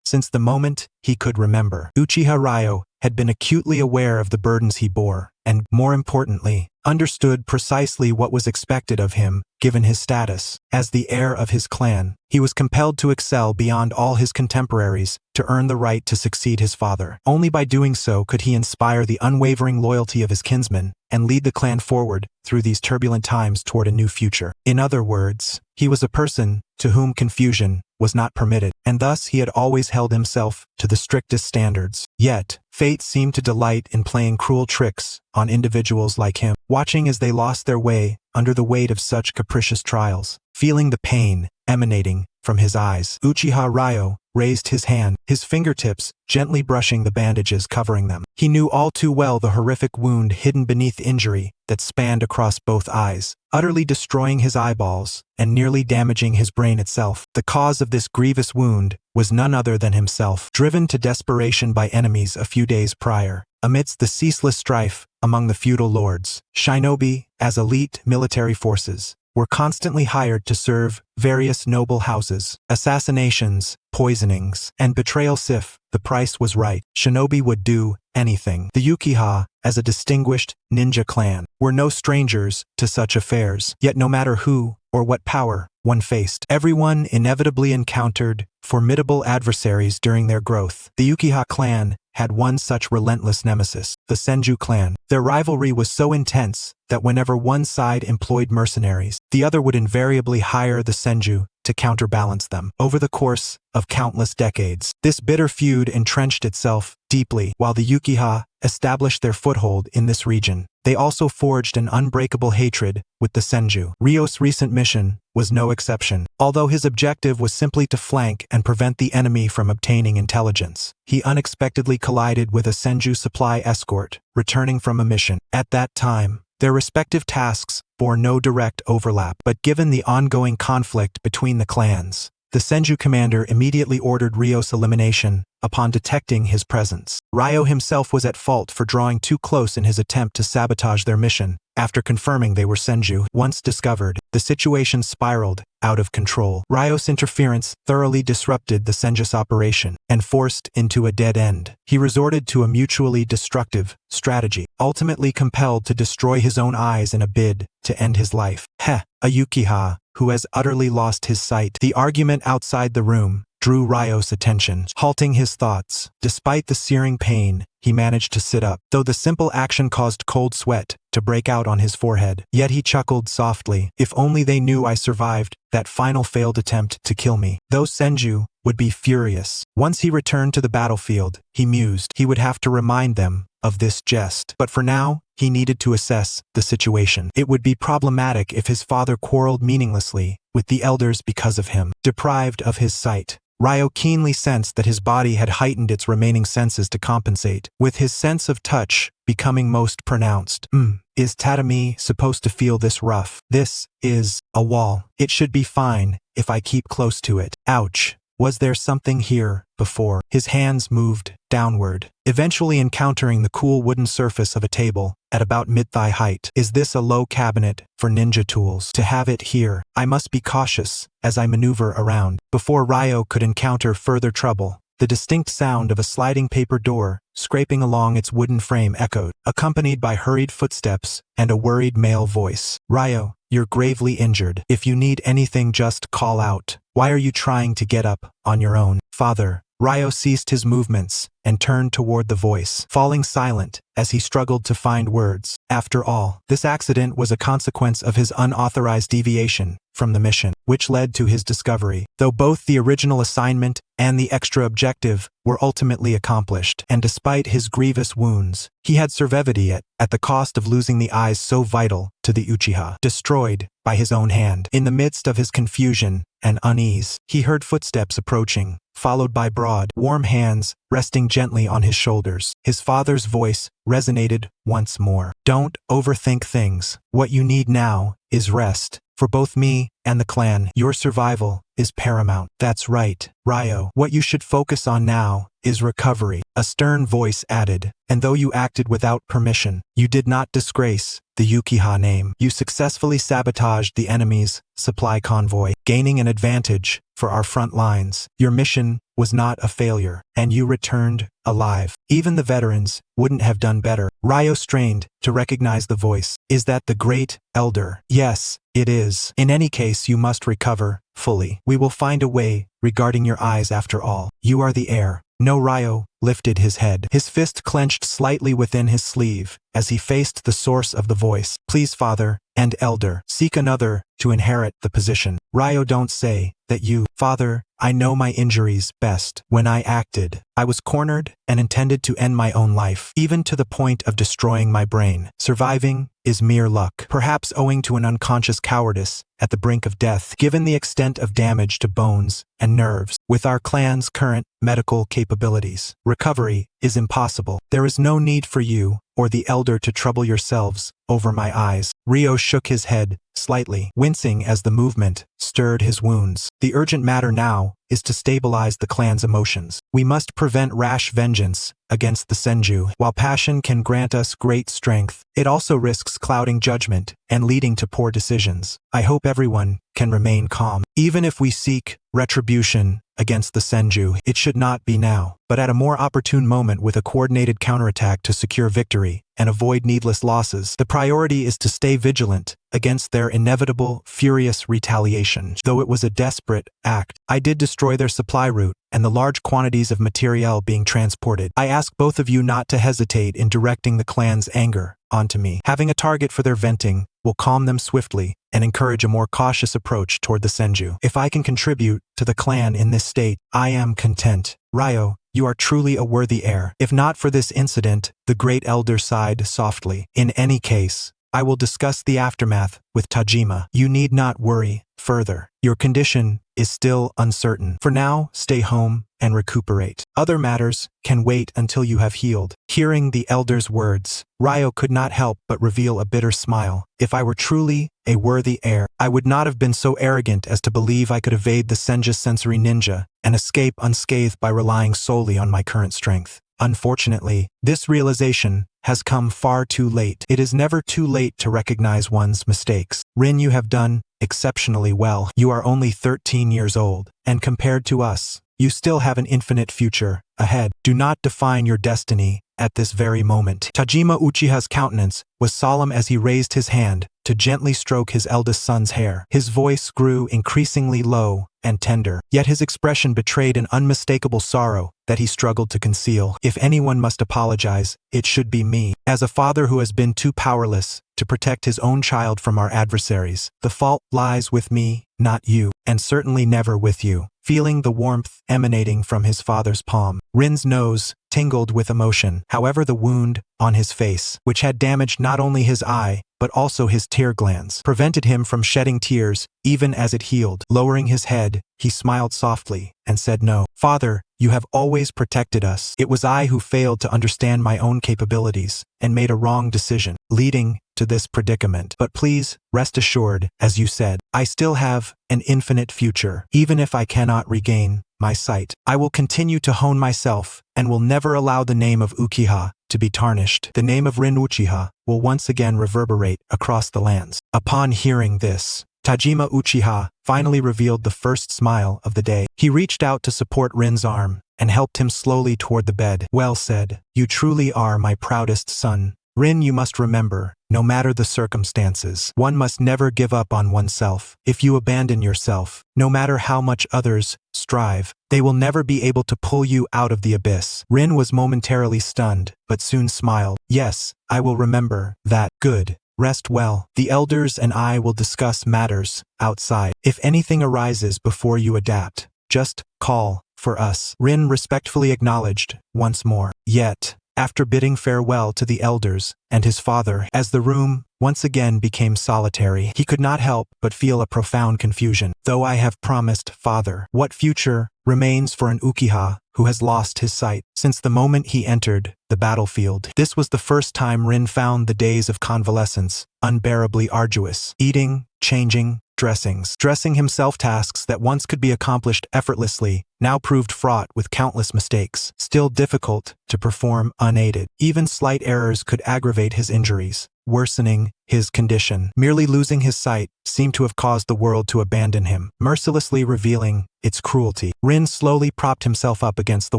since the moment he could remember. Uchiha Ryo had been acutely aware of the burdens he bore, and, more importantly, understood precisely what was expected of him, given his status. As the heir of his clan, he was compelled to excel beyond all his contemporaries to earn the right to succeed his father. Only by doing so could he inspire the unwavering loyalty of his kinsmen and lead the clan forward through these turbulent times toward a new future. In other words, he was a person to whom confusion was not permitted, and thus he had always held himself to the strictest standards. Yet, fate seemed to delight in playing cruel tricks on individuals like him, watching as they lost their way under the weight of such capricious trials. Feeling the pain emanating from his eyes, Uchiha Ryo raised his hand, his fingertips gently brushing the bandages covering them. He knew all too well the horrific wound hidden beneath injury that spanned across both eyes, utterly destroying his eyeballs and nearly damaging his brain itself. The cause of this grievous wound was none other than himself, driven to desperation by enemies a few days prior. Amidst the ceaseless strife among the feudal lords, shinobi, as elite military forces, were constantly hired to serve various noble houses. Assassinations, poisonings, and betrayal. If the price was right, shinobi would do anything. The Uchiha, as a distinguished ninja clan, were no strangers to such affairs. Yet no matter who or what power one faced, everyone inevitably encountered formidable adversaries during their growth. The Uchiha clan had one such relentless nemesis, the Senju clan. Their rivalry was so intense that whenever one side employed mercenaries, the other would invariably hire the Senju to counterbalance them. Over the course of countless decades, this bitter feud entrenched itself deeply. While the Uchiha established their foothold in this region, they also forged an unbreakable hatred with the Senju. Ryo's recent mission was no exception. Although his objective was simply to flank and prevent the enemy from obtaining intelligence, he unexpectedly collided with a Senju supply escort returning from a mission. At that time, their respective tasks bore no direct overlap, but given the ongoing conflict between the clans, the Senju commander immediately ordered Ryo's elimination upon detecting his presence. Ryo himself was at fault for drawing too close in his attempt to sabotage their mission. After confirming they were Senju, once discovered, the situation spiraled out of control. Ryo's interference thoroughly disrupted the Senju's operation and forced into a dead end. He resorted to a mutually destructive strategy, ultimately compelled to destroy his own eyes in a bid to end his life. A Uchiha who has utterly lost his sight. The argument outside the room drew Ryo's attention, halting his thoughts. Despite the searing pain, he managed to sit up, though the simple action caused cold sweat to break out on his forehead. Yet he chuckled softly. If only they knew I survived that final failed attempt to kill me. Those Senju would be furious. Once he returned to the battlefield, he mused, he would have to remind them of this jest. But for now, he needed to assess the situation. It would be problematic if his father quarreled meaninglessly with the elders because of him. Deprived of his sight, Ryo keenly sensed that his body had heightened its remaining senses to compensate, with his sense of touch becoming most pronounced. Is tatami supposed to feel this rough? This is a wall. It should be fine if I keep close to it. Ouch. Was there something here before? His hands moved downward, eventually encountering the cool wooden surface of a table at about mid-thigh height. Is this a low cabinet for ninja tools? To have it here, I must be cautious as I maneuver around. Before Ryo could encounter further trouble, the distinct sound of a sliding paper door scraping along its wooden frame echoed, accompanied by hurried footsteps and a worried male voice. Ryo, you're gravely injured. If you need anything, just call out. Why are you trying to get up on your own? Father. Ryo ceased his movements and turned toward the voice, falling silent as he struggled to find words. After all, this accident was a consequence of his unauthorized deviation from the mission, which led to his discovery. Though both the original assignment and the extra objective were ultimately accomplished, and despite his grievous wounds, he had survived it at the cost of losing the eyes so vital to the Uchiha, destroyed by his own hand. In the midst of his confusion and unease, he heard footsteps approaching, followed by broad, warm hands resting gently on his shoulders. His father's voice resonated once more. Don't overthink things. What you need now is rest. For both me and the clan, your survival is paramount. That's right, Ryo. What you should focus on now is recovery. A stern voice added, and though you acted without permission, you did not disgrace the Uchiha name. You successfully sabotaged the enemy's supply convoy, gaining an advantage for our front lines. Your mission was not a failure, and you returned alive. Even the veterans wouldn't have done better. Ryo strained to recognize the voice. Is that the great elder? Yes, it is. In any case, you must recover fully. We will find a way regarding your eyes after all. You are the heir. No. Ryo lifted his head. His fist clenched slightly within his sleeve as he faced the source of the voice. Please, father and elder, seek another to inherit the position. Ryo, don't say that you. Father, I know my injuries best. When I acted, I was cornered and intended to end my own life, even to the point of destroying my brain. Surviving is mere luck, perhaps owing to an unconscious cowardice at the brink of death, given the extent of damage to bones and nerves. With our clan's current medical capabilities, recovery is impossible. There is no need for you or the elder to trouble yourselves over my eyes. Ryo shook his head slightly, wincing as the movement stirred his wounds. The urgent matter now is to stabilize the clan's emotions. We must prevent rash vengeance against the Senju. While passion can grant us great strength, it also risks clouding judgment and leading to poor decisions. I hope everyone can remain calm. Even if we seek retribution against the Senju, it should not be now, but at a more opportune moment with a coordinated counterattack to secure victory and avoid needless losses. The priority is to stay vigilant against their inevitable, furious retaliation. Though it was a desperate act, I did destroy their supply route and the large quantities of materiel being transported. I ask both of you not to hesitate in directing the clan's anger onto me. Having a target for their venting will calm them swiftly and encourage a more cautious approach toward the Senju. If I can contribute to the clan in this state, I am content. Ryo, you are truly a worthy heir. If not for this incident, the great elder sighed softly. In any case, I will discuss the aftermath with Tajima. You need not worry further. Your condition is still uncertain. For now, stay home and recuperate. Other matters can wait until you have healed. Hearing the elder's words, Ryo could not help but reveal a bitter smile. If I were truly a worthy heir, I would not have been so arrogant as to believe I could evade the Senju sensory ninja and escape unscathed by relying solely on my current strength. Unfortunately, this realization has come far too late. It is never too late to recognize one's mistakes. Rin, you have done exceptionally well. You are only 13 years old, and compared to us, you still have an infinite future ahead. Do not define your destiny at this very moment. Tajima Uchiha's countenance was solemn as he raised his hand to gently stroke his eldest son's hair. His voice grew increasingly low and tender, yet his expression betrayed an unmistakable sorrow that he struggled to conceal. If anyone must apologize, it should be me. As a father who has been too powerless to protect his own child from our adversaries, the fault lies with me, not you, and certainly never with you. Feeling the warmth emanating from his father's palm, Rin's nose tingled with emotion. However, the wound on his face, which had damaged not only his eye, but also his tear glands, prevented him from shedding tears even as it healed. Lowering his head, he smiled softly and said, "No, Father, you have always protected us. It was I who failed to understand my own capabilities and made a wrong decision, leading to this predicament. But please, rest assured, as you said, I still have an infinite future. Even if I cannot regain my sight, I will continue to hone myself and will never allow the name of Uchiha to be tarnished. The name of Rin Uchiha will once again reverberate across the lands." Upon hearing this, Tajima Uchiha finally revealed the first smile of the day. He reached out to support Rin's arm and helped him slowly toward the bed. "Well said. You truly are my proudest son. Rin, you must remember, no matter the circumstances, one must never give up on oneself. If you abandon yourself, no matter how much others strive, they will never be able to pull you out of the abyss." Rin was momentarily stunned, but soon smiled. "Yes, I will remember that. Good. Rest well. The elders and I will discuss matters outside. If anything arises before you adapt, just call for us." Rin respectfully acknowledged once more. Yet, after bidding farewell to the elders and his father, as the room once again became solitary, he could not help but feel a profound confusion. Though I have promised, Father, what future remains for an Uchiha who has lost his sight? Since the moment he entered the battlefield, this was the first time Rin found the days of convalescence unbearably arduous. Eating, changing, dressing himself, tasks that once could be accomplished effortlessly, now proved fraught with countless mistakes, still difficult to perform unaided. Even slight errors could aggravate his injuries. worsening his condition. Merely losing his sight seemed to have caused the world to abandon him, mercilessly revealing its cruelty. Rin slowly propped himself up against the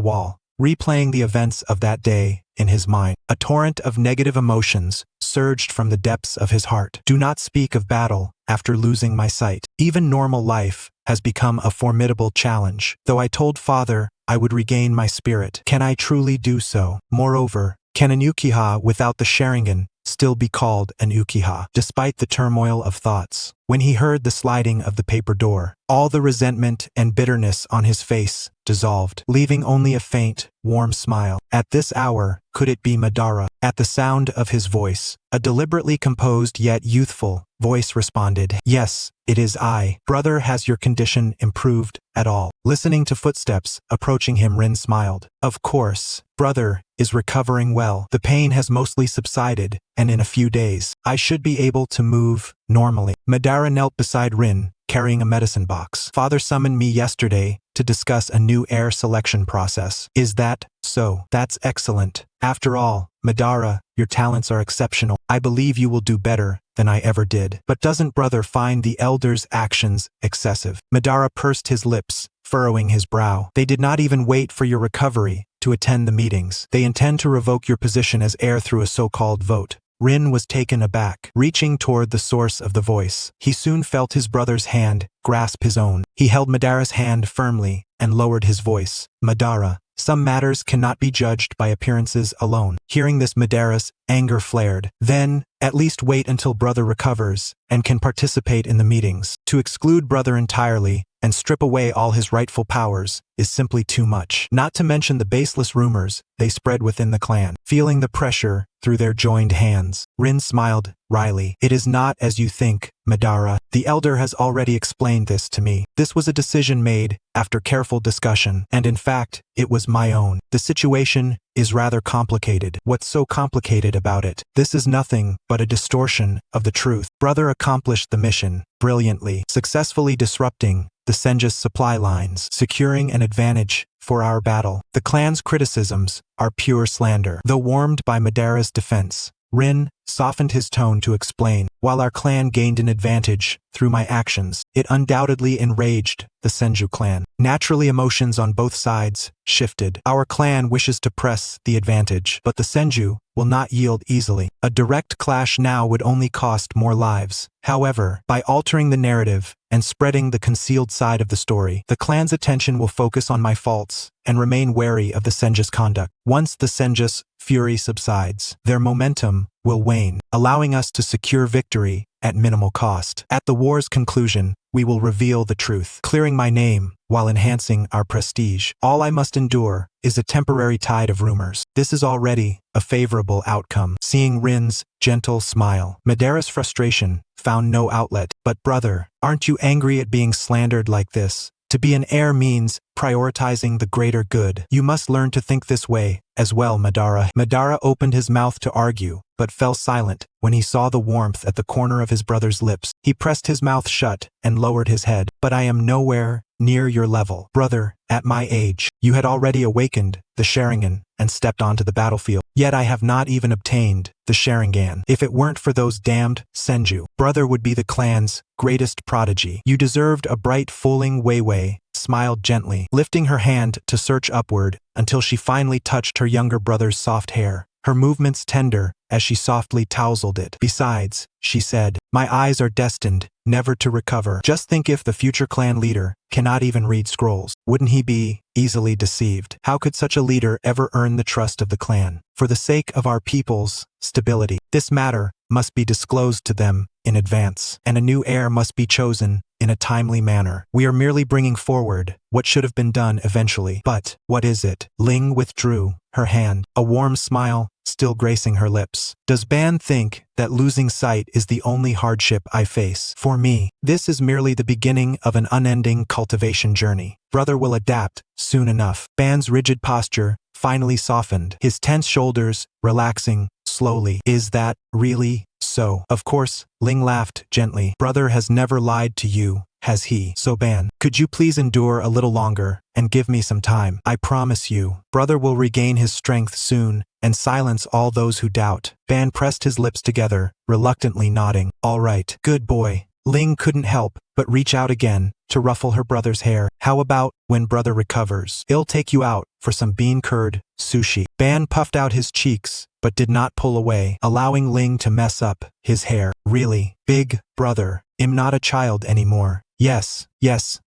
wall, replaying the events of that day in his mind. A torrent of negative emotions surged from the depths of his heart. Do not speak of battle after losing my sight. Even normal life has become a formidable challenge. Though I told father I would regain my spirit, can I truly do so? Moreover, can an Uchiha without the Sharingan still be called an Uchiha? Despite the turmoil of thoughts, when he heard the sliding of the paper door, all the resentment and bitterness on his face dissolved, leaving only a faint, warm smile. At this hour, could it be Madara? At the sound of his voice, a deliberately composed yet youthful voice responded, "Yes, it is I. Brother, has your condition improved at all?" Listening to footsteps approaching him, Rin smiled. "Of course, brother is recovering well. The pain has mostly subsided, and in a few days, I should be able to move normally." Madara knelt beside Rin, carrying a medicine box. "Father summoned me yesterday to discuss a new heir selection process. Is that so? That's excellent. After all, Madara, your talents are exceptional. I believe you will do better than I ever did. But doesn't brother find the elder's actions excessive?" Madara pursed his lips, furrowing his brow. "They did not even wait for your recovery to attend the meetings. They intend to revoke your position as heir through a so-called vote." Rin was taken aback. Reaching toward the source of the voice, he soon felt his brother's hand grasp his own. He held Madara's hand firmly and lowered his voice. "Madara, some matters cannot be judged by appearances alone." Hearing this, Madara's anger flared. "Then, at least wait until brother recovers and can participate in the meetings. To exclude brother entirely and strip away all his rightful powers is simply too much. Not to mention the baseless rumors they spread within the clan." Feeling the pressure through their joined hands, Rin smiled wryly. "It is not as you think, Madara. The elder has already explained this to me. This was a decision made after careful discussion, and in fact, it was my own. The situation is rather complicated." "What's so complicated about it?" "This is nothing but a distortion of the truth. Brother accomplished the mission brilliantly, successfully disrupting the Senju's supply lines, securing an advantage for our battle. The clan's criticisms are pure slander." Though warmed by Madara's defense, Rin softened his tone to explain, "While our clan gained an advantage through my actions, it undoubtedly enraged the Senju clan. Naturally, emotions on both sides shifted. Our clan wishes to press the advantage, but the Senju will not yield easily. A direct clash now would only cost more lives. However, by altering the narrative and spreading the concealed side of the story, the clan's attention will focus on my faults and remain wary of the Senju's conduct. Once the Senju's fury subsides, their momentum will wane, allowing us to secure victory at minimal cost. At the war's conclusion, we will reveal the truth, clearing my name while enhancing our prestige. All I must endure is a temporary tide of rumors. This is already a favorable outcome." Seeing Rin's gentle smile, Madara's frustration found no outlet. "But brother, aren't you angry at being slandered like this? To be an heir means prioritizing the greater good. You must learn to think this way as well, Madara." Madara opened his mouth to argue, but fell silent when he saw the warmth at the corner of his brother's lips. He pressed his mouth shut and lowered his head. "But I am nowhere near your level. Brother, at my age, you had already awakened the Sharingan and stepped onto the battlefield. Yet I have not even obtained the Sharingan. If it weren't for those damned Senju, brother would be the clan's greatest prodigy. You deserved a bright Fuling Weiwei," smiled gently, lifting her hand to search upward until she finally touched her younger brother's soft hair, her movements tender as she softly tousled it. "Besides," she said, "my eyes are destined never to recover. Just think, if the future clan leader cannot even read scrolls, wouldn't he be easily deceived? How could such a leader ever earn the trust of the clan? For the sake of our people's stability, this matter must be disclosed to them in advance, and a new heir must be chosen in a timely manner. We are merely bringing forward what should have been done eventually." "But what is it?" Ling withdrew her hand, a warm smile still gracing her lips. "Does Ban think that losing sight is the only hardship I face? For me, this is merely the beginning of an unending cultivation journey. Brother will adapt soon enough." Ban's rigid posture finally softened, his tense shoulders relaxing slowly. "Is that really so?" "Of course," Ling laughed gently. "Brother has never lied to you, has he? So Ban, could you please endure a little longer and give me some time? I promise you, brother will regain his strength soon and silence all those who doubt. Ban pressed his lips together, reluctantly nodding. All right, good boy. Ling couldn't help but reach out again to ruffle her brother's hair. How about, when brother recovers, I'll take you out for some bean curd sushi. Ban puffed out his cheeks, but did not pull away, allowing Ling to mess up his hair. Really, big brother, I'm not a child anymore. Yes,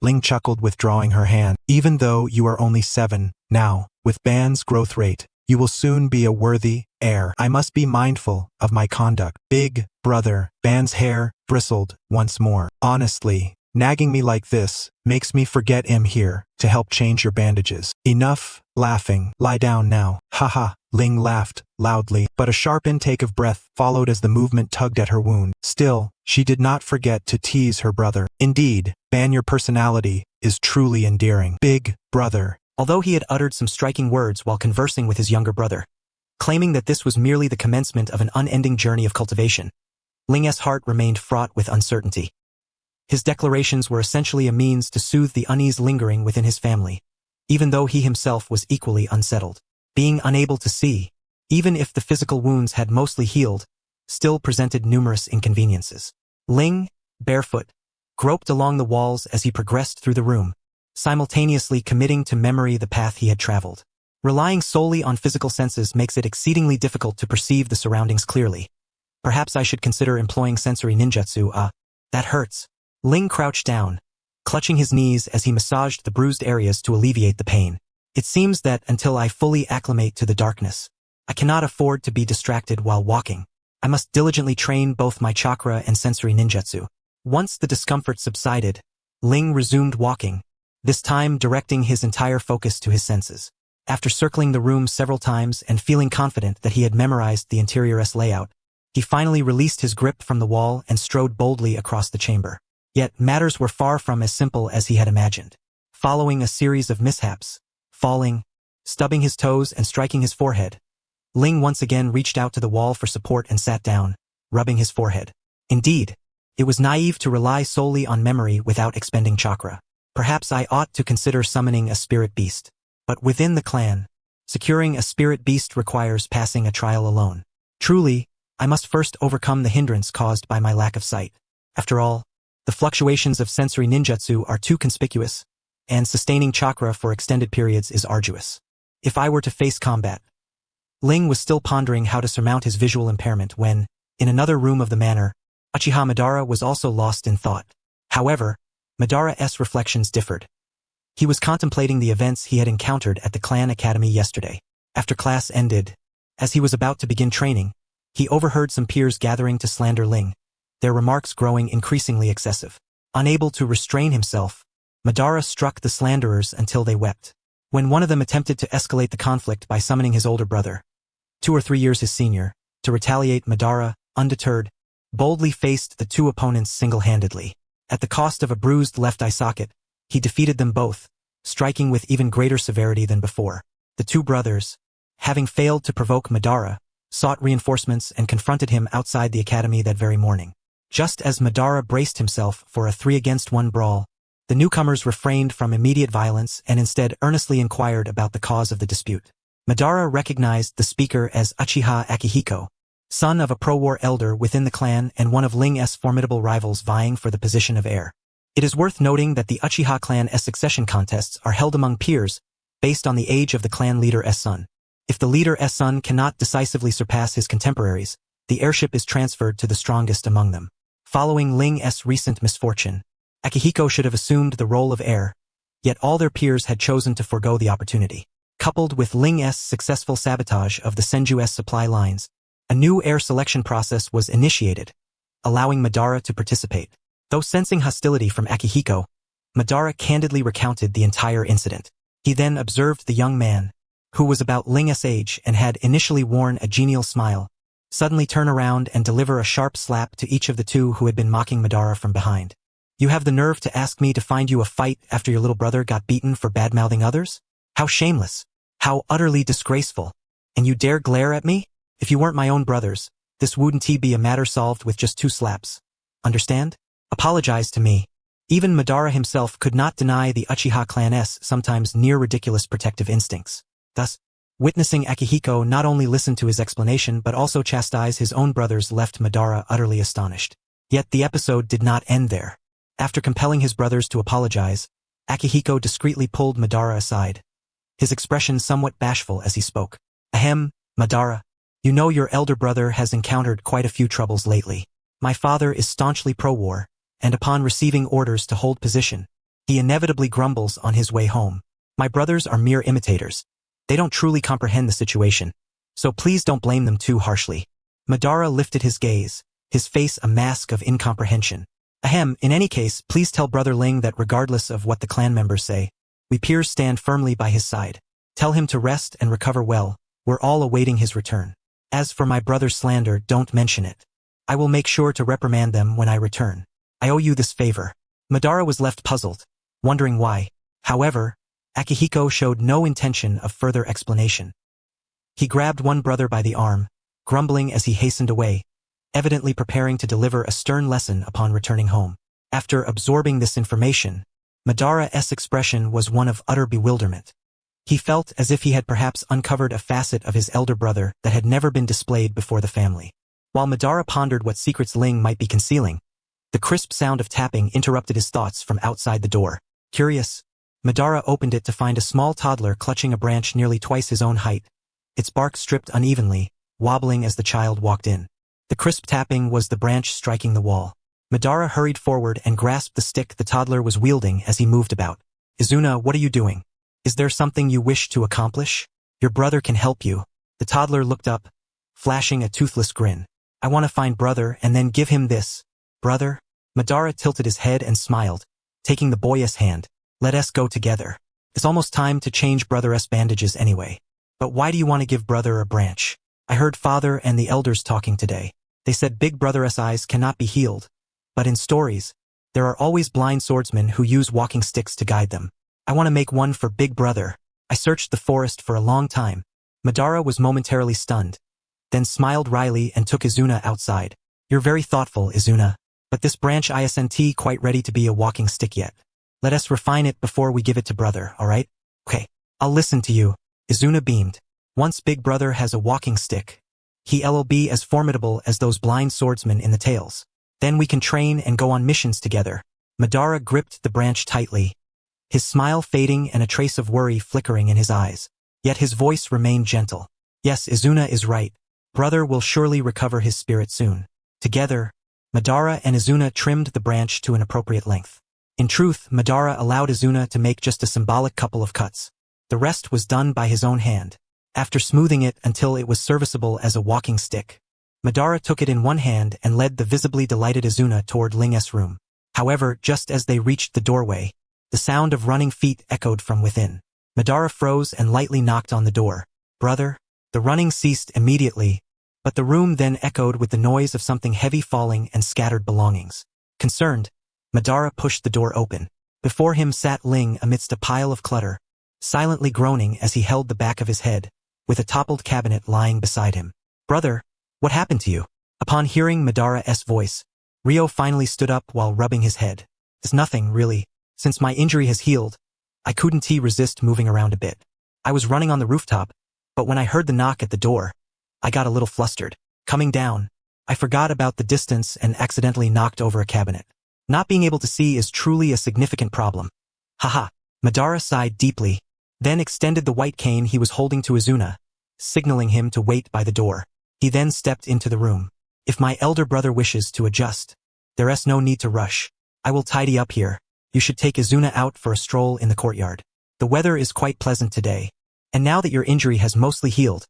Ling chuckled, withdrawing her hand. Even though you are only 7 now, with Ban's growth rate, you will soon be a worthy heir. I must be mindful of my conduct. Big brother, Ban's hair bristled once more. Honestly, nagging me like this makes me forget I'm here to help change your bandages. Enough laughing. Lie down now. Haha. Ling laughed loudly, but a sharp intake of breath followed as the movement tugged at her wound. Still, she did not forget to tease her brother. Indeed, Ban, your personality is truly endearing. Big brother. Although he had uttered some striking words while conversing with his younger brother, claiming that this was merely the commencement of an unending journey of cultivation, Ling's heart remained fraught with uncertainty. His declarations were essentially a means to soothe the unease lingering within his family, even though he himself was equally unsettled. Being unable to see, even if the physical wounds had mostly healed, still presented numerous inconveniences. Ling, barefoot, groped along the walls as he progressed through the room, simultaneously committing to memory the path he had traveled. Relying solely on physical senses makes it exceedingly difficult to perceive the surroundings clearly. Perhaps I should consider employing sensory ninjutsu. That hurts. Ling crouched down, clutching his knees as he massaged the bruised areas to alleviate the pain. It seems that until I fully acclimate to the darkness, I cannot afford to be distracted while walking. I must diligently train both my chakra and sensory ninjutsu. Once the discomfort subsided, Ling resumed walking, this time directing his entire focus to his senses. After circling the room several times and feeling confident that he had memorized the interior's layout, he finally released his grip from the wall and strode boldly across the chamber. Yet matters were far from as simple as he had imagined. Following a series of mishaps, falling, stubbing his toes and striking his forehead, Ling once again reached out to the wall for support and sat down, rubbing his forehead. Indeed, it was naive to rely solely on memory without expending chakra. Perhaps I ought to consider summoning a spirit beast. But within the clan, securing a spirit beast requires passing a trial alone. Truly, I must first overcome the hindrance caused by my lack of sight. After all, the fluctuations of sensory ninjutsu are too conspicuous, and sustaining chakra for extended periods is arduous. If I were to face combat, Ling was still pondering how to surmount his visual impairment when, in another room of the manor, Uchiha Madara was also lost in thought. However, Madara's reflections differed. He was contemplating the events he had encountered at the clan academy yesterday. After class ended, as he was about to begin training, he overheard some peers gathering to slander Ling, their remarks growing increasingly excessive. Unable to restrain himself, Madara struck the slanderers until they wept. When one of them attempted to escalate the conflict by summoning his older brother, 2 or 3 years his senior, to retaliate, Madara, undeterred, boldly faced the two opponents single-handedly. At the cost of a bruised left eye socket, he defeated them both, striking with even greater severity than before. The two brothers, having failed to provoke Madara, sought reinforcements and confronted him outside the academy that very morning. Just as Madara braced himself for a 3-against-1 brawl, the newcomers refrained from immediate violence and instead earnestly inquired about the cause of the dispute. Madara recognized the speaker as Uchiha Akihiko, son of a pro-war elder within the clan and one of Ling's formidable rivals vying for the position of heir. It is worth noting that the Uchiha clan's succession contests are held among peers based on the age of the clan leader's son. If the leader's son cannot decisively surpass his contemporaries, the heirship is transferred to the strongest among them. Following Ling's recent misfortune, Akihiko should have assumed the role of heir, yet all their peers had chosen to forego the opportunity. Coupled with Ling's successful sabotage of the Senju's supply lines, a new heir selection process was initiated, allowing Madara to participate. Though sensing hostility from Akihiko, Madara candidly recounted the entire incident. He then observed the young man, who was about Ling's age and had initially worn a genial smile, suddenly turn around and deliver a sharp slap to each of the two who had been mocking Madara from behind. You have the nerve to ask me to find you a fight after your little brother got beaten for bad-mouthing others? How shameless! How utterly disgraceful! And you dare glare at me? If you weren't my own brothers, this wouldn't be a matter solved with just 2 slaps. Understand? Apologize to me. Even Madara himself could not deny the Uchiha clan's sometimes near-ridiculous protective instincts. Thus, Witnessing Akihiko not only listen to his explanation but also chastise his own brothers left Madara utterly astonished. Yet the episode did not end there. After compelling his brothers to apologize, Akihiko discreetly pulled Madara aside, his expression somewhat bashful as he spoke. Ahem, Madara, you know your elder brother has encountered quite a few troubles lately. My father is staunchly pro-war, and upon receiving orders to hold position, he inevitably grumbles on his way home. My brothers are mere imitators. They don't truly comprehend the situation, so please don't blame them too harshly. Madara lifted his gaze, his face a mask of incomprehension. Ahem, in any case, please tell Brother Ling that regardless of what the clan members say, we peers stand firmly by his side. Tell him to rest and recover well, we're all awaiting his return. As for my brother's slander, don't mention it. I will make sure to reprimand them when I return. I owe you this favor. Madara was left puzzled, wondering why. However, Akihiko showed no intention of further explanation. He grabbed one brother by the arm, grumbling as he hastened away, evidently preparing to deliver a stern lesson upon returning home. After absorbing this information, Madara's expression was one of utter bewilderment. He felt as if he had perhaps uncovered a facet of his elder brother that had never been displayed before the family. While Madara pondered what secrets Ling might be concealing, the crisp sound of tapping interrupted his thoughts from outside the door. Curious, Madara opened it to find a small toddler clutching a branch nearly twice his own height, its bark stripped unevenly, wobbling as the child walked in. The crisp tapping was the branch striking the wall. Madara hurried forward and grasped the stick the toddler was wielding as he moved about. Izuna, what are you doing? Is there something you wish to accomplish? Your brother can help you. The toddler looked up, flashing a toothless grin. I want to find brother and then give him this. Brother? Madara tilted his head and smiled, taking the boy's hand. Let us go together. It's almost time to change brother's bandages anyway. But why do you want to give brother a branch? I heard father and the elders talking today. They said big brother's eyes cannot be healed. But in stories, there are always blind swordsmen who use walking sticks to guide them. I want to make one for big brother. I searched the forest for a long time. Madara was momentarily stunned, then smiled wryly and took Izuna outside. You're very thoughtful, Izuna. But this branch isn't quite ready to be a walking stick yet. Let us refine it before we give it to brother, alright? Okay, I'll listen to you. Izuna beamed. Once big brother has a walking stick, he'll be as formidable as those blind swordsmen in the tales. Then we can train and go on missions together. Madara gripped the branch tightly, his smile fading and a trace of worry flickering in his eyes. Yet his voice remained gentle. Yes, Izuna is right. Brother will surely recover his spirit soon. Together, Madara and Izuna trimmed the branch to an appropriate length. In truth, Madara allowed Izuna to make just a symbolic couple of cuts. The rest was done by his own hand. After smoothing it until it was serviceable as a walking stick, Madara took it in one hand and led the visibly delighted Izuna toward Ling's room. However, just as they reached the doorway, the sound of running feet echoed from within. Madara froze and lightly knocked on the door. Brother? The running ceased immediately, but the room then echoed with the noise of something heavy falling and scattered belongings. Concerned, Madara pushed the door open. Before him sat Ling amidst a pile of clutter, silently groaning as he held the back of his head, with a toppled cabinet lying beside him. Brother, what happened to you? Upon hearing Madara's voice, Ryo finally stood up while rubbing his head. It's nothing, really. Since my injury has healed, I couldn't resist moving around a bit. I was running on the rooftop, but when I heard the knock at the door, I got a little flustered. Coming down, I forgot about the distance and accidentally knocked over a cabinet. Not being able to see is truly a significant problem. Haha. Madara sighed deeply, then extended the white cane he was holding to Izuna, signaling him to wait by the door. He then stepped into the room. If my elder brother wishes to adjust, there's no need to rush. I will tidy up here. You should take Izuna out for a stroll in the courtyard. The weather is quite pleasant today, and now that your injury has mostly healed,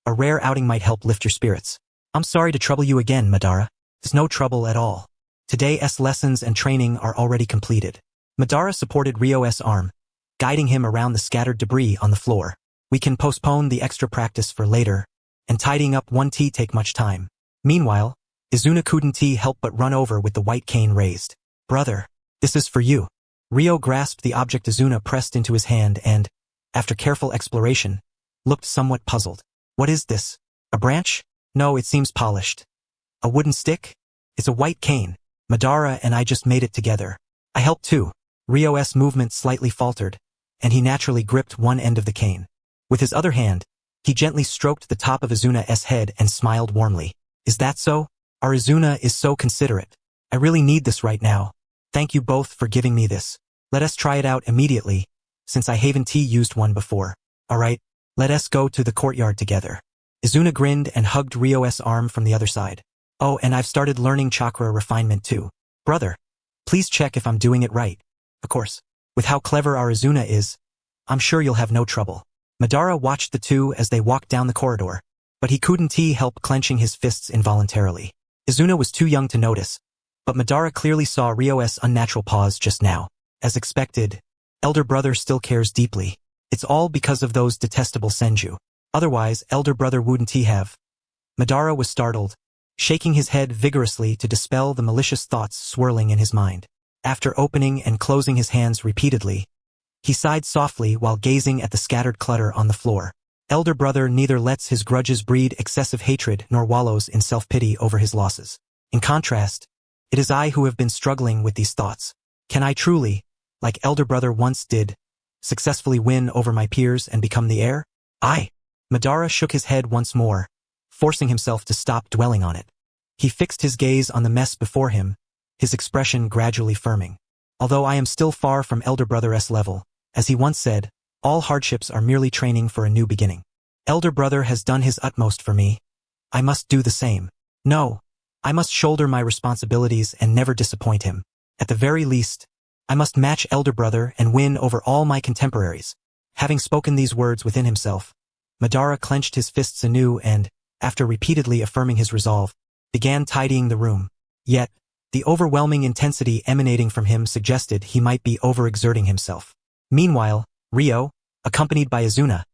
a rare outing might help lift your spirits. I'm sorry to trouble you again, Madara. There's no trouble at all. Today's lessons and training are already completed. Madara supported Ryo's arm, guiding him around the scattered debris on the floor. We can postpone the extra practice for later, and tidying up won't take much time. Meanwhile, Izuna couldn't help but run over with the white cane raised. Brother, this is for you. Ryo grasped the object Izuna pressed into his hand and, after careful exploration, looked somewhat puzzled. What is this? A branch? No, it seems polished. A wooden stick? It's a white cane. Madara and I just made it together. I helped too. Ryo's movement slightly faltered, and he naturally gripped one end of the cane. With his other hand, He gently stroked the top of Izuna's head and smiled warmly. Is that so? Our Izuna is so considerate. I really need this right now. Thank you both for giving me this. Let us try it out immediately, since I haven't used one before. Alright, let us go to the courtyard together. Izuna grinned and hugged Ryo's arm from the other side. Oh, and I've started learning chakra refinement too. Brother, please check if I'm doing it right. Of course. With how clever our Izuna is, I'm sure you'll have no trouble. Madara watched the two as they walked down the corridor, but he couldn't help clenching his fists involuntarily. Izuna was too young to notice, but Madara clearly saw Ryo's unnatural pause just now. As expected, elder brother still cares deeply. It's all because of those detestable Senju. Otherwise, elder brother wouldn't have. Madara was startled, shaking his head vigorously to dispel the malicious thoughts swirling in his mind. After opening and closing his hands repeatedly, he sighed softly while gazing at the scattered clutter on the floor. Elder brother neither lets his grudges breed excessive hatred nor wallows in self-pity over his losses. In contrast, it is I who have been struggling with these thoughts. Can I truly, like elder brother once did, successfully win over my peers and become the heir? Madara shook his head once more, forcing himself to stop dwelling on it. He fixed his gaze on the mess before him, his expression gradually firming. Although I am still far from elder brother's level, as he once said, all hardships are merely training for a new beginning. Elder brother has done his utmost for me. I must do the same. No, I must shoulder my responsibilities and never disappoint him. At the very least, I must match elder brother and win over all my contemporaries. Having spoken these words within himself, Madara clenched his fists anew and, after repeatedly affirming his resolve, began tidying the room. Yet, the overwhelming intensity emanating from him suggested he might be overexerting himself. Meanwhile, Ryo, accompanied by Izuna,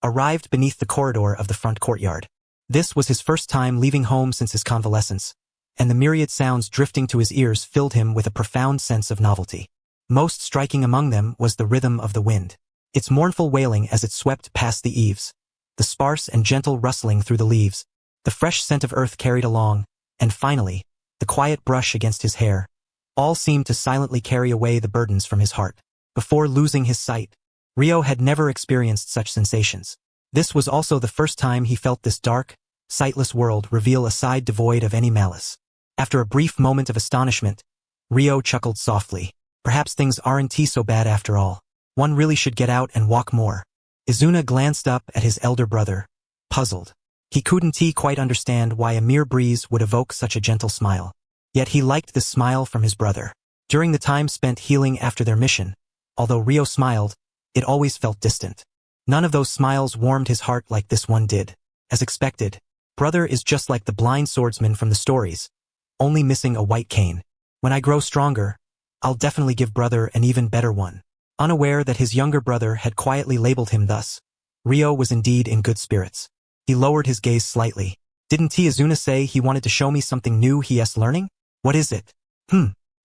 arrived beneath the corridor of the front courtyard. This was his first time leaving home since his convalescence, and the myriad sounds drifting to his ears filled him with a profound sense of novelty. Most striking among them was the rhythm of the wind, its mournful wailing as it swept past the eaves, the sparse and gentle rustling through the leaves, the fresh scent of earth carried along, and finally, the quiet brush against his hair. All seemed to silently carry away the burdens from his heart. Before losing his sight, Ryo had never experienced such sensations. This was also the first time he felt this dark, sightless world reveal a side devoid of any malice. After a brief moment of astonishment, Ryo chuckled softly. Perhaps things aren't so bad after all. One really should get out and walk more. Izuna glanced up at his elder brother, puzzled. He couldn't quite understand why a mere breeze would evoke such a gentle smile. Yet he liked the smile from his brother. During the time spent healing after their mission, although Ryo smiled, it always felt distant. None of those smiles warmed his heart like this one did. As expected, brother is just like the blind swordsman from the stories, only missing a white cane. When I grow stronger, I'll definitely give brother an even better one. Unaware that his younger brother had quietly labeled him thus, Ryo was indeed in good spirits. He lowered his gaze slightly. Didn't Izuna say he wanted to show me something new he's learning? What is it?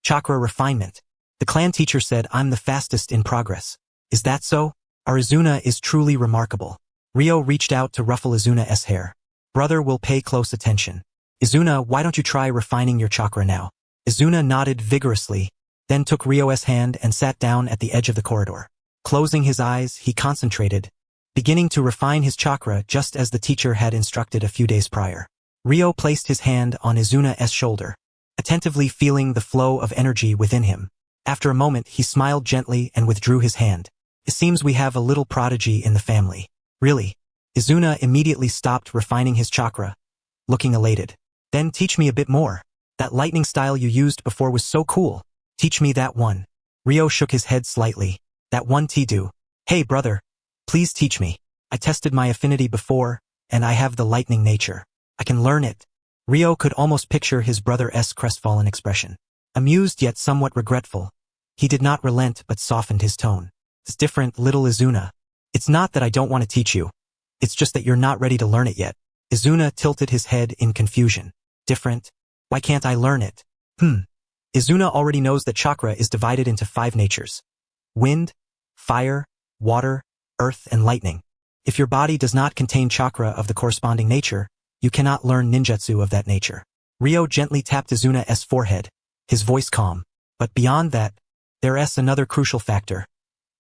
Chakra refinement. The clan teacher said I'm the fastest in progress. Is that so? Our Izuna is truly remarkable. Ryo reached out to ruffle Izuna's hair. Brother will pay close attention. Izuna, why don't you try refining your chakra now? Izuna nodded vigorously, then took Ryo's hand and sat down at the edge of the corridor. Closing his eyes, he concentrated, beginning to refine his chakra just as the teacher had instructed a few days prior. Ryo placed his hand on Izuna's shoulder, attentively feeling the flow of energy within him. After a moment, he smiled gently and withdrew his hand. It seems we have a little prodigy in the family. Really? Izuna immediately stopped refining his chakra, looking elated. Then teach me a bit more. That lightning style you used before was so cool. Teach me that one. Ryo shook his head slightly. That one do. Hey brother, please teach me. I tested my affinity before, and I have the lightning nature. I can learn it. Ryo could almost picture his brother's crestfallen expression. Amused yet somewhat regretful, he did not relent but softened his tone. It's different, little Izuna. It's not that I don't want to teach you. It's just that you're not ready to learn it yet. Izuna tilted his head in confusion. Different? Why can't I learn it? Izuna already knows that chakra is divided into 5 natures. Wind, fire, water, earth, and lightning. If your body does not contain chakra of the corresponding nature, you cannot learn ninjutsu of that nature. Ryo gently tapped Izuna's forehead, his voice calm. But beyond that, there's another crucial factor.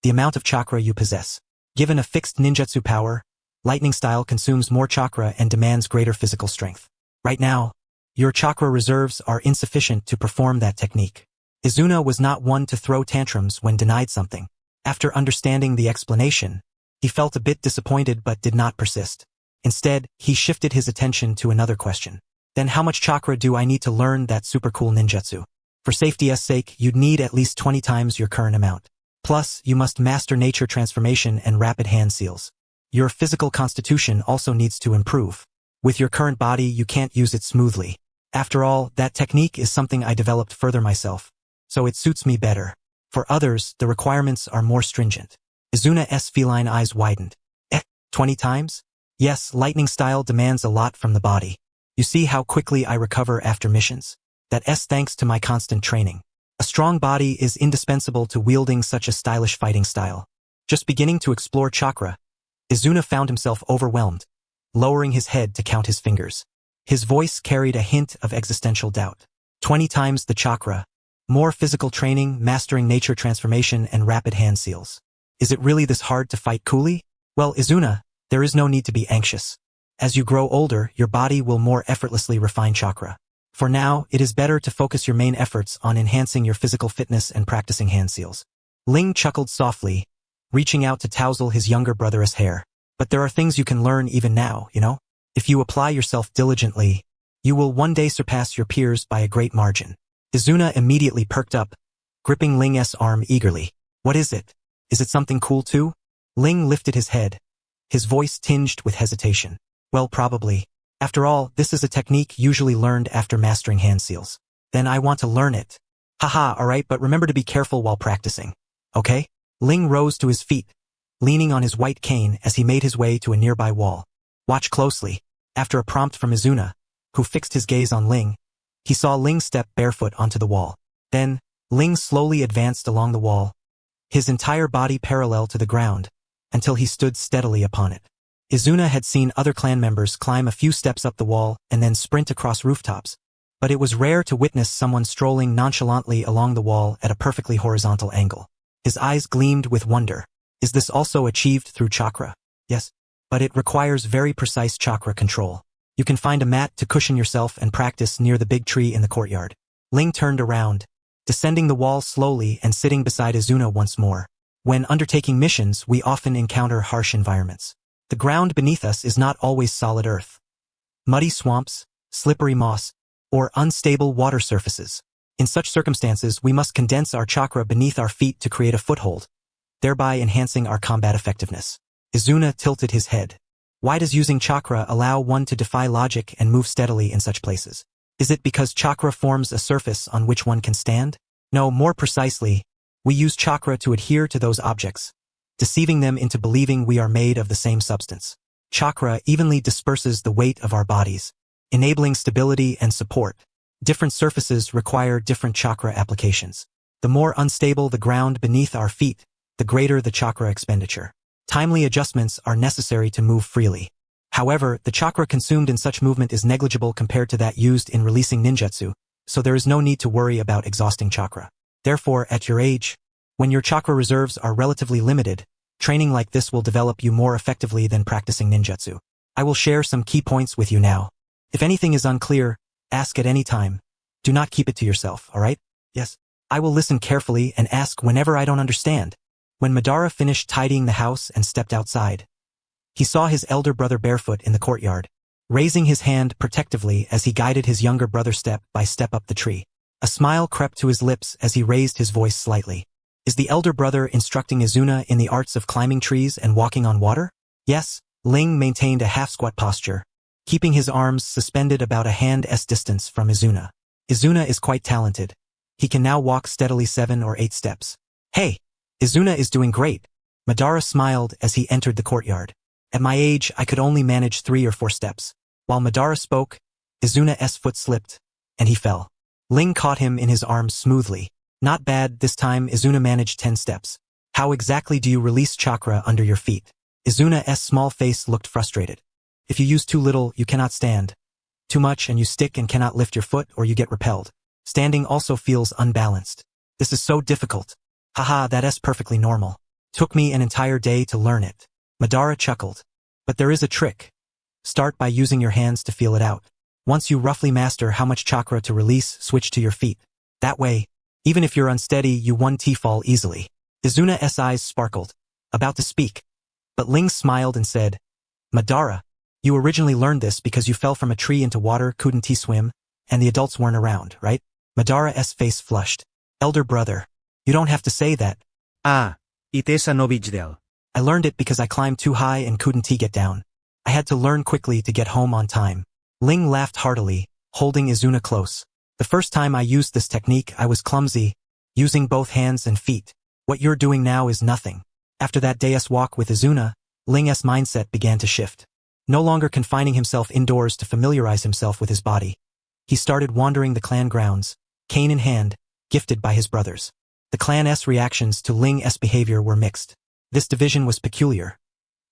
The amount of chakra you possess. Given a fixed ninjutsu power, Lightning style consumes more chakra and demands greater physical strength. Right now, your chakra reserves are insufficient to perform that technique. Izuna was not one to throw tantrums when denied something. After understanding the explanation, he felt a bit disappointed but did not persist. Instead, he shifted his attention to another question. Then how much chakra do I need to learn that super cool ninjutsu? For safety's sake, you'd need at least 20 times your current amount. Plus, you must master nature transformation and rapid hand seals. Your physical constitution also needs to improve. With your current body, you can't use it smoothly. After all, that technique is something I developed further myself, so it suits me better. For others, the requirements are more stringent. Izuna's feline eyes widened. 20 times? Yes, lightning style demands a lot from the body. You see how quickly I recover after missions? That's thanks to my constant training. A strong body is indispensable to wielding such a stylish fighting style. Just beginning to explore chakra, Izuna found himself overwhelmed, lowering his head to count his fingers. His voice carried a hint of existential doubt. 20 times the chakra, more physical training, mastering nature transformation, and rapid hand seals. Is it really this hard to fight coolly? Well, Izuna, there is no need to be anxious. As you grow older, your body will more effortlessly refine chakra. For now, it is better to focus your main efforts on enhancing your physical fitness and practicing hand seals. Ling chuckled softly, reaching out to touzle his younger brother's hair. But there are things you can learn even now, you know? If you apply yourself diligently, you will one day surpass your peers by a great margin. Izuna immediately perked up, gripping Ling's arm eagerly. What is it? Is it something cool too? Ling lifted his head, his voice tinged with hesitation. Well, probably. After all, this is a technique usually learned after mastering hand seals. Then I want to learn it. Haha, alright, but remember to be careful while practicing. Okay? Ling rose to his feet, leaning on his white cane as he made his way to a nearby wall. Watch closely. After a prompt from Izuna, who fixed his gaze on Ling, he saw Ling step barefoot onto the wall. Then, Ling slowly advanced along the wall, his entire body parallel to the ground, until he stood steadily upon it. Izuna had seen other clan members climb a few steps up the wall and then sprint across rooftops, but it was rare to witness someone strolling nonchalantly along the wall at a perfectly horizontal angle. His eyes gleamed with wonder. Is this also achieved through chakra? Yes, but it requires very precise chakra control. You can find a mat to cushion yourself and practice near the big tree in the courtyard. Ling turned around, descending the wall slowly and sitting beside Izuna once more. When undertaking missions, we often encounter harsh environments. The ground beneath us is not always solid earth. Muddy swamps, slippery moss, or unstable water surfaces. In such circumstances, we must condense our chakra beneath our feet to create a foothold, thereby enhancing our combat effectiveness. Izuna tilted his head. Why does using chakra allow one to defy logic and move steadily in such places? Is it because chakra forms a surface on which one can stand? No, more precisely, we use chakra to adhere to those objects, deceiving them into believing we are made of the same substance. Chakra evenly disperses the weight of our bodies, enabling stability and support. Different surfaces require different chakra applications. The more unstable the ground beneath our feet, the greater the chakra expenditure. Timely adjustments are necessary to move freely. However, the chakra consumed in such movement is negligible compared to that used in releasing ninjutsu, so there is no need to worry about exhausting chakra. Therefore, at your age, when your chakra reserves are relatively limited, training like this will develop you more effectively than practicing ninjutsu. I will share some key points with you now. If anything is unclear, ask at any time. Do not keep it to yourself, alright? Yes. I will listen carefully and ask whenever I don't understand. When Madara finished tidying the house and stepped outside, he saw his elder brother barefoot in the courtyard, raising his hand protectively as he guided his younger brother step by step up the tree. A smile crept to his lips as he raised his voice slightly. Is the elder brother instructing Izuna in the arts of climbing trees and walking on water? Yes. Ling maintained a half-squat posture, keeping his arms suspended about a hand's distance from Izuna. Izuna is quite talented. He can now walk steadily 7 or 8 steps. Hey! Izuna is doing great. Madara smiled as he entered the courtyard. At my age, I could only manage 3 or 4 steps. While Madara spoke, Izuna's foot slipped, and he fell. Ling caught him in his arms smoothly. Not bad, this time Izuna managed 10 steps. How exactly do you release chakra under your feet? Izuna's small face looked frustrated. If you use too little, you cannot stand. Too much and you stick and cannot lift your foot or you get repelled. Standing also feels unbalanced. This is so difficult. Haha, that's perfectly normal. Took me an entire day to learn it. Madara chuckled. But there is a trick. Start by using your hands to feel it out. Once you roughly master how much chakra to release, switch to your feet. That way, even if you're unsteady, you 1T fall easily. Izuna's eyes sparkled, about to speak. But Ling smiled and said, Madara, you originally learned this because you fell from a tree into water, couldn't swim, and the adults weren't around, right? Madara's face flushed. Elder brother, you don't have to say that. Ah, it is a no big deal. I learned it because I climbed too high and couldn't get down. I had to learn quickly to get home on time. Ling laughed heartily, holding Izuna close. The first time I used this technique, I was clumsy, using both hands and feet. What you're doing now is nothing. After that day's walk with Izuna, Ling's mindset began to shift. No longer confining himself indoors to familiarize himself with his body. He started wandering the clan grounds, cane in hand, gifted by his brothers. The clan's reactions to Ling's behavior were mixed. This division was peculiar.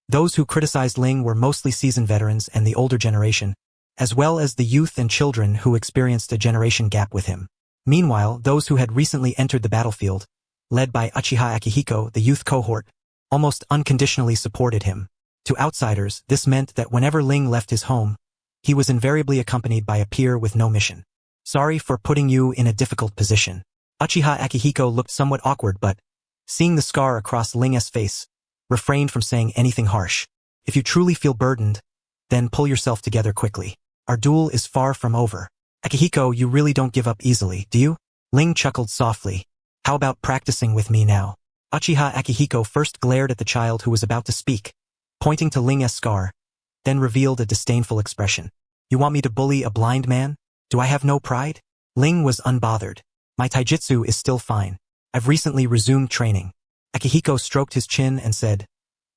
Those who criticized Ling were mostly seasoned veterans and the older generation, as well as the youth and children who experienced a generation gap with him. Meanwhile, those who had recently entered the battlefield, led by Uchiha Akihiko, the youth cohort, almost unconditionally supported him. To outsiders, this meant that whenever Ling left his home, he was invariably accompanied by a peer with no mission. Sorry for putting you in a difficult position. Uchiha Akihiko looked somewhat awkward but, seeing the scar across Ling's face, refrained from saying anything harsh. If you truly feel burdened, then pull yourself together quickly. Our duel is far from over. Akihiko, you really don't give up easily, do you? Ling chuckled softly. How about practicing with me now? Uchiha Akihiko first glared at the child who was about to speak, pointing to Ling's scar, then revealed a disdainful expression. You want me to bully a blind man? Do I have no pride? Ling was unbothered. My taijutsu is still fine. I've recently resumed training. Akihiko stroked his chin and said,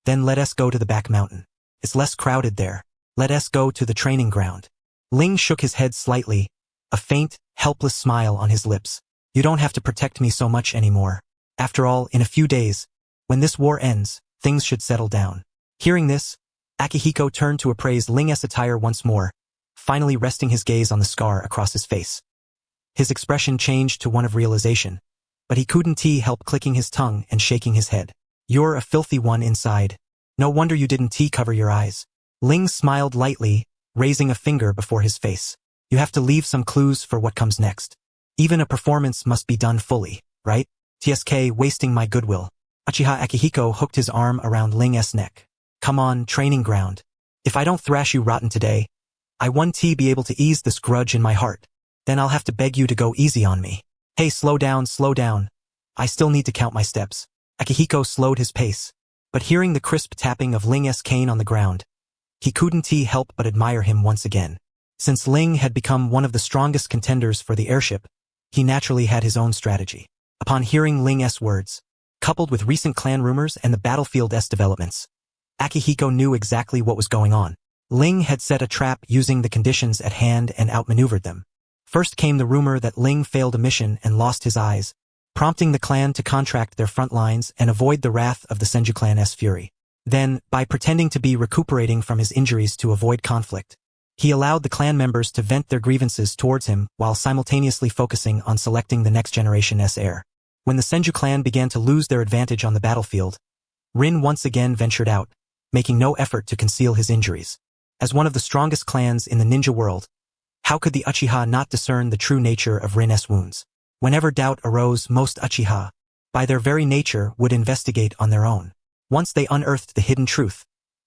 Then let us go to the back mountain. It's less crowded there. Let us go to the training ground. Ling shook his head slightly, a faint, helpless smile on his lips. You don't have to protect me so much anymore. After all, in a few days, when this war ends, things should settle down. Hearing this, Akihiko turned to appraise Ling's attire once more, finally resting his gaze on the scar across his face. His expression changed to one of realization, but he couldn't help clicking his tongue and shaking his head. You're a filthy one inside. No wonder you didn't cover your eyes. Ling smiled lightly, raising a finger before his face. You have to leave some clues for what comes next. Even a performance must be done fully, right? TSK wasting my goodwill. Uchiha Akihiko hooked his arm around Ling's neck. Come on, training ground. If I don't thrash you rotten today, I won't be able to ease this grudge in my heart. Then I'll have to beg you to go easy on me. Hey, slow down, slow down. I still need to count my steps. Akihiko slowed his pace, but hearing the crisp tapping of Ling's cane on the ground, he couldn't help but admire him once again. Since Ling had become one of the strongest contenders for the airship, he naturally had his own strategy. Upon hearing Ling's words, coupled with recent clan rumors and the battlefield's developments, Akihiko knew exactly what was going on. Ling had set a trap using the conditions at hand and outmaneuvered them. First came the rumor that Ling failed a mission and lost his eyes, prompting the clan to contract their front lines and avoid the wrath of the Senju clan's fury. Then, by pretending to be recuperating from his injuries to avoid conflict, he allowed the clan members to vent their grievances towards him while simultaneously focusing on selecting the next generation's heir. When the Senju clan began to lose their advantage on the battlefield, Rin once again ventured out, making no effort to conceal his injuries. As one of the strongest clans in the ninja world, how could the Uchiha not discern the true nature of Rin's wounds? Whenever doubt arose, most Uchiha, by their very nature, would investigate on their own. Once they unearthed the hidden truth,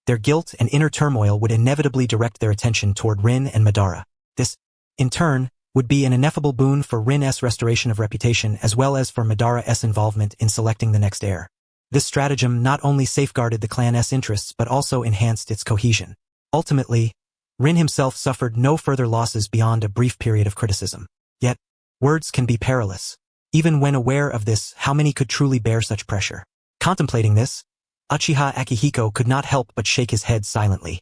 their guilt and inner turmoil would inevitably direct their attention toward Rin and Madara. This, in turn, would be an ineffable boon for Rin's restoration of reputation as well as for Madara's involvement in selecting the next heir. This stratagem not only safeguarded the clan's interests but also enhanced its cohesion. Ultimately, Rin himself suffered no further losses beyond a brief period of criticism. Yet, words can be perilous. Even when aware of this, how many could truly bear such pressure? Contemplating this, Uchiha Akihiko could not help but shake his head silently.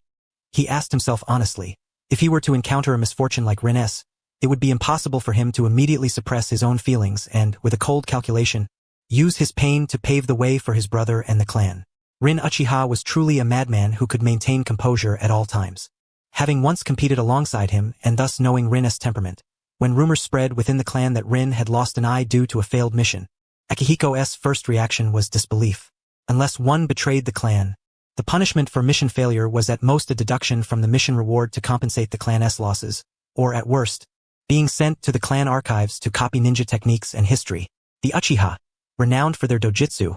He asked himself honestly, if he were to encounter a misfortune like Rin's, it would be impossible for him to immediately suppress his own feelings and, with a cold calculation, use his pain to pave the way for his brother and the clan. Rin Uchiha was truly a madman who could maintain composure at all times. Having once competed alongside him and thus knowing Rin's temperament, when rumors spread within the clan that Rin had lost an eye due to a failed mission, Akihiko's first reaction was disbelief. Unless one betrayed the clan, The punishment for mission failure was at most a deduction from the mission reward to compensate the clan's losses, or at worst, being sent to the clan archives to copy ninja techniques and history. The Uchiha, renowned for their dojutsu,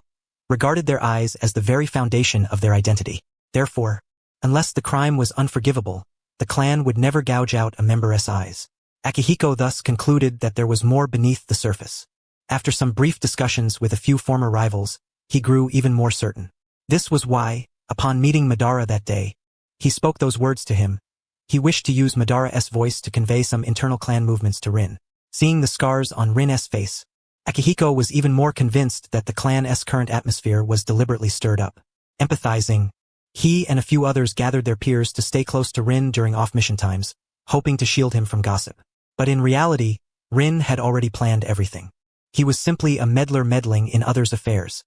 regarded their eyes as the very foundation of their identity. Therefore, unless the crime was unforgivable, the clan would never gouge out a member's eyes. Akihiko thus concluded that there was more beneath the surface. After some brief discussions with a few former rivals, he grew even more certain. This was why, upon meeting Madara that day, he spoke those words to him. He wished to use Madara's voice to convey some internal clan movements to Rin. Seeing the scars on Rin's face, Akihiko was even more convinced that the clan's current atmosphere was deliberately stirred up. Empathizing, he and a few others gathered their peers to stay close to Rin during off-mission times, hoping to shield him from gossip. But in reality, Rin had already planned everything. He was simply a meddler meddling in others' affairs.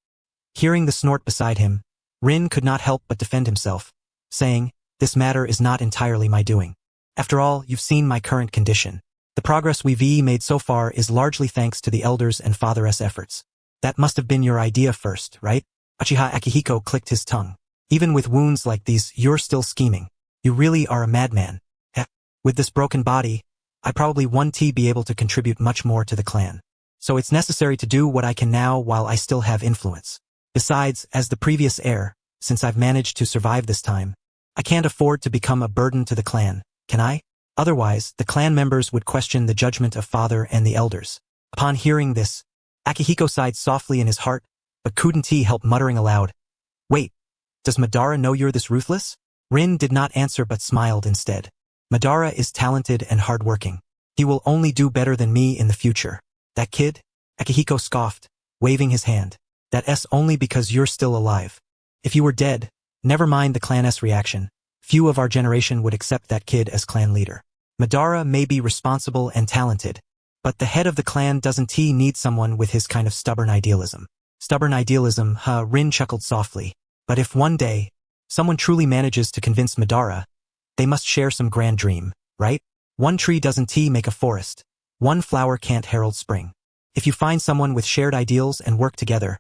Hearing the snort beside him, Rin could not help but defend himself, saying, "This matter is not entirely my doing. After all, you've seen my current condition. The progress we've made so far is largely thanks to the elders and father's efforts. That must have been your idea first, right?" Uchiha Akihiko clicked his tongue. "Even with wounds like these, you're still scheming. You really are a madman. Heck, with this broken body, I probably won't be able to contribute much more to the clan. So it's necessary to do what I can now while I still have influence. Besides, as the previous heir, since I've managed to survive this time, I can't afford to become a burden to the clan, can I? Otherwise, the clan members would question the judgment of father and the elders." Upon hearing this, Akihiko sighed softly in his heart, but couldn't help muttering aloud, "Wait, does Madara know you're this ruthless?" Rin did not answer but smiled instead. "Madara is talented and hardworking. He will only do better than me in the future. That kid?" Akihiko scoffed, waving his hand. "That's only because you're still alive. If you were dead, never mind the clan's reaction. Few of our generation would accept that kid as clan leader. Madara may be responsible and talented, but the head of the clan doesn't need someone with his kind of stubborn idealism." "Stubborn idealism, huh?" Rin chuckled softly. "But if one day, someone truly manages to convince Madara, they must share some grand dream, right? One tree doesn't make a forest. One flower can't herald spring. If you find someone with shared ideals and work together,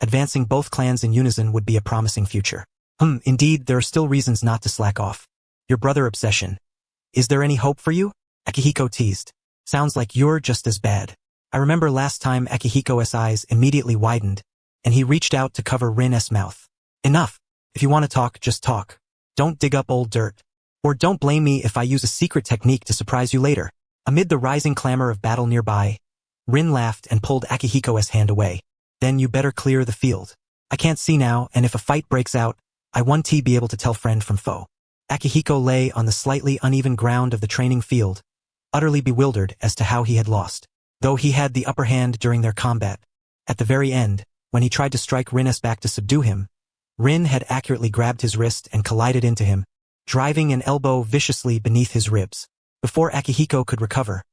advancing both clans in unison would be a promising future." Indeed, there are still reasons not to slack off. Your brother obsession. Is there any hope for you?" Akihiko teased. "Sounds like you're just as bad." I remember last time Akihiko's eyes immediately widened, and he reached out to cover Rin's mouth. "Enough. If you want to talk, just talk. Don't dig up old dirt. Or don't blame me if I use a secret technique to surprise you later." Amid the rising clamor of battle nearby, Rin laughed and pulled Akihiko's hand away. "Then you better clear the field. I can't see now, and if a fight breaks out, I won't be able to tell friend from foe." Akihiko lay on the slightly uneven ground of the training field, utterly bewildered as to how he had lost. Though he had the upper hand during their combat, at the very end, when he tried to strike Rin's back to subdue him, Rin had accurately grabbed his wrist and collided into him, driving an elbow viciously beneath his ribs. Before Akihiko could recover,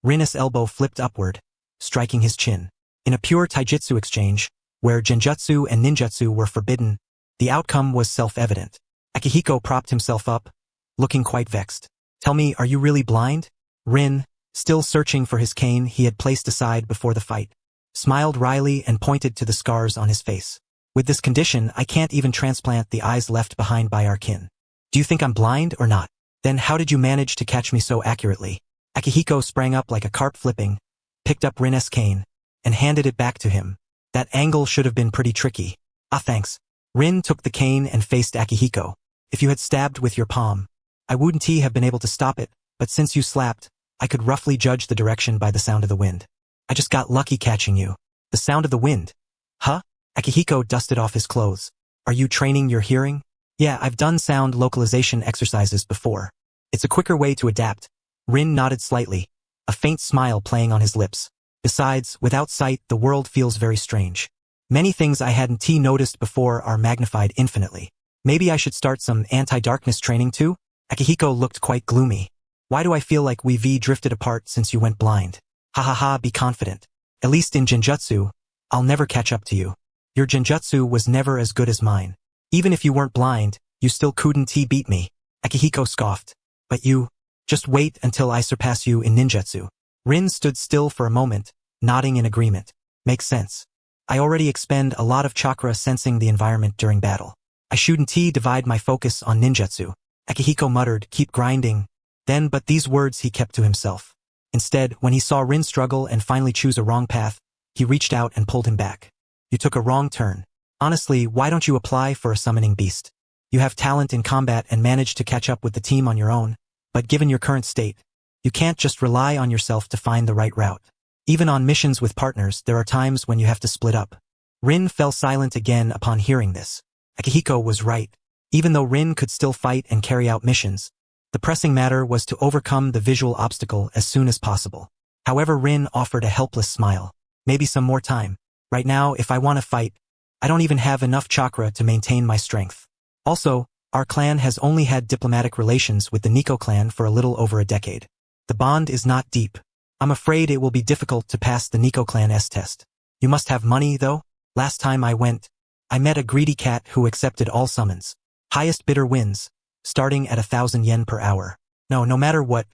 Rin's elbow flipped upward, striking his chin. In a pure taijutsu exchange, where genjutsu and ninjutsu were forbidden, the outcome was self-evident. Akihiko propped himself up, looking quite vexed. "Tell me, are you really blind?" Rin, still searching for his cane he had placed aside before the fight, smiled wryly and pointed to the scars on his face. "With this condition, I can't even transplant the eyes left behind by our kin. Do you think I'm blind or not? Then how did you manage to catch me so accurately?" Akihiko sprang up like a carp flipping, picked up Rin's cane, and handed it back to him. "That angle should have been pretty tricky." "Ah, thanks." Rin took the cane and faced Akihiko. "If you had stabbed with your palm, I wouldn't have been able to stop it, but since you slapped, I could roughly judge the direction by the sound of the wind. I just got lucky catching you." "The sound of the wind? Huh?" Akihiko dusted off his clothes. "Are you training your hearing?" "Yeah, I've done sound localization exercises before. It's a quicker way to adapt." Rin nodded slightly, a faint smile playing on his lips. "Besides, without sight, the world feels very strange. Many things I hadn't noticed before are magnified infinitely. Maybe I should start some anti-darkness training too?" Akihiko looked quite gloomy. "Why do I feel like we've drifted apart since you went blind?" "Ha ha ha, be confident. At least in genjutsu, I'll never catch up to you. Your genjutsu was never as good as mine. Even if you weren't blind, you still couldn't beat me." Akihiko scoffed. "But you, just wait until I surpass you in ninjutsu." Rin stood still for a moment, nodding in agreement. "Makes sense. I already expend a lot of chakra sensing the environment during battle. I shouldn't divide my focus on ninjutsu. Akihiko muttered, keep grinding. Then but these words he kept to himself. Instead, when he saw Rin struggle and finally choose a wrong path, he reached out and pulled him back. You took a wrong turn. Honestly, why don't you apply for a summoning beast? You have talent in combat and managed to catch up with the team on your own, but given your current state, you can't just rely on yourself to find the right route. Even on missions with partners, there are times when you have to split up. Rin fell silent again upon hearing this. Akihiko was right. Even though Rin could still fight and carry out missions, the pressing matter was to overcome the visual obstacle as soon as possible. However, Rin offered a helpless smile. Maybe some more time. Right now, if I want to fight, I don't even have enough chakra to maintain my strength. Also, our clan has only had diplomatic relations with the Nico clan for a little over a decade. The bond is not deep. I'm afraid it will be difficult to pass the Nico clan's test. You must have money, though? Last time I went, I met a greedy cat who accepted all summons. Highest bidder wins, starting at 1,000 yen per hour. No matter what,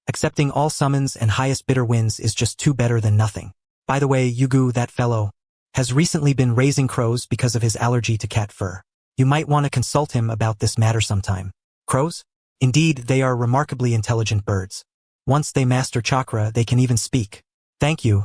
accepting all summons and highest bidder wins is just too better than nothing. By the way, Yugu, that fellow, has recently been raising crows because of his allergy to cat fur. You might want to consult him about this matter sometime. Crows? Indeed, they are remarkably intelligent birds. Once they master chakra, they can even speak. Thank you.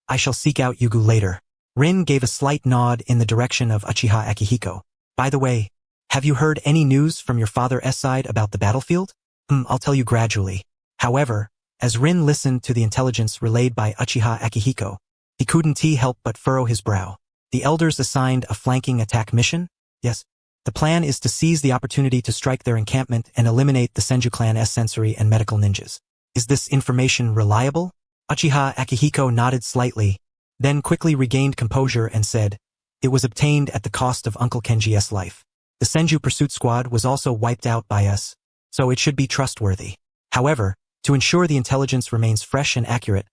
I shall seek out Yugu later. Rin gave a slight nod in the direction of Uchiha Akihiko. By the way, have you heard any news from your father's side about the battlefield? I'll tell you gradually. However, as Rin listened to the intelligence relayed by Uchiha Akihiko, he couldn't help but furrow his brow. The elders assigned a flanking attack mission? Yes. The plan is to seize the opportunity to strike their encampment and eliminate the Senju clan's sensory and medical ninjas. Is this information reliable? Uchiha Akihiko nodded slightly, then quickly regained composure and said, it was obtained at the cost of Uncle Kenji's life. The Senju pursuit squad was also wiped out by us, so it should be trustworthy. However, to ensure the intelligence remains fresh and accurate,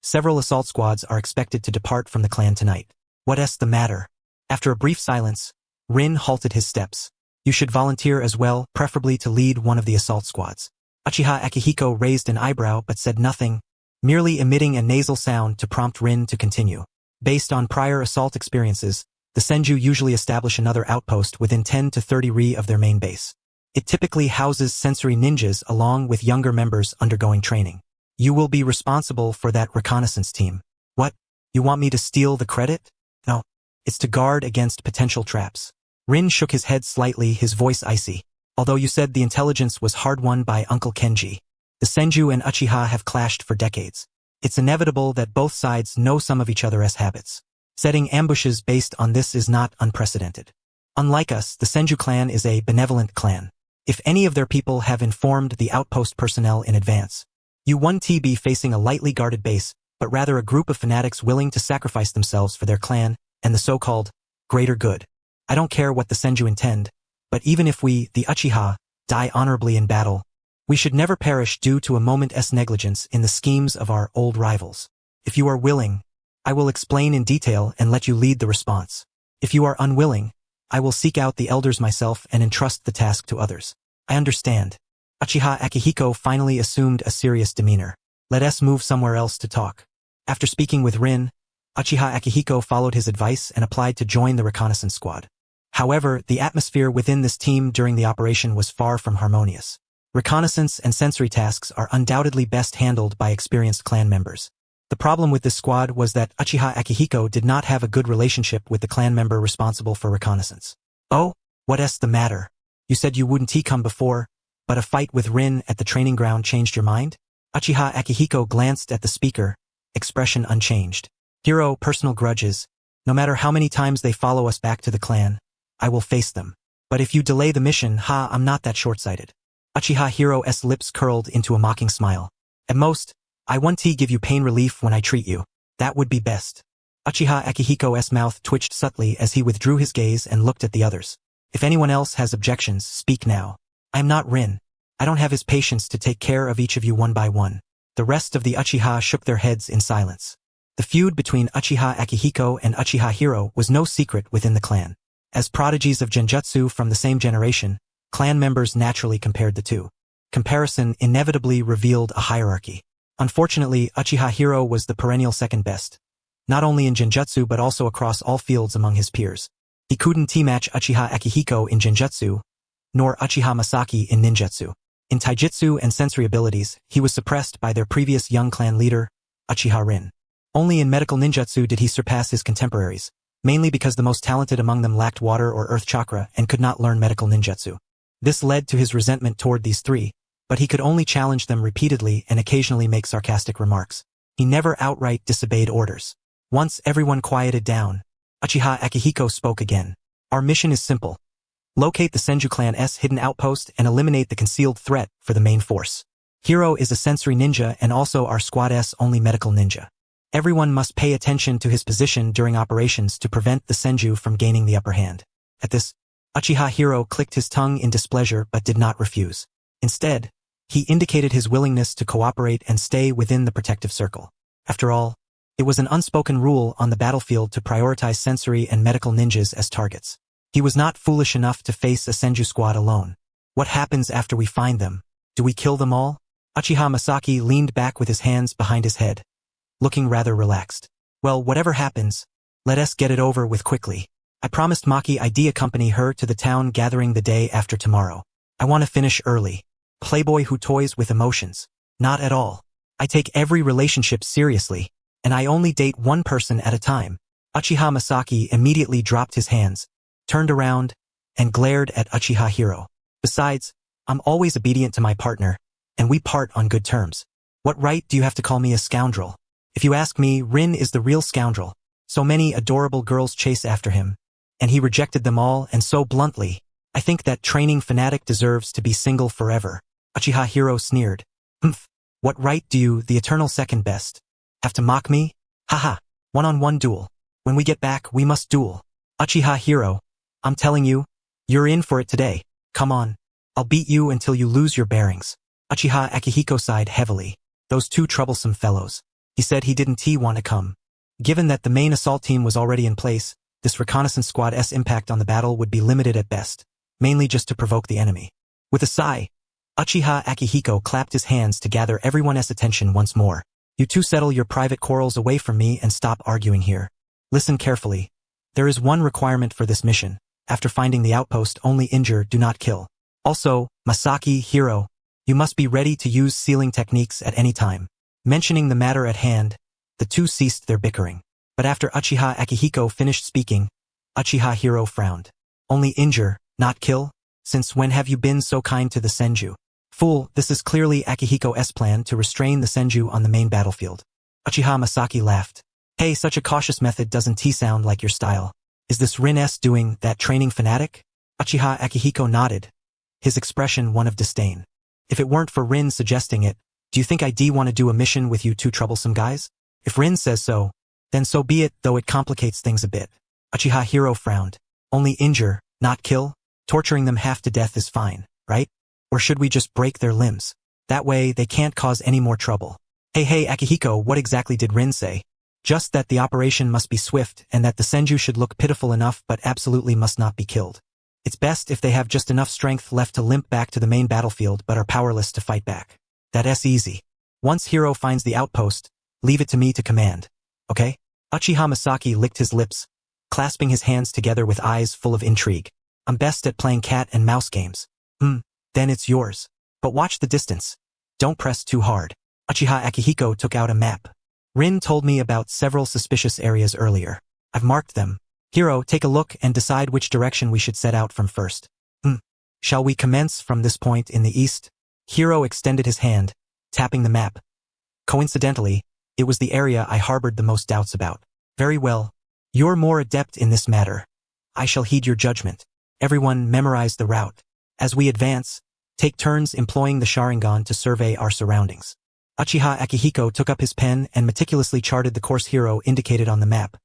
several assault squads are expected to depart from the clan tonight. What's the matter? After a brief silence, Rin halted his steps. You should volunteer as well, preferably to lead one of the assault squads. Uchiha Akihiko raised an eyebrow but said nothing, merely emitting a nasal sound to prompt Rin to continue. Based on prior assault experiences, the Senju usually establish another outpost within 10 to 30 ri of their main base. It typically houses sensory ninjas along with younger members undergoing training. You will be responsible for that reconnaissance team. What? You want me to steal the credit? No. It's to guard against potential traps. Rin shook his head slightly, his voice icy. Although you said the intelligence was hard-won by Uncle Kenji, the Senju and Uchiha have clashed for decades. It's inevitable that both sides know some of each other's habits. Setting ambushes based on this is not unprecedented. Unlike us, the Senju clan is a benevolent clan. If any of their people have informed the outpost personnel in advance, you won't be facing a lightly guarded base, but rather a group of fanatics willing to sacrifice themselves for their clan and the so-called greater good. I don't care what the Senju intend, but even if we, the Uchiha, die honorably in battle, we should never perish due to a moment's negligence in the schemes of our old rivals. If you are willing, I will explain in detail and let you lead the response. If you are unwilling, I will seek out the elders myself and entrust the task to others. I understand. Uchiha Akihiko finally assumed a serious demeanor. Let us move somewhere else to talk. After speaking with Rin, Uchiha Akihiko followed his advice and applied to join the reconnaissance squad. However, the atmosphere within this team during the operation was far from harmonious. Reconnaissance and sensory tasks are undoubtedly best handled by experienced clan members. The problem with this squad was that Uchiha Akihiko did not have a good relationship with the clan member responsible for reconnaissance. Oh, what's the matter? You said you wouldn't come before, but a fight with Rin at the training ground changed your mind? Uchiha Akihiko glanced at the speaker, expression unchanged. Hero, personal grudges. No matter how many times they follow us back to the clan, I will face them. But if you delay the mission, I'm not that short-sighted. Uchiha Hiro's lips curled into a mocking smile. At most, I won't give you pain relief when I treat you. That would be best. Uchiha Akihiko's mouth twitched subtly as he withdrew his gaze and looked at the others. If anyone else has objections, speak now. I am not Rin. I don't have his patience to take care of each of you one by one. The rest of the Uchiha shook their heads in silence. The feud between Uchiha Akihiko and Uchiha Hiro was no secret within the clan. As prodigies of genjutsu from the same generation, clan members naturally compared the two. Comparison inevitably revealed a hierarchy. Unfortunately, Uchiha Hiro was the perennial second best, not only in genjutsu but also across all fields among his peers. He couldn't T-match Uchiha Akihiko in Genjutsu, nor Uchiha Masaki in ninjutsu. In taijutsu and sensory abilities, he was suppressed by their previous young clan leader, Uchiha Rin. Only in medical ninjutsu did he surpass his contemporaries, mainly because the most talented among them lacked water or earth chakra and could not learn medical ninjutsu. This led to his resentment toward these three, but he could only challenge them repeatedly and occasionally make sarcastic remarks. He never outright disobeyed orders. Once everyone quieted down, Uchiha Akihiko spoke again. Our mission is simple. Locate the Senju clan's hidden outpost and eliminate the concealed threat for the main force. Hiro is a sensory ninja and also our squad's only medical ninja. Everyone must pay attention to his position during operations to prevent the Senju from gaining the upper hand. At this, Uchiha Hiro clicked his tongue in displeasure but did not refuse. Instead, he indicated his willingness to cooperate and stay within the protective circle. After all, it was an unspoken rule on the battlefield to prioritize sensory and medical ninjas as targets. He was not foolish enough to face a Senju squad alone. What happens after we find them? Do we kill them all? Uchiha Masaki leaned back with his hands behind his head, looking rather relaxed. Well, whatever happens, let us get it over with quickly. I promised Maki I'd accompany her to the town gathering the day after tomorrow. I want to finish early. Playboy who toys with emotions. Not at all. I take every relationship seriously, and I only date one person at a time. Uchiha Masaki immediately dropped his hands, turned around, and glared at Uchiha Hiro. Besides, I'm always obedient to my partner, and we part on good terms. What right do you have to call me a scoundrel? If you ask me, Rin is the real scoundrel. So many adorable girls chase after him, and he rejected them all, and so bluntly. I think that training fanatic deserves to be single forever. Uchiha Hiro sneered. Humph. What right do you, the eternal second best, have to mock me? Haha. One-on-one duel. When we get back, we must duel. Uchiha Hiro, I'm telling you, you're in for it today. Come on. I'll beat you until you lose your bearings. Uchiha Akihiko sighed heavily. Those two troublesome fellows. He said he didn't want to come. Given that the main assault team was already in place, this reconnaissance squad's impact on the battle would be limited at best, mainly just to provoke the enemy. With a sigh, Uchiha Akihiko clapped his hands to gather everyone's attention once more. You two settle your private quarrels away from me and stop arguing here. Listen carefully. There is one requirement for this mission. After finding the outpost, only injure, do not kill. Also, Masaki, Hiro, you must be ready to use sealing techniques at any time. Mentioning the matter at hand, the two ceased their bickering. But after Uchiha Akihiko finished speaking, Uchiha Hiro frowned. Only injure, not kill? Since when have you been so kind to the Senju? Fool, this is clearly Akihiko's plan to restrain the Senju on the main battlefield. Uchiha Masaki laughed. Hey, such a cautious method doesn't sound like your style. Is this Rin-s doing that training fanatic? Uchiha Akihiko nodded, his expression one of disdain. If it weren't for Rin suggesting it, do you think I'd want to do a mission with you two troublesome guys? If Rin says so, then so be it, though it complicates things a bit. Uchiha Hiro frowned. Only injure, not kill? Torturing them half to death is fine, right? Or should we just break their limbs? That way they can't cause any more trouble. Hey Akihiko, what exactly did Rin say? Just that the operation must be swift and that the Senju should look pitiful enough but absolutely must not be killed. It's best if they have just enough strength left to limp back to the main battlefield but are powerless to fight back. That's easy. Once Hiro finds the outpost, leave it to me to command. Okay? Uchiha Masaki licked his lips, clasping his hands together with eyes full of intrigue. I'm best at playing cat and mouse games. Then it's yours. But watch the distance. Don't press too hard. Uchiha Akihiko took out a map. Rin told me about several suspicious areas earlier. I've marked them. Hiro, take a look and decide which direction we should set out from first. Shall we commence from this point in the east? Hiro extended his hand, tapping the map. Coincidentally, it was the area I harbored the most doubts about. Very well. You're more adept in this matter. I shall heed your judgment. Everyone memorize the route. As we advance, take turns employing the Sharingan to survey our surroundings. Uchiha Akihiko took up his pen and meticulously charted the course Hiro indicated on the map,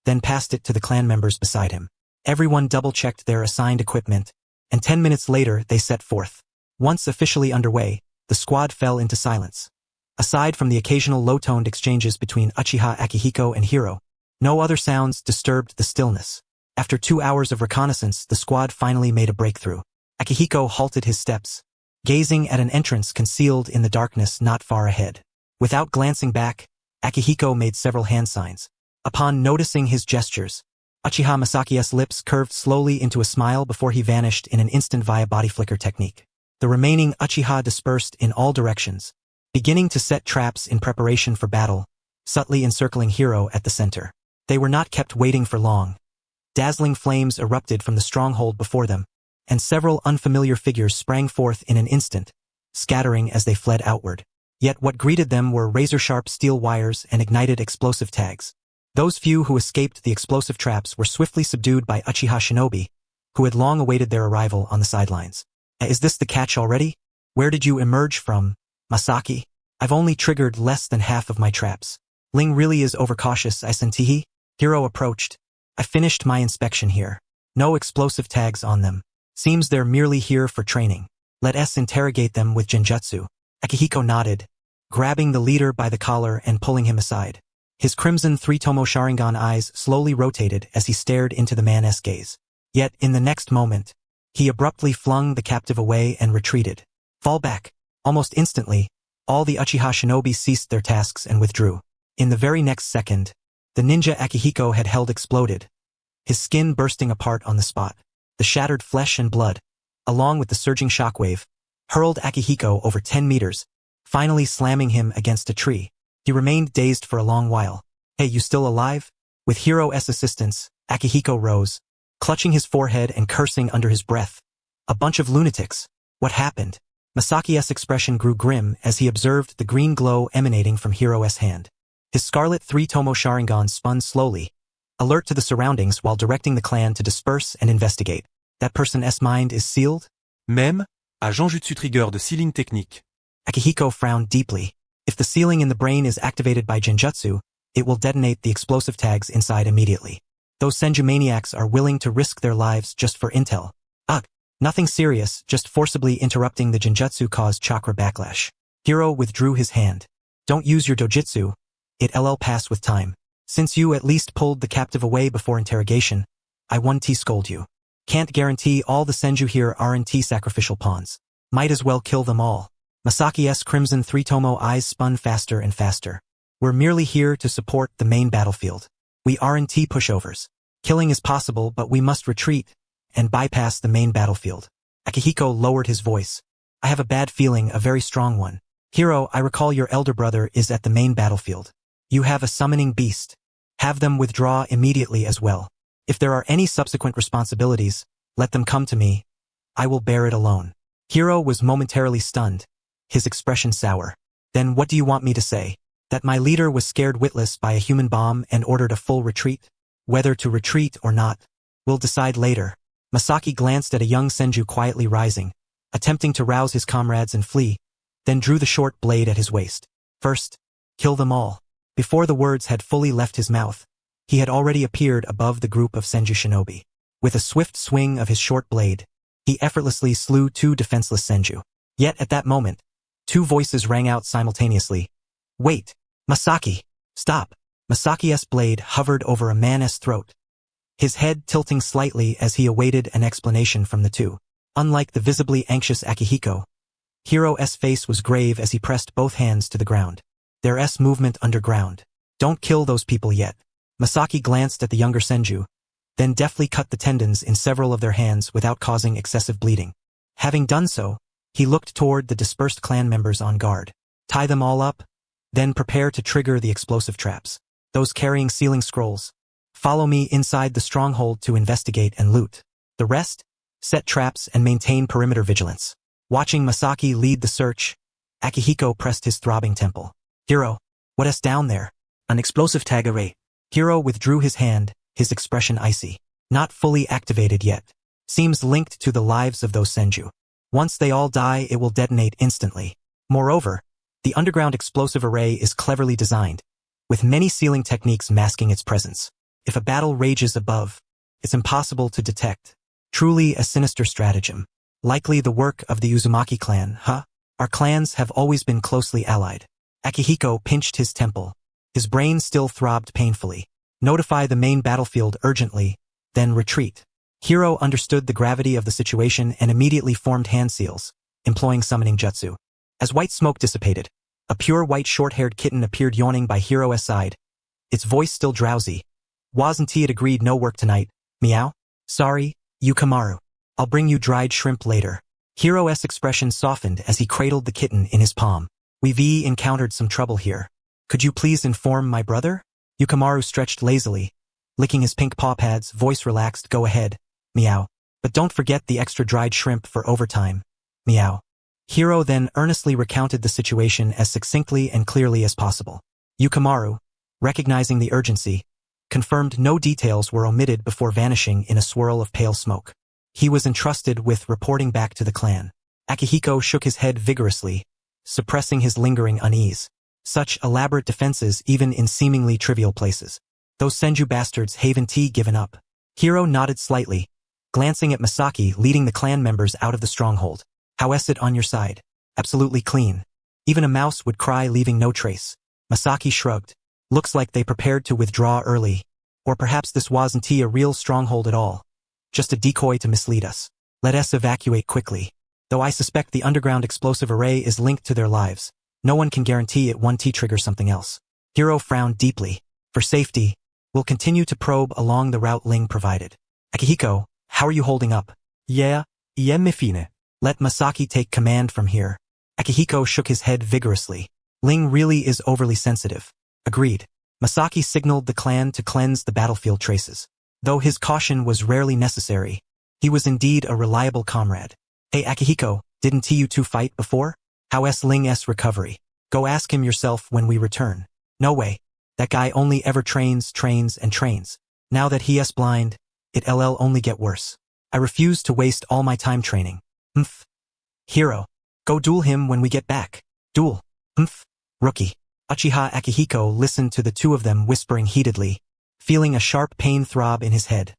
then passed it to the clan members beside him. Everyone double-checked their assigned equipment, and 10 minutes later they set forth. Once officially underway, the squad fell into silence. Aside from the occasional low-toned exchanges between Uchiha Akihiko and Hiro, no other sounds disturbed the stillness. After 2 hours of reconnaissance, the squad finally made a breakthrough. Akihiko halted his steps, gazing at an entrance concealed in the darkness not far ahead. Without glancing back, Akihiko made several hand signs. Upon noticing his gestures, Uchiha Masaki's lips curved slowly into a smile before he vanished in an instant via body flicker technique. The remaining Uchiha dispersed in all directions, beginning to set traps in preparation for battle, subtly encircling Hiro at the center. They were not kept waiting for long. Dazzling flames erupted from the stronghold before them, and several unfamiliar figures sprang forth in an instant, scattering as they fled outward. Yet what greeted them were razor-sharp steel wires and ignited explosive tags. Those few who escaped the explosive traps were swiftly subdued by Uchiha shinobi, who had long awaited their arrival on the sidelines. Is this the catch already? Where did you emerge from, Masaki? I've only triggered less than half of my traps. Ling really is overcautious, I sentihi. Hiro approached. I finished my inspection here. No explosive tags on them. Seems they're merely here for training. Let us interrogate them with genjutsu. Akihiko nodded, grabbing the leader by the collar and pulling him aside. His crimson three-tomo Sharingan eyes slowly rotated as he stared into the man's gaze. Yet, in the next moment, he abruptly flung the captive away and retreated. Fall back. Almost instantly, all the Uchiha shinobi ceased their tasks and withdrew. In the very next second, the ninja Akihiko had held exploded, his skin bursting apart on the spot. The shattered flesh and blood, along with the surging shockwave, hurled Akihiko over 10 meters, finally slamming him against a tree. He remained dazed for a long while. Hey, you still alive? With Hiro's assistance, Akihiko rose, clutching his forehead and cursing under his breath. A bunch of lunatics. What happened? Masaki's expression grew grim as he observed the green glow emanating from Hiro's hand. His scarlet three-tomo Sharingan spun slowly, alert to the surroundings while directing the clan to disperse and investigate. That person's mind is sealed? Même, à Genjutsu trigger de sealing technique. Akihiko frowned deeply. If the sealing in the brain is activated by genjutsu, it will detonate the explosive tags inside immediately. Those Senju maniacs are willing to risk their lives just for intel. Ugh, nothing serious, just forcibly interrupting the genjutsu caused chakra backlash. Hiro withdrew his hand. Don't use your dojutsu. It'll pass with time. Since you at least pulled the captive away before interrogation, I won't scold you. Can't guarantee all the Senju here aren't sacrificial pawns. Might as well kill them all. Masaki's crimson three-tomo eyes spun faster and faster. We're merely here to support the main battlefield. We aren't pushovers. Killing is possible, but we must retreat and bypass the main battlefield. Akihiko lowered his voice. I have a bad feeling, a very strong one. Hiro, I recall your elder brother is at the main battlefield. You have a summoning beast. Have them withdraw immediately as well. If there are any subsequent responsibilities, let them come to me. I will bear it alone. Hiro was momentarily stunned, his expression sour. Then what do you want me to say? That my leader was scared witless by a human bomb and ordered a full retreat? Whether to retreat or not, we'll decide later. Masaki glanced at a young Senju quietly rising, attempting to rouse his comrades and flee, then drew the short blade at his waist. First, kill them all. Before the words had fully left his mouth, he had already appeared above the group of Senju shinobi. With a swift swing of his short blade, he effortlessly slew 2 defenseless Senju. Yet at that moment, 2 voices rang out simultaneously. Wait! Masaki! Stop! Masaki's blade hovered over a man's throat, his head tilting slightly as he awaited an explanation from the 2. Unlike the visibly anxious Akihiko, Hiro's face was grave as he pressed both hands to the ground. There's movement underground. Don't kill those people yet. Masaki glanced at the younger Senju, then deftly cut the tendons in several of their hands without causing excessive bleeding. Having done so, he looked toward the dispersed clan members on guard. Tie them all up, then prepare to trigger the explosive traps. Those carrying sealing scrolls, follow me inside the stronghold to investigate and loot. The rest, set traps and maintain perimeter vigilance. Watching Masaki lead the search, Akihiko pressed his throbbing temple. Hiro, what's down there? An explosive tag array. Hiro withdrew his hand, his expression icy. Not fully activated yet. Seems linked to the lives of those Senju. Once they all die, it will detonate instantly. Moreover, the underground explosive array is cleverly designed, with many sealing techniques masking its presence. If a battle rages above, it's impossible to detect. Truly a sinister stratagem. Likely the work of the Uzumaki clan, huh? Our clans have always been closely allied. Akihiko pinched his temple. His brain still throbbed painfully. Notify the main battlefield urgently, then retreat. Hiro understood the gravity of the situation and immediately formed hand seals, employing summoning jutsu. As white smoke dissipated, a pure white short-haired kitten appeared yawning by Hiro's side, its voice still drowsy. Wasn't it agreed no work tonight, meow? Sorry, Yukamaru. I'll bring you dried shrimp later. Hiro's expression softened as he cradled the kitten in his palm. We've encountered some trouble here. Could you please inform my brother? Yukamaru stretched lazily, licking his pink paw pads, voice relaxed. Go ahead, meow. But don't forget the extra dried shrimp for overtime, meow. Hiro then earnestly recounted the situation as succinctly and clearly as possible. Yukamaru, recognizing the urgency, confirmed no details were omitted before vanishing in a swirl of pale smoke. He was entrusted with reporting back to the clan. Akihiko shook his head vigorously, suppressing his lingering unease. Such elaborate defenses even in seemingly trivial places. Those Senju bastards haven't given up. Hiro nodded slightly, glancing at Masaki leading the clan members out of the stronghold. How's it on your side? Absolutely clean. Even a mouse would cry leaving no trace. Masaki shrugged. Looks like they prepared to withdraw early. Or perhaps this wasn't a real stronghold at all. Just a decoy to mislead us. Let us evacuate quickly. Though I suspect the underground explosive array is linked to their lives, no one can guarantee it won't trigger something else. Hiro frowned deeply. For safety, we'll continue to probe along the route Ling provided. Akihiko, how are you holding up? Yeah, me fine. Let Masaki take command from here. Akihiko shook his head vigorously. Ling really is overly sensitive. Agreed. Masaki signaled the clan to cleanse the battlefield traces. Though his caution was rarely necessary, he was indeed a reliable comrade. Hey Akihiko, didn't you two fight before? How's Ling's recovery? Go ask him yourself when we return. No way. That guy only ever trains, and trains. Now that he is blind, it'll only get worse. I refuse to waste all my time training. Hiro, go duel him when we get back. Duel. Rookie. Uchiha Akihiko listened to the two of them whispering heatedly, feeling a sharp pain throb in his head.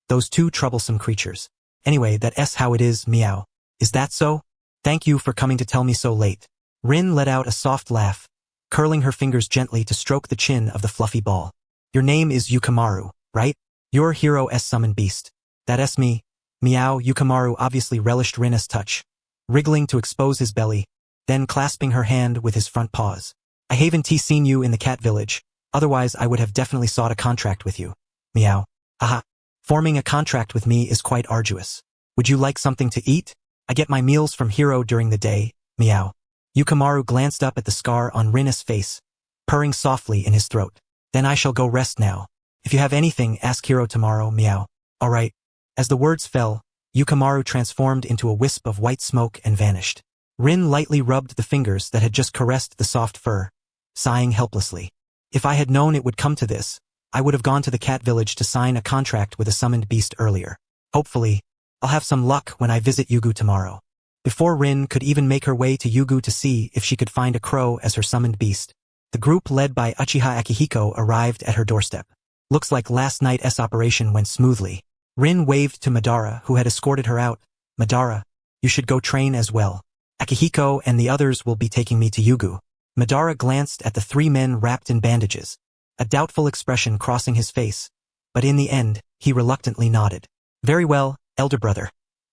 Those two troublesome creatures. Anyway, that's how it is, meow. Is that so? Thank you for coming to tell me so late. Rin let out a soft laugh, curling her fingers gently to stroke the chin of the fluffy ball. Your name is Yukamaru, right? You're Hiro's summoned beast. That's me. Meow. Yukamaru obviously relished Rin's touch, wriggling to expose his belly, then clasping her hand with his front paws. I haven't seen you in the cat village, otherwise I would have definitely sought a contract with you. Meow. Haha. Forming a contract with me is quite arduous. Would you like something to eat? I get my meals from Hiro during the day, meow. Yukamaru glanced up at the scar on Rin's face, purring softly in his throat. Then I shall go rest now. If you have anything, ask Hiro tomorrow, meow. Alright. As the words fell, Yukamaru transformed into a wisp of white smoke and vanished. Rin lightly rubbed the fingers that had just caressed the soft fur, sighing helplessly. If I had known it would come to this, I would have gone to the cat village to sign a contract with a summoned beast earlier. Hopefully, I'll have some luck when I visit Yugu tomorrow. Before Rin could even make her way to Yugu to see if she could find a crow as her summoned beast, the group led by Uchiha Akihiko arrived at her doorstep. Looks like last night's operation went smoothly. Rin waved to Madara, who had escorted her out. Madara, you should go train as well. Akihiko and the others will be taking me to Yugu. Madara glanced at the three men wrapped in bandages, a doubtful expression crossing his face, but in the end, he reluctantly nodded. Very well, elder brother.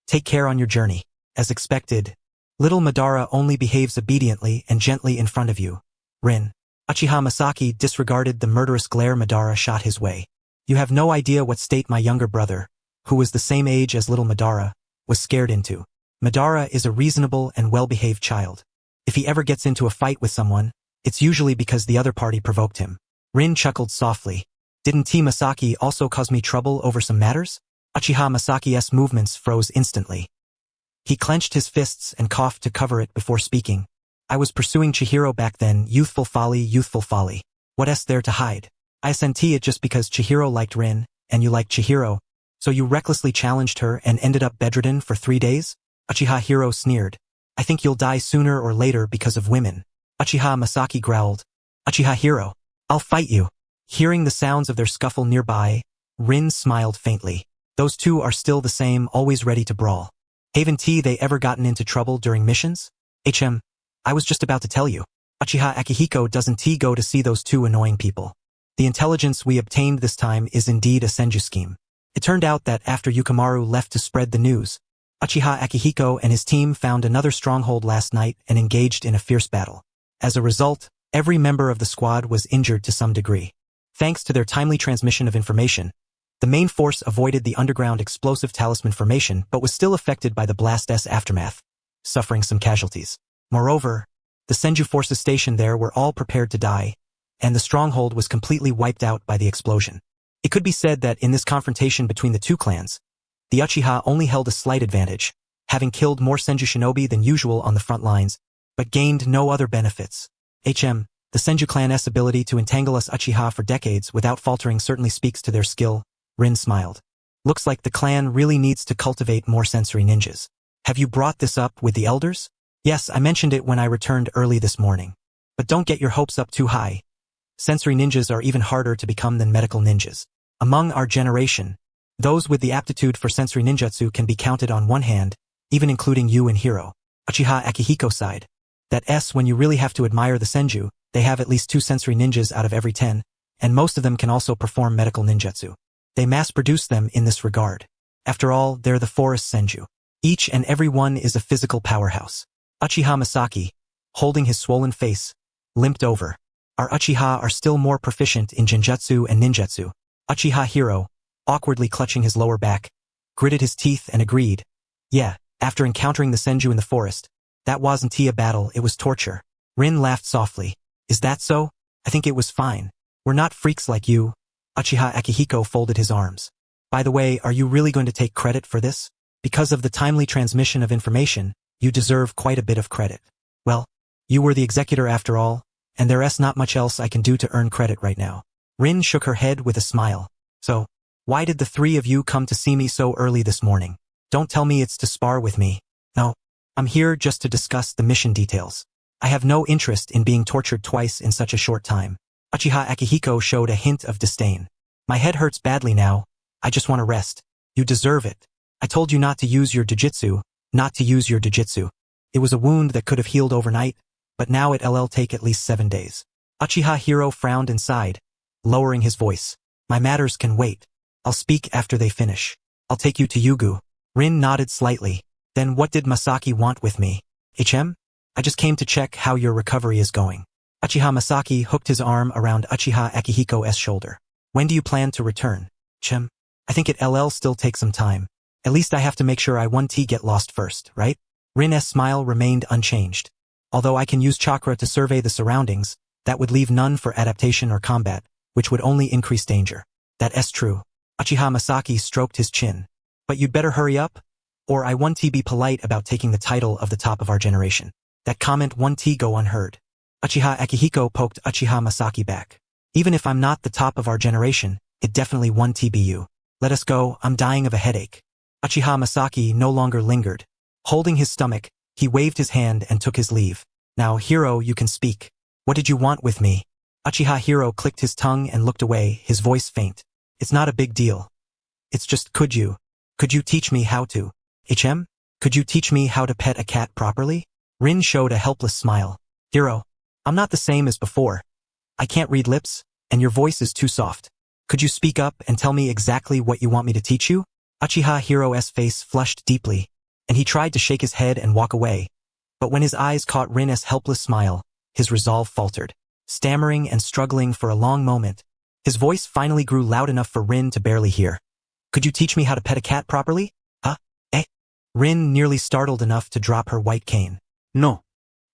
Take care on your journey. As expected, little Madara only behaves obediently and gently in front of you. Rin. Uchiha Masaki disregarded the murderous glare Madara shot his way. You have no idea what state my younger brother, who was the same age as little Madara, was scared into. Madara is a reasonable and well-behaved child. If he ever gets into a fight with someone, it's usually because the other party provoked him. Rin chuckled softly. Didn't Masaki also cause me trouble over some matters? Uchiha Masaki's movements froze instantly. He clenched his fists and coughed to cover it before speaking. I was pursuing Chihiro back then, youthful folly, youthful folly. What's there to hide? I sent it just because Chihiro liked Rin, and you liked Chihiro, so you recklessly challenged her and ended up bedridden for 3 days? Uchiha Hiro sneered. I think you'll die sooner or later because of women. Uchiha Masaki growled. Uchiha Hiro, I'll fight you. Hearing the sounds of their scuffle nearby, Rin smiled faintly. Those two are still the same, always ready to brawl. Haven't they ever gotten into trouble during missions? I was just about to tell you. Uchiha Akihiko doesn't go to see those two annoying people. The intelligence we obtained this time is indeed a Senju scheme. It turned out that after Yukamaru left to spread the news, Uchiha Akihiko and his team found another stronghold last night and engaged in a fierce battle. As a result, every member of the squad was injured to some degree. Thanks to their timely transmission of information, the main force avoided the underground explosive talisman formation but was still affected by the blast's aftermath, suffering some casualties. Moreover, the Senju forces stationed there were all prepared to die, and the stronghold was completely wiped out by the explosion. It could be said that in this confrontation between the two clans, the Uchiha only held a slight advantage, having killed more Senju shinobi than usual on the front lines, but gained no other benefits. The Senju clan's ability to entangle us Uchiha for decades without faltering certainly speaks to their skill. Rin smiled. Looks like the clan really needs to cultivate more sensory ninjas. Have you brought this up with the elders? Yes, I mentioned it when I returned early this morning. But don't get your hopes up too high. Sensory ninjas are even harder to become than medical ninjas. Among our generation, those with the aptitude for sensory ninjutsu can be counted on one hand, even including you and Hiro. Uchiha Akihiko sighed. That's when you really have to admire the Senju. They have at least 2 sensory ninjas out of every 10, and most of them can also perform medical ninjutsu. They mass-produce them in this regard. After all, they're the forest Senju. Each and every one is a physical powerhouse. Uchiha Masaki, holding his swollen face, limped over. Our Uchiha are still more proficient in genjutsu and ninjutsu. Uchiha Hiro, awkwardly clutching his lower back, gritted his teeth and agreed. Yeah, after encountering the Senju in the forest, that wasn't a battle, it was torture. Rin laughed softly. Is that so? I think it was fine. We're not freaks like you. Uchiha Akihiko folded his arms. By the way, are you really going to take credit for this? Because of the timely transmission of information, you deserve quite a bit of credit. Well, you were the executor after all, and there's not much else I can do to earn credit right now. Rin shook her head with a smile. So, why did the 3 of you come to see me so early this morning? Don't tell me it's to spar with me. No, I'm here just to discuss the mission details. I have no interest in being tortured twice in such a short time. Uchiha Akihiko showed a hint of disdain. My head hurts badly now. I just want to rest. You deserve it. I told you not to use your jujitsu, not to use your jujitsu. It was a wound that could have healed overnight, but now it'll take at least 7 days. Uchiha Hiro frowned and sighed, lowering his voice. My matters can wait. I'll speak after they finish. I'll take you to Yugu. Rin nodded slightly. Then what did Masaki want with me? I just came to check how your recovery is going. Uchiha Masaki hooked his arm around Uchiha Akihiko's shoulder. When do you plan to return? I think it'll still take some time. At least I have to make sure I won't get lost first, right? Rin's smile remained unchanged. Although I can use chakra to survey the surroundings, that would leave none for adaptation or combat, which would only increase danger. That's true. Uchiha Masaki stroked his chin. But you'd better hurry up, or I won't be polite about taking the title of the top of our generation. That comment won't go unheard. Uchiha Akihiko poked Uchiha Masaki back. Even if I'm not the top of our generation, it definitely won't be you. Let us go, I'm dying of a headache. Uchiha Masaki no longer lingered. Holding his stomach, he waved his hand and took his leave. Now, Hiro, you can speak. What did you want with me? Uchiha Hiro clicked his tongue and looked away, his voice faint. It's not a big deal. It's just could you teach me how to? Could you teach me how to pet a cat properly? Rin showed a helpless smile. Hiro, I'm not the same as before. I can't read lips, and your voice is too soft. Could you speak up and tell me exactly what you want me to teach you? Uchiha Hiro's face flushed deeply, and he tried to shake his head and walk away. But when his eyes caught Rin's helpless smile, his resolve faltered. Stammering and struggling for a long moment, his voice finally grew loud enough for Rin to barely hear. Could you teach me how to pet a cat properly? Huh? Rin nearly startled enough to drop her white cane. No.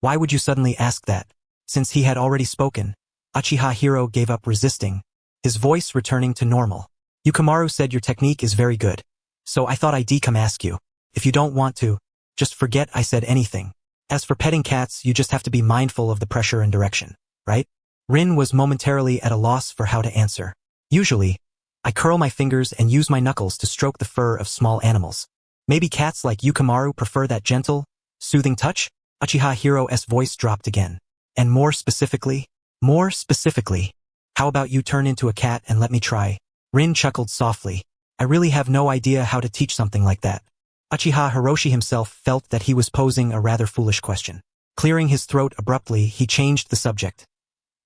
Why would you suddenly ask that? Since he had already spoken, Uchiha Hiro gave up resisting, his voice returning to normal. Yukimaru said your technique is very good, so I thought I'd come ask you. If you don't want to, just forget I said anything. As for petting cats, you just have to be mindful of the pressure and direction, right? Rin was momentarily at a loss for how to answer. Usually, I curl my fingers and use my knuckles to stroke the fur of small animals. Maybe cats like Yukimaru prefer that gentle, soothing touch? Uchiha Hiro's voice dropped again. And more specifically, how about you turn into a cat and let me try? Rin chuckled softly. I really have no idea how to teach something like that. Uchiha Hiroshi himself felt that he was posing a rather foolish question. Clearing his throat abruptly, he changed the subject.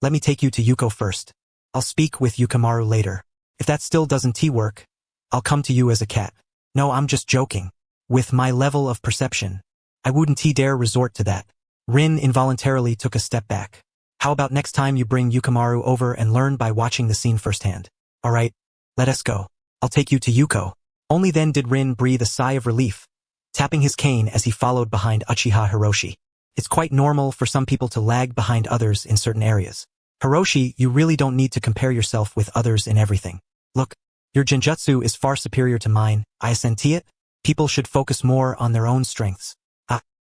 Let me take you to Yuko first. I'll speak with Yukimaru later. If that still doesn't work, I'll come to you as a cat. No, I'm just joking. With my level of perception, I wouldn't dare resort to that. Rin involuntarily took a step back. How about next time you bring Yukimaru over and learn by watching the scene firsthand? Alright, let us go. I'll take you to Yuko. Only then did Rin breathe a sigh of relief, tapping his cane as he followed behind Uchiha Hiroshi. It's quite normal for some people to lag behind others in certain areas. Hiroshi, you really don't need to compare yourself with others in everything. Look, your genjutsu is far superior to mine, I assent it. People should focus more on their own strengths.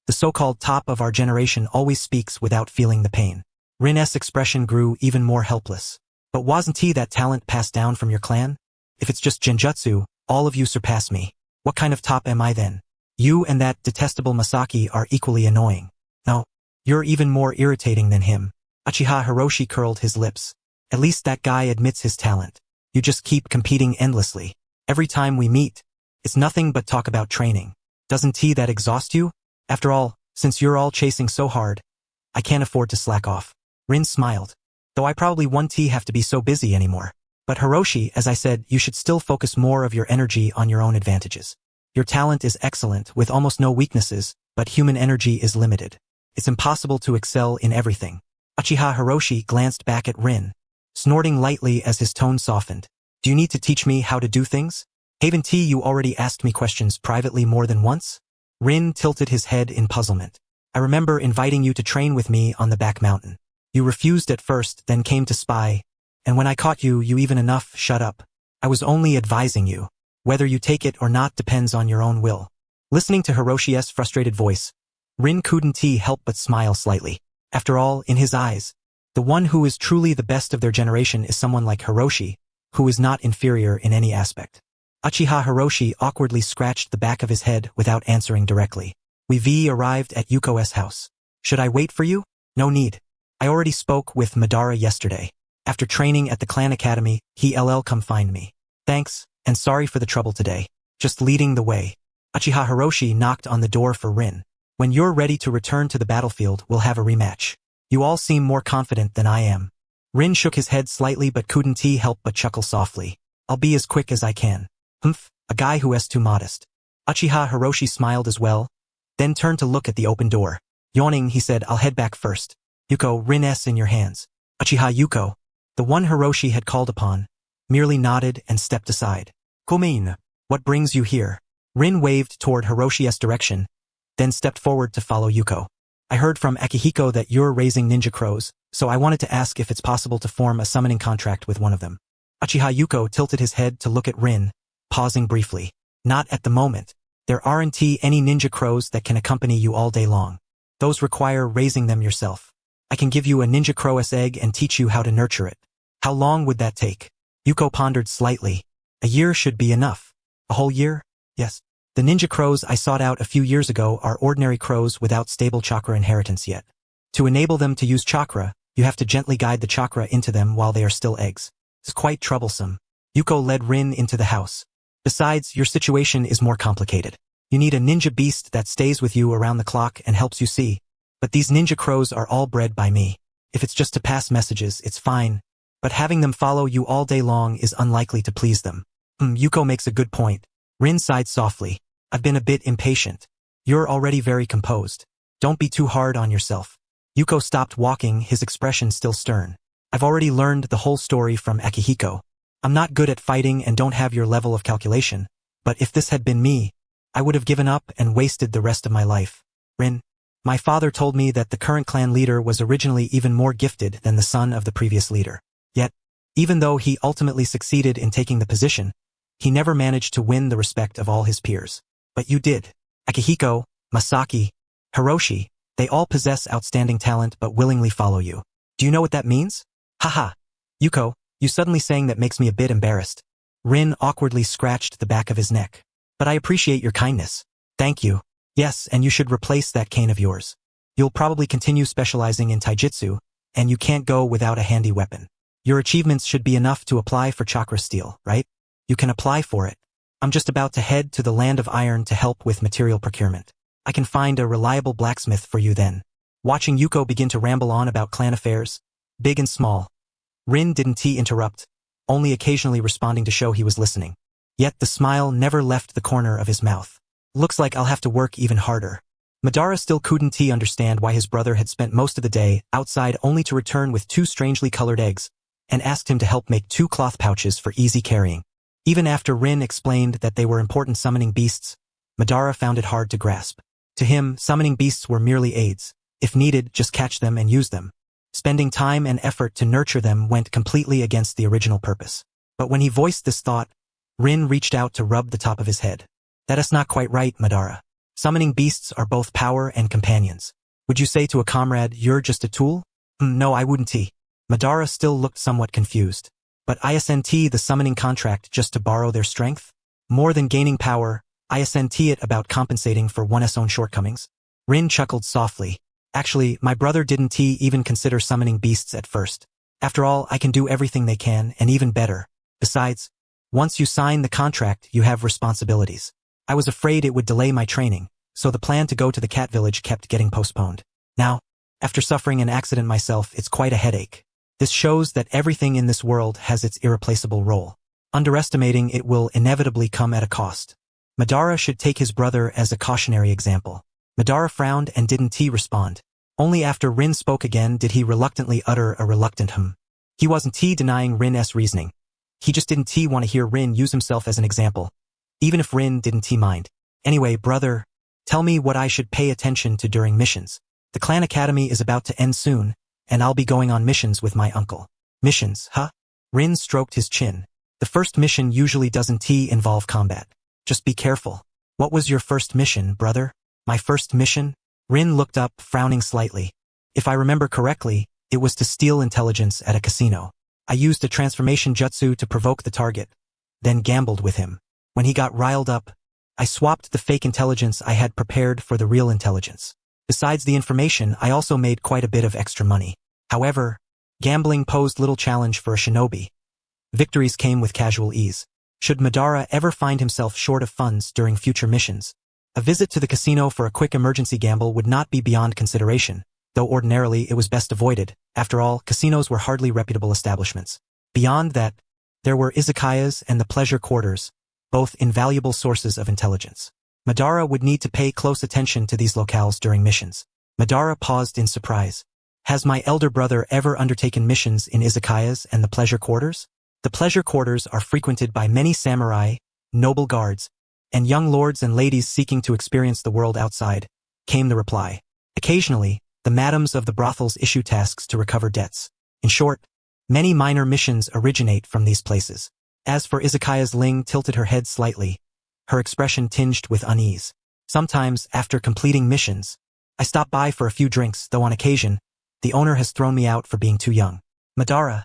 The so-called top of our generation always speaks without feeling the pain. Rin's expression grew even more helpless. But wasn't that talent passed down from your clan? If it's just genjutsu, all of you surpass me. What kind of top am I then? You and that detestable Masaki are equally annoying. No, you're even more irritating than him. Uchiha Hiroshi curled his lips. At least that guy admits his talent. You just keep competing endlessly. Every time we meet, it's nothing but talk about training. Doesn't that exhaust you? After all, since you're all chasing so hard, I can't afford to slack off. Rin smiled. Though I probably won't have to be so busy anymore. But Hiroshi, as I said, you should still focus more of your energy on your own advantages. Your talent is excellent with almost no weaknesses, but human energy is limited. It's impossible to excel in everything. Uchiha Hiroshi glanced back at Rin, snorting lightly as his tone softened. Do you need to teach me how to do things? Haven't you already asked me questions privately more than once? Rin tilted his head in puzzlement. I remember inviting you to train with me on the back mountain. You refused at first, then came to spy, and when I caught you, you even enough shut up. I was only advising you. Whether you take it or not depends on your own will. Listening to Hiroshi's frustrated voice, Rin couldn't help but smile slightly. After all, in his eyes, the one who is truly the best of their generation is someone like Hiroshi, who is not inferior in any aspect. Uchiha Hiroshi awkwardly scratched the back of his head without answering directly. We've arrived at Yuko's house. Should I wait for you? No need. I already spoke with Madara yesterday. After training at the clan academy, he'll come find me. Thanks, and sorry for the trouble today. Just leading the way. Uchiha Hiroshi knocked on the door for Rin. When you're ready to return to the battlefield, we'll have a rematch. You all seem more confident than I am. Rin shook his head slightly but couldn't help but chuckle softly. I'll be as quick as I can. Humph, a guy who is too modest. Uchiha Hiroshi smiled as well, then turned to look at the open door. Yawning, he said, I'll head back first. Yuko, Rin's in your hands. Uchiha Yuko, the one Hiroshi had called upon, merely nodded and stepped aside. Komein, what brings you here? Rin waved toward Hiroshi's direction, then stepped forward to follow Yuko. I heard from Akihiko that you're raising ninja crows, so I wanted to ask if it's possible to form a summoning contract with one of them. Uchiha Yuko tilted his head to look at Rin, pausing briefly. Not at the moment. There aren't any ninja crows that can accompany you all day long. Those require raising them yourself. I can give you a ninja crow's egg and teach you how to nurture it. How long would that take? Yuko pondered slightly. A year should be enough. A whole year? Yes. The ninja crows I sought out a few years ago are ordinary crows without stable chakra inheritance yet. To enable them to use chakra, you have to gently guide the chakra into them while they are still eggs. It's quite troublesome. Yuko led Rin into the house. Besides, your situation is more complicated. You need a ninja beast that stays with you around the clock and helps you see. But these ninja crows are all bred by me. If it's just to pass messages, it's fine. But having them follow you all day long is unlikely to please them. Yuko makes a good point. Rin sighed softly. I've been a bit impatient. You're already very composed. Don't be too hard on yourself. Yuko stopped walking, his expression still stern. I've already learned the whole story from Akihiko. I'm not good at fighting and don't have your level of calculation, but if this had been me, I would have given up and wasted the rest of my life. Rin, my father told me that the current clan leader was originally even more gifted than the son of the previous leader. Yet, even though he ultimately succeeded in taking the position, he never managed to win the respect of all his peers. But you did. Akihiko, Masaki, Hiroshi, they all possess outstanding talent but willingly follow you. Do you know what that means? Haha. Yuko, you suddenly saying that makes me a bit embarrassed. Rin awkwardly scratched the back of his neck. But I appreciate your kindness. Thank you. Yes, and you should replace that cane of yours. You'll probably continue specializing in taijutsu, and you can't go without a handy weapon. Your achievements should be enough to apply for chakra steel, right? You can apply for it. I'm just about to head to the land of iron to help with material procurement. I can find a reliable blacksmith for you then. Watching Yuko begin to ramble on about clan affairs, big and small, Rin didn't interrupt, only occasionally responding to show he was listening. Yet the smile never left the corner of his mouth. Looks like I'll have to work even harder. Madara still couldn't understand why his brother had spent most of the day outside only to return with 2 strangely colored eggs, and asked him to help make 2 cloth pouches for easy carrying. Even after Rin explained that they were important summoning beasts, Madara found it hard to grasp. To him, summoning beasts were merely aids. If needed, just catch them and use them. Spending time and effort to nurture them went completely against the original purpose. But when he voiced this thought, Rin reached out to rub the top of his head. That is not quite right, Madara. Summoning beasts are both power and companions. Would you say to a comrade, you're just a tool? No, I wouldn't. Madara still looked somewhat confused. But isn't the summoning contract just to borrow their strength? More than gaining power, isn't it about compensating for one's own shortcomings? Rin chuckled softly. Actually, my brother didn't even consider summoning beasts at first. After all, I can do everything they can, and even better. Besides, once you sign the contract, you have responsibilities. I was afraid it would delay my training, so the plan to go to the cat village kept getting postponed. Now, after suffering an accident myself, it's quite a headache. This shows that everything in this world has its irreplaceable role. Underestimating it will inevitably come at a cost. Madara should take his brother as a cautionary example. Madara frowned and didn't respond. Only after Rin spoke again did he reluctantly utter a reluctant He wasn't denying Rin's reasoning. He just didn't want to hear Rin use himself as an example, even if Rin didn't mind. Anyway, brother, tell me what I should pay attention to during missions. The clan academy is about to end soon, and I'll be going on missions with my uncle. Missions, huh? Rin stroked his chin. The first mission usually doesn't involve combat. Just be careful. What was your first mission, brother? My first mission? Rin looked up, frowning slightly. If I remember correctly, it was to steal intelligence at a casino. I used a transformation jutsu to provoke the target, then gambled with him. When he got riled up, I swapped the fake intelligence I had prepared for the real intelligence. Besides the information, I also made quite a bit of extra money. However, gambling posed little challenge for a shinobi. Victories came with casual ease. Should Madara ever find himself short of funds during future missions, a visit to the casino for a quick emergency gamble would not be beyond consideration, though ordinarily it was best avoided. After all, casinos were hardly reputable establishments. Beyond that, there were izakayas and the pleasure quarters, both invaluable sources of intelligence. Madara would need to pay close attention to these locales during missions. Madara paused in surprise. Has my elder brother ever undertaken missions in izakayas and the pleasure quarters? The pleasure quarters are frequented by many samurai, noble guards, and young lords and ladies seeking to experience the world outside, came the reply. Occasionally, the madams of the brothels issue tasks to recover debts. In short, many minor missions originate from these places. As for izakayas, Ling tilted her head slightly, her expression tinged with unease. Sometimes, after completing missions, I stop by for a few drinks, though on occasion, the owner has thrown me out for being too young. Madara,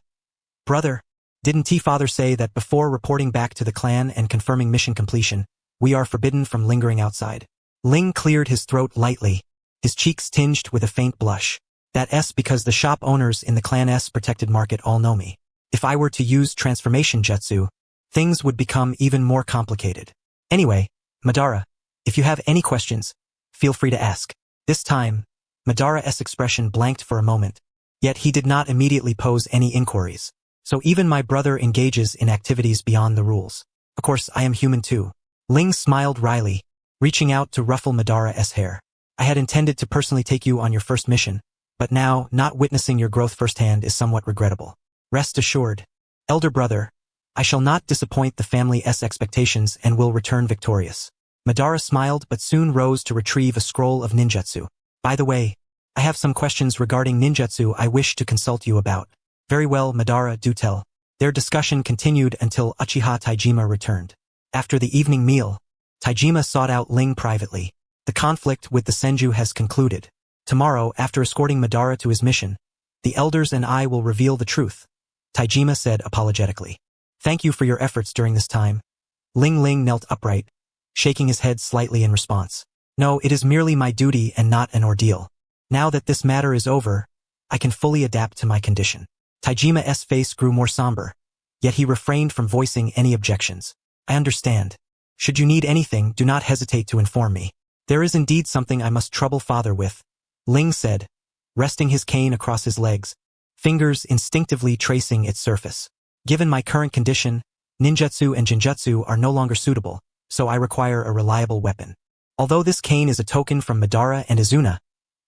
brother, didn't father say that before reporting back to the clan and confirming mission completion, we are forbidden from lingering outside? Ling cleared his throat lightly, his cheeks tinged with a faint blush. That's because the shop owners in the clan's protected market all know me. If I were to use transformation jutsu, things would become even more complicated. Anyway, Madara, if you have any questions, feel free to ask. This time, Madara's expression blanked for a moment, yet he did not immediately pose any inquiries. So even my brother engages in activities beyond the rules. Of course, I am human too. Ling smiled wryly, reaching out to ruffle Madara's hair. I had intended to personally take you on your first mission, but now, not witnessing your growth firsthand is somewhat regrettable. Rest assured, elder brother, I shall not disappoint the family's expectations and will return victorious. Madara smiled but soon rose to retrieve a scroll of ninjutsu. By the way, I have some questions regarding ninjutsu I wish to consult you about. Very well, Madara, do tell. Their discussion continued until Uchiha Taijima returned. After the evening meal, Taijima sought out Ling privately. The conflict with the Senju has concluded. Tomorrow, after escorting Madara to his mission, the elders and I will reveal the truth, Taijima said apologetically. Thank you for your efforts during this time. Ling knelt upright, shaking his head slightly in response. No, it is merely my duty and not an ordeal. Now that this matter is over, I can fully adapt to my condition. Taijima's face grew more somber, yet he refrained from voicing any objections. I understand. Should you need anything, do not hesitate to inform me. There is indeed something I must trouble father with, Ling said, resting his cane across his legs, fingers instinctively tracing its surface. Given my current condition, ninjutsu and jinjutsu are no longer suitable, so I require a reliable weapon. Although this cane is a token from Madara and Izuna,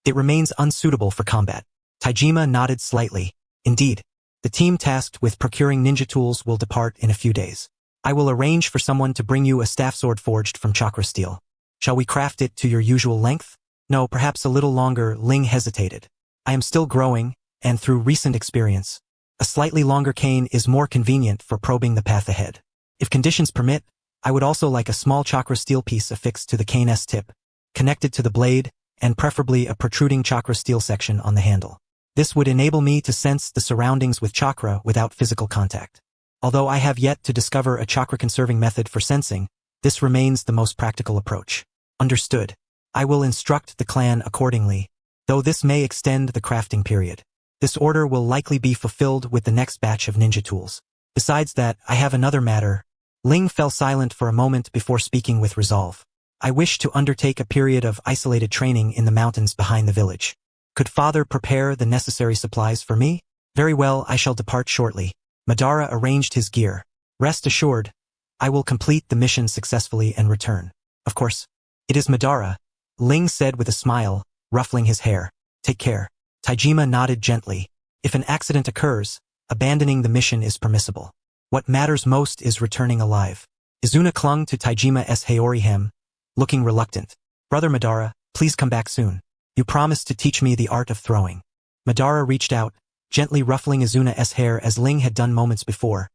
it remains unsuitable for combat. Taijima nodded slightly. Indeed, the team tasked with procuring ninja tools will depart in a few days. I will arrange for someone to bring you a staff sword forged from chakra steel. Shall we craft it to your usual length? No, perhaps a little longer. Ling hesitated. I am still growing, and through recent experience, a slightly longer cane is more convenient for probing the path ahead. If conditions permit, I would also like a small chakra steel piece affixed to the cane's tip, connected to the blade, and preferably a protruding chakra steel section on the handle. This would enable me to sense the surroundings with chakra without physical contact. Although I have yet to discover a chakra-conserving method for sensing, this remains the most practical approach. Understood. I will instruct the clan accordingly, though this may extend the crafting period. This order will likely be fulfilled with the next batch of ninja tools. Besides that, I have another matter. Ling fell silent for a moment before speaking with resolve. I wish to undertake a period of isolated training in the mountains behind the village. Could father prepare the necessary supplies for me? Very well, I shall depart shortly. Madara arranged his gear. Rest assured, I will complete the mission successfully and return. Of course, it is Madara, Ling said with a smile, ruffling his hair. Take care. Taijima nodded gently. If an accident occurs, abandoning the mission is permissible. What matters most is returning alive. Izuna clung to Taijima's heir hem, looking reluctant. Brother Madara, please come back soon. You promised to teach me the art of throwing. Madara reached out, gently ruffling Izuna's hair as Ling had done moments before,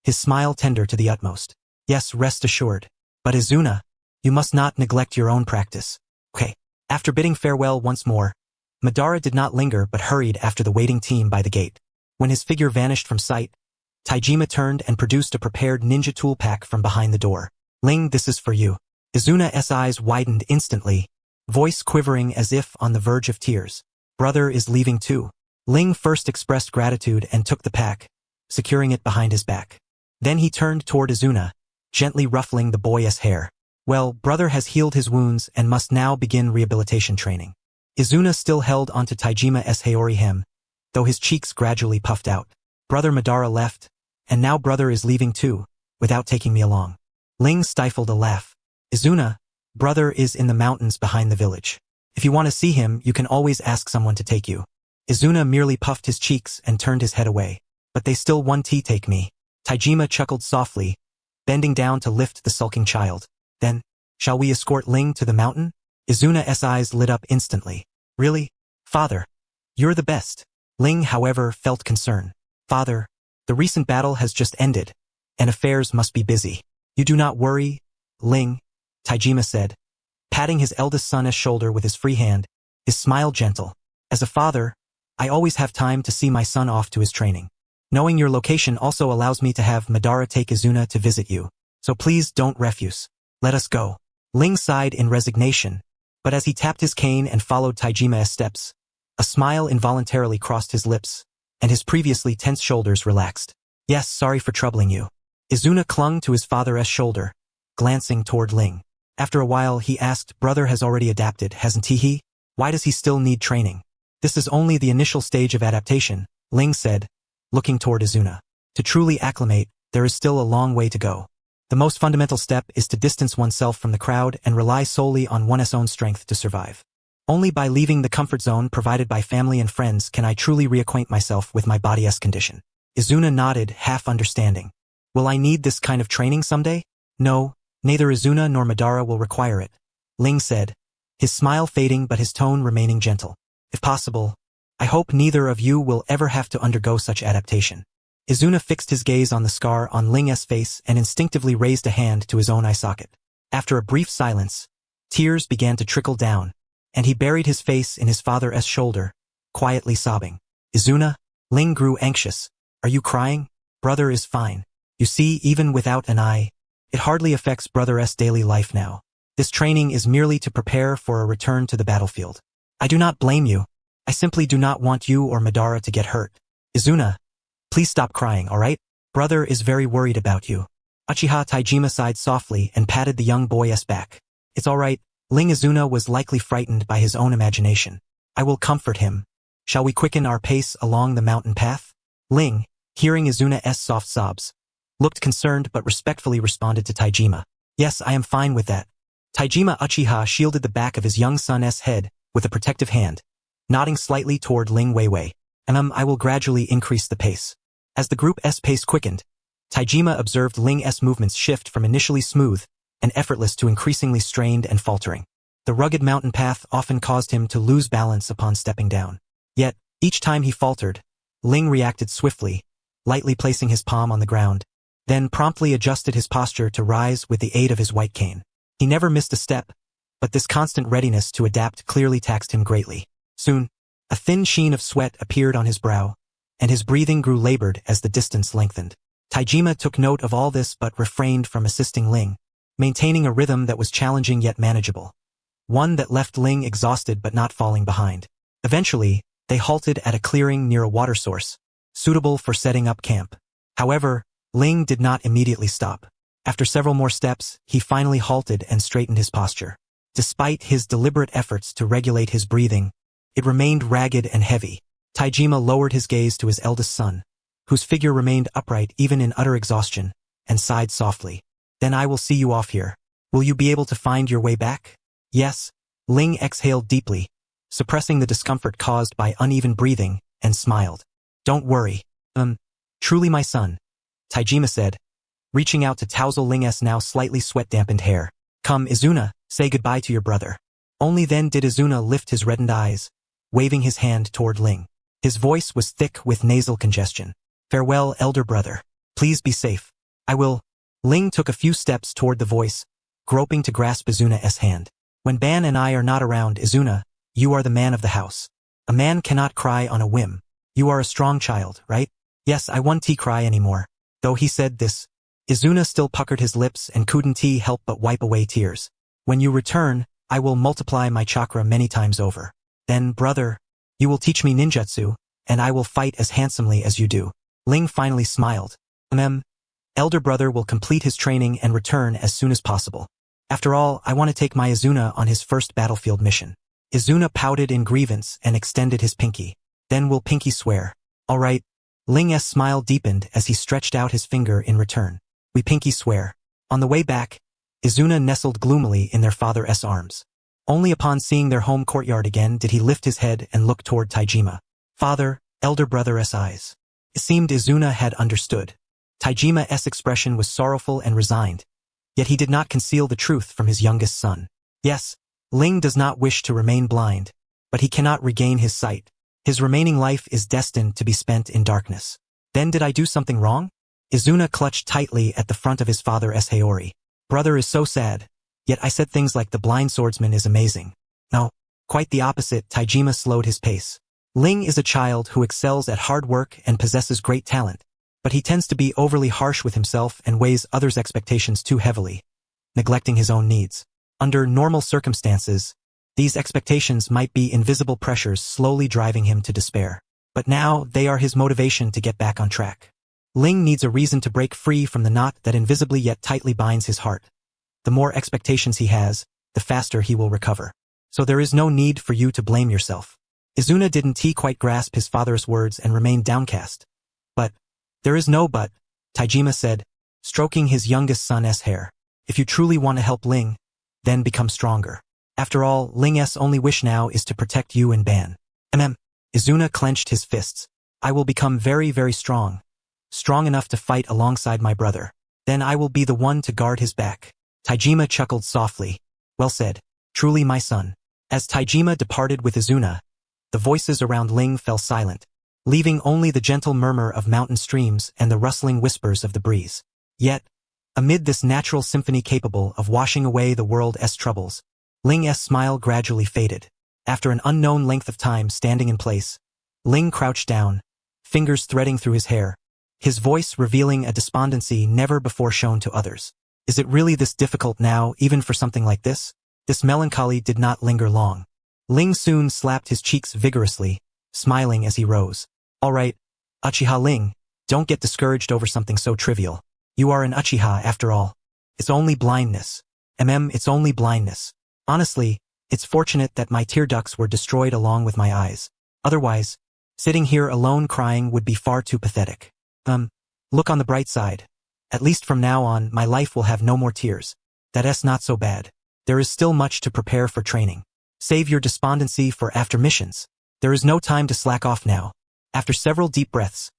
his smile tender to the utmost. Yes, rest assured. But Izuna, you must not neglect your own practice. Okay. After bidding farewell once more, Madara did not linger but hurried after the waiting team by the gate. When his figure vanished from sight, Taijima turned and produced a prepared ninja tool pack from behind the door. Ling, this is for you. Izuna's eyes widened instantly, voice quivering as if on the verge of tears. Brother is leaving too. Ling first expressed gratitude and took the pack, securing it behind his back. Then he turned toward Izuna, gently ruffling the boy's hair. Well, brother has healed his wounds and must now begin rehabilitation training. Izuna still held onto Taijima's heir hem, though his cheeks gradually puffed out. Brother Madara left, and now brother is leaving too, without taking me along. Ling stifled a laugh. Izuna, brother is in the mountains behind the village. If you want to see him, you can always ask someone to take you. Izuna merely puffed his cheeks and turned his head away. But they still want to take me. Taijima chuckled softly, bending down to lift the sulking child. Then, shall we escort Ling to the mountain? Izuna's eyes lit up instantly. Really? Father, you're the best. Ling, however, felt concern. Father, the recent battle has just ended, and affairs must be busy. You do not worry, Ling, Taijima said, patting his eldest son's shoulder with his free hand, his smile gentle. As a father, I always have time to see my son off to his training. Knowing your location also allows me to have Madara take Izuna to visit you. So please don't refuse. Let us go. Ling sighed in resignation, but as he tapped his cane and followed Taijima's steps, a smile involuntarily crossed his lips, and his previously tense shoulders relaxed. Yes, sorry for troubling you. Izuna clung to his father's shoulder, glancing toward Ling. After a while he asked, brother has already adapted, hasn't he? Why does he still need training? This is only the initial stage of adaptation, Ling said, looking toward Izuna. To truly acclimate, there is still a long way to go. The most fundamental step is to distance oneself from the crowd and rely solely on one's own strength to survive. Only by leaving the comfort zone provided by family and friends can I truly reacquaint myself with my body's condition. Izuna nodded, half understanding. Will I need this kind of training someday? No, neither Izuna nor Madara will require it, Ling said, his smile fading but his tone remaining gentle. If possible, I hope neither of you will ever have to undergo such adaptation. Izuna fixed his gaze on the scar on Ling's face and instinctively raised a hand to his own eye socket. After a brief silence, tears began to trickle down, and he buried his face in his father's shoulder, quietly sobbing. Izuna, Ling grew anxious. Are you crying? Brother is fine. You see, even without an eye, it hardly affects brother's daily life now. This training is merely to prepare for a return to the battlefield. I do not blame you. I simply do not want you or Madara to get hurt. Izuna, please stop crying, alright? Brother is very worried about you. Uchiha Taijima sighed softly and patted the young boy's back. It's alright. Ling Izuna was likely frightened by his own imagination. I will comfort him. Shall we quicken our pace along the mountain path? Ling, hearing Izuna's soft sobs, looked concerned but respectfully responded to Taijima. Yes, I am fine with that. Taijima Uchiha shielded the back of his young son's head with a protective hand, nodding slightly toward Ling Weiwei. I will gradually increase the pace. As the group's pace quickened, Taijima observed Ling's movements shift from initially smooth and effortless to increasingly strained and faltering. The rugged mountain path often caused him to lose balance upon stepping down. Yet, each time he faltered, Ling reacted swiftly, lightly placing his palm on the ground, then promptly adjusted his posture to rise with the aid of his white cane. He never missed a step, but this constant readiness to adapt clearly taxed him greatly. Soon, a thin sheen of sweat appeared on his brow, and his breathing grew labored as the distance lengthened. Taijima took note of all this but refrained from assisting Ling, maintaining a rhythm that was challenging yet manageable. One that left Ling exhausted but not falling behind. Eventually, they halted at a clearing near a water source, suitable for setting up camp. However, Ling did not immediately stop. After several more steps, he finally halted and straightened his posture. Despite his deliberate efforts to regulate his breathing, it remained ragged and heavy. Taijima lowered his gaze to his eldest son, whose figure remained upright even in utter exhaustion, and sighed softly. Then I will see you off here. Will you be able to find your way back? Yes. Ling exhaled deeply, suppressing the discomfort caused by uneven breathing, and smiled. Don't worry. Truly my son, Taijima said, reaching out to tousle Ling's now slightly sweat-dampened hair. Come, Izuna, say goodbye to your brother. Only then did Izuna lift his reddened eyes, waving his hand toward Ling. His voice was thick with nasal congestion. Farewell, elder brother. Please be safe. I will. Ling took a few steps toward the voice, groping to grasp Izuna's hand. When Ban and I are not around, Izuna, you are the man of the house. A man cannot cry on a whim. You are a strong child, right? Yes, I won't cry anymore. Though he said this, Izuna still puckered his lips and couldn't help but wipe away tears. When you return, I will multiply my chakra many times over. Then, brother, you will teach me ninjutsu, and I will fight as handsomely as you do. Ling finally smiled. Elder brother will complete his training and return as soon as possible. After all, I want to take my Izuna on his first battlefield mission. Izuna pouted in grievance and extended his pinky. Then will pinky swear. All right. Ling's smile deepened as he stretched out his finger in return. We pinky swear. On the way back, Izuna nestled gloomily in their father's arms. Only upon seeing their home courtyard again did he lift his head and look toward Taijima. Father, elder brother's eyes. It seemed Izuna had understood. Taijima's expression was sorrowful and resigned, yet he did not conceal the truth from his youngest son. Yes, Ling does not wish to remain blind, but he cannot regain his sight. His remaining life is destined to be spent in darkness. Then did I do something wrong? Izuna clutched tightly at the front of his father's Haori. Brother is so sad, yet I said things like the blind swordsman is amazing. No, quite the opposite. Taijima slowed his pace. Ling is a child who excels at hard work and possesses great talent, but he tends to be overly harsh with himself and weighs others' expectations too heavily, neglecting his own needs. Under normal circumstances, these expectations might be invisible pressures slowly driving him to despair. But now they are his motivation to get back on track. Ling needs a reason to break free from the knot that invisibly yet tightly binds his heart. The more expectations he has, the faster he will recover. So there is no need for you to blame yourself. Izuna didn't quite grasp his father's words and remained downcast. But, there is no but, Taijima said, stroking his youngest son's hair. If you truly want to help Ling, then become stronger. After all, Ling's only wish now is to protect you and Ban. Izuna clenched his fists. I will become very, very strong. Strong enough to fight alongside my brother. Then I will be the one to guard his back. Taijima chuckled softly. Well said. Truly my son. As Taijima departed with Izuna, the voices around Ling fell silent, leaving only the gentle murmur of mountain streams and the rustling whispers of the breeze. Yet, amid this natural symphony capable of washing away the world's troubles, Ling's smile gradually faded. After an unknown length of time standing in place, Ling crouched down, fingers threading through his hair, his voice revealing a despondency never before shown to others. Is it really this difficult now, even for something like this? This melancholy did not linger long. Ling soon slapped his cheeks vigorously, smiling as he rose. All right, Uchiha Ling, don't get discouraged over something so trivial. You are an Uchiha after all. It's only blindness. It's only blindness. Honestly, it's fortunate that my tear ducts were destroyed along with my eyes. Otherwise, sitting here alone crying would be far too pathetic. Look on the bright side. At least from now on, my life will have no more tears. That's not so bad. There is still much to prepare for training. Save your despondency for after missions. There is no time to slack off now. After several deep breaths,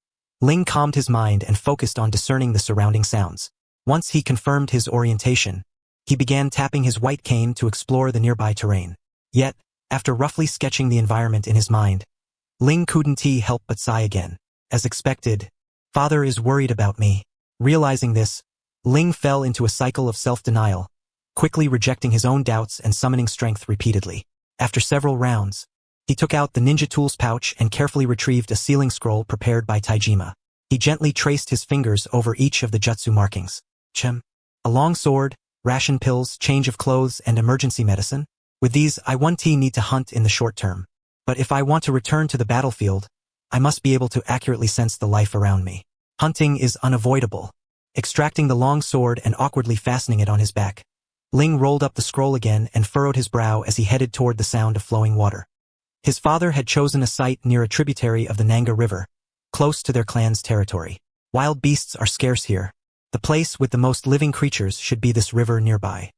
Ling calmed his mind and focused on discerning the surrounding sounds. Once he confirmed his orientation, he began tapping his white cane to explore the nearby terrain. Yet, after roughly sketching the environment in his mind, Ling couldn't help but sigh again. As expected, father is worried about me. Realizing this, Ling fell into a cycle of self-denial, quickly rejecting his own doubts and summoning strength repeatedly. After several rounds, he took out the ninja tools pouch and carefully retrieved a sealing scroll prepared by Taijima. He gently traced his fingers over each of the jutsu markings. A long sword, ration pills, change of clothes, and emergency medicine. With these, I won't need to hunt in the short term. But if I want to return to the battlefield, I must be able to accurately sense the life around me. Hunting is unavoidable. Extracting the long sword and awkwardly fastening it on his back, Ling rolled up the scroll again and furrowed his brow as he headed toward the sound of flowing water. His father had chosen a site near a tributary of the Nanga River, close to their clan's territory. Wild beasts are scarce here. The place with the most living creatures should be this river nearby.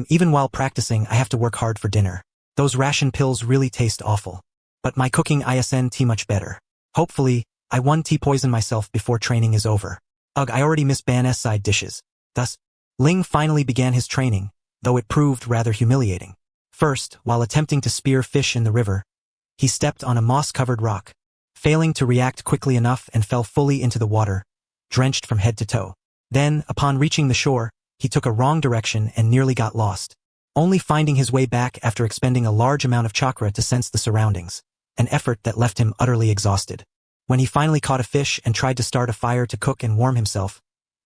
Even while practicing, I have to work hard for dinner. Those ration pills really taste awful. But my cooking isn't much better. Hopefully, I won't poison myself before training is over. Ugh, I already miss Ban's side dishes. Thus, Ling finally began his training, though it proved rather humiliating. First, while attempting to spear fish in the river, he stepped on a moss-covered rock, failing to react quickly enough and fell fully into the water, drenched from head to toe. Then, upon reaching the shore, he took a wrong direction and nearly got lost, only finding his way back after expending a large amount of chakra to sense the surroundings, an effort that left him utterly exhausted. When he finally caught a fish and tried to start a fire to cook and warm himself,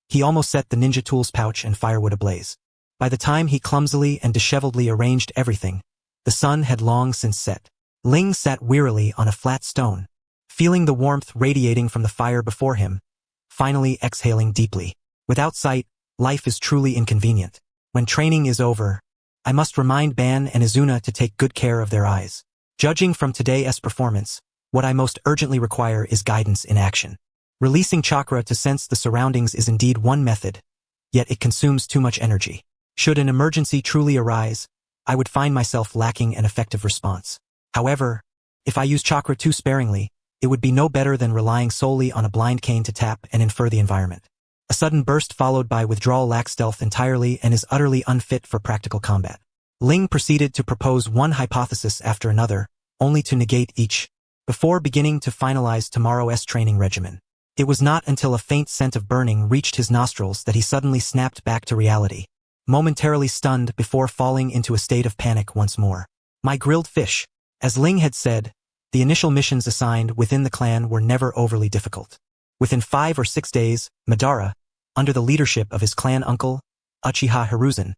he almost set the ninja tools pouch and firewood ablaze. By the time he clumsily and disheveledly arranged everything, the sun had long since set. Ling sat wearily on a flat stone, feeling the warmth radiating from the fire before him, finally exhaling deeply. Without sight, life is truly inconvenient. When training is over, I must remind Ban and Izuna to take good care of their eyes. Judging from today's performance, what I most urgently require is guidance in action. Releasing chakra to sense the surroundings is indeed one method, yet it consumes too much energy. Should an emergency truly arise, I would find myself lacking an effective response. However, if I use chakra too sparingly, it would be no better than relying solely on a blind cane to tap and infer the environment. A sudden burst followed by withdrawal lacks stealth entirely and is utterly unfit for practical combat. Ling proceeded to propose one hypothesis after another, only to negate each, before beginning to finalize tomorrow's training regimen. It was not until a faint scent of burning reached his nostrils that he suddenly snapped back to reality, momentarily stunned before falling into a state of panic once more. My grilled fish. As Ling had said, the initial missions assigned within the clan were never overly difficult. Within 5 or 6 days, Madara, under the leadership of his clan uncle, Uchiha Hiruzen,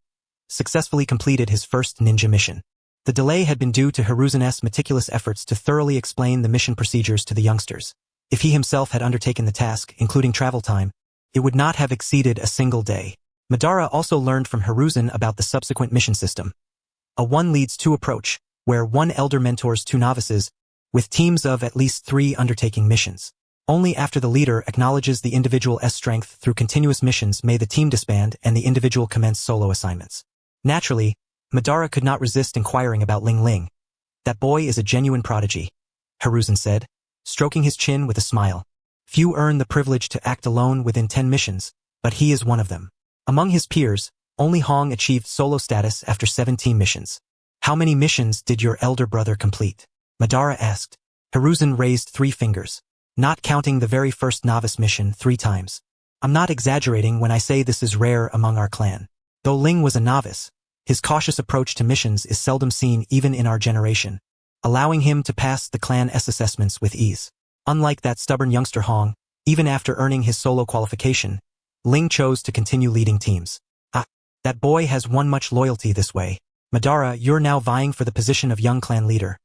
successfully completed his first ninja mission. The delay had been due to Hiruzen's meticulous efforts to thoroughly explain the mission procedures to the youngsters. If he himself had undertaken the task, including travel time, it would not have exceeded a single day. Madara also learned from Hiruzen about the subsequent mission system, a one-leads-two approach, where one elder mentors 2 novices, with teams of at least 3 undertaking missions. Only after the leader acknowledges the individual's strength through continuous missions may the team disband and the individual commence solo assignments. Naturally, Madara could not resist inquiring about Ling Ling. That boy is a genuine prodigy, Hiruzen said, stroking his chin with a smile. Few earn the privilege to act alone within 10 missions, but he is one of them. Among his peers, only Hong achieved solo status after 17 missions. How many missions did your elder brother complete? Madara asked. Hiruzen raised 3 fingers, not counting the very first novice mission 3 times. I'm not exaggerating when I say this is rare among our clan. Though Ling was a novice, his cautious approach to missions is seldom seen even in our generation, allowing him to pass the clan's assessments with ease. Unlike that stubborn youngster Hong, even after earning his solo qualification, Ling chose to continue leading teams. That boy has won much loyalty this way. Madara, you're now vying for the position of young clan leader.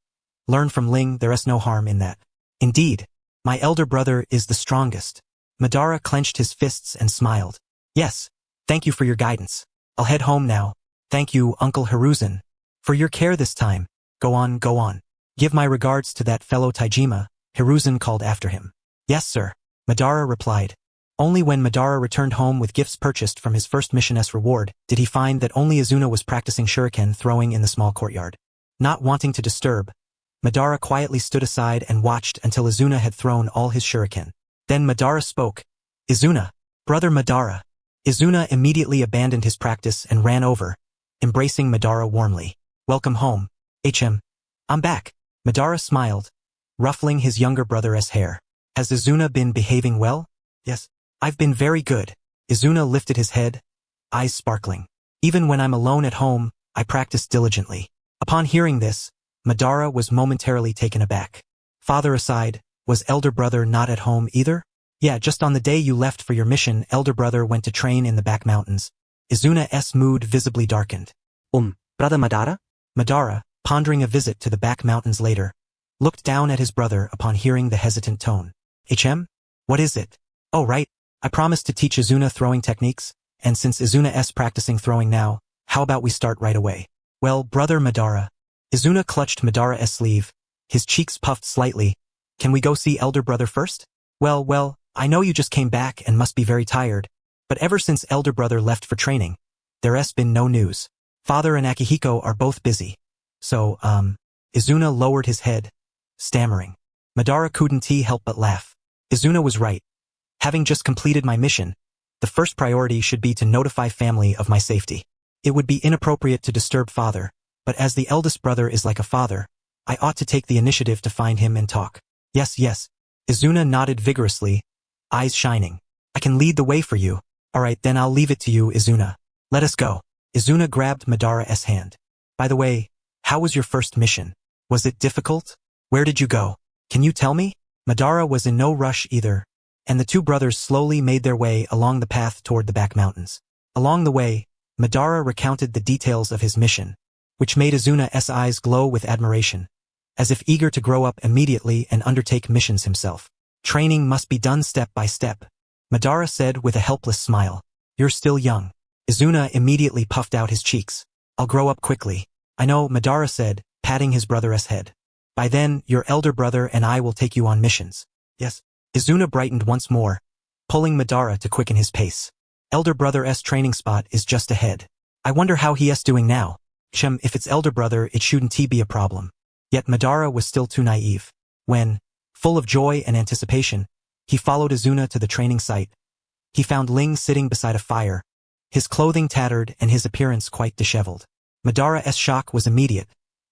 Learn from Ling, there is no harm in that. Indeed, my elder brother is the strongest. Madara clenched his fists and smiled. Yes, thank you for your guidance. I'll head home now. Thank you, Uncle Hiruzen, for your care this time. Go on, go on. Give my regards to that fellow Taijima, Hiruzen called after him. Yes, sir, Madara replied, Only when Madara returned home with gifts purchased from his first mission as reward did he find that only Izuna was practicing shuriken throwing in the small courtyard. Not wanting to disturb, Madara quietly stood aside and watched until Izuna had thrown all his shuriken. Then Madara spoke. Izuna, brother Madara. Izuna immediately abandoned his practice and ran over, embracing Madara warmly. Welcome home, HM. I'm back. Madara smiled, ruffling his younger brother's hair. Has Izuna been behaving well? Yes. I've been very good. Izuna lifted his head, eyes sparkling. Even when I'm alone at home, I practice diligently. Upon hearing this, Madara was momentarily taken aback. Father aside, was elder brother not at home either? Yeah, just on the day you left for your mission, elder brother went to train in the back mountains. Izuna's mood visibly darkened. Brother Madara? Madara, pondering a visit to the back mountains later, looked down at his brother upon hearing the hesitant tone. HM? What is it? Oh right, I promised to teach Izuna throwing techniques, and since Izuna's practicing throwing now, how about we start right away? Well, brother Madara. Izuna clutched Madara's sleeve, his cheeks puffed slightly. Can we go see elder brother first? Well, I know you just came back and must be very tired, but ever since elder brother left for training, there's been no news. Father and Akihiko are both busy. So, Izuna lowered his head, stammering. Madara couldn't help but laugh. Izuna was right. Having just completed my mission, the first priority should be to notify family of my safety. It would be inappropriate to disturb father, but as the eldest brother is like a father, I ought to take the initiative to find him and talk. Yes. Izuna nodded vigorously, eyes shining. I can lead the way for you. Alright, then I'll leave it to you, Izuna. Let us go. Izuna grabbed Madara's hand. By the way, how was your first mission? Was it difficult? Where did you go? Can you tell me? Madara was in no rush either, and the two brothers slowly made their way along the path toward the back mountains. Along the way, Madara recounted the details of his mission, which made Izuna's eyes glow with admiration, as if eager to grow up immediately and undertake missions himself. Training must be done step by step, Madara said with a helpless smile. You're still young. Izuna immediately puffed out his cheeks. I'll grow up quickly. I know, Madara said, patting his brother's head. By then, your elder brother and I will take you on missions. Yes. Izuna brightened once more, pulling Madara to quicken his pace. Elder brother's training spot is just ahead. I wonder how he's doing now. If it's elder brother, it shouldn't be a problem. Yet Madara was still too naive. When, full of joy and anticipation, he followed Izuna to the training site, he found Ling sitting beside a fire, his clothing tattered and his appearance quite disheveled. Madara's shock was immediate,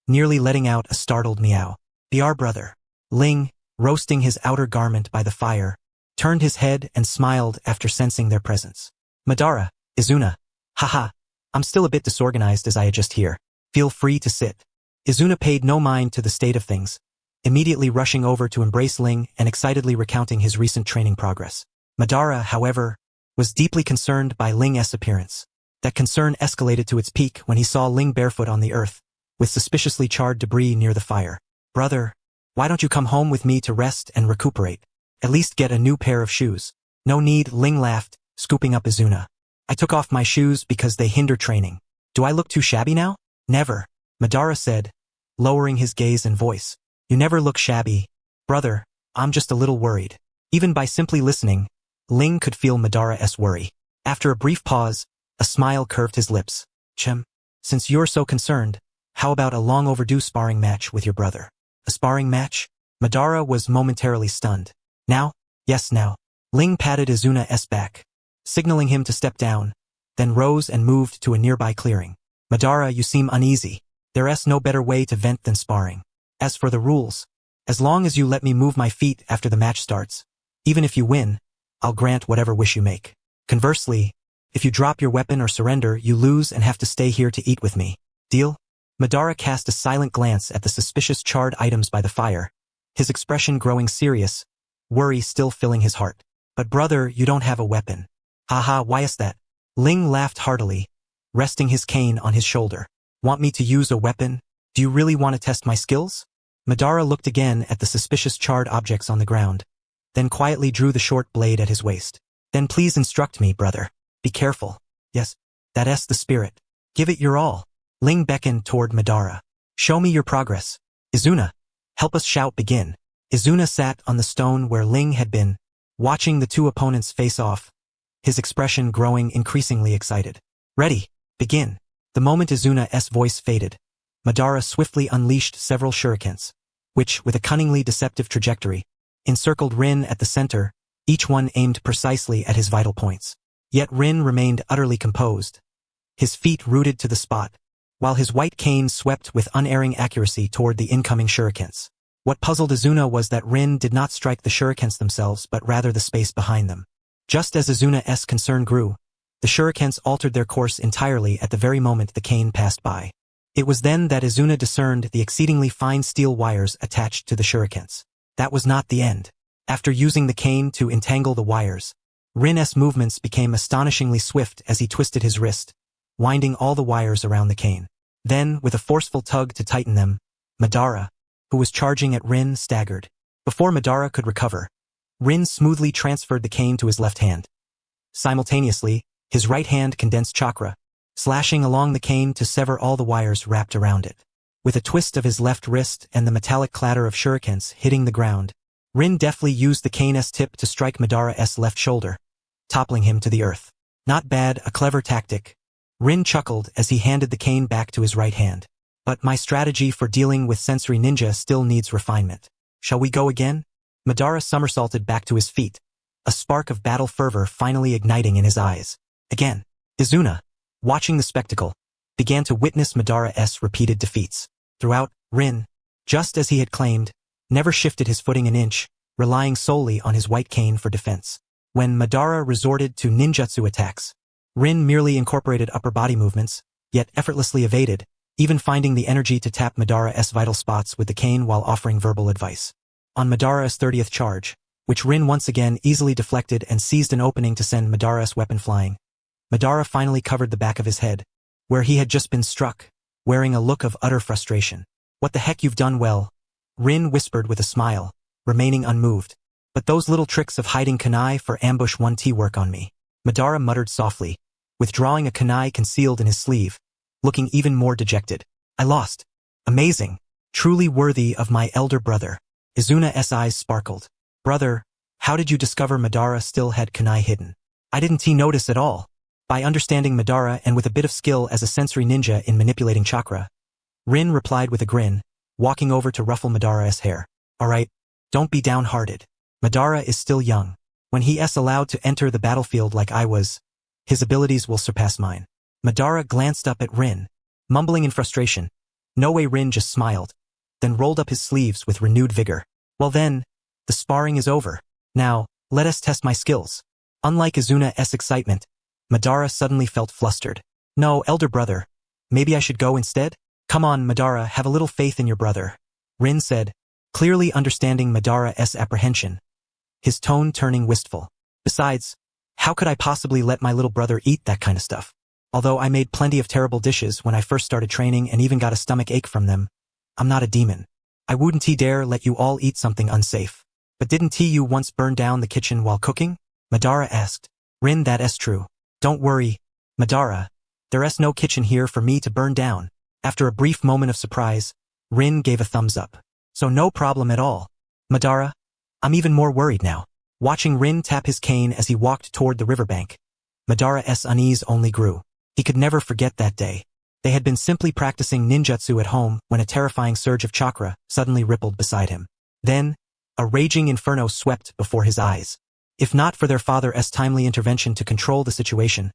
nearly letting out a startled meow. Our brother. Ling, roasting his outer garment by the fire, turned his head and smiled after sensing their presence. Madara, Izuna. Haha, I'm still a bit disorganized as I adjust here. Feel free to sit. Izuna paid no mind to the state of things, immediately rushing over to embrace Ling and excitedly recounting his recent training progress. Madara, however, was deeply concerned by Ling's appearance. That concern escalated to its peak when he saw Ling barefoot on the earth, with suspiciously charred debris near the fire. Brother, why don't you come home with me to rest and recuperate? At least get a new pair of shoes. No need, Ling laughed, scooping up Izuna. I took off my shoes because they hinder training. Do I look too shabby now? Never, Madara said, lowering his gaze and voice. You never look shabby. Brother, I'm just a little worried. Even by simply listening, Ling could feel Madara's worry. After a brief pause, a smile curved his lips. Since you're so concerned, how about a long overdue sparring match with your brother? A sparring match? Madara was momentarily stunned. Now? Yes, now. Ling patted Izuna's back, signaling him to step down, then rose and moved to a nearby clearing. Madara, you seem uneasy. There's no better way to vent than sparring. As for the rules, as long as you let me move my feet after the match starts, even if you win, I'll grant whatever wish you make. Conversely, if you drop your weapon or surrender, you lose and have to stay here to eat with me. Deal? Madara cast a silent glance at the suspicious charred items by the fire, his expression growing serious, worry still filling his heart. But brother, you don't have a weapon. Haha, why is that? Ling laughed heartily, resting his cane on his shoulder. Want me to use a weapon? Do you really want to test my skills? Madara looked again at the suspicious charred objects on the ground, then quietly drew the short blade at his waist. Then please instruct me, brother. Be careful. Yes, that's the spirit. Give it your all. Ling beckoned toward Madara. Show me your progress. Izuna, help us shout begin. Izuna sat on the stone where Ling had been, Watching the two opponents face off, his expression growing increasingly excited. Ready, begin. The moment Izuna's voice faded, Madara swiftly unleashed several shurikens, which, with a cunningly deceptive trajectory, encircled Rin at the center, each one aimed precisely at his vital points. Yet Rin remained utterly composed, his feet rooted to the spot, while his white cane swept with unerring accuracy toward the incoming shurikens. What puzzled Izuna was that Rin did not strike the shurikens themselves but rather the space behind them. Just as Izuna's concern grew, the shurikens altered their course entirely at the very moment the cane passed by. It was then that Izuna discerned the exceedingly fine steel wires attached to the shurikens. That was not the end. After using the cane to entangle the wires, Rin's movements became astonishingly swift as he twisted his wrist, winding all the wires around the cane. Then, with a forceful tug to tighten them, Madara, who was charging at Rin, staggered. Before Madara could recover, Rin smoothly transferred the cane to his left hand. Simultaneously, his right hand condensed chakra, slashing along the cane to sever all the wires wrapped around it. With a twist of his left wrist and the metallic clatter of shurikens hitting the ground, Rin deftly used the cane's tip to strike Madara's left shoulder, toppling him to the earth. Not bad, a clever tactic. Rin chuckled as he handed the cane back to his right hand. But my strategy for dealing with sensory ninja still needs refinement. Shall we go again? Madara somersaulted back to his feet, a spark of battle fervor finally igniting in his eyes. Again. Izuna, watching the spectacle, began to witness Madara's repeated defeats. Throughout, Rin, just as he had claimed, never shifted his footing an inch, relying solely on his white cane for defense. When Madara resorted to ninjutsu attacks, Rin merely incorporated upper body movements, yet effortlessly evaded, even finding the energy to tap Madara's vital spots with the cane while offering verbal advice. On Madara's 30th charge, which Rin once again easily deflected and seized an opening to send Madara's weapon flying, Madara finally covered the back of his head, where he had just been struck, wearing a look of utter frustration. What the heck, you've done well, Rin whispered with a smile, remaining unmoved. But those little tricks of hiding kunai for ambush 1T work on me. Madara muttered softly, withdrawing a kunai concealed in his sleeve, looking even more dejected. I lost. Amazing. Truly worthy of my elder brother. Izuna's eyes sparkled. Brother, how did you discover Madara still had kunai hidden? I didn't notice at all. By understanding Madara and with a bit of skill as a sensory ninja in manipulating chakra, Rin replied with a grin, walking over to ruffle Madara's hair. Alright, don't be downhearted. Madara is still young. When he is allowed to enter the battlefield like I was, his abilities will surpass mine. Madara glanced up at Rin, mumbling in frustration. No way. Rin just smiled, then rolled up his sleeves with renewed vigor. Well then, the sparring is over. Now, let us test my skills. Unlike Izuna's excitement, Madara suddenly felt flustered. No, elder brother. Maybe I should go instead? Come on, Madara, have a little faith in your brother, Rin said, clearly understanding Madara's apprehension, his tone turning wistful. Besides, how could I possibly let my little brother eat that kind of stuff? Although I made plenty of terrible dishes when I first started training and even got a stomach ache from them, I'm not a demon. I wouldn't dare let you all eat something unsafe. But didn't you once burn down the kitchen while cooking? Madara asked. Rin, that is true. Don't worry, Madara. There's no kitchen here for me to burn down. After a brief moment of surprise, Rin gave a thumbs up. So no problem at all. Madara, I'm even more worried now. Watching Rin tap his cane as he walked toward the riverbank, Madara's unease only grew. He could never forget that day. They had been simply practicing ninjutsu at home when a terrifying surge of chakra suddenly rippled beside him. Then, a raging inferno swept before his eyes. If not for their father's timely intervention to control the situation,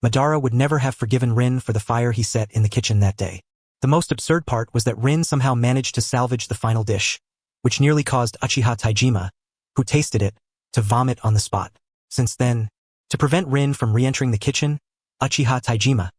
Madara would never have forgiven Rin for the fire he set in the kitchen that day. The most absurd part was that Rin somehow managed to salvage the final dish, which nearly caused Uchiha Taijima, who tasted it, to vomit on the spot. Since then, to prevent Rin from re-entering the kitchen, Uchiha Taijima,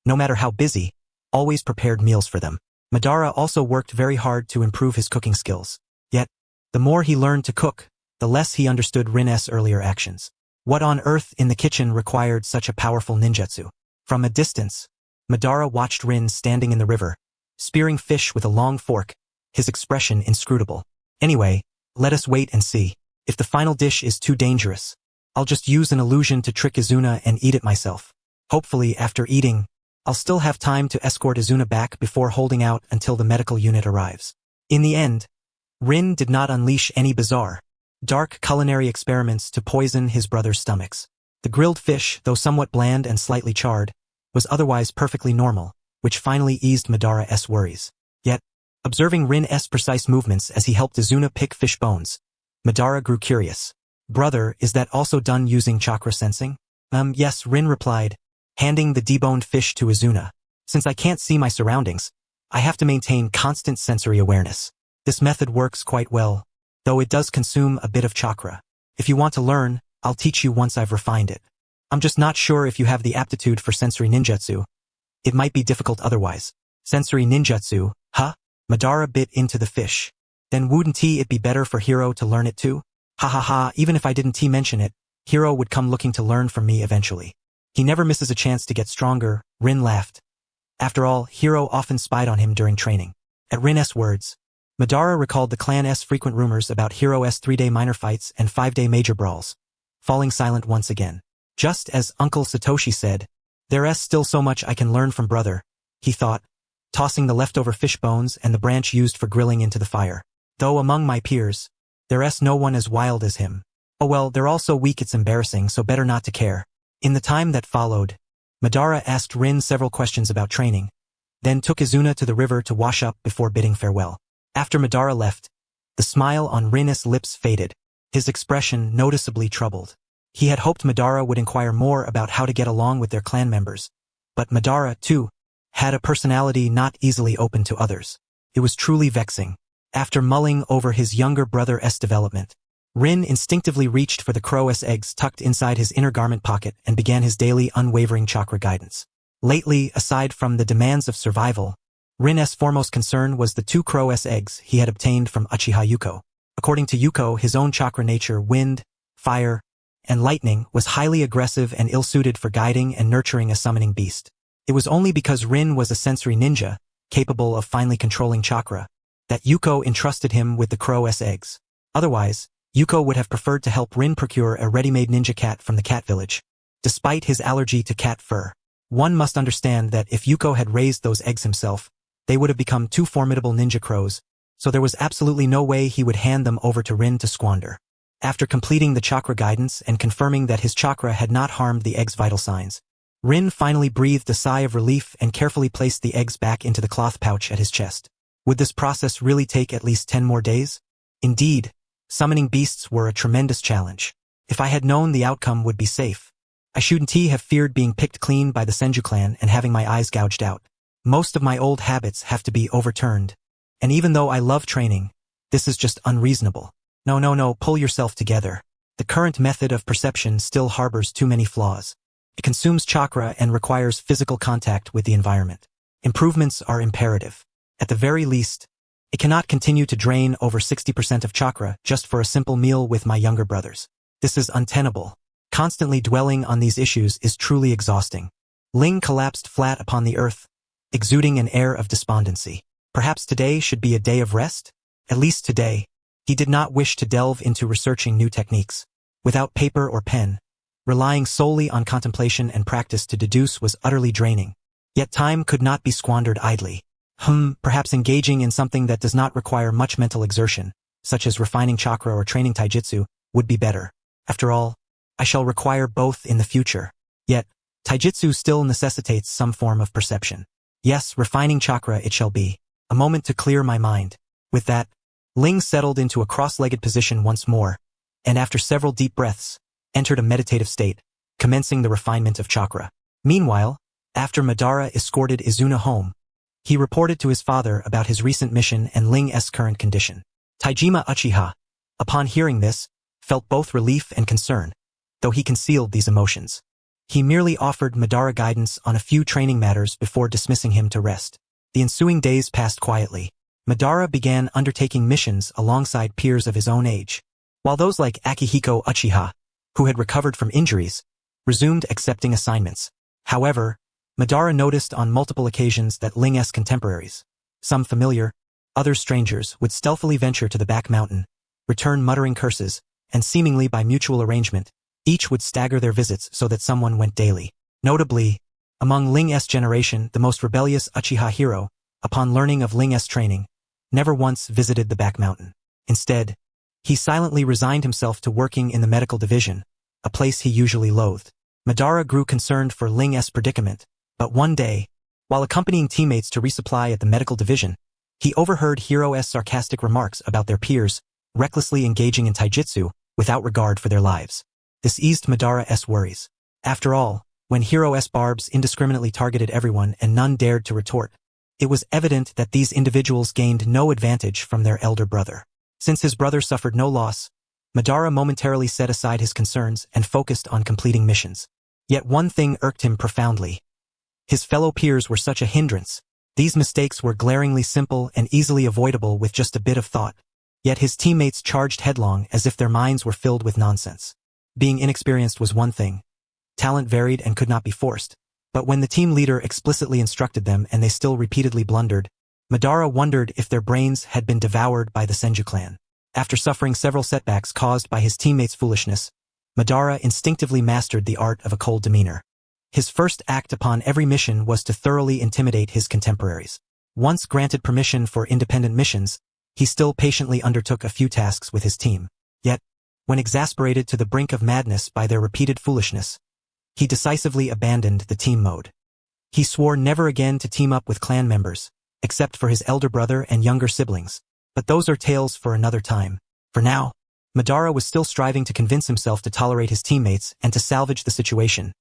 no matter how busy, always prepared meals for them. Madara also worked very hard to improve his cooking skills. Yet, the more he learned to cook, the less he understood Rin's earlier actions. What on earth in the kitchen required such a powerful ninjutsu? From a distance, Madara watched Rin standing in the river, spearing fish with a long fork, his expression inscrutable. Anyway, let us wait and see. If the final dish is too dangerous, I'll just use an illusion to trick Izuna and eat it myself. Hopefully, after eating, I'll still have time to escort Izuna back before holding out until the medical unit arrives. In the end, Rin did not unleash any bizarre, dark culinary experiments to poison his brother's stomachs. The grilled fish, though somewhat bland and slightly charred, was otherwise perfectly normal, which finally eased Madara's worries. Yet, observing Rin's precise movements as he helped Izuna pick fish bones, Madara grew curious. Brother, is that also done using chakra sensing? Yes, Rin replied, handing the deboned fish to Izuna. Since I can't see my surroundings, I have to maintain constant sensory awareness. This method works quite well, though it does consume a bit of chakra. If you want to learn, I'll teach you once I've refined it. I'm just not sure if you have the aptitude for sensory ninjutsu. It might be difficult otherwise. Sensory ninjutsu, huh? Madara bit into the fish. Then wouldn't it be better for Hiro to learn it too? Ha ha ha, even if I didn't mention it, Hiro would come looking to learn from me eventually. He never misses a chance to get stronger, Rin laughed. After all, Hiro often spied on him during training. At Rin's words, Madara recalled the clan's frequent rumors about Hiro's 3-day minor fights and 5-day major brawls, falling silent once again. Just as Uncle Satoshi said, there's still so much I can learn from brother, he thought, tossing the leftover fish bones and the branch used for grilling into the fire. Though among my peers, there's no one as wild as him. Oh well, they're all so weak it's embarrassing, so better not to care. In the time that followed, Madara asked Rin several questions about training, then took Izuna to the river to wash up before bidding farewell. After Madara left, the smile on Rin's lips faded, his expression noticeably troubled. He had hoped Madara would inquire more about how to get along with their clan members, but Madara, too, had a personality not easily open to others. It was truly vexing. After mulling over his younger brother's development, Rin instinctively reached for the crow's eggs tucked inside his inner garment pocket and began his daily unwavering chakra guidance. Lately, aside from the demands of survival, Rin's foremost concern was the 2 crow's eggs he had obtained from Uchiha Yuko. According to Yuko, his own chakra nature, wind, fire, and lightning, was highly aggressive and ill-suited for guiding and nurturing a summoning beast. It was only because Rin was a sensory ninja, capable of finely controlling chakra, that Yuko entrusted him with the crow's eggs. Otherwise, Yuko would have preferred to help Rin procure a ready-made ninja cat from the cat village. Despite his allergy to cat fur, one must understand that if Yuko had raised those eggs himself, they would have become 2 formidable ninja crows, so there was absolutely no way he would hand them over to Rin to squander. After completing the chakra guidance and confirming that his chakra had not harmed the egg's vital signs, Rin finally breathed a sigh of relief and carefully placed the eggs back into the cloth pouch at his chest. Would this process really take at least 10 more days? Indeed, summoning beasts were a tremendous challenge. If I had known the outcome would be safe, I shouldn't have feared being picked clean by the Senju clan and having my eyes gouged out. Most of my old habits have to be overturned. And even though I love training, this is just unreasonable. No, pull yourself together. The current method of perception still harbors too many flaws. It consumes chakra and requires physical contact with the environment. Improvements are imperative. At the very least, it cannot continue to drain over 60% of chakra just for a simple meal with my younger brothers. This is untenable. Constantly dwelling on these issues is truly exhausting. Ling collapsed flat upon the earth, exuding an air of despondency. Perhaps today should be a day of rest? At least today, he did not wish to delve into researching new techniques. Without paper or pen, relying solely on contemplation and practice to deduce was utterly draining. Yet time could not be squandered idly. Perhaps engaging in something that does not require much mental exertion, such as refining chakra or training taijutsu, would be better. After all, I shall require both in the future. Yet, taijutsu still necessitates some form of perception. Yes, refining chakra it shall be. A moment to clear my mind. With that, Ling settled into a cross-legged position once more, and after several deep breaths, entered a meditative state, commencing the refinement of chakra. Meanwhile, after Madara escorted Izuna home, he reported to his father about his recent mission and Ling's current condition. Taijima Uchiha, upon hearing this, felt both relief and concern, though he concealed these emotions. He merely offered Madara guidance on a few training matters before dismissing him to rest. The ensuing days passed quietly. Madara began undertaking missions alongside peers of his own age, while those like Akihiko Uchiha, who had recovered from injuries, resumed accepting assignments. However, Madara noticed on multiple occasions that Ling's contemporaries, some familiar, others strangers, would stealthily venture to the back mountain, return muttering curses, and seemingly by mutual arrangement, each would stagger their visits so that someone went daily. Notably, among Ling's generation, the most rebellious Uchiha hero, upon learning of Ling's training, never once visited the back mountain. Instead, He silently resigned himself to working in the medical division, a place he usually loathed. Madara grew concerned for Ling's predicament, but one day, while accompanying teammates to resupply at the medical division, he overheard Hiro's sarcastic remarks about their peers, recklessly engaging in taijutsu, without regard for their lives. This eased Madara's worries. After all, when Hiro's barbs indiscriminately targeted everyone and none dared to retort, it was evident that these individuals gained no advantage from their elder brother. Since his brother suffered no loss, Madara momentarily set aside his concerns and focused on completing missions. Yet one thing irked him profoundly. His fellow peers were such a hindrance. These mistakes were glaringly simple and easily avoidable with just a bit of thought. Yet his teammates charged headlong as if their minds were filled with nonsense. Being inexperienced was one thing. Talent varied and could not be forced. But when the team leader explicitly instructed them and they still repeatedly blundered, Madara wondered if their brains had been devoured by the Senju clan. After suffering several setbacks caused by his teammates' foolishness, Madara instinctively mastered the art of a cold demeanor. His first act upon every mission was to thoroughly intimidate his contemporaries. Once granted permission for independent missions, he still patiently undertook a few tasks with his team. Yet, when exasperated to the brink of madness by their repeated foolishness, he decisively abandoned the team mode. He swore never again to team up with clan members, except for his elder brother and younger siblings. But those are tales for another time. For now, Madara was still striving to convince himself to tolerate his teammates and to salvage the situation,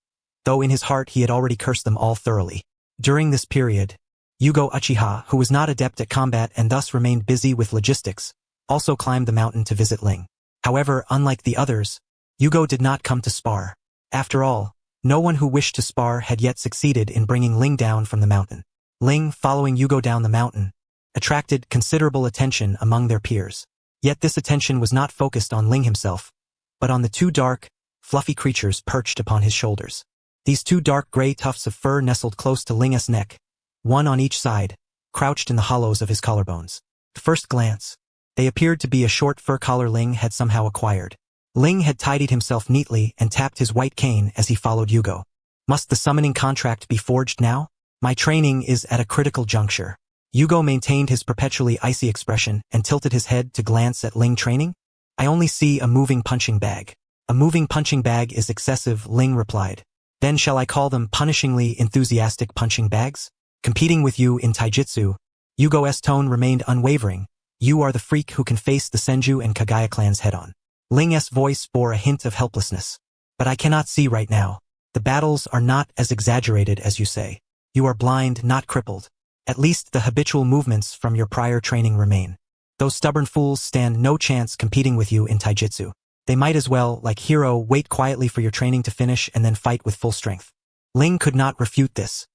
though in his heart he had already cursed them all thoroughly. During this period, Uchiha, who was not adept at combat and thus remained busy with logistics, also climbed the mountain to visit Ling. However, unlike the others, Yugo did not come to spar. After all, no one who wished to spar had yet succeeded in bringing Ling down from the mountain. Ling, following Yugo down the mountain, attracted considerable attention among their peers. Yet this attention was not focused on Ling himself, but on the two dark, fluffy creatures perched upon his shoulders. These two dark gray tufts of fur nestled close to Ling's neck, one on each side, crouched in the hollows of his collarbones. At first glance, they appeared to be a short fur collar Ling had somehow acquired. Ling had tidied himself neatly and tapped his white cane as he followed Yugo. Must the summoning contract be forged now? My training is at a critical juncture. Yugo maintained his perpetually icy expression and tilted his head to glance at Ling training. I only see a moving punching bag. A moving punching bag is excessive, Ling replied. Then shall I call them punishingly enthusiastic punching bags? Competing with you in taijutsu, Yugo's tone remained unwavering. You are the freak who can face the Senju and Kagaya clans head-on. Ling's voice bore a hint of helplessness. But I cannot see right now. The battles are not as exaggerated as you say. You are blind, not crippled. At least the habitual movements from your prior training remain. Those stubborn fools stand no chance competing with you in taijutsu. They might as well, like Hiro, wait quietly for your training to finish and then fight with full strength. Ling could not refute this.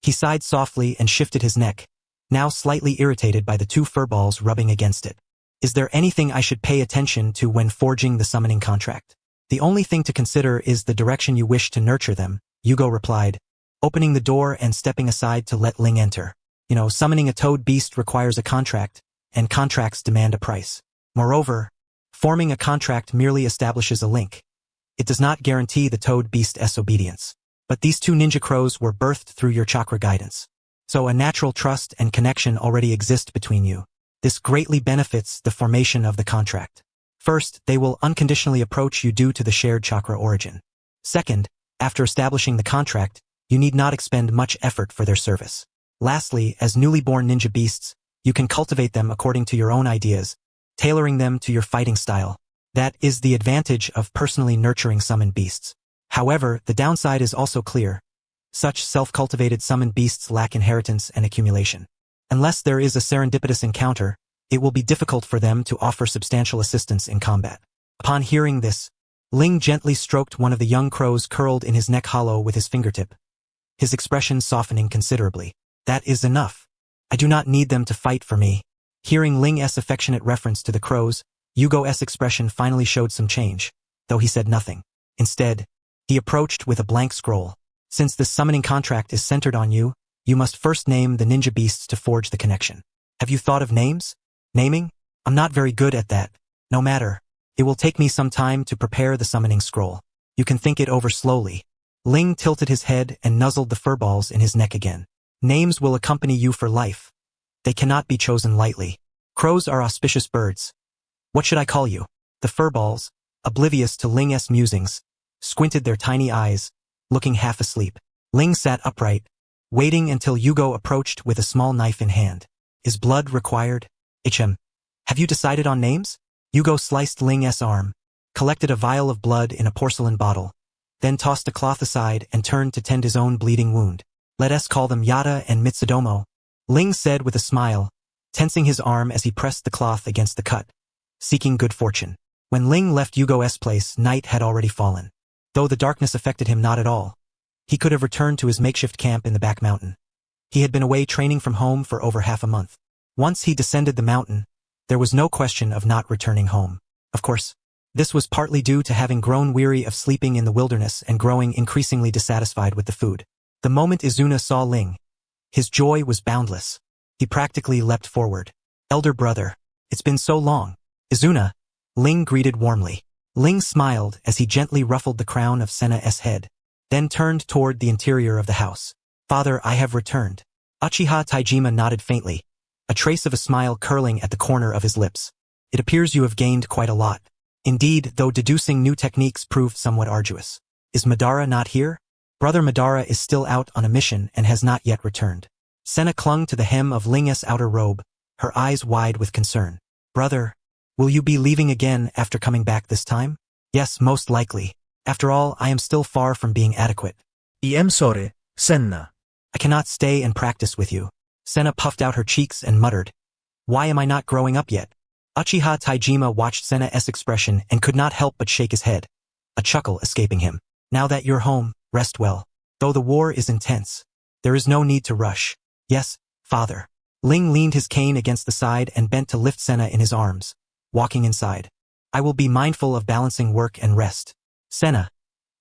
He sighed softly and shifted his neck, now slightly irritated by the two furballs rubbing against it. Is there anything I should pay attention to when forging the summoning contract? The only thing to consider is the direction you wish to nurture them, Yugo replied, opening the door and stepping aside to let Ling enter. Summoning a toad beast requires a contract, and contracts demand a price. Moreover, forming a contract merely establishes a link. It does not guarantee the toad beast's obedience. But these two ninja crows were birthed through your chakra guidance. So a natural trust and connection already exist between you. This greatly benefits the formation of the contract. First, they will unconditionally approach you due to the shared chakra origin. Second, after establishing the contract, you need not expend much effort for their service. Lastly, as newly born ninja beasts, you can cultivate them according to your own ideas, tailoring them to your fighting style. That is the advantage of personally nurturing summoned beasts. However, the downside is also clear. Such self-cultivated summoned beasts lack inheritance and accumulation. Unless there is a serendipitous encounter, it will be difficult for them to offer substantial assistance in combat. Upon hearing this, Ling gently stroked one of the young crows curled in his neck hollow with his fingertip, his expression softening considerably. That is enough. I do not need them to fight for me. Hearing Ling's affectionate reference to the crows, Yugo's expression finally showed some change, though he said nothing. Instead, he approached with a blank scroll. Since this summoning contract is centered on you, you must first name the ninja beasts to forge the connection. Have you thought of names? Naming? I'm not very good at that. No matter. It will take me some time to prepare the summoning scroll. You can think it over slowly. Ling tilted his head and nuzzled the furballs in his neck again. Names will accompany you for life. They cannot be chosen lightly. Crows are auspicious birds. What should I call you? The furballs, oblivious to Ling's musings, squinted their tiny eyes, looking half asleep. Ling sat upright, waiting until Yugo approached with a small knife in hand. Is blood required? Have you decided on names? Yugo sliced Ling's arm, collected a vial of blood in a porcelain bottle, then tossed a cloth aside and turned to tend his own bleeding wound. Let us call them Yada and Mitsudomo, Ling said with a smile, tensing his arm as he pressed the cloth against the cut, seeking good fortune. When Ling left Yugo's place, night had already fallen. Though the darkness affected him not at all, he could have returned to his makeshift camp in the back mountain. He had been away training from home for over half a month. Once he descended the mountain, there was no question of not returning home. Of course, this was partly due to having grown weary of sleeping in the wilderness and growing increasingly dissatisfied with the food. The moment Izuna saw Ling, his joy was boundless. He practically leapt forward. Elder brother, it's been so long. Izuna, Ling greeted warmly. Ling smiled as he gently ruffled the crown of Senna's head, then turned toward the interior of the house. Father, I have returned. Uchiha Taijima nodded faintly, a trace of a smile curling at the corner of his lips. It appears you have gained quite a lot. Indeed, though deducing new techniques proved somewhat arduous. Is Madara not here? Brother Madara is still out on a mission and has not yet returned. Senna clung to the hem of Ling's outer robe, her eyes wide with concern. Brother, will you be leaving again after coming back this time? Yes, most likely. After all, I am still far from being adequate. I'm sorry, Senna. I cannot stay and practice with you. Senna puffed out her cheeks and muttered. Why am I not growing up yet? Uchiha Taijima watched Senna's expression and could not help but shake his head, a chuckle escaping him. Now that you're home, rest well. Though the war is intense, there is no need to rush. Yes, father. Ling leaned his cane against the side and bent to lift Senna in his arms, walking inside. I will be mindful of balancing work and rest. Senna,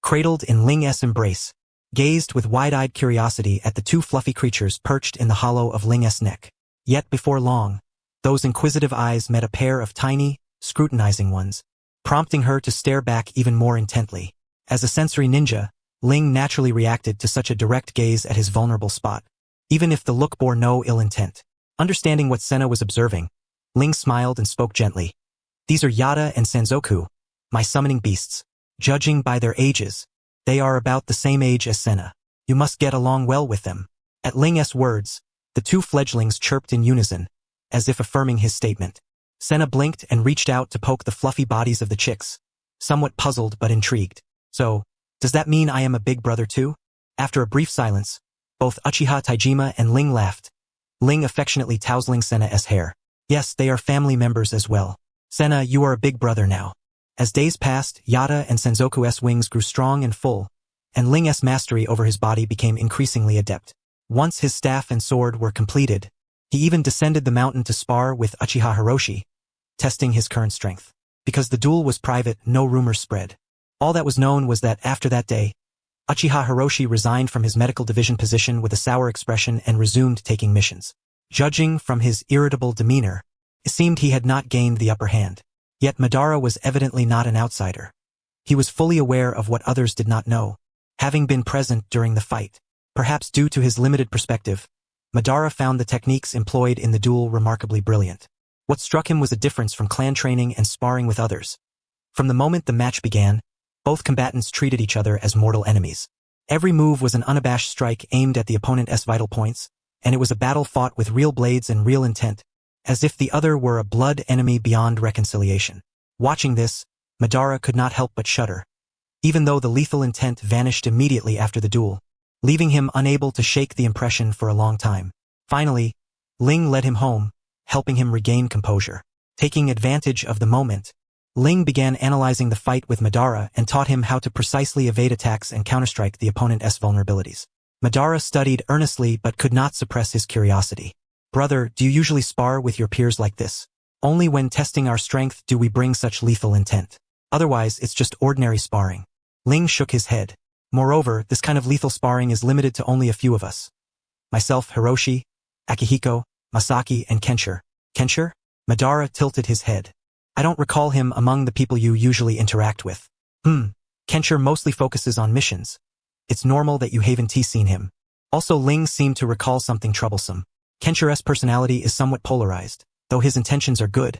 cradled in Ling's embrace, gazed with wide-eyed curiosity at the two fluffy creatures perched in the hollow of Ling's neck. Yet before long, those inquisitive eyes met a pair of tiny, scrutinizing ones, prompting her to stare back even more intently. As a sensory ninja, Ling naturally reacted to such a direct gaze at his vulnerable spot, even if the look bore no ill intent. Understanding what Senna was observing, Ling smiled and spoke gently. These are Yada and Sanzoku, my summoning beasts. Judging by their ages, they are about the same age as Senna. You must get along well with them. At Ling's words, the two fledglings chirped in unison, as if affirming his statement. Senna blinked and reached out to poke the fluffy bodies of the chicks, somewhat puzzled but intrigued. So, does that mean I am a big brother too? After a brief silence, both Uchiha Taijima and Ling laughed, Ling affectionately tousling Senna's hair. Yes, they are family members as well. Senna, you are a big brother now. As days passed, Yada and Senzoku's wings grew strong and full, and Ling's mastery over his body became increasingly adept. Once his staff and sword were completed, he even descended the mountain to spar with Uchiha Hiroshi, testing his current strength. Because the duel was private, no rumors spread. All that was known was that after that day, Uchiha Hiroshi resigned from his medical division position with a sour expression and resumed taking missions. Judging from his irritable demeanor, it seemed he had not gained the upper hand. Yet Madara was evidently not an outsider. He was fully aware of what others did not know, having been present during the fight. Perhaps due to his limited perspective, Madara found the techniques employed in the duel remarkably brilliant. What struck him was a difference from clan training and sparring with others. From the moment the match began, both combatants treated each other as mortal enemies. Every move was an unabashed strike aimed at the opponent's vital points, and it was a battle fought with real blades and real intent, as if the other were a blood enemy beyond reconciliation. Watching this, Madara could not help but shudder, even though the lethal intent vanished immediately after the duel, leaving him unable to shake the impression for a long time. Finally, Ling led him home, helping him regain composure. Taking advantage of the moment, Ling began analyzing the fight with Madara and taught him how to precisely evade attacks and counterstrike the opponent's vulnerabilities. Madara studied earnestly but could not suppress his curiosity. Brother, do you usually spar with your peers like this? Only when testing our strength do we bring such lethal intent. Otherwise, it's just ordinary sparring. Ling shook his head. Moreover, this kind of lethal sparring is limited to only a few of us. Myself, Hiroshi, Akihiko, Masaki, and Kenshiro. Kenshiro? Madara tilted his head. I don't recall him among the people you usually interact with. Kenshiro mostly focuses on missions. It's normal that you haven't seen him. Also, Ling seemed to recall something troublesome. Kenshiro's personality is somewhat polarized. Though his intentions are good,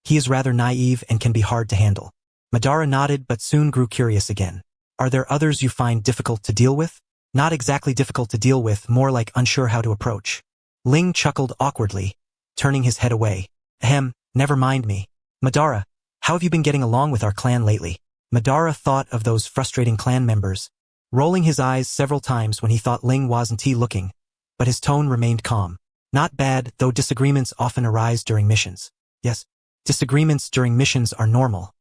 He is rather naive and can be hard to handle. Madara nodded but soon grew curious again. Are there others you find difficult to deal with? Not exactly difficult to deal with, more like unsure how to approach. Ling chuckled awkwardly, turning his head away. Ahem, never mind me. Madara, how have you been getting along with our clan lately? Madara thought of those frustrating clan members, rolling his eyes several times when he thought Ling wasn't looking, but his tone remained calm. Not bad, though disagreements often arise during missions. Yes, disagreements during missions are normal.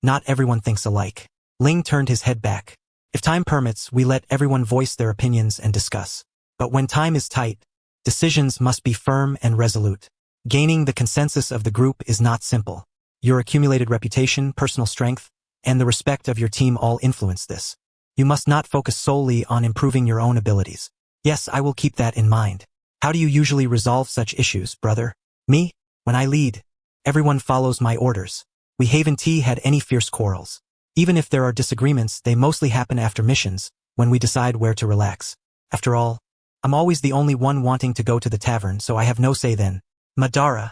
Not everyone thinks alike. Ling turned his head back. If time permits, we let everyone voice their opinions and discuss. But when time is tight, decisions must be firm and resolute. Gaining the consensus of the group is not simple. Your accumulated reputation, personal strength, and the respect of your team all influence this. You must not focus solely on improving your own abilities. Yes, I will keep that in mind. How do you usually resolve such issues, brother? Me? When I lead, everyone follows my orders. We haven't had any fierce quarrels. Even if there are disagreements, they mostly happen after missions, when we decide where to relax. After all, I'm always the only one wanting to go to the tavern, so I have no say then. Madara,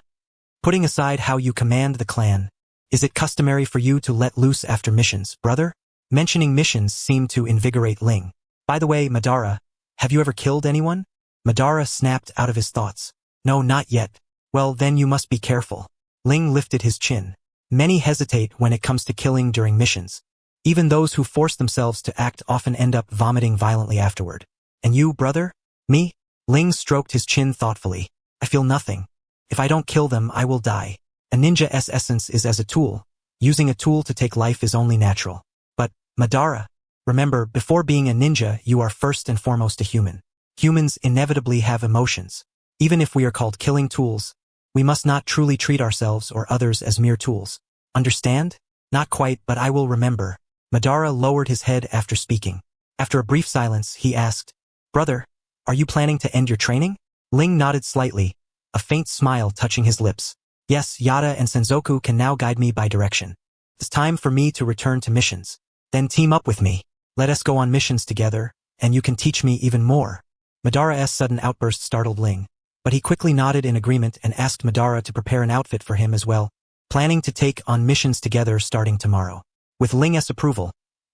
putting aside how you command the clan, is it customary for you to let loose after missions, brother? Mentioning missions seemed to invigorate Ling. By the way, Madara, have you ever killed anyone? Madara snapped out of his thoughts. No, not yet. Well, then you must be careful. Ling lifted his chin. Many hesitate when it comes to killing during missions. Even those who force themselves to act often end up vomiting violently afterward. And you, brother? Me? Ling stroked his chin thoughtfully. I feel nothing. If I don't kill them, I will die. A ninja's essence is as a tool. Using a tool to take life is only natural. But, Madara, remember, before being a ninja, you are first and foremost a human. Humans inevitably have emotions. Even if we are called killing tools, we must not truly treat ourselves or others as mere tools. Understand? Not quite, but I will remember. Madara lowered his head after speaking. After a brief silence, he asked, Brother, are you planning to end your training? Ling nodded slightly, a faint smile touching his lips. Yes, Yada and Senzoku can now guide me by direction. It's time for me to return to missions. Then team up with me. Let us go on missions together, and you can teach me even more. Madara's sudden outburst startled Ling, but he quickly nodded in agreement and asked Madara to prepare an outfit for him as well, planning to take on missions together starting tomorrow. With Ling's approval,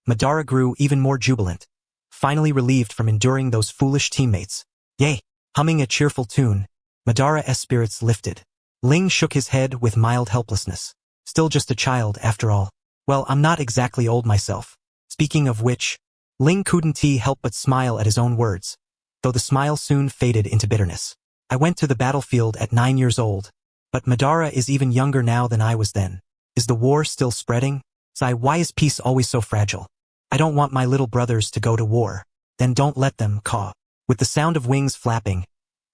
Madara grew even more jubilant, finally relieved from enduring those foolish teammates. Yay! Humming a cheerful tune, Madara's spirits lifted. Ling shook his head with mild helplessness. Still just a child, after all. Well, I'm not exactly old myself. Speaking of which, Ling couldn't help but smile at his own words, though the smile soon faded into bitterness. I went to the battlefield at 9 years old, but Madara is even younger now than I was then. Is the war still spreading? Why is peace always so fragile? I don't want my little brothers to go to war. Then don't let them, caw. With the sound of wings flapping,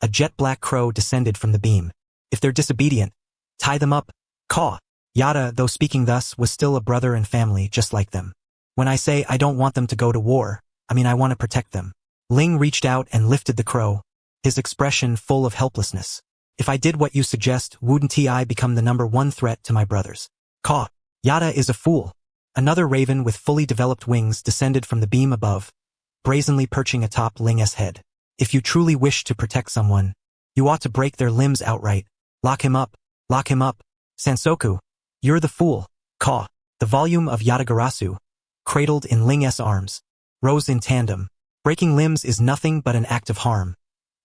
a jet-black crow descended from the beam. If they're disobedient, tie them up, caw. Yada, though speaking thus, was still a brother and family just like them. When I say I don't want them to go to war, I mean I want to protect them. Ling reached out and lifted the crow, his expression full of helplessness. If I did what you suggest, wouldn't I become the #1 threat to my brothers? Caw. Yada is a fool. Another raven with fully developed wings descended from the beam above, brazenly perching atop Ling's head. If you truly wish to protect someone, you ought to break their limbs outright. Lock him up. Lock him up. Sansoku, you're the fool. Caw. The volume of Yatagarasu, cradled in Ling's arms, rose in tandem. Breaking limbs is nothing but an act of harm.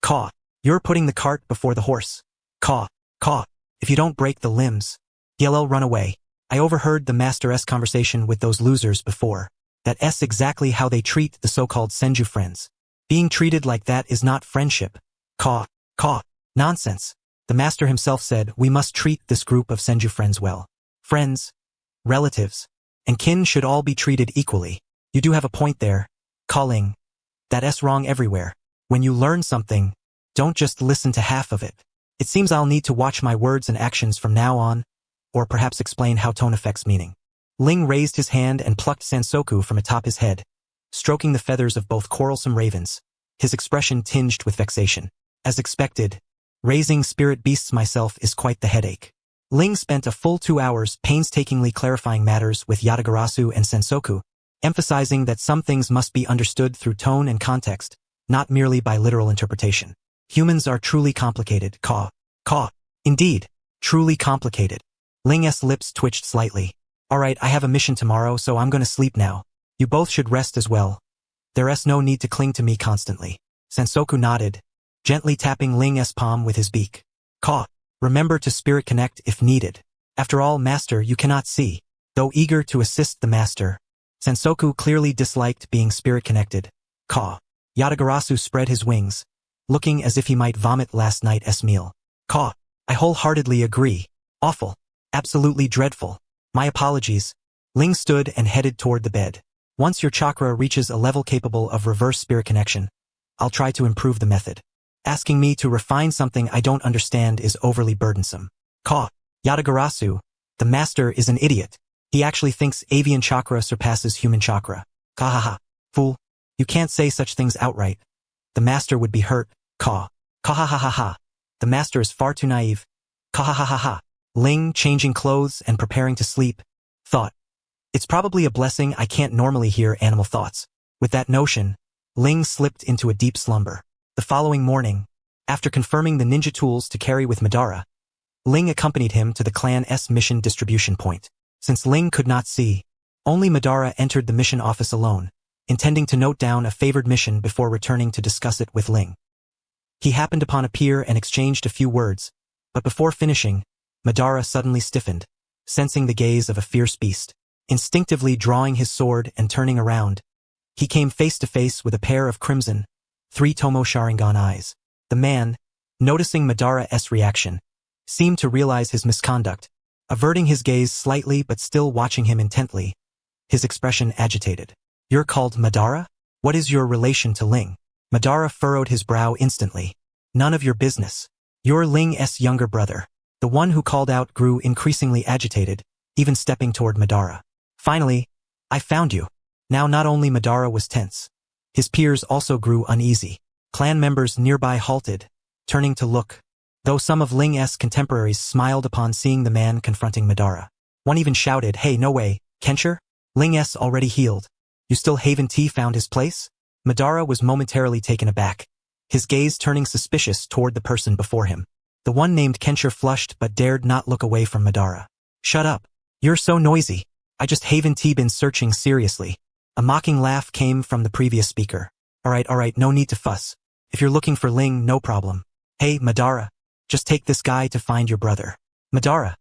Caw. You're putting the cart before the horse. Caw. Caw. If you don't break the limbs, you'll run away. I overheard the Master's conversation with those losers before. That's exactly how they treat the so-called Senju friends. Being treated like that is not friendship. Caw. Caw. Nonsense. The Master himself said we must treat this group of Senju friends well. Friends, relatives, and kin should all be treated equally. You do have a point there. Calling. That's wrong everywhere. When you learn something, don't just listen to half of it. It seems I'll need to watch my words and actions from now on, or perhaps explain how tone affects meaning. Ling raised his hand and plucked Sansoku from atop his head, stroking the feathers of both quarrelsome ravens, his expression tinged with vexation. As expected, raising spirit beasts myself is quite the headache. Ling spent a full 2 hours painstakingly clarifying matters with Yatagarasu and Sensoku, emphasizing that some things must be understood through tone and context, not merely by literal interpretation. Humans are truly complicated, caw. Caw. Indeed, truly complicated. Ling's lips twitched slightly. Alright, I have a mission tomorrow, so I'm gonna sleep now. You both should rest as well. There's no need to cling to me constantly. Sensoku nodded, gently tapping Ling's palm with his beak. Caw. Remember to spirit connect if needed. After all, master, you cannot see. Though eager to assist the master, Sensoku clearly disliked being spirit connected. Caw. Yatagarasu spread his wings, looking as if he might vomit last night's meal. Caw. I wholeheartedly agree. Awful. Absolutely dreadful. My apologies. Ling stood and headed toward the bed. Once your chakra reaches a level capable of reverse spirit connection, I'll try to improve the method. Asking me to refine something I don't understand is overly burdensome. Caw. Yatagarasu, the master is an idiot. He actually thinks avian chakra surpasses human chakra. Kahaha. Fool. You can't say such things outright. The master would be hurt. Caw. Kahahaha. The master is far too naive. Kahahaha. Ling, changing clothes and preparing to sleep, thought. It's probably a blessing I can't normally hear animal thoughts. With that notion, Ling slipped into a deep slumber. The following morning, after confirming the ninja tools to carry with Madara, Ling accompanied him to the clan's mission distribution point. Since Ling could not see, only Madara entered the mission office alone, intending to note down a favored mission before returning to discuss it with Ling. He happened upon a pier and exchanged a few words, but before finishing, Madara suddenly stiffened, sensing the gaze of a fierce beast. Instinctively drawing his sword and turning around, he came face to face with a pair of crimson, 3-tomo Sharingan eyes. The man, noticing Madara's reaction, seemed to realize his misconduct, averting his gaze slightly but still watching him intently, his expression agitated. You're called Madara? What is your relation to Ling? Madara furrowed his brow instantly. None of your business. You're Ling's younger brother. The one who called out grew increasingly agitated, even stepping toward Madara. Finally, I found you. Now not only Madara was tense, his peers also grew uneasy. Clan members nearby halted, turning to look, though some of Ling's contemporaries smiled upon seeing the man confronting Madara. One even shouted, hey, no way, Kenshir? Ling's already healed. You still haven't found his place? Madara was momentarily taken aback, his gaze turning suspicious toward the person before him. The one named Kenshir flushed but dared not look away from Madara. Shut up. You're so noisy. I just haven't been searching seriously. A mocking laugh came from the previous speaker. Alright, no need to fuss. If you're looking for Ling, no problem. Hey, Madara. Just take this guy to find your brother. Madara?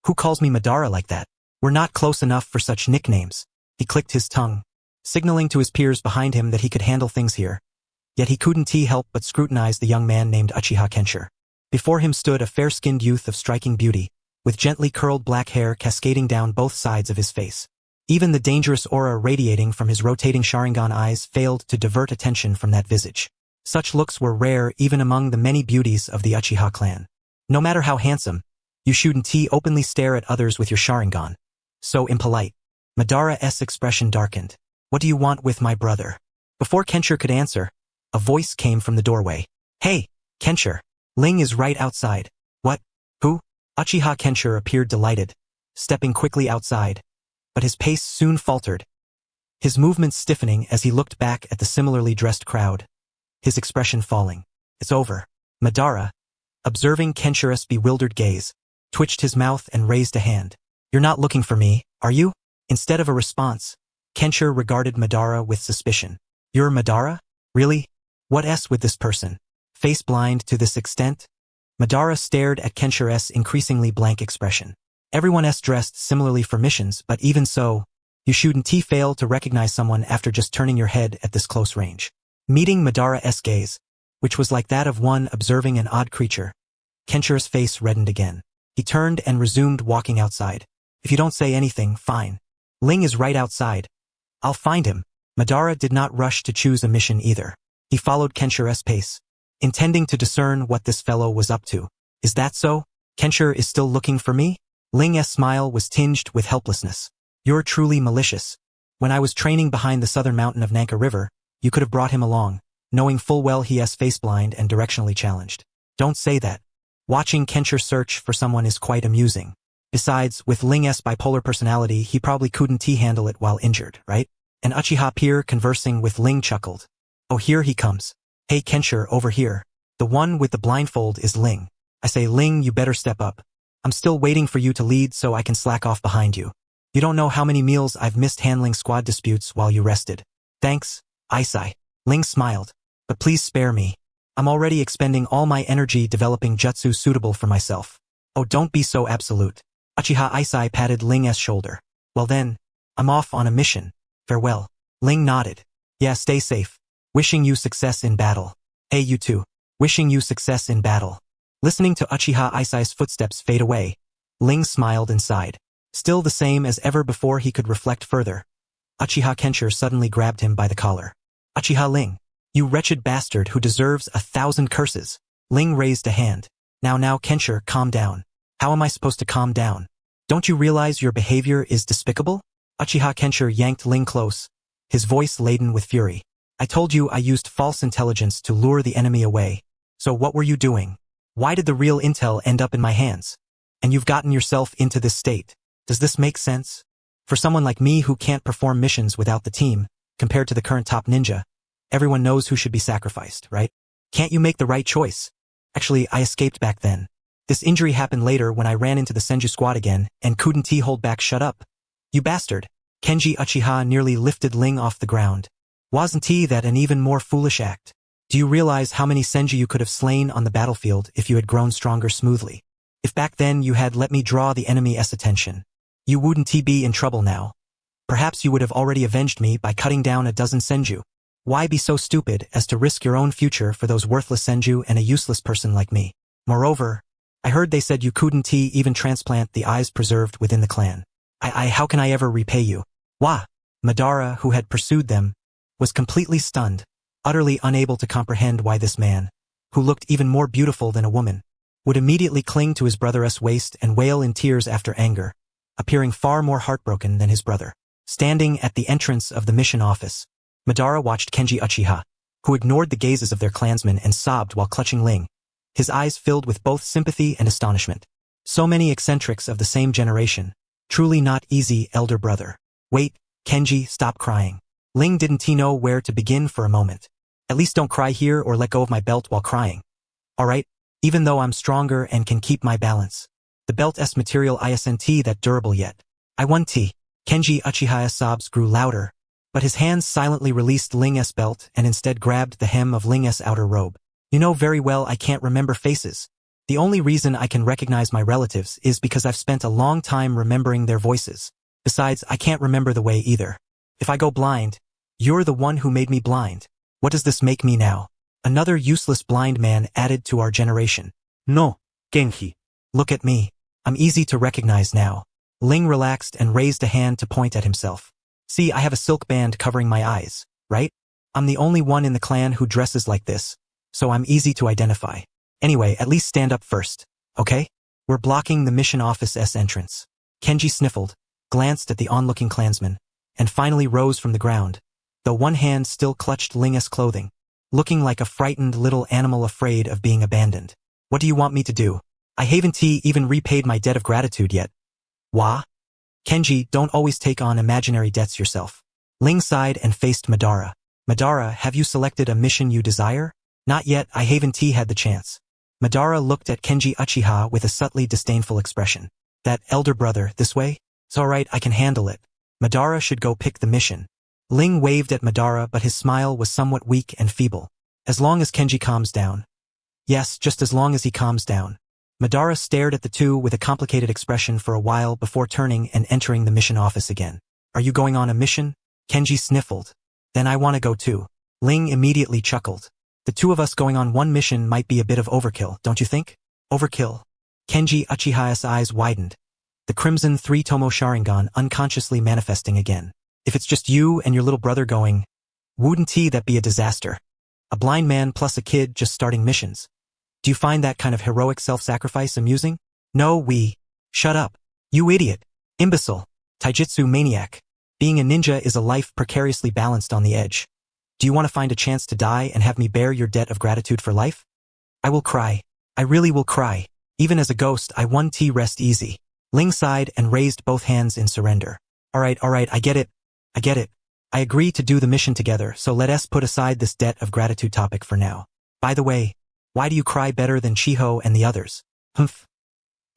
Who calls me Madara like that? We're not close enough for such nicknames. He clicked his tongue, signaling to his peers behind him that he could handle things here. Yet he couldn't help but scrutinize the young man named Uchiha Kenshir. Before him stood a fair-skinned youth of striking beauty, with gently curled black hair cascading down both sides of his face. Even the dangerous aura radiating from his rotating Sharingan eyes failed to divert attention from that visage. Such looks were rare even among the many beauties of the Uchiha clan. No matter how handsome, you shouldn't openly stare at others with your Sharingan. So impolite. Madara's expression darkened. What do you want with my brother? Before Kenshir could answer, a voice came from the doorway. Hey, Kenshir. Ling is right outside. What? Who? Uchiha Kenshir appeared delighted, stepping quickly outside, but his pace soon faltered, his movements stiffening as he looked back at the similarly dressed crowd, his expression falling. It's over. Madara, observing Kenshir's bewildered gaze, twitched his mouth and raised a hand. You're not looking for me, are you? Instead of a response, Kenshir regarded Madara with suspicion. You're Madara? Really? What's with this person? Face blind to this extent? Madara stared at Kenshir's increasingly blank expression. Everyone's dressed similarly for missions, but even so, you shouldn't fail to recognize someone after just turning your head at this close range. Meeting Madara's gaze, which was like that of one observing an odd creature, Kenshir's face reddened again. He turned and resumed walking outside. If you don't say anything, fine. Ling is right outside. I'll find him. Madara did not rush to choose a mission either. He followed Kenshir's pace, intending to discern what this fellow was up to. Is that so? Kenshir is still looking for me? Ling's smile was tinged with helplessness. You're truly malicious. When I was training behind the southern mountain of Nanka River, you could have brought him along, knowing full well he is face-blind and directionally challenged. Don't say that. Watching Kenshir search for someone is quite amusing. Besides, with Ling's bipolar personality, he probably couldn't handle it while injured, right? An Uchiha peer conversing with Ling chuckled. Oh, here he comes. Hey Kenshir, over here. The one with the blindfold is Ling. I say Ling, you better step up. I'm still waiting for you to lead so I can slack off behind you. You don't know how many meals I've missed handling squad disputes while you rested. Thanks, Isai. Ling smiled. But please spare me. I'm already expending all my energy developing jutsu suitable for myself. Oh, don't be so absolute. Uchiha Isai patted Ling's shoulder. Well then, I'm off on a mission. Farewell. Ling nodded. Yeah, stay safe. Wishing you success in battle. Hey, you too. Wishing you success in battle. Listening to Uchiha Isai's footsteps fade away, Ling smiled and sighed. Still the same as ever before he could reflect further. Uchiha Kenshin suddenly grabbed him by the collar. Uchiha Ling, you wretched bastard who deserves 1,000 curses. Ling raised a hand. Now Kenshin, calm down. How am I supposed to calm down? Don't you realize your behavior is despicable? Uchiha Kenshin yanked Ling close, his voice laden with fury. I told you I used false intelligence to lure the enemy away. So what were you doing? Why did the real intel end up in my hands? And you've gotten yourself into this state. Does this make sense? For someone like me who can't perform missions without the team, compared to the current top ninja, everyone knows who should be sacrificed, right? Can't you make the right choice? Actually, I escaped back then. This injury happened later when I ran into the Senju squad again and couldn't hold back. Shut up. You bastard. Kenji Uchiha nearly lifted Ling off the ground. Wasn't that an even more foolish act? Do you realize how many Senju you could have slain on the battlefield if you had grown stronger smoothly? If back then you had let me draw the enemy's attention, you wouldn't be in trouble now. Perhaps you would have already avenged me by cutting down a dozen Senju. Why be so stupid as to risk your own future for those worthless Senju and a useless person like me? Moreover, I heard they said you couldn't even transplant the eyes preserved within the clan. How can I ever repay you? Wah! Madara, who had pursued them, was completely stunned, utterly unable to comprehend why this man, who looked even more beautiful than a woman, would immediately cling to his brother's waist and wail in tears after anger, appearing far more heartbroken than his brother. Standing at the entrance of the mission office, Madara watched Kenji Uchiha, who ignored the gazes of their clansmen and sobbed while clutching Ling, his eyes filled with both sympathy and astonishment. So many eccentrics of the same generation, truly not easy, elder brother. Wait, Kenji, stop crying. Ling didn't know where to begin for a moment. At least don't cry here or let go of my belt while crying. Alright, even though I'm stronger and can keep my balance. The belt's material isn't that durable yet. I want tea. Kenji Uchiha's sobs grew louder, but his hands silently released Ling's belt and instead grabbed the hem of Ling's outer robe. You know very well I can't remember faces. The only reason I can recognize my relatives is because I've spent a long time remembering their voices. Besides, I can't remember the way either. If I go blind, you're the one who made me blind. What does this make me now? Another useless blind man added to our generation. No, Kenji. Look at me. I'm easy to recognize now. Ling relaxed and raised a hand to point at himself. See, I have a silk band covering my eyes, right? I'm the only one in the clan who dresses like this, so I'm easy to identify. Anyway, at least stand up first, okay? We're blocking the mission office's entrance. Kenji sniffled, glanced at the onlooking clansman, and finally rose from the ground, though one hand still clutched Ling's clothing, looking like a frightened little animal afraid of being abandoned. What do you want me to do? I haven't even repaid my debt of gratitude yet. Wah? Kenji, don't always take on imaginary debts yourself. Ling sighed and faced Madara. Madara, have you selected a mission you desire? Not yet, I haven't had the chance. Madara looked at Kenji Uchiha with a subtly disdainful expression. That elder brother, this way? It's alright, I can handle it. Madara should go pick the mission. Ling waved at Madara, but his smile was somewhat weak and feeble. As long as Kenji calms down. Yes, just as long as he calms down. Madara stared at the two with a complicated expression for a while before turning and entering the mission office again. Are you going on a mission? Kenji sniffled. Then I want to go too. Ling immediately chuckled. The two of us going on one mission might be a bit of overkill, don't you think? Overkill. Kenji Uchiha's eyes widened, the crimson three-tomo Sharingan unconsciously manifesting again. If it's just you and your little brother going, wouldn't that be a disaster? A blind man plus a kid just starting missions. Do you find that kind of heroic self-sacrifice amusing? No, Shut up. You idiot. Imbecile. Taijutsu maniac. Being a ninja is a life precariously balanced on the edge. Do you want to find a chance to die and have me bear your debt of gratitude for life? I will cry. I really will cry. Even as a ghost, I want rest easy. Ling sighed and raised both hands in surrender. Alright, I get it. I agree to do the mission together, so let us put aside this debt of gratitude topic for now. By the way, why do you cry better than Chiho and the others? Humph.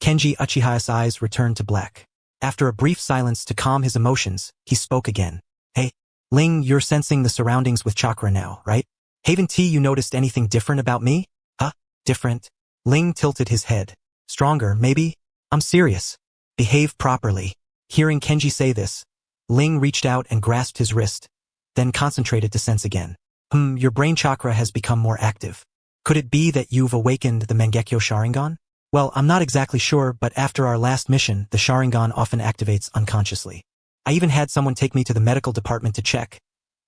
Kenji Uchiha's eyes returned to black. After a brief silence to calm his emotions, he spoke again. Hey, Ling, you're sensing the surroundings with chakra now, right? Haven't you noticed anything different about me? Huh? Different? Ling tilted his head. Stronger, maybe? I'm serious. Behave properly. Hearing Kenji say this, Ling reached out and grasped his wrist, then concentrated to sense again. Your brain chakra has become more active. Could it be that you've awakened the Mangekyo Sharingan? Well, I'm not exactly sure, but after our last mission, the Sharingan often activates unconsciously. I even had someone take me to the medical department to check,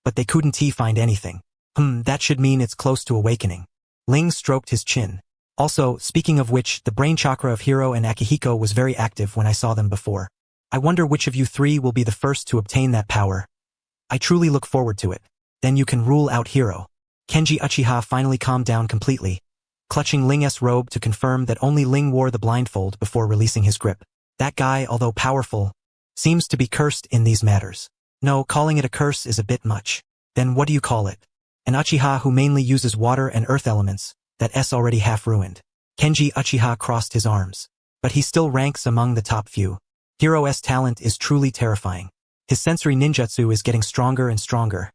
but they couldn't find anything. That should mean it's close to awakening. Ling stroked his chin. Also, speaking of which, the brain chakra of Hiro and Akihiko was very active when I saw them before. I wonder which of you three will be the first to obtain that power. I truly look forward to it. Then you can rule out Hiro. Kenji Uchiha finally calmed down completely, clutching Ling's robe to confirm that only Ling wore the blindfold before releasing his grip. That guy, although powerful, seems to be cursed in these matters. No, calling it a curse is a bit much. Then what do you call it? An Uchiha who mainly uses water and earth elements, that's already half ruined. Kenji Uchiha crossed his arms. But he still ranks among the top few. Hiro's talent is truly terrifying. His sensory ninjutsu is getting stronger and stronger.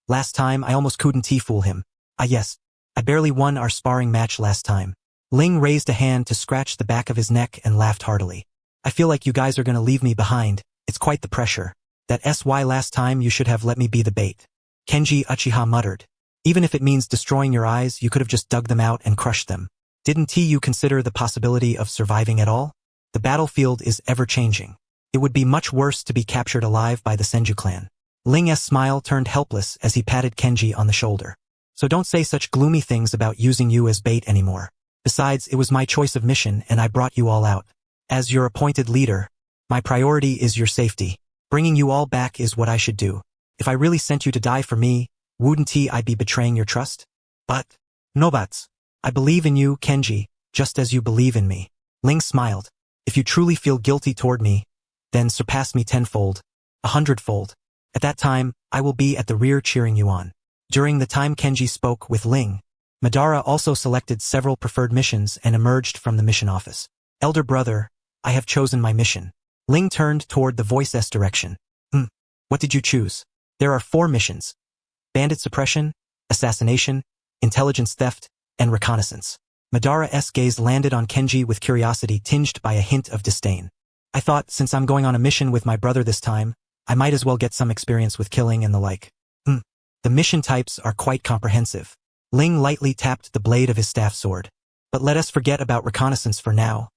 Last time, I almost couldn't fool him. Yes. I barely won our sparring match last time. Ling raised a hand to scratch the back of his neck and laughed heartily. I feel like you guys are gonna leave me behind. It's quite the pressure. That's why last time you should have let me be the bait. Kenji Uchiha muttered. Even if it means destroying your eyes, you could have just dug them out and crushed them. Didn't you consider the possibility of surviving at all? The battlefield is ever-changing. It would be much worse to be captured alive by the Senju clan. Ling's smile turned helpless as he patted Kenji on the shoulder. So don't say such gloomy things about using you as bait anymore. Besides, it was my choice of mission and I brought you all out. As your appointed leader, my priority is your safety. Bringing you all back is what I should do. If I really sent you to die for me, wouldn't I be betraying your trust? But, Nobats, I believe in you, Kenji, just as you believe in me. Ling smiled. If you truly feel guilty toward me, then surpass me tenfold, 100-fold. At that time, I will be at the rear cheering you on. During the time Kenji spoke with Ling, Madara also selected several preferred missions and emerged from the mission office. Elder brother, I have chosen my mission. Ling turned toward the voice's direction. What did you choose? There are 4 missions. Bandit suppression, assassination, intelligence theft, and reconnaissance. Madara's gaze landed on Kenji with curiosity tinged by a hint of disdain. I thought, since I'm going on a mission with my brother this time, I might as well get some experience with killing and the like. The mission types are quite comprehensive. Ling lightly tapped the blade of his staff sword. But let us forget about reconnaissance for now.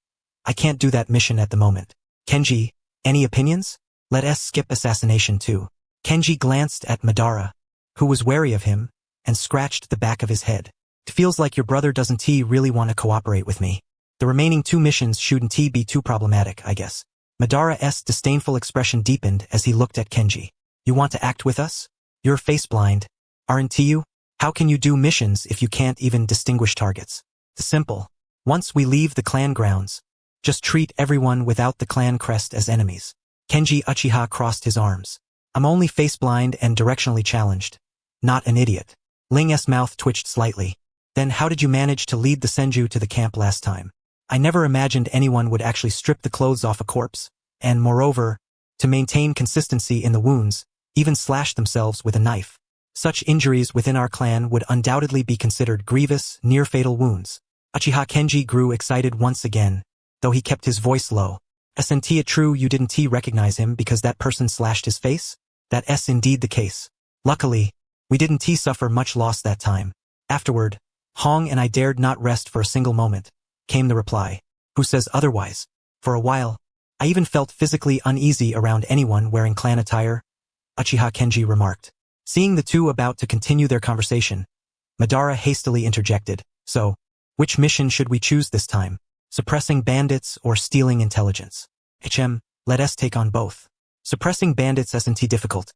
I can't do that mission at the moment. Kenji, any opinions? Let us skip assassination too. Kenji glanced at Madara, who was wary of him, and scratched the back of his head. It feels like your brother doesn't really want to cooperate with me. The remaining 2 missions shouldn't be too problematic, I guess. Madara's disdainful expression deepened as he looked at Kenji. You want to act with us? You're face blind, aren't you? How can you do missions if you can't even distinguish targets? It's simple. Once we leave the clan grounds, just treat everyone without the clan crest as enemies. Kenji Uchiha crossed his arms. I'm only face blind and directionally challenged. Not an idiot. Ling's mouth twitched slightly. Then how did you manage to lead the Senju to the camp last time? I never imagined anyone would actually strip the clothes off a corpse, and moreover, to maintain consistency in the wounds, even slash themselves with a knife. Such injuries within our clan would undoubtedly be considered grievous, near-fatal wounds. Uchiha Kenji grew excited once again, though he kept his voice low. Isn't it true you didn't recognize him because that person slashed his face? That's indeed the case. Luckily, we didn't suffer much loss that time. Afterward, Hong and I dared not rest for a single moment, came the reply. Who says otherwise? For a while, I even felt physically uneasy around anyone wearing clan attire, Uchiha Kenji remarked. Seeing the two about to continue their conversation, Madara hastily interjected. So, which mission should we choose this time? Suppressing bandits or stealing intelligence? Let us take on both. Suppressing bandits isn't difficult.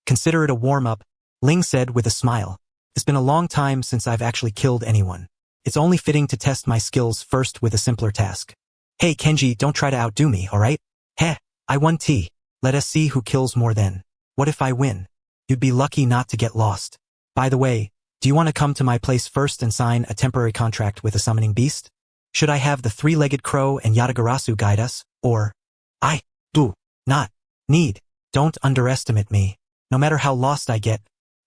Consider it a warm-up, Ling said with a smile. It's been a long time since I've actually killed anyone. It's only fitting to test my skills first with a simpler task. Hey Kenji, don't try to outdo me, alright? Heh, I won T. Let us see who kills more then. What if I win? You'd be lucky not to get lost. By the way, do you want to come to my place first and sign a temporary contract with a summoning beast? Should I have the three-legged crow and Yatagarasu guide us, or... I do not need. Don't underestimate me. No matter how lost I get,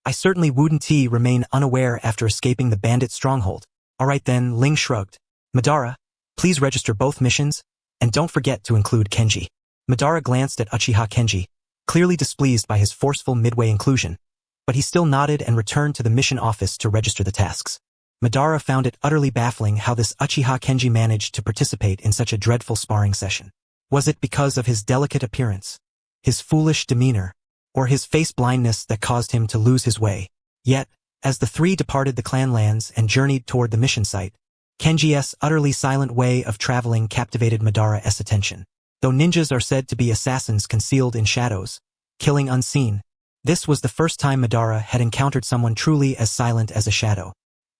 I certainly wouldn't remain unaware after escaping the bandit stronghold. Alright then, Ling shrugged. Madara, please register both missions, and don't forget to include Kenji. Madara glanced at Uchiha Kenji, clearly displeased by his forceful midway inclusion, but he still nodded and returned to the mission office to register the tasks. Madara found it utterly baffling how this Uchiha Kenji managed to participate in such a dreadful sparring session. Was it because of his delicate appearance, his foolish demeanor, or his face blindness that caused him to lose his way? Yet, as the three departed the clan lands and journeyed toward the mission site, Kenji's utterly silent way of traveling captivated Madara's attention. Though ninjas are said to be assassins concealed in shadows, killing unseen, this was the first time Madara had encountered someone truly as silent as a shadow.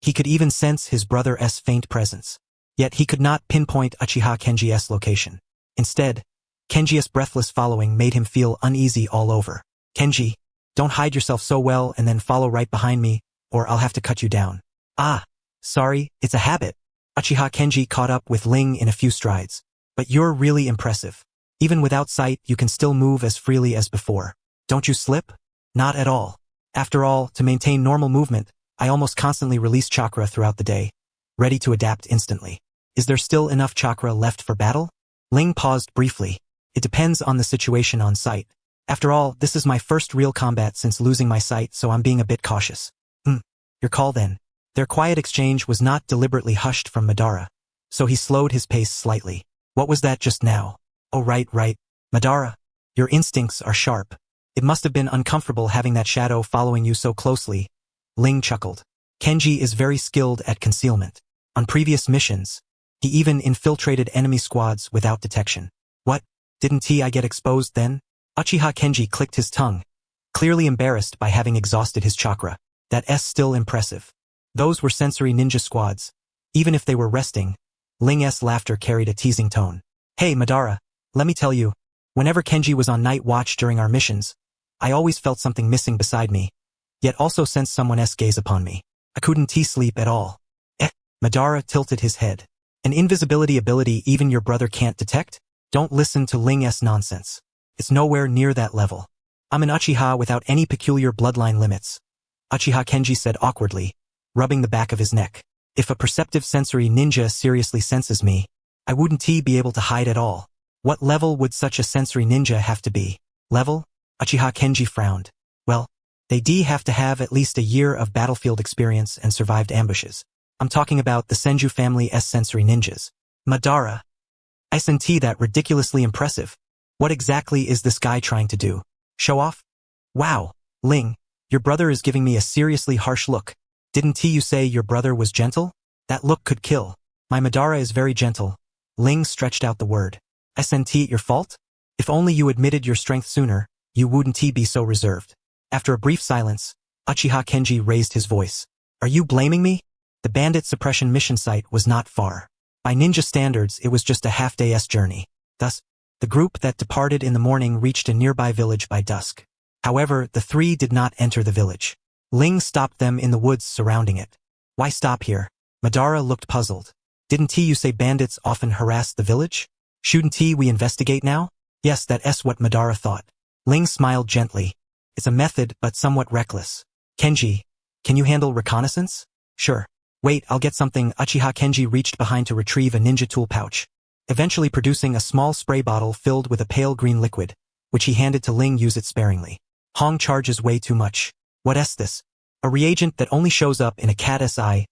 He could even sense his brother's faint presence. Yet he could not pinpoint Uchiha Kenji's location. Instead, Kenji's breathless following made him feel uneasy all over. Kenji, don't hide yourself so well and then follow right behind me, or I'll have to cut you down. Ah, sorry, it's a habit. Uchiha Kenji caught up with Ling in a few strides. But you're really impressive. Even without sight, you can still move as freely as before. Don't you slip? Not at all. After all, to maintain normal movement, I almost constantly release chakra throughout the day, ready to adapt instantly. Is there still enough chakra left for battle? Ling paused briefly. It depends on the situation on site. After all, this is my first real combat since losing my sight, so I'm being a bit cautious. Your call then. Their quiet exchange was not deliberately hushed from Madara, so he slowed his pace slightly. What was that just now? Oh right. Madara, your instincts are sharp. It must have been uncomfortable having that shadow following you so closely. Ling chuckled. Kenji is very skilled at concealment. On previous missions, he even infiltrated enemy squads without detection. What? Didn't I get exposed then? Uchiha Kenji clicked his tongue, clearly embarrassed by having exhausted his chakra. That's still impressive. Those were sensory ninja squads. Even if they were resting, Ling's laughter carried a teasing tone. Hey Madara, let me tell you, whenever Kenji was on night watch during our missions, I always felt something missing beside me, yet also sensed someone's gaze upon me. I couldn't sleep at all. Madara tilted his head. An invisibility ability even your brother can't detect? Don't listen to Ling's nonsense. It's nowhere near that level. I'm an Uchiha without any peculiar bloodline limits. Uchiha Kenji said awkwardly, rubbing the back of his neck. If a perceptive sensory ninja seriously senses me, I wouldn't be able to hide at all. What level would such a sensory ninja have to be? Level? Uchiha Kenji frowned. Well, they have to have at least a year of battlefield experience and survived ambushes. I'm talking about the Senju family's sensory ninjas. Madara. Isn't that ridiculously impressive? What exactly is this guy trying to do? Show off? Wow, Ling, your brother is giving me a seriously harsh look. Didn't you say your brother was gentle? That look could kill. My Madara is very gentle. Ling stretched out the word. Isn't it your fault? If only you admitted your strength sooner, you wouldn't be so reserved. After a brief silence, Uchiha Kenji raised his voice. Are you blaming me? The bandit suppression mission site was not far. By ninja standards, it was just a half-day's journey. Thus, the group that departed in the morning reached a nearby village by dusk. However, the three did not enter the village. Ling stopped them in the woods surrounding it. Why stop here? Madara looked puzzled. Didn't you say bandits often harass the village? Shouldn't we investigate now? Yes, that's what Madara thought. Ling smiled gently. It's a method, but somewhat reckless. Kenji, can you handle reconnaissance? Sure. Wait, I'll get something. Uchiha Kenji reached behind to retrieve a ninja tool pouch, eventually producing a small spray bottle filled with a pale green liquid, which he handed to Ling. Use it sparingly. Hong charges way too much. What's this? A reagent that only shows up in a cat's eye,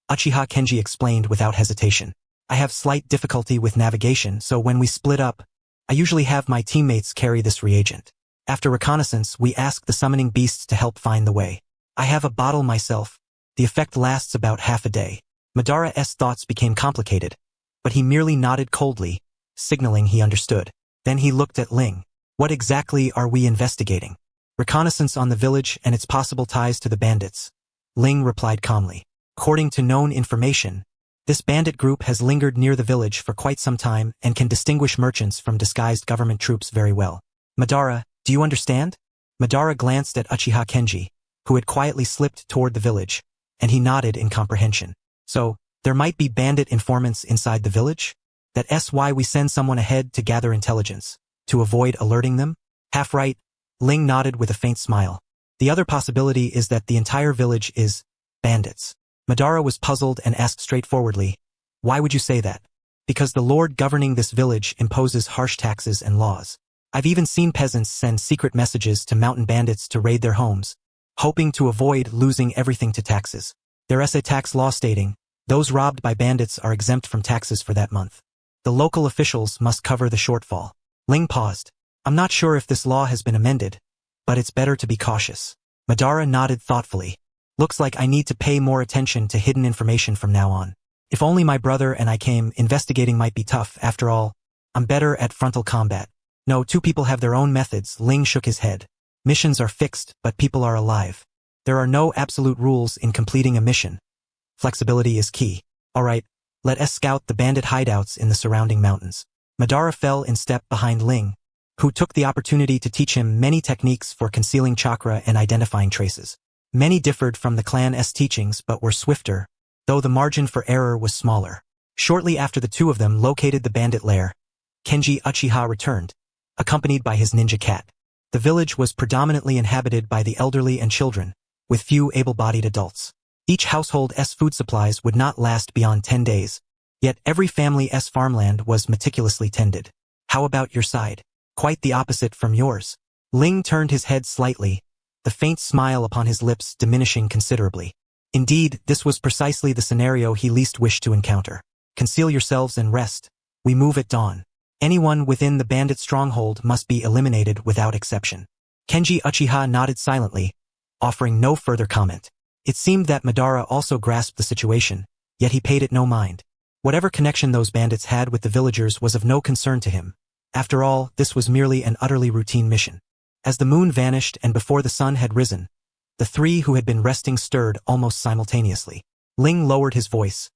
Uchiha Kenji explained without hesitation. I have slight difficulty with navigation, so when we split up, I usually have my teammates carry this reagent. After reconnaissance, we ask the summoning beasts to help find the way. I have a bottle myself. The effect lasts about half a day. Madara's thoughts became complicated, but he merely nodded coldly, signaling he understood. Then he looked at Ling. What exactly are we investigating? Reconnaissance on the village and its possible ties to the bandits. Ling replied calmly. According to known information, this bandit group has lingered near the village for quite some time and can distinguish merchants from disguised government troops very well. Madara, do you understand? Madara glanced at Uchiha Kenji, who had quietly slipped toward the village, and he nodded in comprehension. So, There might be bandit informants inside the village? That's why we send someone ahead to gather intelligence, to avoid alerting them? Half right, Ling nodded with a faint smile. The other possibility is that the entire village is bandits. Madara was puzzled and asked straightforwardly, why would you say that? Because the lord governing this village imposes harsh taxes and laws. I've even seen peasants send secret messages to mountain bandits to raid their homes, hoping to avoid losing everything to taxes. There's a tax law stating, those robbed by bandits are exempt from taxes for that month. The local officials must cover the shortfall. Ling paused. I'm not sure if this law has been amended, but it's better to be cautious. Madara nodded thoughtfully. Looks like I need to pay more attention to hidden information from now on. If only my brother and I came, investigating might be tough. After all, I'm better at frontal combat. No, two people have their own methods. Ling shook his head. Missions are fixed, but people are alive. There are no absolute rules in completing a mission. Flexibility is key. Alright, let us scout the bandit hideouts in the surrounding mountains. Madara fell in step behind Ling, who took the opportunity to teach him many techniques for concealing chakra and identifying traces. Many differed from the clan's teachings but were swifter, though the margin for error was smaller. Shortly after the two of them located the bandit lair, Kenji Uchiha returned, accompanied by his ninja cat. The village was predominantly inhabited by the elderly and children, with few able-bodied adults. Each household's food supplies would not last beyond 10 days, yet every family's farmland was meticulously tended. How about your side? Quite the opposite from yours. Ling turned his head slightly, the faint smile upon his lips diminishing considerably. Indeed, this was precisely the scenario he least wished to encounter. Conceal yourselves and rest. We move at dawn. Anyone within the bandit stronghold must be eliminated without exception. Kenji Uchiha nodded silently, offering no further comment. It seemed that Madara also grasped the situation, yet he paid it no mind. Whatever connection those bandits had with the villagers was of no concern to him. After all, this was merely an utterly routine mission. As the moon vanished and before the sun had risen, the three who had been resting stirred almost simultaneously. Ling lowered his voice.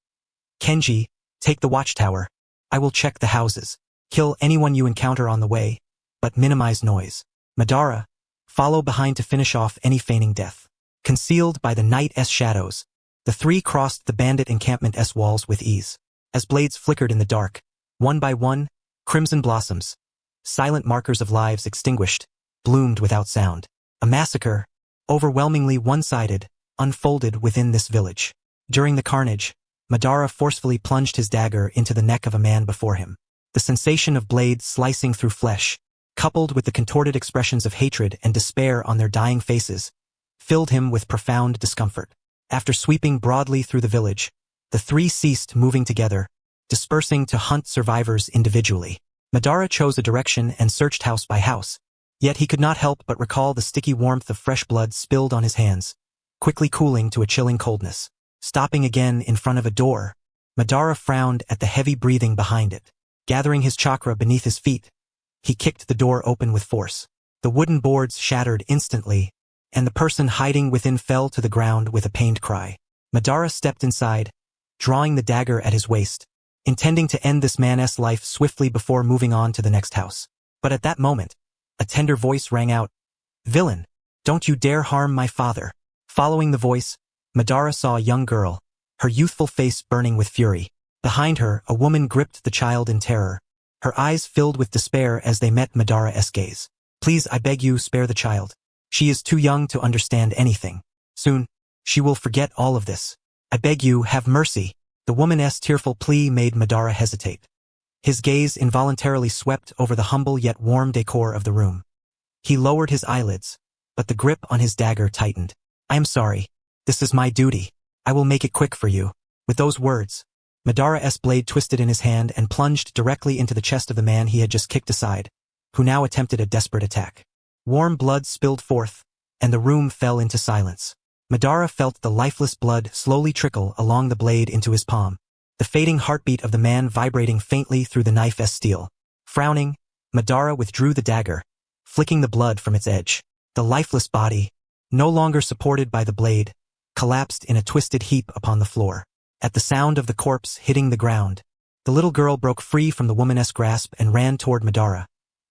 Kenji, take the watchtower. I will check the houses. Kill anyone you encounter on the way, but minimize noise. Madara, follow behind to finish off any feigning death. Concealed by the night's shadows, the three crossed the bandit encampment's walls with ease. As blades flickered in the dark, one by one, crimson blossoms, silent markers of lives extinguished, bloomed without sound. A massacre, overwhelmingly one-sided, unfolded within this village. During the carnage, Madara forcefully plunged his dagger into the neck of a man before him. The sensation of blades slicing through flesh, coupled with the contorted expressions of hatred and despair on their dying faces, filled him with profound discomfort. After sweeping broadly through the village, the three ceased moving together, dispersing to hunt survivors individually. Madara chose a direction and searched house by house, yet he could not help but recall the sticky warmth of fresh blood spilled on his hands, quickly cooling to a chilling coldness. Stopping again in front of a door, Madara frowned at the heavy breathing behind it. Gathering his chakra beneath his feet, he kicked the door open with force. The wooden boards shattered instantly, and the person hiding within fell to the ground with a pained cry. Madara stepped inside, drawing the dagger at his waist, intending to end this man's life swiftly before moving on to the next house. But at that moment, a tender voice rang out, "Villain, don't you dare harm my father." Following the voice, Madara saw a young girl, her youthful face burning with fury. Behind her, a woman gripped the child in terror, her eyes filled with despair as they met Madara's gaze. "Please, I beg you, spare the child. She is too young to understand anything. Soon, she will forget all of this. I beg you, have mercy." The woman's tearful plea made Madara hesitate. His gaze involuntarily swept over the humble yet warm decor of the room. He lowered his eyelids, but the grip on his dagger tightened. "I am sorry. This is my duty. I will make it quick for you." With those words, Madara's blade twisted in his hand and plunged directly into the chest of the man he had just kicked aside, who now attempted a desperate attack. Warm blood spilled forth, and the room fell into silence. Madara felt the lifeless blood slowly trickle along the blade into his palm, the fading heartbeat of the man vibrating faintly through the knife's steel. Frowning, Madara withdrew the dagger, flicking the blood from its edge. The lifeless body, no longer supported by the blade, collapsed in a twisted heap upon the floor. At the sound of the corpse hitting the ground, the little girl broke free from the woman's grasp and ran toward Madara,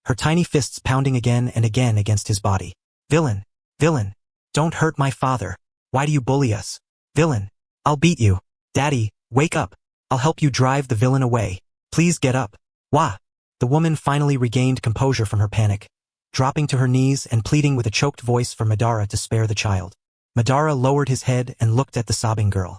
her tiny fists pounding again and again against his body. "Villain! Villain! Don't hurt my father! Why do you bully us? Villain! I'll beat you!" "Daddy, Wake up. I'll help you drive the villain away. Please get up. Wah! The woman finally regained composure from her panic, dropping to her knees and pleading with a choked voice for Madara to spare the child. Madara lowered his head and looked at the sobbing girl.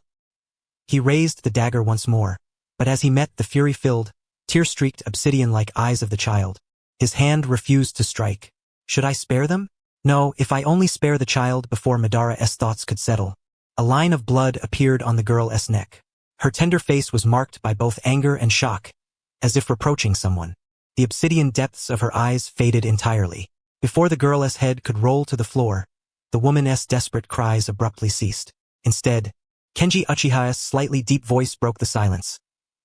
He raised the dagger once more, but as he met the fury-filled, tear-streaked obsidian-like eyes of the child, his hand refused to strike. Should I spare them? No, if I only spare the child before Madara's thoughts could settle. A line of blood appeared on the girl's neck. Her tender face was marked by both anger and shock, as if reproaching someone. The obsidian depths of her eyes faded entirely. Before the girl's head could roll to the floor, the woman's desperate cries abruptly ceased. Instead, Kenji Uchiha's slightly deep voice broke the silence.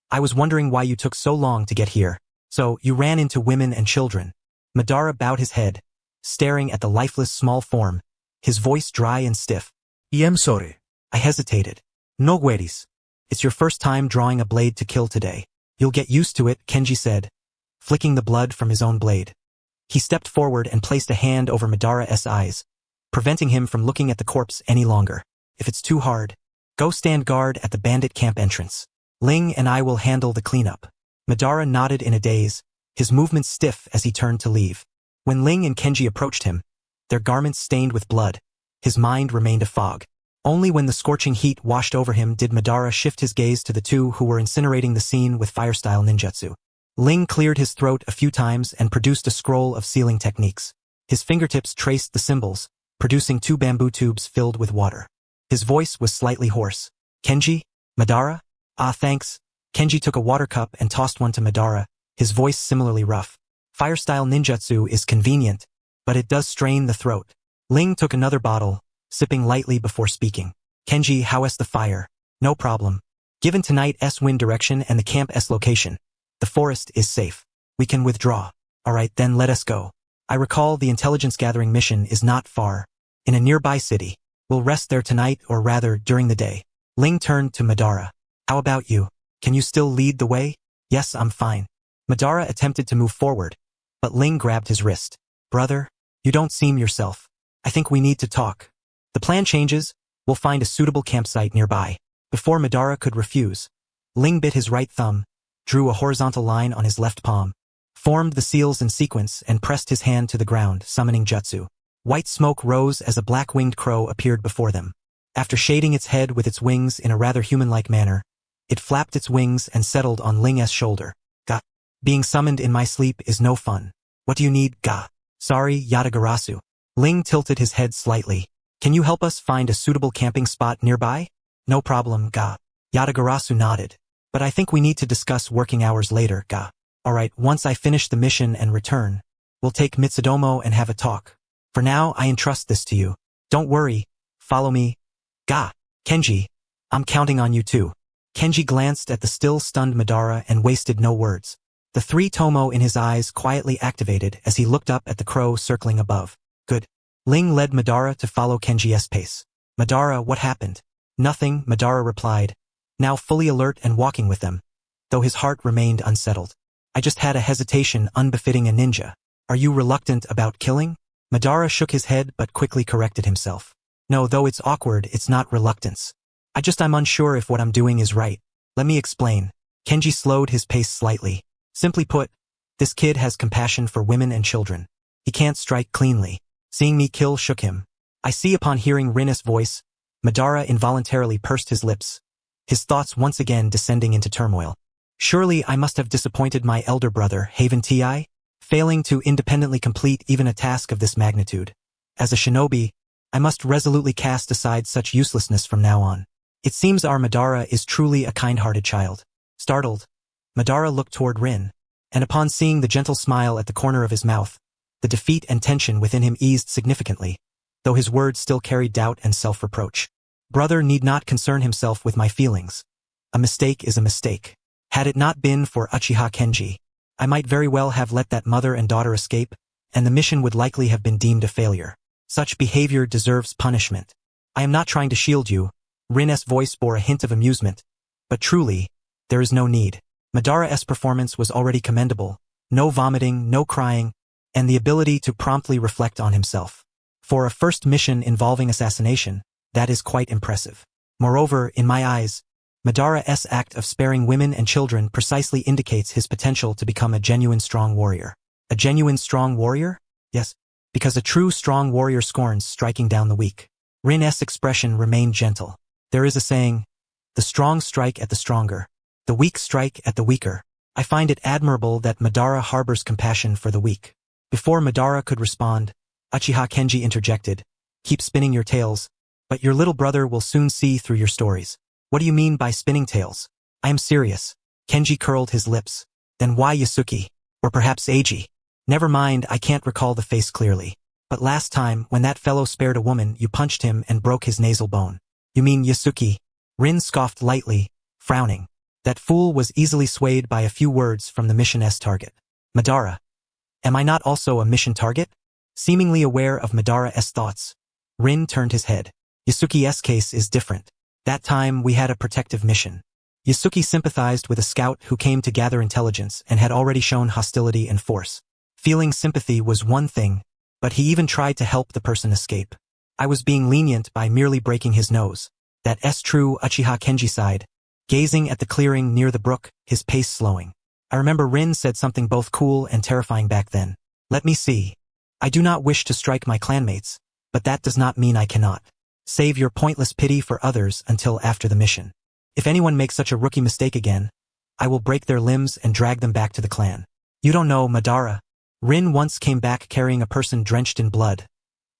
I was wondering why you took so long to get here. So, you ran into women and children. Madara bowed his head, staring at the lifeless small form, his voice dry and stiff. I am sorry. I hesitated. No worries. It's your first time drawing a blade to kill today. You'll get used to it, Kenji said, flicking the blood from his own blade. He stepped forward and placed a hand over Madara's eyes, preventing him from looking at the corpse any longer. If it's too hard, go stand guard at the bandit camp entrance. Ling and I will handle the cleanup. Madara nodded in a daze, his movements stiff as he turned to leave. When Ling and Kenji approached him, their garments stained with blood, his mind remained a fog. Only when the scorching heat washed over him did Madara shift his gaze to the two who were incinerating the scene with fire-style ninjutsu. Ling cleared his throat a few times and produced a scroll of sealing techniques. His fingertips traced the symbols, producing 2 bamboo tubes filled with water. His voice was slightly hoarse. Kenji? Madara? Ah, thanks. Kenji took a water cup and tossed one to Madara, his voice similarly rough. Fire-style ninjutsu is convenient, but it does strain the throat. Ling took another bottle, sipping lightly before speaking. Kenji, how's the fire? No problem. Given tonight's wind direction and the camp's location, the forest is safe. We can withdraw. Alright, then let us go. I recall the intelligence-gathering mission is not far. In a nearby city. We'll rest there tonight, or rather, during the day. Ling turned to Madara. How about you? Can you still lead the way? Yes, I'm fine. Madara attempted to move forward, but Ling grabbed his wrist. Brother, you don't seem yourself. I think we need to talk. The plan changes. We'll find a suitable campsite nearby. Before Madara could refuse, Ling bit his right thumb, drew a horizontal line on his left palm, formed the seals in sequence and pressed his hand to the ground, summoning jutsu. White smoke rose as a black-winged crow appeared before them. After shading its head with its wings in a rather human-like manner, it flapped its wings and settled on Ling's shoulder. Ga. Being summoned in my sleep is no fun. What do you need, Ga? Sorry, Yatagarasu. Ling tilted his head slightly. Can you help us find a suitable camping spot nearby? No problem, Ga. Yatagarasu nodded. But I think we need to discuss working hours later, Ga. Alright, once I finish the mission and return, we'll take Mitsudomo and have a talk. For now, I entrust this to you. Don't worry. Follow me. Ga. Kenji. I'm counting on you too. Kenji glanced at the still-stunned Madara and wasted no words. The 3 tomo in his eyes quietly activated as he looked up at the crow circling above. Good. Ling led Madara to follow Kenji's pace. Madara, what happened? Nothing, Madara replied, now fully alert and walking with them, though his heart remained unsettled. I just had a hesitation unbefitting a ninja. Are you reluctant about killing? Madara shook his head but quickly corrected himself. No, though it's awkward, it's not reluctance. I'm unsure if what I'm doing is right. Let me explain. Kenji slowed his pace slightly. Simply put, this kid has compassion for women and children. He can't strike cleanly. Seeing me kill shook him. I see. Upon hearing Rin's voice, Madara involuntarily pursed his lips, his thoughts once again descending into turmoil. Surely I must have disappointed my elder brother, Haven Ti, failing to independently complete even a task of this magnitude. As a shinobi, I must resolutely cast aside such uselessness from now on. It seems our Madara is truly a kind-hearted child. Startled, Madara looked toward Rin, and upon seeing the gentle smile at the corner of his mouth, the defeat and tension within him eased significantly, though his words still carried doubt and self-reproach. Brother need not concern himself with my feelings. A mistake is a mistake. Had it not been for Uchiha Kenji, I might very well have let that mother and daughter escape, and the mission would likely have been deemed a failure. Such behavior deserves punishment. I am not trying to shield you. Rin's voice bore a hint of amusement. But truly, there is no need. Madara's performance was already commendable. No vomiting, no crying, and the ability to promptly reflect on himself. For a first mission involving assassination, that is quite impressive. Moreover, in my eyes, Madara's act of sparing women and children precisely indicates his potential to become a genuine strong warrior. A genuine strong warrior? Yes, because a true strong warrior scorns striking down the weak. Rin's expression remained gentle. There is a saying, the strong strike at the stronger, the weak strike at the weaker. I find it admirable that Madara harbors compassion for the weak. Before Madara could respond, Uchiha Kenji interjected, keep spinning your tales, but your little brother will soon see through your stories. What do you mean by spinning tales? I am serious. Kenji curled his lips. Then why Yasuki? Or perhaps Eiji? Never mind, I can't recall the face clearly. But last time, when that fellow spared a woman, you punched him and broke his nasal bone. You mean Yasuki? Rin scoffed lightly, frowning. That fool was easily swayed by a few words from the mission's target. Madara. Am I not also a mission target? Seemingly aware of Madara's thoughts, Rin turned his head. Yasuki's case is different. That time we had a protective mission. Yasuki sympathized with a scout who came to gather intelligence and had already shown hostility and force. Feeling sympathy was one thing, but he even tried to help the person escape. I was being lenient by merely breaking his nose. That's true, Uchiha Kenji sighed, gazing at the clearing near the brook, his pace slowing. I remember Rin said something both cool and terrifying back then. Let me see. I do not wish to strike my clanmates, but that does not mean I cannot. Save your pointless pity for others until after the mission. If anyone makes such a rookie mistake again, I will break their limbs and drag them back to the clan. You don't know, Madara. Rin once came back carrying a person drenched in blood,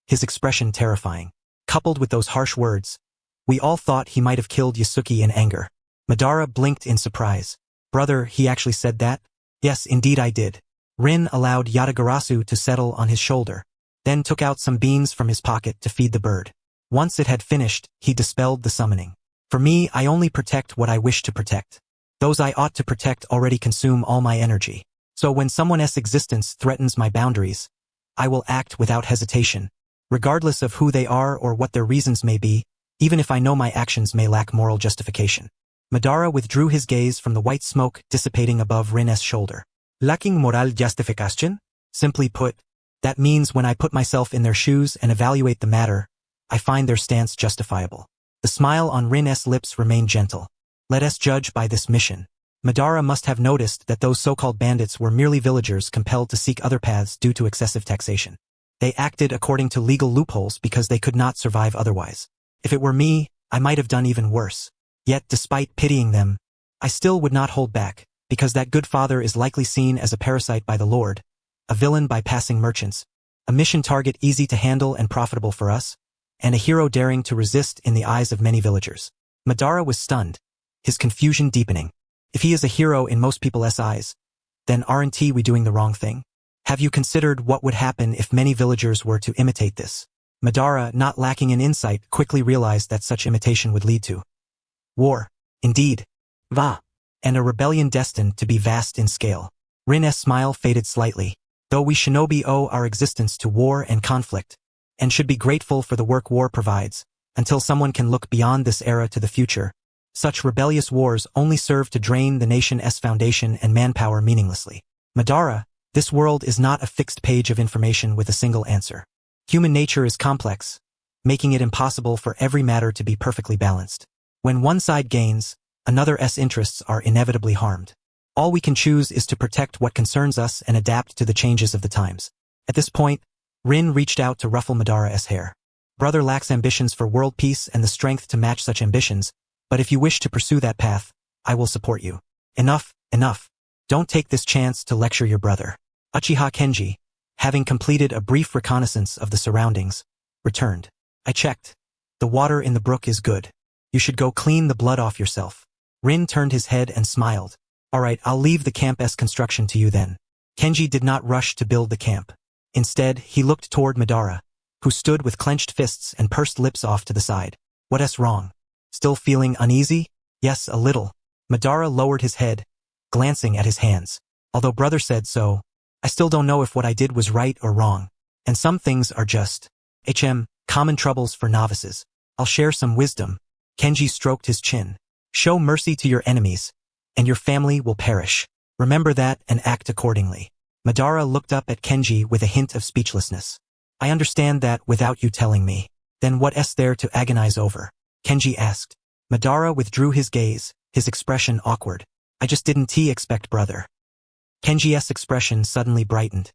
his expression terrifying. Coupled with those harsh words, we all thought he might have killed Yasuki in anger. Madara blinked in surprise. Brother, he actually said that? Yes, indeed I did. Rin allowed Yatagarasu to settle on his shoulder, then took out some beans from his pocket to feed the bird. Once it had finished, he dispelled the summoning. For me, I only protect what I wish to protect. Those I ought to protect already consume all my energy. So when someone's existence threatens my boundaries, I will act without hesitation, regardless of who they are or what their reasons may be, even if I know my actions may lack moral justification. Madara withdrew his gaze from the white smoke dissipating above Rin's shoulder. Lacking moral justification? Simply put, that means when I put myself in their shoes and evaluate the matter, I find their stance justifiable. The smile on Rin's lips remained gentle. Let us judge by this mission. Madara must have noticed that those so-called bandits were merely villagers compelled to seek other paths due to excessive taxation. They acted according to legal loopholes because they could not survive otherwise. If it were me, I might have done even worse. Yet, despite pitying them, I still would not hold back, because that good father is likely seen as a parasite by the Lord, a villain by passing merchants, a mission target easy to handle and profitable for us, and a hero daring to resist in the eyes of many villagers. Madara was stunned, his confusion deepening. If he is a hero in most people's eyes, then aren't we doing the wrong thing? Have you considered what would happen if many villagers were to imitate this? Madara, not lacking in insight, quickly realized that such imitation would lead to war. Indeed. Va. And a rebellion destined to be vast in scale. Rin's smile faded slightly. Though we shinobi owe our existence to war and conflict, and should be grateful for the work war provides, until someone can look beyond this era to the future, such rebellious wars only serve to drain the nation's foundation and manpower meaninglessly. Madara, this world is not a fixed page of information with a single answer. Human nature is complex, making it impossible for every matter to be perfectly balanced. When one side gains, another's interests are inevitably harmed. All we can choose is to protect what concerns us and adapt to the changes of the times. At this point, Rin reached out to ruffle Madara's hair. Brother lacks ambitions for world peace and the strength to match such ambitions, but if you wish to pursue that path, I will support you. Enough, enough. Don't take this chance to lecture your brother. Uchiha Kenji, having completed a brief reconnaissance of the surroundings, returned. I checked. The water in the brook is good. You should go clean the blood off yourself. Rin turned his head and smiled. All right, I'll leave the camp's construction to you then. Kenji did not rush to build the camp. Instead, he looked toward Madara, who stood with clenched fists and pursed lips off to the side. What's wrong? Still feeling uneasy? Yes, a little. Madara lowered his head, glancing at his hands. Although brother said so, I still don't know if what I did was right or wrong. And some things are just common troubles for novices. I'll share some wisdom. Kenji stroked his chin. Show mercy to your enemies, and your family will perish. Remember that and act accordingly. Madara looked up at Kenji with a hint of speechlessness. I understand that without you telling me. Then what's there to agonize over? Kenji asked. Madara withdrew his gaze, his expression awkward. I just didn't expect brother. Kenji's expression suddenly brightened.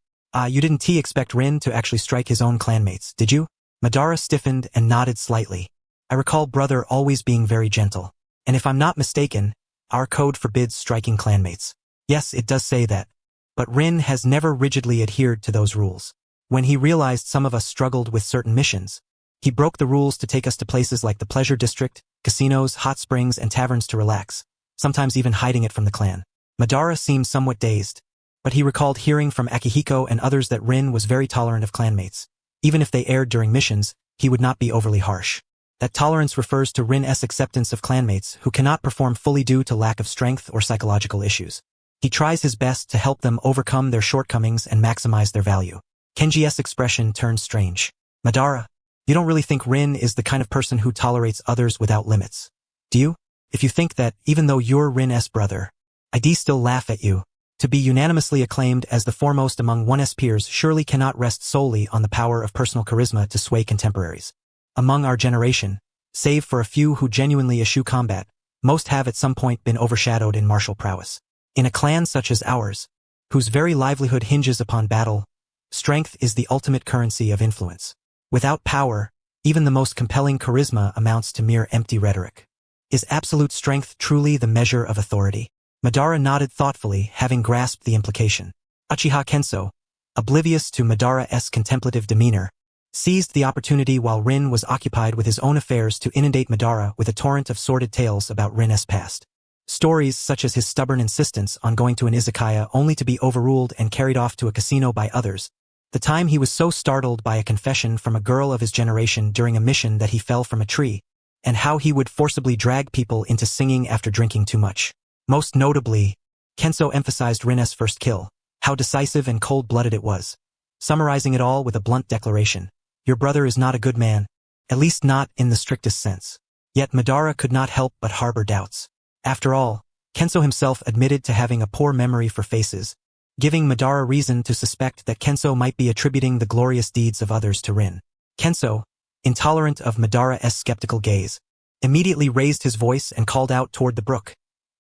You didn't expect Rin to actually strike his own clanmates, did you? Madara stiffened and nodded slightly. I recall brother always being very gentle. And if I'm not mistaken, our code forbids striking clanmates. Yes, it does say that. But Rin has never rigidly adhered to those rules. When he realized some of us struggled with certain missions, he broke the rules to take us to places like the Pleasure District, casinos, hot springs, and taverns to relax, sometimes even hiding it from the clan. Madara seemed somewhat dazed, but he recalled hearing from Akihiko and others that Rin was very tolerant of clanmates. Even if they erred during missions, he would not be overly harsh. That tolerance refers to Rin's acceptance of clanmates who cannot perform fully due to lack of strength or psychological issues. He tries his best to help them overcome their shortcomings and maximize their value. Kenji's expression turned strange. Madara, you don't really think Rin is the kind of person who tolerates others without limits, do you? If you think that, even though you're Rin's brother, I'd still laugh at you. To be unanimously acclaimed as the foremost among one's peers surely cannot rest solely on the power of personal charisma to sway contemporaries. Among our generation, save for a few who genuinely eschew combat, most have at some point been overshadowed in martial prowess. In a clan such as ours, whose very livelihood hinges upon battle, strength is the ultimate currency of influence. Without power, even the most compelling charisma amounts to mere empty rhetoric. Is absolute strength truly the measure of authority? Madara nodded thoughtfully, having grasped the implication. Uchiha Kenso, oblivious to Madara's contemplative demeanor, seized the opportunity while Rin was occupied with his own affairs to inundate Madara with a torrent of sordid tales about Rin's past. Stories such as his stubborn insistence on going to an izakaya only to be overruled and carried off to a casino by others, the time he was so startled by a confession from a girl of his generation during a mission that he fell from a tree, and how he would forcibly drag people into singing after drinking too much. Most notably, Kenso emphasized Rin's first kill, how decisive and cold-blooded it was, summarizing it all with a blunt declaration. Your brother is not a good man, at least not in the strictest sense. Yet Madara could not help but harbor doubts. After all, Kenso himself admitted to having a poor memory for faces, giving Madara reason to suspect that Kenso might be attributing the glorious deeds of others to Rin. Kenso, intolerant of Madara's skeptical gaze, immediately raised his voice and called out toward the brook.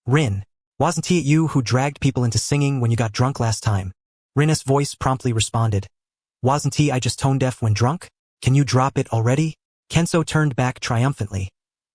Rin, wasn't it you who dragged people into singing when you got drunk last time? Rin's voice promptly responded. Wasn't I just tone-deaf when drunk? Can you drop it already? Kenso turned back triumphantly,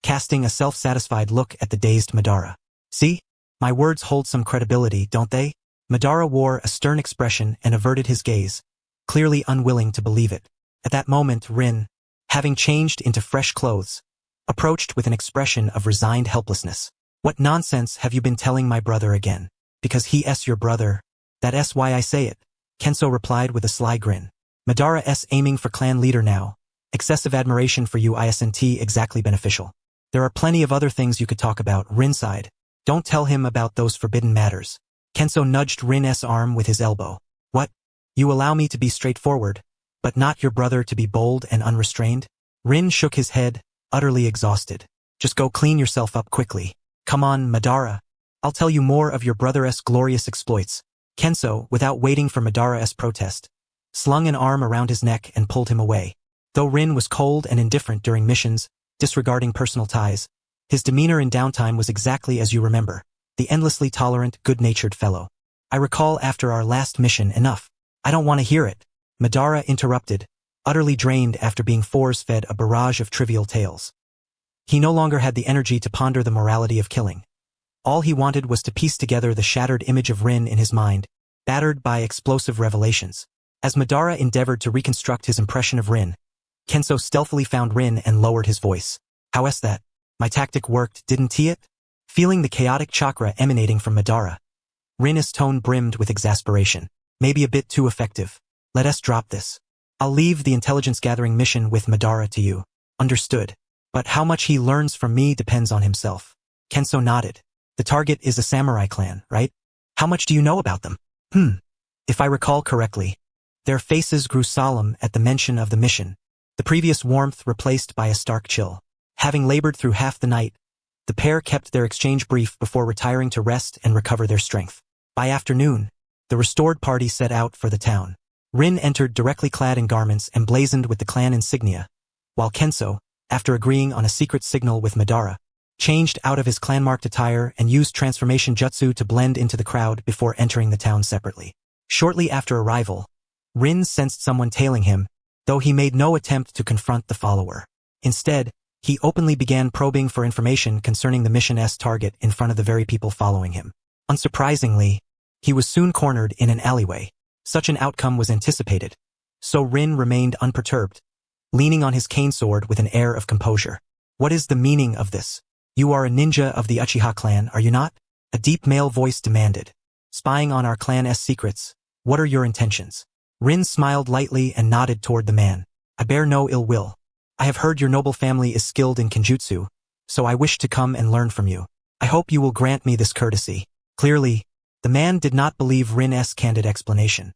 casting a self-satisfied look at the dazed Madara. See? My words hold some credibility, don't they? Madara wore a stern expression and averted his gaze, clearly unwilling to believe it. At that moment Rin, having changed into fresh clothes, approached with an expression of resigned helplessness. What nonsense have you been telling my brother again? Because he's your brother. That's why I say it, Kenso replied with a sly grin. Madara's aiming for clan leader now. Excessive admiration for you isn't exactly beneficial. There are plenty of other things you could talk about, Rin sighed. Don't tell him about those forbidden matters. Kenso nudged Rin's arm with his elbow. What? You allow me to be straightforward, but not your brother to be bold and unrestrained? Rin shook his head, utterly exhausted. Just go clean yourself up quickly. Come on, Madara. I'll tell you more of your brother's glorious exploits. Kenso, without waiting for Madara's protest, slung an arm around his neck and pulled him away. Though Rin was cold and indifferent during missions, disregarding personal ties, his demeanor in downtime was exactly as you remember, the endlessly tolerant, good-natured fellow. I recall after our last mission enough. I don't want to hear it. Madara interrupted, utterly drained after being force-fed a barrage of trivial tales. He no longer had the energy to ponder the morality of killing. All he wanted was to piece together the shattered image of Rin in his mind, battered by explosive revelations. As Madara endeavored to reconstruct his impression of Rin, Kenso stealthily found Rin and lowered his voice. How's that? My tactic worked, didn't it? Feeling the chaotic chakra emanating from Madara, Rin's tone brimmed with exasperation. Maybe a bit too effective. Let us drop this. I'll leave the intelligence-gathering mission with Madara to you. Understood. But how much he learns from me depends on himself. Kenso nodded. The target is a samurai clan, right? How much do you know about them? If I recall correctly. Their faces grew solemn at the mention of the mission, the previous warmth replaced by a stark chill. Having labored through half the night, the pair kept their exchange brief before retiring to rest and recover their strength. By afternoon, the restored party set out for the town. Rin entered directly clad in garments emblazoned with the clan insignia, while Kenso, after agreeing on a secret signal with Madara, changed out of his clan-marked attire and used transformation jutsu to blend into the crowd before entering the town separately. Shortly after arrival, Rin sensed someone tailing him, though he made no attempt to confront the follower. Instead, he openly began probing for information concerning the mission's target in front of the very people following him. Unsurprisingly, he was soon cornered in an alleyway. Such an outcome was anticipated, so Rin remained unperturbed, leaning on his cane sword with an air of composure. What is the meaning of this? You are a ninja of the Uchiha clan, are you not? A deep male voice demanded. Spying on our clan's secrets, what are your intentions? Rin smiled lightly and nodded toward the man. I bear no ill will. I have heard your noble family is skilled in kenjutsu, so I wish to come and learn from you. I hope you will grant me this courtesy. Clearly, the man did not believe Rin's candid explanation.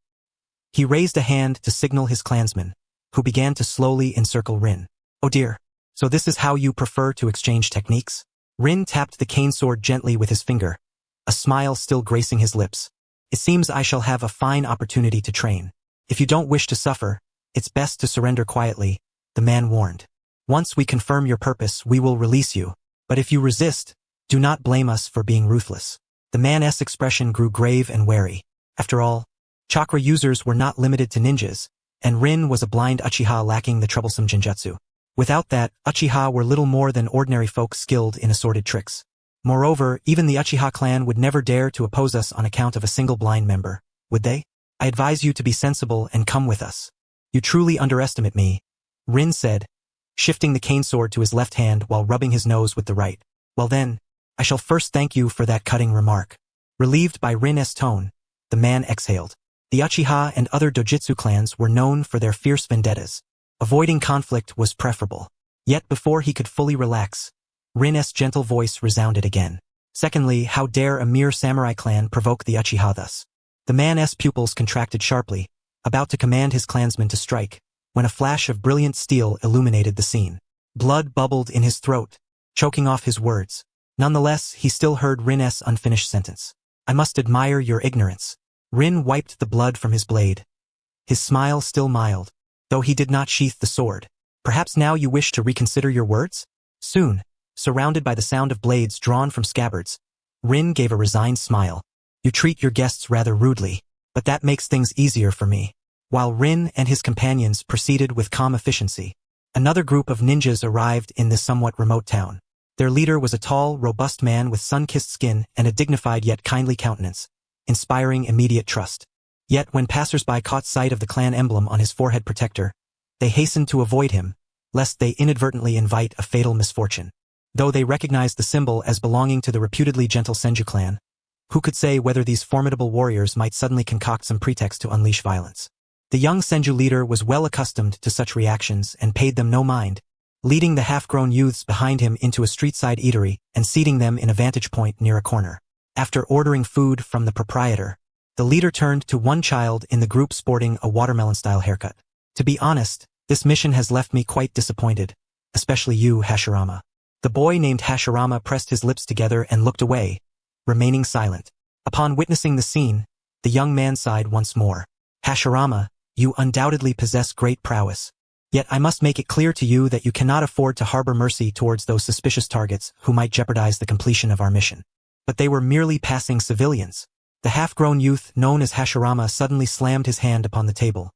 He raised a hand to signal his clansmen, who began to slowly encircle Rin. Oh dear, so this is how you prefer to exchange techniques? Rin tapped the cane sword gently with his finger, a smile still gracing his lips. It seems I shall have a fine opportunity to train. If you don't wish to suffer, it's best to surrender quietly, the man warned. Once we confirm your purpose, we will release you, but if you resist, do not blame us for being ruthless. The man's expression grew grave and wary. After all, chakra users were not limited to ninjas, and Rin was a blind Uchiha lacking the troublesome genjutsu. Without that, Uchiha were little more than ordinary folk skilled in assorted tricks. Moreover, even the Uchiha clan would never dare to oppose us on account of a single blind member, would they? I advise you to be sensible and come with us. You truly underestimate me, Rin said, shifting the cane sword to his left hand while rubbing his nose with the right. Well then, I shall first thank you for that cutting remark. Relieved by Rin's tone, the man exhaled. The Uchiha and other dojutsu clans were known for their fierce vendettas. Avoiding conflict was preferable. Yet before he could fully relax, Rin's gentle voice resounded again. Secondly, how dare a mere samurai clan provoke the Uchiha thus? The man's pupils contracted sharply, about to command his clansmen to strike, when a flash of brilliant steel illuminated the scene. Blood bubbled in his throat, choking off his words. Nonetheless, he still heard Rin's unfinished sentence. I must admire your ignorance. Rin wiped the blood from his blade. His smile still mild, though he did not sheath the sword. Perhaps now you wish to reconsider your words? Soon, surrounded by the sound of blades drawn from scabbards, Rin gave a resigned smile. You treat your guests rather rudely, but that makes things easier for me. While Rin and his companions proceeded with calm efficiency, another group of ninjas arrived in this somewhat remote town. Their leader was a tall, robust man with sun-kissed skin and a dignified yet kindly countenance, inspiring immediate trust. Yet when passers-by caught sight of the clan emblem on his forehead protector, they hastened to avoid him, lest they inadvertently invite a fatal misfortune. Though they recognized the symbol as belonging to the reputedly gentle Senju clan, who could say whether these formidable warriors might suddenly concoct some pretext to unleash violence? The young Senju leader was well accustomed to such reactions and paid them no mind, leading the half-grown youths behind him into a street-side eatery and seating them in a vantage point near a corner. After ordering food from the proprietor, the leader turned to one child in the group sporting a watermelon-style haircut. To be honest, this mission has left me quite disappointed, especially you, Hashirama. The boy named Hashirama pressed his lips together and looked away, remaining silent. Upon witnessing the scene, the young man sighed once more. Hashirama, you undoubtedly possess great prowess. Yet I must make it clear to you that you cannot afford to harbor mercy towards those suspicious targets who might jeopardize the completion of our mission. But they were merely passing civilians. The half-grown youth known as Hashirama suddenly slammed his hand upon the table,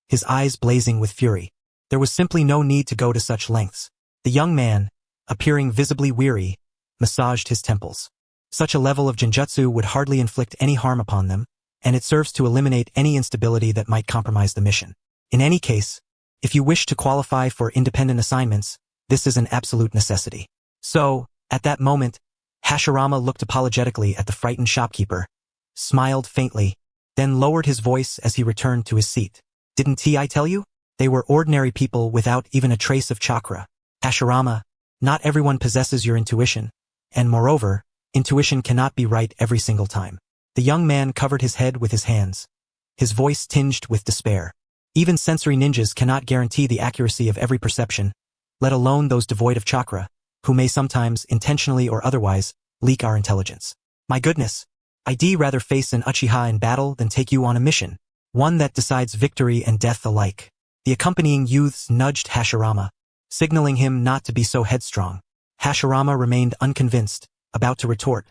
his eyes blazing with fury. There was simply no need to go to such lengths. The young man, appearing visibly weary, massaged his temples. Such a level of genjutsu would hardly inflict any harm upon them, and it serves to eliminate any instability that might compromise the mission. In any case, if you wish to qualify for independent assignments, this is an absolute necessity. So, at that moment, Hashirama looked apologetically at the frightened shopkeeper, smiled faintly, then lowered his voice as he returned to his seat. Didn't I tell you? They were ordinary people without even a trace of chakra. Hashirama, not everyone possesses your intuition, and moreover, intuition cannot be right every single time. The young man covered his head with his hands, his voice tinged with despair. Even sensory ninjas cannot guarantee the accuracy of every perception, let alone those devoid of chakra, who may sometimes, intentionally or otherwise, leak our intelligence. My goodness, I'd rather face an Uchiha in battle than take you on a mission, one that decides victory and death alike. The accompanying youths nudged Hashirama, signaling him not to be so headstrong. Hashirama remained unconvinced, about to retort,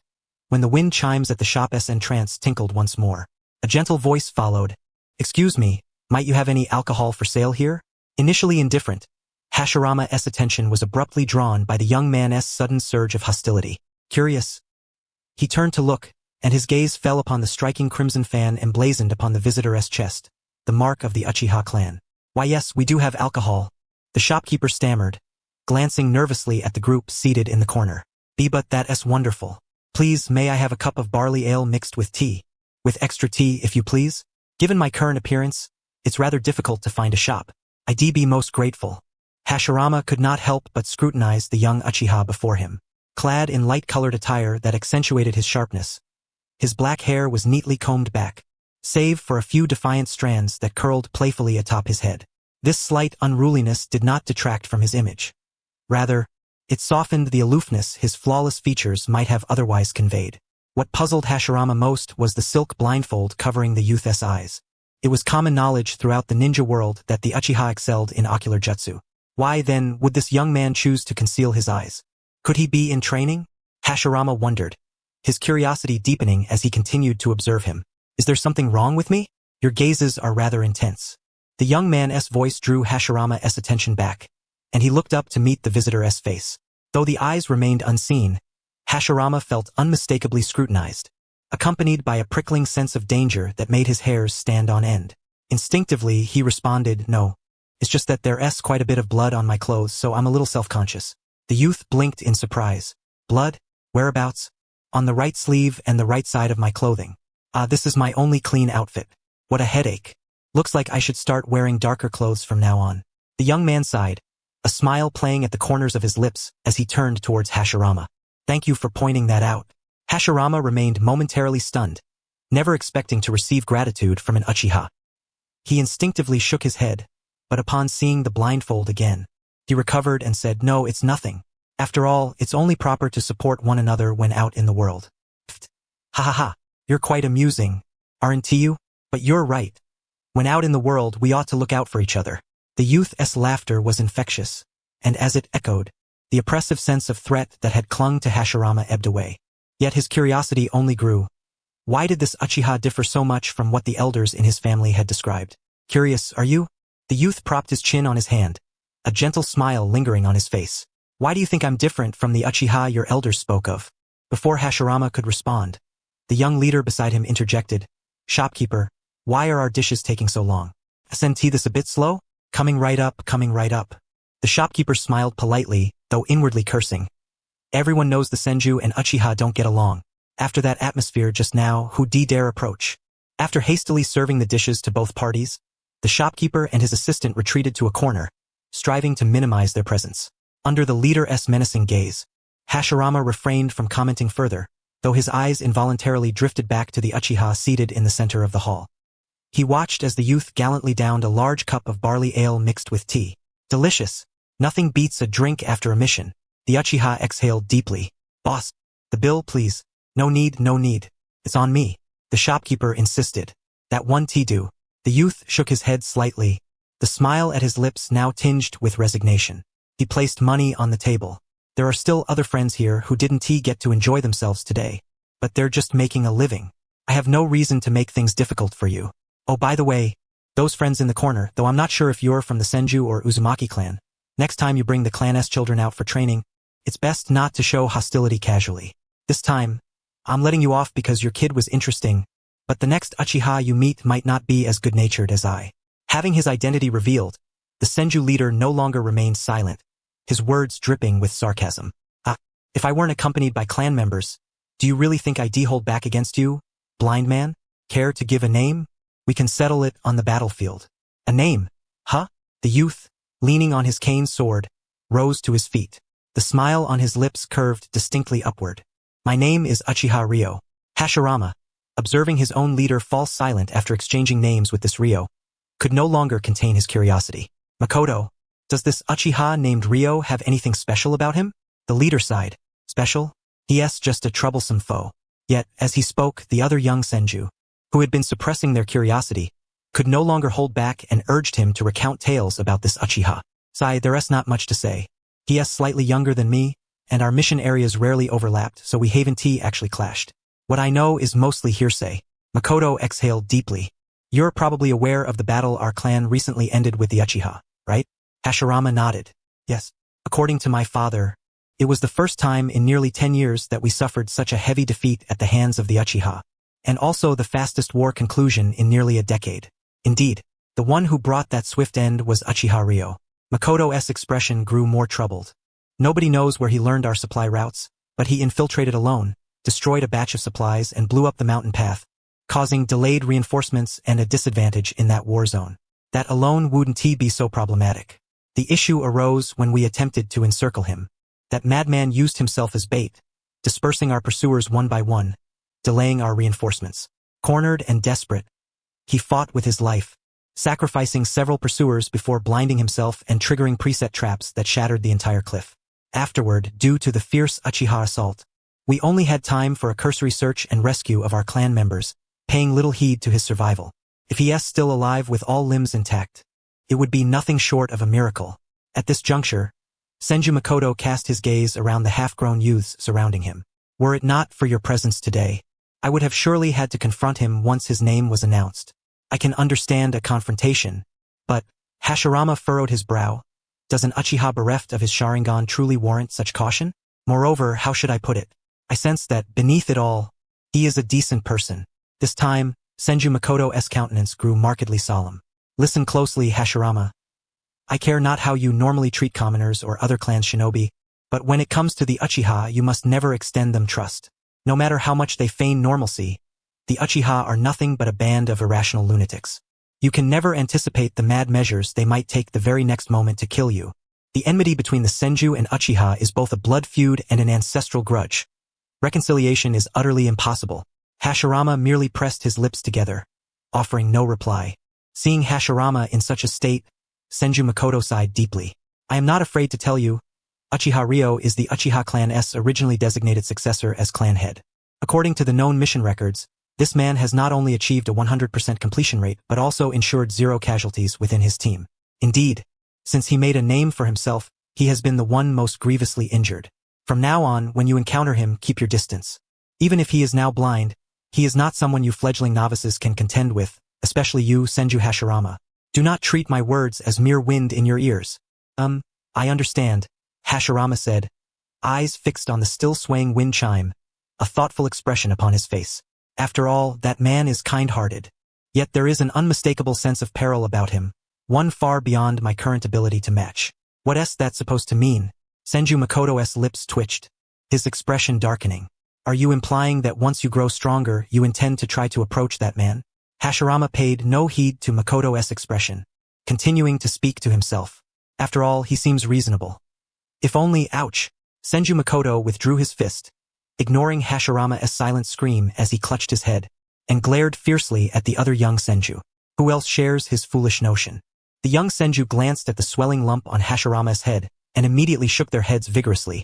when the wind chimes at the shop's entrance tinkled once more. A gentle voice followed. "Excuse me, might you have any alcohol for sale here?" Initially indifferent, Hashirama's attention was abruptly drawn by the young man's sudden surge of hostility. Curious, he turned to look, and his gaze fell upon the striking crimson fan emblazoned upon the visitor's chest, the mark of the Uchiha clan. "Why yes, we do have alcohol," the shopkeeper stammered, glancing nervously at the group seated in the corner. "But that's wonderful. Please, may I have a cup of barley ale mixed with tea? With extra tea, if you please? Given my current appearance, it's rather difficult to find a shop. I'd be most grateful." Hashirama could not help but scrutinize the young Uchiha before him. Clad in light-colored attire that accentuated his sharpness, his black hair was neatly combed back, save for a few defiant strands that curled playfully atop his head. This slight unruliness did not detract from his image. Rather, it softened the aloofness his flawless features might have otherwise conveyed. What puzzled Hashirama most was the silk blindfold covering the youth's eyes. It was common knowledge throughout the ninja world that the Uchiha excelled in ocular jutsu. Why, then, would this young man choose to conceal his eyes? Could he be in training? Hashirama wondered, his curiosity deepening as he continued to observe him. "Is there something wrong with me? Your gazes are rather intense." The young man's voice drew Hashirama's attention back, and he looked up to meet the visitor's face. Though the eyes remained unseen, Hashirama felt unmistakably scrutinized, accompanied by a prickling sense of danger that made his hairs stand on end. Instinctively, he responded, "No. It's just that there's quite a bit of blood on my clothes, so I'm a little self-conscious." The youth blinked in surprise. "Blood? Whereabouts?" "On the right sleeve and the right side of my clothing. This is my only clean outfit." "What a headache. Looks like I should start wearing darker clothes from now on." The young man sighed, a smile playing at the corners of his lips as he turned towards Hashirama. "Thank you for pointing that out." Hashirama remained momentarily stunned, never expecting to receive gratitude from an Uchiha. He instinctively shook his head, but upon seeing the blindfold again, he recovered and said, "No, it's nothing. After all, it's only proper to support one another when out in the world." "Pfft. Ha ha ha. You're quite amusing, aren't you? But you're right. When out in the world, we ought to look out for each other." The youth's laughter was infectious, and as it echoed, the oppressive sense of threat that had clung to Hashirama ebbed away. Yet his curiosity only grew. Why did this Uchiha differ so much from what the elders in his family had described? "Curious, are you?" The youth propped his chin on his hand, a gentle smile lingering on his face. "Why do you think I'm different from the Uchiha your elders spoke of?" Before Hashirama could respond, the young leader beside him interjected, "Shopkeeper, why are our dishes taking so long? Isn't this a bit slow?" Coming right up, coming right up." The shopkeeper smiled politely, though inwardly cursing. Everyone knows the Senju and Uchiha don't get along. After that atmosphere just now, who dare approach? After hastily serving the dishes to both parties, the shopkeeper and his assistant retreated to a corner, striving to minimize their presence. Under the leader's menacing gaze, Hashirama refrained from commenting further, though his eyes involuntarily drifted back to the Uchiha seated in the center of the hall. He watched as the youth gallantly downed a large cup of barley ale mixed with tea. Delicious. Nothing beats a drink after a mission. The Uchiha exhaled deeply. "Boss, the bill, please." No need. It's on me," the shopkeeper insisted. "That one tea do." The youth shook his head slightly, the smile at his lips now tinged with resignation. He placed money on the table. "There are still other friends here who didn't get to enjoy themselves today, but they're just making a living. I have no reason to make things difficult for you. Oh, by the way, those friends in the corner, though I'm not sure if you're from the Senju or Uzumaki clan, next time you bring the clan's children out for training, it's best not to show hostility casually. This time, I'm letting you off because your kid was interesting, but the next Uchiha you meet might not be as good-natured as I." Having his identity revealed, the Senju leader no longer remained silent, his words dripping with sarcasm. If I weren't accompanied by clan members, do you really think I'd hold back against you, blind man? Care to give a name? We can settle it on the battlefield." "A name? Huh?" The youth, leaning on his cane sword, rose to his feet. The smile on his lips curved distinctly upward. "My name is Uchiha Ryo." Hashirama, observing his own leader fall silent after exchanging names with this Ryo, could no longer contain his curiosity. "Makoto, does this Uchiha named Ryo have anything special about him?" The leader sighed. "Special? He's just a troublesome foe." Yet, as he spoke, the other young Senju, who had been suppressing their curiosity, could no longer hold back and urged him to recount tales about this Uchiha. "There's not much to say. He's slightly younger than me, and our mission areas rarely overlapped, so we haven't actually clashed. What I know is mostly hearsay. Makoto exhaled deeply. You're probably aware of the battle our clan recently ended with the Uchiha, right? Hashirama nodded. Yes. According to my father, it was the first time in nearly 10 years that we suffered such a heavy defeat at the hands of the Uchiha, and also the fastest war conclusion in nearly a decade. Indeed, the one who brought that swift end was Uchiha Ryo. Makoto's expression grew more troubled. Nobody knows where he learned our supply routes, but he infiltrated alone, destroyed a batch of supplies and blew up the mountain path, causing delayed reinforcements and a disadvantage in that war zone. That alone wouldn't be so problematic. The issue arose when we attempted to encircle him. That madman used himself as bait, dispersing our pursuers one by one, delaying our reinforcements. Cornered and desperate, he fought with his life, sacrificing several pursuers before blinding himself and triggering preset traps that shattered the entire cliff. Afterward, due to the fierce Uchiha assault, we only had time for a cursory search and rescue of our clan members, paying little heed to his survival. If he is still alive with all limbs intact, it would be nothing short of a miracle. At this juncture, Senju Makoto cast his gaze around the half-grown youths surrounding him. Were it not for your presence today, I would have surely had to confront him once his name was announced. I can understand a confrontation, but Hashirama furrowed his brow. Does an Uchiha bereft of his Sharingan truly warrant such caution? Moreover, how should I put it? I sense that, beneath it all, he is a decent person. This time, Senju Makoto's countenance grew markedly solemn. Listen closely, Hashirama. I care not how you normally treat commoners or other clans shinobi, but when it comes to the Uchiha you must never extend them trust. No matter how much they feign normalcy, the Uchiha are nothing but a band of irrational lunatics. You can never anticipate the mad measures they might take the very next moment to kill you. The enmity between the Senju and Uchiha is both a blood feud and an ancestral grudge. Reconciliation is utterly impossible. Hashirama merely pressed his lips together, offering no reply. Seeing Hashirama in such a state, Senju Makoto sighed deeply. I am not afraid to tell you, Uchiha Ryo is the Uchiha clan's originally designated successor as clan head. According to the known mission records, this man has not only achieved a 100% completion rate but also ensured 0 casualties within his team. Indeed, since he made a name for himself, he has been the one most grievously injured. From now on, when you encounter him, keep your distance. Even if he is now blind, he is not someone you fledgling novices can contend with, especially you, Senju Hashirama. Do not treat my words as mere wind in your ears. I understand, Hashirama said, eyes fixed on the still swaying wind chime, a thoughtful expression upon his face. After all, that man is kind-hearted. Yet there is an unmistakable sense of peril about him, one far beyond my current ability to match. What is that supposed to mean? Senju Makoto's lips twitched, his expression darkening. Are you implying that once you grow stronger, you intend to try to approach that man? Hashirama paid no heed to Makoto's expression, continuing to speak to himself. After all, he seems reasonable. If only, ouch! Senju Makoto withdrew his fist, ignoring Hashirama's silent scream as he clutched his head, and glared fiercely at the other young Senju. Who else shares his foolish notion? The young Senju glanced at the swelling lump on Hashirama's head, and immediately shook their heads vigorously,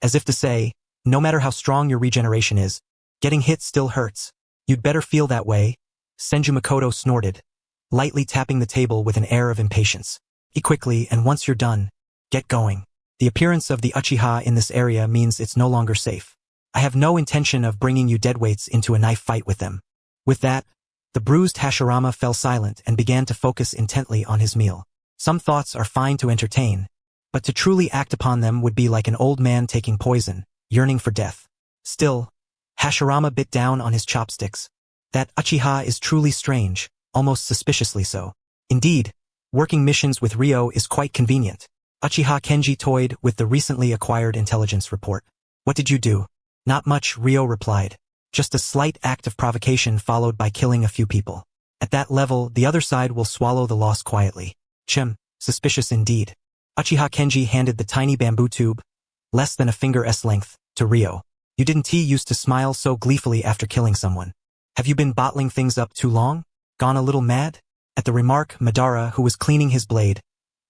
as if to say, no matter how strong your regeneration is, getting hit still hurts. You'd better feel that way, Senju Makoto snorted, lightly tapping the table with an air of impatience. Eat quickly, and once you're done, get going. The appearance of the Uchiha in this area means it's no longer safe. I have no intention of bringing you deadweights into a knife fight with them. With that, the bruised Hashirama fell silent and began to focus intently on his meal. Some thoughts are fine to entertain, but to truly act upon them would be like an old man taking poison, yearning for death. Still, Hashirama bit down on his chopsticks. That Uchiha is truly strange, almost suspiciously so. Indeed, working missions with Ryo is quite convenient. Uchiha Kenji toyed with the recently acquired intelligence report. What did you do? Not much, Ryo replied. Just a slight act of provocation followed by killing a few people. At that level, the other side will swallow the loss quietly. Suspicious indeed. Uchiha Kenji handed the tiny bamboo tube, less than a finger's length, to Ryo. You didn't used to smile so gleefully after killing someone. Have you been bottling things up too long? Gone a little mad? At the remark, Madara, who was cleaning his blade,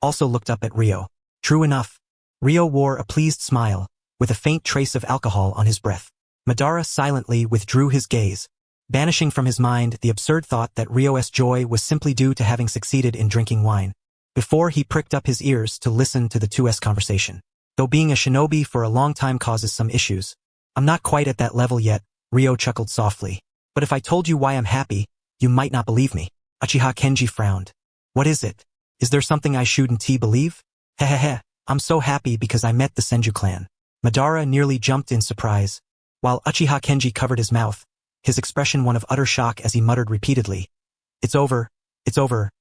also looked up at Ryo. True enough. Ryo wore a pleased smile, with a faint trace of alcohol on his breath. Madara silently withdrew his gaze, banishing from his mind the absurd thought that Ryo's joy was simply due to having succeeded in drinking wine, before he pricked up his ears to listen to the two's conversation. Though being a shinobi for a long time causes some issues. I'm not quite at that level yet, Ryo chuckled softly. But if I told you why I'm happy, you might not believe me. Uchiha Kenji frowned. What is it? Is there something I shouldn't believe? Hehehe, I'm so happy because I met the Senju clan. Madara nearly jumped in surprise, while Uchiha Kenji covered his mouth, his expression one of utter shock as he muttered repeatedly. It's over. It's over.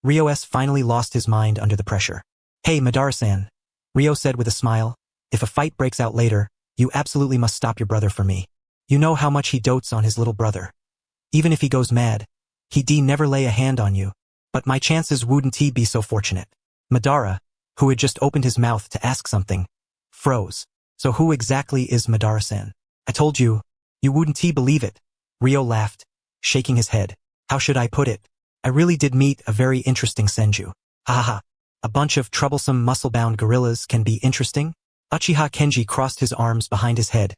Ryo-s finally lost his mind under the pressure. Hey Madara-san, Ryo said with a smile, if a fight breaks out later, you absolutely must stop your brother for me. You know how much he dotes on his little brother. Even if he goes mad, he'd never lay a hand on you. But my chances wouldn't be so fortunate. Madara, who had just opened his mouth to ask something, froze. So who exactly is Madara-san? I told you, you wouldn't believe it. Ryo laughed, shaking his head. How should I put it? I really did meet a very interesting Senju. Haha. A bunch of troublesome muscle-bound gorillas can be interesting? Uchiha Kenji crossed his arms behind his head,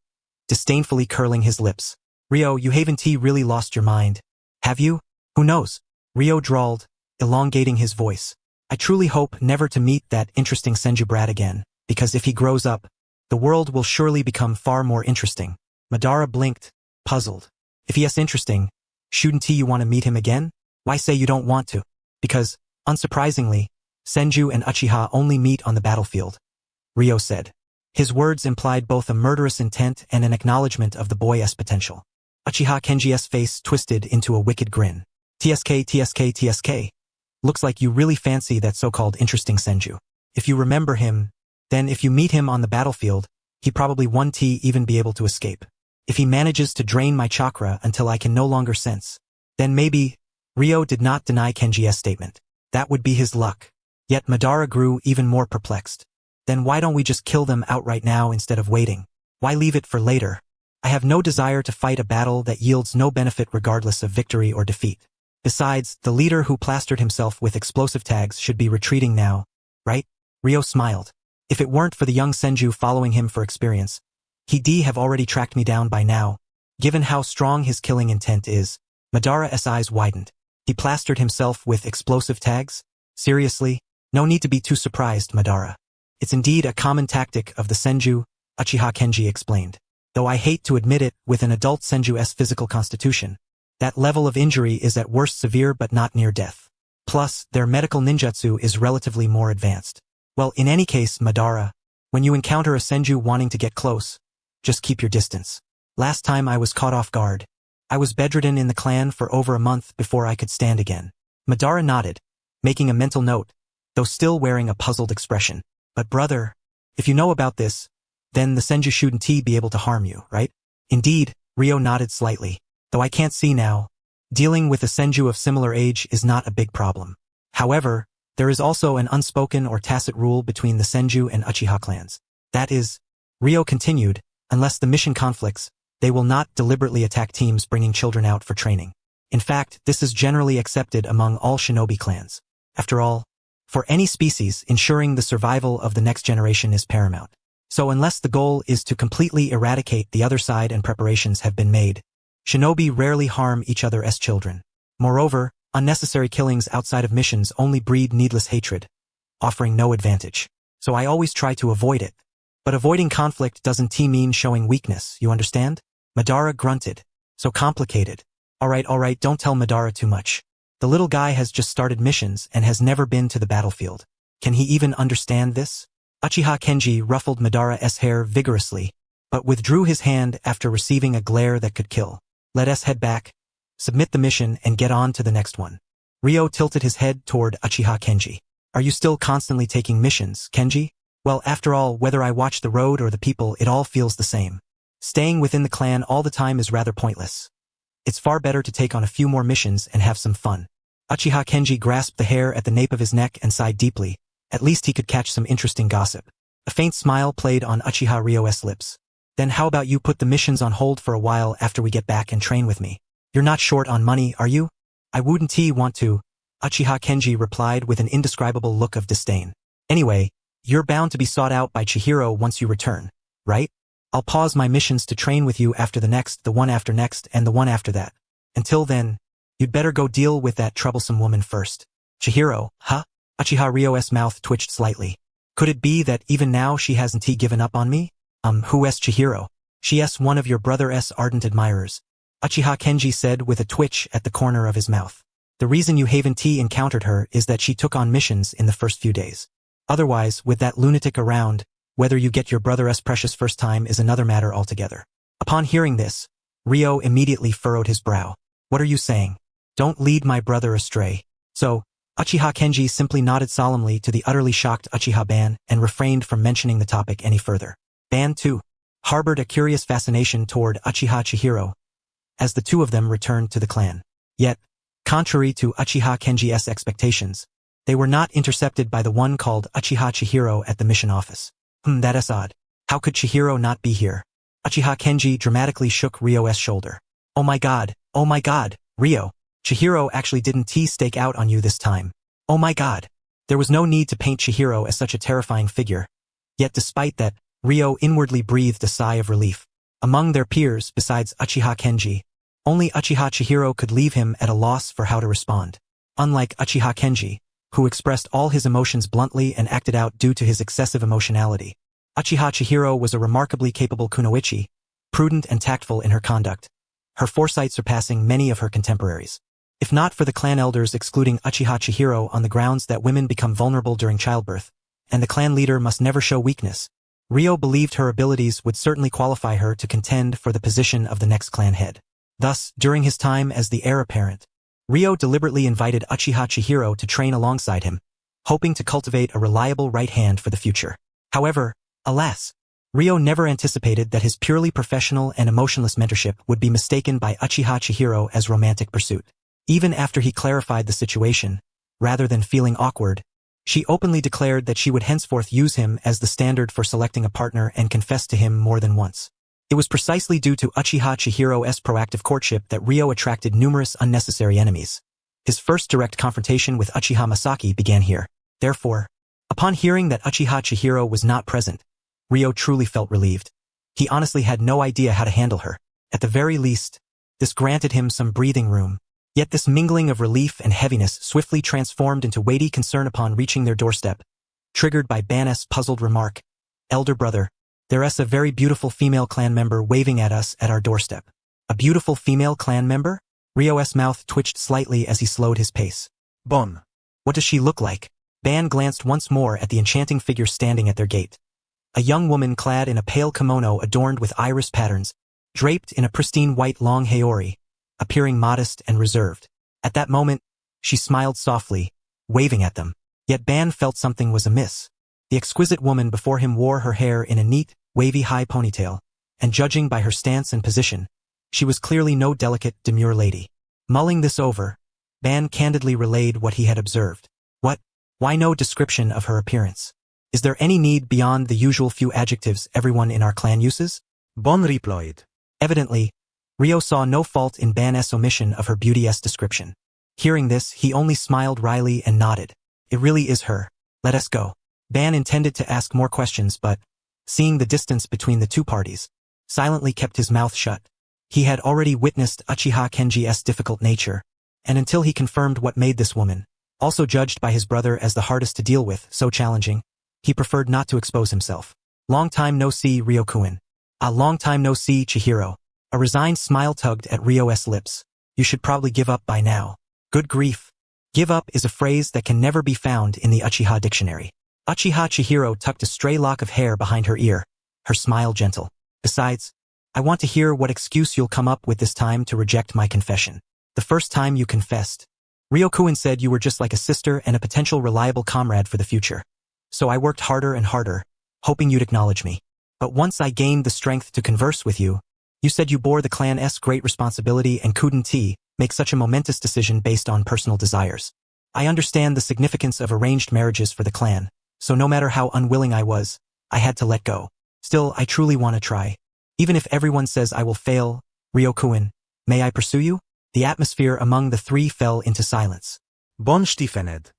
disdainfully curling his lips. Ryo, you haven't really lost your mind. Have you? Who knows? Ryo drawled, elongating his voice. I truly hope never to meet that interesting Senju brat again, because if he grows up, the world will surely become far more interesting. Madara blinked, puzzled. If yes interesting, shouldn't you want to meet him again? Why say you don't want to? Because, unsurprisingly, Senju and Uchiha only meet on the battlefield. Ryo said. His words implied both a murderous intent and an acknowledgement of the boy's potential. Uchiha Kenji's face twisted into a wicked grin. TSK. Looks like you really fancy that so-called interesting Senju. If you remember him, then if you meet him on the battlefield, he probably won't even be able to escape. If he manages to drain my chakra until I can no longer sense, then maybe. Ryo did not deny Kenji's statement. That would be his luck. Yet Madara grew even more perplexed. Then why don't we just kill them outright now instead of waiting? Why leave it for later? I have no desire to fight a battle that yields no benefit regardless of victory or defeat. Besides, the leader who plastered himself with explosive tags should be retreating now, right? Ryo smiled. If it weren't for the young Senju following him for experience, he'd have already tracked me down by now. Given how strong his killing intent is, Madara's eyes widened. He plastered himself with explosive tags? Seriously? No need to be too surprised, Madara. It's indeed a common tactic of the Senju, Uchiha Kenji explained. Though I hate to admit it, with an adult Senju's physical constitution, that level of injury is at worst severe but not near death. Plus, their medical ninjutsu is relatively more advanced. Well, in any case, Madara, when you encounter a Senju wanting to get close, just keep your distance. Last time I was caught off guard. I was bedridden in the clan for over a month before I could stand again. Madara nodded, making a mental note, though still wearing a puzzled expression. But brother, if you know about this, then the Senju shouldn't be able to harm you, right? Indeed, Ryo nodded slightly, though I can't see now. Dealing with a Senju of similar age is not a big problem. However, there is also an unspoken or tacit rule between the Senju and Uchiha clans. That is, Ryo continued, unless the mission conflicts, they will not deliberately attack teams bringing children out for training. In fact, this is generally accepted among all shinobi clans. After all, for any species, ensuring the survival of the next generation is paramount. So unless the goal is to completely eradicate the other side and preparations have been made, shinobi rarely harm each other's children. Moreover, unnecessary killings outside of missions only breed needless hatred, offering no advantage. So I always try to avoid it. But avoiding conflict doesn't mean showing weakness, you understand? Madara grunted. So complicated. Alright, don't tell Madara too much. The little guy has just started missions and has never been to the battlefield. Can he even understand this? Uchiha Kenji ruffled Madara's hair vigorously, but withdrew his hand after receiving a glare that could kill. Let us head back, submit the mission, and get on to the next one. Ryo tilted his head toward Uchiha Kenji. Are you still constantly taking missions, Kenji? Well, after all, whether I watch the road or the people, it all feels the same. Staying within the clan all the time is rather pointless. It's far better to take on a few more missions and have some fun. Uchiha Kenji grasped the hair at the nape of his neck and sighed deeply. At least he could catch some interesting gossip. A faint smile played on Uchiha Ryo's lips. Then how about you put the missions on hold for a while after we get back and train with me? You're not short on money, are you? I wouldn't want to, Uchiha Kenji replied with an indescribable look of disdain. Anyway, you're bound to be sought out by Chihiro once you return, right? I'll pause my missions to train with you after the next, the one after next, and the one after that. Until then, you'd better go deal with that troublesome woman first. Chihiro, huh? Uchiha Ryo's mouth twitched slightly. Could it be that even now she hasn't given up on me? Who is Chihiro? She is one of your brother's ardent admirers, Uchiha Kenji said with a twitch at the corner of his mouth. The reason you haven't encountered her is that she took on missions in the first few days. Otherwise, with that lunatic around, whether you get your brother's precious first time is another matter altogether. Upon hearing this, Ryo immediately furrowed his brow. What are you saying? Don't lead my brother astray. So, Uchiha Kenji simply nodded solemnly to the utterly shocked Uchiha Ban and refrained from mentioning the topic any further. Ban, too, harbored a curious fascination toward Uchiha Chihiro, as the two of them returned to the clan. Yet, contrary to Uchiha Kenji's expectations, they were not intercepted by the one called Uchiha Chihiro at the mission office. That is odd. How could Chihiro not be here? Uchiha Kenji dramatically shook Ryo's shoulder. Oh my god, Ryo. Chihiro actually didn't stake out on you this time. Oh my god. There was no need to paint Chihiro as such a terrifying figure. Yet despite that, Ryo inwardly breathed a sigh of relief. Among their peers, besides Uchiha Kenji, only Uchiha Chihiro could leave him at a loss for how to respond. Unlike Uchiha Kenji, who expressed all his emotions bluntly and acted out due to his excessive emotionality, Uchiha Chihiro was a remarkably capable kunoichi, prudent and tactful in her conduct, her foresight surpassing many of her contemporaries. If not for the clan elders excluding Uchiha Chihiro on the grounds that women become vulnerable during childbirth, and the clan leader must never show weakness, Ryo believed her abilities would certainly qualify her to contend for the position of the next clan head. Thus, during his time as the heir apparent, Ryo deliberately invited Uchiha Chihiro to train alongside him, hoping to cultivate a reliable right hand for the future. However, alas, Ryo never anticipated that his purely professional and emotionless mentorship would be mistaken by Uchiha Chihiro as romantic pursuit. Even after he clarified the situation, rather than feeling awkward, she openly declared that she would henceforth use him as the standard for selecting a partner and confessed to him more than once. It was precisely due to Uchiha Chihiro's proactive courtship that Ryo attracted numerous unnecessary enemies. His first direct confrontation with Uchiha Masaki began here. Therefore, upon hearing that Uchiha Chihiro was not present, Ryo truly felt relieved. He honestly had no idea how to handle her. At the very least, this granted him some breathing room. Yet this mingling of relief and heaviness swiftly transformed into weighty concern upon reaching their doorstep, triggered by Ban's puzzled remark, "Elder brother, there is a very beautiful female clan member waving at us at our doorstep." A beautiful female clan member? Ryo's mouth twitched slightly as he slowed his pace. Bon. What does she look like? Ban glanced once more at the enchanting figure standing at their gate. A young woman clad in a pale kimono adorned with iris patterns, draped in a pristine white long haori, appearing modest and reserved. At that moment, she smiled softly, waving at them. Yet Ban felt something was amiss. The exquisite woman before him wore her hair in a neat, wavy high ponytail, and judging by her stance and position, she was clearly no delicate, demure lady. Mulling this over, Ban candidly relayed what he had observed. What? Why no description of her appearance? Is there any need beyond the usual few adjectives everyone in our clan uses? Bon replied. Evidently, Ryo saw no fault in Ban's omission of her beauty's description. Hearing this, he only smiled wryly and nodded. It really is her. Let us go. Ban intended to ask more questions but, seeing the distance between the two parties, silently kept his mouth shut. He had already witnessed Uchiha Kenji's difficult nature, and until he confirmed what made this woman, also judged by his brother as the hardest to deal with, so challenging, he preferred not to expose himself. Long time no see, Ryo-kun. A long time no see, Chihiro. A resigned smile tugged at Ryo's lips. You should probably give up by now. Good grief. Give up is a phrase that can never be found in the Uchiha dictionary. Uchiha Chihiro tucked a stray lock of hair behind her ear, her smile gentle. Besides, I want to hear what excuse you'll come up with this time to reject my confession. The first time you confessed, Ryo-kun said you were just like a sister and a potential reliable comrade for the future. So I worked harder and harder, hoping you'd acknowledge me. But once I gained the strength to converse with you, you said you bore the clan's great responsibility and couldn't make such a momentous decision based on personal desires. I understand the significance of arranged marriages for the clan, so no matter how unwilling I was, I had to let go. Still, I truly want to try. Even if everyone says I will fail, Ryo-kun, may I pursue you? The atmosphere among the three fell into silence. Bon stiffened.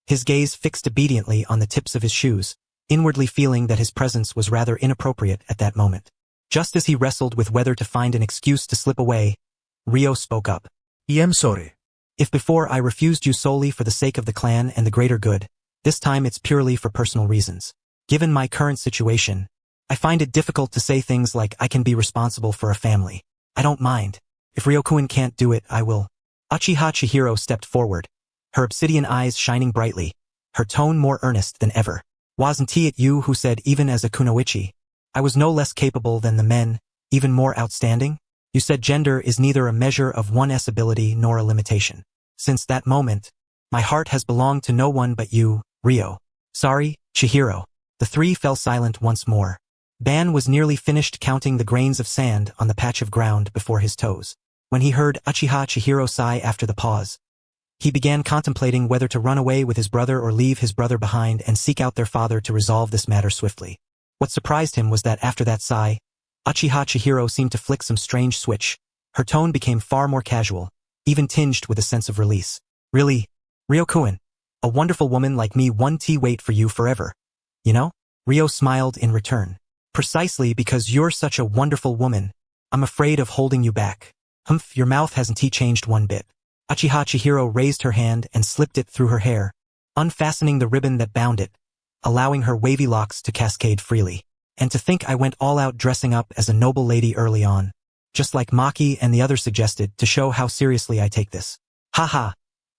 His gaze fixed obediently on the tips of his shoes, inwardly feeling that his presence was rather inappropriate at that moment. Just as he wrestled with whether to find an excuse to slip away, Ryo spoke up. I am sorry. If before I refused you solely for the sake of the clan and the greater good, This time it's purely for personal reasons. Given my current situation, I find it difficult to say things like I can be responsible for a family. I don't mind. If Ryokuen can't do it, I will. Uchiha Chihiro stepped forward, her obsidian eyes shining brightly, her tone more earnest than ever. Wasn't it you who said even as a kunoichi, I was no less capable than the men, even more outstanding? You said gender is neither a measure of one's ability nor a limitation. Since that moment, my heart has belonged to no one but you, Ryo. Sorry, Chihiro. The three fell silent once more. Ban was nearly finished counting the grains of sand on the patch of ground before his toes. When he heard Uchiha Chihiro sigh after the pause, he began contemplating whether to run away with his brother or leave his brother behind and seek out their father to resolve this matter swiftly. What surprised him was that after that sigh, Uchiha Chihiro seemed to flick some strange switch. Her tone became far more casual, even tinged with a sense of release. Really? Ryokuen, a wonderful woman like me won't wait for you forever. You know? Ryo smiled in return. Precisely because you're such a wonderful woman, I'm afraid of holding you back. Humph, your mouth hasn't changed one bit. Uchiha Chihiro raised her hand and slipped it through her hair, unfastening the ribbon that bound it, allowing her wavy locks to cascade freely. And to think I went all out dressing up as a noble lady early on, just like Maki and the others suggested, to show how seriously I take this. Haha.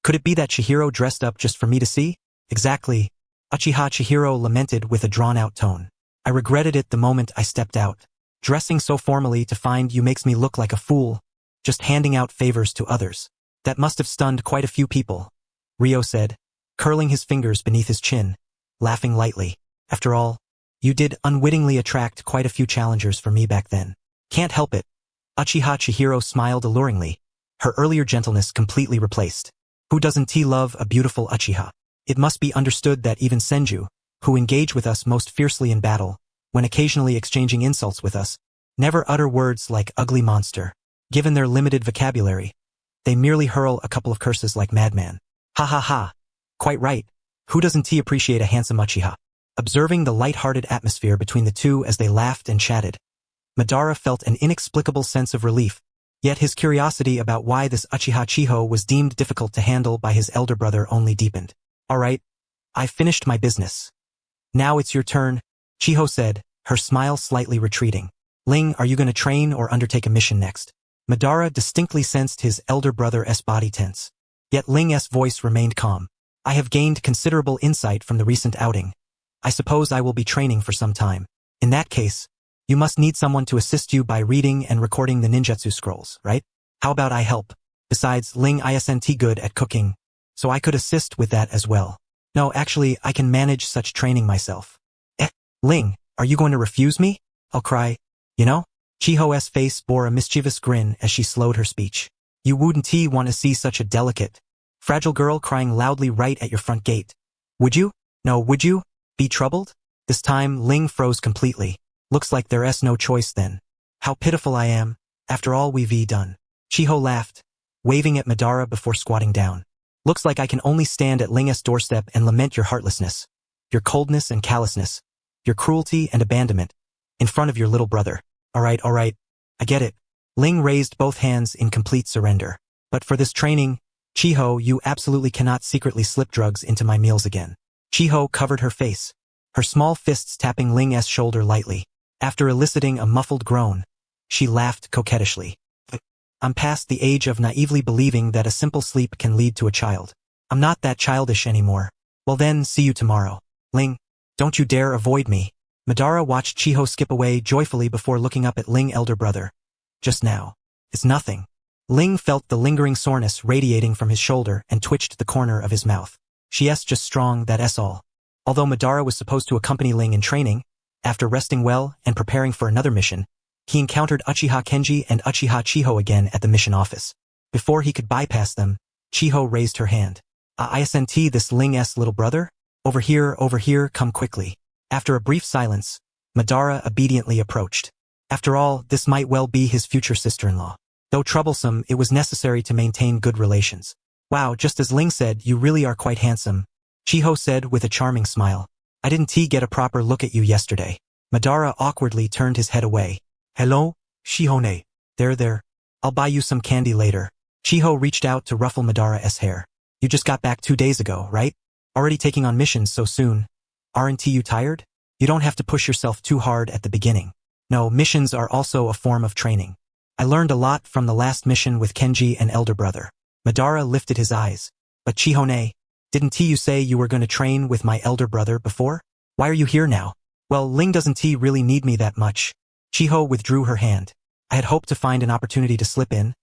Could it be that Chihiro dressed up just for me to see? Exactly. Uchiha Chihiro lamented with a drawn-out tone. I regretted it the moment I stepped out. Dressing so formally to find you makes me look like a fool, just handing out favors to others. That must have stunned quite a few people, Ryo said, curling his fingers beneath his chin, laughing lightly. After all, you did unwittingly attract quite a few challengers for me back then. Can't help it. Uchiha Chihiro smiled alluringly, her earlier gentleness completely replaced. Who doesn't love a beautiful Uchiha? It must be understood that even Senju, who engage with us most fiercely in battle, when occasionally exchanging insults with us, never utter words like ugly monster. Given their limited vocabulary, they merely hurl a couple of curses like madman. Ha ha ha. Quite right. Who doesn't appreciate a handsome Uchiha? Observing the light-hearted atmosphere between the two as they laughed and chatted, Madara felt an inexplicable sense of relief, yet his curiosity about why this Uchiha Chiho was deemed difficult to handle by his elder brother only deepened. All right, I've finished my business. Now it's your turn, Chiho said, her smile slightly retreating. Ling, are you going to train or undertake a mission next? Madara distinctly sensed his elder brother's body tense. Yet Ling's voice remained calm. I have gained considerable insight from the recent outing. I suppose I will be training for some time. In that case, you must need someone to assist you by reading and recording the ninjutsu scrolls, right? How about I help? Besides, Ling isn't good at cooking, so I could assist with that as well. No, actually, I can manage such training myself. Ling, are you going to refuse me? I'll cry. You know? Chiho's face bore a mischievous grin as she slowed her speech. You wouldn't want to see such a delicate, fragile girl crying loudly right at your front gate. Would you? No, would you? Be troubled? This time, Ling froze completely. Looks like there's no choice then. How pitiful I am, after all we've done. Chiho laughed, waving at Madara before squatting down. Looks like I can only stand at Ling's doorstep and lament your heartlessness, your coldness and callousness, your cruelty and abandonment, in front of your little brother. All right, I get it. Ling raised both hands in complete surrender. But for this training, Chiho, you absolutely cannot secretly slip drugs into my meals again. Chiho covered her face, her small fists tapping Ling's shoulder lightly. After eliciting a muffled groan, she laughed coquettishly. I'm past the age of naively believing that a simple sleep can lead to a child. I'm not that childish anymore. Well then, see you tomorrow. Ling, don't you dare avoid me. Madara watched Chiho skip away joyfully before looking up at Ling's elder brother. Just now. It's nothing. Ling felt the lingering soreness radiating from his shoulder and twitched the corner of his mouth. She's just strong, that's all. Although Madara was supposed to accompany Ling in training, after resting well and preparing for another mission, he encountered Uchiha Kenji and Uchiha Chiho again at the mission office. Before he could bypass them, Chiho raised her hand. Isn't this Ling's little brother? Over here, come quickly. After a brief silence, Madara obediently approached. After all, this might well be his future sister-in-law. Though troublesome, it was necessary to maintain good relations. Wow, just as Ling said, you really are quite handsome, Chiho said with a charming smile. I didn't get a proper look at you yesterday. Madara awkwardly turned his head away. Hello, Shihone. There. I'll buy you some candy later. Chiho reached out to ruffle Madara's hair. You just got back 2 days ago, right? Already taking on missions so soon. Aren't you tired? You don't have to push yourself too hard at the beginning. No, missions are also a form of training. I learned a lot from the last mission with Kenji and elder brother. Madara lifted his eyes. But Chihone, didn't you say you were going to train with my elder brother before? Why are you here now? Well, Ling doesn't really need me that much. Chiho withdrew her hand. I had hoped to find an opportunity to slip in,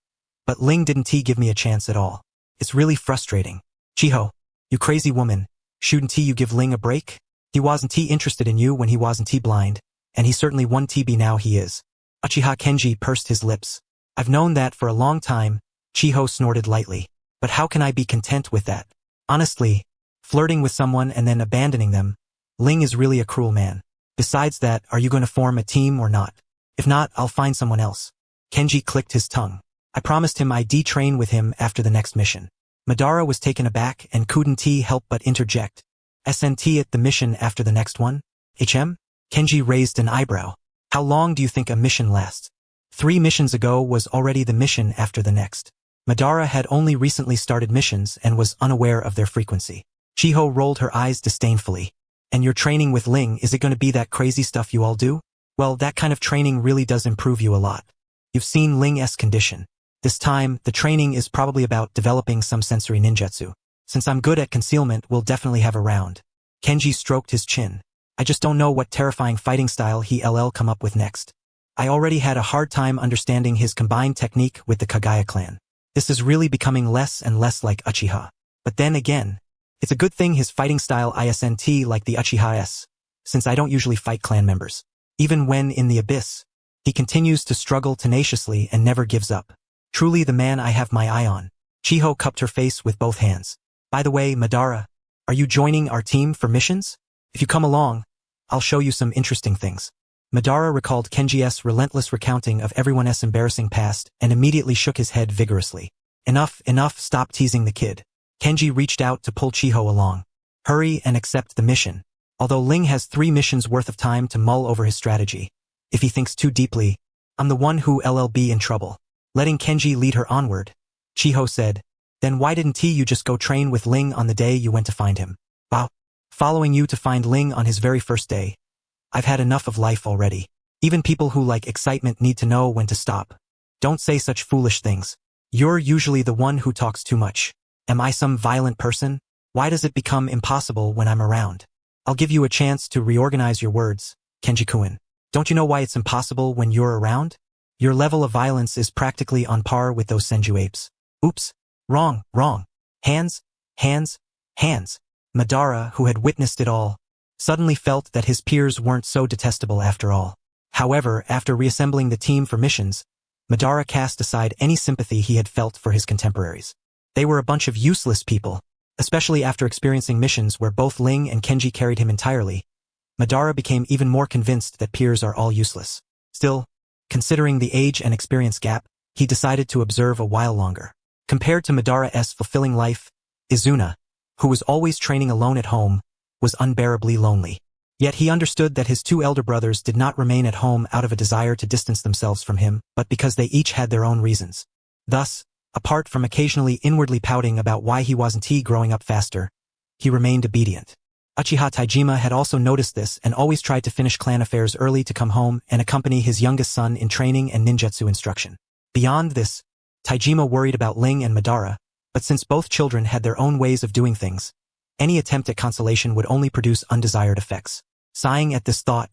but Ling didn't give me a chance at all. It's really frustrating. Chiho, you crazy woman, shouldn't you give Ling a break? He wasn't interested in you when he wasn't blind, and he certainly won't be now he is. Uchiha Kenji pursed his lips. I've known that for a long time, Chiho snorted lightly. But how can I be content with that? Honestly, flirting with someone and then abandoning them, Ling is really a cruel man. Besides that, are you going to form a team or not? If not, I'll find someone else. Kenji clicked his tongue. I promised him I'd train with him after the next mission. Madara was taken aback and couldn't help but interject. SNT at the mission after the next one? HM? Kenji raised an eyebrow. How long do you think a mission lasts? 3 missions ago was already the mission after the next. Madara had only recently started missions and was unaware of their frequency. Chiho rolled her eyes disdainfully. And you're training with Ling, is it going to be that crazy stuff you all do? Well, that kind of training really does improve you a lot. You've seen Ling's condition. This time, the training is probably about developing some sensory ninjutsu. Since I'm good at concealment, we'll definitely have a round. Kenji stroked his chin. I just don't know what terrifying fighting style he'll come up with next. I already had a hard time understanding his combined technique with the Kagaya clan. This is really becoming less and less like Uchiha. But then again, it's a good thing his fighting style isn't like the Uchiha's, since I don't usually fight clan members. Even when in the abyss, he continues to struggle tenaciously and never gives up. Truly the man I have my eye on. Chiho cupped her face with both hands. By the way, Madara, are you joining our team for missions? If you come along, I'll show you some interesting things. Madara recalled Kenji's relentless recounting of everyone's embarrassing past and immediately shook his head vigorously. Enough, stop teasing the kid. Kenji reached out to pull Chiho along. Hurry and accept the mission. Although Ling has 3 missions worth of time to mull over his strategy. If he thinks too deeply, I'm the one who'll be in trouble. Letting Kenji lead her onward, Chiho said, then why didn't you just go train with Ling on the day you went to find him? Wow. Following you to find Ling on his very first day. I've had enough of life already. Even people who like excitement need to know when to stop. Don't say such foolish things. You're usually the one who talks too much. Am I some violent person? Why does it become impossible when I'm around? I'll give you a chance to reorganize your words, Kenji-kun. Don't you know why it's impossible when you're around? Your level of violence is practically on par with those Senju apes. Oops. Wrong. Hands. Madara, who had witnessed it all, suddenly felt that his peers weren't so detestable after all. However, after reassembling the team for missions, Madara cast aside any sympathy he had felt for his contemporaries. They were a bunch of useless people, especially after experiencing missions where both Ling and Kenji carried him entirely. Madara became even more convinced that peers are all useless. Still, considering the age and experience gap, he decided to observe a while longer. Compared to Madara's fulfilling life, Izuna, who was always training alone at home, was unbearably lonely. Yet he understood that his 2 elder brothers did not remain at home out of a desire to distance themselves from him, but because they each had their own reasons. Thus, apart from occasionally inwardly pouting about why he wasn't growing up faster, he remained obedient. Uchiha Taijima had also noticed this and always tried to finish clan affairs early to come home and accompany his youngest son in training and ninjutsu instruction. Beyond this, Taijima worried about Ling and Madara, but since both children had their own ways of doing things, any attempt at consolation would only produce undesired effects. Sighing at this thought,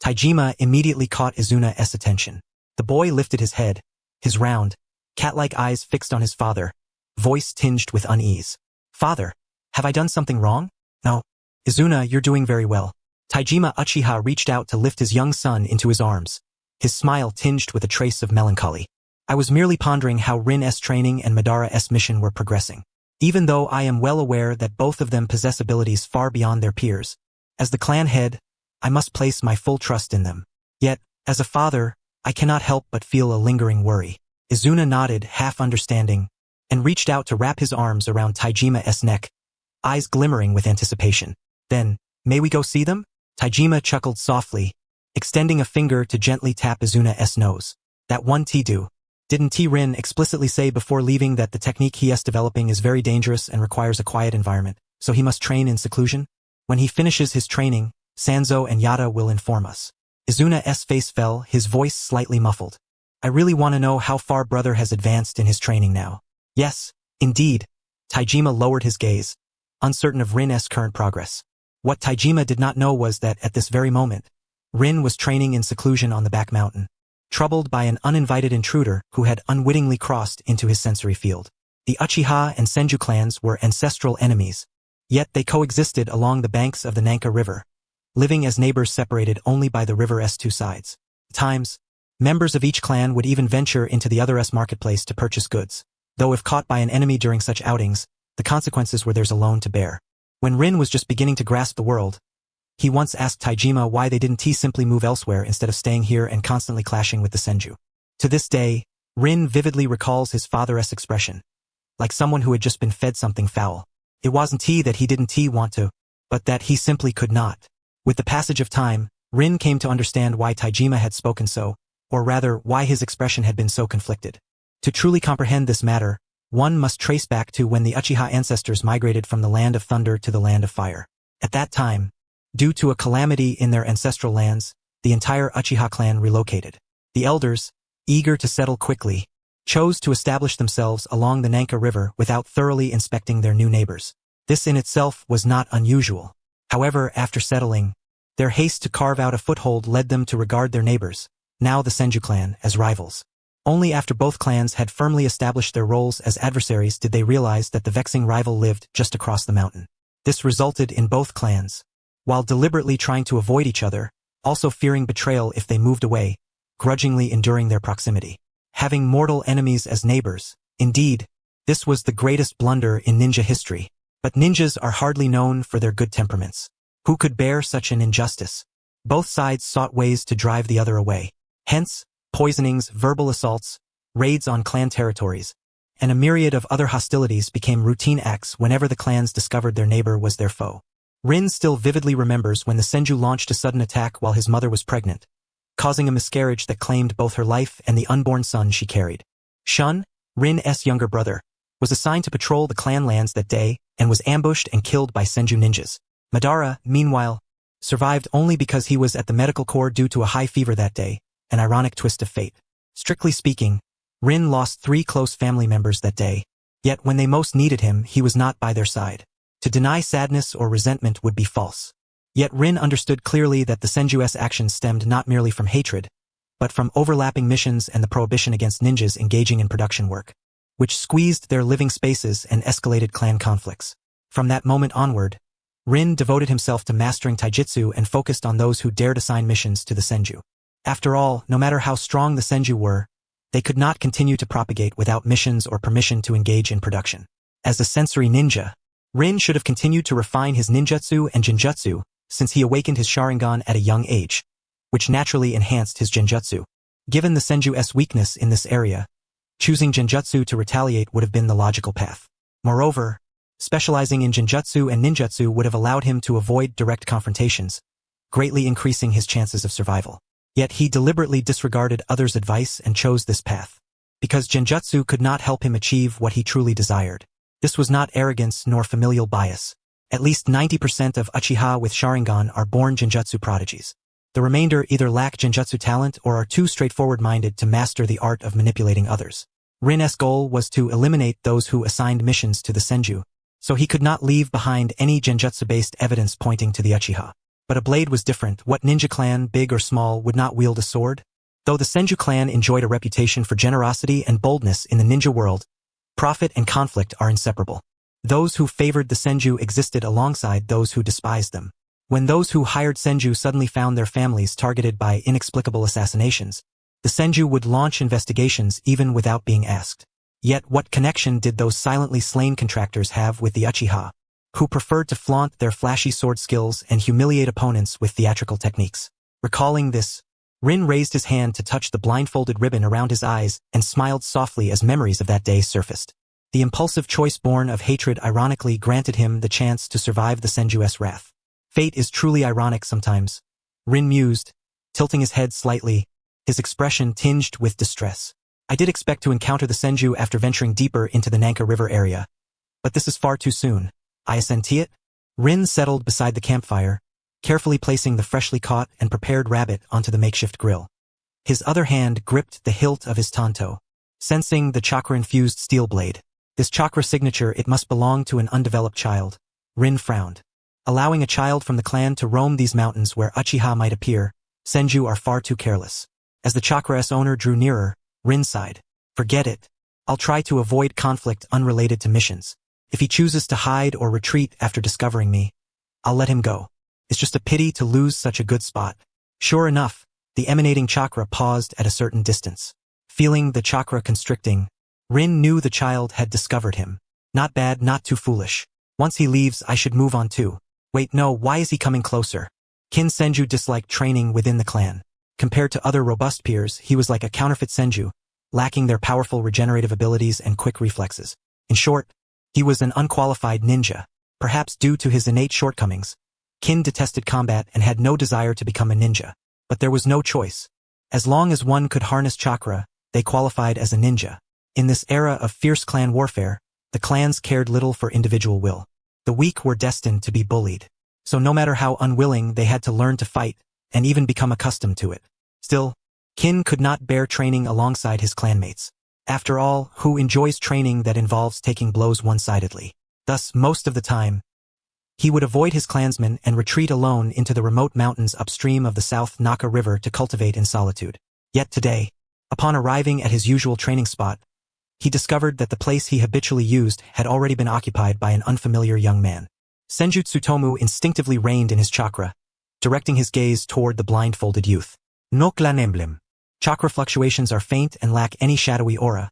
Taijima immediately caught Izuna's attention. The boy lifted his head, his round, cat-like eyes fixed on his father, voice tinged with unease. Father, have I done something wrong? No. Izuna, you're doing very well. Taijima Uchiha reached out to lift his young son into his arms, his smile tinged with a trace of melancholy. I was merely pondering how Rin's training and Madara's mission were progressing. Even though I am well aware that both of them possess abilities far beyond their peers, as the clan head, I must place my full trust in them. Yet, as a father, I cannot help but feel a lingering worry. Izuna nodded, half understanding, and reached out to wrap his arms around Taijima's neck, eyes glimmering with anticipation. Then, may we go see them? Taijima chuckled softly, extending a finger to gently tap Izuna's nose. That one do. Didn't Rin explicitly say before leaving that the technique he is developing is very dangerous and requires a quiet environment? so he must train in seclusion? When he finishes his training, Sanzo and Yada will inform us. Izuna's face fell, his voice slightly muffled. I really want to know how far brother has advanced in his training now. Yes, indeed. Taijima lowered his gaze, uncertain of Rin's current progress. What Taijima did not know was that at this very moment, Rin was training in seclusion on the back mountain, troubled by an uninvited intruder who had unwittingly crossed into his sensory field. The Uchiha and Senju clans were ancestral enemies, yet they coexisted along the banks of the Nanka River, living as neighbors separated only by the river's two sides. At times, members of each clan would even venture into the other's marketplace to purchase goods, though if caught by an enemy during such outings, the consequences were theirs alone to bear. When Rin was just beginning to grasp the world, he once asked Taijima why they didn't simply move elsewhere instead of staying here and constantly clashing with the Senju. To this day, Rin vividly recalls his father's expression, like someone who had just been fed something foul. It wasn't that he didn't want to, but that he simply could not. With the passage of time, Rin came to understand why Taijima had spoken so, or rather why his expression had been so conflicted. To truly comprehend this matter, one must trace back to when the Uchiha ancestors migrated from the land of thunder to the land of fire. At that time, due to a calamity in their ancestral lands, the entire Uchiha clan relocated. The elders, eager to settle quickly, chose to establish themselves along the Nanka River without thoroughly inspecting their new neighbors. This in itself was not unusual. However, after settling, their haste to carve out a foothold led them to regard their neighbors, now the Senju clan, as rivals. Only after both clans had firmly established their roles as adversaries did they realize that the vexing rival lived just across the mountain. This resulted in both clans, while deliberately trying to avoid each other, also fearing betrayal if they moved away, grudgingly enduring their proximity. Having mortal enemies as neighbors, indeed, this was the greatest blunder in ninja history. But ninjas are hardly known for their good temperaments. Who could bear such an injustice? Both sides sought ways to drive the other away. Hence, poisonings, verbal assaults, raids on clan territories, and a myriad of other hostilities became routine acts whenever the clans discovered their neighbor was their foe. Rin still vividly remembers when the Senju launched a sudden attack while his mother was pregnant, causing a miscarriage that claimed both her life and the unborn son she carried. Shun, Rin's younger brother, was assigned to patrol the clan lands that day and was ambushed and killed by Senju ninjas. Madara, meanwhile, survived only because he was at the medical corps due to a high fever that day, an ironic twist of fate. Strictly speaking, Rin lost 3 close family members that day, yet when they most needed him, he was not by their side. To deny sadness or resentment would be false. Yet Rin understood clearly that the Senju's actions stemmed not merely from hatred, but from overlapping missions and the prohibition against ninjas engaging in production work, which squeezed their living spaces and escalated clan conflicts. From that moment onward, Rin devoted himself to mastering taijutsu and focused on those who dared assign missions to the Senju. After all, no matter how strong the Senju were, they could not continue to propagate without missions or permission to engage in production. As a sensory ninja, Rin should have continued to refine his ninjutsu and jinjutsu, since he awakened his Sharingan at a young age, which naturally enhanced his genjutsu. Given the Senju's weakness in this area, choosing genjutsu to retaliate would have been the logical path. Moreover, specializing in genjutsu and ninjutsu would have allowed him to avoid direct confrontations, greatly increasing his chances of survival. Yet he deliberately disregarded others' advice and chose this path, because genjutsu could not help him achieve what he truly desired. This was not arrogance nor familial bias. At least 90% of Uchiha with Sharingan are born genjutsu prodigies. The remainder either lack genjutsu talent or are too straightforward-minded to master the art of manipulating others. Rin's goal was to eliminate those who assigned missions to the Senju, so he could not leave behind any genjutsu-based evidence pointing to the Uchiha. But a blade was different. What ninja clan, big or small, would not wield a sword? Though the Senju clan enjoyed a reputation for generosity and boldness in the ninja world, profit and conflict are inseparable. Those who favored the Senju existed alongside those who despised them. When those who hired Senju suddenly found their families targeted by inexplicable assassinations, the Senju would launch investigations even without being asked. Yet what connection did those silently slain contractors have with the Uchiha, who preferred to flaunt their flashy sword skills and humiliate opponents with theatrical techniques? Recalling this, Rin raised his hand to touch the blindfolded ribbon around his eyes and smiled softly as memories of that day surfaced. The impulsive choice born of hatred ironically granted him the chance to survive the Senju's wrath. Fate is truly ironic sometimes, Rin mused, tilting his head slightly, his expression tinged with distress. I did expect to encounter the Senju after venturing deeper into the Nanka River area, but this is far too soon. I assent it. Rin settled beside the campfire, carefully placing the freshly caught and prepared rabbit onto the makeshift grill. His other hand gripped the hilt of his tanto, sensing the chakra-infused steel blade. This chakra signature, it must belong to an undeveloped child. Rin frowned. Allowing a child from the clan to roam these mountains where Uchiha might appear, Senju are far too careless. As the chakra's owner drew nearer, Rin sighed. Forget it. I'll try to avoid conflict unrelated to missions. If he chooses to hide or retreat after discovering me, I'll let him go. It's just a pity to lose such a good spot. Sure enough, the emanating chakra paused at a certain distance. Feeling the chakra constricting, Rin knew the child had discovered him. Not bad, not too foolish. Once he leaves, I should move on too. Wait, no, why is he coming closer? Kin Senju disliked training within the clan. Compared to other robust peers, he was like a counterfeit Senju, lacking their powerful regenerative abilities and quick reflexes. In short, he was an unqualified ninja. Perhaps due to his innate shortcomings, Kin detested combat and had no desire to become a ninja. But there was no choice. As long as one could harness chakra, they qualified as a ninja. In this era of fierce clan warfare, the clans cared little for individual will. The weak were destined to be bullied. So no matter how unwilling, they had to learn to fight, and even become accustomed to it. Still, Kin could not bear training alongside his clanmates. After all, who enjoys training that involves taking blows one-sidedly? Thus, most of the time, he would avoid his clansmen and retreat alone into the remote mountains upstream of the South Naka River to cultivate in solitude. Yet today, upon arriving at his usual training spot, he discovered that the place he habitually used had already been occupied by an unfamiliar young man. Senju Tsutomu instinctively reined in his chakra, directing his gaze toward the blindfolded youth. No clan emblem. Chakra fluctuations are faint and lack any shadowy aura.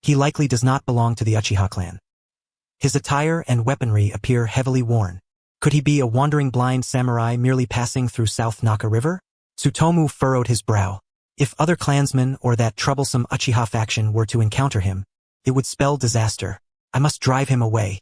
He likely does not belong to the Uchiha clan. His attire and weaponry appear heavily worn. Could he be a wandering blind samurai merely passing through South Naka River? Tsutomu furrowed his brow. If other clansmen or that troublesome Uchiha faction were to encounter him, it would spell disaster. I must drive him away.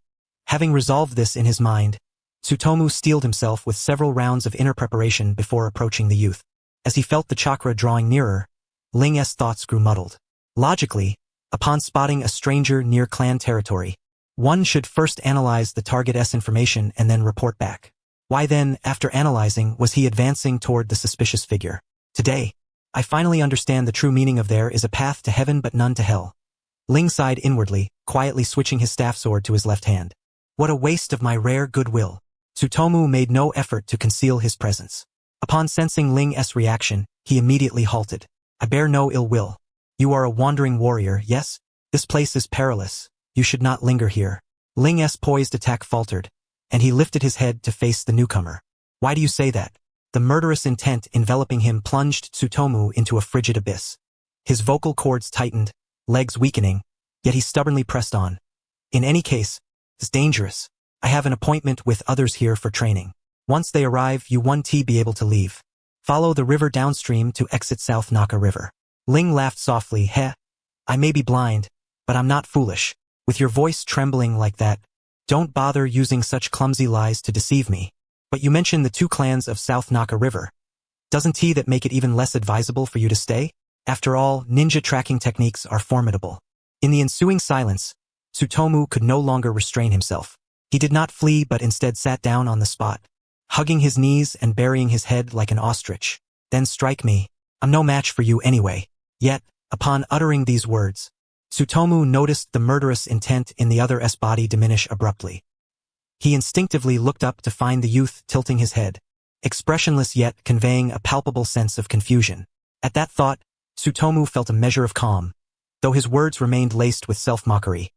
Having resolved this in his mind, Tsutomu steeled himself with several rounds of inner preparation before approaching the youth. As he felt the chakra drawing nearer, Ling's thoughts grew muddled. Logically, upon spotting a stranger near clan territory, one should first analyze the target's information and then report back. Why then, after analyzing, was he advancing toward the suspicious figure? Today, I finally understand the true meaning of there is a path to heaven but none to hell. Ling sighed inwardly, quietly switching his staff sword to his left hand. What a waste of my rare goodwill. Tsutomu made no effort to conceal his presence. Upon sensing Ling's reaction, he immediately halted. I bear no ill will. You are a wandering warrior, yes? This place is perilous. You should not linger here. Ling's poised attack faltered, and he lifted his head to face the newcomer. Why do you say that? The murderous intent enveloping him plunged Tsutomu into a frigid abyss. His vocal cords tightened, legs weakening, yet he stubbornly pressed on. In any case, it's dangerous. I have an appointment with others here for training. Once they arrive, you won't be able to leave. Follow the river downstream to exit South Naka River. Ling laughed softly. Heh. I may be blind, but I'm not foolish. With your voice trembling like that, don't bother using such clumsy lies to deceive me. But you mentioned the two clans of South Naka River. Doesn't that make it even less advisable for you to stay? After all, ninja tracking techniques are formidable. In the ensuing silence, Tsutomu could no longer restrain himself. He did not flee but instead sat down on the spot, hugging his knees and burying his head like an ostrich. Then strike me. I'm no match for you anyway. Yet, upon uttering these words, Tsutomu noticed the murderous intent in the other's body diminish abruptly. He instinctively looked up to find the youth tilting his head, expressionless yet conveying a palpable sense of confusion. At that thought, Tsutomu felt a measure of calm, though his words remained laced with self-mockery.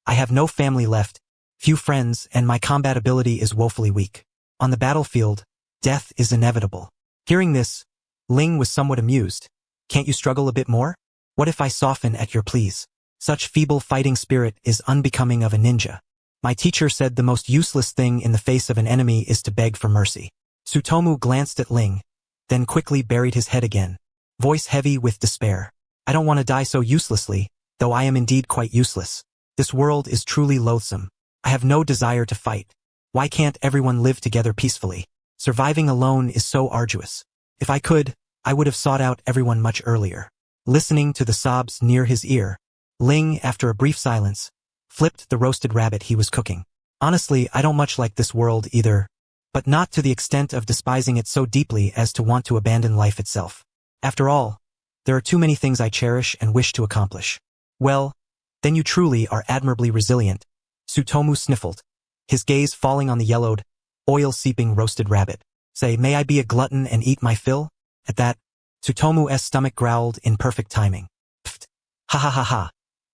I have no family left, few friends, and my combat ability is woefully weak. On the battlefield, death is inevitable. Hearing this, Ling was somewhat amused. Can't you struggle a bit more? What if I soften at your pleas? Such feeble fighting spirit is unbecoming of a ninja. My teacher said the most useless thing in the face of an enemy is to beg for mercy. Tsutomu glanced at Ling, then quickly buried his head again, voice heavy with despair. I don't want to die so uselessly, though I am indeed quite useless. This world is truly loathsome. I have no desire to fight. Why can't everyone live together peacefully? Surviving alone is so arduous. If I could, I would have sought out everyone much earlier. Listening to the sobs near his ear, Ling, after a brief silence, flipped the roasted rabbit he was cooking. Honestly, I don't much like this world either, but not to the extent of despising it so deeply as to want to abandon life itself. After all, there are too many things I cherish and wish to accomplish. Well, then you truly are admirably resilient, Tsutomu sniffled, his gaze falling on the yellowed, oil-seeping roasted rabbit. Say, may I be a glutton and eat my fill? At that, Tsutomu's stomach growled in perfect timing. Pfft. Ha ha ha ha.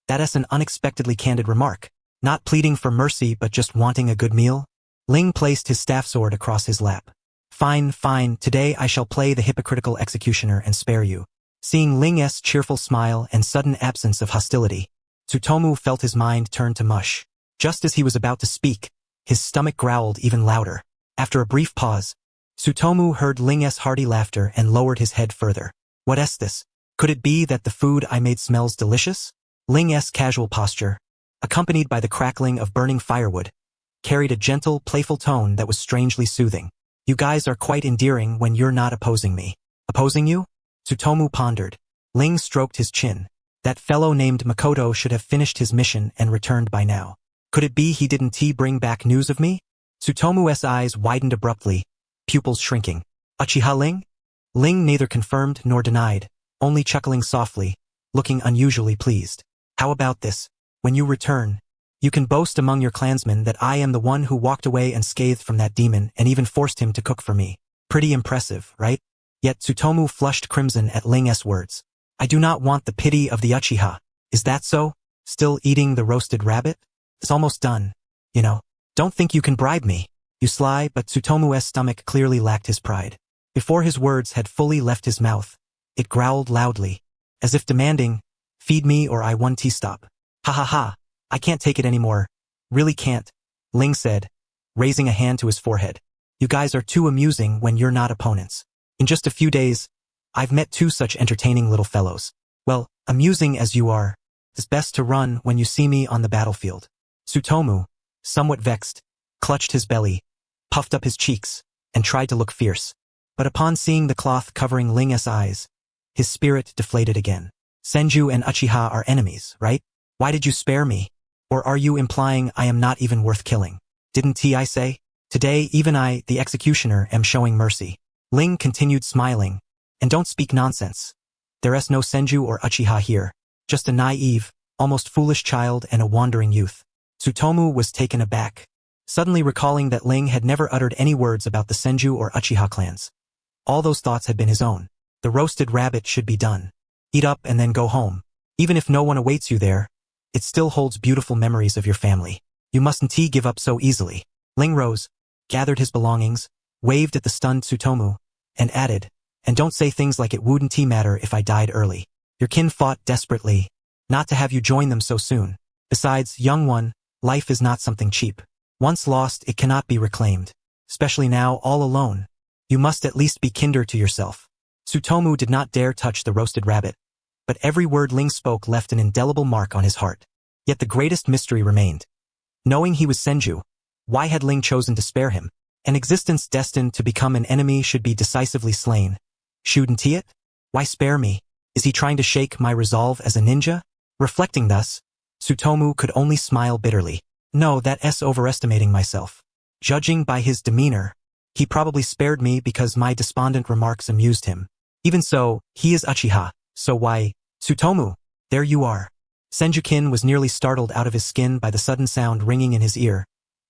That's an unexpectedly candid remark. Not pleading for mercy but just wanting a good meal? Ling placed his staff sword across his lap. Fine, fine, today I shall play the hypocritical executioner and spare you. Seeing Ling's cheerful smile and sudden absence of hostility, Tsutomu felt his mind turn to mush. Just as he was about to speak, his stomach growled even louder. After a brief pause, Tsutomu heard Ling's hearty laughter and lowered his head further. What's this? Could it be that the food I made smells delicious? Ling's casual posture, accompanied by the crackling of burning firewood, carried a gentle, playful tone that was strangely soothing. You guys are quite endearing when you're not opposing me. Opposing you? Tsutomu pondered. Ling stroked his chin. That fellow named Makoto should have finished his mission and returned by now. Could it be he didn't bring back news of me? Tsutomu's eyes widened abruptly, pupils shrinking. Uchiha Ling? Ling neither confirmed nor denied, only chuckling softly, looking unusually pleased. How about this? When you return, you can boast among your clansmen that I am the one who walked away unscathed from that demon and even forced him to cook for me. Pretty impressive, right? Yet Tsutomu flushed crimson at Ling's words. I do not want the pity of the Uchiha. Is that so? Still eating the roasted rabbit? It's almost done. You know. Don't think you can bribe me. You sly, but Tsutomu's stomach clearly lacked his pride. Before his words had fully left his mouth, it growled loudly, as if demanding, feed me or I one tea stop. Ha ha ha, I can't take it anymore. Really can't, Ling said, raising a hand to his forehead. You guys are too amusing when you're not opponents. In just a few days, I've met two such entertaining little fellows. Well, amusing as you are, it's best to run when you see me on the battlefield. Tsutomu, somewhat vexed, clutched his belly, puffed up his cheeks, and tried to look fierce. But upon seeing the cloth covering Ling's eyes, his spirit deflated again. Senju and Uchiha are enemies, right? Why did you spare me? Or are you implying I am not even worth killing? Didn't I say? Today even I, the executioner, am showing mercy. Ling continued smiling. And don't speak nonsense. There's no Senju or Uchiha here. Just a naive, almost foolish child and a wandering youth. Tsutomu was taken aback, suddenly recalling that Ling had never uttered any words about the Senju or Uchiha clans. All those thoughts had been his own. The roasted rabbit should be done. Eat up and then go home. Even if no one awaits you there, it still holds beautiful memories of your family. You mustn't give up so easily. Ling rose, gathered his belongings, waved at the stunned Tsutomu, and added, and don't say things like it wouldn't matter if I died early. Your kin fought desperately, not to have you join them so soon. Besides, young one, life is not something cheap. Once lost, it cannot be reclaimed. Especially now, all alone. You must at least be kinder to yourself. Tsutomu did not dare touch the roasted rabbit, but every word Ling spoke left an indelible mark on his heart. Yet the greatest mystery remained. Knowing he was Senju, why had Ling chosen to spare him? An existence destined to become an enemy should be decisively slain. Shouldn't he it? Why spare me? Is he trying to shake my resolve as a ninja? Reflecting thus, Tsutomu could only smile bitterly. No, that's overestimating myself. Judging by his demeanor, he probably spared me because my despondent remarks amused him. Even so, he is Uchiha, so why, Tsutomu, there you are. Senjukin was nearly startled out of his skin by the sudden sound ringing in his ear,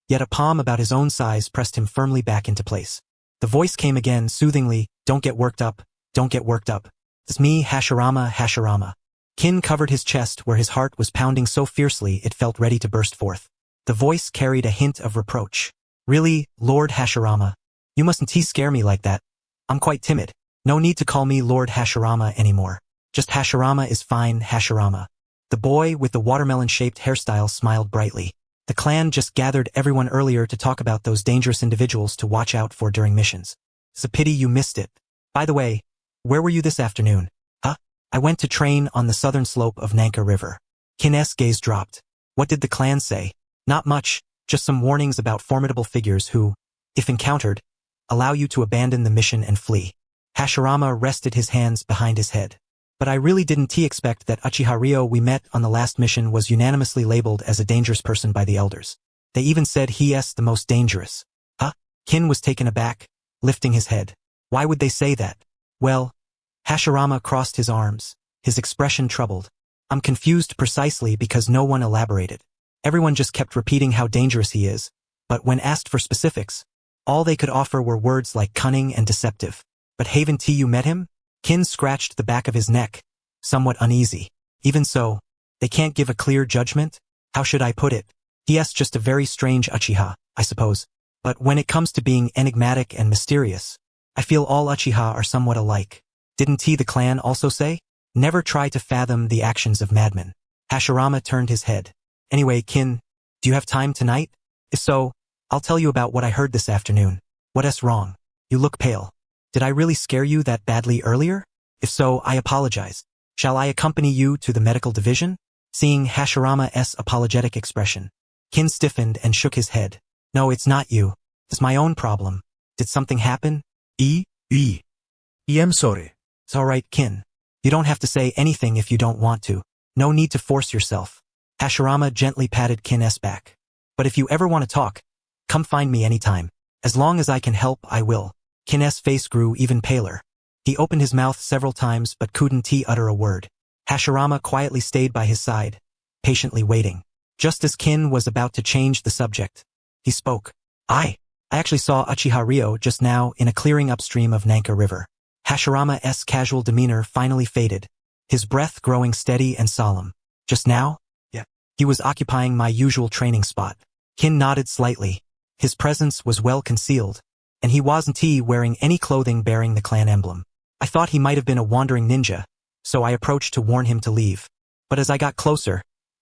yet a palm about his own size pressed him firmly back into place. The voice came again soothingly, don't get worked up, don't get worked up. It's me, Hashirama, Hashirama. Kin covered his chest where his heart was pounding so fiercely it felt ready to burst forth. The voice carried a hint of reproach. Really, Lord Hashirama? You mustn't scare me like that. I'm quite timid. No need to call me Lord Hashirama anymore. Just Hashirama is fine, Hashirama. The boy with the watermelon-shaped hairstyle smiled brightly. The clan just gathered everyone earlier to talk about those dangerous individuals to watch out for during missions. It's a pity you missed it. By the way, where were you this afternoon? Huh? I went to train on the southern slope of Nanka River. Kin's gaze dropped. What did the clan say? Not much, just some warnings about formidable figures who, if encountered, allow you to abandon the mission and flee. Hashirama rested his hands behind his head. But I really didn't expect that Uchiha Ryo we met on the last mission was unanimously labeled as a dangerous person by the elders. They even said he's the most dangerous. Huh? Kin was taken aback, lifting his head. Why would they say that? Well, Hashirama crossed his arms, his expression troubled. I'm confused precisely because no one elaborated. Everyone just kept repeating how dangerous he is, but when asked for specifics, all they could offer were words like cunning and deceptive. But haven't you met him? Kin scratched the back of his neck, somewhat uneasy. Even so, they can't give a clear judgment? How should I put it? He's just a very strange Uchiha, I suppose. But when it comes to being enigmatic and mysterious, I feel all Uchiha are somewhat alike. Didn't the clan also say? Never try to fathom the actions of madmen. Hashirama turned his head. Anyway, Kin, do you have time tonight? If so, I'll tell you about what I heard this afternoon. What's wrong? You look pale. Did I really scare you that badly earlier? If so, I apologize. Shall I accompany you to the medical division? Seeing Hashirama's apologetic expression, Kin stiffened and shook his head. No, it's not you. It's my own problem. Did something happen? I'm sorry. It's alright, Kin. You don't have to say anything if you don't want to. No need to force yourself. Hashirama gently patted Kin's back. But if you ever want to talk, come find me anytime. As long as I can help, I will. Kin's face grew even paler. He opened his mouth several times but couldn't utter a word. Hashirama quietly stayed by his side, patiently waiting. Just as Kin was about to change the subject, he spoke. I actually saw Uchiha Ryo just now in a clearing upstream of Nanka River. Hashirama's casual demeanor finally faded, his breath growing steady and solemn. Just now? Yeah. He was occupying my usual training spot. Kin nodded slightly. His presence was well concealed, and he wasn't wearing any clothing bearing the clan emblem. I thought he might have been a wandering ninja, so I approached to warn him to leave. But as I got closer,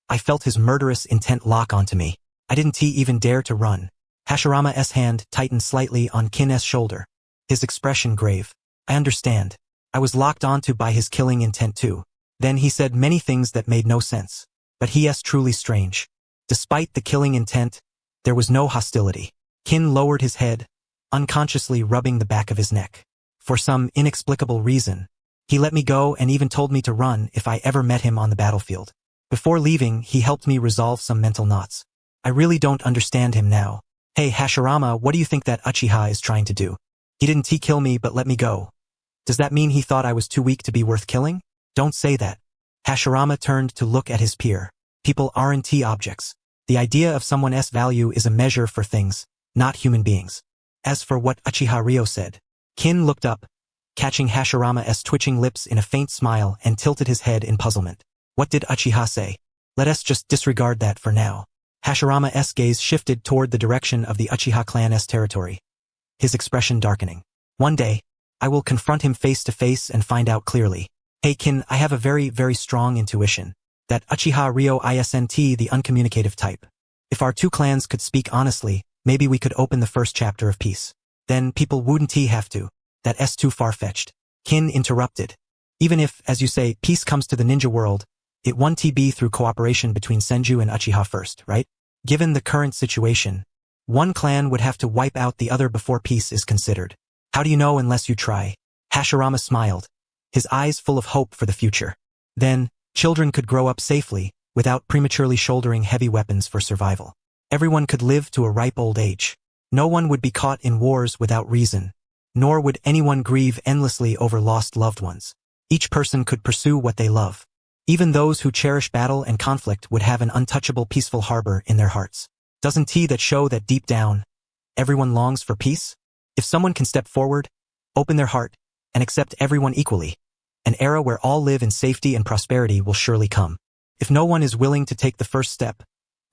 I felt his murderous intent lock onto me. I didn't even dare to run. Hashirama's hand tightened slightly on Kin's shoulder, his expression grave. I understand. I was locked onto by his killing intent too. Then he said many things that made no sense. But he's truly strange. Despite the killing intent, there was no hostility. Kin lowered his head, unconsciously rubbing the back of his neck. For some inexplicable reason, he let me go and even told me to run if I ever met him on the battlefield. Before leaving, he helped me resolve some mental knots. I really don't understand him now. Hey Hashirama, what do you think that Uchiha is trying to do? He didn't kill me but let me go. Does that mean he thought I was too weak to be worth killing? Don't say that. Hashirama turned to look at his peer. People aren't objects. The idea of someone's value is a measure for things, not human beings. As for what Uchiha Ryo said, Kin looked up, catching Hashirama's twitching lips in a faint smile and tilted his head in puzzlement. What did Uchiha say? Let us just disregard that for now. Hashirama's gaze shifted toward the direction of the Uchiha clan's territory, his expression darkening. One day, I will confront him face to face and find out clearly. Hey Kin, I have a very, very strong intuition that Uchiha Ryo isn't the uncommunicative type. If our two clans could speak honestly, maybe we could open the first chapter of peace. Then people wouldn't have to. That's too far-fetched. Kin interrupted. Even if, as you say, peace comes to the ninja world, it won't be through cooperation between Senju and Uchiha first, right? Given the current situation, one clan would have to wipe out the other before peace is considered. How do you know unless you try? Hashirama smiled, his eyes full of hope for the future. Then, children could grow up safely, without prematurely shouldering heavy weapons for survival. Everyone could live to a ripe old age. No one would be caught in wars without reason, nor would anyone grieve endlessly over lost loved ones. Each person could pursue what they love. Even those who cherish battle and conflict would have an untouchable peaceful harbor in their hearts. Doesn't that show that deep down, everyone longs for peace? If someone can step forward, open their heart, and accept everyone equally, an era where all live in safety and prosperity will surely come. If no one is willing to take the first step,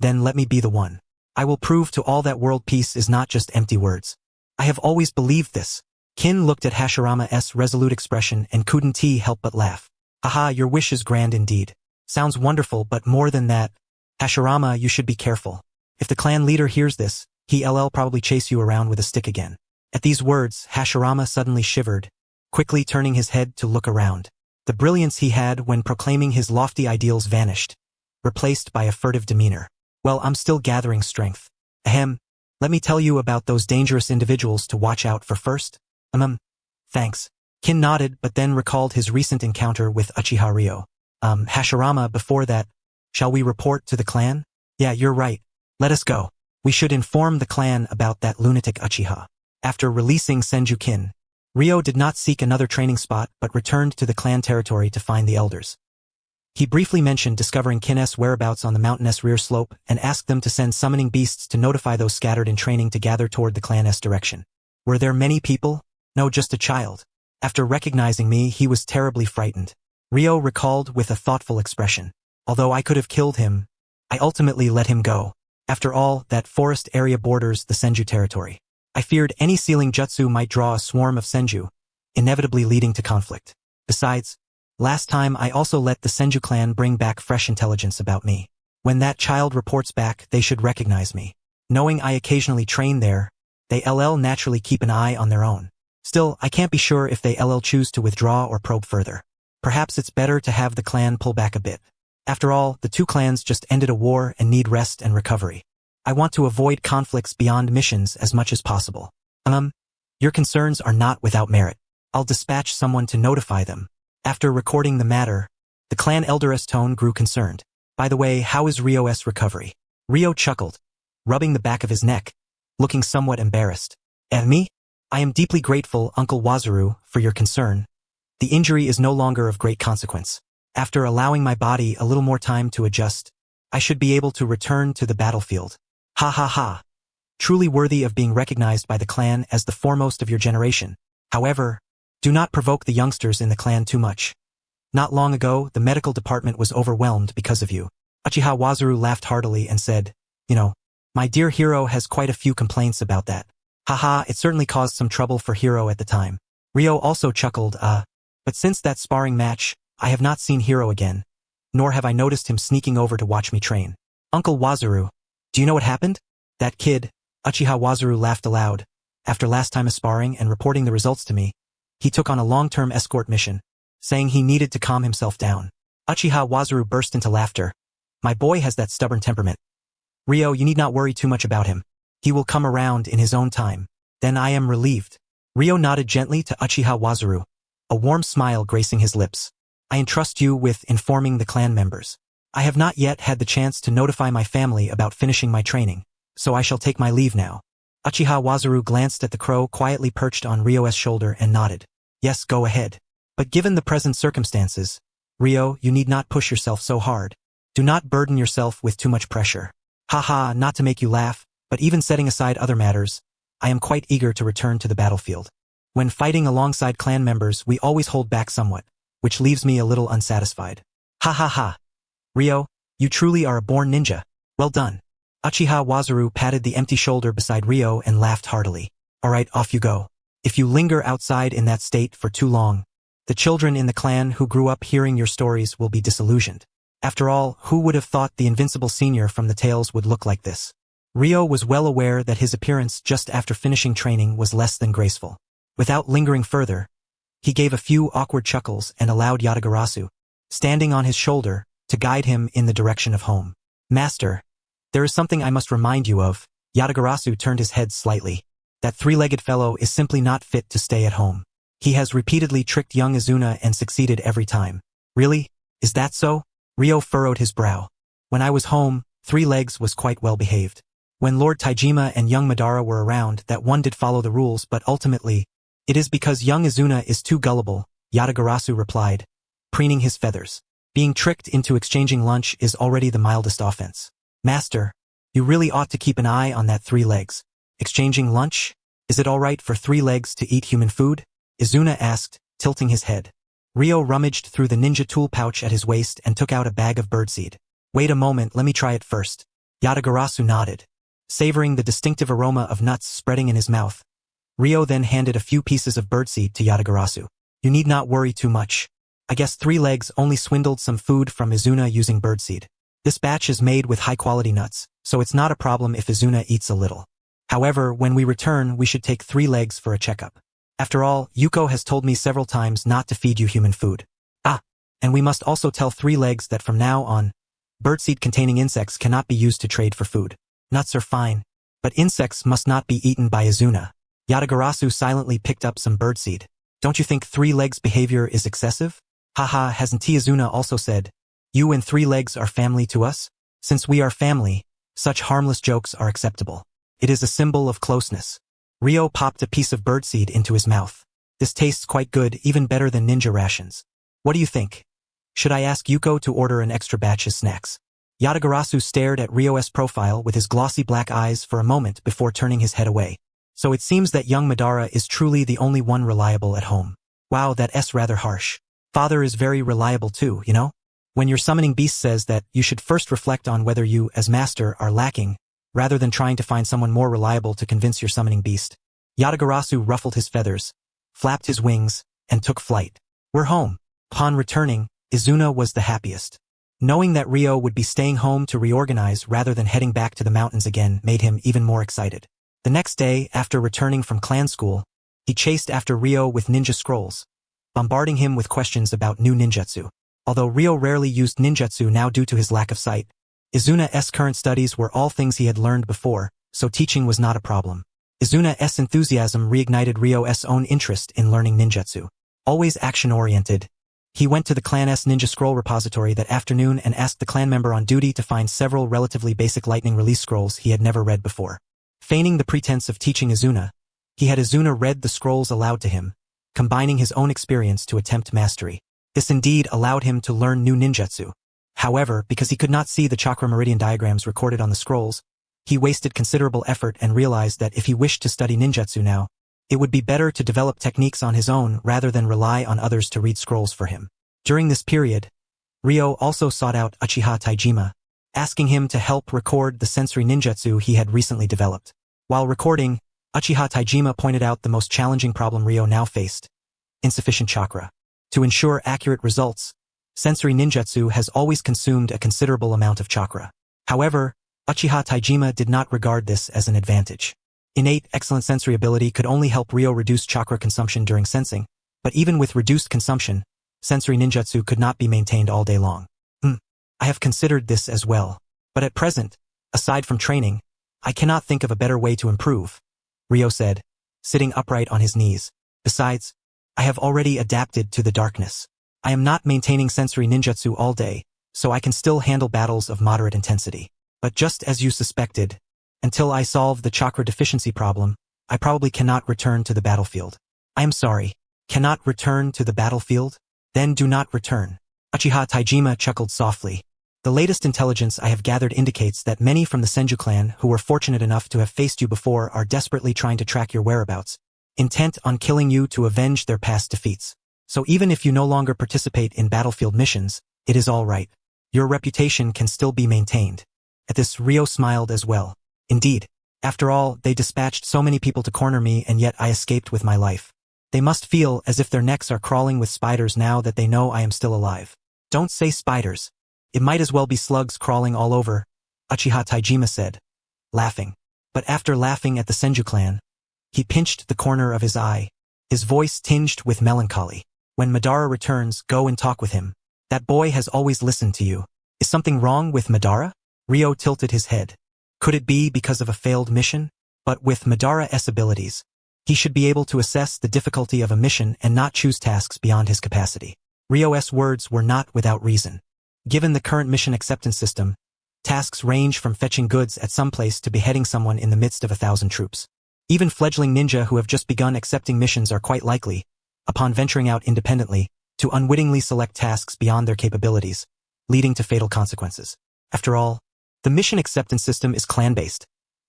then let me be the one. I will prove to all that world peace is not just empty words. I have always believed this. Kin looked at Hashirama's resolute expression and couldn't help but laugh. Haha, your wish is grand indeed. Sounds wonderful, but more than that, Hashirama, you should be careful. If the clan leader hears this, he'll probably chase you around with a stick again. At these words, Hashirama suddenly shivered, quickly turning his head to look around. The brilliance he had when proclaiming his lofty ideals vanished, replaced by a furtive demeanor. Well, I'm still gathering strength. Ahem. Let me tell you about those dangerous individuals to watch out for first. Thanks. Kin nodded, but then recalled his recent encounter with Uchiha Ryo. Hashirama, before that, shall we report to the clan? Yeah, you're right. Let us go. We should inform the clan about that lunatic Uchiha. After releasing Senju-kin, Ryo did not seek another training spot but returned to the clan territory to find the elders. He briefly mentioned discovering Kin's whereabouts on the mountainous rear slope and asked them to send summoning beasts to notify those scattered in training to gather toward the clan's direction. Were there many people? No, just a child. After recognizing me, he was terribly frightened. Ryo recalled with a thoughtful expression. Although I could have killed him, I ultimately let him go. After all, that forest area borders the Senju territory. I feared any sealing jutsu might draw a swarm of Senju, inevitably leading to conflict. Besides, last time I also let the Senju clan bring back fresh intelligence about me. When that child reports back, they should recognize me. Knowing I occasionally train there, they naturally keep an eye on their own. Still, I can't be sure if they choose to withdraw or probe further. Perhaps it's better to have the clan pull back a bit. After all, the two clans just ended a war and need rest and recovery. I want to avoid conflicts beyond missions as much as possible. Your concerns are not without merit. I'll dispatch someone to notify them. After recording the matter, the clan elder's tone grew concerned. By the way, how is Ryo's recovery? Ryo chuckled, rubbing the back of his neck, looking somewhat embarrassed. And me? I am deeply grateful, Uncle Wazuru, for your concern. The injury is no longer of great consequence. After allowing my body a little more time to adjust, I should be able to return to the battlefield. Ha ha ha. Truly worthy of being recognized by the clan as the foremost of your generation. However, do not provoke the youngsters in the clan too much. Not long ago, the medical department was overwhelmed because of you. Uchiha Wazuru laughed heartily and said, my dear hero has quite a few complaints about that. Haha, it certainly caused some trouble for Hiro at the time. Ryo also chuckled, but since that sparring match, I have not seen Hiro again, nor have I noticed him sneaking over to watch me train. Uncle Wazuru, do you know what happened? That kid, Uchiha Wazuru laughed aloud. After last time sparring and reporting the results to me, he took on a long-term escort mission, saying he needed to calm himself down. Uchiha Wazuru burst into laughter. My boy has that stubborn temperament. Ryo, you need not worry too much about him. He will come around in his own time. Then I am relieved. Ryo nodded gently to Uchiha Wazuru, a warm smile gracing his lips. I entrust you with informing the clan members. I have not yet had the chance to notify my family about finishing my training, so I shall take my leave now. Uchiha Wazuru glanced at the crow quietly perched on Ryo's shoulder and nodded. Yes, go ahead. But given the present circumstances, Ryo, you need not push yourself so hard. Do not burden yourself with too much pressure. Haha, not to make you laugh, but even setting aside other matters, I am quite eager to return to the battlefield. When fighting alongside clan members, we always hold back somewhat, which leaves me a little unsatisfied. Ha ha ha. Ryo, you truly are a born ninja. Well done. Uchiha Wazuru patted the empty shoulder beside Ryo and laughed heartily. Alright, off you go. If you linger outside in that state for too long, the children in the clan who grew up hearing your stories will be disillusioned. After all, who would have thought the invincible senior from the tales would look like this? Ryo was well aware that his appearance just after finishing training was less than graceful. Without lingering further, he gave a few awkward chuckles and allowed Yatagarasu, standing on his shoulder, to guide him in the direction of home. Master, there is something I must remind you of. Yatagarasu turned his head slightly. That three-legged fellow is simply not fit to stay at home. He has repeatedly tricked young Izuna and succeeded every time. Really? Is that so? Ryo furrowed his brow. When I was home, Three Legs was quite well behaved. When Lord Taijima and young Madara were around, that one did follow the rules, but ultimately, it is because young Izuna is too gullible, Yatagarasu replied, preening his feathers. Being tricked into exchanging lunch is already the mildest offense. Master, you really ought to keep an eye on that Three Legs. Exchanging lunch? Is it all right for Three Legs to eat human food? Izuna asked, tilting his head. Ryo rummaged through the ninja tool pouch at his waist and took out a bag of birdseed. Wait a moment, let me try it first. Yatagarasu nodded, savoring the distinctive aroma of nuts spreading in his mouth. Ryo then handed a few pieces of birdseed to Yatagarasu. You need not worry too much. I guess Three Legs only swindled some food from Izuna using birdseed. This batch is made with high-quality nuts, so it's not a problem if Izuna eats a little. However, when we return, we should take Three Legs for a checkup. After all, Yuko has told me several times not to feed you human food. And we must also tell Three Legs that from now on, birdseed-containing insects cannot be used to trade for food. Nuts are fine, but insects must not be eaten by Izuna. Yatagarasu silently picked up some birdseed. Don't you think Three Legs' behavior is excessive? Haha, hasn't Izuna also said, you and Three Legs are family to us? Since we are family, Such harmless jokes are acceptable. It is a symbol of closeness. Ryo popped a piece of birdseed into his mouth. This tastes quite good, even better than ninja rations. What do you think? Should I ask Yuko to order an extra batch as snacks? Yatagarasu stared at Ryo's profile with his glossy black eyes for a moment before turning his head away. So it seems that young Madara is truly the only one reliable at home. Wow, that's rather harsh. Father is very reliable too, you know? When your summoning beast says that, you should first reflect on whether you, as master, are lacking, rather than trying to find someone more reliable to convince your summoning beast. Yatagarasu ruffled his feathers, flapped his wings, and took flight. We're home. Upon returning, Izuna was the happiest. Knowing that Ryo would be staying home to reorganize rather than heading back to the mountains again made him even more excited. The next day, after returning from clan school, he chased after Ryo with ninja scrolls, bombarding him with questions about new ninjutsu. Although Ryo rarely used ninjutsu now due to his lack of sight, Izuna's current studies were all things he had learned before, so teaching was not a problem. Izuna's enthusiasm reignited Ryo's own interest in learning ninjutsu. Always action-oriented, he went to the clan's ninja scroll repository that afternoon and asked the clan member on duty to find several relatively basic lightning release scrolls he had never read before. Feigning the pretense of teaching Izuna, he had Izuna read the scrolls aloud to him, combining his own experience to attempt mastery. This indeed allowed him to learn new ninjutsu. However, because he could not see the chakra meridian diagrams recorded on the scrolls, he wasted considerable effort and realized that if he wished to study ninjutsu now, it would be better to develop techniques on his own rather than rely on others to read scrolls for him. During this period, Ryo also sought out Uchiha Taijima, asking him to help record the sensory ninjutsu he had recently developed. While recording, Uchiha Taijima pointed out the most challenging problem Ryo now faced: insufficient chakra. To ensure accurate results, sensory ninjutsu has always consumed a considerable amount of chakra. However, Uchiha Taijima did not regard this as an advantage. Innate, excellent sensory ability could only help Ryo reduce chakra consumption during sensing, but even with reduced consumption, sensory ninjutsu could not be maintained all day long. I have considered this as well. But at present, aside from training, I cannot think of a better way to improve, Ryo said, sitting upright on his knees. Besides, I have already adapted to the darkness. I am not maintaining sensory ninjutsu all day, so I can still handle battles of moderate intensity. But just as you suspected, until I solve the chakra deficiency problem, I probably cannot return to the battlefield. I am sorry. Cannot return to the battlefield? Then do not return. Uchiha Taijima chuckled softly. The latest intelligence I have gathered indicates that many from the Senju clan who were fortunate enough to have faced you before are desperately trying to track your whereabouts, intent on killing you to avenge their past defeats. So even if you no longer participate in battlefield missions, it is all right. Your reputation can still be maintained. At this, Ryo smiled as well. Indeed. After all, they dispatched so many people to corner me and yet I escaped with my life. They must feel as if their necks are crawling with spiders now that they know I am still alive. Don't say spiders. It might as well be slugs crawling all over, Uchiha Taijima said, laughing. But after laughing at the Senju clan, he pinched the corner of his eye, his voice tinged with melancholy. When Madara returns, go and talk with him. That boy has always listened to you. Is something wrong with Madara? Ryo tilted his head. Could it be because of a failed mission? But with Madara's abilities, he should be able to assess the difficulty of a mission and not choose tasks beyond his capacity. Ryo's words were not without reason. Given the current mission acceptance system, tasks range from fetching goods at some place to beheading someone in the midst of 1,000 troops. Even fledgling ninja who have just begun accepting missions are quite likely, upon venturing out independently, to unwittingly select tasks beyond their capabilities, leading to fatal consequences. After all, the mission acceptance system is clan-based.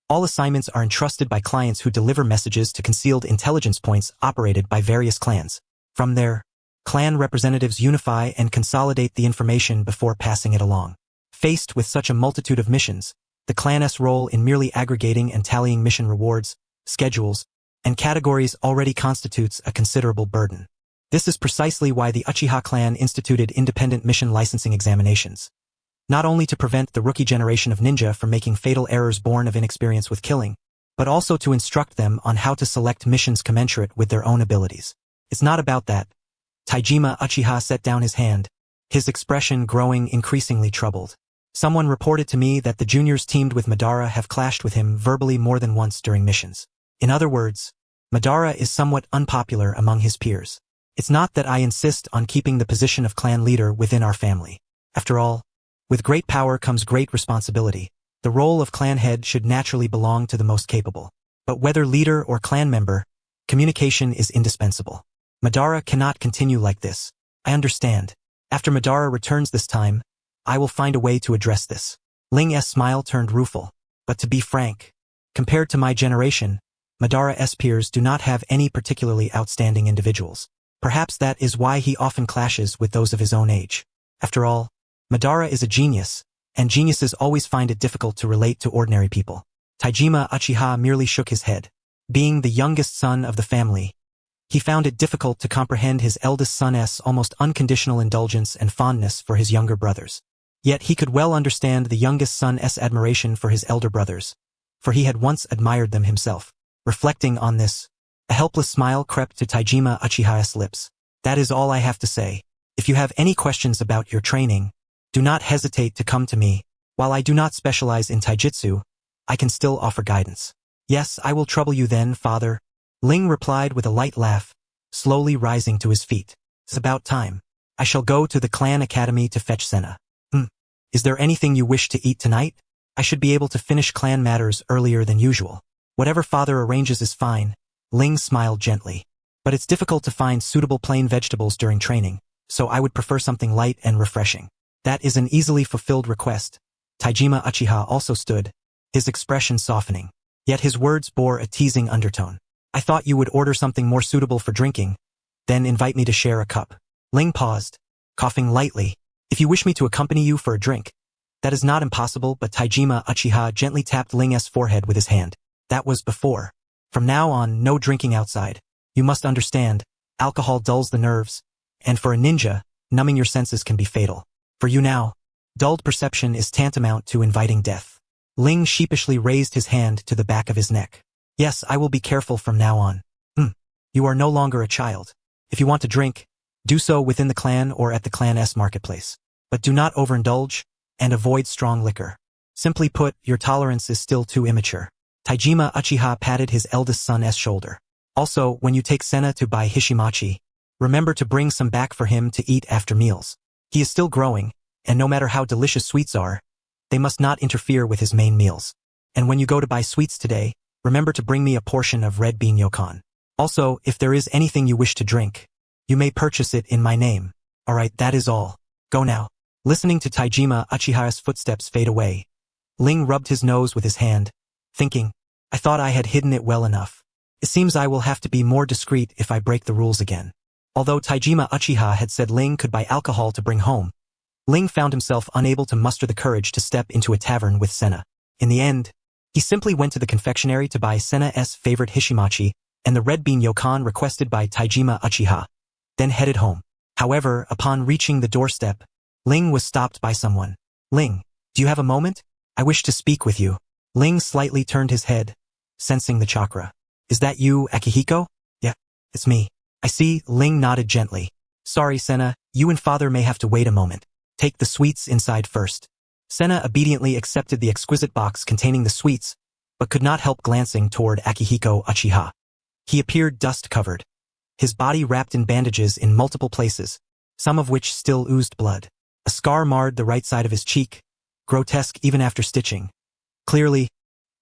All assignments are entrusted by clients who deliver messages to concealed intelligence points operated by various clans. From there, clan representatives unify and consolidate the information before passing it along. Faced with such a multitude of missions, the clan's role in merely aggregating and tallying mission rewards, schedules, and categories already constitutes a considerable burden. This is precisely why the Uchiha clan instituted independent mission licensing examinations. Not only to prevent the rookie generation of ninja from making fatal errors born of inexperience with killing, but also to instruct them on how to select missions commensurate with their own abilities. It's not about that. Taijima Uchiha set down his hand, his expression growing increasingly troubled. Someone reported to me that the juniors teamed with Madara have clashed with him verbally more than once during missions. In other words, Madara is somewhat unpopular among his peers. It's not that I insist on keeping the position of clan leader within our family. After all, with great power comes great responsibility. The role of clan head should naturally belong to the most capable. But whether leader or clan member, communication is indispensable. Madara cannot continue like this. I understand. After Madara returns this time, I will find a way to address this. Ling's smile turned rueful. But to be frank, compared to my generation, Madara's peers do not have any particularly outstanding individuals. Perhaps that is why he often clashes with those of his own age. After all, Madara is a genius, and geniuses always find it difficult to relate to ordinary people. Taijima Uchiha merely shook his head. Being the youngest son of the family, he found it difficult to comprehend his eldest son's almost unconditional indulgence and fondness for his younger brothers. Yet he could well understand the youngest son's admiration for his elder brothers, for he had once admired them himself. Reflecting on this, a helpless smile crept to Taijima Uchiha's lips. That is all I have to say. If you have any questions about your training, do not hesitate to come to me. While I do not specialize in taijutsu, I can still offer guidance. Yes, I will trouble you then, father. Ling replied with a light laugh, slowly rising to his feet. It's about time. I shall go to the clan academy to fetch Senna. Is there anything you wish to eat tonight? I should be able to finish clan matters earlier than usual. Whatever father arranges is fine. Ling smiled gently. But it's difficult to find suitable plain vegetables during training, so I would prefer something light and refreshing. That is an easily fulfilled request. Taijima Uchiha also stood, his expression softening. Yet his words bore a teasing undertone. I thought you would order something more suitable for drinking, then invite me to share a cup. Ling paused, coughing lightly. If you wish me to accompany you for a drink, that is not impossible, but Taijima Uchiha gently tapped Ling's forehead with his hand. That was before. From now on, no drinking outside. You must understand, alcohol dulls the nerves, and for a ninja, numbing your senses can be fatal. For you now, dulled perception is tantamount to inviting death. Ling sheepishly raised his hand to the back of his neck. Yes, I will be careful from now on. You are no longer a child. If you want to drink, do so within the clan or at the clan's marketplace. But do not overindulge, and avoid strong liquor. Simply put, your tolerance is still too immature. Taijima Uchiha patted his eldest son's shoulder. Also, when you take Senna to buy hishimachi, remember to bring some back for him to eat after meals. He is still growing, and no matter how delicious sweets are, they must not interfere with his main meals. And when you go to buy sweets today, remember to bring me a portion of red bean yokon. Also, if there is anything you wish to drink, you may purchase it in my name. Alright, that is all. Go now. Listening to Taijima Uchiha's footsteps fade away, Ling rubbed his nose with his hand, thinking, I thought I had hidden it well enough. It seems I will have to be more discreet if I break the rules again. Although Taijima Uchiha had said Ling could buy alcohol to bring home, Ling found himself unable to muster the courage to step into a tavern with Senna. In the end, he simply went to the confectionery to buy Senna's favorite hishimachi and the red bean yokon requested by Taijima Uchiha, then headed home. However, upon reaching the doorstep, Ling was stopped by someone. Ling, do you have a moment? I wish to speak with you. Ling slightly turned his head, sensing the chakra. Is that you, Akihiko? Yeah, it's me. I see. Ling nodded gently. Sorry, Senna, you and father may have to wait a moment. Take the sweets inside first. Senna obediently accepted the exquisite box containing the sweets, but could not help glancing toward Akihiko Uchiha. He appeared dust-covered, his body wrapped in bandages in multiple places, some of which still oozed blood. A scar marred the right side of his cheek, grotesque even after stitching. Clearly,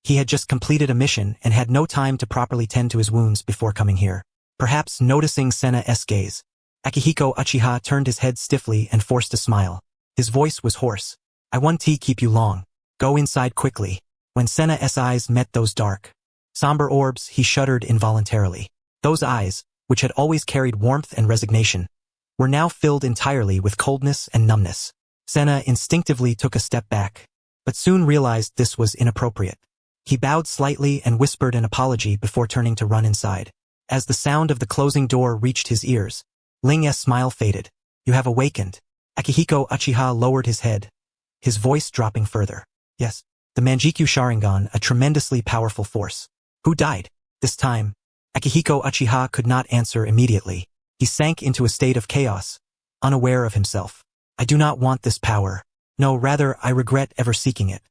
he had just completed a mission and had no time to properly tend to his wounds before coming here. Perhaps noticing Senna's gaze, Akihiko Uchiha turned his head stiffly and forced a smile. His voice was hoarse. I won't keep you long. Go inside quickly. When Senna's eyes met those dark, somber orbs, he shuddered involuntarily. Those eyes, which had always carried warmth and resignation, were now filled entirely with coldness and numbness. Senna instinctively took a step back, but soon realized this was inappropriate. He bowed slightly and whispered an apology before turning to run inside. As the sound of the closing door reached his ears, Ling's smile faded. You have awakened. Akihiko Uchiha lowered his head, his voice dropping further. Yes, the Manjikyu Sharingan, a tremendously powerful force. Who died? This time, Akihiko Uchiha could not answer immediately. He sank into a state of chaos, unaware of himself. I do not want this power. No, rather, I regret ever seeking it.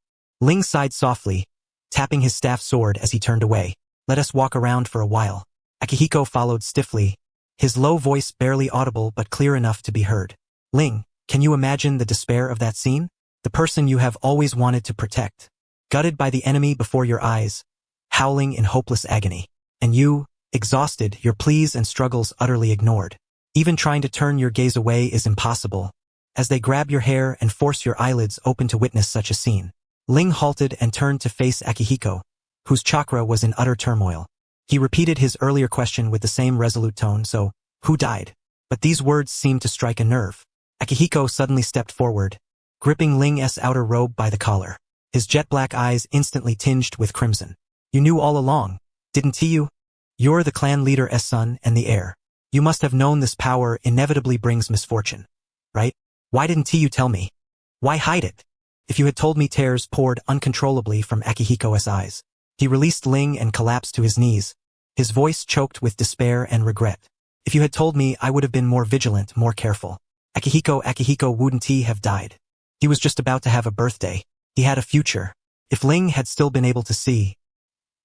Ling sighed softly, tapping his staff sword as he turned away. Let us walk around for a while. Akihiko followed stiffly, his low voice barely audible but clear enough to be heard. Ling, can you imagine the despair of that scene? The person you have always wanted to protect, gutted by the enemy before your eyes, howling in hopeless agony. And you, exhausted, your pleas and struggles utterly ignored. Even trying to turn your gaze away is impossible, as they grab your hair and force your eyelids open to witness such a scene. Ling halted and turned to face Akihiko, whose chakra was in utter turmoil. He repeated his earlier question with the same resolute tone, so, who died? But these words seemed to strike a nerve. Akihiko suddenly stepped forward, gripping Ling's outer robe by the collar. His jet-black eyes instantly tinged with crimson. You knew all along, didn't you? You're the clan leader's son and the heir. You must have known this power inevitably brings misfortune, right? Why didn't you tell me? Why hide it? If you had told me, tears poured uncontrollably from Akihiko's eyes. He released Ling and collapsed to his knees, his voice choked with despair and regret. If you had told me, I would have been more vigilant, more careful. Akihiko wouldn't he have died? He was just about to have a birthday. He had a future. If Ling had still been able to see,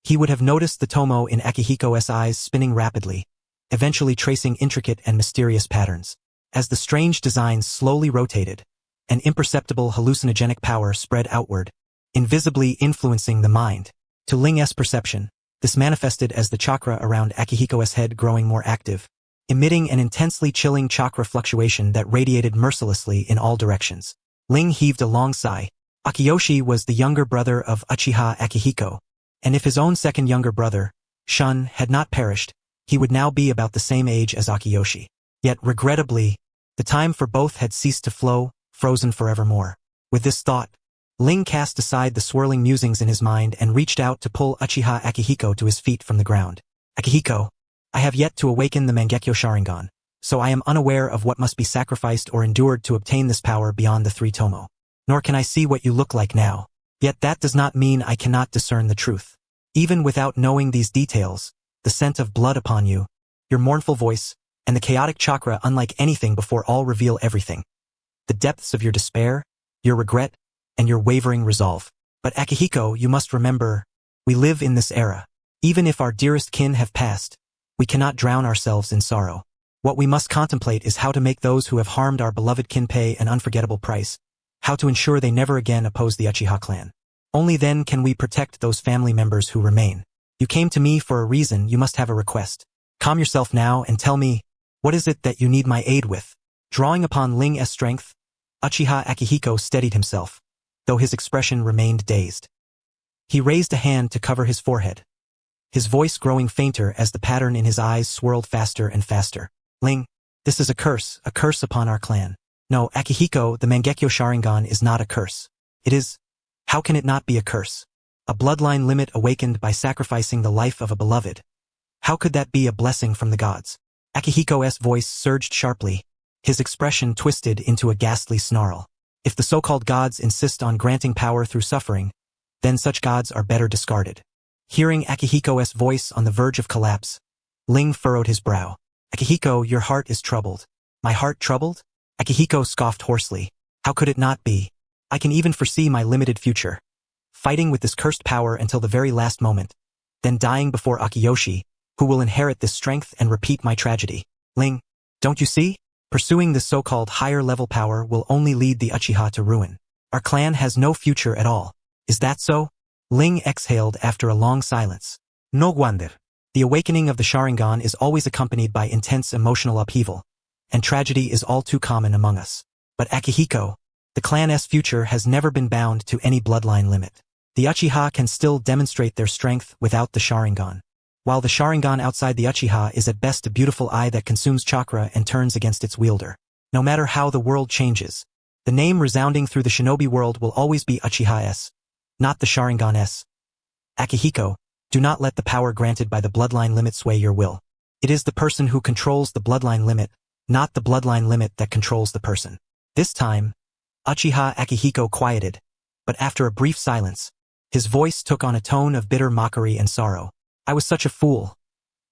he would have noticed the tomo in Akihiko's eyes spinning rapidly, eventually tracing intricate and mysterious patterns. As the strange designs slowly rotated, an imperceptible hallucinogenic power spread outward, invisibly influencing the mind. To Ling's perception, this manifested as the chakra around Akihiko's head growing more active, emitting an intensely chilling chakra fluctuation that radiated mercilessly in all directions. Ling heaved a long sigh. Akiyoshi was the younger brother of Uchiha Akihiko, and if his own second younger brother, Shun, had not perished, he would now be about the same age as Akiyoshi. Yet, regrettably, the time for both had ceased to flow, frozen forevermore. With this thought, Ling cast aside the swirling musings in his mind and reached out to pull Uchiha Akihiko to his feet from the ground. Akihiko, I have yet to awaken the Mangekyo Sharingan, so I am unaware of what must be sacrificed or endured to obtain this power beyond the 3 tomo. Nor can I see what you look like now. Yet that does not mean I cannot discern the truth. Even without knowing these details, the scent of blood upon you, your mournful voice, and the chaotic chakra unlike anything before all reveal everything. The depths of your despair, your regret, and your wavering resolve. But Akihiko, you must remember, we live in this era. Even if our dearest kin have passed, we cannot drown ourselves in sorrow. What we must contemplate is how to make those who have harmed our beloved kin pay an unforgettable price, how to ensure they never again oppose the Uchiha clan. Only then can we protect those family members who remain. You came to me for a reason, you must have a request. Calm yourself now and tell me, what is it that you need my aid with? Drawing upon Ling's strength, Uchiha Akihiko steadied himself, though his expression remained dazed. He raised a hand to cover his forehead, his voice growing fainter as the pattern in his eyes swirled faster and faster. Ling, this is a curse upon our clan. No, Akihiko, the Mangekyo Sharingan is not a curse. It is, how can it not be a curse? A bloodline limit awakened by sacrificing the life of a beloved. How could that be a blessing from the gods? Akihiko's voice surged sharply, his expression twisted into a ghastly snarl. If the so-called gods insist on granting power through suffering, then such gods are better discarded. Hearing Akihiko's voice on the verge of collapse, Ling furrowed his brow. Akihiko, your heart is troubled. My heart troubled? Akihiko scoffed hoarsely. How could it not be? I can even foresee my limited future. Fighting with this cursed power until the very last moment, then dying before Akiyoshi, who will inherit this strength and repeat my tragedy. Ling, don't you see? Pursuing this so-called higher-level power will only lead the Uchiha to ruin. Our clan has no future at all. Is that so? Ling exhaled after a long silence. No wonder. The awakening of the Sharingan is always accompanied by intense emotional upheaval, and tragedy is all too common among us. But Akihiko, the clan's future has never been bound to any bloodline limit. The Uchiha can still demonstrate their strength without the Sharingan. While the Sharingan outside the Uchiha is at best a beautiful eye that consumes chakra and turns against its wielder. No matter how the world changes, the name resounding through the shinobi world will always be Uchiha-s, not the Sharingan-s. Akihiko, do not let the power granted by the bloodline limit sway your will. It is the person who controls the bloodline limit, not the bloodline limit that controls the person. This time, Uchiha Akihiko quieted, but after a brief silence, his voice took on a tone of bitter mockery and sorrow. I was such a fool.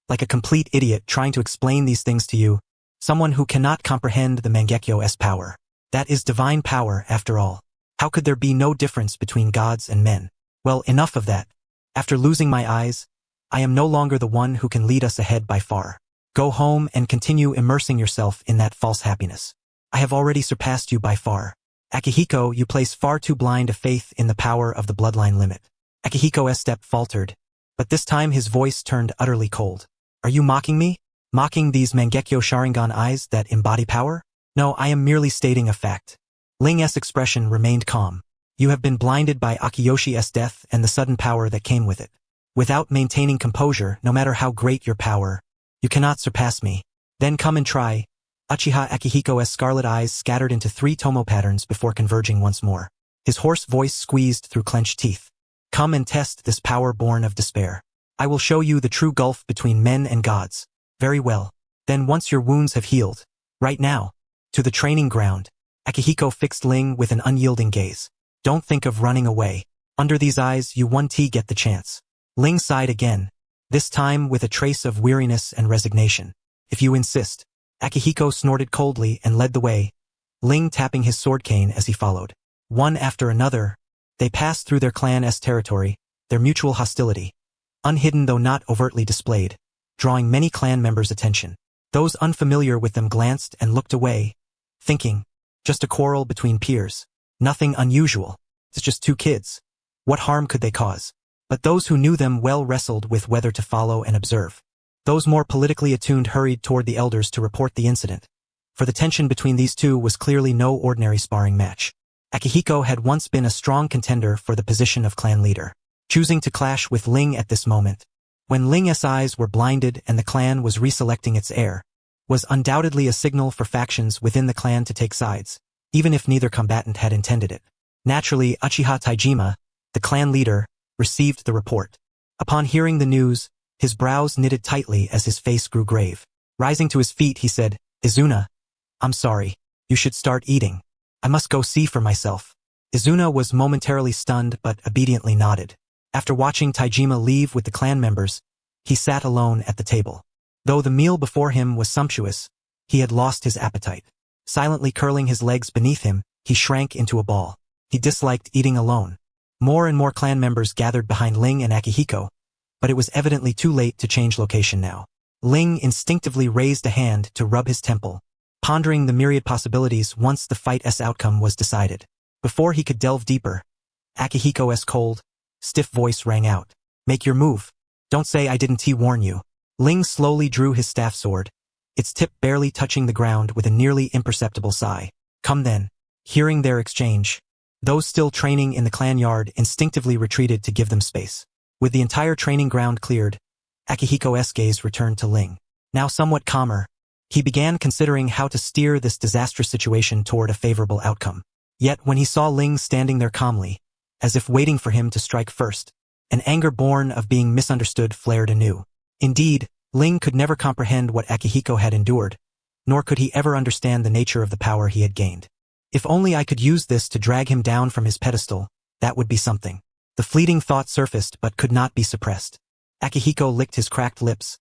Like a complete idiot trying to explain these things to you, someone who cannot comprehend the Mangekyo's power. That is divine power, after all. How could there be no difference between gods and men? Well, enough of that. After losing my eyes, I am no longer the one who can lead us ahead by far. Go home and continue immersing yourself in that false happiness. I have already surpassed you by far. Akihiko, you place far too blind a faith in the power of the bloodline limit. Akihiko's step faltered, but this time his voice turned utterly cold. Are you mocking me? Mocking these Mangekyo Sharingan eyes that embody power? No, I am merely stating a fact. Ling's expression remained calm. You have been blinded by Akiyoshi's death and the sudden power that came with it. Without maintaining composure, no matter how great your power, you cannot surpass me. Then come and try. Uchiha Akihiko's scarlet eyes scattered into 3 tomo patterns before converging once more. His hoarse voice squeezed through clenched teeth. Come and test this power born of despair. I will show you the true gulf between men and gods. Very well. Then once your wounds have healed, right now, to the training ground. Akihiko fixed Ling with an unyielding gaze. Don't think of running away. Under these eyes you 1T get the chance. Ling sighed again, this time with a trace of weariness and resignation. If you insist. Akihiko snorted coldly and led the way, Ling tapping his sword cane as he followed. One after another, they passed through their clan's territory, their mutual hostility, unhidden though not overtly displayed, drawing many clan members' attention. Those unfamiliar with them glanced and looked away, thinking, just a quarrel between peers. Nothing unusual. It's just 2 kids. What harm could they cause? But those who knew them well wrestled with whether to follow and observe. Those more politically attuned hurried toward the elders to report the incident. For the tension between these 2 was clearly no ordinary sparring match. Akihiko had once been a strong contender for the position of clan leader. Choosing to clash with Ling at this moment, when Ling's eyes were blinded and the clan was reselecting its heir, was undoubtedly a signal for factions within the clan to take sides, even if neither combatant had intended it. Naturally, Uchiha Taijima, the clan leader, received the report. Upon hearing the news, his brows knitted tightly as his face grew grave. Rising to his feet, he said, Izuna, I'm sorry. You should start eating. I must go see for myself. Izuna was momentarily stunned but obediently nodded. After watching Taijima leave with the clan members, he sat alone at the table. Though the meal before him was sumptuous, he had lost his appetite. Silently curling his legs beneath him, he shrank into a ball. He disliked eating alone. More and more clan members gathered behind Ling and Akihiko, but it was evidently too late to change location now. Ling instinctively raised a hand to rub his temple, pondering the myriad possibilities once the fight's outcome was decided. Before he could delve deeper, Akihiko's cold, stiff voice rang out. Make your move. Don't say I didn't warn you. Ling slowly drew his staff sword, its tip barely touching the ground with a nearly imperceptible sigh. Come then. Hearing their exchange, those still training in the clan yard instinctively retreated to give them space. With the entire training ground cleared, Akihiko's gaze returned to Ling. Now somewhat calmer, he began considering how to steer this disastrous situation toward a favorable outcome. Yet when he saw Ling standing there calmly, as if waiting for him to strike first, an anger born of being misunderstood flared anew. Indeed, Ling could never comprehend what Akihiko had endured, nor could he ever understand the nature of the power he had gained. If only I could use this to drag him down from his pedestal, that would be something. The fleeting thought surfaced but could not be suppressed. Akihiko licked his cracked lips,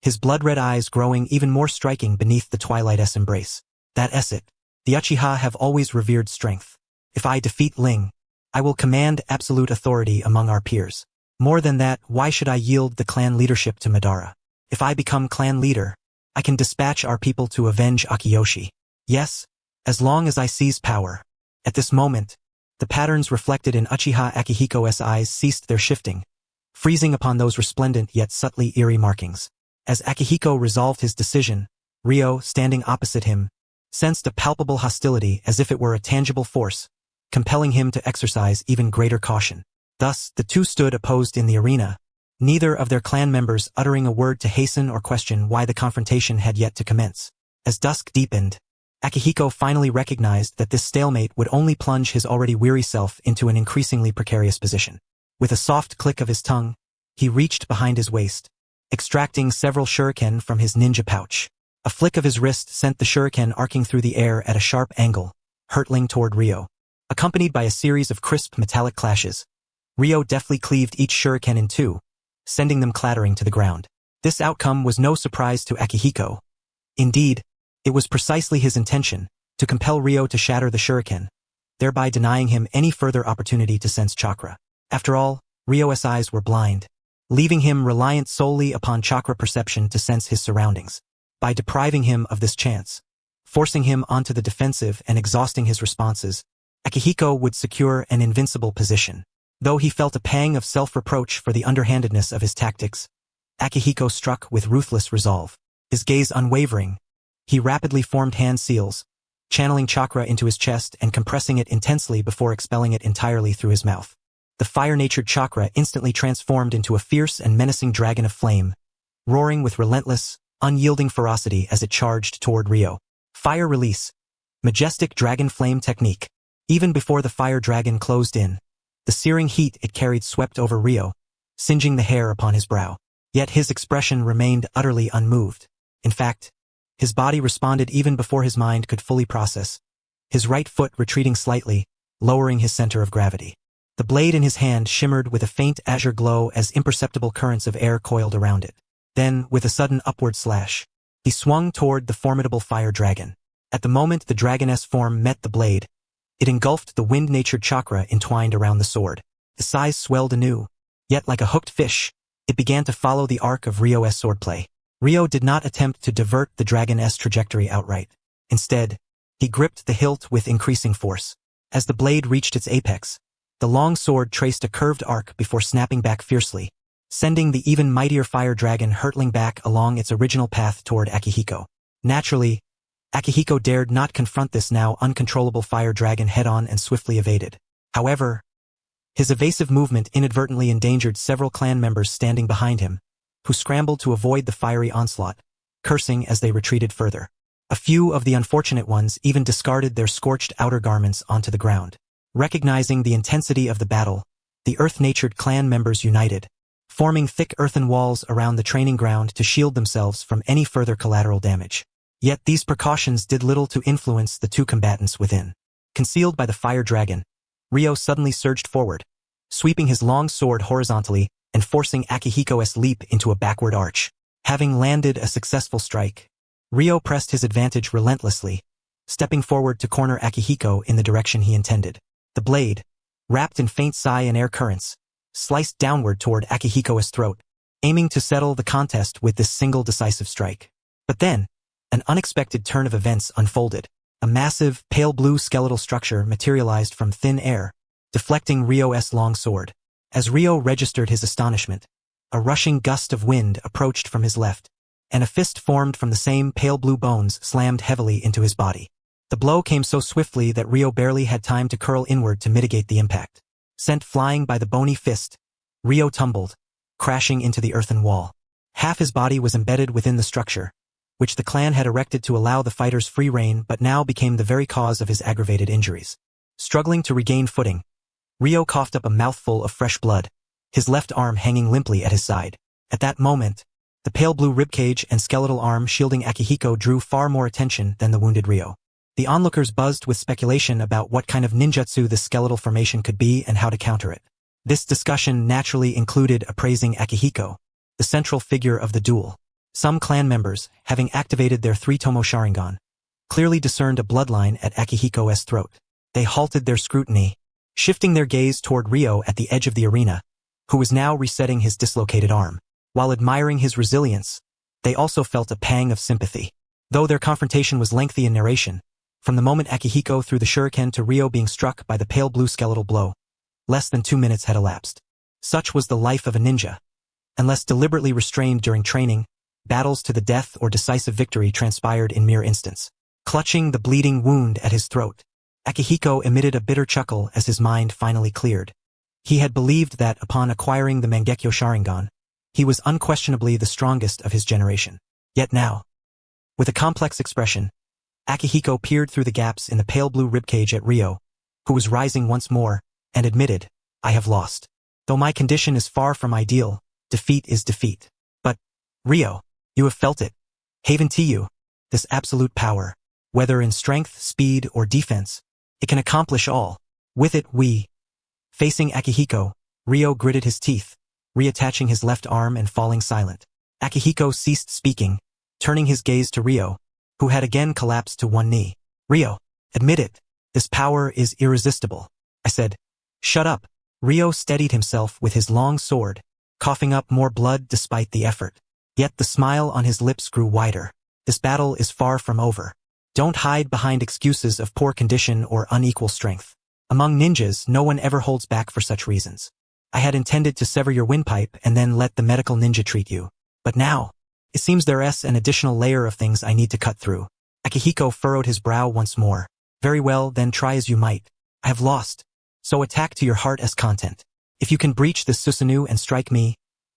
his blood-red eyes growing even more striking beneath the twilight's embrace. That's it. The Uchiha have always revered strength. If I defeat Ling, I will command absolute authority among our peers. More than that, why should I yield the clan leadership to Madara? If I become clan leader, I can dispatch our people to avenge Akiyoshi. Yes, as long as I seize power. At this moment, the patterns reflected in Uchiha Akihiko's eyes ceased their shifting, freezing upon those resplendent yet subtly eerie markings. As Akihiko resolved his decision, Ryo, standing opposite him, sensed a palpable hostility as if it were a tangible force, compelling him to exercise even greater caution. Thus, the 2 stood opposed in the arena, neither of their clan members uttering a word to hasten or question why the confrontation had yet to commence. As dusk deepened, Akihiko finally recognized that this stalemate would only plunge his already weary self into an increasingly precarious position. With a soft click of his tongue, he reached behind his waist, extracting several shuriken from his ninja pouch. A flick of his wrist sent the shuriken arcing through the air at a sharp angle, hurtling toward Ryo. Accompanied by a series of crisp metallic clashes, Ryo deftly cleaved each shuriken in 2, sending them clattering to the ground. This outcome was no surprise to Akihiko. Indeed, it was precisely his intention to compel Ryo to shatter the shuriken, thereby denying him any further opportunity to sense chakra. After all, Ryo's eyes were blind, leaving him reliant solely upon chakra perception to sense his surroundings. By depriving him of this chance, forcing him onto the defensive and exhausting his responses, Akihiko would secure an invincible position. Though he felt a pang of self-reproach for the underhandedness of his tactics, Akihiko struck with ruthless resolve. His gaze unwavering, he rapidly formed hand seals, channeling chakra into his chest and compressing it intensely before expelling it entirely through his mouth. The fire-natured chakra instantly transformed into a fierce and menacing dragon of flame, roaring with relentless, unyielding ferocity as it charged toward Ryo. Fire release. Majestic dragon flame technique. Even before the fire dragon closed in, the searing heat it carried swept over Ryo, singeing the hair upon his brow. Yet his expression remained utterly unmoved. In fact, his body responded even before his mind could fully process, his right foot retreating slightly, lowering his center of gravity. The blade in his hand shimmered with a faint azure glow as imperceptible currents of air coiled around it. Then, with a sudden upward slash, he swung toward the formidable fire dragon. At the moment the dragoness form met the blade, it engulfed the wind-natured chakra entwined around the sword. The size swelled anew, yet like a hooked fish, it began to follow the arc of Ryo's swordplay. Ryo did not attempt to divert the dragon's trajectory outright. Instead, he gripped the hilt with increasing force. As the blade reached its apex, the long sword traced a curved arc before snapping back fiercely, sending the even mightier fire dragon hurtling back along its original path toward Akihiko. Naturally, Akihiko dared not confront this now uncontrollable fire dragon head-on and swiftly evaded. However, his evasive movement inadvertently endangered several clan members standing behind him, who scrambled to avoid the fiery onslaught, cursing as they retreated further. A few of the unfortunate ones even discarded their scorched outer garments onto the ground. Recognizing the intensity of the battle, the earth-natured clan members united, forming thick earthen walls around the training ground to shield themselves from any further collateral damage. Yet these precautions did little to influence the two combatants within. Concealed by the fire dragon, Ryo suddenly surged forward, sweeping his long sword horizontally and forcing Akihiko's leap into a backward arch. Having landed a successful strike, Ryo pressed his advantage relentlessly, stepping forward to corner Akihiko in the direction he intended. The blade, wrapped in faint sigh and air currents, sliced downward toward Akihiko's throat, aiming to settle the contest with this single decisive strike. But then, an unexpected turn of events unfolded. A massive, pale blue skeletal structure materialized from thin air, deflecting Ryo's long sword. As Ryo registered his astonishment, a rushing gust of wind approached from his left, and a fist formed from the same pale blue bones slammed heavily into his body. The blow came so swiftly that Ryo barely had time to curl inward to mitigate the impact. Sent flying by the bony fist, Ryo tumbled, crashing into the earthen wall. Half his body was embedded within the structure, which the clan had erected to allow the fighters free rein but now became the very cause of his aggravated injuries. Struggling to regain footing, Ryo coughed up a mouthful of fresh blood, his left arm hanging limply at his side. At that moment, the pale blue ribcage and skeletal arm shielding Akihiko drew far more attention than the wounded Ryo. The onlookers buzzed with speculation about what kind of ninjutsu this skeletal formation could be and how to counter it. This discussion naturally included appraising Akihiko, the central figure of the duel. Some clan members, having activated their 3-tomo Sharingan, clearly discerned a bloodline at Akihiko's throat. They halted their scrutiny, shifting their gaze toward Ryo at the edge of the arena, who was now resetting his dislocated arm. While admiring his resilience, they also felt a pang of sympathy. Though their confrontation was lengthy in narration, from the moment Akihiko threw the shuriken to Ryo being struck by the pale blue skeletal blow, less than 2 minutes had elapsed. Such was the life of a ninja. Unless deliberately restrained during training, battles to the death or decisive victory transpired in mere instants. Clutching the bleeding wound at his throat, Akihiko emitted a bitter chuckle as his mind finally cleared. He had believed that upon acquiring the Mangekyo Sharingan, he was unquestionably the strongest of his generation. Yet now, with a complex expression, Akihiko peered through the gaps in the pale blue ribcage at Ryo, who was rising once more, and admitted, "I have lost. Though my condition is far from ideal, defeat is defeat. But, Ryo, you have felt it. Haven to you, this absolute power, whether in strength, speed, or defense, it can accomplish all. With it we..." Facing Akihiko, Ryo gritted his teeth, reattaching his left arm and falling silent. Akihiko ceased speaking, turning his gaze to Ryo, who had again collapsed to one knee. "Ryo, admit it. This power is irresistible." I said. "Shut up." Ryo steadied himself with his long sword, coughing up more blood despite the effort. Yet the smile on his lips grew wider. "This battle is far from over. Don't hide behind excuses of poor condition or unequal strength. Among ninjas, no one ever holds back for such reasons. I had intended to sever your windpipe and then let the medical ninja treat you. But now, it seems there's an additional layer of things I need to cut through. Akihiko furrowed his brow once more. Very well, then try as you might. I have lost. So attack to your heart's content. If you can breach this Susanoo and strike me,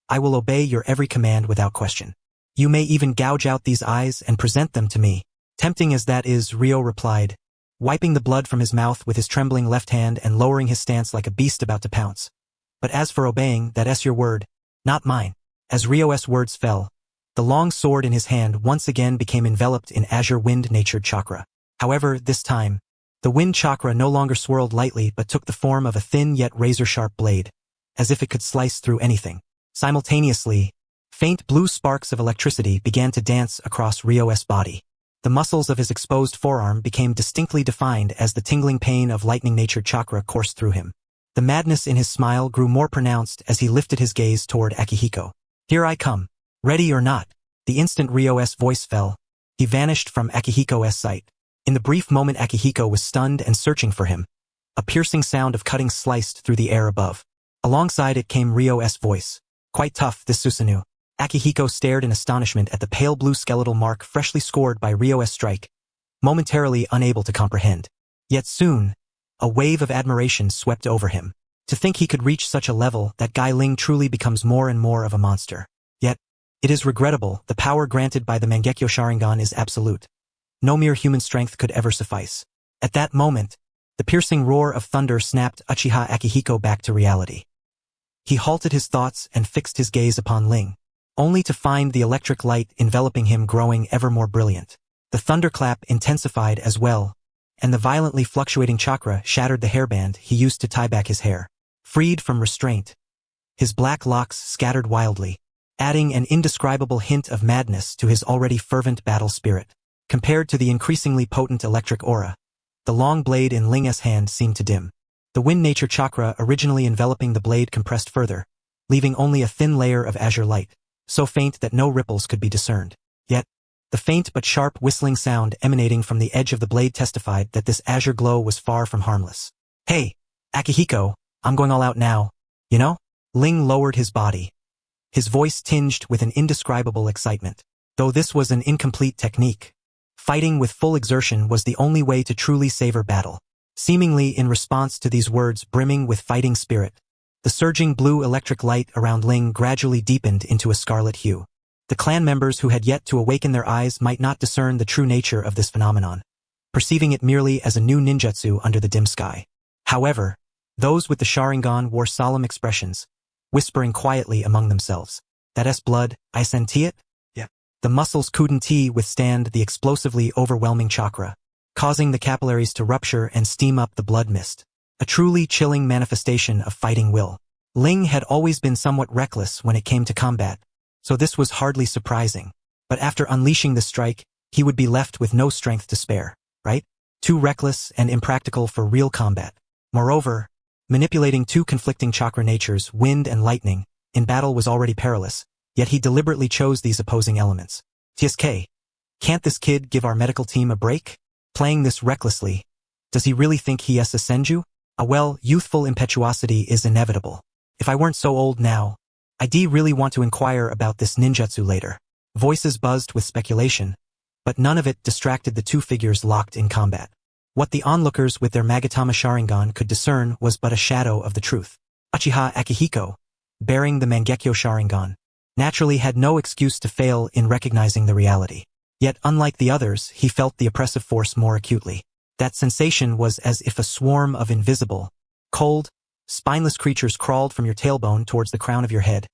I will obey your every command without question. You may even gouge out these eyes and present them to me. Tempting as that is, Ryo replied, wiping the blood from his mouth with his trembling left hand and lowering his stance like a beast about to pounce. But as for obeying, that's your word, not mine. As Ryo's words fell, the long sword in his hand once again became enveloped in azure wind-natured chakra. However, this time, the wind chakra no longer swirled lightly but took the form of a thin yet razor-sharp blade, as if it could slice through anything. Simultaneously, faint blue sparks of electricity began to dance across Ryo's body. The muscles of his exposed forearm became distinctly defined as the tingling pain of lightning-natured chakra coursed through him. The madness in his smile grew more pronounced as he lifted his gaze toward Akihiko. Here I come. Ready or not. The instant Ryo's voice fell, he vanished from Akihiko's sight. In the brief moment Akihiko was stunned and searching for him. A piercing sound of cutting sliced through the air above. Alongside it came Ryo's voice. Quite tough, this Susanoo. Akihiko stared in astonishment at the pale blue skeletal mark freshly scored by Ryo's strike, momentarily unable to comprehend. Yet soon, a wave of admiration swept over him. To think he could reach such a level, that Guy Ling truly becomes more and more of a monster. Yet, it is regrettable, the power granted by the Mangekyo Sharingan is absolute. No mere human strength could ever suffice. At that moment, the piercing roar of thunder snapped Uchiha Akihiko back to reality. He halted his thoughts and fixed his gaze upon Ling, only to find the electric light enveloping him growing ever more brilliant. The thunderclap intensified as well, and the violently fluctuating chakra shattered the hairband he used to tie back his hair. Freed from restraint, his black locks scattered wildly, adding an indescribable hint of madness to his already fervent battle spirit. Compared to the increasingly potent electric aura, the long blade in Ling's hand seemed to dim. The wind-nature chakra originally enveloping the blade compressed further, leaving only a thin layer of azure light, so faint that no ripples could be discerned. Yet, the faint but sharp whistling sound emanating from the edge of the blade testified that this azure glow was far from harmless. Hey, Akihiko, I'm going all out now, you know? Ling lowered his body, his voice tinged with an indescribable excitement. Though this was an incomplete technique, fighting with full exertion was the only way to truly savor battle. Seemingly in response to these words brimming with fighting spirit, the surging blue electric light around Ling gradually deepened into a scarlet hue. The clan members who had yet to awaken their eyes might not discern the true nature of this phenomenon, perceiving it merely as a new ninjutsu under the dim sky. However, those with the Sharingan wore solemn expressions, whispering quietly among themselves. That's blood, I senti it? Yeah. The muscles couldn't withstand the explosively overwhelming chakra, causing the capillaries to rupture and steam up the blood mist. A truly chilling manifestation of fighting will. Ling had always been somewhat reckless when it came to combat, so this was hardly surprising. But after unleashing the strike, he would be left with no strength to spare, right? Too reckless and impractical for real combat. Moreover, manipulating two conflicting chakra natures, wind and lightning, in battle was already perilous, yet he deliberately chose these opposing elements. TSK, can't this kid give our medical team a break? Playing this recklessly, does he really think he is a Senju? Youthful impetuosity is inevitable. If I weren't so old now, I'd really want to inquire about this ninjutsu later. Voices buzzed with speculation, but none of it distracted the two figures locked in combat. What the onlookers with their Magatama Sharingan could discern was but a shadow of the truth. Uchiha Akihiko, bearing the Mangekyo Sharingan, naturally had no excuse to fail in recognizing the reality. Yet unlike the others, he felt the oppressive force more acutely. That sensation was as if a swarm of invisible, cold, spineless creatures crawled from your tailbone towards the crown of your head,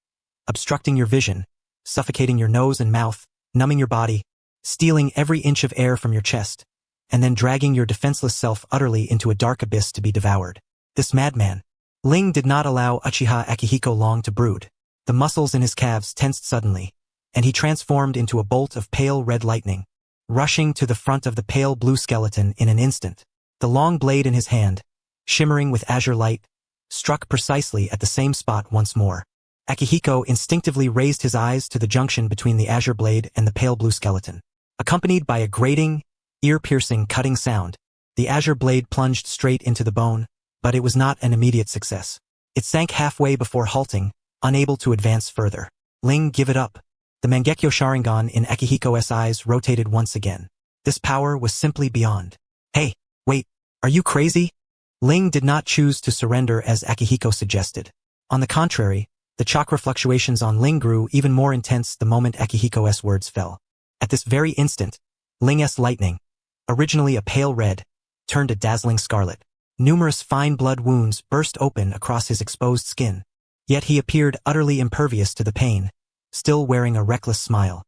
obstructing your vision, suffocating your nose and mouth, numbing your body, stealing every inch of air from your chest, and then dragging your defenseless self utterly into a dark abyss to be devoured. This madman. Ling did not allow Uchiha Akihiko long to brood. The muscles in his calves tensed suddenly, and he transformed into a bolt of pale red lightning, rushing to the front of the pale blue skeleton in an instant. The long blade in his hand, shimmering with azure light, struck precisely at the same spot once more. Akihiko instinctively raised his eyes to the junction between the azure blade and the pale blue skeleton. Accompanied by a grating, ear-piercing cutting sound, the azure blade plunged straight into the bone, but it was not an immediate success. It sank halfway before halting, unable to advance further. Ling, give it up. The Mangekyo Sharingan in Akihiko's eyes rotated once again. This power was simply beyond. Hey, wait, are you crazy? Ling did not choose to surrender as Akihiko suggested. On the contrary, the chakra fluctuations on Ling grew even more intense the moment Akihiko's words fell. At this very instant, Ling's lightning, originally a pale red, turned a dazzling scarlet. Numerous fine blood wounds burst open across his exposed skin. Yet he appeared utterly impervious to the pain, still wearing a reckless smile.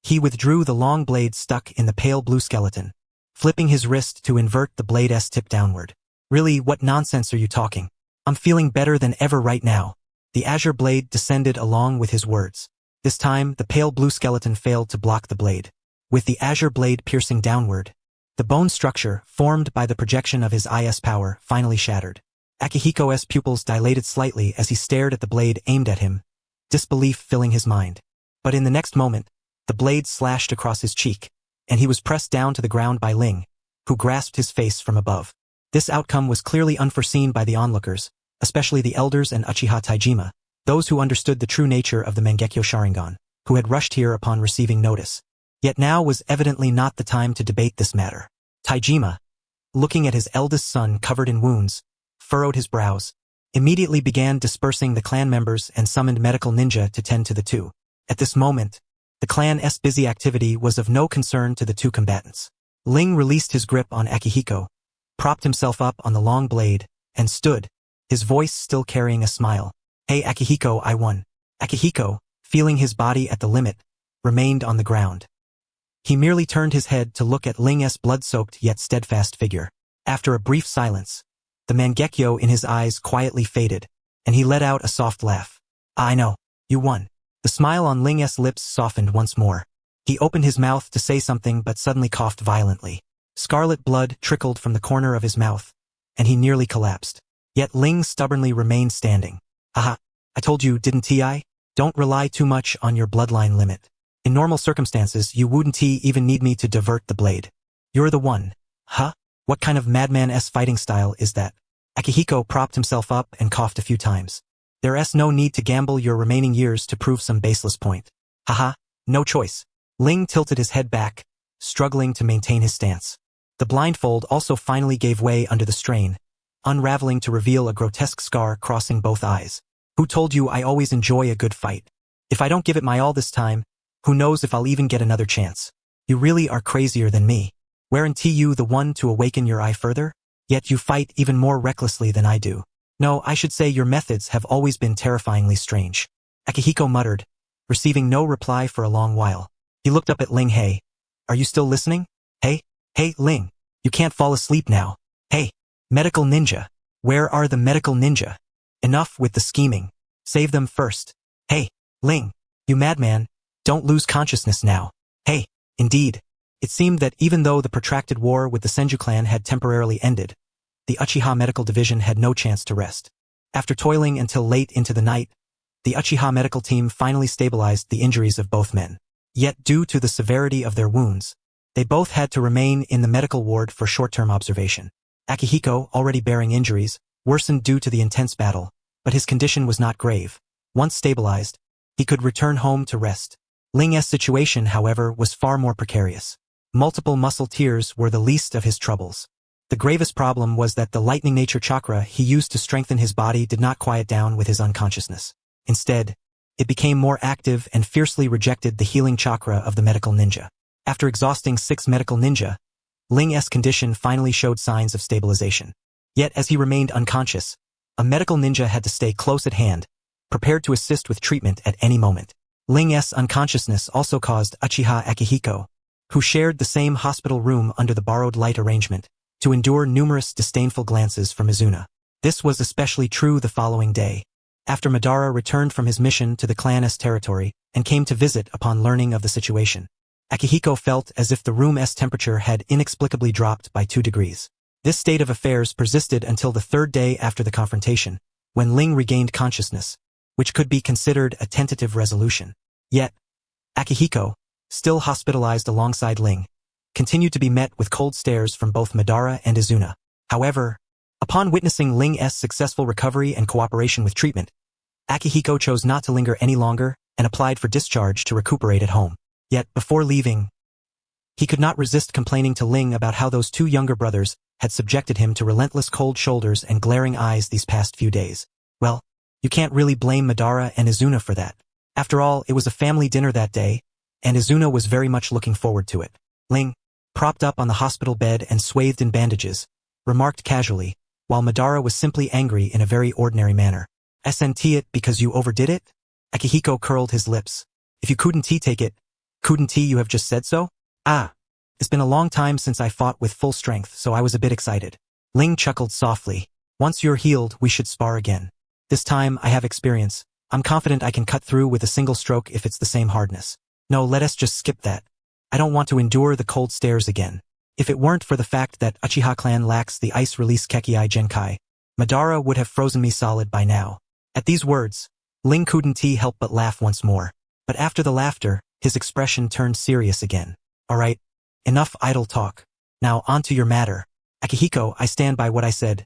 He withdrew the long blade stuck in the pale blue skeleton, flipping his wrist to invert the blade's tip downward. Really, what nonsense are you talking? I'm feeling better than ever right now. The azure blade descended along with his words. This time, the pale blue skeleton failed to block the blade. With the azure blade piercing downward, the bone structure, formed by the projection of his IS power, finally shattered. Akihiko's pupils dilated slightly as he stared at the blade aimed at him, disbelief filling his mind. But in the next moment, the blade slashed across his cheek, and he was pressed down to the ground by Ling, who grasped his face from above. This outcome was clearly unforeseen by the onlookers, especially the elders and Uchiha Taijima, those who understood the true nature of the Mangekyo Sharingan, who had rushed here upon receiving notice. Yet now was evidently not the time to debate this matter. Taijima, looking at his eldest son covered in wounds, furrowed his brows, immediately began dispersing the clan members and summoned medical ninja to tend to the two. At this moment, the clan's busy activity was of no concern to the two combatants. Ling released his grip on Akihiko, propped himself up on the long blade, and stood, his voice still carrying a smile. Hey Akihiko, I won. Akihiko, feeling his body at the limit, remained on the ground. He merely turned his head to look at Ling's blood-soaked yet steadfast figure. After a brief silence, the Mangekyo in his eyes quietly faded, and he let out a soft laugh. I know, you won. The smile on Ling's lips softened once more. He opened his mouth to say something but suddenly coughed violently. Scarlet blood trickled from the corner of his mouth, and he nearly collapsed. Yet Ling stubbornly remained standing. Haha, I told you, didn't I? Don't rely too much on your bloodline limit. In normal circumstances, you wouldn't even need me to divert the blade. You're the one. Huh? What kind of madman-s fighting style is that? Akihiko propped himself up and coughed a few times. There's no need to gamble your remaining years to prove some baseless point. Haha, no choice. Ling tilted his head back, struggling to maintain his stance. The blindfold also finally gave way under the strain, unraveling to reveal a grotesque scar crossing both eyes. Who told you I always enjoy a good fight? If I don't give it my all this time, who knows if I'll even get another chance? You really are crazier than me. Weren't you the one to awaken your eye further? Yet you fight even more recklessly than I do. No, I should say your methods have always been terrifyingly strange. Akihiko muttered, receiving no reply for a long while. He looked up at Ling. Hey, are you still listening? Hey, Ling, you can't fall asleep now. Hey, medical ninja. Where are the medical ninja? Enough with the scheming. Save them first. Hey, Ling, you madman, don't lose consciousness now. Hey, indeed. It seemed that even though the protracted war with the Senju clan had temporarily ended, the Uchiha medical division had no chance to rest. After toiling until late into the night, the Uchiha medical team finally stabilized the injuries of both men. Yet due to the severity of their wounds, they both had to remain in the medical ward for short-term observation. Akihiko, already bearing injuries, worsened due to the intense battle, but his condition was not grave. Once stabilized, he could return home to rest. Ling's situation, however, was far more precarious. Multiple muscle tears were the least of his troubles. The gravest problem was that the lightning nature chakra he used to strengthen his body did not quiet down with his unconsciousness. Instead, it became more active and fiercely rejected the healing chakra of the medical ninja. After exhausting 6 medical ninja, Ling's condition finally showed signs of stabilization. Yet as he remained unconscious, a medical ninja had to stay close at hand, prepared to assist with treatment at any moment. Ling's unconsciousness also caused Uchiha Akihiko, who shared the same hospital room under the borrowed light arrangement, to endure numerous disdainful glances from Izuna. This was especially true the following day, after Madara returned from his mission to the clan's territory and came to visit upon learning of the situation. Akihiko felt as if the room's temperature had inexplicably dropped by 2 degrees. This state of affairs persisted until the 3rd day after the confrontation, when Ling regained consciousness, which could be considered a tentative resolution. Yet, Akihiko, still hospitalized alongside Ling, continued to be met with cold stares from both Madara and Izuna. However, Upon witnessing Ling's successful recovery and cooperation with treatment, Akihiko chose not to linger any longer and applied for discharge to recuperate at home. Yet, before leaving, he could not resist complaining to Ling about how those two younger brothers had subjected him to relentless cold shoulders and glaring eyes these past few days. Well, you can't really blame Madara and Izuna for that. After all, it was a family dinner that day, and Izuna was very much looking forward to it. Ling, propped up on the hospital bed and swathed in bandages, remarked casually, while Madara was simply angry in a very ordinary manner. "Snt it because you overdid it?" Akihiko curled his lips. "If you couldn't take it, couldn't you have just said so?" "Ah, it's been a long time since I fought with full strength, so I was a bit excited." Ling chuckled softly. "Once you're healed, we should spar again. This time, I have experience. I'm confident I can cut through with a single stroke if it's the same hardness. No, let us just skip that. I don't want to endure the cold stares again. If it weren't for the fact that Uchiha clan lacks the ice-release Kekkai Genkai, Madara would have frozen me solid by now." At these words, Ling couldn't help but laugh once more. But after the laughter, his expression turned serious again. "Alright, enough idle talk. Now on to your matter. Akihiko, I stand by what I said.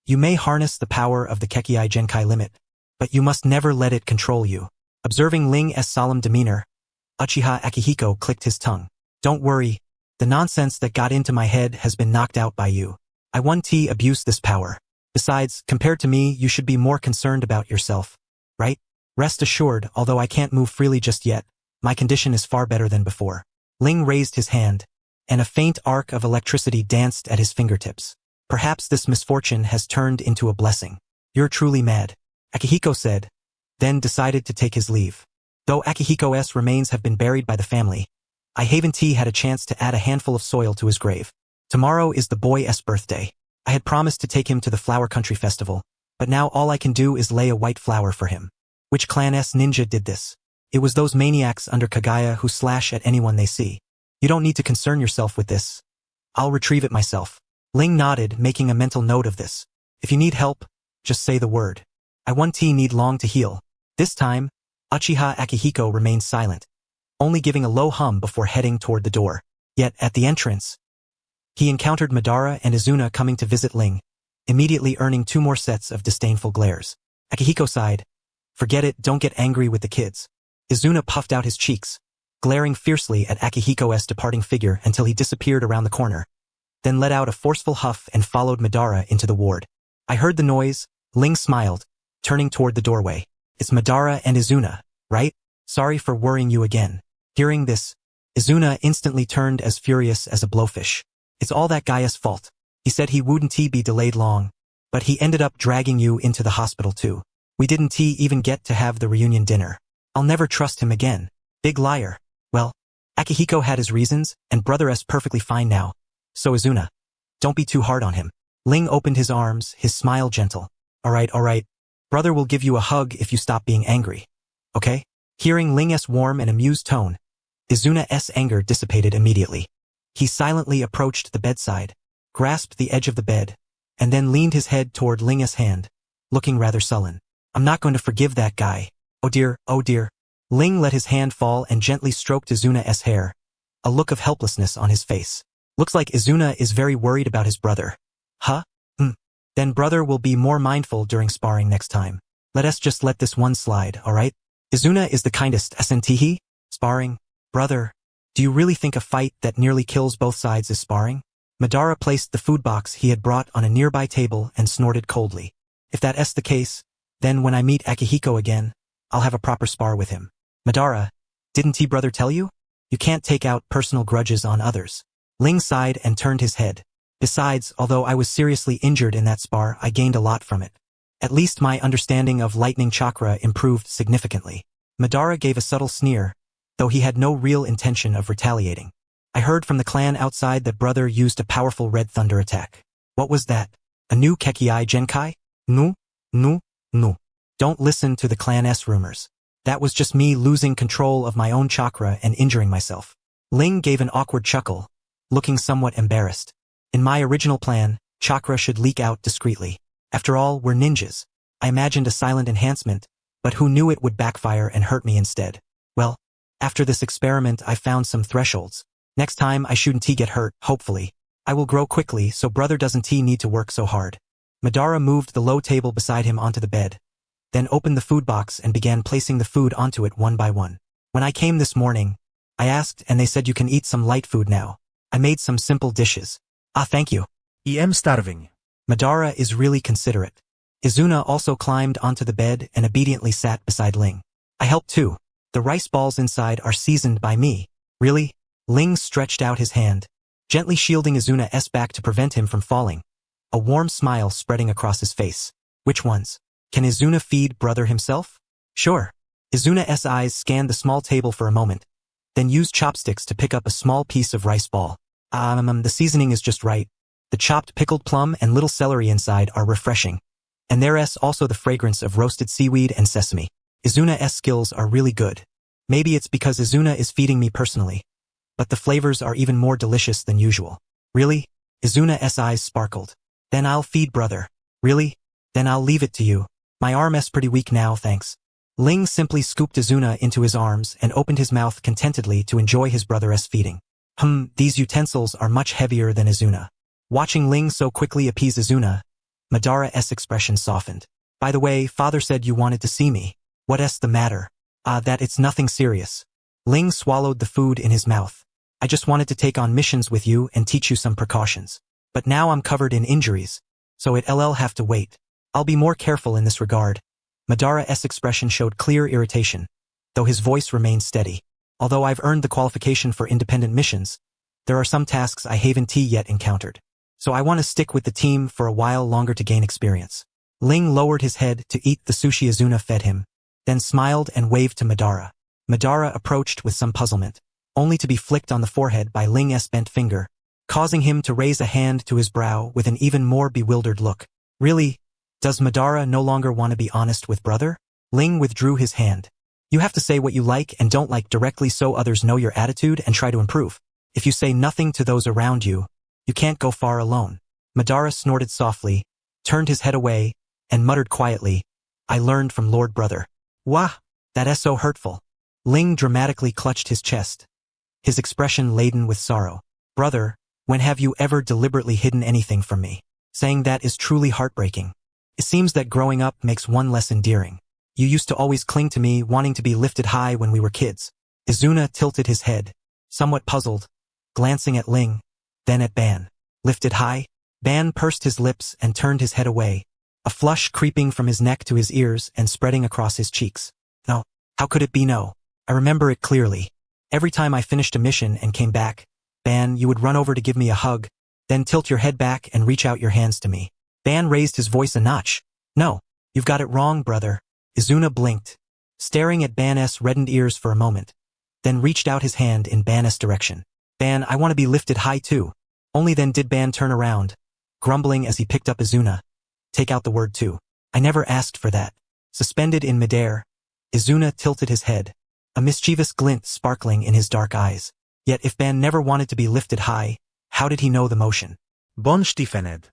You may harness the power of the Kekkai Genkai limit, but you must never let it control you." Observing Ling's solemn demeanor, Uchiha Akihiko clicked his tongue. "Don't worry, the nonsense that got into my head has been knocked out by you. I won't abuse this power. Besides, compared to me, you should be more concerned about yourself, right? Rest assured, although I can't move freely just yet, my condition is far better than before." Ling raised his hand, and a faint arc of electricity danced at his fingertips. "Perhaps this misfortune has turned into a blessing. You're truly mad," Akihiko said, then decided to take his leave. Though Akihiko's remains have been buried by the family, I haven't had a chance to add a handful of soil to his grave. Tomorrow is the boy's birthday. I had promised to take him to the Flower Country Festival, but now all I can do is lay a white flower for him. Which clan's ninja did this? It was those maniacs under Kaguya who slash at anyone they see. You don't need to concern yourself with this. I'll retrieve it myself. Ling nodded, making a mental note of this. If you need help, just say the word. I won't need long to heal. This time, Uchiha Akihiko remained silent, only giving a low hum before heading toward the door. Yet, at the entrance, he encountered Madara and Izuna coming to visit Ling, immediately earning 2 more sets of disdainful glares. Akihiko sighed. "Forget it, don't get angry with the kids." Izuna puffed out his cheeks, glaring fiercely at Akihiko's departing figure until he disappeared around the corner, then let out a forceful huff and followed Madara into the ward. "I heard the noise," Ling smiled, turning toward the doorway. "It's Madara and Izuna, right? Sorry for worrying you again." Hearing this, Izuna instantly turned as furious as a blowfish. "It's all that guy's fault. He said he wouldn't be delayed long, but he ended up dragging you into the hospital too. We didn't even get to have the reunion dinner. I'll never trust him again. Big liar." Well, Akihiko had his reasons, and brother's perfectly fine now. So Izuna, don't be too hard on him. Ling opened his arms, his smile gentle. Alright. Brother will give you a hug if you stop being angry. Okay? Hearing Ling's warm and amused tone, Izuna's anger dissipated immediately. He silently approached the bedside, grasped the edge of the bed, and then leaned his head toward Ling's hand, looking rather sullen. "I'm not going to forgive that guy. Oh dear. Ling let his hand fall and gently stroked Izuna's hair, a look of helplessness on his face. "Looks like Izuna is very worried about his brother. Huh? Then brother will be more mindful during sparring next time. Let us just let this one slide, alright? Izuna is the kindest, isn't he? Sparring? Brother, do you really think a fight that nearly kills both sides is sparring?" Madara placed the food box he had brought on a nearby table and snorted coldly. "If that's the case, then when I meet Akihiko again, I'll have a proper spar with him." "Madara, didn't brother tell you? You can't take out personal grudges on others." Ling sighed and turned his head. "Besides, although I was seriously injured in that spar, I gained a lot from it. At least my understanding of lightning chakra improved significantly." Madara gave a subtle sneer, though he had no real intention of retaliating. "I heard from the clan outside that brother used a powerful red thunder attack. What was that? A new Kekkai Genkai? No. Don't listen to the clan's rumors. That was just me losing control of my own chakra and injuring myself." Ling gave an awkward chuckle, looking somewhat embarrassed. "In my original plan, chakra should leak out discreetly. After all, we're ninjas. I imagined a silent enhancement, but who knew it would backfire and hurt me instead? Well, after this experiment I found some thresholds. Next time I shouldn't get hurt, hopefully. I will grow quickly so brother doesn't need to work so hard." Madara moved the low table beside him onto the bed, then opened the food box and began placing the food onto it one by one. When I came this morning, I asked and they said you can eat some light food now. I made some simple dishes. Ah, thank you. I am starving. Madara is really considerate. Izuna also climbed onto the bed and obediently sat beside Ling. I helped too. The rice balls inside are seasoned by me. Really? Ling stretched out his hand, gently shielding Izuna's back to prevent him from falling, a warm smile spreading across his face. Which ones? Can Izuna feed brother himself? Sure. Izuna's eyes scanned the small table for a moment, then used chopsticks to pick up a small piece of rice ball. The seasoning is just right. The chopped pickled plum and little celery inside are refreshing. And there's also the fragrance of roasted seaweed and sesame. Izuna's skills are really good. Maybe it's because Izuna is feeding me personally, but the flavors are even more delicious than usual. Really? Izuna's eyes sparkled. Then I'll feed brother. Really? Then I'll leave it to you. My arm's pretty weak now, thanks. Ling simply scooped Izuna into his arms and opened his mouth contentedly to enjoy his brother's feeding. These utensils are much heavier than Izuna. Watching Ling so quickly appease Izuna, Madara's expression softened. By the way, father said you wanted to see me. What's the matter? That it's nothing serious. Ling swallowed the food in his mouth. I just wanted to take on missions with you and teach you some precautions. But now I'm covered in injuries, so it'll have to wait. I'll be more careful in this regard. Madara's expression showed clear irritation, though his voice remained steady. Although I've earned the qualification for independent missions, there are some tasks I haven't yet encountered. So I want to stick with the team for a while longer to gain experience. Ling lowered his head to eat the sushi Izuna fed him, then smiled and waved to Madara. Madara approached with some puzzlement, only to be flicked on the forehead by Ling's bent finger, causing him to raise a hand to his brow with an even more bewildered look. Really? Does Madara no longer want to be honest with brother? Ling withdrew his hand. You have to say what you like and don't like directly so others know your attitude and try to improve. If you say nothing to those around you, you can't go far alone. Madara snorted softly, turned his head away, and muttered quietly, I learned from Lord Brother. Wah! That's so hurtful. Ling dramatically clutched his chest, his expression laden with sorrow. Brother, when have you ever deliberately hidden anything from me? Saying that is truly heartbreaking. It seems that growing up makes one less endearing. You used to always cling to me, wanting to be lifted high when we were kids. Izuna tilted his head, somewhat puzzled, glancing at Ling, then at Ban. Lifted high? Ban pursed his lips and turned his head away, a flush creeping from his neck to his ears and spreading across his cheeks. No. How could it be no? I remember it clearly. Every time I finished a mission and came back, Ban, you would run over to give me a hug, then tilt your head back and reach out your hands to me. Ban raised his voice a notch. No, you've got it wrong, brother. Izuna blinked, staring at Ban's reddened ears for a moment, then reached out his hand in Ban's direction. Ban, I want to be lifted high too. Only then did Ban turn around, grumbling as he picked up Izuna. Take out the word too. I never asked for that. Suspended in midair, Izuna tilted his head, a mischievous glint sparkling in his dark eyes. Yet if Ban never wanted to be lifted high, how did he know the motion? Bon Stiefened.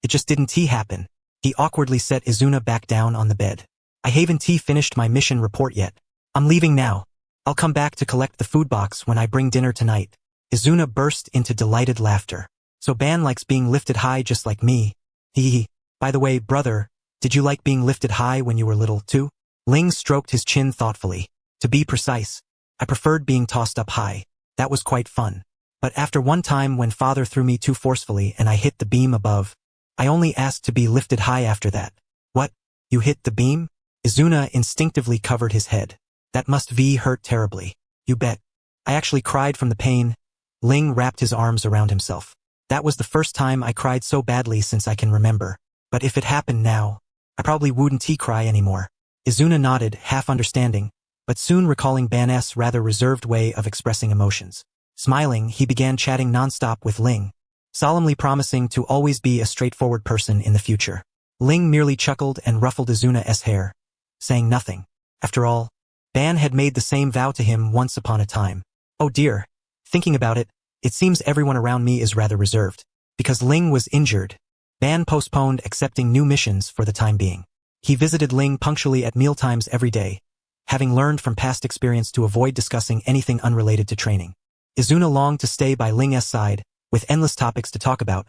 It just didn't happen. He awkwardly set Izuna back down on the bed. I haven't finished my mission report yet. I'm leaving now. I'll come back to collect the food box when I bring dinner tonight. Izuna burst into delighted laughter. So Ban likes being lifted high just like me. Hee. By the way, brother, did you like being lifted high when you were little too? Ling stroked his chin thoughtfully. To be precise, I preferred being tossed up high. That was quite fun. But after one time when father threw me too forcefully and I hit the beam above, I only asked to be lifted high after that. What? You hit the beam? Izuna instinctively covered his head. That must hurt terribly. You bet. I actually cried from the pain. Ling wrapped his arms around himself. That was the first time I cried so badly since I can remember. But if it happened now, I probably wouldn't cry anymore. Izuna nodded, half understanding, but soon recalling Ban's rather reserved way of expressing emotions. Smiling, he began chatting nonstop with Ling, solemnly promising to always be a straightforward person in the future. Ling merely chuckled and ruffled Izuna's hair, saying nothing. After all, Ban had made the same vow to him once upon a time. Oh dear. Thinking about it, it seems everyone around me is rather reserved. Because Ling was injured, Ban postponed accepting new missions for the time being. He visited Ling punctually at mealtimes every day, having learned from past experience to avoid discussing anything unrelated to training. Izuna longed to stay by Ling's side, with endless topics to talk about,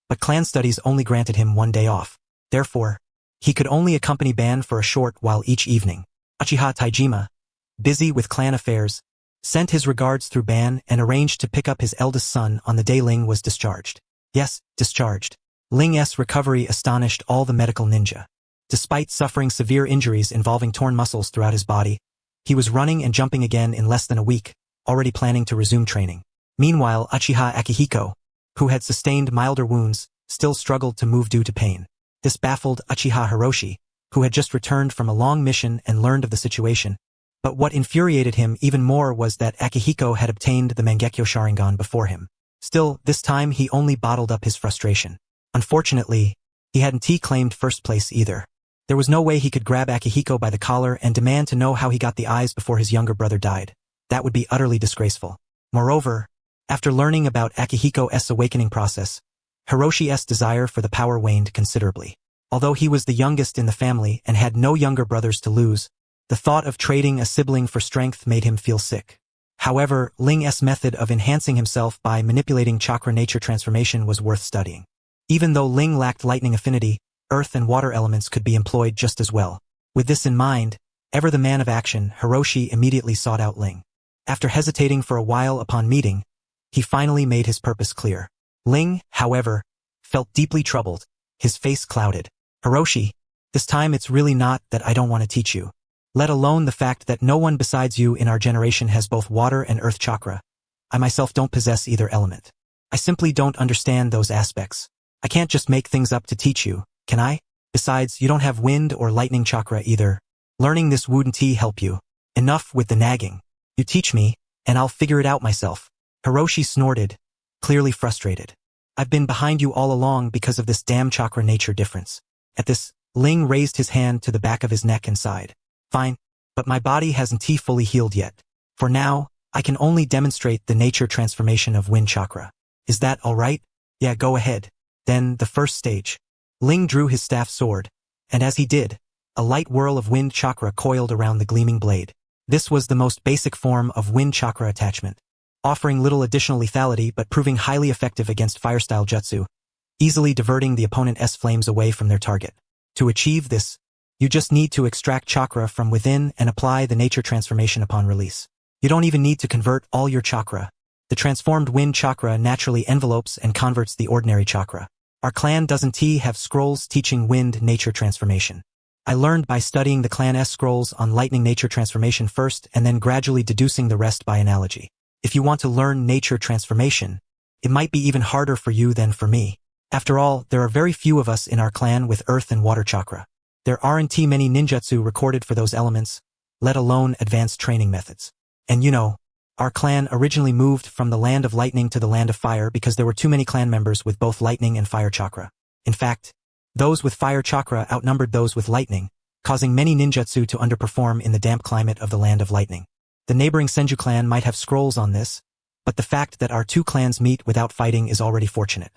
but clan studies only granted him one day off. Therefore, he could only accompany Ban for a short while each evening. Uchiha Taijima, busy with clan affairs, sent his regards through Ban and arranged to pick up his eldest son on the day Ling was discharged. Yes, discharged. Ling's recovery astonished all the medical ninja. Despite suffering severe injuries involving torn muscles throughout his body, he was running and jumping again in less than a week, already planning to resume training. Meanwhile, Uchiha Akihiko, who had sustained milder wounds, still struggled to move due to pain. This baffled Uchiha Hiroshi, who had just returned from a long mission and learned of the situation. But what infuriated him even more was that Akihiko had obtained the Mangekyo Sharingan before him. Still, this time he only bottled up his frustration. Unfortunately, he hadn't claimed first place either. There was no way he could grab Akihiko by the collar and demand to know how he got the eyes before his younger brother died. That would be utterly disgraceful. Moreover, after learning about Akihiko's awakening process, Hiroshi's desire for the power waned considerably. Although he was the youngest in the family and had no younger brothers to lose, the thought of trading a sibling for strength made him feel sick. However, Ling's method of enhancing himself by manipulating chakra nature transformation was worth studying. Even though Ling lacked lightning affinity, earth and water elements could be employed just as well. With this in mind, ever the man of action, Hiroshi immediately sought out Ling. After hesitating for a while upon meeting, he finally made his purpose clear. Ling, however, felt deeply troubled, his face clouded. Hiroshi, this time it's really not that I don't want to teach you. Let alone the fact that no one besides you in our generation has both water and earth chakra. I myself don't possess either element. I simply don't understand those aspects. I can't just make things up to teach you, can I? Besides, you don't have wind or lightning chakra either. Learning this wouldn't help you. Enough with the nagging. You teach me, and I'll figure it out myself. Hiroshi snorted, clearly frustrated. I've been behind you all along because of this damn chakra nature difference. At this, Ling raised his hand to the back of his neck and sighed. Fine, but my body hasn't fully healed yet. For now, I can only demonstrate the nature transformation of wind chakra. Is that all right? Yeah, go ahead. Then, the first stage. Ling drew his staff sword, and as he did, a light whirl of wind chakra coiled around the gleaming blade. This was the most basic form of wind chakra attachment, offering little additional lethality but proving highly effective against fire-style jutsu, easily diverting the opponent's flames away from their target. To achieve this, you just need to extract chakra from within and apply the nature transformation upon release. You don't even need to convert all your chakra. The transformed wind chakra naturally envelopes and converts the ordinary chakra. Our clan doesn't have scrolls teaching wind nature transformation. I learned by studying the clan's scrolls on lightning nature transformation first and then gradually deducing the rest by analogy. If you want to learn nature transformation, it might be even harder for you than for me. After all, there are very few of us in our clan with earth and water chakra. There aren't many ninjutsu recorded for those elements, let alone advanced training methods. And you know, our clan originally moved from the land of lightning to the land of fire because there were too many clan members with both lightning and fire chakra. In fact, those with fire chakra outnumbered those with lightning, causing many ninjutsu to underperform in the damp climate of the land of lightning. The neighboring Senju clan might have scrolls on this, but the fact that our two clans meet without fighting is already fortunate.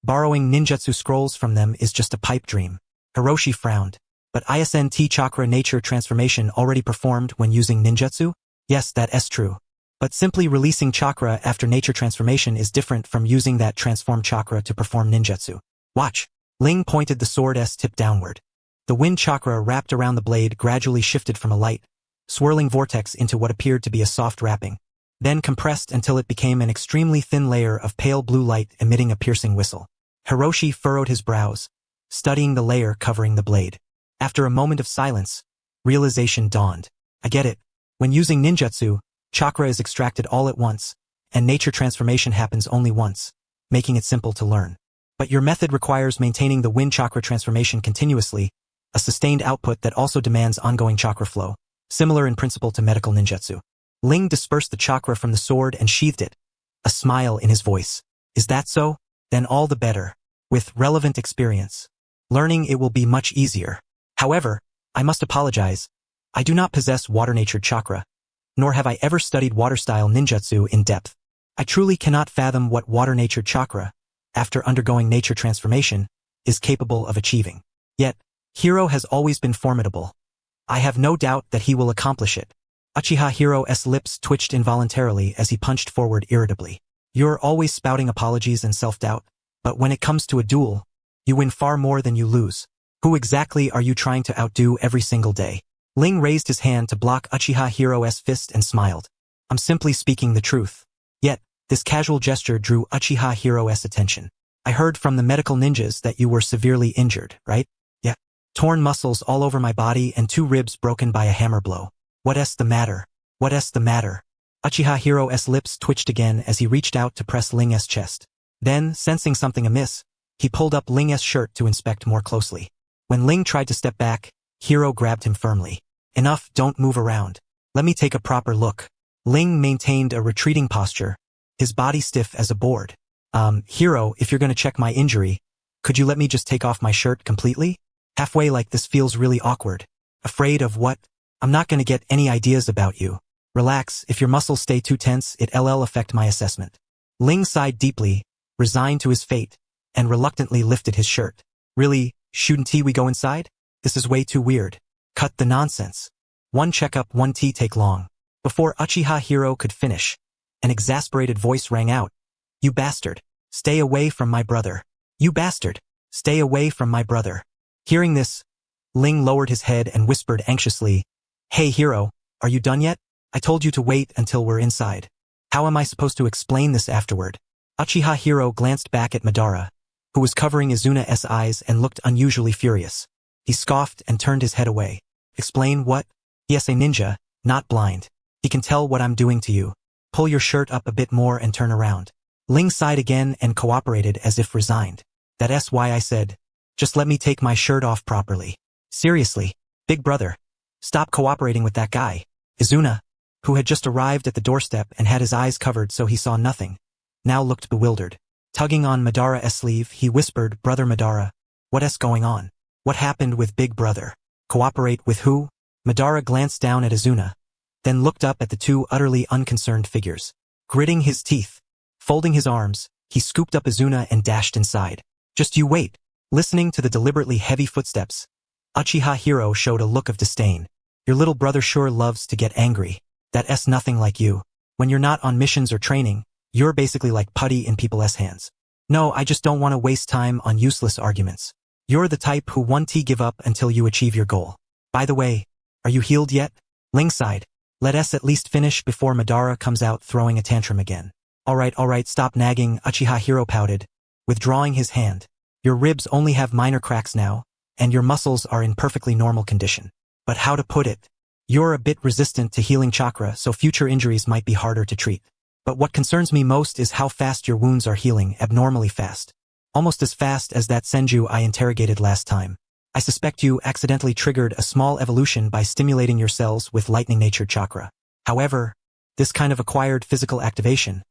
Borrowing ninjutsu scrolls from them is just a pipe dream. Hiroshi frowned. But isn't chakra nature transformation already performed when using ninjutsu? Yes, that is true. But simply releasing chakra after nature transformation is different from using that transformed chakra to perform ninjutsu. Watch. Ling pointed the sword's tip downward. The wind chakra wrapped around the blade gradually shifted from a light, swirling vortex into what appeared to be a soft wrapping, then compressed until it became an extremely thin layer of pale blue light emitting a piercing whistle. Hiroshi furrowed his brows, studying the layer covering the blade. After a moment of silence, realization dawned. I get it. When using ninjutsu, chakra is extracted all at once, and nature transformation happens only once, making it simple to learn. But your method requires maintaining the wind chakra transformation continuously, a sustained output that also demands ongoing chakra flow, similar in principle to medical ninjutsu. Ling dispersed the chakra from the sword and sheathed it, a smile in his voice. Is that so? Then all the better. With relevant experience, learning it will be much easier. However, I must apologize. I do not possess water-natured chakra, nor have I ever studied water-style ninjutsu in depth. I truly cannot fathom what water-natured chakra, after undergoing nature transformation, is capable of achieving. Yet, Hiro has always been formidable. I have no doubt that he will accomplish it. Uchiha Hiro's lips twitched involuntarily as he punched forward irritably. You're always spouting apologies and self-doubt, but when it comes to a duel, you win far more than you lose. Who exactly are you trying to outdo every single day? Ling raised his hand to block Uchiha Hiro's fist and smiled. I'm simply speaking the truth. Yet, this casual gesture drew Uchiha Hiro's attention. I heard from the medical ninjas that you were severely injured, right? Yeah. Torn muscles all over my body and 2 ribs broken by a hammer blow. What's the matter? What's the matter? Uchiha Hiro's lips twitched again as he reached out to press Ling's chest. Then, sensing something amiss, he pulled up Ling's shirt to inspect more closely. When Ling tried to step back, Hiro grabbed him firmly. Enough, don't move around. Let me take a proper look. Ling maintained a retreating posture, his body stiff as a board. Hiro, if you're gonna check my injury, could you let me just take off my shirt completely? Halfway like this feels really awkward. Afraid of what? I'm not gonna get any ideas about you. Relax, if your muscles stay too tense, it'll affect my assessment. Ling sighed deeply, resigned to his fate, and reluctantly lifted his shirt. Really, shouldn't we go inside? This is way too weird. Cut the nonsense. One checkup, one tea take long. Before Uchiha Hiro could finish, an exasperated voice rang out. You bastard. Stay away from my brother. You bastard. Stay away from my brother. Hearing this, Ling lowered his head and whispered anxiously, Hey Hiro, are you done yet? I told you to wait until we're inside. How am I supposed to explain this afterward? Uchiha Hiro glanced back at Madara, who was covering Izuna's eyes and looked unusually furious. He scoffed and turned his head away. Explain what? Yes, a ninja, not blind. He can tell what I'm doing to you. Pull your shirt up a bit more and turn around. Ling sighed again and cooperated as if resigned. That's why I said, just let me take my shirt off properly. Seriously, big brother. Stop cooperating with that guy. Izuna, who had just arrived at the doorstep and had his eyes covered so he saw nothing, now looked bewildered. Tugging on Madara's sleeve, he whispered, Brother Madara, what's going on? What happened with big brother? Cooperate with who? Madara glanced down at Izuna, then looked up at the 2 utterly unconcerned figures. Gritting his teeth, folding his arms, he scooped up Izuna and dashed inside. Just you wait. Listening to the deliberately heavy footsteps, Uchiha Hiro showed a look of disdain. Your little brother sure loves to get angry. That's nothing like you. When you're not on missions or training, you're basically like putty in people's hands. No, I just don't want to waste time on useless arguments. You're the type who won't give up until you achieve your goal. By the way, are you healed yet? Ling sighed. Let us at least finish before Madara comes out throwing a tantrum again. Alright, stop nagging, Uchiha Hiro pouted, withdrawing his hand. Your ribs only have minor cracks now, and your muscles are in perfectly normal condition. But how to put it? You're a bit resistant to healing chakra, so future injuries might be harder to treat. But what concerns me most is how fast your wounds are healing, abnormally fast. Almost as fast as that Senju I interrogated last time. I suspect you accidentally triggered a small evolution by stimulating your cells with lightning-natured chakra. However, this kind of acquired physical activation,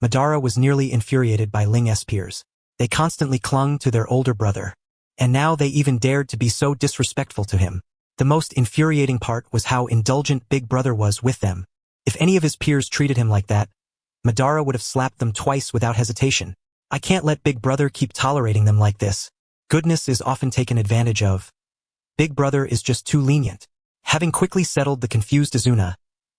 Madara was nearly infuriated by Ling's peers. They constantly clung to their older brother, and now they even dared to be so disrespectful to him. The most infuriating part was how indulgent Big Brother was with them. If any of his peers treated him like that, Madara would have slapped them twice without hesitation. I can't let Big Brother keep tolerating them like this. Goodness is often taken advantage of. Big Brother is just too lenient. Having quickly settled the confused Izuna,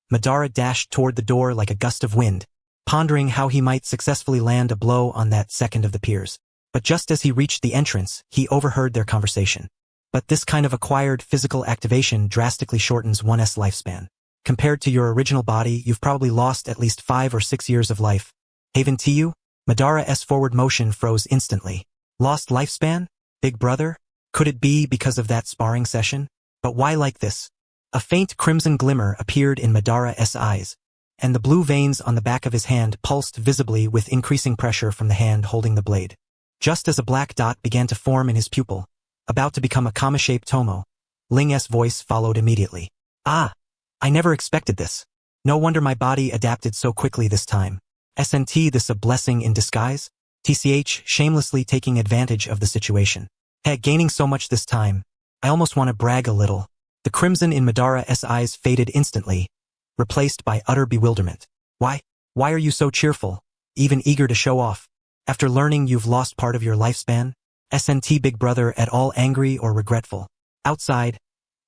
Madara dashed toward the door like a gust of wind, pondering how he might successfully land a blow on that second of the peers. But just as he reached the entrance, he overheard their conversation. But this kind of acquired physical activation drastically shortens one's lifespan. Compared to your original body, you've probably lost at least 5 or 6 years of life. Haven to you? Madara's forward motion froze instantly. Lost lifespan? Big Brother? Could it be because of that sparring session? But why like this? A faint crimson glimmer appeared in Madara's eyes, and the blue veins on the back of his hand pulsed visibly with increasing pressure from the hand holding the blade. Just as a black dot began to form in his pupil, about to become a comma-shaped tomo, Ling's voice followed immediately. Ah! I never expected this. No wonder my body adapted so quickly this time. SNT, this a blessing in disguise? TCH, shamelessly taking advantage of the situation. Heck, gaining so much this time. I almost want to brag a little. The crimson in Madara's eyes faded instantly, replaced by utter bewilderment. Why are you so cheerful, even eager to show off? After learning you've lost part of your lifespan? SNT, Big Brother at all angry or regretful? Outside,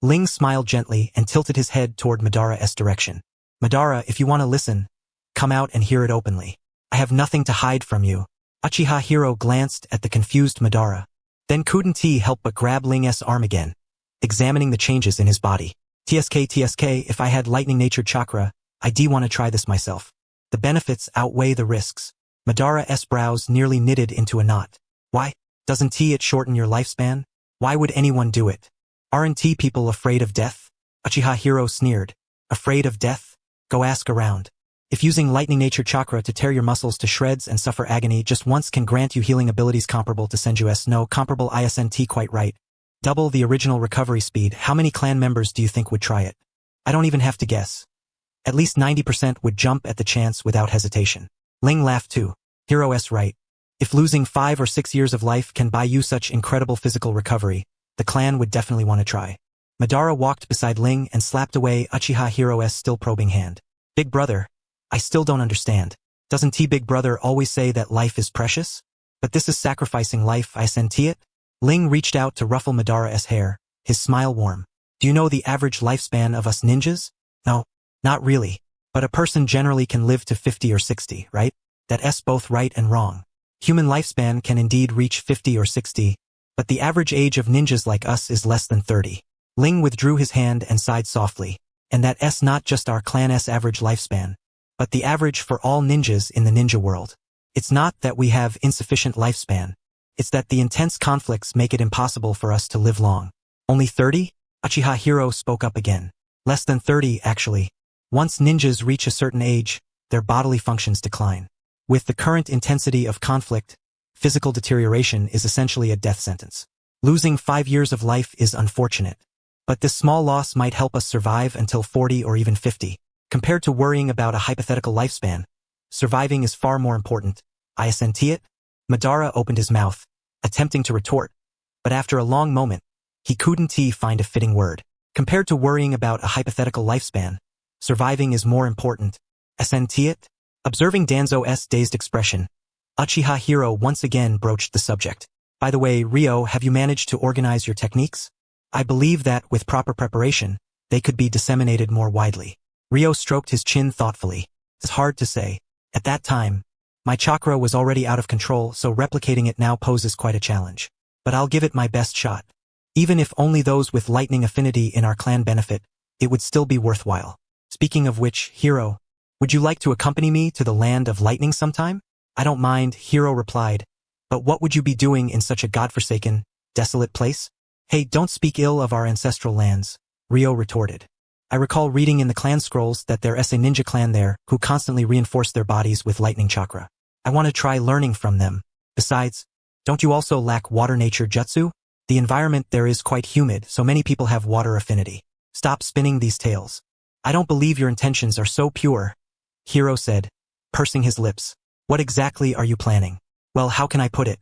Ling smiled gently and tilted his head toward Madara's direction. Madara, if you want to listen, come out and hear it openly. I have nothing to hide from you. Uchiha Hiro glanced at the confused Madara, Then couldn't he help but grab Ling's arm again, examining the changes in his body. TSK, if I had lightning-natured chakra, I'd want to try this myself. The benefits outweigh the risks. Madara's brows nearly knitted into a knot. Why? Doesn't it shorten your lifespan? Why would anyone do it? Aren't people afraid of death? Uchiha Hiro sneered. Afraid of death? Go ask around. If using lightning-natured chakra to tear your muscles to shreds and suffer agony just once can grant you healing abilities comparable to Senju's, no, comparable isn't quite right. Double the original recovery speed. How many clan members do you think would try it? I don't even have to guess. At least 90% would jump at the chance without hesitation. Ling laughed too. Hiro's right. If losing 5 or 6 years of life can buy you such incredible physical recovery, the clan would definitely want to try. Madara walked beside Ling and slapped away Uchiha Hiro's still probing hand. Big brother, I still don't understand. Doesn't Big brother always say that life is precious? But this is sacrificing life, isn't it? Ling reached out to ruffle Madara's hair, his smile warm. Do you know the average lifespan of us ninjas? No, not really. But a person generally can live to 50 or 60, right? That's both right and wrong. Human lifespan can indeed reach 50 or 60, but the average age of ninjas like us is less than 30. Ling withdrew his hand and sighed softly. And that's not just our clan's average lifespan, but the average for all ninjas in the ninja world. It's not that we have insufficient lifespan. It's that the intense conflicts make it impossible for us to live long. Only 30? Uchiha Hiro spoke up again. Less than 30, actually. Once ninjas reach a certain age, their bodily functions decline. With the current intensity of conflict, physical deterioration is essentially a death sentence. Losing 5 years of life is unfortunate. But this small loss might help us survive until 40 or even 50. Compared to worrying about a hypothetical lifespan, surviving is far more important. Isn't it? Madara opened his mouth, attempting to retort, but after a long moment, he couldn't find a fitting word. Compared to worrying about a hypothetical lifespan, surviving is more important. Isn't it? Observing Danzo's dazed expression, Uchiha Hiro once again broached the subject. By the way, Ryo, have you managed to organize your techniques? I believe that, with proper preparation, they could be disseminated more widely. Ryo stroked his chin thoughtfully. It's hard to say. At that time, my chakra was already out of control, so replicating it now poses quite a challenge. But I'll give it my best shot. Even if only those with lightning affinity in our clan benefit, it would still be worthwhile. Speaking of which, Hiro, would you like to accompany me to the land of lightning sometime? I don't mind, Hiro replied. But what would you be doing in such a godforsaken, desolate place? Hey, don't speak ill of our ancestral lands, Ryo retorted. I recall reading in the clan scrolls that there's a ninja clan there who constantly reinforce their bodies with lightning chakra. I want to try learning from them. Besides, don't you also lack water nature jutsu? The environment there is quite humid, so many people have water affinity. Stop spinning these tales. I don't believe your intentions are so pure, Hiro said, pursing his lips. What exactly are you planning? Well, how can I put it?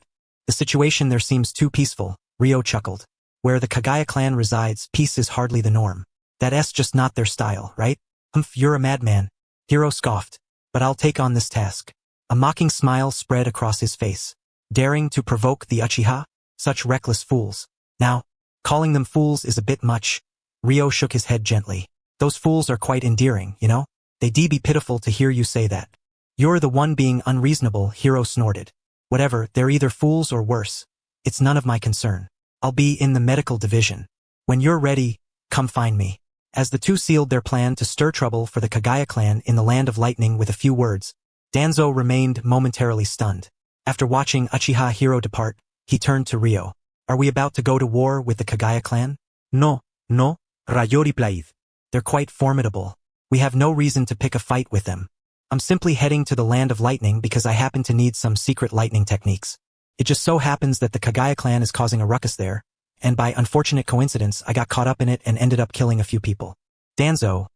The situation there seems too peaceful, Ryo chuckled. Where the Kagaya clan resides, peace is hardly the norm. That's just not their style, right? Humph, you're a madman, Hiro scoffed. But I'll take on this task. A mocking smile spread across his face. Daring to provoke the Uchiha? Such reckless fools. Now, calling them fools is a bit much. Ryo shook his head gently. Those fools are quite endearing, you know? They'd be pitiful to hear you say that. You're the one being unreasonable, Hiro snorted. Whatever, they're either fools or worse. It's none of my concern. I'll be in the medical division. When you're ready, come find me. As the two sealed their plan to stir trouble for the Kagaya clan in the land of lightning with a few words, Danzo remained momentarily stunned. After watching Uchiha Hiro depart, he turned to Ryo. Are we about to go to war with the Kagaya clan? No, Ryo replied. They're quite formidable. We have no reason to pick a fight with them. I'm simply heading to the land of lightning because I happen to need some secret lightning techniques. It just so happens that the Kagaya clan is causing a ruckus there, and by unfortunate coincidence I got caught up in it and ended up killing a few people. Danzo,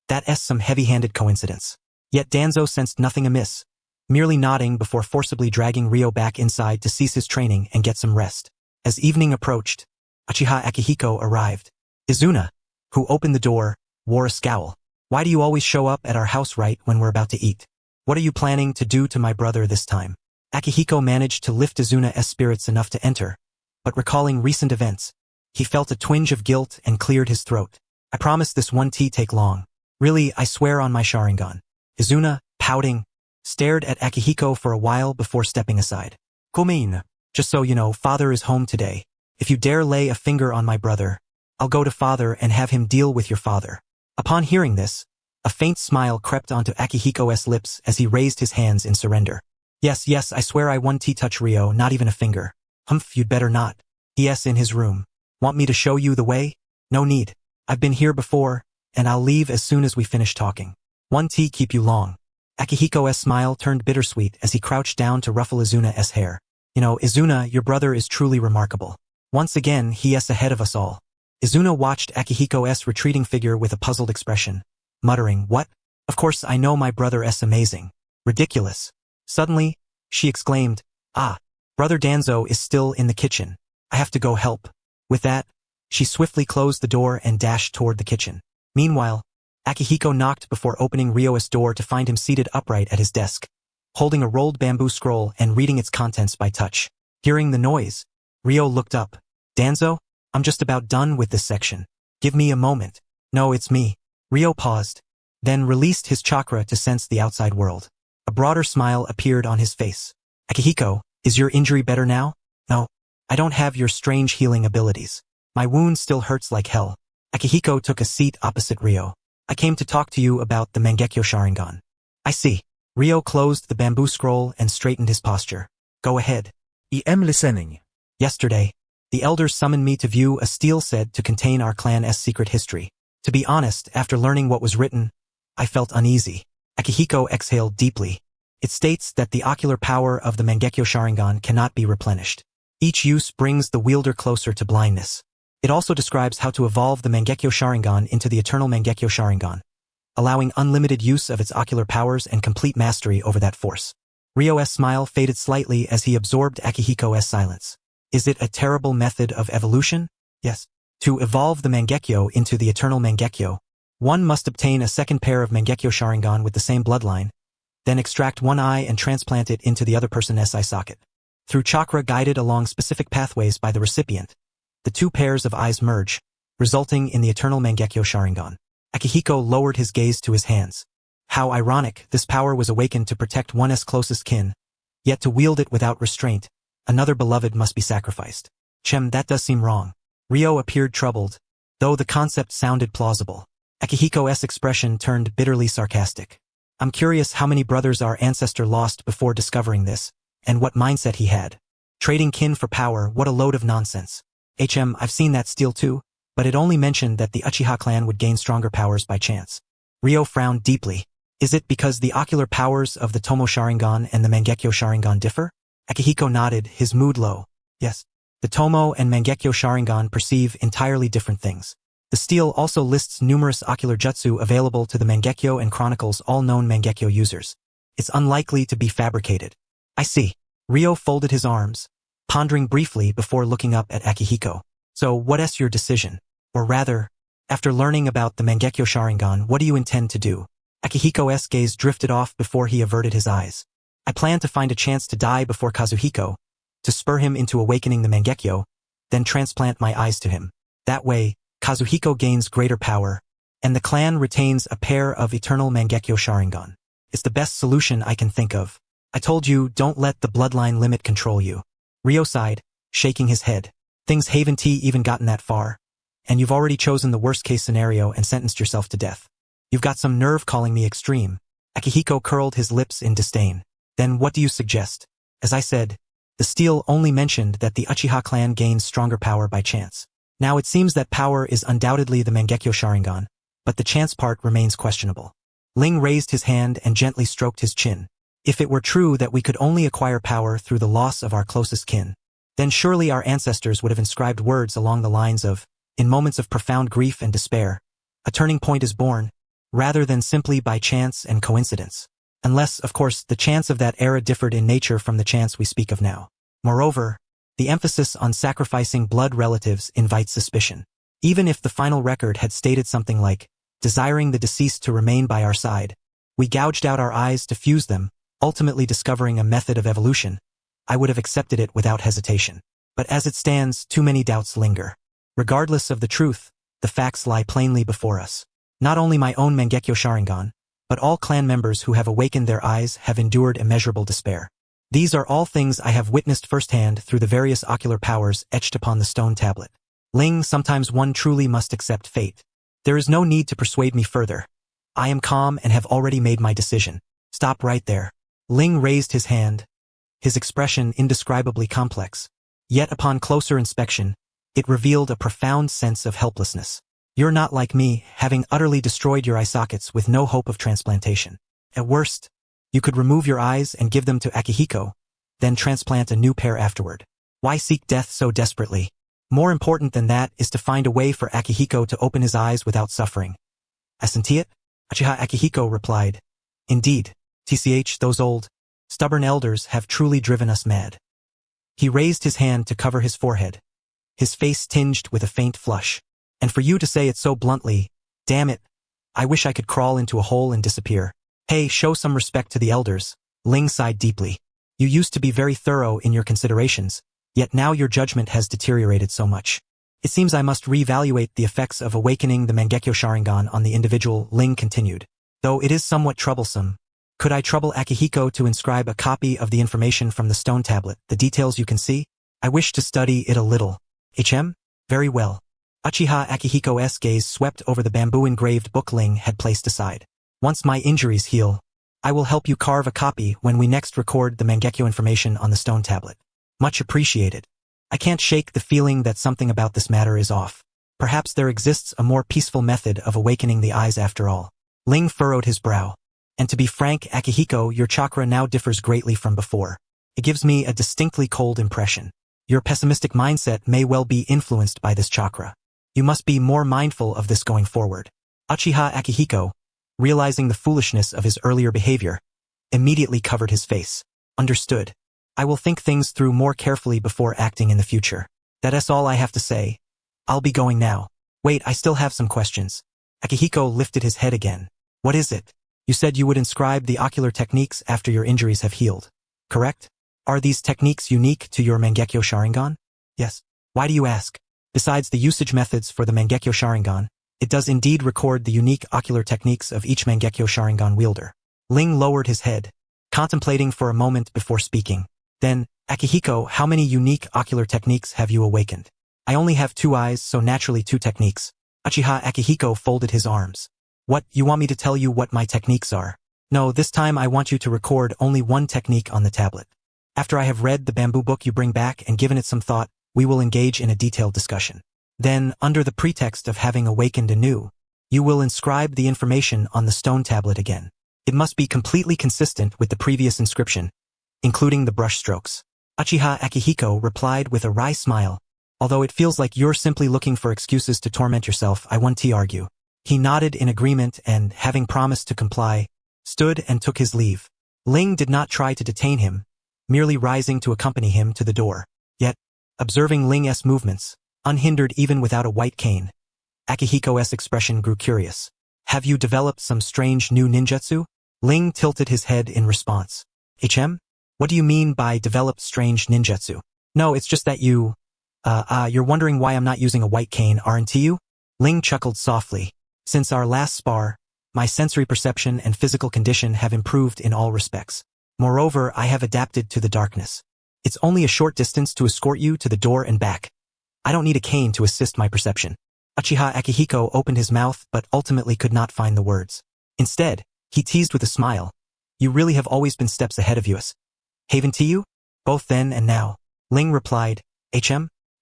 that's some heavy-handed coincidence. Yet Danzo sensed nothing amiss, merely nodding before forcibly dragging Ryo back inside to cease his training and get some rest. As evening approached, Uchiha Akihiko arrived. Izuna, who opened the door, wore a scowl. Why do you always show up at our house right when we're about to eat? What are you planning to do to my brother this time? Akihiko managed to lift Izuna's spirits enough to enter, but recalling recent events, he felt a twinge of guilt and cleared his throat. I promise this won't take long. Really, I swear on my Sharingan. Izuna, pouting, stared at Akihiko for a while before stepping aside. Come in. Just so you know, father is home today. If you dare lay a finger on my brother, I'll go to father and have him deal with your father. Upon hearing this, a faint smile crept onto Akihiko's lips as he raised his hands in surrender. Yes, yes, I swear I won't touch Ryo, not even a finger. Humph, you'd better not. Yes, in his room. Want me to show you the way? No need. I've been here before, and I'll leave as soon as we finish talking. Won't keep you long. Akihiko's smile turned bittersweet as he crouched down to ruffle Izuna's hair. You know, Izuna, your brother is truly remarkable. Once again, he is ahead of us all. Izuna watched Akihiko's retreating figure with a puzzled expression, muttering, what? Of course I know my brother is amazing. Ridiculous. Suddenly, she exclaimed, ah, Brother Danzo is still in the kitchen. I have to go help. With that, she swiftly closed the door and dashed toward the kitchen. Meanwhile, Akihiko knocked before opening Ryo's door to find him seated upright at his desk, holding a rolled bamboo scroll and reading its contents by touch. Hearing the noise, Ryo looked up. Danzo, I'm just about done with this section. Give me a moment. No, it's me. Ryo paused, then released his chakra to sense the outside world. A broader smile appeared on his face. Akihiko, is your injury better now? No, I don't have your strange healing abilities. My wound still hurts like hell. Akihiko took a seat opposite Ryo. I came to talk to you about the Mangekyo Sharingan. I see. Ryo closed the bamboo scroll and straightened his posture. Go ahead. I am listening. Yesterday, the elders summoned me to view a stele said to contain our clan's secret history. To be honest, after learning what was written, I felt uneasy. Akihiko exhaled deeply. It states that the ocular power of the Mangekyo Sharingan cannot be replenished. Each use brings the wielder closer to blindness. It also describes how to evolve the Mangekyo Sharingan into the eternal Mangekyo Sharingan, allowing unlimited use of its ocular powers and complete mastery over that force. Ryo's smile faded slightly as he absorbed Akihiko's silence. Is it a terrible method of evolution? Yes. To evolve the Mangekyo into the eternal Mangekyo, one must obtain a second pair of Mangekyo Sharingan with the same bloodline, then extract one eye and transplant it into the other person's eye socket. Through chakra guided along specific pathways by the recipient, the two pairs of eyes merge, resulting in the eternal Mangekyo Sharingan. Akihiko lowered his gaze to his hands. How ironic, this power was awakened to protect one's closest kin, yet to wield it without restraint, another beloved must be sacrificed. That does seem wrong. Ryo appeared troubled, though the concept sounded plausible. Akihiko's expression turned bitterly sarcastic. I'm curious how many brothers our ancestor lost before discovering this, and what mindset he had. Trading kin for power, what a load of nonsense. I've seen that stele too, but it only mentioned that the Uchiha clan would gain stronger powers by chance. Ryo frowned deeply. Is it because the ocular powers of the Tomo Sharingan and the Mangekyo Sharingan differ? Akihiko nodded, his mood low. Yes. The Tomo and Mangekyo Sharingan perceive entirely different things. The stele also lists numerous ocular jutsu available to the Mangekyo and chronicles all known Mangekyo users. It's unlikely to be fabricated. I see. Ryo folded his arms, pondering briefly before looking up at Akihiko. So what is your decision? Or rather, after learning about the Mangekyo Sharingan, what do you intend to do? Akihiko's gaze drifted off before he averted his eyes. I plan to find a chance to die before Kazuhiko, to spur him into awakening the Mangekyo, then transplant my eyes to him. That way, Kazuhiko gains greater power, and the clan retains a pair of eternal Mangekyo Sharingan. It's the best solution I can think of. I told you, don't let the bloodline limit control you. Ryo sighed, shaking his head. Things haven't even gotten that far, and you've already chosen the worst-case scenario and sentenced yourself to death. You've got some nerve calling me extreme. Akihiko curled his lips in disdain. Then what do you suggest? As I said, the stele only mentioned that the Uchiha clan gains stronger power by chance. Now it seems that power is undoubtedly the Mangekyo Sharingan, but the chance part remains questionable. Ling raised his hand and gently stroked his chin. If it were true that we could only acquire power through the loss of our closest kin, then surely our ancestors would have inscribed words along the lines of, in moments of profound grief and despair, a turning point is born, rather than simply by chance and coincidence. Unless, of course, the chance of that era differed in nature from the chance we speak of now. Moreover, the emphasis on sacrificing blood relatives invites suspicion. Even if the final record had stated something like, desiring the deceased to remain by our side, we gouged out our eyes to fuse them, ultimately discovering a method of evolution, I would have accepted it without hesitation. But as it stands, too many doubts linger. Regardless of the truth, the facts lie plainly before us. Not only my own Mangekyo Sharingan, but all clan members who have awakened their eyes have endured immeasurable despair. These are all things I have witnessed firsthand through the various ocular powers etched upon the stone tablet. Ling, sometimes one truly must accept fate. There is no need to persuade me further. I am calm and have already made my decision. Stop right there. Ling raised his hand, his expression indescribably complex. Yet upon closer inspection, it revealed a profound sense of helplessness. You're not like me, having utterly destroyed your eye sockets with no hope of transplantation. At worst, you could remove your eyes and give them to Akihiko, then transplant a new pair afterward. Why seek death so desperately? More important than that is to find a way for Akihiko to open his eyes without suffering. Asenti it? Uchiha Akihiko replied. Indeed, TCH, those old, stubborn elders have truly driven us mad. He raised his hand to cover his forehead, his face tinged with a faint flush. And for you to say it so bluntly, damn it, I wish I could crawl into a hole and disappear. Hey, show some respect to the elders. Ling sighed deeply. You used to be very thorough in your considerations, yet now your judgment has deteriorated so much. It seems I must reevaluate the effects of awakening the Mangekyo Sharingan on the individual, Ling continued. Though it is somewhat troublesome, could I trouble Akihiko to inscribe a copy of the information from the stone tablet, the details you can see? I wish to study it a little. Very well. Uchiha Akihiko's gaze swept over the bamboo-engraved book Ling had placed aside. Once my injuries heal, I will help you carve a copy when we next record the Mangekyo information on the stone tablet. Much appreciated. I can't shake the feeling that something about this matter is off. Perhaps there exists a more peaceful method of awakening the eyes after all. Ling furrowed his brow. And to be frank, Akihiko, your chakra now differs greatly from before. It gives me a distinctly cold impression. Your pessimistic mindset may well be influenced by this chakra. You must be more mindful of this going forward. Uchiha Akihiko, realizing the foolishness of his earlier behavior, immediately covered his face. Understood. I will think things through more carefully before acting in the future. That's all I have to say. I'll be going now. Wait, I still have some questions. Akihiko lifted his head again. What is it? You said you would inscribe the ocular techniques after your injuries have healed, correct? Are these techniques unique to your Mangekyo Sharingan? Yes. Why do you ask? Besides the usage methods for the Mangekyo Sharingan, it does indeed record the unique ocular techniques of each Mangekyo Sharingan wielder. Ling lowered his head, contemplating for a moment before speaking. Then, Akihiko, how many unique ocular techniques have you awakened? I only have 2 eyes, so naturally 2 techniques. Uchiha Akihiko folded his arms. What, you want me to tell you what my techniques are? No, this time I want you to record only 1 technique on the tablet. After I have read the bamboo book you bring back and given it some thought, we will engage in a detailed discussion. Then, under the pretext of having awakened anew, you will inscribe the information on the stone tablet again. It must be completely consistent with the previous inscription, including the brush strokes. Uchiha Akihiko replied with a wry smile. Although it feels like you're simply looking for excuses to torment yourself, I won't argue. He nodded in agreement and, having promised to comply, stood and took his leave. Ling did not try to detain him, merely rising to accompany him to the door. Yet, observing Ling's movements, unhindered even without a white cane, Akihiko's expression grew curious. Have you developed some strange new ninjutsu? Ling tilted his head in response. What do you mean by developed strange ninjutsu? No, it's just that you're wondering why I'm not using a white cane, aren't you? Ling chuckled softly. Since our last spar, my sensory perception and physical condition have improved in all respects. Moreover, I have adapted to the darkness. It's only a short distance to escort you to the door and back. I don't need a cane to assist my perception. Uchiha Akihiko opened his mouth but ultimately could not find the words. Instead, he teased with a smile. You really have always been steps ahead of us. Haven't you? Both then and now. Ling replied.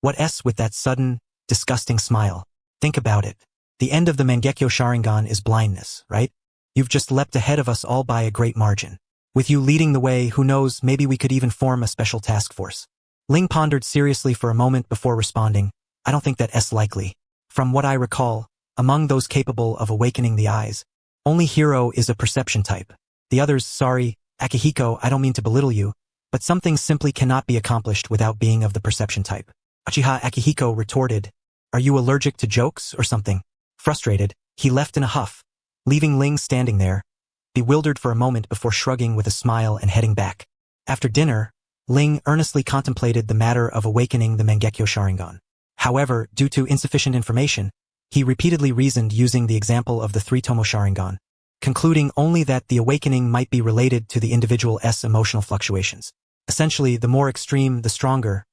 What s with that sudden, disgusting smile? Think about it. The end of the Mangekyo Sharingan is blindness, right? You've just leapt ahead of us all by a great margin. With you leading the way, who knows, maybe we could even form a special task force. Ling pondered seriously for a moment before responding. I don't think that's likely. From what I recall, among those capable of awakening the eyes, only Hiro is a perception type. The others, sorry, Akihiko, I don't mean to belittle you, but some things simply cannot be accomplished without being of the perception type. Uchiha Akihiko retorted. Are you allergic to jokes or something? Frustrated, he left in a huff, leaving Ling standing there, bewildered for a moment before shrugging with a smile and heading back. After dinner, Ling earnestly contemplated the matter of awakening the Mangekyo Sharingan. However, due to insufficient information, he repeatedly reasoned using the example of the 3-tomo Sharingan, concluding only that the awakening might be related to the individual's emotional fluctuations. Essentially, the more extreme, the stronger.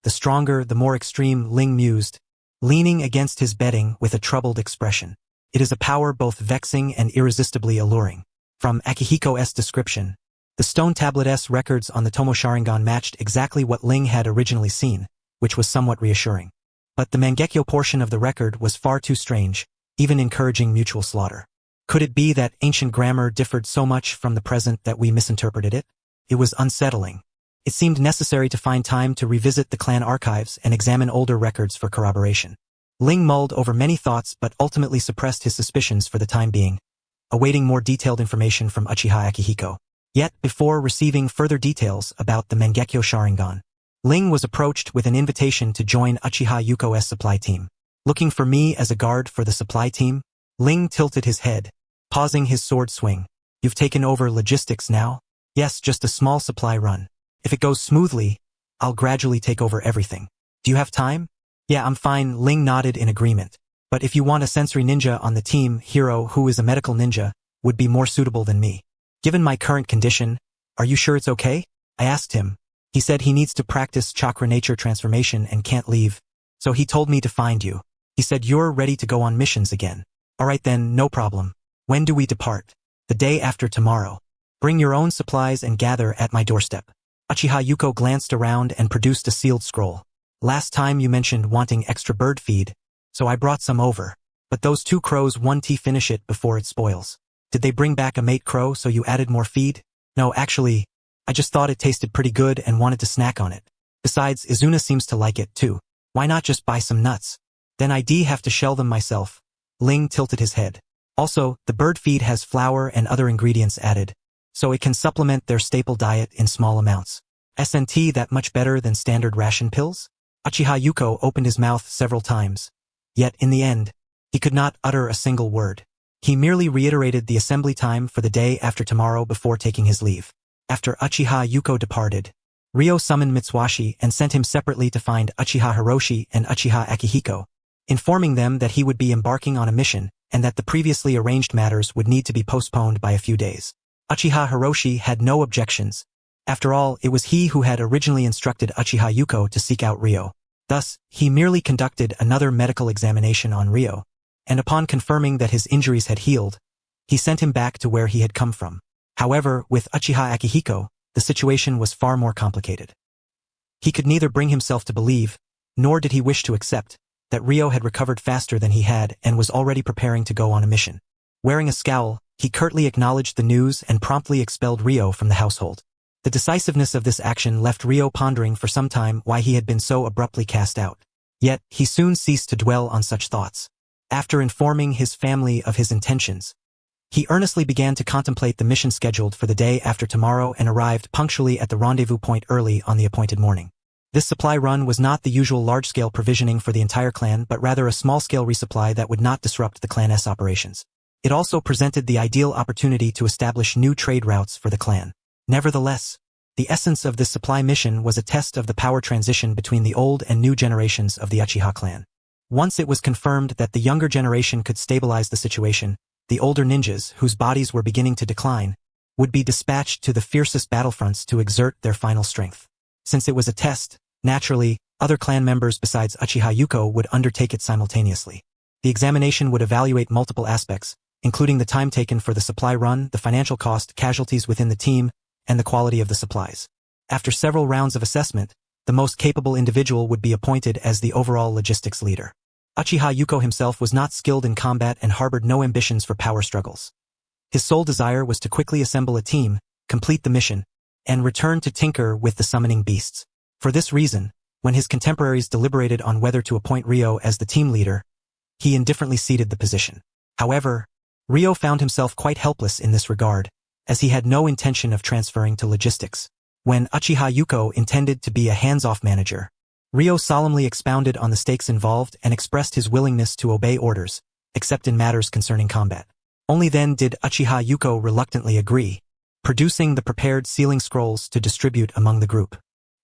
The stronger, the more extreme, Ling mused, leaning against his bedding with a troubled expression. It is a power both vexing and irresistibly alluring. From Akihiko's description, the stone tablet's records on the Tomo Sharingan matched exactly what Ling had originally seen, which was somewhat reassuring. But the Mangekyo portion of the record was far too strange, even encouraging mutual slaughter. Could it be that ancient grammar differed so much from the present that we misinterpreted it? It was unsettling. It seemed necessary to find time to revisit the clan archives and examine older records for corroboration. Ling mulled over many thoughts but ultimately suppressed his suspicions for the time being, awaiting more detailed information from Uchiha Akihiko. Yet, before receiving further details about the Mangekyo Sharingan, Ling was approached with an invitation to join Uchiha Yuko's supply team. Looking for me as a guard for the supply team? Ling tilted his head, pausing his sword swing. You've taken over logistics now? Yes, just a small supply run. If it goes smoothly, I'll gradually take over everything. Do you have time? Yeah, I'm fine, Ling nodded in agreement. But if you want a sensory ninja on the team, Hiro, who is a medical ninja, would be more suitable than me. Given my current condition, are you sure it's okay? I asked him. He said he needs to practice chakra nature transformation and can't leave. So he told me to find you. He said you're ready to go on missions again. Alright then, no problem. When do we depart? The day after tomorrow. Bring your own supplies and gather at my doorstep. Uchiha Yuko glanced around and produced a sealed scroll. Last time you mentioned wanting extra bird feed, so I brought some over. But those 2 crows want to finish it before it spoils. Did they bring back a mate crow so you added more feed? No, actually, I just thought it tasted pretty good and wanted to snack on it. Besides, Izuna seems to like it too. Why not just buy some nuts? Then I'd have to shell them myself. Ling tilted his head. Also, the bird feed has flour and other ingredients added, so it can supplement their staple diet in small amounts. Isn't that much better than standard ration pills? Uchiha Yuko opened his mouth several times. Yet, in the end, he could not utter a single word. He merely reiterated the assembly time for the day after tomorrow before taking his leave. After Uchiha Yuko departed, Ryo summoned Mitsuashi and sent him separately to find Uchiha Hiroshi and Uchiha Akihiko, informing them that he would be embarking on a mission and that the previously arranged matters would need to be postponed by a few days. Uchiha Hiroshi had no objections. After all, it was he who had originally instructed Uchiha Yuko to seek out Ryo. Thus, he merely conducted another medical examination on Ryo, and upon confirming that his injuries had healed, he sent him back to where he had come from. However, with Uchiha Akihiko, the situation was far more complicated. He could neither bring himself to believe, nor did he wish to accept, that Ryo had recovered faster than he had and was already preparing to go on a mission. Wearing a scowl, he curtly acknowledged the news and promptly expelled Ryo from the household. The decisiveness of this action left Ryo pondering for some time why he had been so abruptly cast out. Yet, he soon ceased to dwell on such thoughts. After informing his family of his intentions, he earnestly began to contemplate the mission scheduled for the day after tomorrow and arrived punctually at the rendezvous point early on the appointed morning. This supply run was not the usual large-scale provisioning for the entire clan but rather a small-scale resupply that would not disrupt the clan's operations. It also presented the ideal opportunity to establish new trade routes for the clan. Nevertheless, the essence of this supply mission was a test of the power transition between the old and new generations of the Uchiha clan. Once it was confirmed that the younger generation could stabilize the situation, the older ninjas, whose bodies were beginning to decline, would be dispatched to the fiercest battlefronts to exert their final strength. Since it was a test, naturally, other clan members besides Uchiha Yuko would undertake it simultaneously. The examination would evaluate multiple aspects, including the time taken for the supply run, the financial cost, casualties within the team, and the quality of the supplies. After several rounds of assessment, the most capable individual would be appointed as the overall logistics leader. Uchiha Yuko himself was not skilled in combat and harbored no ambitions for power struggles. His sole desire was to quickly assemble a team, complete the mission, and return to tinker with the summoning beasts. For this reason, when his contemporaries deliberated on whether to appoint Ryo as the team leader, he indifferently ceded the position. However, Ryo found himself quite helpless in this regard, as he had no intention of transferring to logistics. When Uchiha Yuko intended to be a hands-off manager, Ryo solemnly expounded on the stakes involved and expressed his willingness to obey orders, except in matters concerning combat. Only then did Uchiha Yuko reluctantly agree, producing the prepared sealing scrolls to distribute among the group.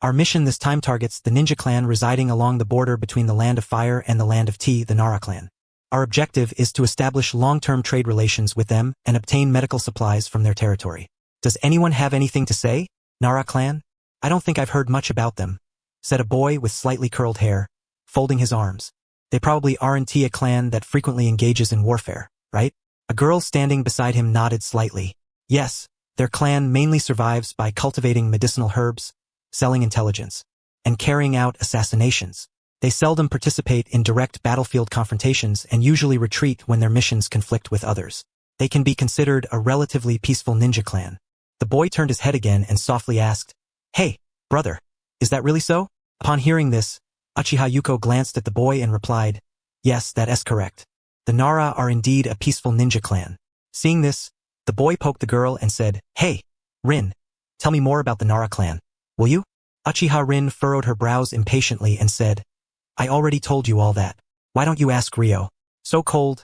Our mission this time targets the ninja clan residing along the border between the Land of Fire and the Land of Tea, the Nara clan. Our objective is to establish long-term trade relations with them and obtain medical supplies from their territory. Does anyone have anything to say? Nara clan? I don't think I've heard much about them, said a boy with slightly curled hair, folding his arms. They probably aren't a clan that frequently engages in warfare, right? A girl standing beside him nodded slightly. Yes, their clan mainly survives by cultivating medicinal herbs, selling intelligence, and carrying out assassinations. They seldom participate in direct battlefield confrontations and usually retreat when their missions conflict with others. They can be considered a relatively peaceful ninja clan. The boy turned his head again and softly asked, "Hey, brother, is that really so?" Upon hearing this, Uchiha Yuko glanced at the boy and replied, "Yes, that is correct. The Nara are indeed a peaceful ninja clan." Seeing this, the boy poked the girl and said, "Hey, Rin, tell me more about the Nara clan, will you?" Uchiha Rin furrowed her brows impatiently and said, "I already told you all that. Why don't you ask Ryo?" "So cold,"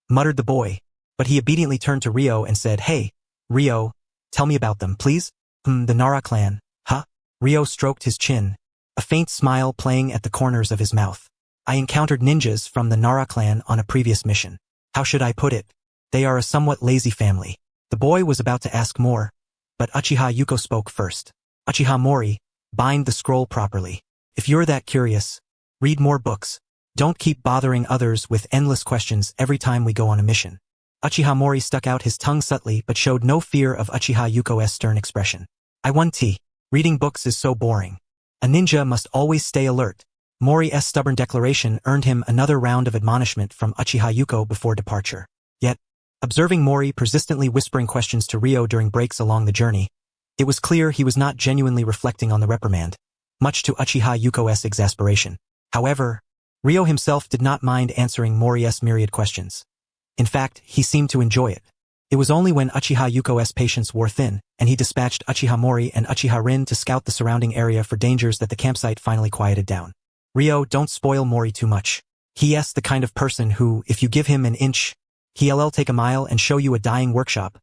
muttered the boy, but he obediently turned to Ryo and said, "Hey, Ryo, tell me about them, please." The Nara clan, huh?" Ryo stroked his chin, a faint smile playing at the corners of his mouth. "I encountered ninjas from the Nara clan on a previous mission. How should I put it? They are a somewhat lazy family." The boy was about to ask more, but Uchiha Yuko spoke first. "Uchiha Mori, bind the scroll properly. If you're that curious, read more books. Don't keep bothering others with endless questions every time we go on a mission." Uchiha Mori stuck out his tongue subtly but showed no fear of Uchiha Yuko's stern expression. "I won tea. Reading books is so boring. A ninja must always stay alert." Mori's stubborn declaration earned him another round of admonishment from Uchiha Yuko before departure. Yet, observing Mori persistently whispering questions to Ryo during breaks along the journey, it was clear he was not genuinely reflecting on the reprimand, much to Uchiha Yuko's exasperation. However, Ryo himself did not mind answering Mori's myriad questions. In fact, he seemed to enjoy it. It was only when Uchiha Yuko's patience wore thin, and he dispatched Uchiha Mori and Uchiha Rin to scout the surrounding area for dangers that the campsite finally quieted down. "Ryo, don't spoil Mori too much. He's the kind of person who, if you give him an inch, he'll take a mile and show you a dying workshop."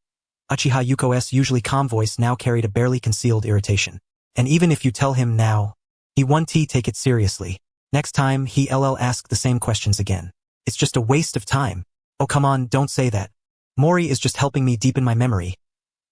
Uchiha Yuko's usually calm voice now carried a barely concealed irritation. "And even if you tell him now, he won't take it seriously. Next time he'll ask the same questions again. It's just a waste of time." "Oh, come on, don't say that. Mori is just helping me deepen my memory,"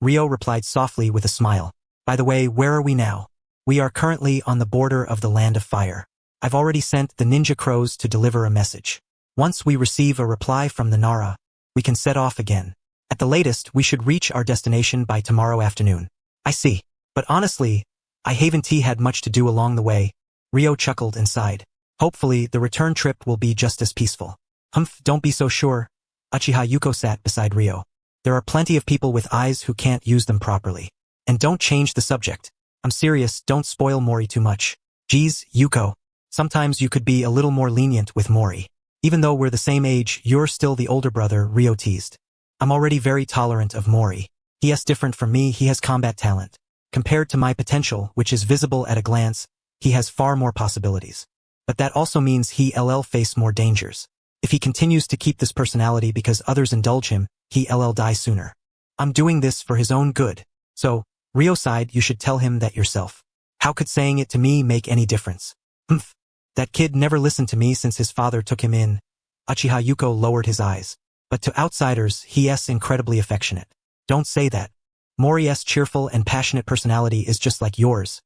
Ryo replied softly with a smile. "By the way, where are we now?" "We are currently on the border of the Land of Fire. I've already sent the ninja crows to deliver a message. Once we receive a reply from the Nara, we can set off again. At the latest, we should reach our destination by tomorrow afternoon." "I see. But honestly, I haven't had much to do along the way." Ryo chuckled and sighed. "Hopefully, the return trip will be just as peaceful." "Humph, don't be so sure." Uchiha Yuko sat beside Ryo. "There are plenty of people with eyes who can't use them properly. And don't change the subject. I'm serious, don't spoil Mori too much." "Geez, Yuko. Sometimes you could be a little more lenient with Mori. Even though we're the same age, you're still the older brother," Ryo teased. "I'm already very tolerant of Mori. He is different from me, he has combat talent. Compared to my potential, which is visible at a glance, he has far more possibilities. But that also means he'll face more dangers. If he continues to keep this personality because others indulge him, he'll die sooner. I'm doing this for his own good. So, Ryo sighed, you should tell him that yourself. How could saying it to me make any difference? Humph. That kid never listened to me since his father took him in. Uchiha Yuko lowered his eyes. But to outsiders, he's incredibly affectionate. Don't say that. Mori's cheerful and passionate personality is just like yours.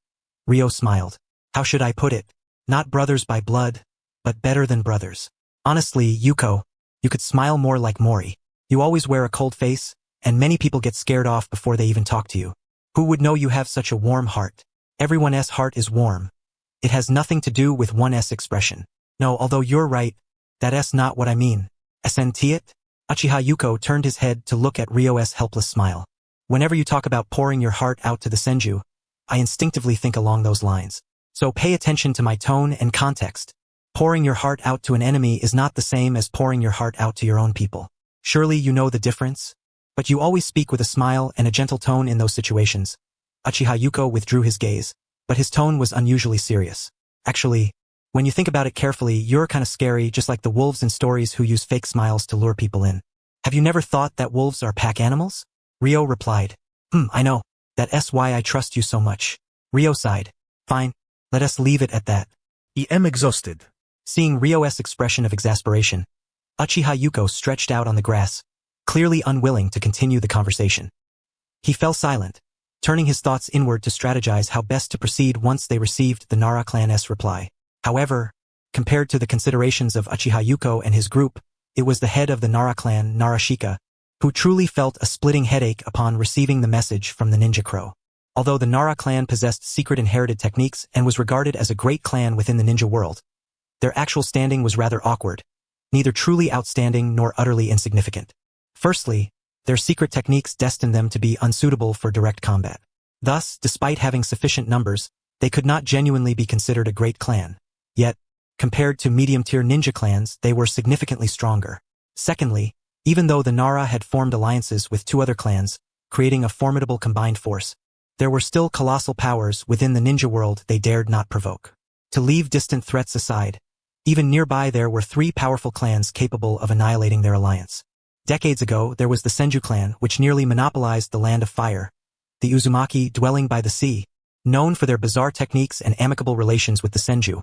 Ryo smiled. How should I put it? Not brothers by blood, but better than brothers. Honestly, Yuko, you could smile more like Mori. You always wear a cold face, and many people get scared off before they even talk to you. Who would know you have such a warm heart? Everyone's heart is warm. It has nothing to do with one's expression. No, although you're right, that's not what I mean. Sent it? Uchiha Yuko turned his head to look at Ryo's helpless smile. Whenever you talk about pouring your heart out to the Senju, I instinctively think along those lines. So pay attention to my tone and context. Pouring your heart out to an enemy is not the same as pouring your heart out to your own people. Surely you know the difference? But you always speak with a smile and a gentle tone in those situations. Uchiha Yuko withdrew his gaze, but his tone was unusually serious. Actually, when you think about it carefully, you're kinda scary, just like the wolves in stories who use fake smiles to lure people in. Have you never thought that wolves are pack animals? Ryo replied. I know. That's why I trust you so much. Ryo sighed. Fine. Let us leave it at that. I am exhausted. Seeing Ryo's expression of exasperation, Uchiha Yuko stretched out on the grass, clearly unwilling to continue the conversation. He fell silent, turning his thoughts inward to strategize how best to proceed once they received the Nara clan's reply. However, compared to the considerations of Uchiha Yuko and his group, it was the head of the Nara clan, Narashika, who truly felt a splitting headache upon receiving the message from the ninja crow. Although the Nara clan possessed secret inherited techniques and was regarded as a great clan within the ninja world, their actual standing was rather awkward, neither truly outstanding nor utterly insignificant. Firstly, their secret techniques destined them to be unsuitable for direct combat. Thus, despite having sufficient numbers, they could not genuinely be considered a great clan. Yet, compared to medium-tier ninja clans, they were significantly stronger. Secondly, even though the Nara had formed alliances with two other clans, creating a formidable combined force, there were still colossal powers within the ninja world they dared not provoke. To leave distant threats aside, even nearby there were three powerful clans capable of annihilating their alliance. Decades ago, there was the Senju clan, which nearly monopolized the land of fire, the Uzumaki dwelling by the sea, known for their bizarre techniques and amicable relations with the Senju,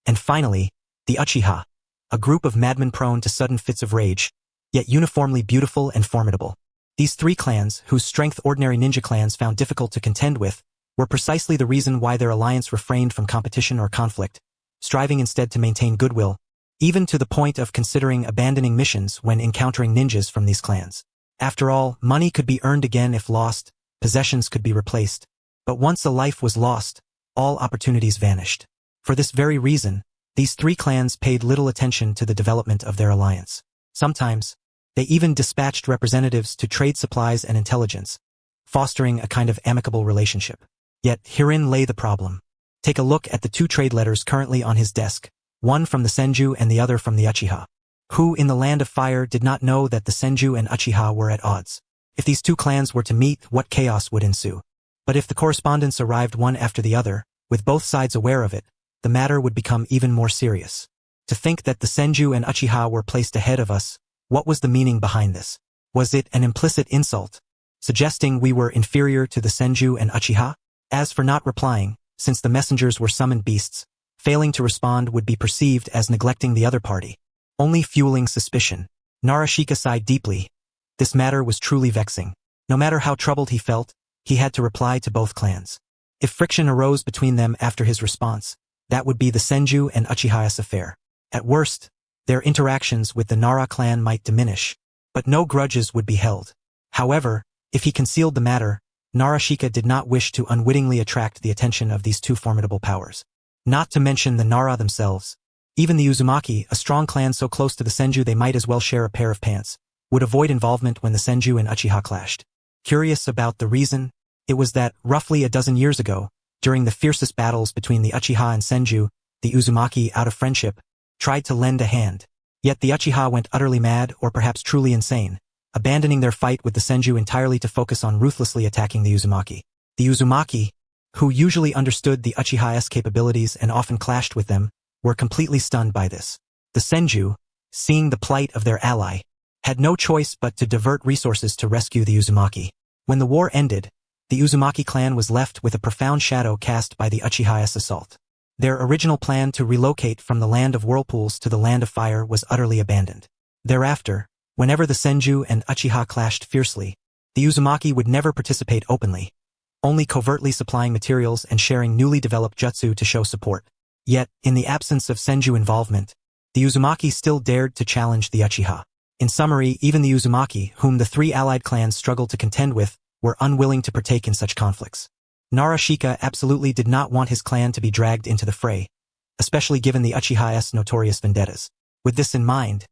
and finally, the Uchiha, a group of madmen prone to sudden fits of rage, yet uniformly beautiful and formidable. These three clans, whose strength ordinary ninja clans found difficult to contend with, were precisely the reason why their alliance refrained from competition or conflict, striving instead to maintain goodwill, even to the point of considering abandoning missions when encountering ninjas from these clans. After all, money could be earned again if lost, possessions could be replaced, but once a life was lost, all opportunities vanished. For this very reason, these three clans paid little attention to the development of their alliance. Sometimes, they even dispatched representatives to trade supplies and intelligence, fostering a kind of amicable relationship. Yet herein lay the problem. Take a look at the two trade letters currently on his desk, one from the Senju and the other from the Uchiha. Who in the land of fire did not know that the Senju and Uchiha were at odds? If these two clans were to meet, what chaos would ensue? But if the correspondence arrived one after the other, with both sides aware of it, the matter would become even more serious. To think that the Senju and Uchiha were placed ahead of us, what was the meaning behind this? Was it an implicit insult, suggesting we were inferior to the Senju and Uchiha? As for not replying, since the messengers were summoned beasts, failing to respond would be perceived as neglecting the other party, only fueling suspicion. Narashika sighed deeply. This matter was truly vexing. No matter how troubled he felt, he had to reply to both clans. If friction arose between them after his response, that would be the Senju and Uchiha's affair. At worst, their interactions with the Nara clan might diminish, but no grudges would be held. However, if he concealed the matter, Narashika did not wish to unwittingly attract the attention of these two formidable powers. Not to mention the Nara themselves. Even the Uzumaki, a strong clan so close to the Senju they might as well share a pair of pants, would avoid involvement when the Senju and Uchiha clashed. Curious about the reason? It was that, roughly a dozen years ago, during the fiercest battles between the Uchiha and Senju, the Uzumaki, out of friendship, tried to lend a hand. Yet the Uchiha went utterly mad, or perhaps truly insane, abandoning their fight with the Senju entirely to focus on ruthlessly attacking the Uzumaki. The Uzumaki, who usually understood the Uchiha's capabilities and often clashed with them, were completely stunned by this. The Senju, seeing the plight of their ally, had no choice but to divert resources to rescue the Uzumaki. When the war ended, the Uzumaki clan was left with a profound shadow cast by the Uchiha's assault. Their original plan to relocate from the land of whirlpools to the land of fire was utterly abandoned. Thereafter, whenever the Senju and Uchiha clashed fiercely, the Uzumaki would never participate openly, only covertly supplying materials and sharing newly developed jutsu to show support. Yet, in the absence of Senju involvement, the Uzumaki still dared to challenge the Uchiha. In summary, even the Uzumaki, whom the three allied clans struggled to contend with, were unwilling to partake in such conflicts. Narashika absolutely did not want his clan to be dragged into the fray, especially given the Uchiha's notorious vendettas. With this in mind,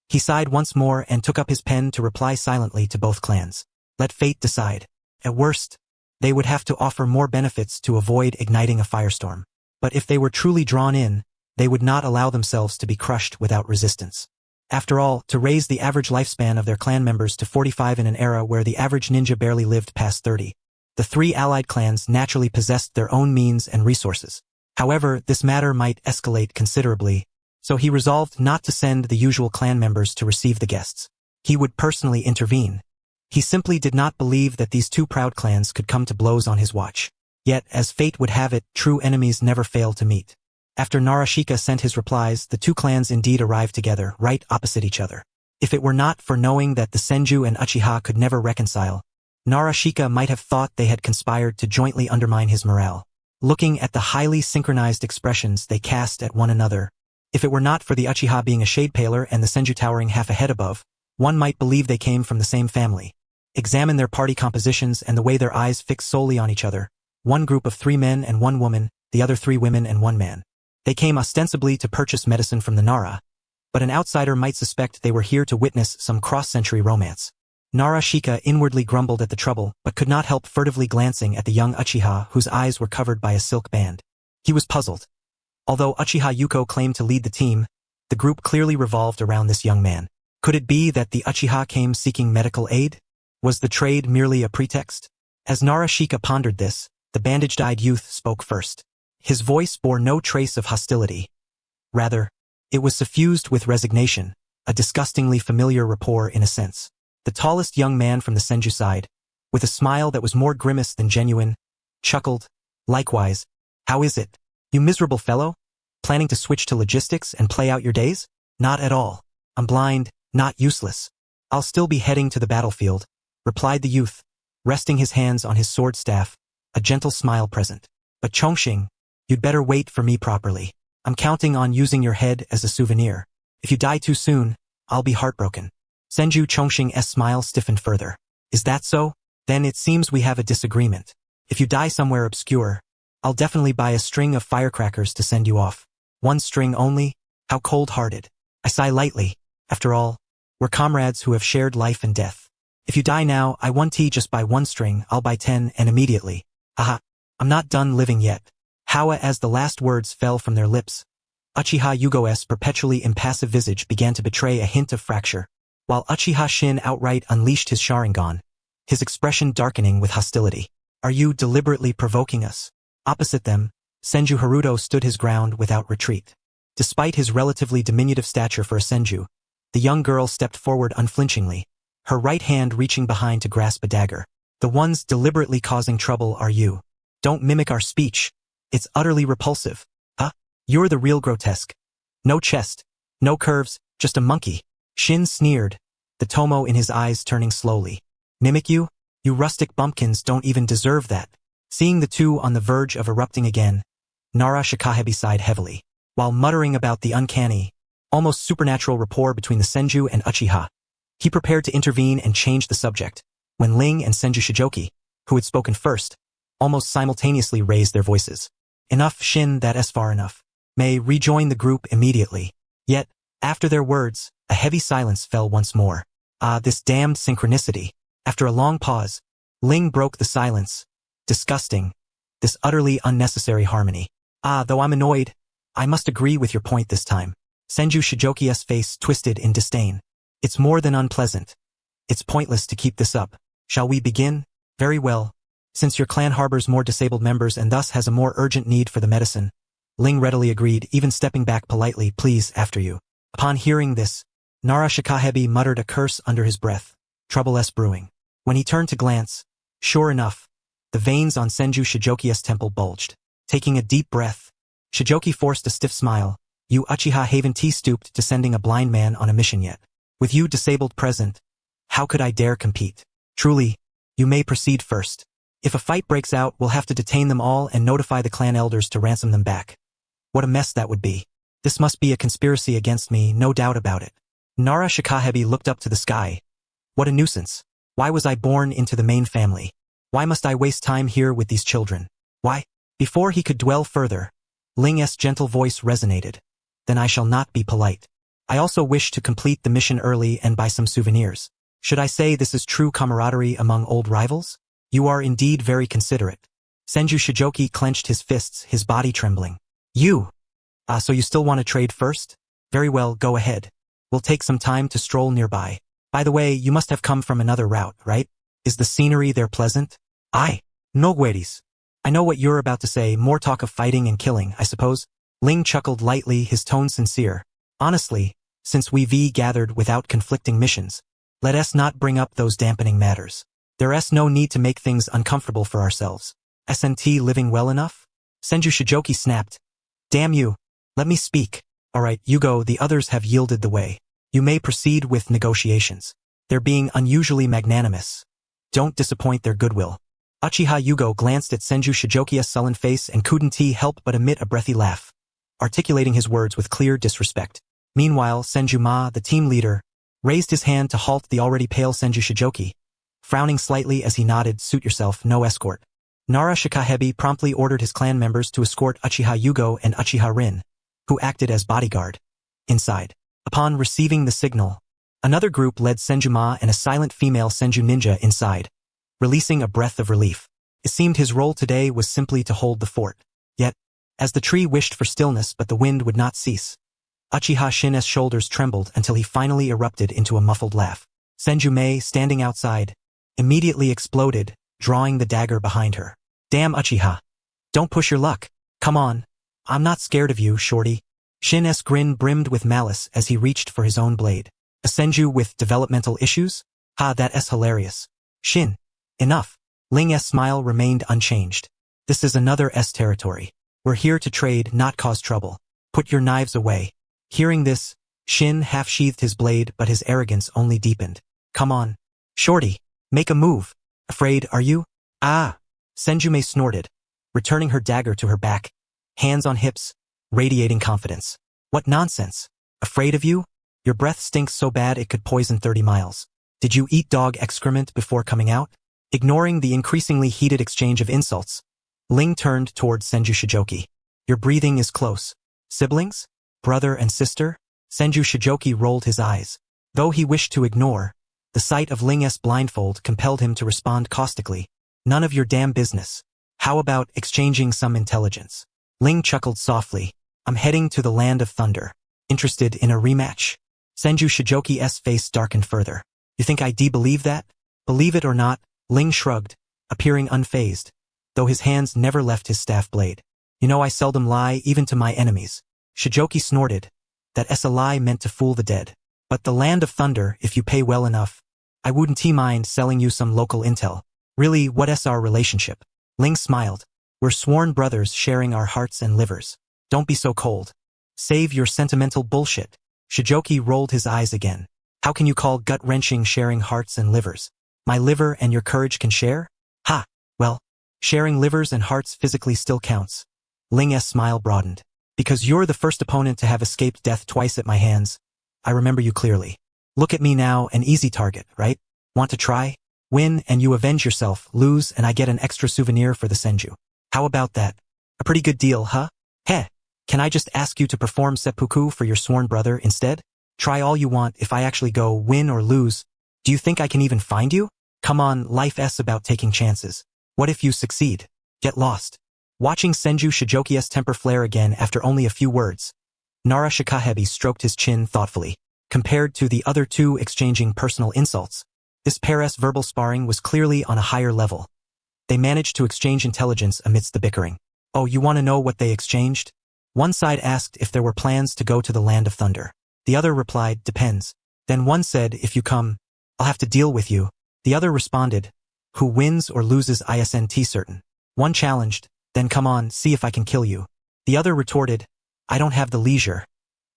he sighed once more and took up his pen to reply silently to both clans. Let fate decide. At worst, they would have to offer more benefits to avoid igniting a firestorm. But if they were truly drawn in, they would not allow themselves to be crushed without resistance. After all, to raise the average lifespan of their clan members to 45 in an era where the average ninja barely lived past 30, the three allied clans naturally possessed their own means and resources. However, this matter might escalate considerably, so he resolved not to send the usual clan members to receive the guests. He would personally intervene. He simply did not believe that these two proud clans could come to blows on his watch. Yet, as fate would have it, true enemies never fail to meet. After Narashika sent his replies, the two clans indeed arrived together, right opposite each other. If it were not for knowing that the Senju and Uchiha could never reconcile, Narashika might have thought they had conspired to jointly undermine his morale. Looking at the highly synchronized expressions they cast at one another, if it were not for the Uchiha being a shade paler and the Senju towering half a head above, one might believe they came from the same family. Examine their party compositions and the way their eyes fix solely on each other. One group of 3 men and 1 woman, the other 3 women and 1 man. They came ostensibly to purchase medicine from the Nara, but an outsider might suspect they were here to witness some cross-century romance. Narashika inwardly grumbled at the trouble, but could not help furtively glancing at the young Uchiha whose eyes were covered by a silk band. He was puzzled. Although Uchiha Yuko claimed to lead the team, the group clearly revolved around this young man. Could it be that the Uchiha came seeking medical aid? Was the trade merely a pretext? As Narashika pondered this, the bandaged-eyed youth spoke first. His voice bore no trace of hostility. Rather, it was suffused with resignation, a disgustingly familiar rapport in a sense. The tallest young man from the Senju side, with a smile that was more grimace than genuine, chuckled. Likewise, how is it, you miserable fellow? Planning to switch to logistics and play out your days? Not at all. I'm blind, not useless. I'll still be heading to the battlefield, replied the youth, resting his hands on his sword staff, a gentle smile present. But Chongqing, you'd better wait for me properly. I'm counting on using your head as a souvenir. If you die too soon, I'll be heartbroken. Senju Chongqing's smile stiffened further. Is that so? Then it seems we have a disagreement. If you die somewhere obscure, I'll definitely buy a string of firecrackers to send you off. 1 string only? How cold-hearted. I sigh lightly. After all, we're comrades who have shared life and death. If you die now, I won't just buy 1 string, I'll buy 10 and immediately. Haha, I'm not done living yet. How as the last words fell from their lips, Uchiha Yugo's perpetually impassive visage began to betray a hint of fracture, while Uchiha Shin outright unleashed his Sharingan, his expression darkening with hostility. Are you deliberately provoking us? Opposite them, Senju Haruto stood his ground without retreat. Despite his relatively diminutive stature for a Senju, the young girl stepped forward unflinchingly, her right hand reaching behind to grasp a dagger. The ones deliberately causing trouble are you. Don't mimic our speech. It's utterly repulsive. Huh? You're the real grotesque. No chest, no curves, just a monkey. Shin sneered, the tomo in his eyes turning slowly. Mimic you? You rustic bumpkins don't even deserve that. Seeing the two on the verge of erupting again, Narashika sighed heavily. While muttering about the uncanny, almost supernatural rapport between the Senju and Uchiha, he prepared to intervene and change the subject, when Ling and Senju Shijoki, who had spoken first, almost simultaneously raised their voices. Enough, Shin, that's far enough. May rejoin the group immediately. Yet, after their words, a heavy silence fell once more. This damned synchronicity. After a long pause, Ling broke the silence. Disgusting. This utterly unnecessary harmony. Though I'm annoyed, I must agree with your point this time. Senju Shijoki's face twisted in disdain. It's more than unpleasant. It's pointless to keep this up. Shall we begin? Very well. Since your clan harbors more disabled members and thus has a more urgent need for the medicine, Ling readily agreed, even stepping back politely, please, after you. Upon hearing this, Narashika muttered a curse under his breath. Trouble brewing. When he turned to glance, sure enough, the veins on Senju Shijoki's temple bulged. Taking a deep breath, Shijoki forced a stiff smile. You Uchiha haven't stooped to sending a blind man on a mission yet. With you disabled present, how could I dare compete? Truly, you may proceed first. If a fight breaks out, we'll have to detain them all and notify the clan elders to ransom them back. What a mess that would be. This must be a conspiracy against me, no doubt about it. Narashika looked up to the sky. What a nuisance. Why was I born into the main family? Why must I waste time here with these children? Why? Before he could dwell further, Ling's gentle voice resonated. Then I shall not be polite. I also wish to complete the mission early and buy some souvenirs. Should I say this is true camaraderie among old rivals? You are indeed very considerate. Senju Shijoki clenched his fists, his body trembling. You! So you still want to trade first? Very well, go ahead. We'll take some time to stroll nearby. By the way, you must have come from another route, right? Is the scenery there pleasant? Aye. No worries. I know what you're about to say, more talk of fighting and killing, I suppose. Ling chuckled lightly, his tone sincere. Honestly, since we've gathered without conflicting missions, let us not bring up those dampening matters. There's no need to make things uncomfortable for ourselves. SNT living well enough? Senju Shijoki snapped. Damn you. Let me speak. Alright, you go, the others have yielded the way. You may proceed with negotiations. They're being unusually magnanimous. Don't disappoint their goodwill. Uchiha Yugo glanced at Senju Shijoki's sullen face and couldn't help but emit a breathy laugh, articulating his words with clear disrespect. Meanwhile, Senju Ma, the team leader, raised his hand to halt the already pale Senju Shijoki, frowning slightly as he nodded, "Suit yourself, no escort." Nara Shikahebi promptly ordered his clan members to escort Uchiha Yugo and Uchiha Rin, who acted as bodyguard, inside. Upon receiving the signal, another group led Senju Ma and a silent female Senju ninja inside, releasing a breath of relief. It seemed his role today was simply to hold the fort. Yet, as the tree wished for stillness but the wind would not cease, Uchiha Shin's shoulders trembled until he finally erupted into a muffled laugh. Senju Mei, standing outside, immediately exploded, drawing the dagger behind her. "Damn, Uchiha. Don't push your luck. Come on. I'm not scared of you, shorty." Shin's grin brimmed with malice as he reached for his own blade. "A Senju with developmental issues? Ha, that's hilarious. Shin. Enough." Ling's smile remained unchanged. "This is another S territory. We're here to trade, not cause trouble. Put your knives away." Hearing this, Shin half-sheathed his blade, but his arrogance only deepened. "Come on. Shorty. Make a move. Afraid, are you?" "Ah." Senju Mei snorted, returning her dagger to her back, hands on hips, radiating confidence. "What nonsense. Afraid of you? Your breath stinks so bad it could poison 30 miles. Did you eat dog excrement before coming out?" Ignoring the increasingly heated exchange of insults, Ling turned toward Senju Shijoki. "Your breathing is close. Siblings? Brother and sister?" Senju Shijoki rolled his eyes. Though he wished to ignore, the sight of Ling's blindfold compelled him to respond caustically. "None of your damn business. How about exchanging some intelligence?" Ling chuckled softly. "I'm heading to the land of thunder. Interested in a rematch?" Senju Shijoki's face darkened further. "You think I believe that?" "Believe it or not," Ling shrugged, appearing unfazed, though his hands never left his staff blade. "You know I seldom lie even to my enemies." Shijoki snorted. "That's a lie meant to fool the dead. But the land of thunder, if you pay well enough, I wouldn't mind selling you some local intel. Really, what's our relationship?" Ling smiled. "We're sworn brothers sharing our hearts and livers. Don't be so cold. Save your sentimental bullshit." Shijoki rolled his eyes again. "How can you call gut-wrenching sharing hearts and livers? My liver and your courage can share? Ha! Well, sharing livers and hearts physically still counts." Ling's smile broadened. "Because you're the first opponent to have escaped death twice at my hands. I remember you clearly. Look at me now, an easy target, right? Want to try? Win and you avenge yourself, lose and I get an extra souvenir for the Senju. How about that? A pretty good deal, huh? Heh, can I just ask you to perform seppuku for your sworn brother instead? Try all you want. If I actually go, win or lose, do you think I can even find you? Come on, life's about taking chances. What if you succeed? Get lost." Watching Senju Shijoki's temper flare again after only a few words, Nara Shikahebi stroked his chin thoughtfully. Compared to the other two exchanging personal insults, this pair's verbal sparring was clearly on a higher level. They managed to exchange intelligence amidst the bickering. "Oh, you want to know what they exchanged?" One side asked if there were plans to go to the land of thunder. The other replied, "Depends." Then one said, "If you come, I'll have to deal with you." The other responded, "Who wins or loses isn't certain." One challenged, "Then come on, see if I can kill you." The other retorted, "I don't have the leisure.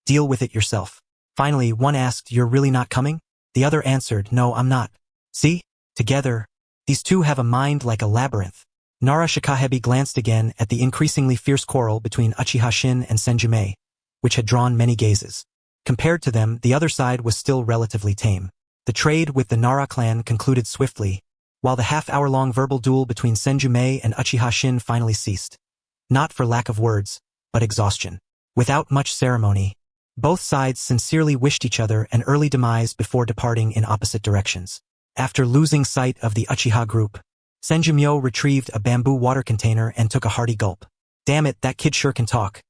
Deal with it yourself." Finally, one asked, "You're really not coming?" The other answered, "No, I'm not." See? Together, these two have a mind like a labyrinth. Nara Shikahebi glanced again at the increasingly fierce quarrel between Uchiha Shin and Senju Mei, which had drawn many gazes. Compared to them, the other side was still relatively tame. The trade with the Nara clan concluded swiftly, while the half-hour-long verbal duel between Senju Mei and Uchiha Shin finally ceased. Not for lack of words, but exhaustion. Without much ceremony, both sides sincerely wished each other an early demise before departing in opposite directions. After losing sight of the Uchiha group, Senju Myo retrieved a bamboo water container and took a hearty gulp. "Damn it, that kid sure can talk.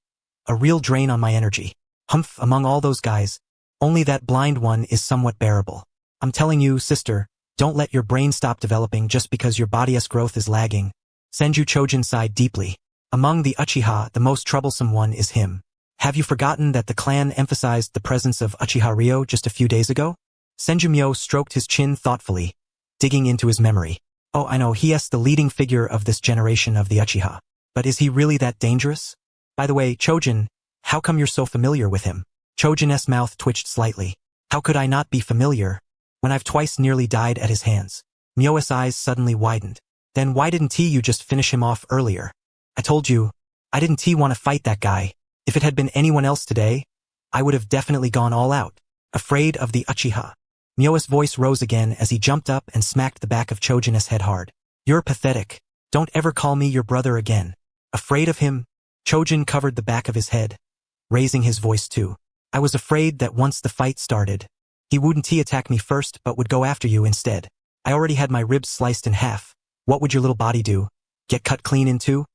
A real drain on my energy. Humph, among all those guys, only that blind one is somewhat bearable. I'm telling you, sister, don't let your brain stop developing just because your body's growth is lagging." Senju Chojin sighed deeply. "Among the Uchiha, the most troublesome one is him. Have you forgotten that the clan emphasized the presence of Uchiha Ryo just a few days ago?" Senju Myo stroked his chin thoughtfully, digging into his memory. "Oh, I know, he is the leading figure of this generation of the Uchiha. But is he really that dangerous? By the way, Chojin, how come you're so familiar with him?" Chojin's mouth twitched slightly. "How could I not be familiar when I've twice nearly died at his hands?" Myo's eyes suddenly widened. Then why didn't you just finish him off earlier? I told you, I didn't want to fight that guy. If it had been anyone else today, I would have definitely gone all out. Afraid of the Uchiha. Myo's voice rose again as he jumped up and smacked the back of Chojin's head hard. You're pathetic. Don't ever call me your brother again. Afraid of him? Chojin covered the back of his head, raising his voice too. I was afraid that once the fight started, he wouldn't attack me first but would go after you instead. I already had my ribs sliced in half. What would your little body do? Get cut clean in two?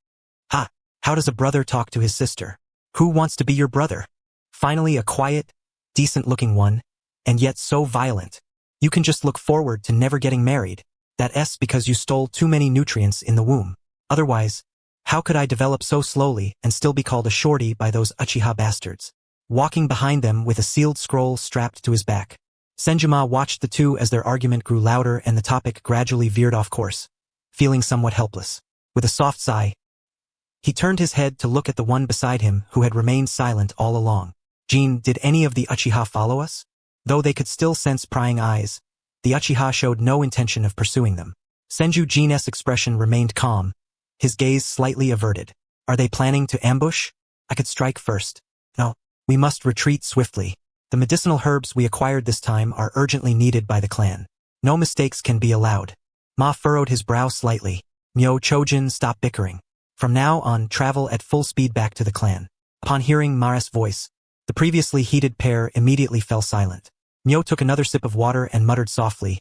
Ha! How does a brother talk to his sister? Who wants to be your brother? Finally a quiet, decent-looking one, and yet so violent. You can just look forward to never getting married. That's because you stole too many nutrients in the womb. Otherwise, how could I develop so slowly and still be called a shorty by those Uchiha bastards? Walking behind them with a sealed scroll strapped to his back. Senju watched the two as their argument grew louder and the topic gradually veered off course, feeling somewhat helpless. With a soft sigh, he turned his head to look at the one beside him who had remained silent all along. Jin, did any of the Uchiha follow us? Though they could still sense prying eyes, the Uchiha showed no intention of pursuing them. Senju Jin's expression remained calm, his gaze slightly averted. Are they planning to ambush? I could strike first. No, we must retreat swiftly. The medicinal herbs we acquired this time are urgently needed by the clan. No mistakes can be allowed. Ma furrowed his brow slightly. Myo Chojin, stop bickering. From now on, travel at full speed back to the clan. Upon hearing Mara's voice, the previously heated pair immediately fell silent. Myo took another sip of water and muttered softly,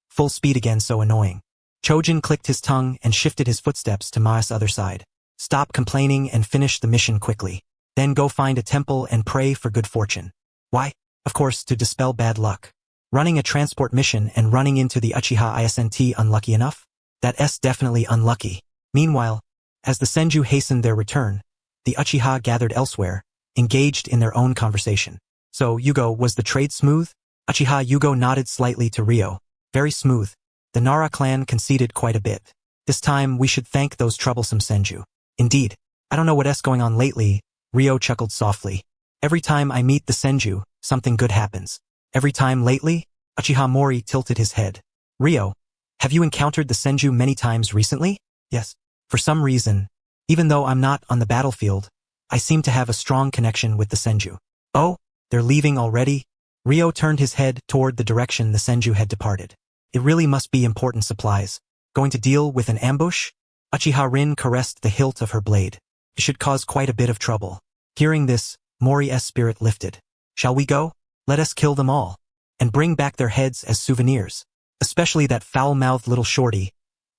full speed again, so annoying. Chojin clicked his tongue and shifted his footsteps to Mara's other side. Stop complaining and finish the mission quickly. Then go find a temple and pray for good fortune. Why? Of course, to dispel bad luck. Running a transport mission and running into the Uchiha isn't unlucky enough? That's definitely unlucky. Meanwhile, as the Senju hastened their return, the Uchiha gathered elsewhere, engaged in their own conversation. So, Yugo, was the trade smooth? Uchiha Yugo nodded slightly to Ryo. Very smooth. The Nara clan conceded quite a bit. This time, we should thank those troublesome Senju. Indeed. I don't know what's going on lately, Ryo chuckled softly. Every time I meet the Senju, something good happens. Every time lately? Uchiha Mori tilted his head. Ryo, have you encountered the Senju many times recently? Yes. For some reason, even though I'm not on the battlefield, I seem to have a strong connection with the Senju. Oh, they're leaving already? Ryo turned his head toward the direction the Senju had departed. It really must be important supplies. Going to deal with an ambush? Uchiha Rin caressed the hilt of her blade. It should cause quite a bit of trouble. Hearing this, Mori's spirit lifted. Shall we go? Let us kill them all. And bring back their heads as souvenirs. Especially that foul-mouthed little shorty.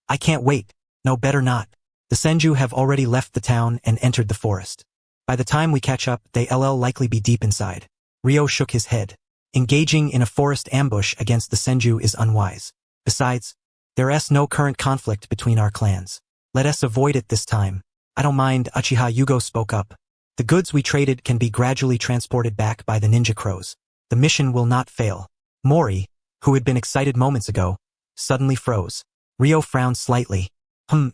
I can't wait. No, better not. The Senju have already left the town and entered the forest. By the time we catch up, they'll likely be deep inside. Ryo shook his head. Engaging in a forest ambush against the Senju is unwise. Besides, there's no current conflict between our clans. Let us avoid it this time. I don't mind, Uchiha Yugo spoke up. The goods we traded can be gradually transported back by the ninja crows. The mission will not fail. Mori, who had been excited moments ago, suddenly froze. Ryo frowned slightly.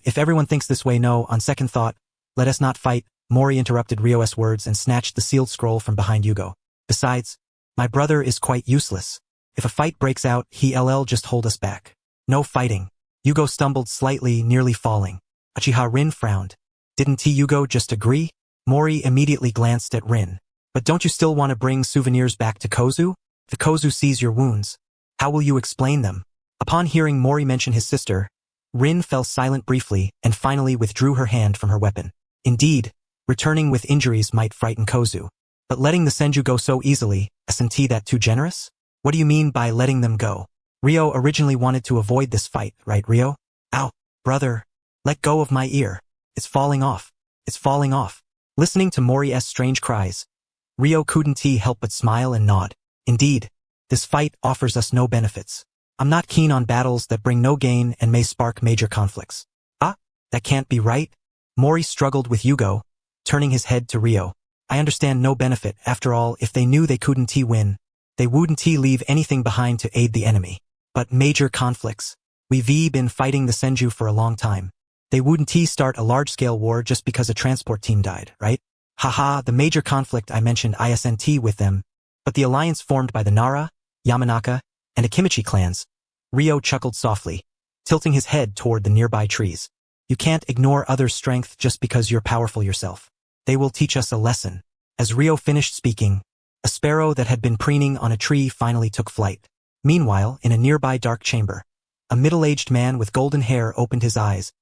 If everyone thinks this way, no, on second thought, let us not fight. Mori interrupted Ryo's words and snatched the sealed scroll from behind Yugo. Besides, my brother is quite useless. If a fight breaks out, he'll just hold us back. No fighting. Yugo stumbled slightly, nearly falling. Uchiha Rin frowned. Didn't Yugo just agree? Mori immediately glanced at Rin. But don't you still want to bring souvenirs back to Kozu? The Kozu sees your wounds. How will you explain them? Upon hearing Mori mention his sister, Rin fell silent briefly and finally withdrew her hand from her weapon. Indeed, returning with injuries might frighten Kozu. But letting the Senju go so easily, isn't that too generous? What do you mean by letting them go? Ryo originally wanted to avoid this fight, right, Ryo? Ow, brother. Let go of my ear. It's falling off. It's falling off. Listening to Mori's strange cries, Ryo couldn't help but smile and nod. Indeed, this fight offers us no benefits. I'm not keen on battles that bring no gain and may spark major conflicts. Ah, that can't be right. Mori struggled with Yugo, turning his head to Ryo. I understand no benefit. After all, if they knew they couldn't win, they wouldn't leave anything behind to aid the enemy. But major conflicts. We've been fighting the Senju for a long time. They wouldn't start a large-scale war just because a transport team died, right? Haha, the major conflict I mentioned isn't with them, but the alliance formed by the Nara, Yamanaka, and Akimichi clans. Ryo chuckled softly. tilting his head toward the nearby trees. You can't ignore others' strength just because you're powerful yourself. They will teach us a lesson. As Ryo finished speaking, a sparrow that had been preening on a tree finally took flight. Meanwhile, in a nearby dark chamber, a middle-aged man with golden hair opened his eyes,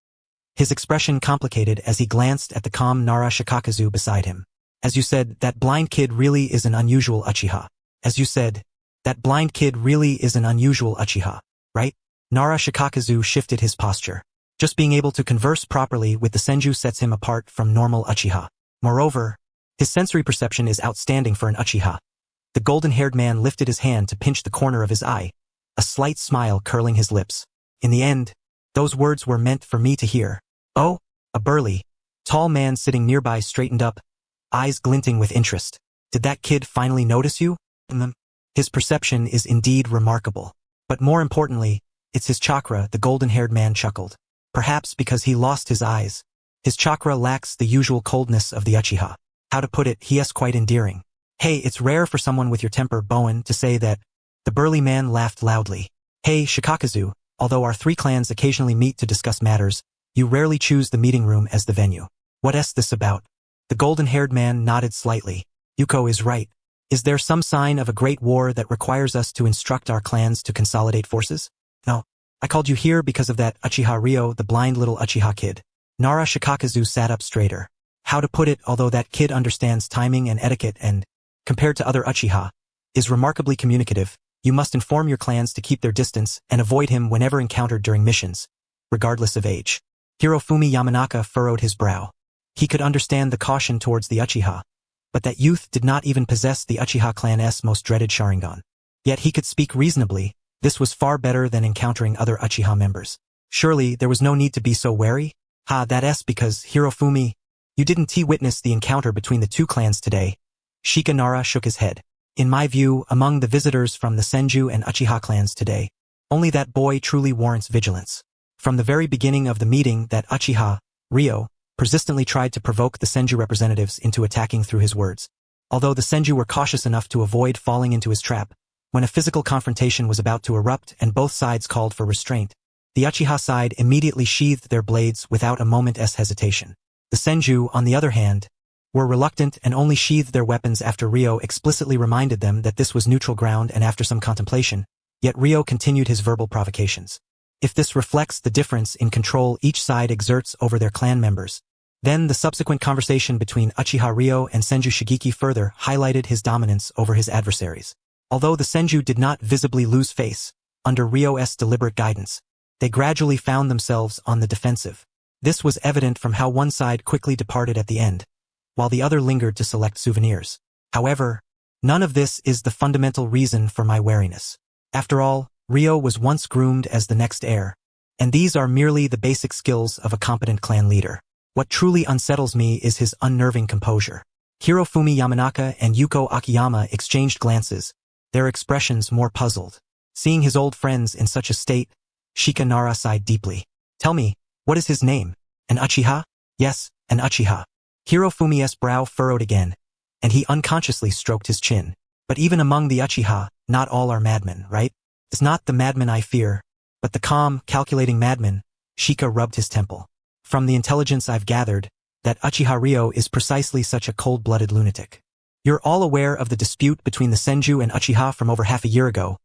his expression complicated as he glanced at the calm Nara Shikakazu beside him. As you said, that blind kid really is an unusual Uchiha. As you said, that blind kid really is an unusual Uchiha, right? Nara Shikakazu shifted his posture. Just being able to converse properly with the Senju sets him apart from normal Uchiha. Moreover, his sensory perception is outstanding for an Uchiha. The golden-haired man lifted his hand to pinch the corner of his eye, a slight smile curling his lips. In the end, those words were meant for me to hear. Oh, a burly, tall man sitting nearby straightened up, eyes glinting with interest. Did that kid finally notice you? His perception is indeed remarkable. But more importantly, it's his chakra, the golden-haired man chuckled. Perhaps because he lost his eyes. His chakra lacks the usual coldness of the Uchiha. How to put it, he is quite endearing. Hey, it's rare for someone with your temper, Bowen, to say that. The burly man laughed loudly. Hey, Shikakazu, although our three clans occasionally meet to discuss matters, you rarely choose the meeting room as the venue. What's this about? The golden-haired man nodded slightly. Yuko is right. Is there some sign of a great war that requires us to instruct our clans to consolidate forces? No. I called you here because of that Uchiha Ryo, the blind little Uchiha kid. Nara Shikakazu sat up straighter. How to put it, although that kid understands timing and etiquette and, compared to other Uchiha, is remarkably communicative, you must inform your clans to keep their distance and avoid him whenever encountered during missions, regardless of age. Hirofumi Yamanaka furrowed his brow. He could understand the caution towards the Uchiha, but that youth did not even possess the Uchiha clan's most dreaded Sharingan. Yet he could speak reasonably. This was far better than encountering other Uchiha members. Surely there was no need to be so wary? That's because, Hirofumi, you didn't witness the encounter between the two clans today. Shikanara shook his head. In my view, among the visitors from the Senju and Uchiha clans today, only that boy truly warrants vigilance. From the very beginning of the meeting, that Uchiha, Ryo, persistently tried to provoke the Senju representatives into attacking through his words. Although the Senju were cautious enough to avoid falling into his trap, when a physical confrontation was about to erupt and both sides called for restraint, the Uchiha side immediately sheathed their blades without a moment's hesitation. The Senju, on the other hand, were reluctant and only sheathed their weapons after Ryo explicitly reminded them that this was neutral ground and after some contemplation, yet Ryo continued his verbal provocations. If this reflects the difference in control each side exerts over their clan members, then the subsequent conversation between Uchiha Ryo and Senju Shigeki further highlighted his dominance over his adversaries. Although the Senju did not visibly lose face, under Ryo's deliberate guidance, they gradually found themselves on the defensive. This was evident from how one side quickly departed at the end, while the other lingered to select souvenirs. However, none of this is the fundamental reason for my wariness. After all, Ryo was once groomed as the next heir, and these are merely the basic skills of a competent clan leader. What truly unsettles me is his unnerving composure. Hirofumi Yamanaka and Yuko Akiyama exchanged glances, their expressions more puzzled. Seeing his old friends in such a state, Shikanara sighed deeply. Tell me, what is his name? An Uchiha? Yes, an Uchiha. Hirofumi's brow furrowed again, and he unconsciously stroked his chin. But even among the Uchiha, not all are madmen, right? It's not the madman I fear, but the calm, calculating madman. Shika rubbed his temple. From the intelligence I've gathered, that Uchiha Ryo is precisely such a cold-blooded lunatic. You're all aware of the dispute between the Senju and Uchiha from over half a year ago,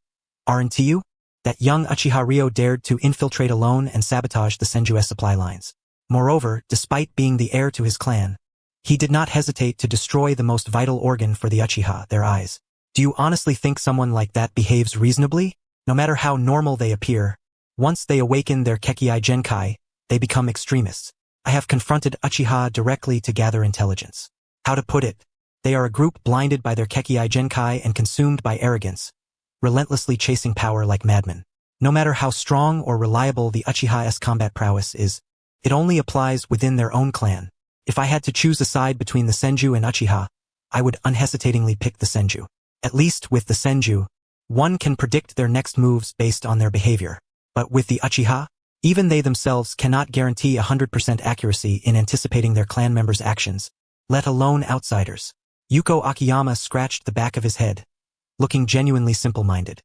aren't you? That young Uchiha Ryo dared to infiltrate alone and sabotage the Senju's supply lines. Moreover, despite being the heir to his clan, he did not hesitate to destroy the most vital organ for the Uchiha, their eyes. Do you honestly think someone like that behaves reasonably? No matter how normal they appear, once they awaken their Kekkei Genkai, they become extremists. I have confronted Uchiha directly to gather intelligence. How to put it? They are a group blinded by their Kekkei Genkai and consumed by arrogance, relentlessly chasing power like madmen. No matter how strong or reliable the Uchiha's combat prowess is, it only applies within their own clan. If I had to choose a side between the Senju and Uchiha, I would unhesitatingly pick the Senju. At least with the Senju, one can predict their next moves based on their behavior. But with the Uchiha, even they themselves cannot guarantee 100% accuracy in anticipating their clan members' actions, let alone outsiders. Yuko Akiyama scratched the back of his head, looking genuinely simple-minded.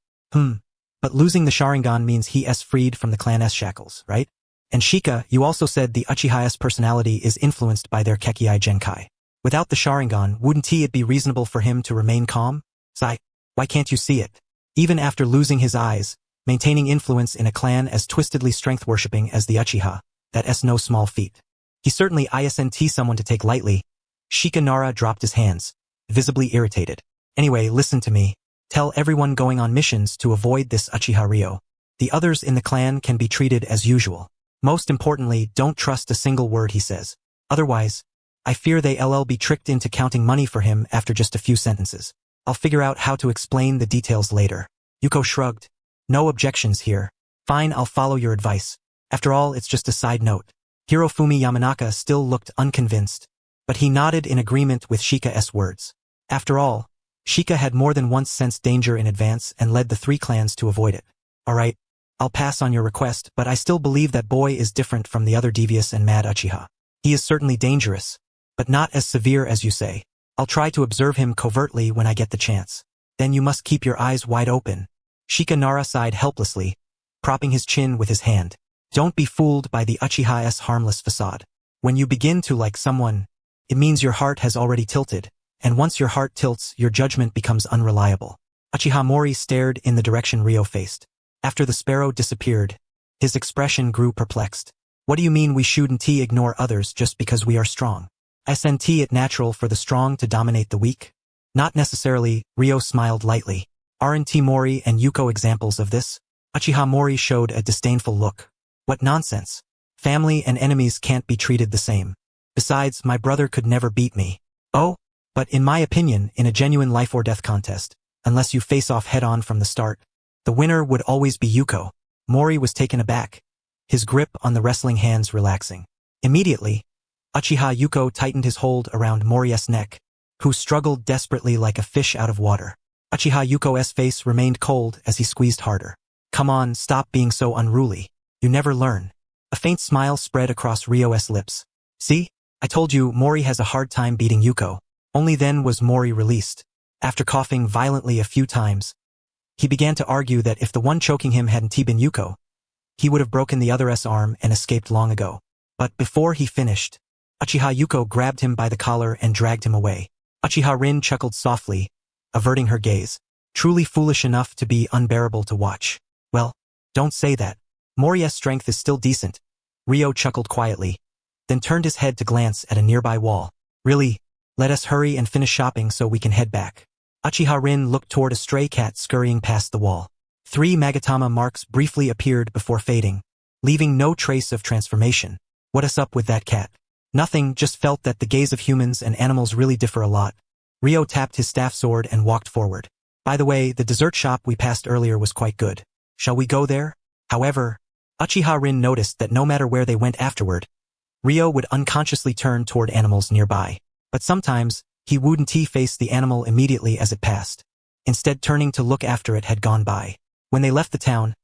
But losing the Sharingan means he is freed from the clan's shackles, right? And Shika, you also said the Uchiha's personality is influenced by their Kekkei Genkai. Without the Sharingan, wouldn't it be reasonable for him to remain calm? Sai, why can't you see it? Even after losing his eyes, maintaining influence in a clan as twistedly strength-worshipping as the Uchiha, that is no small feat. He certainly isn't someone to take lightly. Shika Nara dropped his hands, visibly irritated. Anyway, listen to me. Tell everyone going on missions to avoid this Uchiha Ryo. The others in the clan can be treated as usual. Most importantly, don't trust a single word he says. Otherwise, I fear they'll be tricked into counting money for him after just a few sentences. I'll figure out how to explain the details later. Yuko shrugged. No objections here. Fine, I'll follow your advice. After all, it's just a side note. Hirofumi Yamanaka still looked unconvinced, but he nodded in agreement with Shika's words. After all, Shika had more than once sensed danger in advance and led the three clans to avoid it. Alright, I'll pass on your request, but I still believe that boy is different from the other devious and mad Uchiha. He is certainly dangerous, but not as severe as you say. I'll try to observe him covertly when I get the chance. Then you must keep your eyes wide open. Shika Nara sighed helplessly, propping his chin with his hand. Don't be fooled by the Uchiha's harmless facade. When you begin to like someone, it means your heart has already tilted, and once your heart tilts, your judgment becomes unreliable. Uchiha Mori stared in the direction Ryo faced. After the sparrow disappeared, his expression grew perplexed. What do you mean we shouldn't ignore others just because we are strong? Isn't it natural for the strong to dominate the weak? Not necessarily, Ryo smiled lightly. Aren't Mori and Yuko examples of this? Uchiha Mori showed a disdainful look. What nonsense. Family and enemies can't be treated the same. Besides, my brother could never beat me. Oh, but in my opinion, in a genuine life or death contest, unless you face off head-on from the start, the winner would always be Yuko. Mori was taken aback, his grip on the wrestling hands relaxing. Immediately, Uchiha Yuko tightened his hold around Mori's neck, who struggled desperately like a fish out of water. Uchiha Yuko's face remained cold as he squeezed harder. Come on, stop being so unruly. You never learn. A faint smile spread across Ryo's lips. See? I told you Mori has a hard time beating Yuko. Only then was Mori released. After coughing violently a few times, he began to argue that if the one choking him hadn't been Yuko, he would have broken the other's arm and escaped long ago. But before he finished, Uchiha Yuko grabbed him by the collar and dragged him away. Uchiha Rin chuckled softly, averting her gaze. Truly foolish enough to be unbearable to watch. Well, don't say that. Mori's strength is still decent. Ryo chuckled quietly, then turned his head to glance at a nearby wall. Really? Let us hurry and finish shopping so we can head back. Uchiha Rin looked toward a stray cat scurrying past the wall. 3 Magatama marks briefly appeared before fading, leaving no trace of transformation. What is up with that cat? Nothing, just felt that the gaze of humans and animals really differ a lot. Ryo tapped his staff sword and walked forward. By the way, the dessert shop we passed earlier was quite good. Shall we go there? However, Uchiha Rin noticed that no matter where they went afterward, Ryo would unconsciously turn toward animals nearby. But sometimes, he wouldn't face the animal immediately as it passed. Instead, turning to look after it had gone by. When they left the town,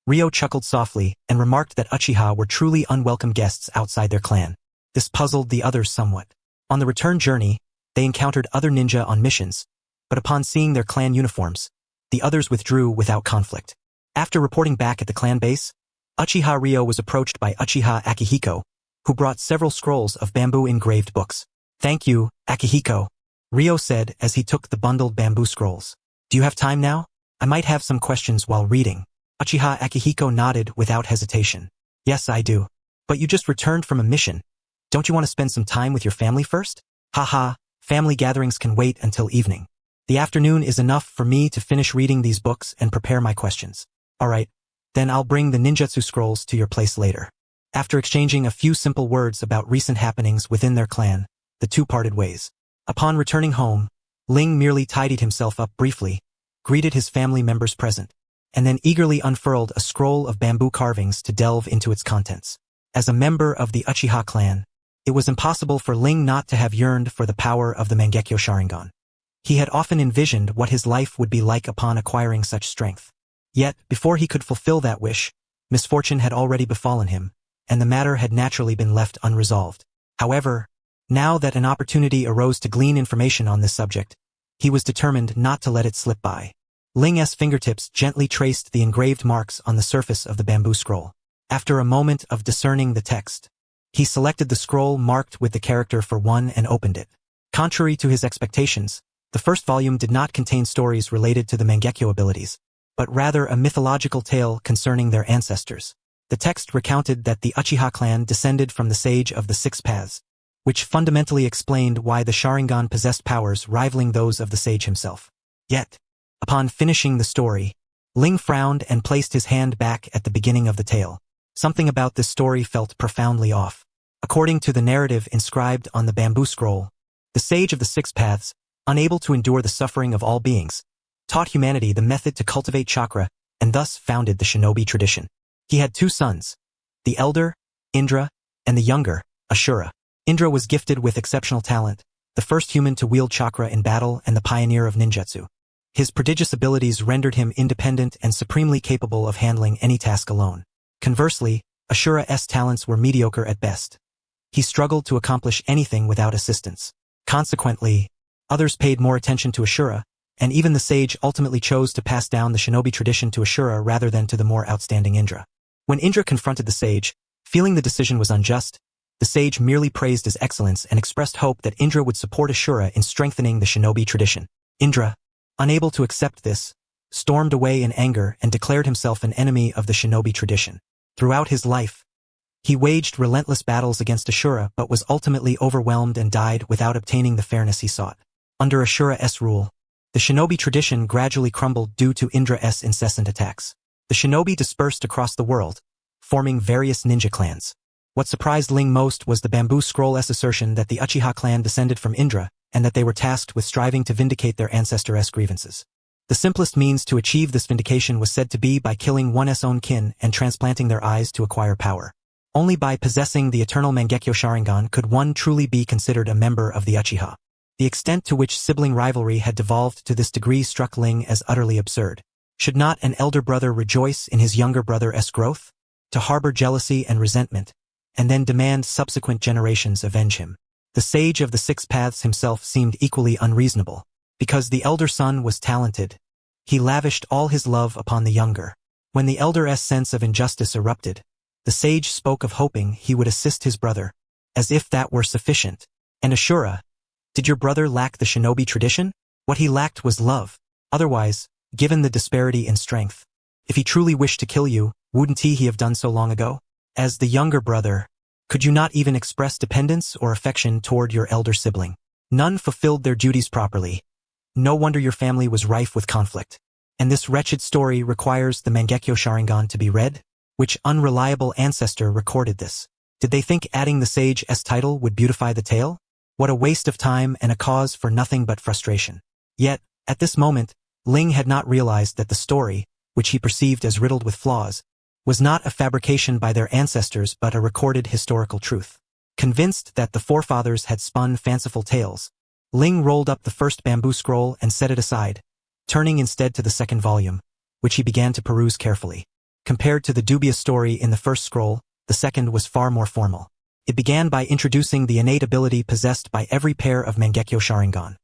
Ryo chuckled softly and remarked that Uchiha were truly unwelcome guests outside their clan. This puzzled the others somewhat. On the return journey, they encountered other ninja on missions, but upon seeing their clan uniforms, the others withdrew without conflict. After reporting back at the clan base, Uchiha Ryo was approached by Uchiha Akihiko, who brought several scrolls of bamboo-engraved books. Thank you, Akihiko, Ryo said as he took the bundled bamboo scrolls. Do you have time now? I might have some questions while reading. Uchiha Akihiko nodded without hesitation. Yes, I do. But you just returned from a mission. Don't you want to spend some time with your family first? Haha, family gatherings can wait until evening. The afternoon is enough for me to finish reading these books and prepare my questions. Alright, then I'll bring the ninjutsu scrolls to your place later. After exchanging a few simple words about recent happenings within their clan, the two parted ways. Upon returning home, Ling merely tidied himself up briefly, greeted his family members present, and then eagerly unfurled a scroll of bamboo carvings to delve into its contents. As a member of the Uchiha clan, it was impossible for Ling not to have yearned for the power of the Mangekyo Sharingan. He had often envisioned what his life would be like upon acquiring such strength. Yet, before he could fulfill that wish, misfortune had already befallen him, and the matter had naturally been left unresolved. However, now that an opportunity arose to glean information on this subject, he was determined not to let it slip by. Ling's fingertips gently traced the engraved marks on the surface of the bamboo scroll. After a moment of discerning the text, he selected the scroll marked with the character for 1 and opened it. Contrary to his expectations, the first volume did not contain stories related to the Mangekyo abilities, but rather a mythological tale concerning their ancestors. The text recounted that the Uchiha clan descended from the Sage of the Six Paths, which fundamentally explained why the Sharingan possessed powers rivaling those of the sage himself. Yet, upon finishing the story, Ling frowned and placed his hand back at the beginning of the tale. Something about this story felt profoundly off. According to the narrative inscribed on the bamboo scroll, the Sage of the Six Paths, unable to endure the suffering of all beings, taught humanity the method to cultivate chakra and thus founded the shinobi tradition. He had 2 sons, the elder, Indra, and the younger, Ashura. Indra was gifted with exceptional talent, the first human to wield chakra in battle and the pioneer of ninjutsu. His prodigious abilities rendered him independent and supremely capable of handling any task alone. Conversely, Ashura's talents were mediocre at best. He struggled to accomplish anything without assistance. Consequently, others paid more attention to Ashura, and even the sage ultimately chose to pass down the shinobi tradition to Ashura rather than to the more outstanding Indra. When Indra confronted the sage, feeling the decision was unjust, the sage merely praised his excellence and expressed hope that Indra would support Ashura in strengthening the shinobi tradition. Indra, unable to accept this, stormed away in anger and declared himself an enemy of the shinobi tradition. Throughout his life, he waged relentless battles against Ashura but was ultimately overwhelmed and died without obtaining the fairness he sought. Under Ashura's rule, the shinobi tradition gradually crumbled due to Indra's incessant attacks. The shinobi dispersed across the world, forming various ninja clans. What surprised Ling most was the bamboo scroll's assertion that the Uchiha clan descended from Indra and that they were tasked with striving to vindicate their ancestors' grievances. The simplest means to achieve this vindication was said to be by killing one's own kin and transplanting their eyes to acquire power. Only by possessing the eternal Mangekyo Sharingan could one truly be considered a member of the Uchiha. The extent to which sibling rivalry had devolved to this degree struck Ling as utterly absurd. Should not an elder brother rejoice in his younger brother's growth? To harbor jealousy and resentment, and then demand subsequent generations avenge him. The Sage of the Six Paths himself seemed equally unreasonable. Because the elder son was talented, he lavished all his love upon the younger. When the elder's sense of injustice erupted, the sage spoke of hoping he would assist his brother, as if that were sufficient. And Ashura, did your brother lack the shinobi tradition? What he lacked was love. Otherwise, given the disparity in strength, if he truly wished to kill you, wouldn't he have done so long ago? As the younger brother, could you not even express dependence or affection toward your elder sibling? None fulfilled their duties properly. No wonder your family was rife with conflict. And this wretched story requires the Mangekyo Sharingan to be read? Which unreliable ancestor recorded this? Did they think adding the Sage's title would beautify the tale? What a waste of time and a cause for nothing but frustration. Yet, at this moment, Ling had not realized that the story, which he perceived as riddled with flaws, was not a fabrication by their ancestors but a recorded historical truth. Convinced that the forefathers had spun fanciful tales, Ling rolled up the first bamboo scroll and set it aside, turning instead to the second volume, which he began to peruse carefully. Compared to the dubious story in the first scroll, the second was far more formal. It began by introducing the innate ability possessed by every pair of Mangekyo Sharingan.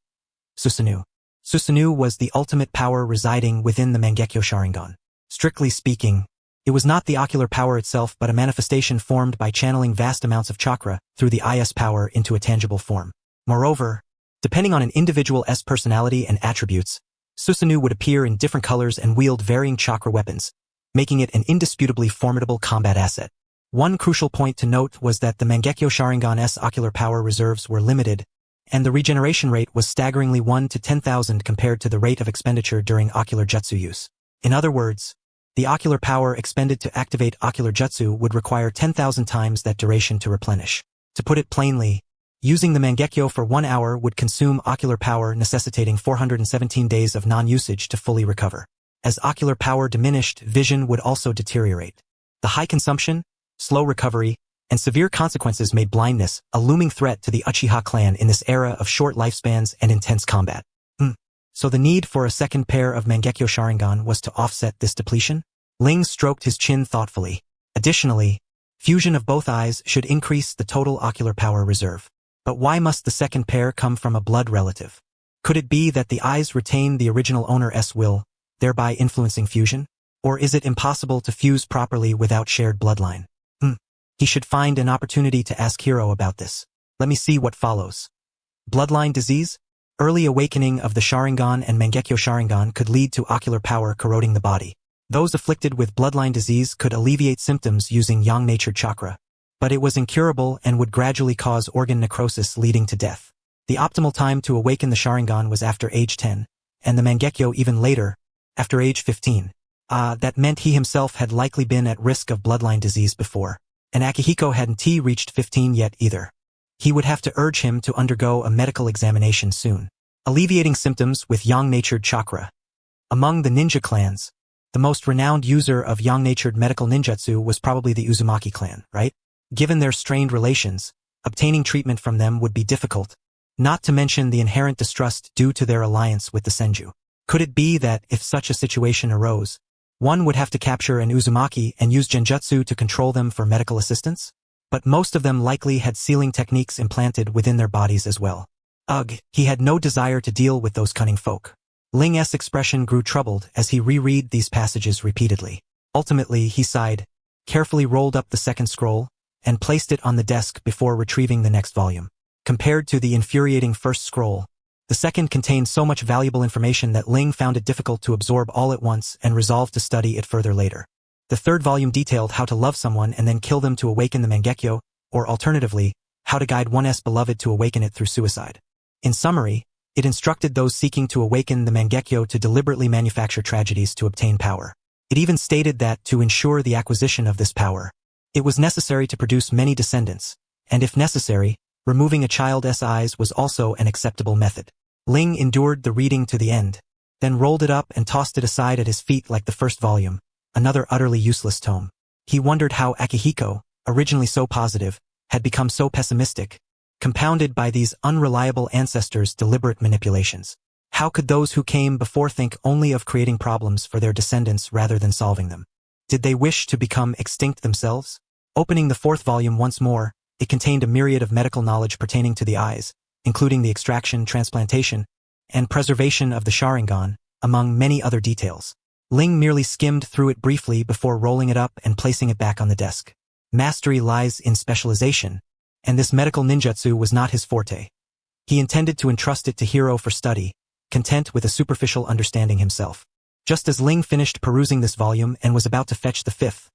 Susanoo. Susanoo was the ultimate power residing within the Mangekyo Sharingan. Strictly speaking, it was not the ocular power itself but a manifestation formed by channeling vast amounts of chakra through the IS power into a tangible form. Moreover, depending on an individual's personality and attributes, Susanoo would appear in different colors and wield varying chakra weapons, making it an indisputably formidable combat asset. One crucial point to note was that the Mangekyo Sharingan's ocular power reserves were limited, and the regeneration rate was staggeringly 1 to 10,000 compared to the rate of expenditure during ocular jutsu use. In other words, the ocular power expended to activate ocular jutsu would require 10,000 times that duration to replenish. To put it plainly, using the Mangekyo for 1 hour would consume ocular power, necessitating 417 days of non-usage to fully recover. As ocular power diminished, vision would also deteriorate. The high consumption, slow recovery, and severe consequences made blindness a looming threat to the Uchiha clan in this era of short lifespans and intense combat. So the need for a second pair of Mangekyo Sharingan was to offset this depletion? Ling stroked his chin thoughtfully. Additionally, fusion of both eyes should increase the total ocular power reserve. But why must the second pair come from a blood relative? Could it be that the eyes retain the original owner's will, thereby influencing fusion? Or is it impossible to fuse properly without shared bloodline? He should find an opportunity to ask Hiro about this. Let me see what follows. Bloodline disease? Early awakening of the Sharingan and Mangekyo Sharingan could lead to ocular power corroding the body. Those afflicted with bloodline disease could alleviate symptoms using yang-natured chakra, but it was incurable and would gradually cause organ necrosis leading to death. The optimal time to awaken the Sharingan was after age 10, and the Mangekyo even later, after age 15. That meant he himself had likely been at risk of bloodline disease before, and Akihiko hadn't reached 15 yet either. He would have to urge him to undergo a medical examination soon. Alleviating symptoms with yang-natured chakra. Among the ninja clans, the most renowned user of yang-natured medical ninjutsu was probably the Uzumaki clan, right? Given their strained relations, obtaining treatment from them would be difficult, not to mention the inherent distrust due to their alliance with the Senju. Could it be that, if such a situation arose, one would have to capture an Uzumaki and use genjutsu to control them for medical assistance? But most of them likely had sealing techniques implanted within their bodies as well. Ugh, he had no desire to deal with those cunning folk. Ling's expression grew troubled as he reread these passages repeatedly. Ultimately, he sighed, carefully rolled up the second scroll, and placed it on the desk before retrieving the next volume. Compared to the infuriating first scroll, the second contained so much valuable information that Ling found it difficult to absorb all at once and resolved to study it further later. The third volume detailed how to love someone and then kill them to awaken the Mangekyo, or alternatively, how to guide one's beloved to awaken it through suicide. In summary, it instructed those seeking to awaken the Mangekyo to deliberately manufacture tragedies to obtain power. It even stated that, to ensure the acquisition of this power, it was necessary to produce many descendants, and if necessary, removing a child's eyes was also an acceptable method. Ling endured the reading to the end, then rolled it up and tossed it aside at his feet like the first volume, another utterly useless tome. He wondered how Akihiko, originally so positive, had become so pessimistic, compounded by these unreliable ancestors' deliberate manipulations. How could those who came before think only of creating problems for their descendants rather than solving them? Did they wish to become extinct themselves? Opening the fourth volume once more, it contained a myriad of medical knowledge pertaining to the eyes, including the extraction, transplantation, and preservation of the Sharingan, among many other details. Ling merely skimmed through it briefly before rolling it up and placing it back on the desk. Mastery lies in specialization, and this medical ninjutsu was not his forte. He intended to entrust it to Hiro for study, content with a superficial understanding himself. Just as Ling finished perusing this volume and was about to fetch the fifth,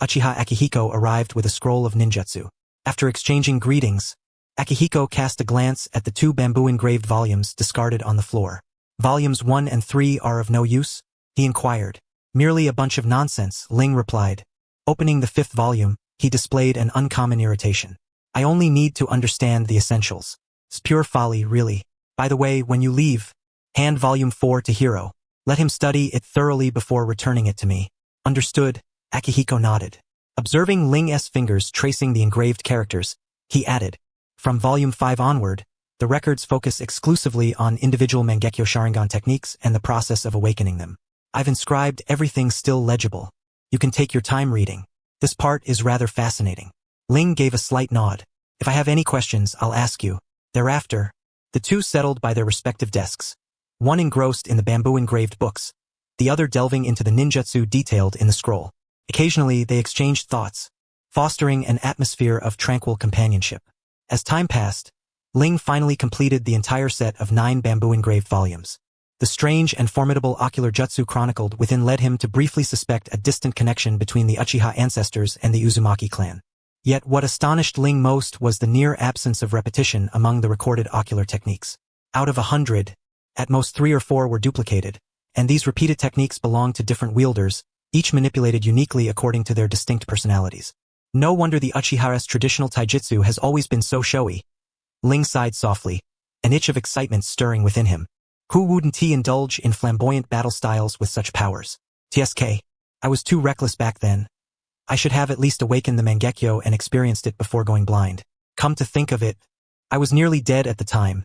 Uchiha Akihiko arrived with a scroll of ninjutsu. After exchanging greetings, Akihiko cast a glance at the 2 bamboo-engraved volumes discarded on the floor. Volumes 1 and 3 are of no use? He inquired. Merely a bunch of nonsense, Ling replied. Opening the 5th volume, he displayed an uncommon irritation. I only need to understand the essentials. It's pure folly, really. By the way, when you leave, hand volume 4 to Hiro. Let him study it thoroughly before returning it to me. Understood, Akihiko nodded. Observing Ling's fingers tracing the engraved characters, he added, from volume 5 onward, the records focus exclusively on individual Mangekyo Sharingan techniques and the process of awakening them. I've inscribed everything still legible. You can take your time reading. This part is rather fascinating. Ling gave a slight nod. If I have any questions, I'll ask you. Thereafter, the two settled by their respective desks, one engrossed in the bamboo-engraved books, the other delving into the ninjutsu detailed in the scroll. Occasionally, they exchanged thoughts, fostering an atmosphere of tranquil companionship. As time passed, Ling finally completed the entire set of 9 bamboo-engraved volumes. The strange and formidable ocular jutsu chronicled within led him to briefly suspect a distant connection between the Uchiha ancestors and the Uzumaki clan. Yet what astonished Ling most was the near absence of repetition among the recorded ocular techniques. Out of 100, at most 3 or 4 were duplicated, and these repeated techniques belonged to different wielders, each manipulated uniquely according to their distinct personalities. No wonder the Uchiha's traditional taijutsu has always been so showy. Ling sighed softly, an itch of excitement stirring within him. Who wouldn't he indulge in flamboyant battle styles with such powers? TSK. I was too reckless back then. I should have at least awakened the Mangekyo and experienced it before going blind. Come to think of it, I was nearly dead at the time.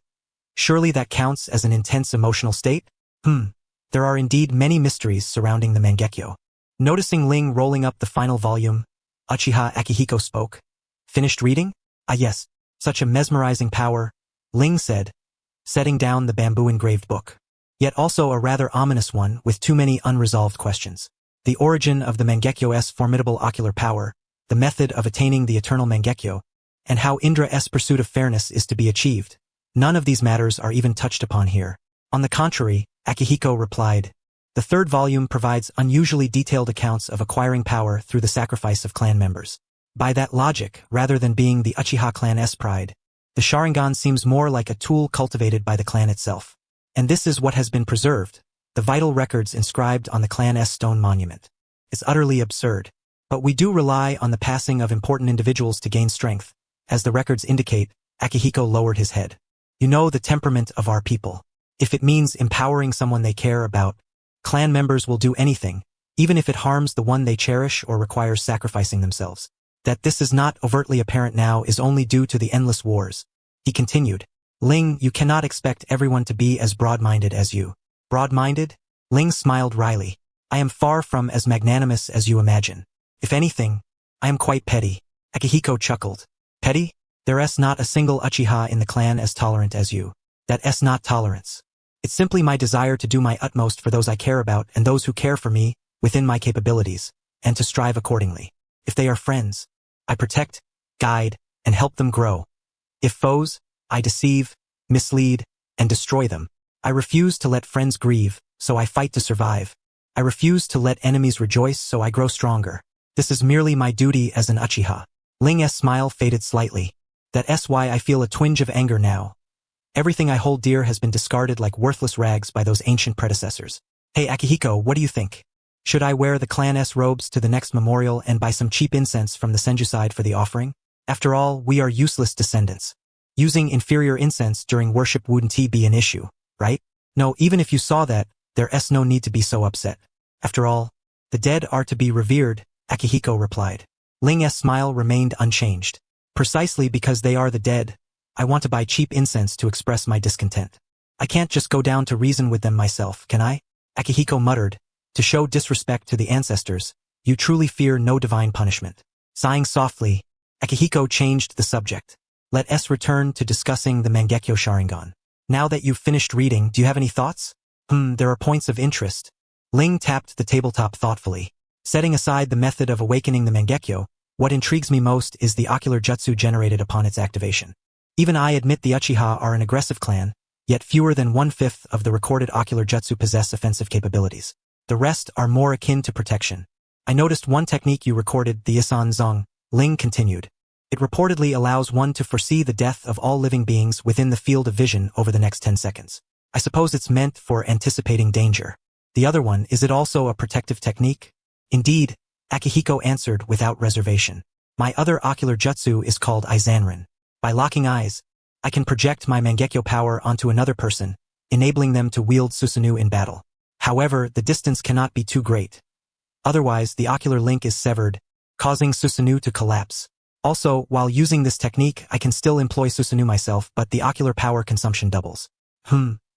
Surely that counts as an intense emotional state? There are indeed many mysteries surrounding the Mangekyo. Noticing Ling rolling up the final volume, Uchiha Akihiko spoke. Finished reading? Ah yes, such a mesmerizing power, Ling said, setting down the bamboo-engraved book. yet also a rather ominous one with too many unresolved questions. The origin of the Mangekyo's formidable ocular power, the method of attaining the eternal Mangekyo, and how Indra's pursuit of fairness is to be achieved. None of these matters are even touched upon here. On the contrary, Akihiko replied, the third volume provides unusually detailed accounts of acquiring power through the sacrifice of clan members. By that logic, rather than being the Uchiha clan's pride, the Sharingan seems more like a tool cultivated by the clan itself. And this is what has been preserved, the vital records inscribed on the clan's stone monument. It's utterly absurd. But we do rely on the passing of important individuals to gain strength. As the records indicate, Akihiko lowered his head. You know the temperament of our people. If it means empowering someone they care about, clan members will do anything, even if it harms the one they cherish or requires sacrificing themselves. That this is not overtly apparent now is only due to the endless wars. He continued, Ling, you cannot expect everyone to be as broad-minded as you. Broad-minded? Ling smiled wryly. I am far from as magnanimous as you imagine. If anything, I am quite petty. Akihiko chuckled. Petty? There's not a single Uchiha in the clan as tolerant as you. That's not tolerance. It's simply my desire to do my utmost for those I care about and those who care for me, within my capabilities, and to strive accordingly. If they are friends, I protect, guide, and help them grow. If foes, I deceive, mislead, and destroy them. I refuse to let friends grieve, so I fight to survive. I refuse to let enemies rejoice, so I grow stronger. This is merely my duty as an Uchiha. Ling's smile faded slightly. That's why I feel a twinge of anger now. Everything I hold dear has been discarded like worthless rags by those ancient predecessors. Hey Akihiko, what do you think? Should I wear the clan's robes to the next memorial and buy some cheap incense from the Senju side for the offering? After all, we are useless descendants. Using inferior incense during worship wouldn't be an issue, right? No, even if you saw that, there's no need to be so upset. After all, the dead are to be revered, Akihiko replied. Ling's smile remained unchanged. Precisely because they are the dead, I want to buy cheap incense to express my discontent. I can't just go down to reason with them myself, can I? Akihiko muttered, to show disrespect to the ancestors, you truly fear no divine punishment. Sighing softly, Akihiko changed the subject. Let us return to discussing the Mangekyo Sharingan. Now that you've finished reading, do you have any thoughts? There are points of interest. Ling tapped the tabletop thoughtfully. Setting aside the method of awakening the Mangekyo, what intrigues me most is the ocular jutsu generated upon its activation. Even I admit the Uchiha are an aggressive clan, yet fewer than 1/5 of the recorded ocular jutsu possess offensive capabilities. The rest are more akin to protection. I noticed one technique you recorded, the Isan Zong, Ling continued. It reportedly allows one to foresee the death of all living beings within the field of vision over the next 10 seconds. I suppose it's meant for anticipating danger. The other one, is it also a protective technique? Indeed, Akihiko answered without reservation. My other ocular jutsu is called Izanrin. By locking eyes, I can project my Mangekyo power onto another person, enabling them to wield Susanoo in battle. However, the distance cannot be too great. Otherwise, the ocular link is severed, causing Susanoo to collapse. Also, while using this technique, I can still employ Susanoo myself, but the ocular power consumption doubles.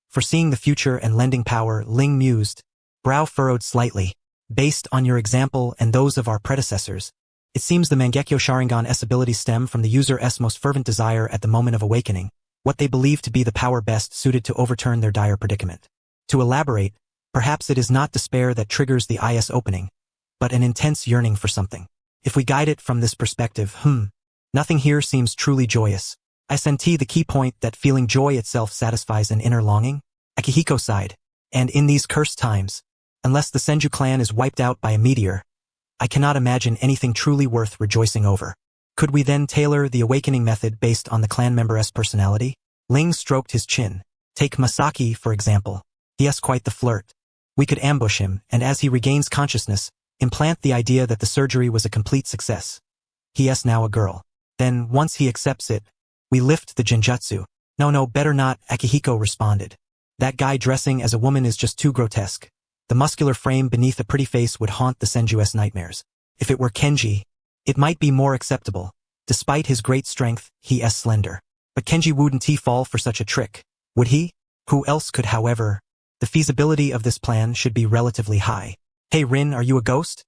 Foreseeing the future and lending power, Ling mused, brow furrowed slightly. Based on your example and those of our predecessors, it seems the Mangekyo Sharingan's abilities stem from the user's most fervent desire at the moment of awakening, what they believe to be the power best suited to overturn their dire predicament. To elaborate, perhaps it is not despair that triggers the eyes opening, but an intense yearning for something. If we guide it from this perspective, nothing here seems truly joyous. I senti the key point that feeling joy itself satisfies an inner longing. Akihiko sighed, and in these cursed times, unless the Senju clan is wiped out by a meteor, I cannot imagine anything truly worth rejoicing over. Could we then tailor the awakening method based on the clan member's personality? Ling stroked his chin. Take Masaki, for example. He is quite the flirt. We could ambush him, and as he regains consciousness, implant the idea that the surgery was a complete success. He is now a girl. Then, once he accepts it, we lift the genjutsu. No, better not, Akihiko responded. That guy dressing as a woman is just too grotesque. The muscular frame beneath a pretty face would haunt the Senju's nightmares. If it were Kenji, it might be more acceptable. Despite his great strength, he is slender. But Kenji wouldn't fall for such a trick, would he? Who else could, however? The feasibility of this plan should be relatively high. Hey Rin, are you a ghost?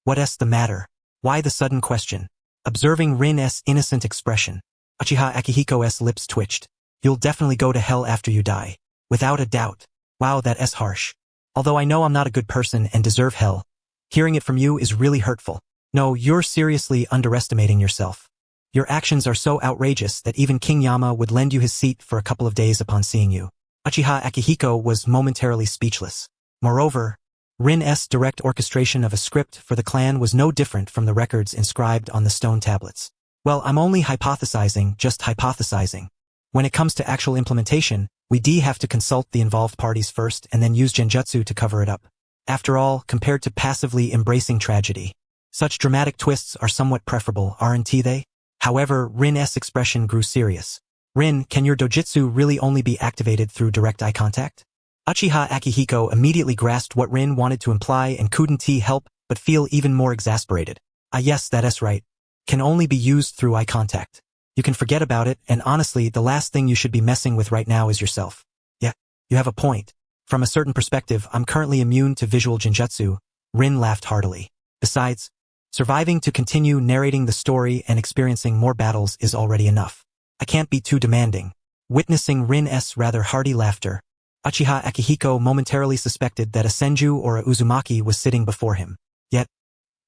What's the matter? Why the sudden question? Observing Rin's innocent expression, Uchiha Akihiko's lips twitched. You'll definitely go to hell after you die. Without a doubt. Wow, that's harsh. Although I know I'm not a good person and deserve hell, hearing it from you is really hurtful. No, you're seriously underestimating yourself. Your actions are so outrageous that even King Yama would lend you his seat for a couple of days upon seeing you. Uchiha Akihiko was momentarily speechless. Moreover, Rin's direct orchestration of a script for the clan was no different from the records inscribed on the stone tablets. Well, I'm only hypothesizing, just hypothesizing. When it comes to actual implementation, we have to consult the involved parties first and then use genjutsu to cover it up. After all, compared to passively embracing tragedy, such dramatic twists are somewhat preferable, aren't they? However, Rin's expression grew serious. Rin, can your dojutsu really only be activated through direct eye contact? Uchiha Akihiko immediately grasped what Rin wanted to imply and couldn't help but feel even more exasperated. Ah yes, that's right. Can only be used through eye contact. You can forget about it, and honestly, the last thing you should be messing with right now is yourself. Yeah, you have a point. From a certain perspective, I'm currently immune to visual genjutsu. Rin laughed heartily. Besides, surviving to continue narrating the story and experiencing more battles is already enough. I can't be too demanding. Witnessing Rin's rather hearty laughter, Uchiha Akihiko momentarily suspected that a Senju or a Uzumaki was sitting before him. Yet,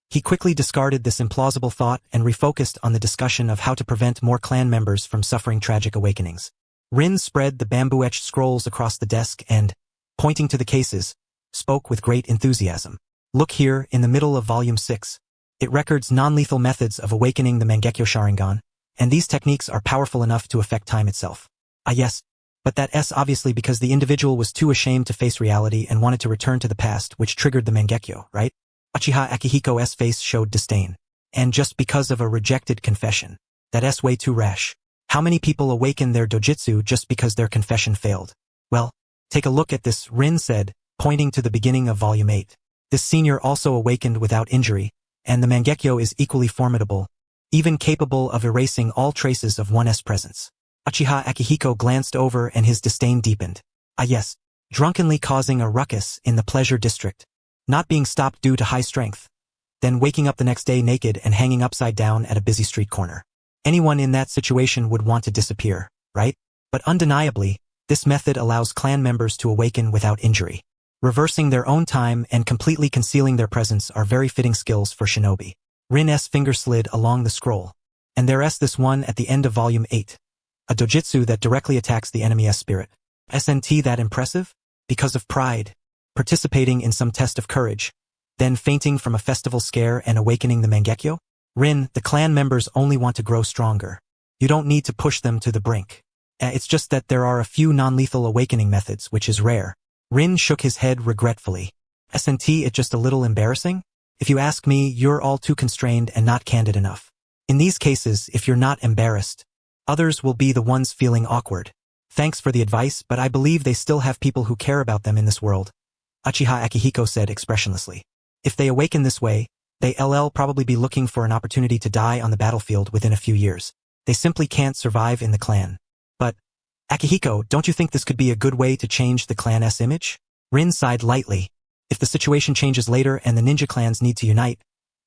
he quickly discarded this implausible thought and refocused on the discussion of how to prevent more clan members from suffering tragic awakenings. Rin spread the bamboo-etched scrolls across the desk and, pointing to the cases, spoke with great enthusiasm. Look here, in the middle of Volume 6. It records non-lethal methods of awakening the Mangekyo Sharingan, and these techniques are powerful enough to affect time itself. Ah yes, but that's obviously because the individual was too ashamed to face reality and wanted to return to the past, which triggered the Mangekyo, right? Uchiha Akihiko's face showed disdain. And just because of a rejected confession. That's way too rash. How many people awaken their dojutsu just because their confession failed? Well, take a look at this, Rin said, pointing to the beginning of Volume 8. This senior also awakened without injury, and the Mangekyo is equally formidable, even capable of erasing all traces of one's presence. Uchiha Akihiko glanced over and his disdain deepened. Ah yes, drunkenly causing a ruckus in the pleasure district. Not being stopped due to high strength. Then waking up the next day naked and hanging upside down at a busy street corner. Anyone in that situation would want to disappear, right? But undeniably, this method allows clan members to awaken without injury. Reversing their own time and completely concealing their presence are very fitting skills for shinobi. Rin's finger slid along the scroll. And there's this one at the end of Volume 8. A dojutsu that directly attacks the enemy's spirit. Isn't that impressive? Because of pride. Participating in some test of courage, then fainting from a festival scare and awakening the Mangekyo? Rin, the clan members only want to grow stronger. You don't need to push them to the brink. It's just that there are a few non-lethal awakening methods, which is rare. Rin shook his head regretfully. Isn't it just a little embarrassing? If you ask me, you're all too constrained and not candid enough. In these cases, if you're not embarrassed, others will be the ones feeling awkward. Thanks for the advice, but I believe they still have people who care about them in this world. Uchiha Akihiko said expressionlessly. If they awaken this way, they'll probably be looking for an opportunity to die on the battlefield within a few years. They simply can't survive in the clan. But, Akihiko, don't you think this could be a good way to change the clan's image? Rin sighed lightly. If the situation changes later and the ninja clans need to unite,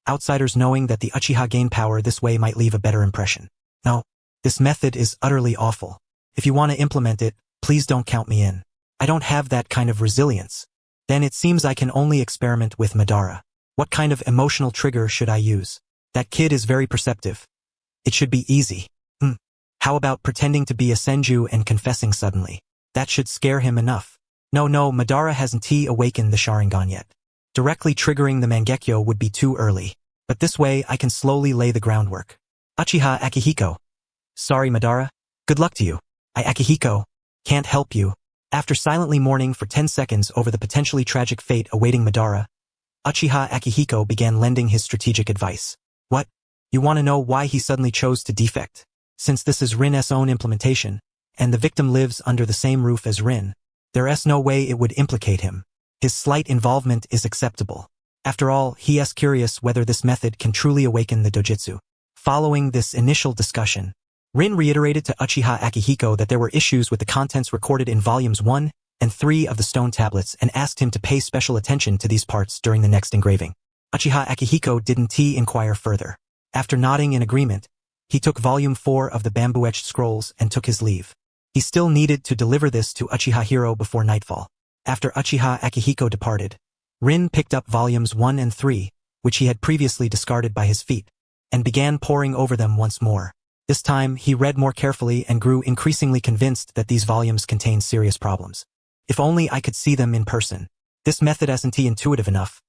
outsiders knowing that the Uchiha gain power this way might leave a better impression. No, this method is utterly awful. If you want to implement it, please don't count me in. I don't have that kind of resilience. Then it seems I can only experiment with Madara. What kind of emotional trigger should I use? That kid is very perceptive. It should be easy. How about pretending to be a Senju and confessing suddenly? That should scare him enough. No, Madara hasn't awakened the Sharingan yet. Directly triggering the Mangekyo would be too early. But this way I can slowly lay the groundwork. Uchiha Akihiko. Sorry, Madara. Good luck to you. Akihiko. Can't help you. After silently mourning for 10 seconds over the potentially tragic fate awaiting Madara, Uchiha Akihiko began lending his strategic advice. What? You want to know why he suddenly chose to defect? Since this is Rin's own implementation, and the victim lives under the same roof as Rin, there's no way it would implicate him. His slight involvement is acceptable. After all, he's curious whether this method can truly awaken the dojutsu. Following this initial discussion, Rin reiterated to Uchiha Akihiko that there were issues with the contents recorded in Volumes 1 and 3 of the stone tablets and asked him to pay special attention to these parts during the next engraving. Uchiha Akihiko didn't inquire further. After nodding in agreement, he took Volume 4 of the bamboo-etched scrolls and took his leave. He still needed to deliver this to Uchiha Hiro before nightfall. After Uchiha Akihiko departed, Rin picked up volumes 1 and 3, which he had previously discarded by his feet, and began poring over them once more. This time, he read more carefully and grew increasingly convinced that these volumes contained serious problems. If only I could see them in person. This method isn't intuitive enough,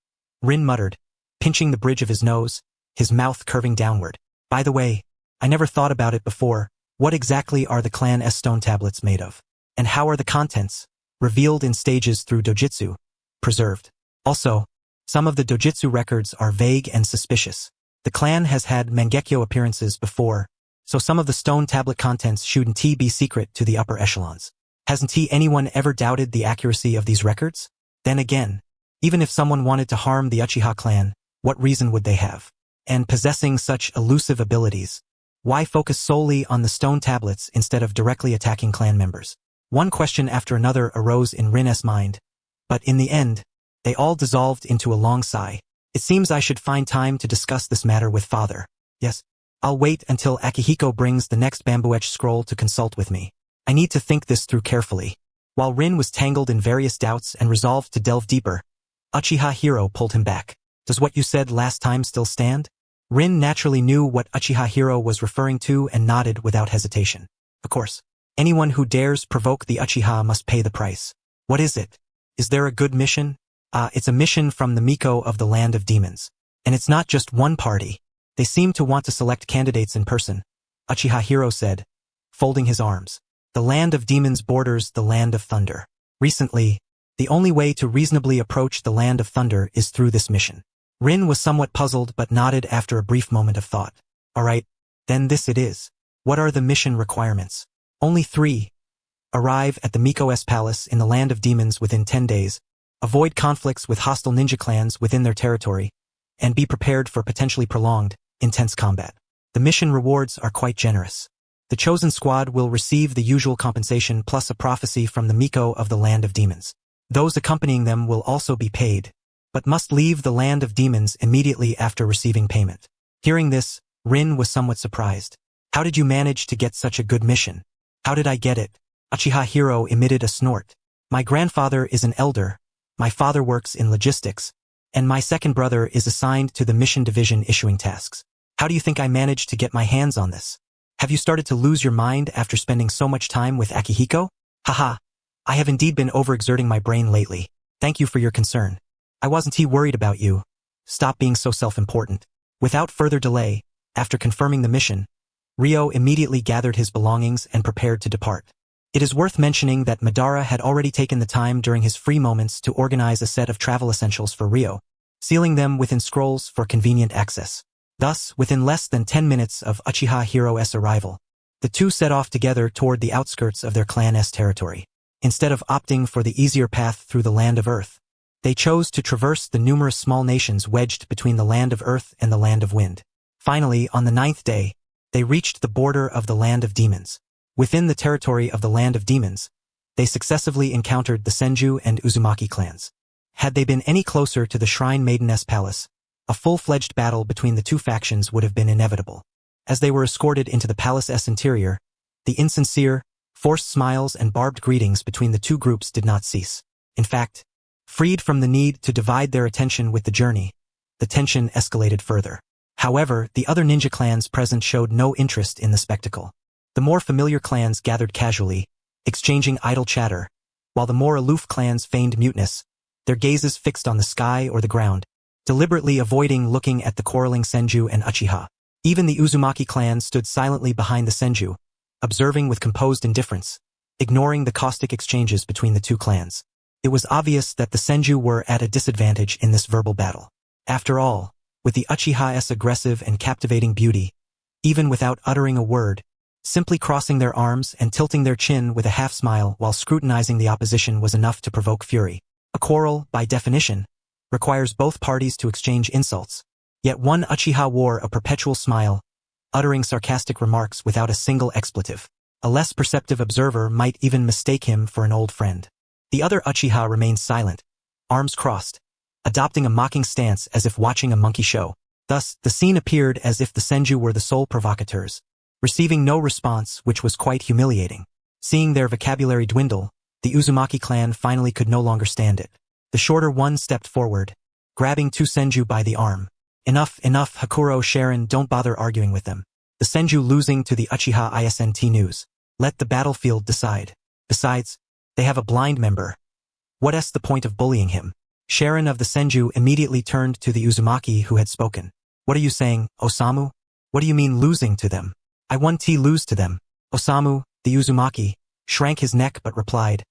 Rin muttered, pinching the bridge of his nose, his mouth curving downward. By the way, I never thought about it before. What exactly are the Clan S stone tablets made of? And how are the contents, revealed in stages through dojutsu, preserved? Also, some of the dojutsu records are vague and suspicious. The clan has had Mangekyo appearances before, so some of the stone tablet contents shouldn't be secret to the upper echelons. Hasn't anyone ever doubted the accuracy of these records? Then again, even if someone wanted to harm the Uchiha clan, what reason would they have? And possessing such elusive abilities, why focus solely on the stone tablets instead of directly attacking clan members? One question after another arose in Rin's mind, but in the end, they all dissolved into a long sigh. It seems I should find time to discuss this matter with father. Yes, I'll wait until Akihiko brings the next bamboo-etched scroll to consult with me. I need to think this through carefully. While Rin was tangled in various doubts and resolved to delve deeper, Uchiha Hiro pulled him back. Does what you said last time still stand? Rin naturally knew what Uchiha Hiro was referring to and nodded without hesitation. Of course, anyone who dares provoke the Uchiha must pay the price. What is it? Is there a good mission? It's a mission from the Miko of the Land of Demons. And it's not just one party. They seem to want to select candidates in person, Uchiha Hiro said, folding his arms. The Land of Demons borders the Land of Thunder. Recently, the only way to reasonably approach the Land of Thunder is through this mission. Rin was somewhat puzzled but nodded after a brief moment of thought. All right, then this it is. What are the mission requirements? Only 3. Arrive at the Miko's palace in the Land of Demons within 10 days, avoid conflicts with hostile ninja clans within their territory, and be prepared for potentially prolonged, intense combat. The mission rewards are quite generous. The chosen squad will receive the usual compensation plus a prophecy from the Miko of the Land of Demons. Those accompanying them will also be paid, but must leave the Land of Demons immediately after receiving payment. Hearing this, Rin was somewhat surprised. How did you manage to get such a good mission? How did I get it? Uchiha Hiro emitted a snort. My grandfather is an elder, my father works in logistics, and my second brother is assigned to the mission division issuing tasks. How do you think I managed to get my hands on this? Have you started to lose your mind after spending so much time with Akihiko? Haha, I have indeed been overexerting my brain lately. Thank you for your concern. I wasn't worried about you. Stop being so self-important. Without further delay, after confirming the mission, Ryo immediately gathered his belongings and prepared to depart. It is worth mentioning that Madara had already taken the time during his free moments to organize a set of travel essentials for Ryo, sealing them within scrolls for convenient access. Thus, within less than 10 minutes of Uchiha Hiro's arrival, the two set off together toward the outskirts of their clan's territory. Instead of opting for the easier path through the Land of Earth, they chose to traverse the numerous small nations wedged between the Land of Earth and the Land of Wind. Finally, on the 9th day, they reached the border of the Land of Demons. Within the territory of the Land of Demons, they successively encountered the Senju and Uzumaki clans. Had they been any closer to the Shrine Maiden's palace, a full-fledged battle between the two factions would have been inevitable. As they were escorted into the palace's interior, the insincere, forced smiles and barbed greetings between the two groups did not cease. In fact, freed from the need to divide their attention with the journey, the tension escalated further. However, the other ninja clans present showed no interest in the spectacle. The more familiar clans gathered casually, exchanging idle chatter, while the more aloof clans feigned muteness, their gazes fixed on the sky or the ground, deliberately avoiding looking at the quarreling Senju and Uchiha. Even the Uzumaki clan stood silently behind the Senju, observing with composed indifference, ignoring the caustic exchanges between the two clans. It was obvious that the Senju were at a disadvantage in this verbal battle. After all, with the Uchiha's aggressive and captivating beauty, even without uttering a word, simply crossing their arms and tilting their chin with a half-smile while scrutinizing the opposition was enough to provoke fury. A quarrel, by definition, requires both parties to exchange insults. Yet one Uchiha wore a perpetual smile, uttering sarcastic remarks without a single expletive. A less perceptive observer might even mistake him for an old friend. The other Uchiha remained silent, arms crossed, adopting a mocking stance as if watching a monkey show. Thus, the scene appeared as if the Senju were the sole provocateurs, receiving no response, which was quite humiliating. Seeing their vocabulary dwindle, the Uzumaki clan finally could no longer stand it. The shorter one stepped forward, grabbing two Senju by the arm. Enough, Hakuro, Sharon, don't bother arguing with them. The Senju losing to the Uchiha ISNT news. Let the battlefield decide. Besides, they have a blind member. What's the point of bullying him? Sharon of the Senju immediately turned to the Uzumaki who had spoken. What are you saying, Osamu? What do you mean losing to them? I won T lose to them. Osamu, the Uzumaki, shrank his neck but replied,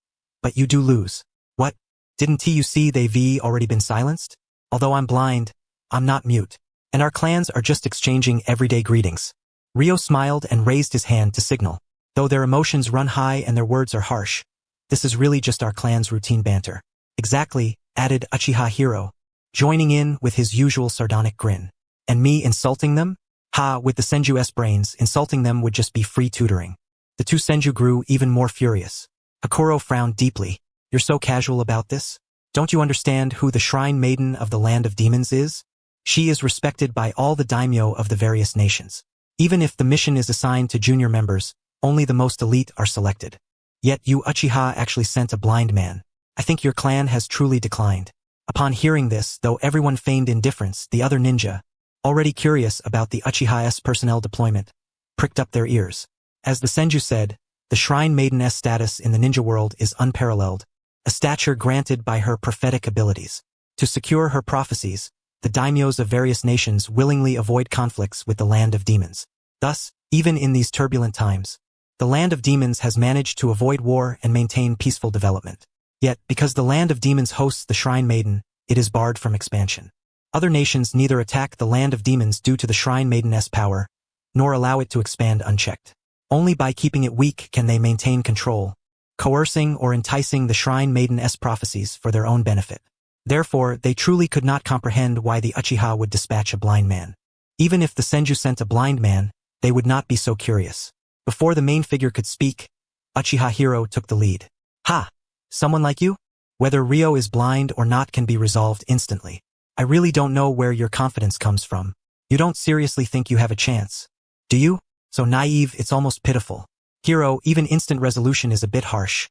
but you do lose. What? Didn't TUC they've already been silenced? Although I'm blind, I'm not mute. And our clans are just exchanging everyday greetings. Ryo smiled and raised his hand to signal. Though their emotions run high and their words are harsh, this is really just our clan's routine banter. Exactly, added Uchiha Hiro, joining in with his usual sardonic grin. And me insulting them? Ha, with the Senju's brains, insulting them would just be free tutoring. The two Senju grew even more furious. Hakuro frowned deeply. You're so casual about this? Don't you understand who the Shrine Maiden of the Land of Demons is? She is respected by all the daimyo of the various nations. Even if the mission is assigned to junior members, only the most elite are selected. Yet you Uchiha actually sent a blind man. I think your clan has truly declined. Upon hearing this, though everyone feigned indifference, the other ninja, already curious about the Uchiha's personnel deployment, pricked up their ears. As the Senju said, the Shrine Maiden's status in the ninja world is unparalleled, a stature granted by her prophetic abilities. To secure her prophecies, the daimyos of various nations willingly avoid conflicts with the Land of Demons. Thus, even in these turbulent times, the Land of Demons has managed to avoid war and maintain peaceful development. Yet, because the Land of Demons hosts the Shrine Maiden, it is barred from expansion. Other nations neither attack the Land of Demons due to the Shrine Maiden's power, nor allow it to expand unchecked. Only by keeping it weak can they maintain control, coercing or enticing the Shrine Maiden's prophecies for their own benefit. Therefore, they truly could not comprehend why the Uchiha would dispatch a blind man. Even if the Senju sent a blind man, they would not be so curious. Before the main figure could speak, Uchiha Hiro took the lead. Ha! Someone like you? Whether Ryo is blind or not can be resolved instantly. I really don't know where your confidence comes from. You don't seriously think you have a chance, do you? So naive, it's almost pitiful. Hiro, even instant resolution is a bit harsh.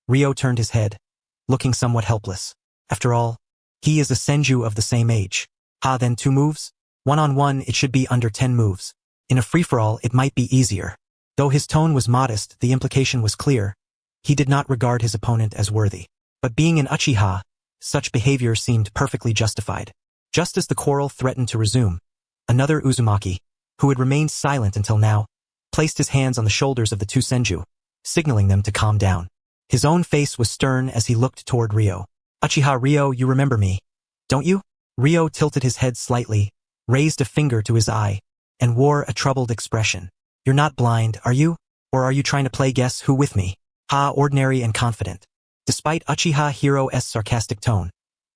Ryo turned his head, looking somewhat helpless. After all, he is a Senju of the same age. Ha, then 2 moves? One-on-one, it should be under 10 moves. In a free-for-all, it might be easier. Though his tone was modest, the implication was clear. He did not regard his opponent as worthy. But being an Uchiha, such behavior seemed perfectly justified. Just as the quarrel threatened to resume, another Uzumaki, who had remained silent until now, placed his hands on the shoulders of the two Senju, signaling them to calm down. His own face was stern as he looked toward Ryo. Uchiha Ryo, you remember me, don't you? Ryo tilted his head slightly, raised a finger to his eye, and wore a troubled expression. You're not blind, are you? Or are you trying to play guess who with me? Ha, ordinary and confident. Despite Uchiha Hiro's sarcastic tone,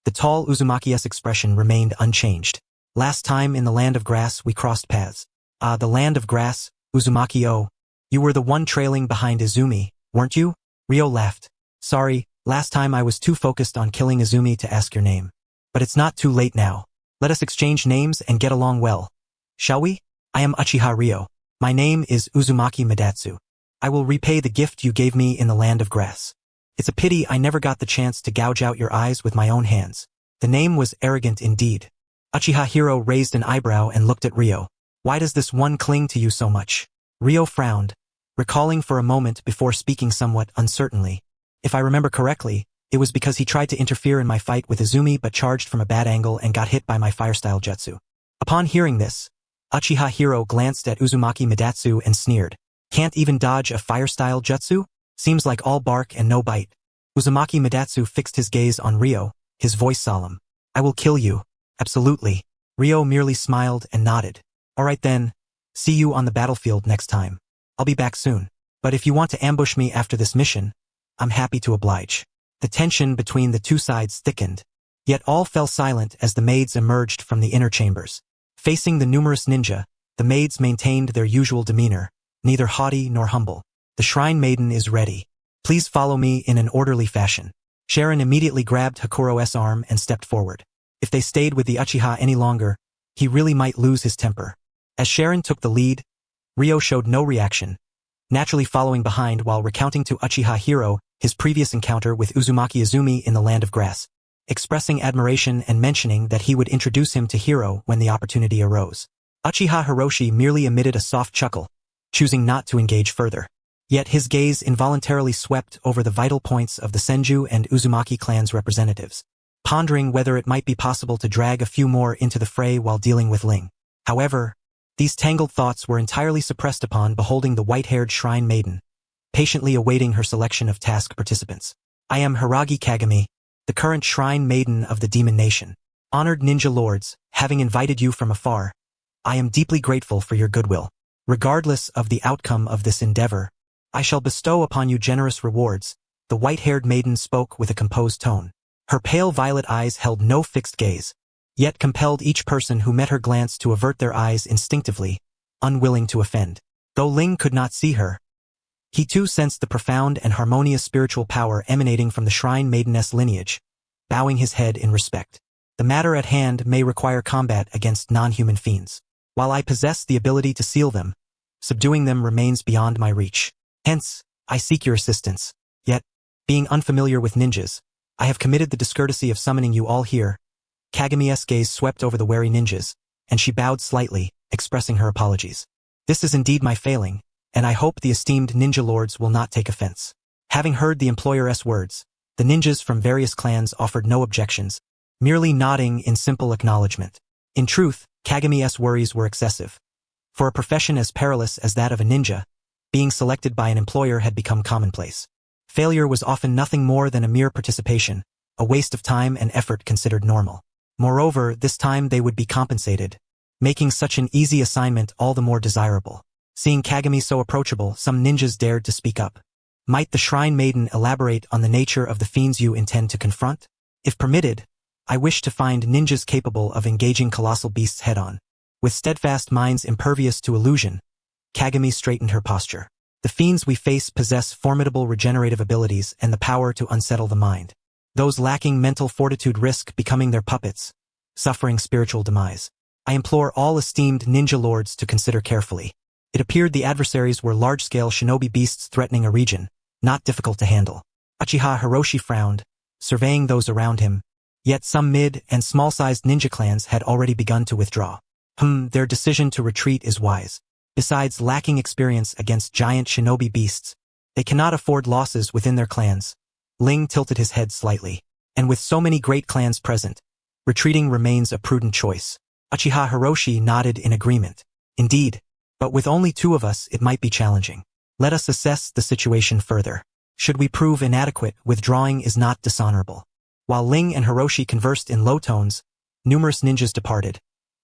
the tall Uzumaki's expression remained unchanged. Last time in the Land of Grass we crossed paths. Ah, the Land of Grass, Uzumaki-o. You were the one trailing behind Izumi, weren't you? Ryo laughed. Sorry, last time I was too focused on killing Izumi to ask your name. But it's not too late now. Let us exchange names and get along well. Shall we? I am Uchiha Ryo. My name is Uzumaki Madatsu. I will repay the gift you gave me in the Land of Grass. It's a pity I never got the chance to gouge out your eyes with my own hands. The name was arrogant indeed. Uchiha Hiro raised an eyebrow and looked at Ryo. Why does this one cling to you so much? Ryo frowned, recalling for a moment before speaking somewhat uncertainly. If I remember correctly, it was because he tried to interfere in my fight with Izumi but charged from a bad angle and got hit by my fire-style jutsu. Upon hearing this, Uchiha Hiro glanced at Uzumaki Madatsu and sneered. Can't even dodge a fire-style jutsu? Seems like all bark and no bite. Uzumaki Madatsu fixed his gaze on Ryo, his voice solemn. I will kill you. Absolutely. Ryo merely smiled and nodded. Alright then, see you on the battlefield next time. I'll be back soon. But if you want to ambush me after this mission, I'm happy to oblige. The tension between the two sides thickened. Yet all fell silent as the maids emerged from the inner chambers. Facing the numerous ninja, the maids maintained their usual demeanor, neither haughty nor humble. The Shrine Maiden is ready. Please follow me in an orderly fashion. Sharon immediately grabbed Hakuro's arm and stepped forward. If they stayed with the Uchiha any longer, he really might lose his temper. As Sharon took the lead, Ryo showed no reaction, naturally following behind while recounting to Uchiha Hiro his previous encounter with Uzumaki Izumi in the Land of Grass, expressing admiration and mentioning that he would introduce him to Hiro when the opportunity arose. Uchiha Hiroshi merely emitted a soft chuckle, choosing not to engage further. Yet his gaze involuntarily swept over the vital points of the Senju and Uzumaki clans' representatives, pondering whether it might be possible to drag a few more into the fray while dealing with Ling. However, these tangled thoughts were entirely suppressed upon beholding the white-haired shrine maiden, patiently awaiting her selection of task participants. I am Hiragi Kagami, the current shrine maiden of the Demon Nation. Honored ninja lords, having invited you from afar, I am deeply grateful for your goodwill. Regardless of the outcome of this endeavor, I shall bestow upon you generous rewards, the white-haired maiden spoke with a composed tone. Her pale violet eyes held no fixed gaze, yet compelled each person who met her glance to avert their eyes instinctively, unwilling to offend. Though Ling could not see her, he too sensed the profound and harmonious spiritual power emanating from the shrine maideness lineage, bowing his head in respect. The matter at hand may require combat against non-human fiends. While I possess the ability to seal them, subduing them remains beyond my reach. Hence, I seek your assistance. Yet, being unfamiliar with ninjas, I have committed the discourtesy of summoning you all here. Kagami's gaze swept over the wary ninjas, and she bowed slightly, expressing her apologies. This is indeed my failing, and I hope the esteemed ninja lords will not take offense. Having heard the employer's words, the ninjas from various clans offered no objections, merely nodding in simple acknowledgement. In truth, Kagami's worries were excessive. For a profession as perilous as that of a ninja, being selected by an employer had become commonplace. Failure was often nothing more than a mere participation, a waste of time and effort considered normal. Moreover, this time they would be compensated, making such an easy assignment all the more desirable. Seeing Kagami so approachable, some ninjas dared to speak up. Might the Shrine Maiden elaborate on the nature of the fiends you intend to confront? If permitted, I wish to find ninjas capable of engaging colossal beasts head-on. With steadfast minds impervious to illusion, Kagami straightened her posture. The fiends we face possess formidable regenerative abilities and the power to unsettle the mind. Those lacking mental fortitude risk becoming their puppets, suffering spiritual demise. I implore all esteemed ninja lords to consider carefully. It appeared the adversaries were large-scale shinobi beasts threatening a region, not difficult to handle. Uchiha Hiroshi frowned, surveying those around him, yet some mid- and small-sized ninja clans had already begun to withdraw. Their decision to retreat is wise. Besides lacking experience against giant shinobi beasts, they cannot afford losses within their clans. Ling tilted his head slightly. And with so many great clans present, retreating remains a prudent choice. Uchiha Hiroshi nodded in agreement. Indeed, but with only two of us it might be challenging. Let us assess the situation further. Should we prove inadequate, withdrawing is not dishonorable. While Ling and Hiroshi conversed in low tones, numerous ninjas departed,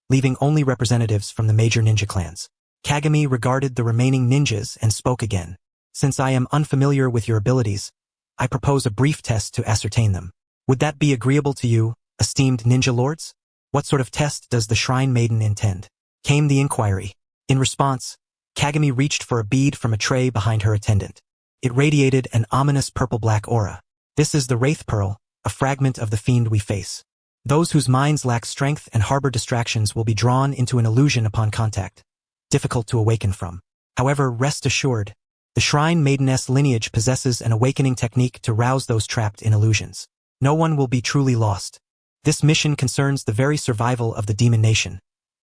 leaving only representatives from the major ninja clans. Kagami regarded the remaining ninjas and spoke again. Since I am unfamiliar with your abilities, I propose a brief test to ascertain them. Would that be agreeable to you, esteemed ninja lords? What sort of test does the Shrine Maiden intend? Came the inquiry. In response, Kagami reached for a bead from a tray behind her attendant. It radiated an ominous purple-black aura. This is the Wraith Pearl, a fragment of the fiend we face. Those whose minds lack strength and harbor distractions will be drawn into an illusion upon contact, difficult to awaken from. However, rest assured, the Shrine Maideness lineage possesses an awakening technique to rouse those trapped in illusions. No one will be truly lost. This mission concerns the very survival of the Demon Nation.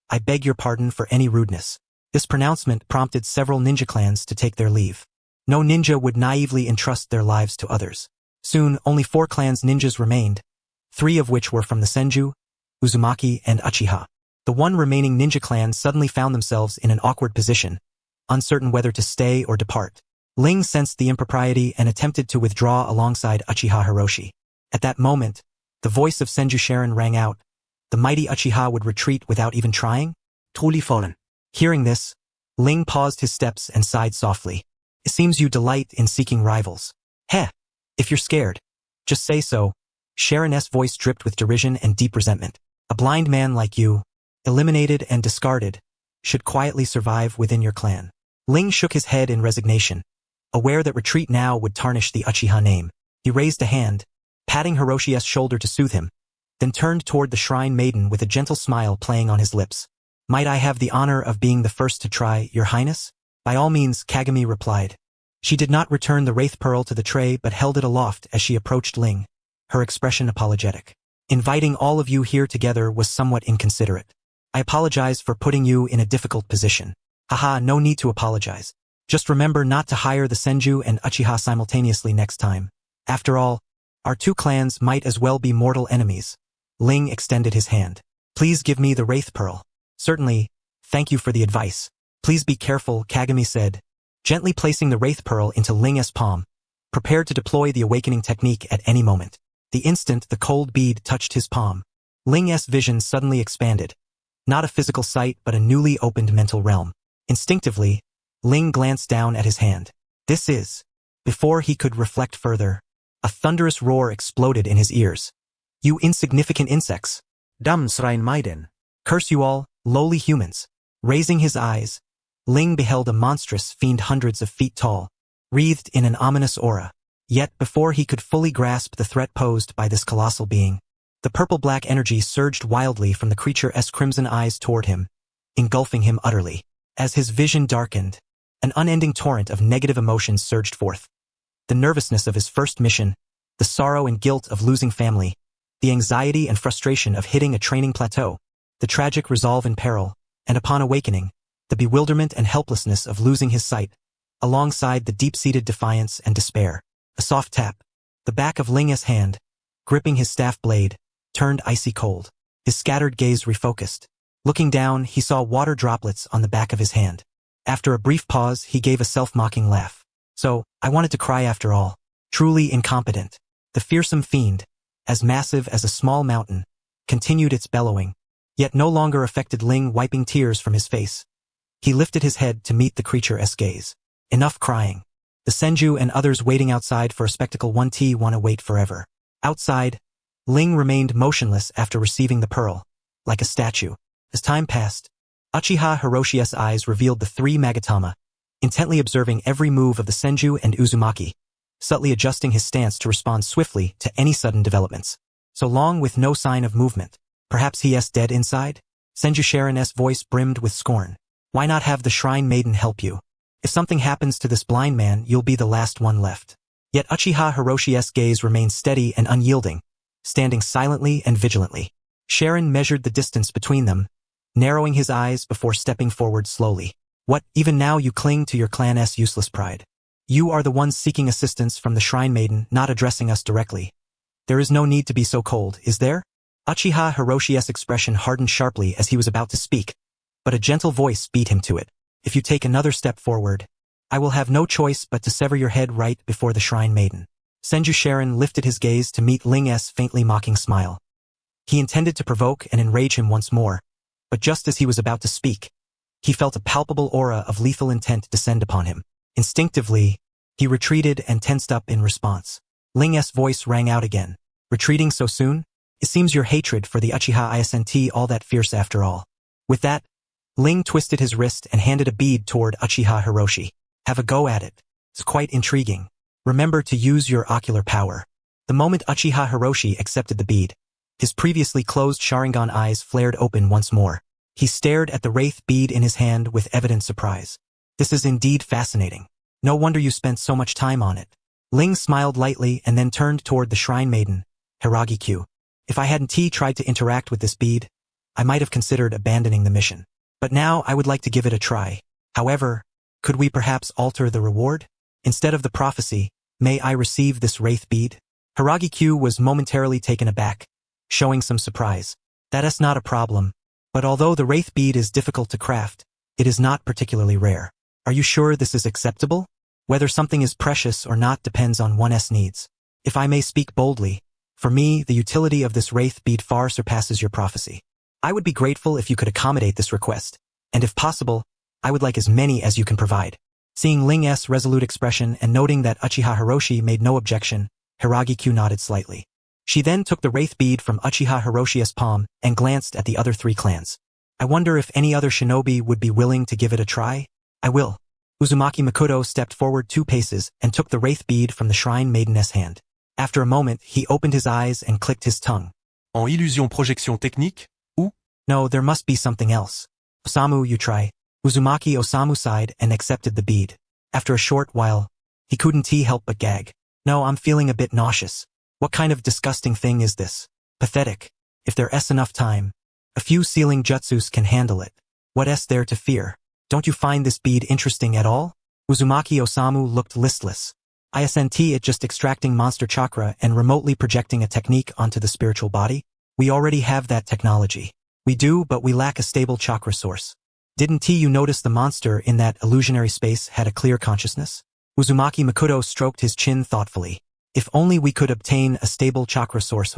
I beg your pardon for any rudeness. This pronouncement prompted several ninja clans to take their leave. No ninja would naively entrust their lives to others. Soon, only 4 clans ninjas remained, 3 of which were from the Senju, Uzumaki, and Uchiha. The one remaining ninja clan suddenly found themselves in an awkward position, uncertain whether to stay or depart. Ling sensed the impropriety and attempted to withdraw alongside Uchiha Hiroshi. At that moment, the voice of Senju Sharon rang out. The mighty Uchiha would retreat without even trying? Truly fallen. Hearing this, Ling paused his steps and sighed softly. It seems you delight in seeking rivals. Heh, if you're scared, just say so. Sharon's voice dripped with derision and deep resentment. A blind man like you, eliminated and discarded, should quietly survive within your clan. Ling shook his head in resignation, aware that retreat now would tarnish the Uchiha name. He raised a hand, patting Hiroshi's shoulder to soothe him, then turned toward the Shrine Maiden with a gentle smile playing on his lips. Might I have the honor of being the first to try, Your Highness? By all means, Kagami replied, She did not return the wraith pearl to the tray but held it aloft as she approached Ling, her expression apologetic. Inviting all of you here together was somewhat inconsiderate. I apologize for putting you in a difficult position. Haha, no need to apologize. Just remember not to hire the Senju and Uchiha simultaneously next time. After all, our two clans might as well be mortal enemies. Ling extended his hand. Please give me the wraith pearl. Certainly, thank you for the advice. Please be careful, Kagami said, gently placing the wraith pearl into Ling's palm, prepared to deploy the awakening technique at any moment. The instant the cold bead touched his palm, Ling's vision suddenly expanded. Not a physical sight but a newly opened mental realm. Instinctively, Ling glanced down at his hand. This is... Before he could reflect further, a thunderous roar exploded in his ears. You insignificant insects! Dams rein meiden. Curse you all, lowly humans! Raising his eyes, Ling beheld a monstrous fiend hundreds of feet tall, wreathed in an ominous aura. Yet before he could fully grasp the threat posed by this colossal being, the purple-black energy surged wildly from the creature's crimson eyes toward him, engulfing him utterly. As his vision darkened, an unending torrent of negative emotions surged forth. The nervousness of his first mission, the sorrow and guilt of losing family, the anxiety and frustration of hitting a training plateau, the tragic resolve in peril, and upon awakening, the bewilderment and helplessness of losing his sight, alongside the deep-seated defiance and despair. A soft tap. The back of Ling's hand, gripping his staff blade, turned icy cold. His scattered gaze refocused. Looking down, he saw water droplets on the back of his hand. After a brief pause, he gave a self-mocking laugh. So, I wanted to cry after all. Truly incompetent. The fearsome fiend, as massive as a small mountain, continued its bellowing, yet no longer affected Ling, wiping tears from his face. He lifted his head to meet the creature's gaze. Enough crying. The Senju and others waiting outside for a spectacle won't want to wait forever. Outside, Ling remained motionless after receiving the pearl, like a statue. As time passed, Uchiha Hiroshi's eyes revealed the three Magatama, intently observing every move of the Senju and Uzumaki, subtly adjusting his stance to respond swiftly to any sudden developments. So long with no sign of movement. Perhaps he's dead inside? Senju Sharon's voice brimmed with scorn. Why not have the Shrine Maiden help you? If something happens to this blind man, you'll be the last one left. Yet Uchiha Hiroshi's gaze remained steady and unyielding, standing silently and vigilantly. Sharon measured the distance between them, narrowing his eyes before stepping forward slowly. What, even now you cling to your clan's useless pride? You are the ones seeking assistance from the Shrine Maiden, not addressing us directly. There is no need to be so cold, is there? Uchiha Hiroshi's expression hardened sharply as he was about to speak, but a gentle voice beat him to it. If you take another step forward, I will have no choice but to sever your head right before the Shrine Maiden. Senju Sharon lifted his gaze to meet Ling's faintly mocking smile. He intended to provoke and enrage him once more, but just as he was about to speak, he felt a palpable aura of lethal intent descend upon him. Instinctively, he retreated and tensed up in response. Ling's voice rang out again. Retreating so soon? It seems your hatred for the Uchiha isn't all that fierce after all. With that, Ling twisted his wrist and handed a bead toward Uchiha Hiroshi. Have a go at it. It's quite intriguing. Remember to use your ocular power. The moment Uchiha Hiroshi accepted the bead, his previously closed Sharingan eyes flared open once more. He stared at the wraith bead in his hand with evident surprise. This is indeed fascinating. No wonder you spent so much time on it. Ling smiled lightly and then turned toward the Shrine Maiden, Hiragi-Q. If I hadn't tried to interact with this bead, I might have considered abandoning the mission. But now I would like to give it a try. However, could we perhaps alter the reward? Instead of the prophecy, may I receive this wraith bead? Hiragi-Q was momentarily taken aback, showing some surprise. That is not a problem, but although the wraith bead is difficult to craft, it is not particularly rare. Are you sure this is acceptable? Whether something is precious or not depends on one's needs. If I may speak boldly, for me, the utility of this wraith bead far surpasses your prophecy. I would be grateful if you could accommodate this request, and if possible, I would like as many as you can provide. Seeing Ling's resolute expression and noting that Uchiha Hiroshi made no objection, Hiragi-Q nodded slightly. She then took the wraith bead from Uchiha Hiroshi's palm and glanced at the other three clans. I wonder if any other shinobi would be willing to give it a try? I will. Uzumaki Makoto stepped forward 2 paces and took the wraith bead from the Shrine Maiden's hand. After a moment, he opened his eyes and clicked his tongue. En illusion projection technique? No, there must be something else. Osamu, you try. Uzumaki Osamu sighed and accepted the bead. After a short while, He couldn't help but gag. No, I'm feeling a bit nauseous. What kind of disgusting thing is this? Pathetic. If there's enough time, a few sealing jutsus can handle it. What's there to fear? Don't you find this bead interesting at all? Uzumaki Osamu looked listless. Isn't it just extracting monster chakra and remotely projecting a technique onto the spiritual body? We already have that technology. We do, but we lack a stable chakra source. Didn't you notice the monster in that illusionary space had a clear consciousness? Uzumaki Makoto stroked his chin thoughtfully. If only we could obtain a stable chakra source.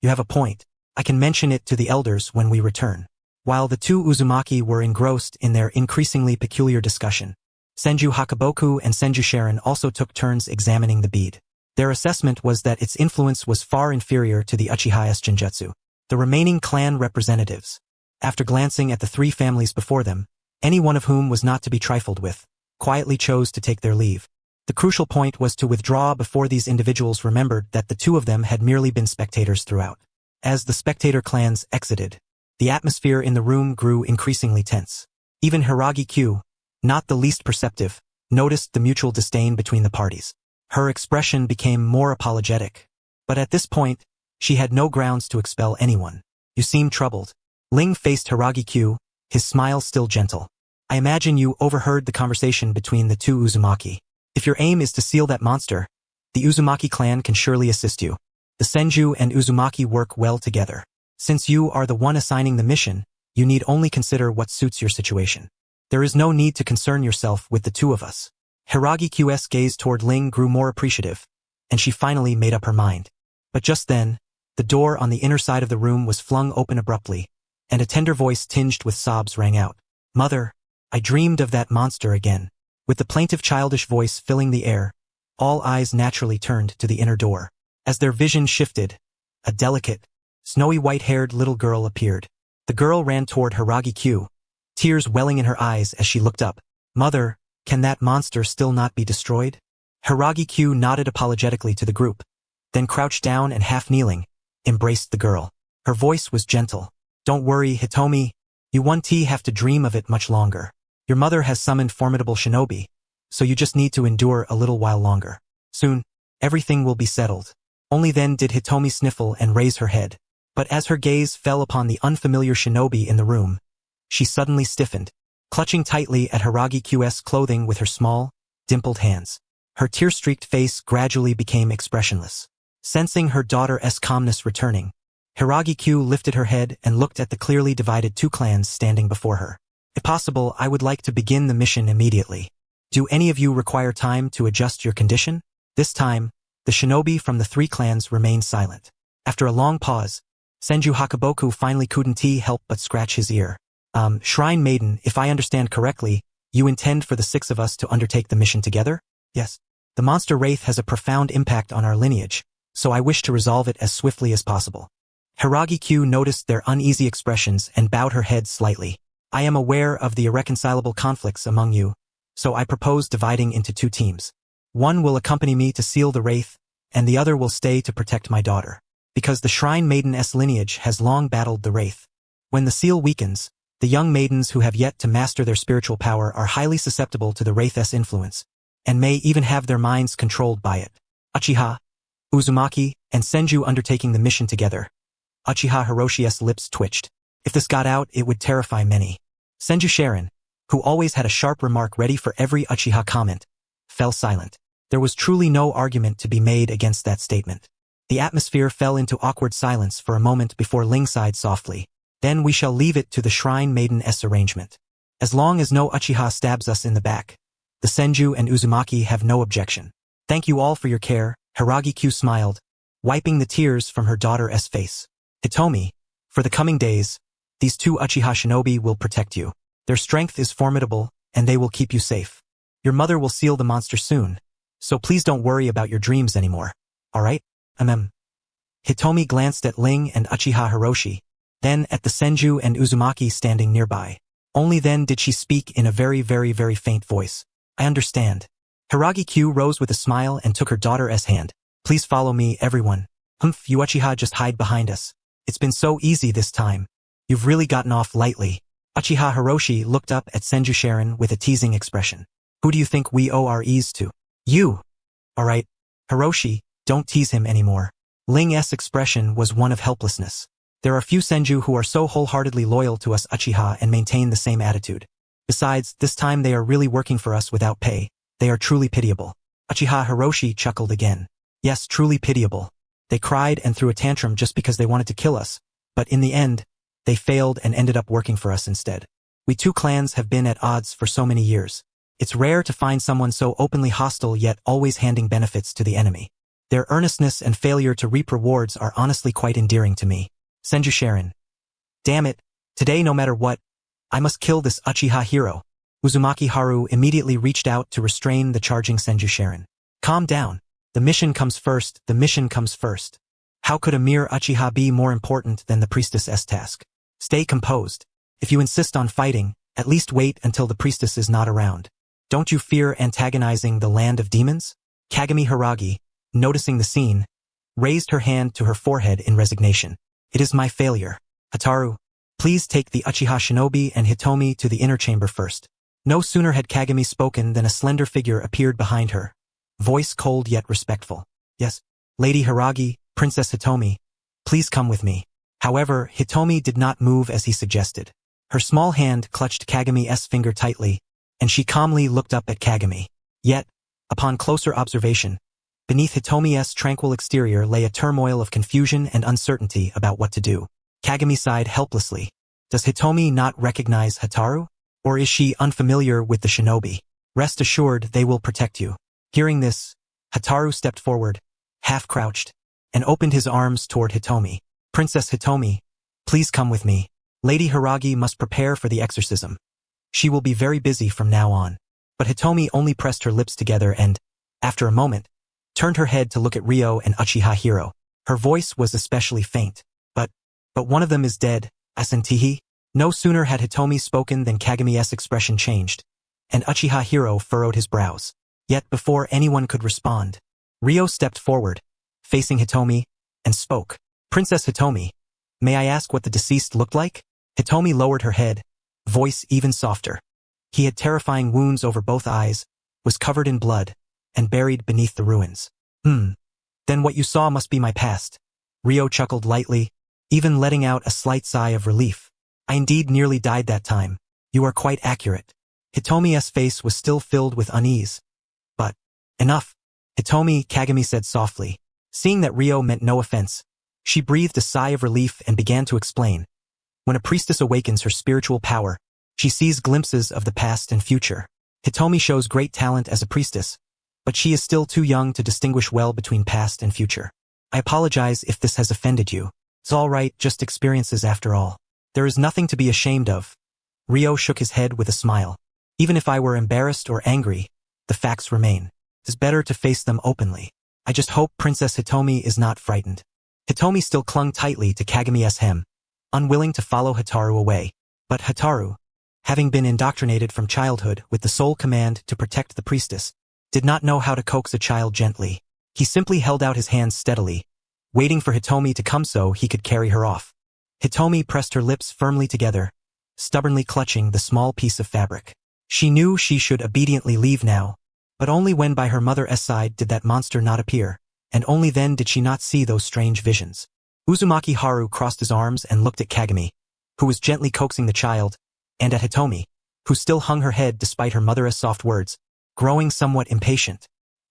You have a point. I can mention it to the elders when we return. While the two Uzumaki were engrossed in their increasingly peculiar discussion, Senju Hakaboku and Senju Sharon also took turns examining the bead. Their assessment was that its influence was far inferior to the Uchiha's Genjutsu. The remaining clan representatives, after glancing at the three families before them, any one of whom was not to be trifled with, quietly chose to take their leave. The crucial point was to withdraw before these individuals remembered that the two of them had merely been spectators throughout. As the spectator clans exited, the atmosphere in the room grew increasingly tense. Even Hiragi Q, not the least perceptive, noticed the mutual disdain between the parties. Her expression became more apologetic. But at this point, she had no grounds to expel anyone. You seem troubled. Ling faced Hiragi Q, his smile still gentle. I imagine you overheard the conversation between the two Uzumaki. If your aim is to seal that monster, the Uzumaki clan can surely assist you. The Senju and Uzumaki work well together. Since you are the one assigning the mission, you need only consider what suits your situation. There is no need to concern yourself with the two of us. Hiragi Q's gaze toward Ling grew more appreciative, and she finally made up her mind. But just then, the door on the inner side of the room was flung open abruptly, and a tender voice tinged with sobs rang out. Mother, I dreamed of that monster again. With the plaintive childish voice filling the air, all eyes naturally turned to the inner door. As their vision shifted, a delicate, snowy white-haired little girl appeared. The girl ran toward Hiragi Q, tears welling in her eyes as she looked up. Mother, can that monster still not be destroyed? Hiragi Q nodded apologetically to the group, then crouched down and half-kneeling, embraced the girl. Her voice was gentle. Don't worry, Hitomi, you won't have to dream of it much longer. Your mother has summoned formidable shinobi, so you just need to endure a little while longer. Soon, everything will be settled. Only then did Hitomi sniffle and raise her head. But as her gaze fell upon the unfamiliar shinobi in the room, she suddenly stiffened, clutching tightly at Hiragi Q's clothing with her small, dimpled hands. Her tear-streaked face gradually became expressionless. Sensing her daughter's calmness returning, Hiragi Q lifted her head and looked at the clearly divided two clans standing before her. If possible, I would like to begin the mission immediately. Do any of you require time to adjust your condition? This time, the shinobi from the three clans remained silent. After a long pause, Senju Hakaboku finally couldn't help but scratch his ear. Shrine Maiden, if I understand correctly, you intend for the six of us to undertake the mission together? Yes. The monster wraith has a profound impact on our lineage, so I wish to resolve it as swiftly as possible. Hiragi Q noticed their uneasy expressions and bowed her head slightly. I am aware of the irreconcilable conflicts among you, so I propose dividing into two teams. One will accompany me to seal the wraith, and the other will stay to protect my daughter. Because the Shrine Maiden's lineage has long battled the wraith. When the seal weakens, the young maidens who have yet to master their spiritual power are highly susceptible to the wraith's influence, and may even have their minds controlled by it. Uchiha, Uzumaki, and Senju undertaking the mission together. Uchiha Hiroshi's lips twitched. If this got out, it would terrify many. Senju Sharon, who always had a sharp remark ready for every Uchiha comment, fell silent. There was truly no argument to be made against that statement. The atmosphere fell into awkward silence for a moment before Ling sighed softly. Then we shall leave it to the Shrine Maiden's arrangement. As long as no Uchiha stabs us in the back, the Senju and Uzumaki have no objection. Thank you all for your care, Hiragi Q smiled, wiping the tears from her daughter's face. Hitomi, for the coming days, these two Uchiha shinobi will protect you. Their strength is formidable, and they will keep you safe. Your mother will seal the monster soon, so please don't worry about your dreams anymore. Alright? Hitomi glanced at Ling and Uchiha Hiroshi, then at the Senju and Uzumaki standing nearby. Only then did she speak in a very faint voice. I understand. Hiragi Q rose with a smile and took her daughter's hand. Please follow me, everyone. You Uchiha just hide behind us. It's been so easy this time. You've really gotten off lightly. Uchiha Hiroshi looked up at Senju Sharon with a teasing expression. Who do you think we owe our ease to? You! Alright, Hiroshi, don't tease him anymore. Ling's expression was one of helplessness. There are few Senju who are so wholeheartedly loyal to us Uchiha and maintain the same attitude. Besides, this time they are really working for us without pay. They are truly pitiable. Uchiha Hiroshi chuckled again. Yes, truly pitiable. They cried and threw a tantrum just because they wanted to kill us, but in the end, they failed and ended up working for us instead. We two clans have been at odds for so many years. It's rare to find someone so openly hostile yet always handing benefits to the enemy. Their earnestness and failure to reap rewards are honestly quite endearing to me. Senju Sharon. Damn it, today no matter what, I must kill this Uchiha hero. Uzumaki Haru immediately reached out to restrain the charging Senju Sharon. Calm down. The mission comes first, the mission comes first. How could a mere Uchiha be more important than the priestess's task? Stay composed. If you insist on fighting, at least wait until the priestess is not around. Don't you fear antagonizing the land of demons? Kagami Hiragi, noticing the scene, raised her hand to her forehead in resignation. It is my failure. Hataru, please take the Uchiha shinobi and Hitomi to the inner chamber first. No sooner had Kagami spoken than a slender figure appeared behind her, voice cold yet respectful. Yes, Lady Hiragi, Princess Hitomi, please come with me. However, Hitomi did not move as he suggested. Her small hand clutched Kagami's finger tightly, and she calmly looked up at Kagami. Yet, upon closer observation, beneath Hitomi's tranquil exterior lay a turmoil of confusion and uncertainty about what to do. Kagami sighed helplessly. Does Hitomi not recognize Hataru? Or is she unfamiliar with the shinobi? Rest assured they will protect you. Hearing this, Hataru stepped forward, half-crouched, and opened his arms toward Hitomi. Princess Hitomi, please come with me. Lady Hiragi must prepare for the exorcism. She will be very busy from now on. But Hitomi only pressed her lips together and, after a moment, turned her head to look at Ryo and Uchiha Hiro. Her voice was especially faint. But one of them is dead, Asantihi. No sooner had Hitomi spoken than Kagami's expression changed, and Uchiha Hiro furrowed his brows. Yet before anyone could respond, Ryo stepped forward, facing Hitomi, and spoke. Princess Hitomi, may I ask what the deceased looked like? Hitomi lowered her head, voice even softer. He had terrifying wounds over both eyes, was covered in blood, and buried beneath the ruins. Then what you saw must be my past. Ryo chuckled lightly, even letting out a slight sigh of relief. I indeed nearly died that time. You are quite accurate. Hitomi's face was still filled with unease. But, enough. Hitomi, Kagami said softly. Seeing that Ryo meant no offense, she breathed a sigh of relief and began to explain. When a priestess awakens her spiritual power, she sees glimpses of the past and future. Hitomi shows great talent as a priestess, but she is still too young to distinguish well between past and future. I apologize if this has offended you. It's all right, just experiences after all. There is nothing to be ashamed of. Ryo shook his head with a smile. Even if I were embarrassed or angry, the facts remain. It's better to face them openly. I just hope Princess Hitomi is not frightened. Hitomi still clung tightly to Kagami's hem, unwilling to follow Hataru away. But Hataru, having been indoctrinated from childhood with the sole command to protect the priestess, did not know how to coax a child gently. He simply held out his hands steadily, waiting for Hitomi to come so he could carry her off. Hitomi pressed her lips firmly together, stubbornly clutching the small piece of fabric. She knew she should obediently leave now, but only when by her mother's side did that monster not appear, and only then did she not see those strange visions. Uzumaki Haru crossed his arms and looked at Kagami, who was gently coaxing the child, and at Hitomi, who still hung her head despite her mother's soft words, growing somewhat impatient.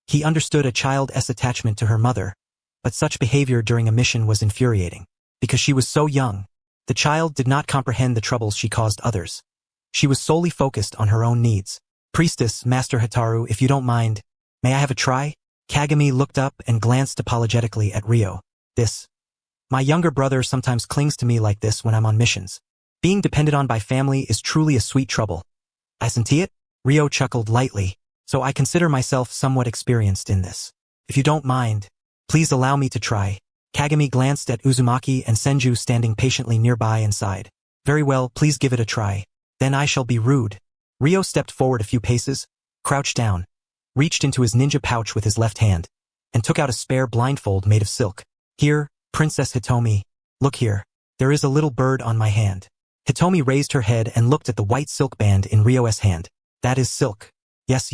He understood a child's attachment to her mother, but such behavior during a mission was infuriating. Because she was so young, the child did not comprehend the troubles she caused others. She was solely focused on her own needs. Priestess, Master Hataru, if you don't mind, may I have a try? Kagami looked up and glanced apologetically at Ryo. My younger brother sometimes clings to me like this when I'm on missions. Being depended on by family is truly a sweet trouble. Isn't it? Ryo chuckled lightly, so I consider myself somewhat experienced in this. If you don't mind, please allow me to try. Kagami glanced at Uzumaki and Senju standing patiently nearby and sighed. Very well, please give it a try. Then I shall be rude. Ryo stepped forward a few paces, crouched down, reached into his ninja pouch with his left hand, and took out a spare blindfold made of silk. Here, Princess Hitomi, look here. There is a little bird on my hand. Hitomi raised her head and looked at the white silk band in Ryo's hand. That is silk. Yes,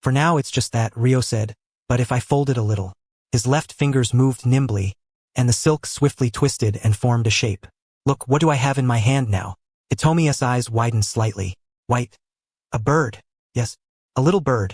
For now it's just that, Ryo said, but if I fold it a little. His left fingers moved nimbly, and the silk swiftly twisted and formed a shape. Look, what do I have in my hand now? Hitomi's eyes widened slightly. White. A bird. Yes, a little bird.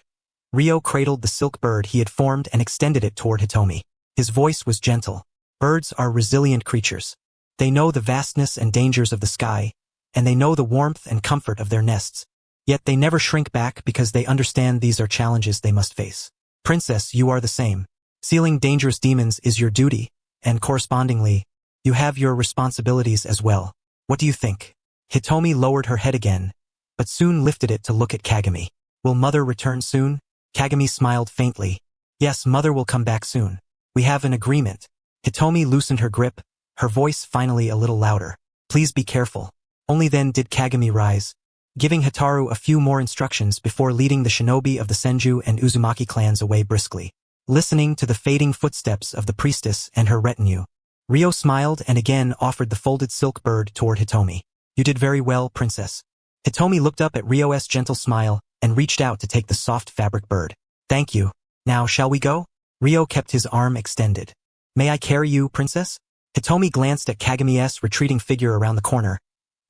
Ryo cradled the silk bird he had formed and extended it toward Hitomi. His voice was gentle. Birds are resilient creatures. They know the vastness and dangers of the sky, and they know the warmth and comfort of their nests. Yet they never shrink back because they understand these are challenges they must face. Princess, you are the same. Sealing dangerous demons is your duty, and correspondingly, you have your responsibilities as well. What do you think? Hitomi lowered her head again, but soon lifted it to look at Kagami. Will Mother return soon? Kagami smiled faintly. Yes, Mother will come back soon. We have an agreement. Hitomi loosened her grip, her voice finally a little louder. Please be careful. Only then did Kagami rise, giving Hataru a few more instructions before leading the shinobi of the Senju and Uzumaki clans away briskly. Listening to the fading footsteps of the priestess and her retinue, Ryo smiled and again offered the folded silk bird toward Hitomi. You did very well, Princess. Hitomi looked up at Ryo's gentle smile and reached out to take the soft fabric bird. Thank you. Now shall we go? Ryo kept his arm extended. May I carry you, Princess? Hitomi glanced at Kagami's retreating figure around the corner,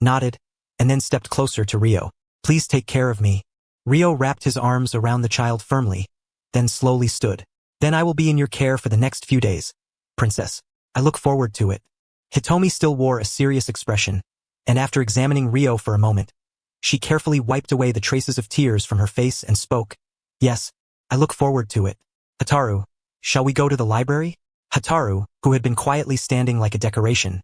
nodded, and then stepped closer to Ryo. Please take care of me. Ryo wrapped his arms around the child firmly, then slowly stood. Then I will be in your care for the next few days, Princess. I look forward to it. Hitomi still wore a serious expression, and after examining Ryo for a moment, she carefully wiped away the traces of tears from her face and spoke. Yes, I look forward to it. Hataru, shall we go to the library? Hataru, who had been quietly standing like a decoration,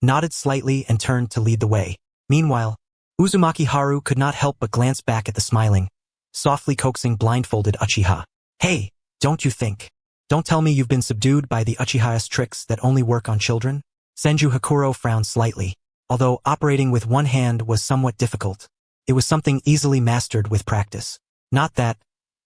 nodded slightly and turned to lead the way. Meanwhile, Uzumaki Haru could not help but glance back at the smiling, softly coaxing blindfolded Uchiha. Hey, don't you think? Don't tell me you've been subdued by the Uchiha's tricks that only work on children? Senju Hakuro frowned slightly. Although operating with one hand was somewhat difficult, it was something easily mastered with practice. Not that.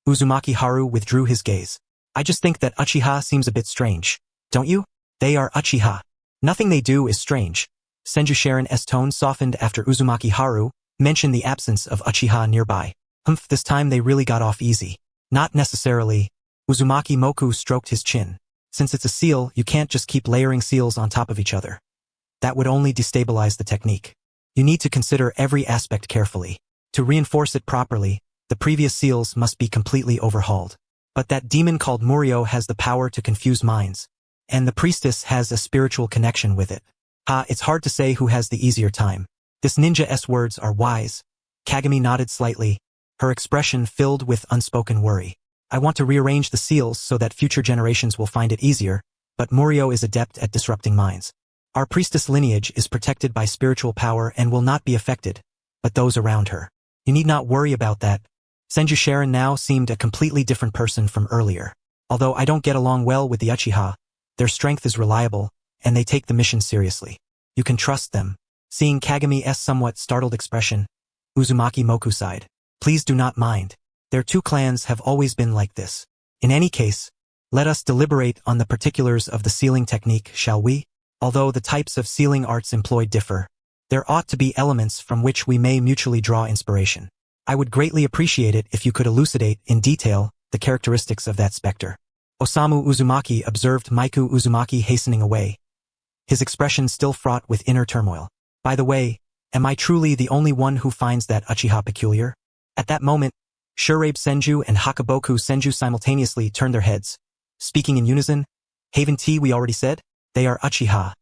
Uzumaki Haru withdrew his gaze. I just think that Uchiha seems a bit strange. Don't you? They are Uchiha. Nothing they do is strange. Senju Sharon's tone softened after Uzumaki Haru mentioned the absence of Uchiha nearby. This time they really got off easy. Not necessarily. Uzumaki Moku stroked his chin. Since it's a seal, you can't just keep layering seals on top of each other. That would only destabilize the technique. You need to consider every aspect carefully. To reinforce it properly, the previous seals must be completely overhauled. But that demon called Murio has the power to confuse minds, and the priestess has a spiritual connection with it. It's hard to say who has the easier time. This ninja's words are wise. Kagami nodded slightly, her expression filled with unspoken worry. I want to rearrange the seals so that future generations will find it easier, but Murio is adept at disrupting minds. Our priestess lineage is protected by spiritual power and will not be affected, but those around her. You need not worry about that. Senju Sharon now seemed a completely different person from earlier. Although I don't get along well with the Uchiha, their strength is reliable, and they take the mission seriously. You can trust them. Seeing Kagami's somewhat startled expression, Uzumaki Moku sighed. Please do not mind. Their two clans have always been like this. In any case, let us deliberate on the particulars of the sealing technique, shall we? Although the types of sealing arts employed differ, there ought to be elements from which we may mutually draw inspiration. I would greatly appreciate it if you could elucidate, in detail, the characteristics of that specter. Osamu Uzumaki observed Maiku Uzumaki hastening away, his expression still fraught with inner turmoil. By the way, am I truly the only one who finds that Uchiha peculiar? At that moment, Shurabe Senju and Hakaboku Senju simultaneously turned their heads, speaking in unison. Haven T, we already said? They are Uchiha.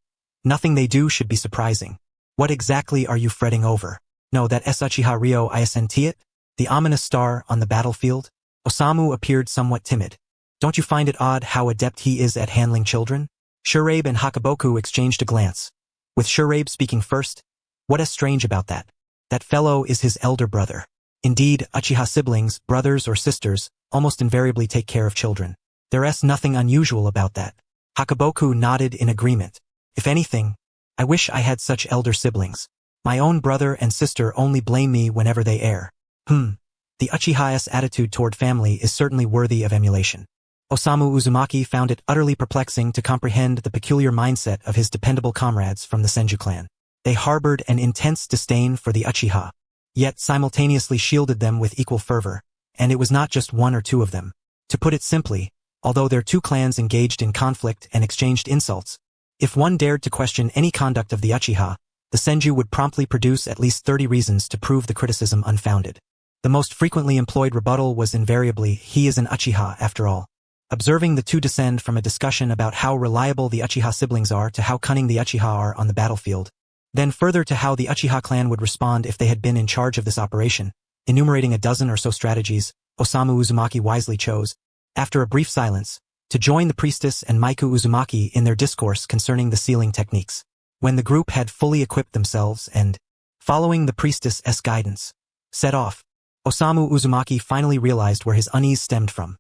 Nothing they do should be surprising. What exactly are you fretting over? No, that S Uchiha Ryo isn't it? The ominous star on the battlefield? Osamu appeared somewhat timid. Don't you find it odd how adept he is at handling children? Shurabe and Hakaboku exchanged a glance, with Shurabe speaking first. What is strange about that? That fellow is his elder brother. Indeed, Uchiha siblings, brothers or sisters, almost invariably take care of children. There's nothing unusual about that. Hakaboku nodded in agreement. If anything, I wish I had such elder siblings. My own brother and sister only blame me whenever they err. The Uchiha's attitude toward family is certainly worthy of emulation. Osamu Uzumaki found it utterly perplexing to comprehend the peculiar mindset of his dependable comrades from the Senju clan. They harbored an intense disdain for the Uchiha, yet simultaneously shielded them with equal fervor, and it was not just one or two of them. To put it simply, although their two clans engaged in conflict and exchanged insults, if one dared to question any conduct of the Uchiha, the Senju would promptly produce at least 30 reasons to prove the criticism unfounded. The most frequently employed rebuttal was invariably, he is an Uchiha after all. Observing the two descend from a discussion about how reliable the Uchiha siblings are to how cunning the Uchiha are on the battlefield, then further to how the Uchiha clan would respond if they had been in charge of this operation. Enumerating a dozen or so strategies, Osamu Uzumaki wisely chose, after a brief silence, to join the priestess and Maiku Uzumaki in their discourse concerning the sealing techniques. When the group had fully equipped themselves and, following the priestess's guidance, set off, Osamu Uzumaki finally realized where his unease stemmed from.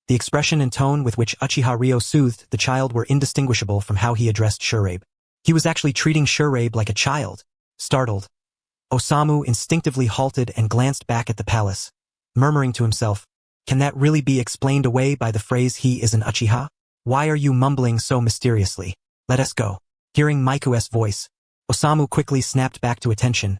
The expression and tone with which Uchiha Ryo soothed the child were indistinguishable from how he addressed Shurabe. He was actually treating Shurabe like a child. Startled, Osamu instinctively halted and glanced back at the palace, murmuring to himself, can that really be explained away by the phrase he is an Uchiha? Why are you mumbling so mysteriously? Let us go. Hearing Maiku's voice, Osamu quickly snapped back to attention,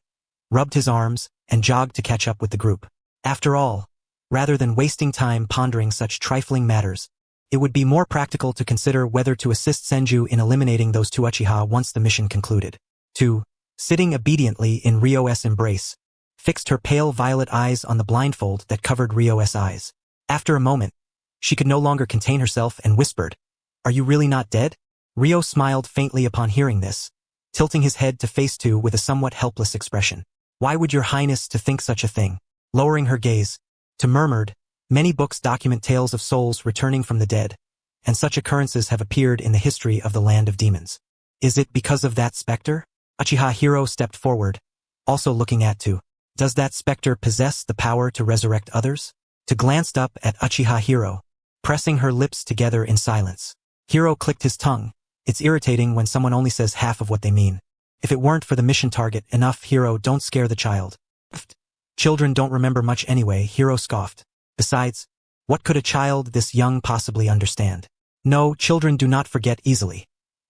rubbed his arms, and jogged to catch up with the group. After all, rather than wasting time pondering such trifling matters, it would be more practical to consider whether to assist Senju in eliminating those two Uchiha once the mission concluded. 2. Sitting obediently in Ryo's embrace, fixed her pale violet eyes on the blindfold that covered Ryo's eyes. After a moment, she could no longer contain herself and whispered, "Are you really not dead?" Ryo smiled faintly upon hearing this, tilting his head to face two with a somewhat helpless expression. "Why would your highness to think such a thing?" Lowering her gaze, to murmured, "Many books document tales of souls returning from the dead, and such occurrences have appeared in the history of the land of demons. Is it because of that specter?" Uchiha Hiro stepped forward, also looking at Tu. "Does that specter possess the power to resurrect others?" Tu glanced up at Uchiha Hiro, pressing her lips together in silence. Hiro clicked his tongue. It's irritating when someone only says half of what they mean. If it weren't for the mission target, enough, Hiro, don't scare the child. Children don't remember much anyway, Hiro scoffed. Besides, what could a child this young possibly understand? No, children do not forget easily.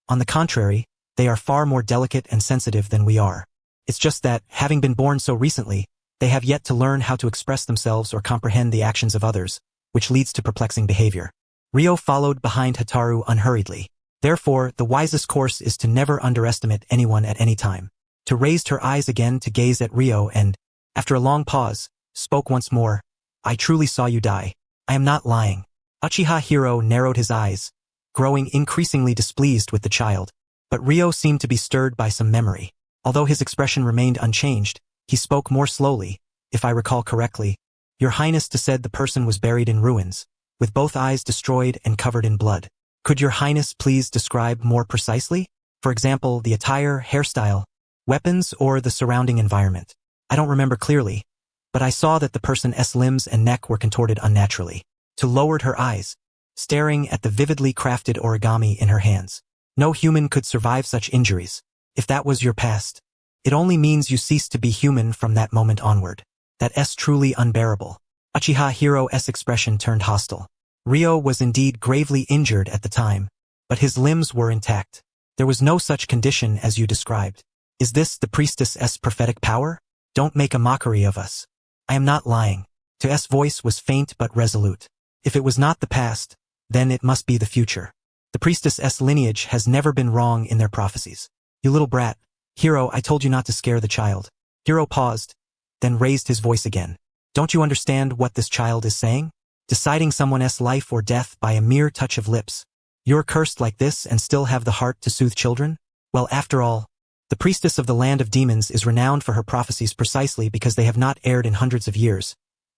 On the contrary, they are far more delicate and sensitive than we are. It's just that, having been born so recently, they have yet to learn how to express themselves or comprehend the actions of others, which leads to perplexing behavior. Ryo followed behind Hataru unhurriedly. Therefore, the wisest course is to never underestimate anyone at any time. Tu raised her eyes again to gaze at Ryo and, after a long pause, spoke once more, "I truly saw you die. I am not lying." Uchiha Hiro narrowed his eyes, growing increasingly displeased with the child. But Ryo seemed to be stirred by some memory. Although his expression remained unchanged, he spoke more slowly. "If I recall correctly, your highness said the person was buried in ruins, with both eyes destroyed and covered in blood. Could your highness please describe more precisely? For example, the attire, hairstyle, weapons, or the surrounding environment?" "I don't remember clearly, but I saw that the person's limbs and neck were contorted unnaturally." Tu lowered her eyes, staring at the vividly crafted origami in her hands. "No human could survive such injuries. If that was your past, it only means you ceased to be human from that moment onward. That's truly unbearable." Uchiha Hiro's expression turned hostile. Ryo was indeed gravely injured at the time, but his limbs were intact. There was no such condition as you described. Is this the priestess's prophetic power? Don't make a mockery of us. I am not lying. Tu's voice was faint but resolute. If it was not the past, then it must be the future. The priestess's lineage has never been wrong in their prophecies. You little brat. Hiro, I told you not to scare the child. Hiro paused, then raised his voice again. Don't you understand what this child is saying? Deciding someone's life or death by a mere touch of lips. You're cursed like this and still have the heart to soothe children? Well, after all, the priestess of the land of demons is renowned for her prophecies precisely because they have not erred in hundreds of years.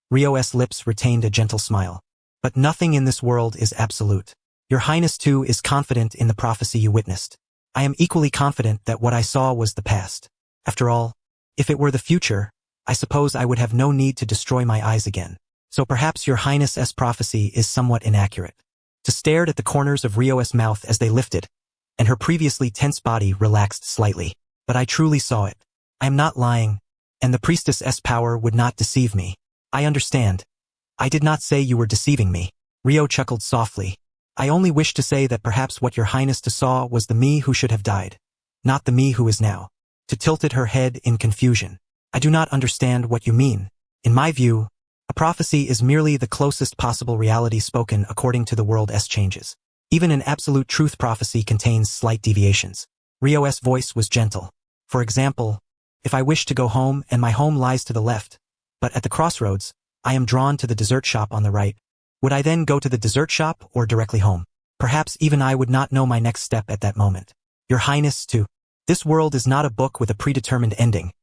Ryo's lips retained a gentle smile. But nothing in this world is absolute. Your highness too is confident in the prophecy you witnessed. I am equally confident that what I saw was the past. After all, if it were the future, I suppose I would have no need to destroy my eyes again. So perhaps your highness's prophecy is somewhat inaccurate. Tu stared at the corners of Ryo's mouth as they lifted, and her previously tense body relaxed slightly. But I truly saw it. I am not lying, and the priestess's power would not deceive me. I understand. I did not say you were deceiving me. Ryo chuckled softly. I only wish to say that perhaps what your highness saw was the me who should have died, not the me who is now. Tu tilted her head in confusion. I do not understand what you mean. In my view, A prophecy is merely the closest possible reality spoken according to the world's changes. Even an absolute truth prophecy contains slight deviations. Ryo's voice was gentle. For example, if I wish to go home and my home lies to the left, but at the crossroads, I am drawn to the dessert shop on the right, would I then go to the dessert shop or directly home? Perhaps even I would not know my next step at that moment. Your Highness, too. This world is not a book with a predetermined ending,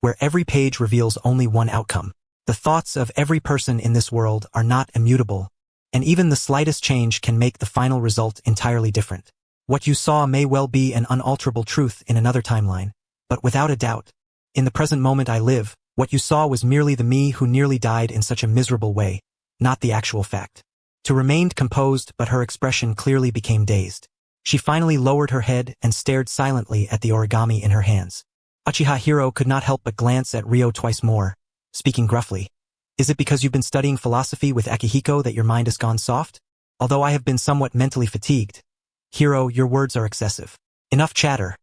where every page reveals only one outcome. The thoughts of every person in this world are not immutable, and even the slightest change can make the final result entirely different. What you saw may well be an unalterable truth in another timeline, but without a doubt, in the present moment I live, what you saw was merely the me who nearly died in such a miserable way, not the actual fact. To remained composed, but her expression clearly became dazed. She finally lowered her head and stared silently at the origami in her hands. Uchiha Hiro could not help but glance at Ryo twice more, speaking gruffly. Is it because you've been studying philosophy with Akihiko that your mind has gone soft? Although I have been somewhat mentally fatigued. Hiro, your words are excessive. Enough chatter.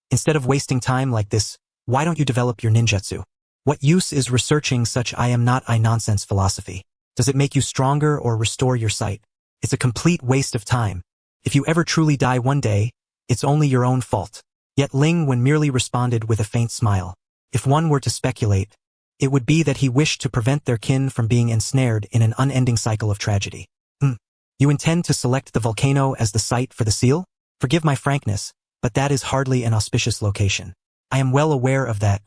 Instead of wasting time like this, why don't you develop your ninjutsu? What use is researching such I am not I nonsense philosophy? Does it make you stronger or restore your sight? It's a complete waste of time. If you ever truly die one day, it's only your own fault. Yet Ling Wen merely responded with a faint smile. If one were to speculate, it would be that he wished to prevent their kin from being ensnared in an unending cycle of tragedy. You intend to select the volcano as the site for the seal? Forgive my frankness, but that is hardly an auspicious location. I am well aware of that,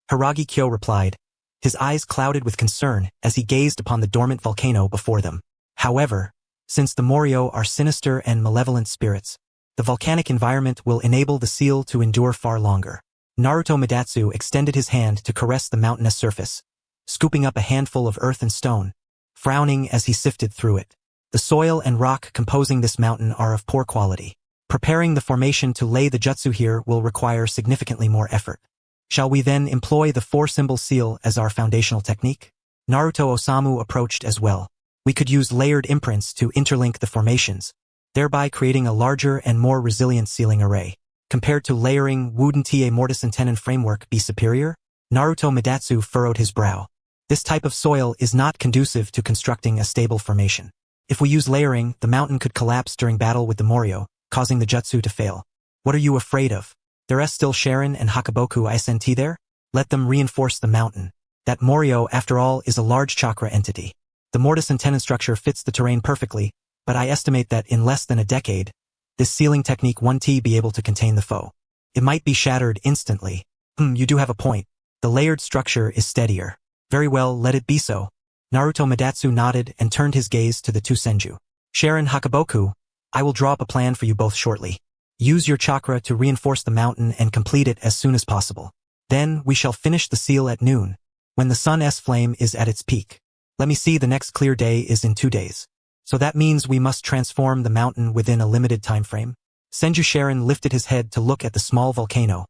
Hiragi Kyo replied, his eyes clouded with concern as he gazed upon the dormant volcano before them. However, since the Morio are sinister and malevolent spirits, the volcanic environment will enable the seal to endure far longer. Naruto Madatsu extended his hand to caress the mountainous surface, scooping up a handful of earth and stone, frowning as he sifted through it. The soil and rock composing this mountain are of poor quality. Preparing the formation to lay the jutsu here will require significantly more effort. Shall we then employ the four-symbol seal as our foundational technique? Naruto Osamu approached as well. We could use layered imprints to interlink the formations, thereby creating a larger and more resilient sealing array. Compared to layering, wouldn't a mortise and tenon framework be superior? Naruto Madatsu furrowed his brow. This type of soil is not conducive to constructing a stable formation. If we use layering, the mountain could collapse during battle with the Morio, causing the jutsu to fail. What are you afraid of? There is still Sharon and Hakaboku ISNT there? Let them reinforce the mountain. That Morio, after all, is a large chakra entity. The mortise and tenon structure fits the terrain perfectly, but I estimate that in less than a decade, this sealing technique won't be able to contain the foe. It might be shattered instantly. You do have a point. The layered structure is steadier. Very well, let it be so. Naruto Madatsu nodded and turned his gaze to the two Senju. Sharon, Hakaboku, I will draw up a plan for you both shortly. Use your chakra to reinforce the mountain and complete it as soon as possible. Then we shall finish the seal at noon, when the sun's flame is at its peak. Let me see, the next clear day is in 2 days. So that means we must transform the mountain within a limited time frame? Senju Sharon lifted his head to look at the small volcano,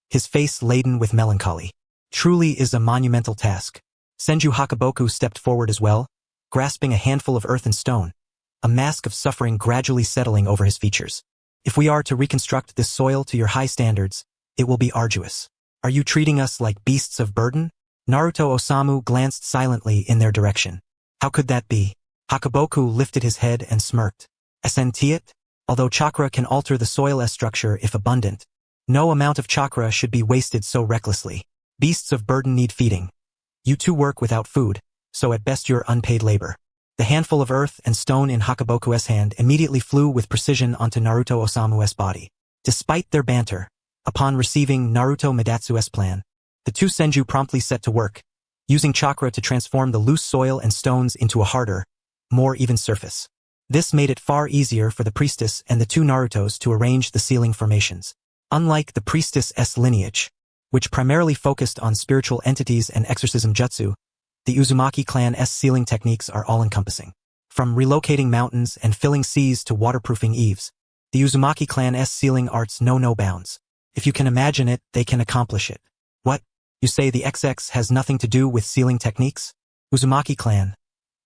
his face laden with melancholy. Truly is a monumental task. Senju Hakaboku stepped forward as well, grasping a handful of earth and stone, a mask of suffering gradually settling over his features. If we are to reconstruct this soil to your high standards, it will be arduous. Are you treating us like beasts of burden? Naruto Osamu glanced silently in their direction. How could that be? Hakaboku lifted his head and smirked. SNT it? Although chakra can alter the soil's structure if abundant, no amount of chakra should be wasted so recklessly. Beasts of burden need feeding. You two work without food, so at best you're unpaid labor. The handful of earth and stone in Hakaboku's hand immediately flew with precision onto Naruto Osamu's body. Despite their banter, upon receiving Naruto Madatsu's plan, the two Senju promptly set to work, using chakra to transform the loose soil and stones into a harder, more even surface. This made it far easier for the priestess and the two Narutos to arrange the sealing formations. Unlike the priestess's lineage, which primarily focused on spiritual entities and exorcism jutsu, the Uzumaki clan's sealing techniques are all-encompassing. From relocating mountains and filling seas to waterproofing eaves, the Uzumaki clan's sealing arts know no bounds. If you can imagine it, they can accomplish it. What? You say the XX has nothing to do with sealing techniques? Uzumaki clan.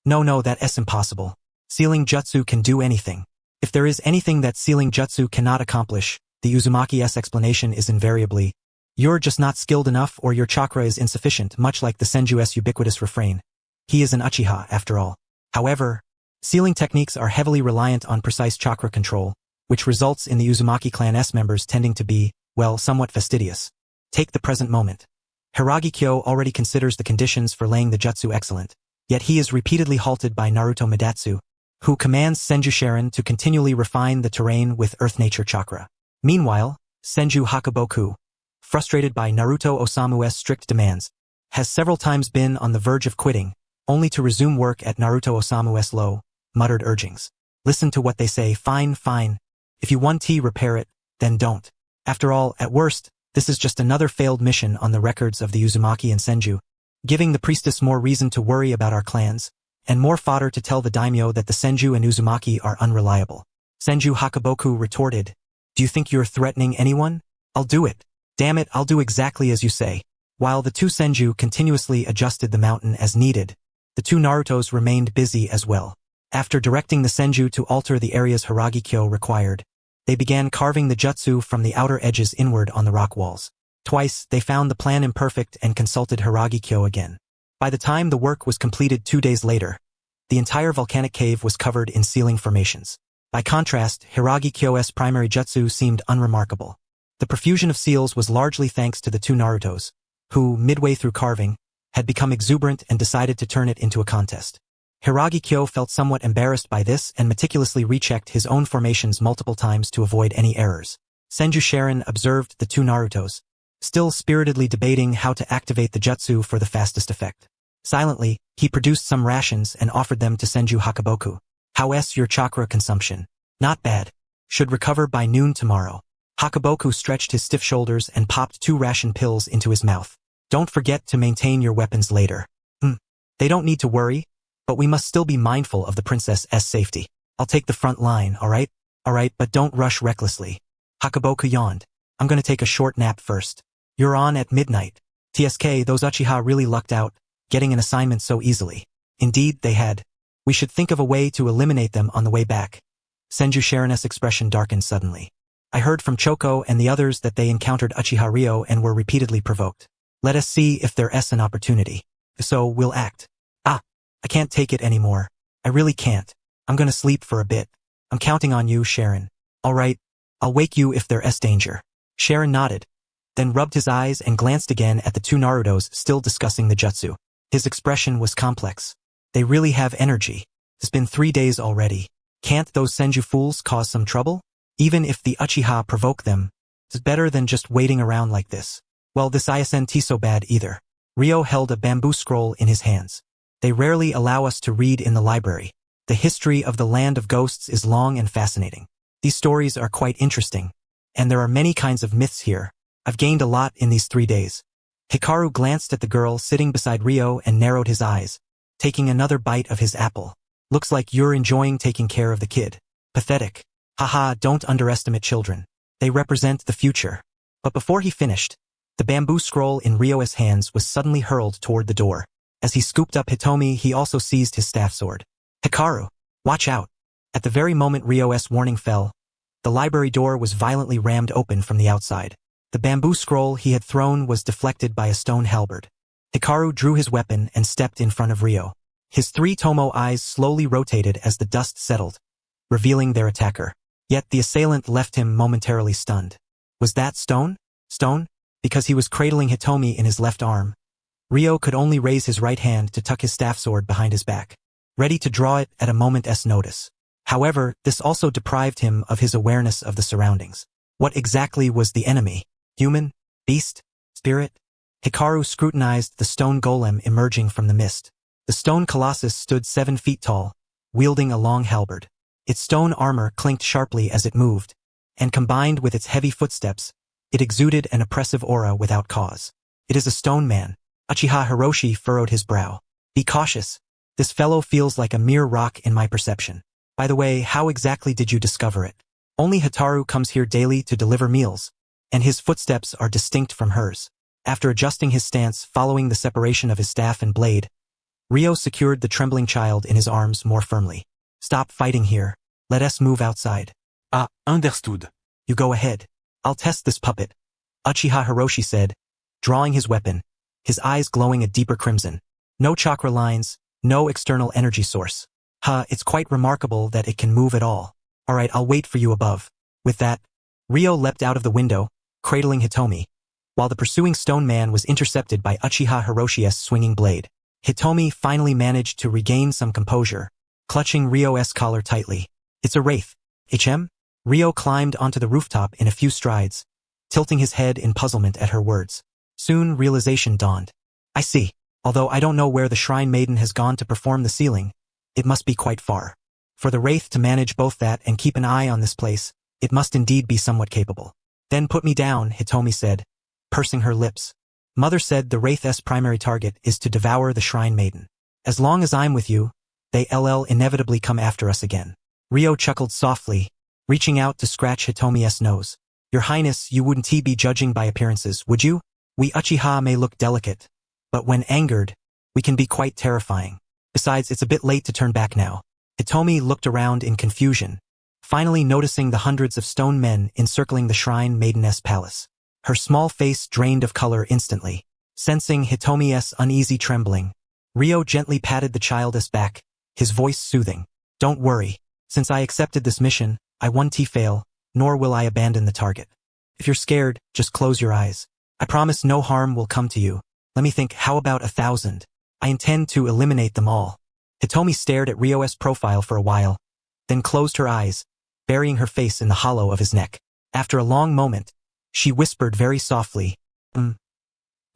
No, that's impossible. Sealing jutsu can do anything. If there is anything that sealing jutsu cannot accomplish, the Uzumaki's explanation is invariably, you're just not skilled enough or your chakra is insufficient, much like the Senju's ubiquitous refrain. He is an Uchiha, after all. However, sealing techniques are heavily reliant on precise chakra control, which results in the Uzumaki clan's members tending to be, well, somewhat fastidious. Take the present moment. Hiragi-kyo already considers the conditions for laying the jutsu excellent, yet he is repeatedly halted by Naruto Midatsu, who commands Senju Sharon to continually refine the terrain with earth nature chakra. Meanwhile, Senju Hakuboku, frustrated by Naruto Osamu's strict demands, has several times been on the verge of quitting, only to resume work at Naruto Osamu's low, muttered urgings. Listen to what they say, fine. If you want to repair it, then don't. After all, at worst, this is just another failed mission on the records of the Uzumaki and Senju, giving the priestess more reason to worry about our clans, and more fodder to tell the daimyo that the Senju and Uzumaki are unreliable. Senju Hakuboku retorted, "Do you think you're threatening anyone? I'll do it. Damn it, I'll do exactly as you say." While the two Senju continuously adjusted the mountain as needed, the two Narutos remained busy as well. After directing the Senju to alter the areas Hiragi-kyo required, they began carving the jutsu from the outer edges inward on the rock walls. Twice, they found the plan imperfect and consulted Hiragi-kyo again. By the time the work was completed 2 days later, the entire volcanic cave was covered in sealing formations. By contrast, Hiragi-kyo's primary jutsu seemed unremarkable. The profusion of seals was largely thanks to the two Narutos, who, midway through carving, had become exuberant and decided to turn it into a contest. Hiragi-kyo felt somewhat embarrassed by this and meticulously rechecked his own formations multiple times to avoid any errors. Senju Sharon observed the two Narutos, still spiritedly debating how to activate the jutsu for the fastest effect. Silently, he produced some rations and offered them to Senju Hakuboku. "How's your chakra consumption?" "Not bad. Should recover by noon tomorrow." Hakuboku stretched his stiff shoulders and popped 2 ration pills into his mouth. "Don't forget to maintain your weapons later." They don't need to worry, but we must still be mindful of the princess's safety. I'll take the front line, alright? Alright, but don't rush recklessly." Hakuboku yawned. "I'm gonna take a short nap first." "You're on at midnight." TSK, those Uchiha really lucked out, getting an assignment so easily. Indeed, they had. We should think of a way to eliminate them on the way back. Senju Sharon's expression darkened suddenly. "I heard from Choko and the others that they encountered Uchiha Ryo and were repeatedly provoked. Let us see if there's an opportunity. So we'll act." "I can't take it anymore. I really can't. I'm gonna sleep for a bit. I'm counting on you, Sharon." "Alright. I'll wake you if there's danger." Sharon nodded, then rubbed his eyes and glanced again at the two Narutos still discussing the jutsu. His expression was complex. They really have energy. It's been 3 days already. Can't those Senju fools cause some trouble? Even if the Uchiha provoke them, it's better than just waiting around like this. Well, this isn't so bad either. Ryo held a bamboo scroll in his hands. "They rarely allow us to read in the library. The history of the Land of Ghosts is long and fascinating. These stories are quite interesting, and there are many kinds of myths here. I've gained a lot in these 3 days." Hikaru glanced at the girl sitting beside Ryo and narrowed his eyes, taking another bite of his apple. "Looks like you're enjoying taking care of the kid. Pathetic. Haha, don't underestimate children. They represent the future." But before he finished, the bamboo scroll in Ryo's hands was suddenly hurled toward the door. As he scooped up Hitomi, he also seized his staff sword. "Hikaru, watch out." At the very moment Ryo's warning fell, the library door was violently rammed open from the outside. The bamboo scroll he had thrown was deflected by a stone halberd. Hikaru drew his weapon and stepped in front of Ryo. His 3 Tomo eyes slowly rotated as the dust settled, revealing their attacker. Yet the assailant left him momentarily stunned. Was that stone? Stone? Because he was cradling Hitomi in his left arm, Ryo could only raise his right hand to tuck his staff sword behind his back, ready to draw it at a moment's notice. However, this also deprived him of his awareness of the surroundings. What exactly was the enemy? Human? Beast? Spirit? Hikaru scrutinized the stone golem emerging from the mist. The stone colossus stood 7 feet tall, wielding a long halberd. Its stone armor clinked sharply as it moved, and combined with its heavy footsteps, it exuded an oppressive aura without cause. "It is a stone man." Uchiha Hiroshi furrowed his brow. "Be cautious. This fellow feels like a mere rock in my perception. By the way, how exactly did you discover it?" "Only Hataru comes here daily to deliver meals, and his footsteps are distinct from hers." After adjusting his stance following the separation of his staff and blade, Ryo secured the trembling child in his arms more firmly. "Stop fighting here. Let us move outside." Understood. "You go ahead. I'll test this puppet," Uchiha Hiroshi said, drawing his weapon, his eyes glowing a deeper crimson. No chakra lines, No external energy source. It's quite remarkable that it can move at all. Alright, I'll wait for you above. With that, Ryo leapt out of the window, cradling Hitomi, while the pursuing stone man was intercepted by Uchiha Hiroshi's swinging blade. Hitomi finally managed to regain some composure, clutching Ryo's collar tightly. It's a wraith. Ryo climbed onto the rooftop in a few strides, tilting his head in puzzlement at her words. Soon realization dawned. I see. Although I don't know where the shrine maiden has gone to perform the sealing, it must be quite far. For the wraith to manage both that and keep an eye on this place, it must indeed be somewhat capable. Then put me down, Hitomi said, pursing her lips. Mother said the wraith's primary target is to devour the shrine maiden. As long as I'm with you, they'll inevitably come after us again. Ryo chuckled softly, reaching out to scratch Hitomi's nose. Your Highness, you wouldn't be judging by appearances, would you? We Uchiha may look delicate, but when angered, we can be quite terrifying. Besides, it's a bit late to turn back now. Hitomi looked around in confusion, finally noticing the hundreds of stone men encircling the shrine maiden's palace. Her small face drained of color instantly. Sensing Hitomi's uneasy trembling, Ryo gently patted the child's back, his voice soothing. Don't worry. Since I accepted this mission, I won't fail, nor will I abandon the target. If you're scared, just close your eyes. I promise no harm will come to you. Let me think, how about 1,000? I intend to eliminate them all. Hitomi stared at Ryo's profile for a while, then closed her eyes, burying her face in the hollow of his neck. After a long moment, she whispered very softly,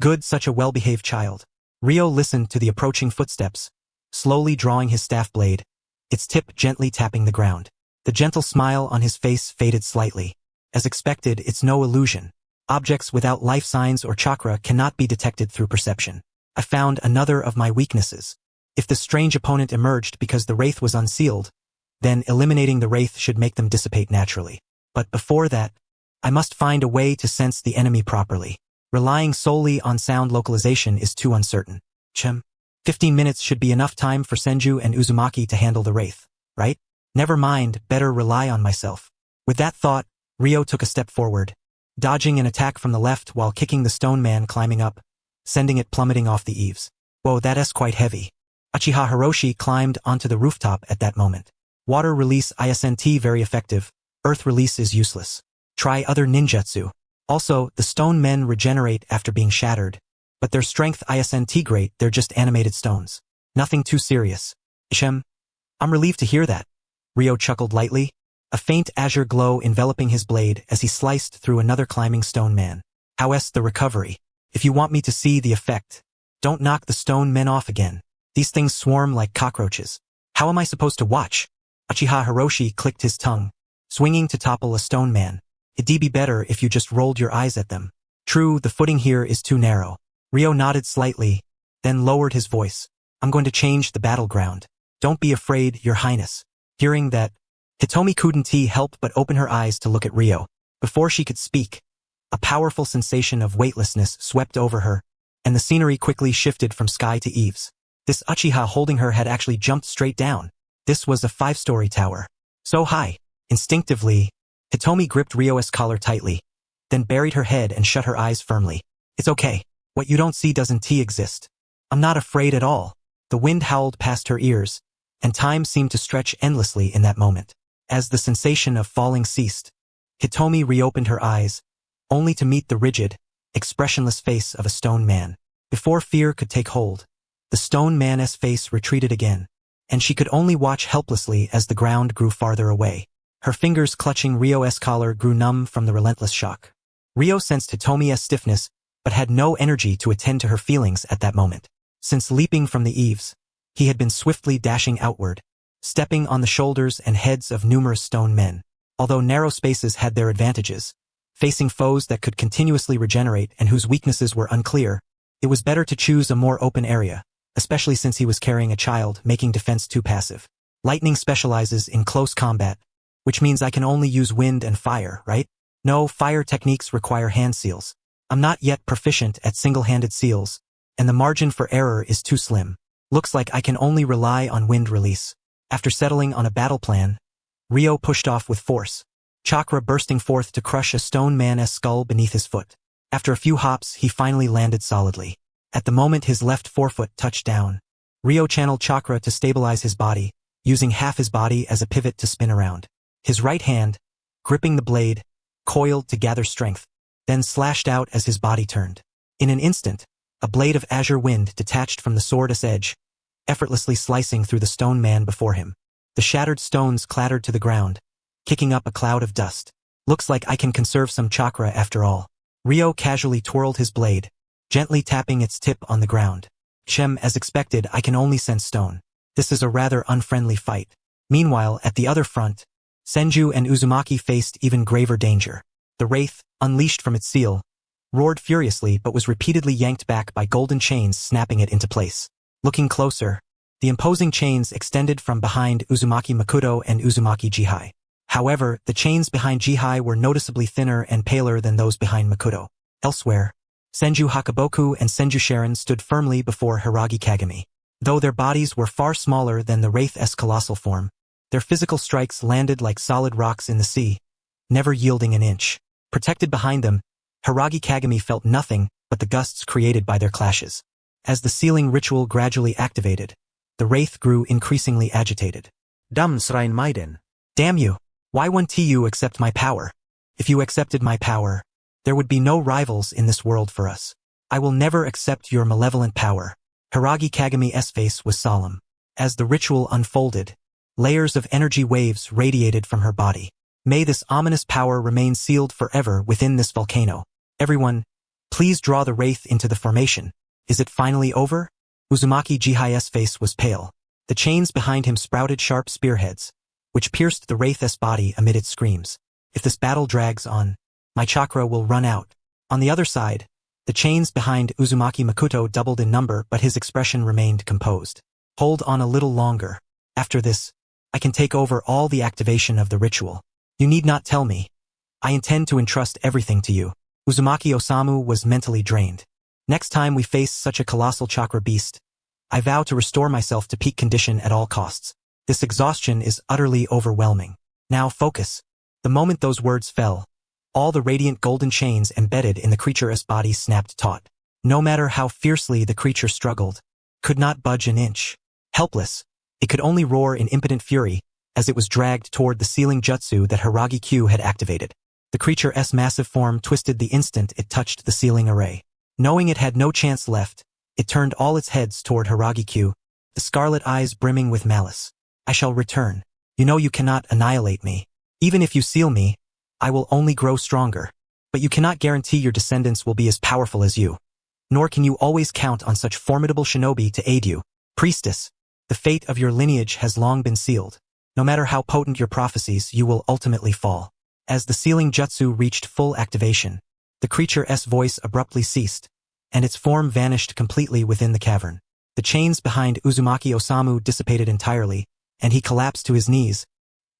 Good, such a well-behaved child. Ryo listened to the approaching footsteps, slowly drawing his staff blade, its tip gently tapping the ground. The gentle smile on his face faded slightly. As expected, it's no illusion. Objects without life signs or chakra cannot be detected through perception. I found another of my weaknesses. If the strange opponent emerged because the wraith was unsealed, then eliminating the wraith should make them dissipate naturally. But before that, I must find a way to sense the enemy properly. Relying solely on sound localization is too uncertain. 15 minutes should be enough time for Senju and Uzumaki to handle the wraith, right? Never mind, better rely on myself. With that thought, Ryo took a step forward, dodging an attack from the left while kicking the stone man climbing up, sending it plummeting off the eaves. Whoa, that's quite heavy. Uchiha Hiroshi climbed onto the rooftop at that moment. Water release isn't very effective, earth release is useless. Try other ninjutsu. Also, the stone men regenerate after being shattered, but their strength isn't great, they're just animated stones. Nothing too serious. I'm relieved to hear that. Ryo chuckled lightly, a faint azure glow enveloping his blade as he sliced through another climbing stone man. How's the recovery? If you want me to see the effect, don't knock the stone men off again. These things swarm like cockroaches. How am I supposed to watch? Uchiha Hiroshi clicked his tongue, swinging to topple a stone man. It'd be better if you just rolled your eyes at them. True, the footing here is too narrow. Ryo nodded slightly, then lowered his voice. I'm going to change the battleground. Don't be afraid, Your Highness. Hearing that, Hitomi couldn't help but open her eyes to look at Ryo. Before she could speak, a powerful sensation of weightlessness swept over her, and the scenery quickly shifted from sky to eaves. This Uchiha holding her had actually jumped straight down. This was a 5-story tower. So high. Instinctively, Hitomi gripped Ryo's collar tightly, then buried her head and shut her eyes firmly. It's okay. What you don't see doesn't exist. I'm not afraid at all. The wind howled past her ears, and time seemed to stretch endlessly in that moment. As the sensation of falling ceased, Hitomi reopened her eyes, only to meet the rigid, expressionless face of a stone man. Before fear could take hold, the stone man's face retreated again, and she could only watch helplessly as the ground grew farther away. Her fingers clutching Ryo's collar grew numb from the relentless shock. Ryo sensed Hitomi's stiffness, but had no energy to attend to her feelings at that moment. Since leaping from the eaves, he had been swiftly dashing outward, stepping on the shoulders and heads of numerous stone men. Although narrow spaces had their advantages, facing foes that could continuously regenerate and whose weaknesses were unclear, it was better to choose a more open area, especially since he was carrying a child, making defense too passive. Lightning specializes in close combat, which means I can only use wind and fire, right? No, fire techniques require hand seals. I'm not yet proficient at single-handed seals, and the margin for error is too slim. Looks like I can only rely on wind release. After settling on a battle plan, Ryo pushed off with force, chakra bursting forth to crush a stone man's skull beneath his foot. After a few hops, he finally landed solidly. At the moment his left forefoot touched down, Ryo channeled chakra to stabilize his body, using half his body as a pivot to spin around. His right hand, gripping the blade, coiled to gather strength, then slashed out as his body turned. In an instant, a blade of azure wind detached from the sword's edge, effortlessly slicing through the stone man before him. The shattered stones clattered to the ground, kicking up a cloud of dust. Looks like I can conserve some chakra after all. Ryo casually twirled his blade, gently tapping its tip on the ground. As expected, I can only sense stone. This is a rather unfriendly fight. Meanwhile, at the other front, Senju and Uzumaki faced even graver danger. The wraith, unleashed from its seal, roared furiously but was repeatedly yanked back by golden chains snapping it into place. Looking closer, the imposing chains extended from behind Uzumaki Makoto and Uzumaki Jihai. However, the chains behind Jihai were noticeably thinner and paler than those behind Makoto. Elsewhere, Senju Hakaboku and Senju Sharon stood firmly before Hiragi Kagami. Though their bodies were far smaller than the wraith's colossal form, their physical strikes landed like solid rocks in the sea, never yielding an inch. Protected behind them, Hiragi Kagami felt nothing but the gusts created by their clashes. As the sealing ritual gradually activated, the wraith grew increasingly agitated. Damns rein Maiden. Damn you! Why won't you accept my power? If you accepted my power, there would be no rivals in this world for us. I will never accept your malevolent power. Hiragi Kagami's face was solemn. As the ritual unfolded, layers of energy waves radiated from her body. May this ominous power remain sealed forever within this volcano. Everyone, please draw the wraith into the formation. Is it finally over? Uzumaki Jihai's face was pale. The chains behind him sprouted sharp spearheads, which pierced the wraith's body amid its screams. If this battle drags on, my chakra will run out. On the other side, the chains behind Uzumaki Makoto doubled in number, but his expression remained composed. Hold on a little longer. After this, I can take over all the activation of the ritual. You need not tell me. I intend to entrust everything to you. Uzumaki Osamu was mentally drained. Next time we face such a colossal chakra beast, I vow to restore myself to peak condition at all costs. This exhaustion is utterly overwhelming. Now focus. The moment those words fell, all the radiant golden chains embedded in the creature's body snapped taut. No matter how fiercely the creature struggled, could not budge an inch. Helpless, it could only roar in impotent fury as it was dragged toward the sealing jutsu that Hiragi Q had activated. The creature's massive form twisted the instant it touched the sealing array. Knowing it had no chance left, it turned all its heads toward Hiragi Q, the scarlet eyes brimming with malice. I shall return. You know you cannot annihilate me. Even if you seal me, I will only grow stronger. But you cannot guarantee your descendants will be as powerful as you. Nor can you always count on such formidable shinobi to aid you. Priestess, the fate of your lineage has long been sealed. No matter how potent your prophecies, you will ultimately fall. As the sealing jutsu reached full activation, the creature's voice abruptly ceased, and its form vanished completely within the cavern. The chains behind Uzumaki Osamu dissipated entirely, and he collapsed to his knees,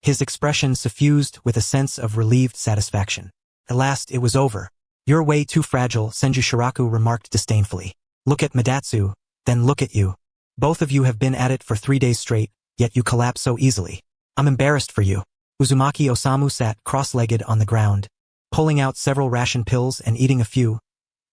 his expression suffused with a sense of relieved satisfaction. At last it was over. You're way too fragile, Senju Shiraku remarked disdainfully. Look at Madatsu, then look at you. Both of you have been at it for 3 days straight, yet you collapse so easily. I'm embarrassed for you. Uzumaki Osamu sat cross-legged on the ground, pulling out several ration pills and eating a few,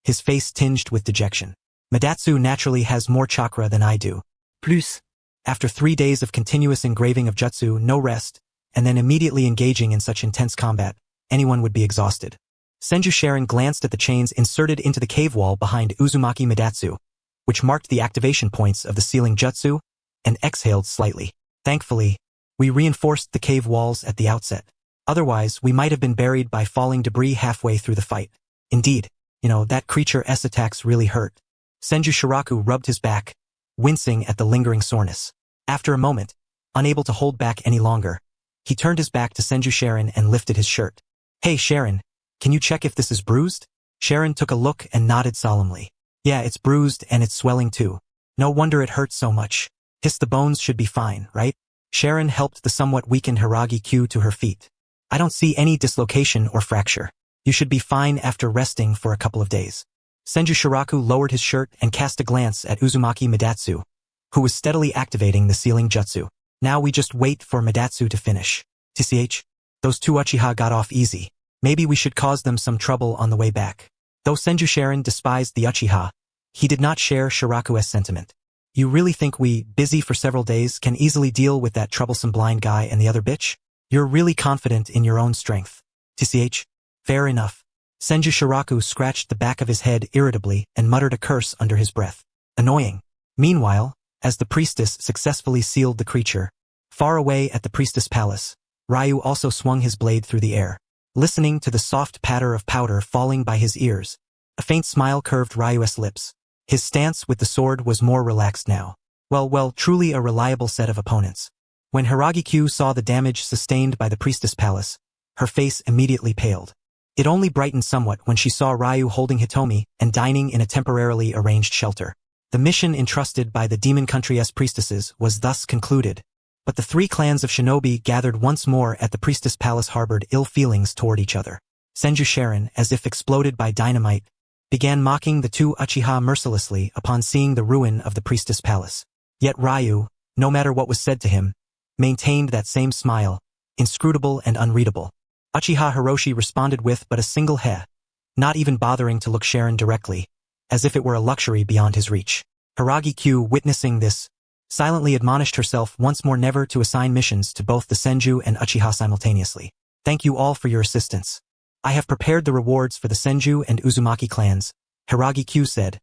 his face tinged with dejection. Madatsu naturally has more chakra than I do. Plus. After 3 days of continuous engraving of jutsu, no rest, and then immediately engaging in such intense combat, anyone would be exhausted. Senju Sharon glanced at the chains inserted into the cave wall behind Uzumaki Madatsu, which marked the activation points of the sealing jutsu, and exhaled slightly. Thankfully, we reinforced the cave walls at the outset. Otherwise, we might have been buried by falling debris halfway through the fight. Indeed, that creature's attacks really hurt. Senju Shiraku rubbed his back, wincing at the lingering soreness. After a moment, unable to hold back any longer, he turned his back to Senju Sharon and lifted his shirt. Hey Sharon, can you check if this is bruised? Sharon took a look and nodded solemnly. Yeah, it's bruised and it's swelling too. No wonder it hurts so much. The bones should be fine, right? Sharon helped the somewhat weakened Hiragi Q to her feet. I don't see any dislocation or fracture. You should be fine after resting for a couple of days. Senju Shiraku lowered his shirt and cast a glance at Uzumaki Madatsu, who was steadily activating the sealing jutsu. Now we just wait for Madatsu to finish. TCH, those two Uchiha got off easy. Maybe we should cause them some trouble on the way back. Though Senju Sharon despised the Uchiha, he did not share Shiraku's sentiment. You really think we, busy for several days, can easily deal with that troublesome blind guy and the other bitch? You're really confident in your own strength. TCH? Fair enough. Senju Shiraku scratched the back of his head irritably and muttered a curse under his breath. Annoying. Meanwhile, as the priestess successfully sealed the creature, far away at the priestess palace, Ryu also swung his blade through the air. Listening to the soft patter of powder falling by his ears, a faint smile curved Ryu's lips. His stance with the sword was more relaxed now. Well, truly a reliable set of opponents. When Hiragi-Q saw the damage sustained by the priestess palace, her face immediately paled. It only brightened somewhat when she saw Ryu holding Hitomi and dining in a temporarily arranged shelter. The mission entrusted by the Demon Country's priestesses was thus concluded, but the three clans of shinobi gathered once more at the priestess palace harbored ill feelings toward each other. Senju Sharon, as if exploded by dynamite, began mocking the two Uchiha mercilessly upon seeing the ruin of the priestess palace. Yet Ryu, no matter what was said to him, maintained that same smile, inscrutable and unreadable. Uchiha Hiroshi responded with but a single heh, not even bothering to look Sharon directly, as if it were a luxury beyond his reach. Hiragi-Q, witnessing this, silently admonished herself once more never to assign missions to both the Senju and Uchiha simultaneously. Thank you all for your assistance. I have prepared the rewards for the Senju and Uzumaki clans, Hiragi-Q said,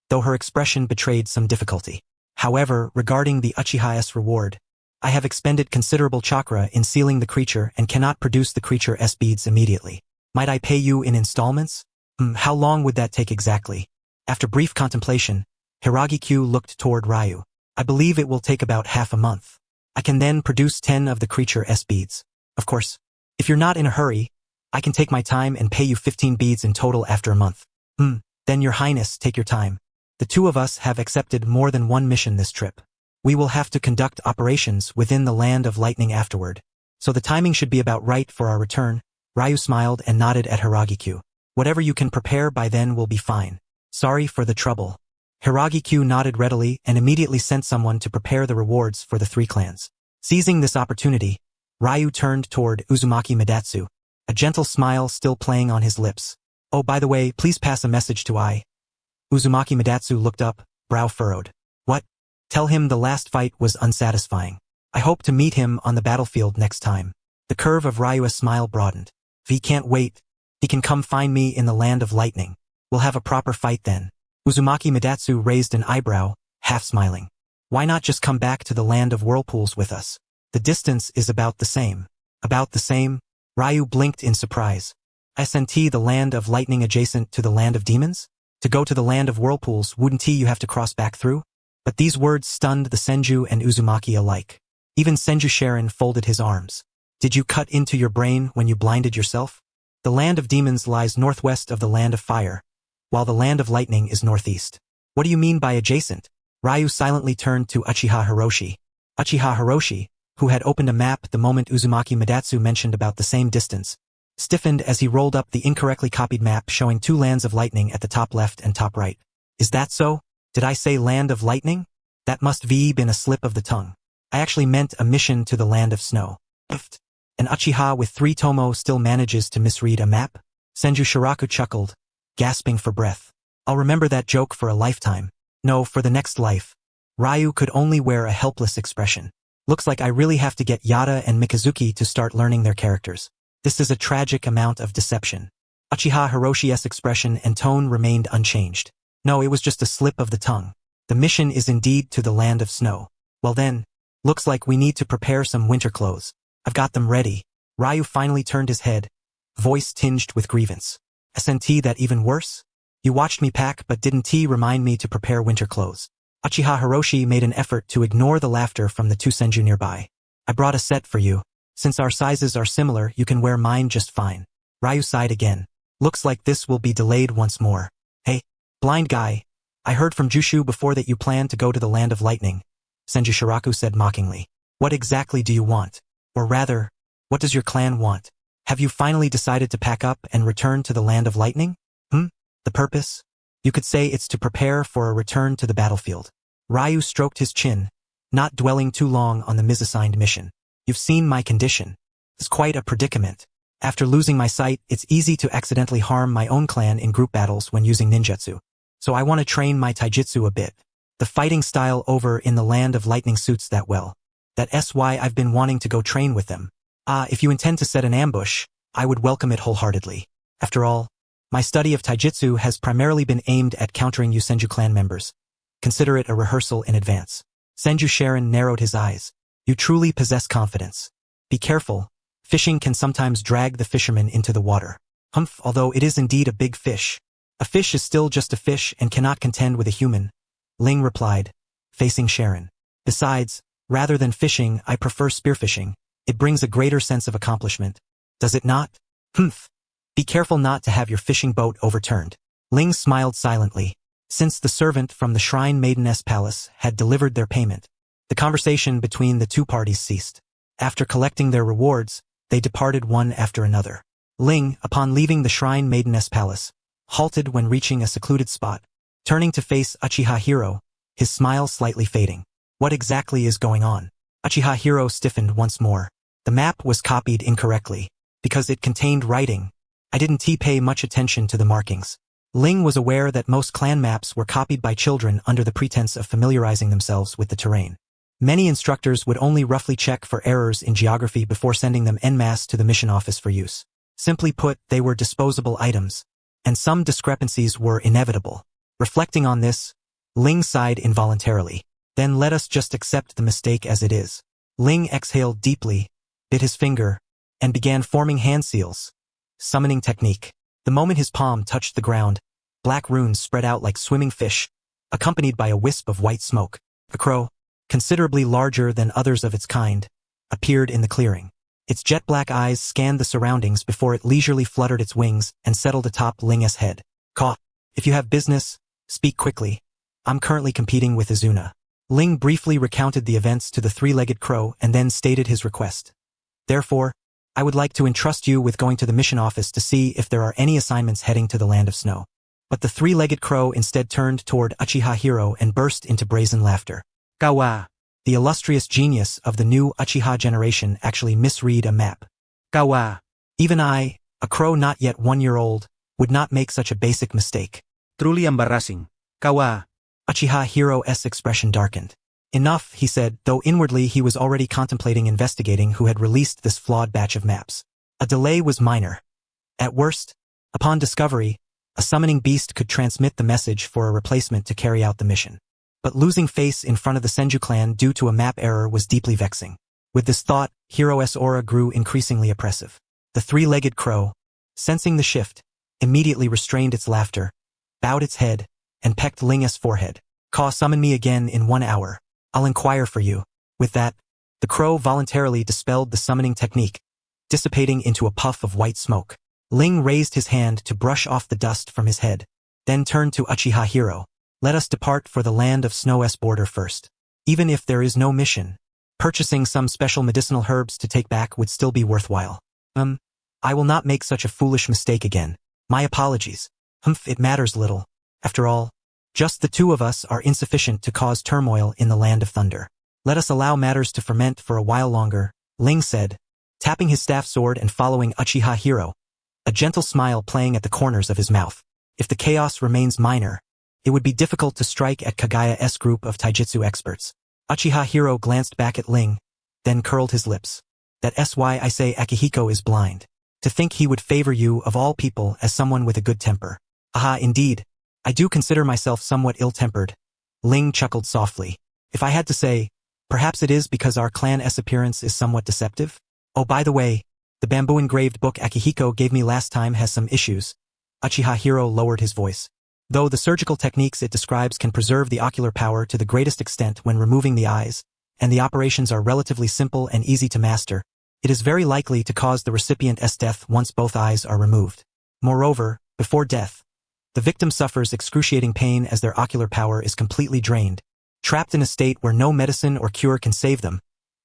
though her expression betrayed some difficulty. However, regarding the Uchiha's reward, I have expended considerable chakra in sealing the creature and cannot produce the creature's beads immediately. Might I pay you in installments? How long would that take exactly? After brief contemplation, Hiragi-Q looked toward Ryu. I believe it will take about half a month. I can then produce 10 of the creature's beads. Of course, if you're not in a hurry, I can take my time and pay you 15 beads in total after a month. Then your highness, take your time. The two of us have accepted more than one mission this trip. We will have to conduct operations within the Land of Lightning afterward, so the timing should be about right for our return. Ryu smiled and nodded at Hiragi-Q. Whatever you can prepare by then will be fine. Sorry for the trouble. Hiragi-Q nodded readily and immediately sent someone to prepare the rewards for the three clans. Seizing this opportunity, Ryu turned toward Uzumaki Madatsu, a gentle smile still playing on his lips. Oh, by the way, please pass a message to Uzumaki Madatsu looked up, brow furrowed. What? Tell him the last fight was unsatisfying. I hope to meet him on the battlefield next time. The curve of Ryu's smile broadened. If he can't wait, he can come find me in the Land of Lightning. We'll have a proper fight then. Uzumaki Madatsu raised an eyebrow, half smiling. Why not just come back to the Land of Whirlpools with us? The distance is about the same. About the same? Ryu blinked in surprise. Isn't the Land of Lightning adjacent to the Land of Demons? To go to the Land of Whirlpools, wouldn't you have to cross back through? But these words stunned the Senju and Uzumaki alike. Even Senju Sharon folded his arms. Did you cut into your brain when you blinded yourself? The Land of Demons lies northwest of the Land of Fire, while the Land of Lightning is northeast. What do you mean by adjacent? Ryu silently turned to Uchiha Hiroshi. Uchiha Hiroshi, who had opened a map the moment Uzumaki Madatsu mentioned about the same distance, stiffened as he rolled up the incorrectly copied map showing two lands of lightning at the top left and top right. Is that so? Did I say Land of Lightning? That must have been a slip of the tongue. I actually meant a mission to the Land of Snow. An Uchiha with 3 tomo still manages to misread a map? Senju Shiraku chuckled, gasping for breath. I'll remember that joke for a lifetime. No, for the next life. Ryu could only wear a helpless expression. Looks like I really have to get Yada and Mikazuki to start learning their characters. This is a tragic amount of deception. Uchiha Hiroshi's expression and tone remained unchanged. No, it was just a slip of the tongue. The mission is indeed to the Land of Snow. Well then, looks like we need to prepare some winter clothes. I've got them ready. Ryu finally turned his head, voice tinged with grievance. Isn't that even worse? You watched me pack but didn't remind me to prepare winter clothes. Uchiha Hiroshi made an effort to ignore the laughter from the two Senju nearby. I brought a set for you. Since our sizes are similar, you can wear mine just fine. Ryu sighed again. Looks like this will be delayed once more. Hey, blind guy. I heard from Jushu before that you plan to go to the Land of Lightning. Senju Shiraku said mockingly. What exactly do you want? Or rather, what does your clan want? Have you finally decided to pack up and return to the Land of Lightning? The purpose? You could say it's to prepare for a return to the battlefield. Ryu stroked his chin, not dwelling too long on the misassigned mission. You've seen my condition. It's quite a predicament. After losing my sight, it's easy to accidentally harm my own clan in group battles when using ninjutsu. So I want to train my taijutsu a bit. The fighting style over in the land of lightning suits that well. That's why I've been wanting to go train with them. If you intend to set an ambush, I would welcome it wholeheartedly. After all, my study of taijutsu has primarily been aimed at countering you Senju clan members. Consider it a rehearsal in advance. Senju Sharon narrowed his eyes. You truly possess confidence. Be careful. Fishing can sometimes drag the fisherman into the water. Although it is indeed a big fish. A fish is still just a fish and cannot contend with a human. Ling replied, facing Sharon. Besides, rather than fishing, I prefer spearfishing. It brings a greater sense of accomplishment. Does it not? Be careful not to have your fishing boat overturned. Ling smiled silently. Since the servant from the Shrine Maideness Palace had delivered their payment, the conversation between the two parties ceased. After collecting their rewards, they departed one after another. Ling, upon leaving the Shrine Maideness Palace, halted when reaching a secluded spot, turning to face Uchiha Hiro, his smile slightly fading. What exactly is going on? Uchiha Hiro stiffened once more. The map was copied incorrectly, because it contained writing. I didn't pay much attention to the markings. Ling was aware that most clan maps were copied by children under the pretense of familiarizing themselves with the terrain. Many instructors would only roughly check for errors in geography before sending them en masse to the mission office for use. Simply put, they were disposable items, and some discrepancies were inevitable. Reflecting on this, Ling sighed involuntarily. Then let us just accept the mistake as it is. Ling exhaled deeply, bit his finger, and began forming hand seals. Summoning technique. The moment his palm touched the ground, black runes spread out like swimming fish, accompanied by a wisp of white smoke. A crow, considerably larger than others of its kind, appeared in the clearing. Its jet-black eyes scanned the surroundings before it leisurely fluttered its wings and settled atop Ling's head. Caw. If you have business, speak quickly. I'm currently competing with Izuna. Ling briefly recounted the events to the three-legged crow and then stated his request. Therefore, I would like to entrust you with going to the mission office to see if there are any assignments heading to the land of snow. But the three-legged crow instead turned toward Uchiha Hiro and burst into brazen laughter. Kawa. The illustrious genius of the new Uchiha generation actually misread a map. Kawa. Even I, a crow not yet 1 year old, would not make such a basic mistake. Truly embarrassing. Kawa. Uchiha Hiro's expression darkened. Enough, he said, though inwardly he was already contemplating investigating who had released this flawed batch of maps. A delay was minor. At worst, upon discovery, a summoning beast could transmit the message for a replacement to carry out the mission. But losing face in front of the Senju clan due to a map error was deeply vexing. With this thought, Hiro's aura grew increasingly oppressive. The three-legged crow, sensing the shift, immediately restrained its laughter, bowed its head, and pecked Ling's forehead. Summon me again in 1 hour. I'll inquire for you. With that, the crow voluntarily dispelled the summoning technique, dissipating into a puff of white smoke. Ling raised his hand to brush off the dust from his head, then turned to Uchiha Hiro. Let us depart for the land of snow's border first. Even if there is no mission, purchasing some special medicinal herbs to take back would still be worthwhile. I will not make such a foolish mistake again. My apologies. It matters little. After all, just the two of us are insufficient to cause turmoil in the land of thunder. Let us allow matters to ferment for a while longer, Ling said, tapping his staff sword and following Uchiha Hiro, a gentle smile playing at the corners of his mouth. If the chaos remains minor, it would be difficult to strike at Kagaya's group of taijutsu experts. Uchiha Hiro glanced back at Ling, then curled his lips. That's why I say Akihiko is blind. To think he would favor you of all people as someone with a good temper. Aha, indeed. I do consider myself somewhat ill-tempered. Ling chuckled softly. If I had to say, perhaps it is because our clan's appearance is somewhat deceptive? Oh, by the way, the bamboo-engraved book Akihiko gave me last time has some issues. Uchiha Hiro lowered his voice. Though the surgical techniques it describes can preserve the ocular power to the greatest extent when removing the eyes, and the operations are relatively simple and easy to master, it is very likely to cause the recipient's death once both eyes are removed. Moreover, before death, the victim suffers excruciating pain as their ocular power is completely drained, trapped in a state where no medicine or cure can save them,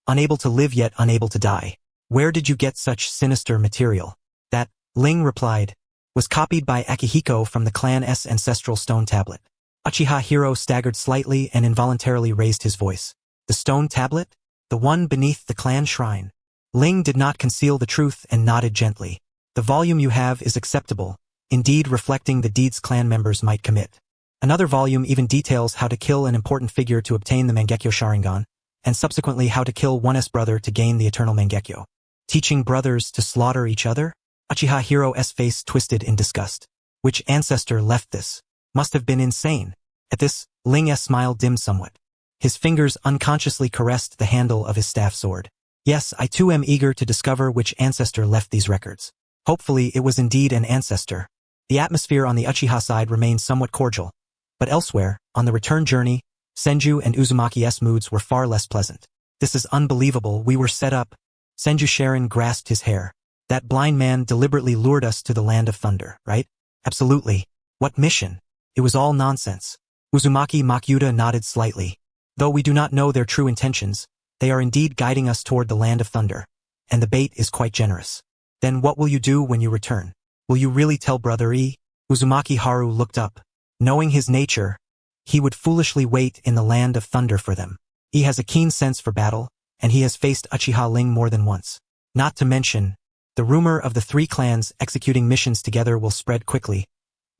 unable to live yet unable to die. Where did you get such sinister material? That, Ling replied, was copied by Akihiko from the clan's ancestral stone tablet. Uchiha Hiro staggered slightly and involuntarily raised his voice. The stone tablet? The one beneath the clan shrine. Ling did not conceal the truth and nodded gently. The volume you have is acceptable, indeed reflecting the deeds clan members might commit. Another volume even details how to kill an important figure to obtain the Mangekyo Sharingan, and subsequently how to kill one's brother to gain the eternal Mangekyo. Teaching brothers to slaughter each other? Uchiha Hiro's face twisted in disgust. Which ancestor left this? Must have been insane. At this, Ling's smile dimmed somewhat. His fingers unconsciously caressed the handle of his staff sword. Yes, I too am eager to discover which ancestor left these records. Hopefully it was indeed an ancestor. The atmosphere on the Uchiha side remained somewhat cordial, but elsewhere, on the return journey, Senju and Uzumaki's moods were far less pleasant. This is unbelievable, we were set up. Senju Sharon grasped his hair. That blind man deliberately lured us to the land of thunder, right? Absolutely. What mission? It was all nonsense. Uzumaki Makyuta nodded slightly. Though we do not know their true intentions, they are indeed guiding us toward the land of thunder, and the bait is quite generous. Then what will you do when you return? Will you really tell Brother E? Uzumaki Haru looked up. Knowing his nature, he would foolishly wait in the land of thunder for them. He has a keen sense for battle, and he has faced Uchiha Ling more than once. Not to mention, the rumor of the three clans executing missions together will spread quickly.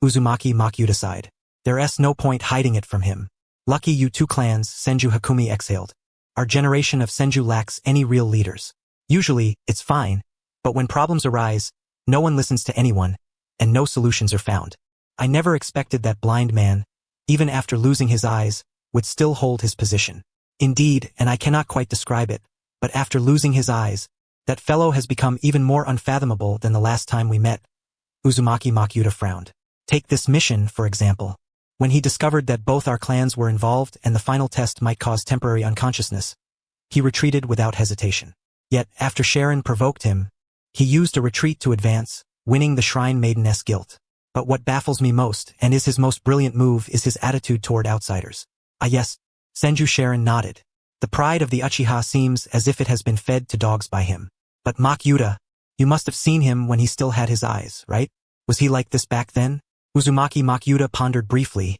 Uzumaki Makyuta sighed. There's no point hiding it from him. Lucky you two clans, Senju Hakumi exhaled. Our generation of Senju lacks any real leaders. Usually, it's fine, but when problems arise, no one listens to anyone, and no solutions are found. I never expected that blind man, even after losing his eyes, would still hold his position. Indeed, and I cannot quite describe it, but after losing his eyes, that fellow has become even more unfathomable than the last time we met. Uzumaki Makyuta frowned. Take this mission, for example. When he discovered that both our clans were involved and the final test might cause temporary unconsciousness, he retreated without hesitation. Yet, after Sharon provoked him, he used a retreat to advance, winning the Shrine Maiden's guilt. But what baffles me most, and is his most brilliant move, is his attitude toward outsiders. Ah yes, Senju Sharon nodded. The pride of the Uchiha seems as if it has been fed to dogs by him. But Makyuta, you must have seen him when he still had his eyes, right? Was he like this back then? Uzumaki Makyuta pondered briefly,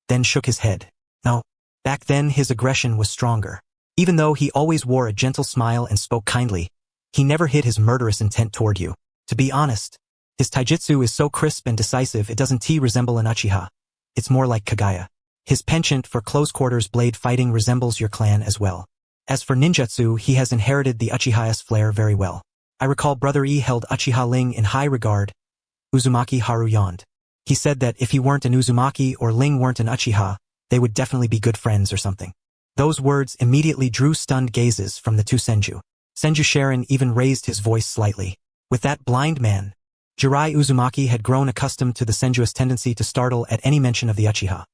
then shook his head. No, back then his aggression was stronger. Even though he always wore a gentle smile and spoke kindly, he never hid his murderous intent toward you. To be honest, his taijutsu is so crisp and decisive it doesn't resemble an Uchiha. It's more like Kagaya. His penchant for close-quarters blade fighting resembles your clan as well. As for ninjutsu, he has inherited the Uchiha's flair very well. I recall Brother E held Uchiha Ling in high regard. Uzumaki Haru yawned. He said that if he weren't an Uzumaki or Ling weren't an Uchiha, they would definitely be good friends or something. Those words immediately drew stunned gazes from the two Senju. Senju Sharon even raised his voice slightly. With that blind man, Jirai Uzumaki had grown accustomed to the Senju's tendency to startle at any mention of the Uchiha.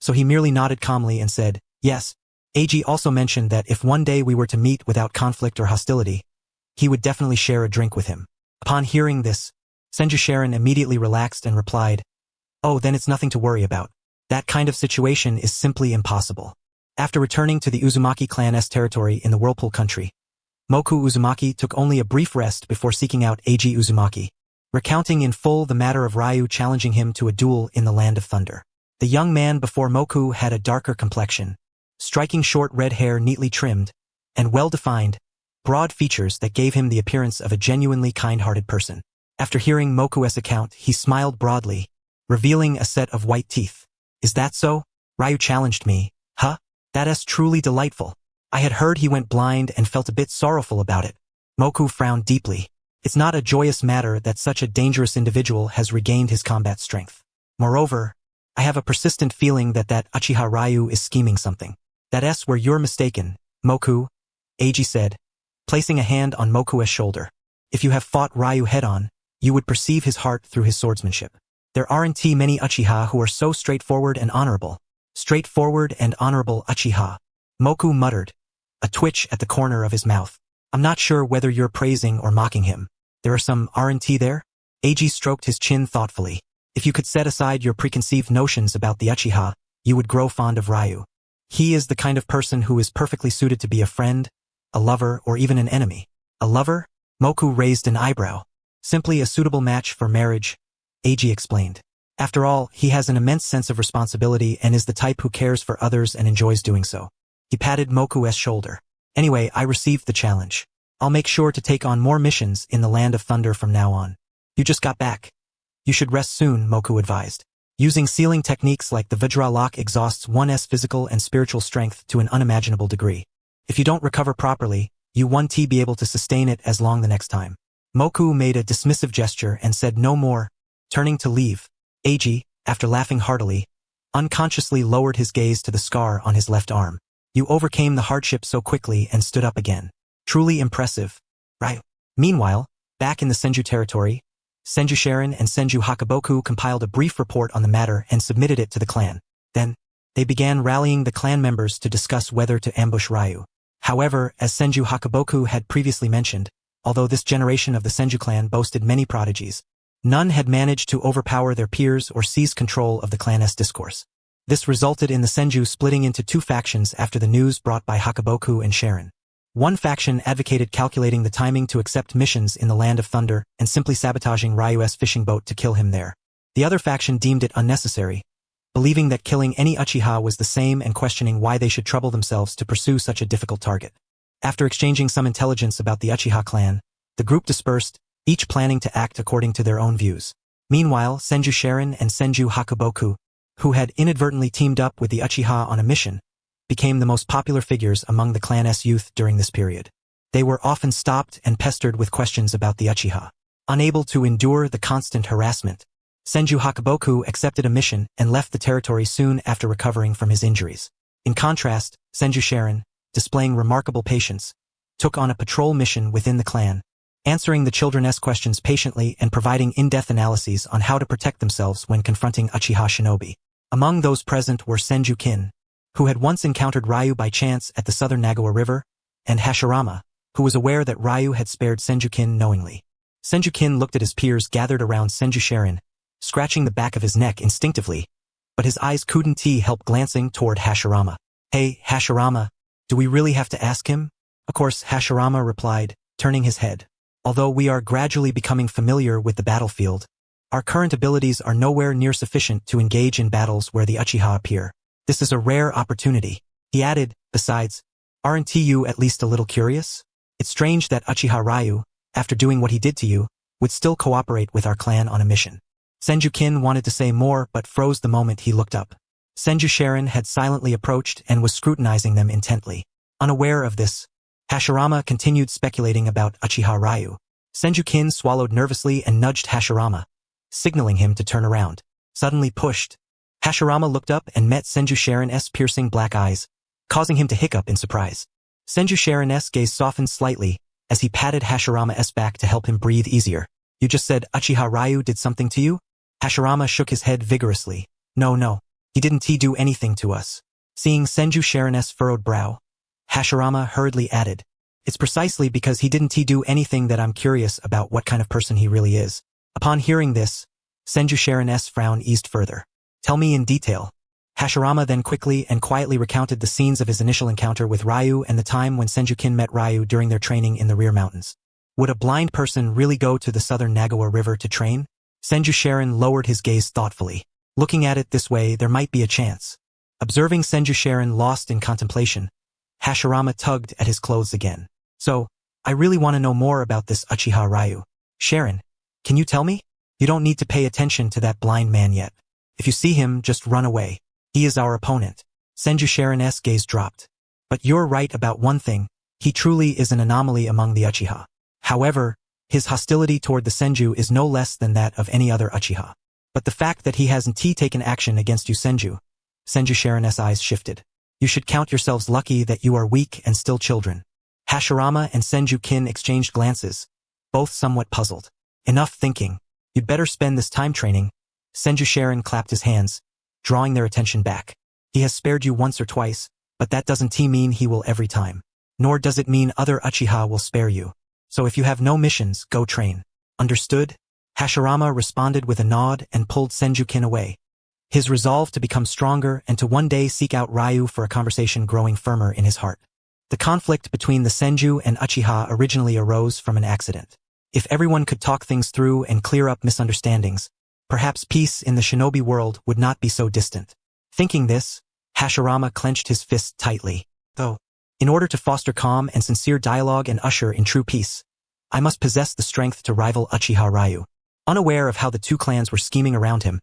So he merely nodded calmly and said, yes. Eiji also mentioned that if one day we were to meet without conflict or hostility, he would definitely share a drink with him. Upon hearing this, Senju Sharon immediately relaxed and replied, oh, then it's nothing to worry about. That kind of situation is simply impossible. After returning to the Uzumaki clan's territory in the Whirlpool country, Moku Uzumaki took only a brief rest before seeking out Eiji Uzumaki, recounting in full the matter of Ryu challenging him to a duel in the Land of Thunder. The young man before Moku had a darker complexion, striking short red hair neatly trimmed, and well-defined, broad features that gave him the appearance of a genuinely kind-hearted person. After hearing Moku's account, he smiled broadly, revealing a set of white teeth. Is that so? Ryu challenged me. Huh? That's truly delightful. I had heard he went blind and felt a bit sorrowful about it. Moku frowned deeply. It's not a joyous matter that such a dangerous individual has regained his combat strength. Moreover, I have a persistent feeling that Uchiha Ryu is scheming something. That's where you're mistaken, Moku, Eiji said, placing a hand on Moku's shoulder. If you have fought Ryu head-on, you would perceive his heart through his swordsmanship. There aren't many Uchiha who are so straightforward and honorable. Straightforward and honorable Uchiha. Moku muttered, a twitch at the corner of his mouth. I'm not sure whether you're praising or mocking him. There are some R&T there? Eiji stroked his chin thoughtfully. If you could set aside your preconceived notions about the Uchiha, you would grow fond of Ryu. He is the kind of person who is perfectly suited to be a friend, a lover, or even an enemy. A lover? Moku raised an eyebrow. Simply a suitable match for marriage, Eiji explained. After all, he has an immense sense of responsibility and is the type who cares for others and enjoys doing so. He patted Moku's shoulder. Anyway, I received the challenge. I'll make sure to take on more missions in the Land of Thunder from now on. You just got back. You should rest soon, Moku advised. Using sealing techniques like the Vajra lock exhausts one's physical and spiritual strength to an unimaginable degree. If you don't recover properly, you won't be able to sustain it as long the next time. Moku made a dismissive gesture and said no more, turning to leave. Eiji, after laughing heartily, unconsciously lowered his gaze to the scar on his left arm. You overcame the hardship so quickly and stood up again. Truly impressive, right? Meanwhile, back in the Senju territory, Senju Sharon and Senju Hakaboku compiled a brief report on the matter and submitted it to the clan. Then, they began rallying the clan members to discuss whether to ambush Ryu. However, as Senju Hakaboku had previously mentioned, although this generation of the Senju clan boasted many prodigies, none had managed to overpower their peers or seize control of the clan's discourse. This resulted in the Senju splitting into two factions after the news brought by Hakaboku and Sharon. One faction advocated calculating the timing to accept missions in the Land of Thunder and simply sabotaging Ryu's fishing boat to kill him there. The other faction deemed it unnecessary, believing that killing any Uchiha was the same and questioning why they should trouble themselves to pursue such a difficult target. After exchanging some intelligence about the Uchiha clan, the group dispersed, each planning to act according to their own views. Meanwhile, Senju Sharon and Senju Hakaboku, who had inadvertently teamed up with the Uchiha on a mission, became the most popular figures among the clan's youth during this period. They were often stopped and pestered with questions about the Uchiha. Unable to endure the constant harassment, Senju Hakaboku accepted a mission and left the territory soon after recovering from his injuries. In contrast, Senju Sharon, displaying remarkable patience, took on a patrol mission within the clan, answering the children's questions patiently and providing in-depth analyses on how to protect themselves when confronting Uchiha shinobi. Among those present were Senju Kin, who had once encountered Ryu by chance at the southern Nagawa River, and Hashirama, who was aware that Ryu had spared Senju Kin knowingly. Senju Kin looked at his peers gathered around Senju Sharon, scratching the back of his neck instinctively, but his eyes couldn't help glancing toward Hashirama. Hey, Hashirama, do we really have to ask him? Of course, Hashirama replied, turning his head. Although we are gradually becoming familiar with the battlefield, our current abilities are nowhere near sufficient to engage in battles where the Uchiha appear. This is a rare opportunity. He added, besides, aren't you at least a little curious? It's strange that Uchiha Ryu, after doing what he did to you, would still cooperate with our clan on a mission. Senju Kin wanted to say more but froze the moment he looked up. Senju Sharon had silently approached and was scrutinizing them intently. Unaware of this, Hashirama continued speculating about Uchiha Ryu. Senju Kin swallowed nervously and nudged Hashirama, signaling him to turn around. Suddenly pushed, Hashirama looked up and met Senju Sharon's piercing black eyes, causing him to hiccup in surprise. Senju Sharon's gaze softened slightly as he patted Hashirama's back to help him breathe easier. You just said Uchiha Ryu did something to you? Hashirama shook his head vigorously. No, he didn't do anything to us. Seeing Senju Sharon's furrowed brow, Hashirama hurriedly added, it's precisely because he didn't do anything that I'm curious about what kind of person he really is. Upon hearing this, Senju Sharon's frown eased further. Tell me in detail. Hashirama then quickly and quietly recounted the scenes of his initial encounter with Ryu and the time when Senju Kin met Ryu during their training in the rear mountains. Would a blind person really go to the southern Nagawa River to train? Senju Sharon lowered his gaze thoughtfully. Looking at it this way, there might be a chance. Observing Senju Sharon lost in contemplation, Hashirama tugged at his clothes again. So, I really want to know more about this Uchiha Ryu. Sharon, can you tell me? You don't need to pay attention to that blind man yet. If you see him, just run away. He is our opponent. Senju Sharon's gaze dropped. But you're right about one thing, he truly is an anomaly among the Uchiha. However, his hostility toward the Senju is no less than that of any other Uchiha. But the fact that he hasn't taken action against you Senju Sharon's eyes shifted. You should count yourselves lucky that you are weak and still children. Hashirama and Senju Kin exchanged glances, both somewhat puzzled. Enough thinking. You'd better spend this time training. Senju Sharon clapped his hands, drawing their attention back. He has spared you once or twice, but that doesn't mean he will every time. Nor does it mean other Uchiha will spare you. So if you have no missions, go train. Understood? Hashirama responded with a nod and pulled Senju Kin away. His resolve to become stronger and to one day seek out Ryu for a conversation growing firmer in his heart. The conflict between the Senju and Uchiha originally arose from an accident. If everyone could talk things through and clear up misunderstandings, perhaps peace in the shinobi world would not be so distant. Thinking this, Hashirama clenched his fist tightly. Though, in order to foster calm and sincere dialogue and usher in true peace, I must possess the strength to rival Uchiha Ryu. Unaware of how the two clans were scheming around him,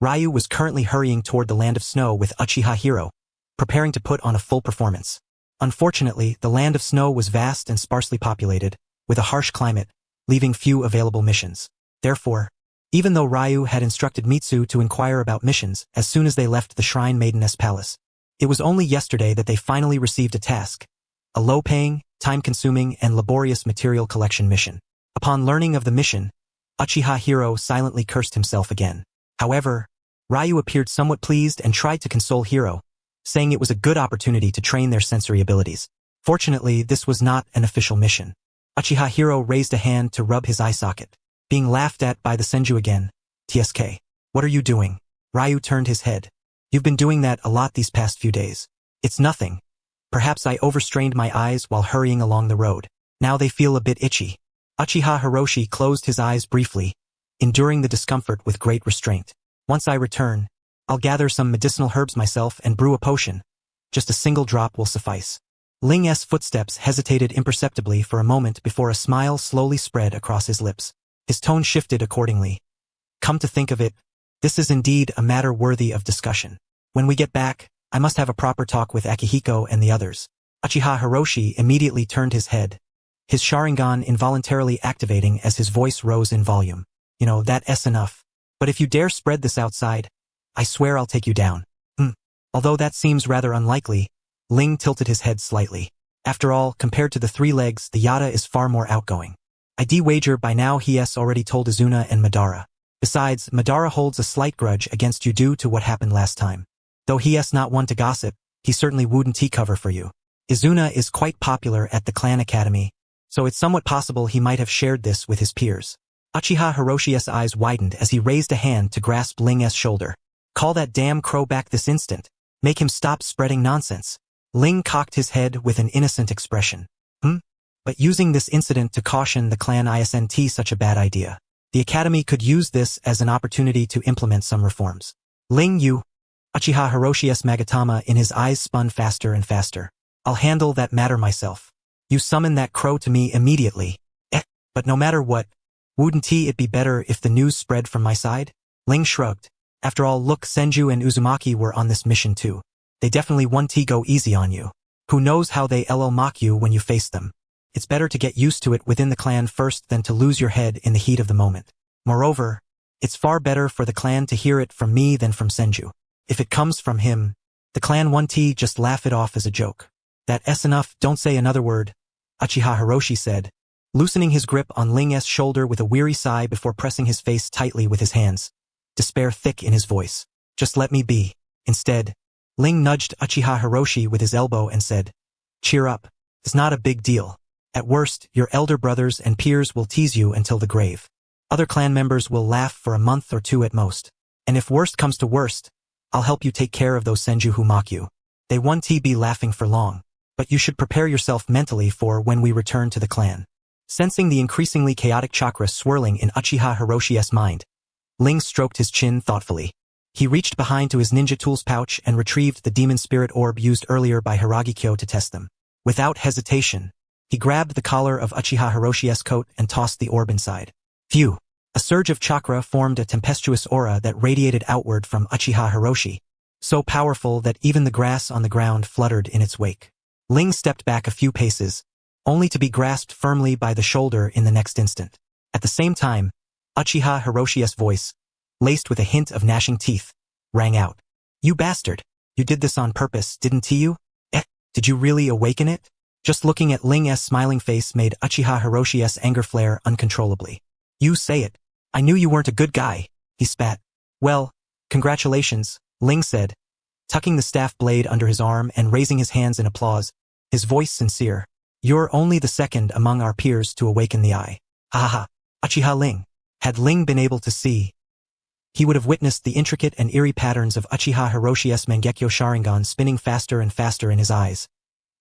Ryu was currently hurrying toward the land of snow with Uchiha Hero, preparing to put on a full performance. Unfortunately, the land of snow was vast and sparsely populated, with a harsh climate, leaving few available missions. Therefore, even though Ryu had instructed Mitsu to inquire about missions as soon as they left the Shrine Maideness Palace, it was only yesterday that they finally received a task, a low-paying, time-consuming, and laborious material collection mission. Upon learning of the mission, Uchiha Hero silently cursed himself again. However, Ryu appeared somewhat pleased and tried to console Hero, saying it was a good opportunity to train their sensory abilities. Fortunately, this was not an official mission. Uchiha Hero raised a hand to rub his eye socket. Being laughed at by the Senju again. TSK. What are you doing? Ryu turned his head. You've been doing that a lot these past few days. It's nothing. Perhaps I overstrained my eyes while hurrying along the road. Now they feel a bit itchy. Uchiha Hiroshi closed his eyes briefly, enduring the discomfort with great restraint. Once I return, I'll gather some medicinal herbs myself and brew a potion. Just a single drop will suffice. Ling's footsteps hesitated imperceptibly for a moment before a smile slowly spread across his lips. His tone shifted accordingly. Come to think of it, this is indeed a matter worthy of discussion. When we get back, I must have a proper talk with Akihiko and the others. Uchiha Hiroshi immediately turned his head, his Sharingan involuntarily activating as his voice rose in volume. You know, that's enough. But if you dare spread this outside, I swear I'll take you down. Although that seems rather unlikely, Ling tilted his head slightly. After all, compared to the 3 legs, the Yata is far more outgoing. I'd wager by now he has already told Izuna and Madara. Besides, Madara holds a slight grudge against you due to what happened last time. Though he is not one to gossip, he certainly wouldn't cover for you. Izuna is quite popular at the clan academy, so it's somewhat possible he might have shared this with his peers. Uchiha Hiroshi's eyes widened as he raised a hand to grasp Ling's shoulder. Call that damn crow back this instant. Make him stop spreading nonsense. Ling cocked his head with an innocent expression. But using this incident to caution the clan isn't such a bad idea. The academy could use this as an opportunity to implement some reforms. Ling, you. Uchiha Hiroshi's Magatama in his eyes spun faster and faster. I'll handle that matter myself. You summon that crow to me immediately. But no matter what, wouldn't it be better if the news spread from my side? Ling shrugged. After all, look, Senju and Uzumaki were on this mission too. They definitely won't go easy on you. Who knows how they'll mock you when you face them. It's better to get used to it within the clan first than to lose your head in the heat of the moment. Moreover, it's far better for the clan to hear it from me than from Senju. If it comes from him, the clan won't just laugh it off as a joke. That's enough, don't say another word, Uchiha Hiroshi said, loosening his grip on Ling's shoulder with a weary sigh before pressing his face tightly with his hands, despair thick in his voice. Just let me be. Instead, Ling nudged Uchiha Hiroshi with his elbow and said, cheer up, it's not a big deal. At worst, your elder brothers and peers will tease you until the grave. Other clan members will laugh for a month or 2 at most. And if worst comes to worst, I'll help you take care of those Senju who mock you. They won't be laughing for long. But you should prepare yourself mentally for when we return to the clan. Sensing the increasingly chaotic chakra swirling in Uchiha Hiroshi's mind, Ling stroked his chin thoughtfully. He reached behind to his ninja tools pouch and retrieved the demon spirit orb used earlier by Hiragikyo to test them. Without hesitation, he grabbed the collar of Uchiha Hiroshi's coat and tossed the orb inside. Phew! A surge of chakra formed a tempestuous aura that radiated outward from Uchiha Hiroshi, so powerful that even the grass on the ground fluttered in its wake. Ling stepped back a few paces, only to be grasped firmly by the shoulder in the next instant. At the same time, Uchiha Hiroshi's voice, laced with a hint of gnashing teeth, rang out. You bastard! You did this on purpose, didn't you? Did you really awaken it? Just looking at Ling's smiling face made Uchiha Hiroshi's anger flare uncontrollably. You say it. I knew you weren't a good guy, he spat. Well, congratulations, Ling said, tucking the staff blade under his arm and raising his hands in applause, his voice sincere. You're only the second among our peers to awaken the eye. Ha ha ha. Uchiha Ling. Had Ling been able to see, he would have witnessed the intricate and eerie patterns of Uchiha Hiroshi's Mangekyo Sharingan spinning faster and faster in his eyes,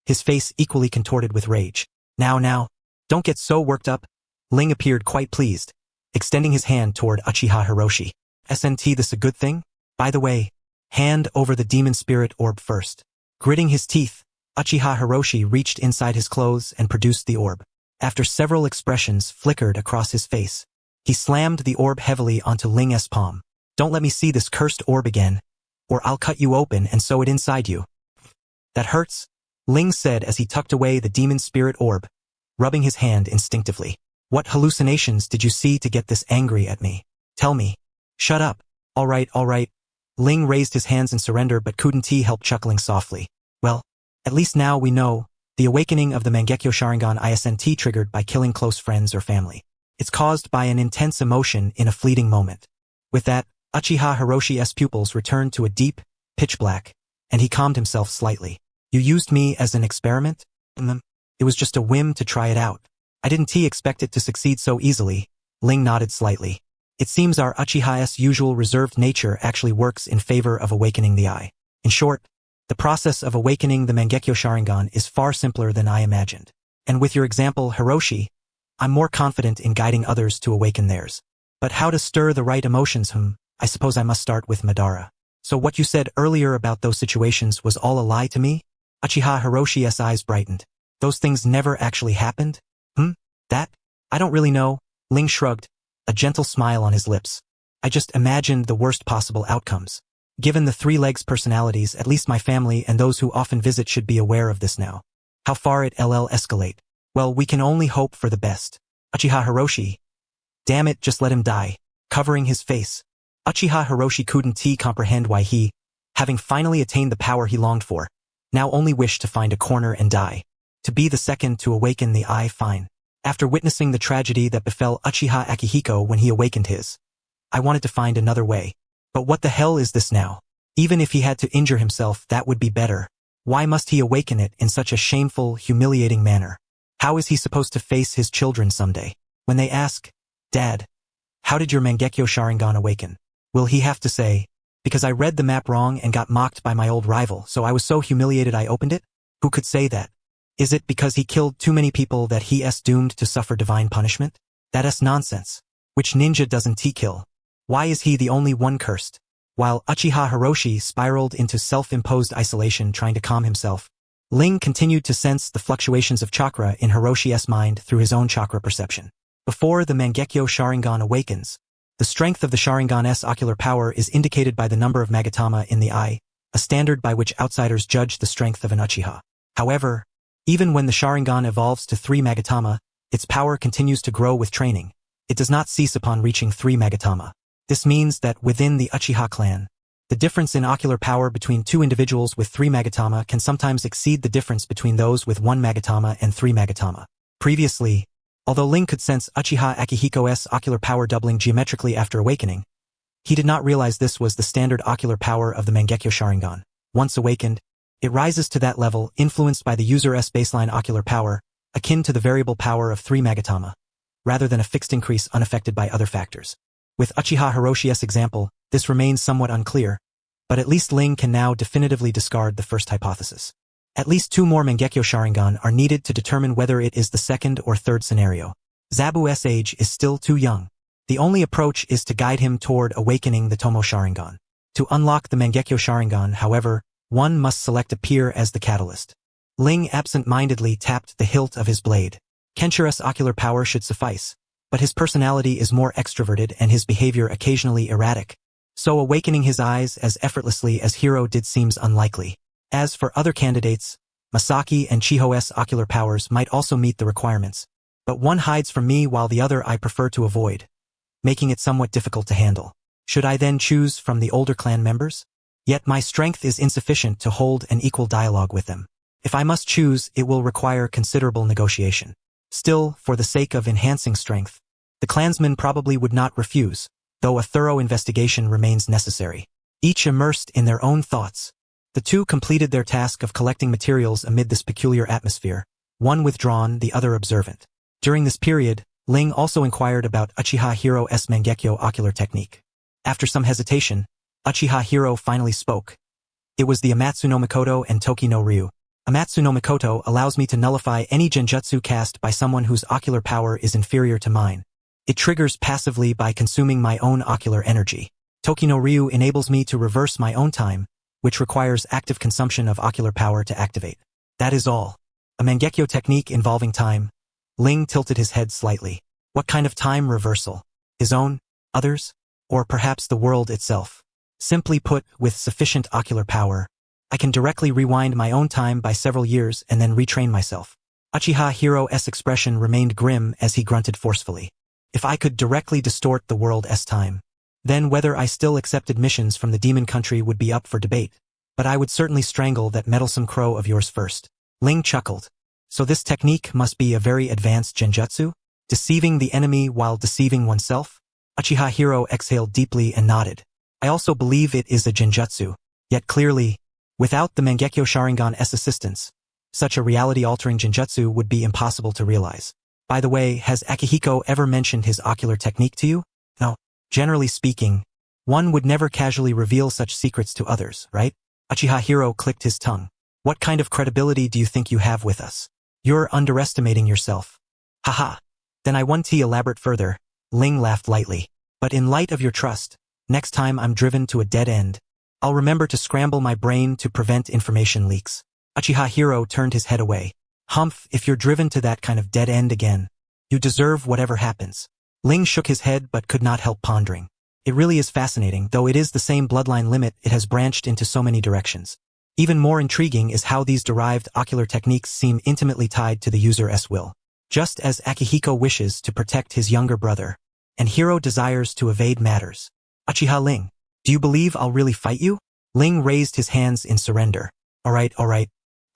his face equally contorted with rage. Now, don't get so worked up. Ling appeared quite pleased, extending his hand toward Uchiha Hiroshi. Isn't this a good thing? By the way, hand over the demon spirit orb first. Gritting his teeth, Uchiha Hiroshi reached inside his clothes and produced the orb. After several expressions flickered across his face, he slammed the orb heavily onto Ling's palm. Don't let me see this cursed orb again, or I'll cut you open and sew it inside you. That hurts, Ling said as he tucked away the demon spirit orb, rubbing his hand instinctively. What hallucinations did you see to get this angry at me? Tell me. Shut up. All right. Ling raised his hands in surrender, but Kudenti helped, chuckling softly. Well, at least now we know the awakening of the Mangekyo Sharingan isn't triggered by killing close friends or family. It's caused by an intense emotion in a fleeting moment. With that, Uchiha Hiroshi's pupils returned to a deep, pitch black, and he calmed himself slightly. You used me as an experiment? It was just a whim to try it out. I didn't expect it to succeed so easily. Ling nodded slightly. It seems our Uchiha's usual reserved nature actually works in favor of awakening the eye. In short, the process of awakening the Mangekyo Sharingan is far simpler than I imagined. And with your example, Hiroshi, I'm more confident in guiding others to awaken theirs. But how to stir the right emotions? I suppose I must start with Madara. So what you said earlier about those situations was all a lie to me? Uchiha Hiroshi's eyes brightened. Those things never actually happened? That? I don't really know. Ling shrugged, a gentle smile on his lips. I just imagined the worst possible outcomes. Given the three legs personalities, at least my family and those who often visit should be aware of this now. How far it'll escalate? Well, we can only hope for the best. Uchiha Hiroshi. Damn it, just let him die. Covering his face. Uchiha Hiroshi couldn't comprehend why he, having finally attained the power he longed for, now only wished to find a corner and die. To be the second to awaken the eye, fine. After witnessing the tragedy that befell Uchiha Akihiko when he awakened his, I wanted to find another way. But what the hell is this now? Even if he had to injure himself, that would be better. Why must he awaken it in such a shameful, humiliating manner? How is he supposed to face his children someday? When they ask, Dad, how did your Mangekyo Sharingan awaken? Will he have to say, because I read the map wrong and got mocked by my old rival, so I was so humiliated I opened it? Who could say that? Is it because he killed too many people that he's doomed to suffer divine punishment? That's nonsense. Which ninja doesn't kill? Why is he the only one cursed? While Uchiha Hiroshi spiraled into self-imposed isolation trying to calm himself, Ling continued to sense the fluctuations of chakra in Hiroshi's mind through his own chakra perception. Before the Mangekyo Sharingan awakens, the strength of the Sharingan's ocular power is indicated by the number of Magatama in the eye, a standard by which outsiders judge the strength of an Uchiha. However, even when the Sharingan evolves to 3 Magatama, its power continues to grow with training. It does not cease upon reaching 3 Magatama. This means that within the Uchiha clan, the difference in ocular power between 2 individuals with 3 Magatama can sometimes exceed the difference between those with 1 Magatama and 3 Magatama. Previously, although Ling could sense Uchiha Akihiko's ocular power doubling geometrically after awakening, he did not realize this was the standard ocular power of the Mangekyo Sharingan. Once awakened, it rises to that level, influenced by the user's baseline ocular power, akin to the variable power of 3 Magatama, rather than a fixed increase unaffected by other factors. With Uchiha Hiroshi's example, this remains somewhat unclear, but at least Ling can now definitively discard the first hypothesis. At least 2 more Mangekyo Sharingan are needed to determine whether it is the second or third scenario. Zabu's age is still too young. The only approach is to guide him toward awakening the Tomo Sharingan. To unlock the Mangekyo Sharingan, however, one must select a peer as the catalyst. Ling absent-mindedly tapped the hilt of his blade. Kenshira's ocular power should suffice, but his personality is more extroverted and his behavior occasionally erratic, so awakening his eyes as effortlessly as Hiro did seems unlikely. As for other candidates, Masaki and Chiho's ocular powers might also meet the requirements, but one hides from me while the other I prefer to avoid, making it somewhat difficult to handle. Should I then choose from the older clan members? Yet my strength is insufficient to hold an equal dialogue with them. If I must choose, it will require considerable negotiation. Still, for the sake of enhancing strength, the clansmen probably would not refuse, though a thorough investigation remains necessary. Each immersed in their own thoughts, the 2 completed their task of collecting materials amid this peculiar atmosphere, one withdrawn, the other observant. During this period, Ling also inquired about Uchiha Hiro's Mangekyo ocular technique. After some hesitation, Uchiha Hiro finally spoke. It was the Amatsu no Mikoto and Toki no Ryu. Amatsu no Mikoto allows me to nullify any genjutsu cast by someone whose ocular power is inferior to mine. It triggers passively by consuming my own ocular energy. Toki no Ryu enables me to reverse my own time, which requires active consumption of ocular power to activate. That is all. A Mangekyo technique involving time. Ling tilted his head slightly. What kind of time reversal? His own? Others? or perhaps the world itself. Simply put, with sufficient ocular power, I can directly rewind my own time by several years and then retrain myself. Uchiha Hiro's expression remained grim as he grunted forcefully. If I could directly distort the world's time, then whether I still accepted missions from the demon country would be up for debate. But I would certainly strangle that meddlesome crow of yours first. Ling chuckled. So this technique must be a very advanced genjutsu? Deceiving the enemy while deceiving oneself? Uchiha Hiro exhaled deeply and nodded. I also believe it is a genjutsu. Yet clearly, without the Mangekyo Sharingan's assistance, such a reality-altering genjutsu would be impossible to realize. By the way, has Akihiko ever mentioned his ocular technique to you? No. Generally speaking, one would never casually reveal such secrets to others, right? Uchiha Hiro clicked his tongue. What kind of credibility do you think you have with us? You're underestimating yourself. Haha. Then I want to elaborate further. Ling laughed lightly. But in light of your trust, next time I'm driven to a dead end, I'll remember to scramble my brain to prevent information leaks. Uchiha Hiro turned his head away. Humph, if you're driven to that kind of dead end again, you deserve whatever happens. Ling shook his head but could not help pondering. It really is fascinating, though it is the same bloodline limit, it has branched into so many directions. Even more intriguing is how these derived ocular techniques seem intimately tied to the user's will. Just as Akihiko wishes to protect his younger brother, and Hiro desires to evade matters. Uchiha Ling, do you believe I'll really fight you? Ling raised his hands in surrender. Alright.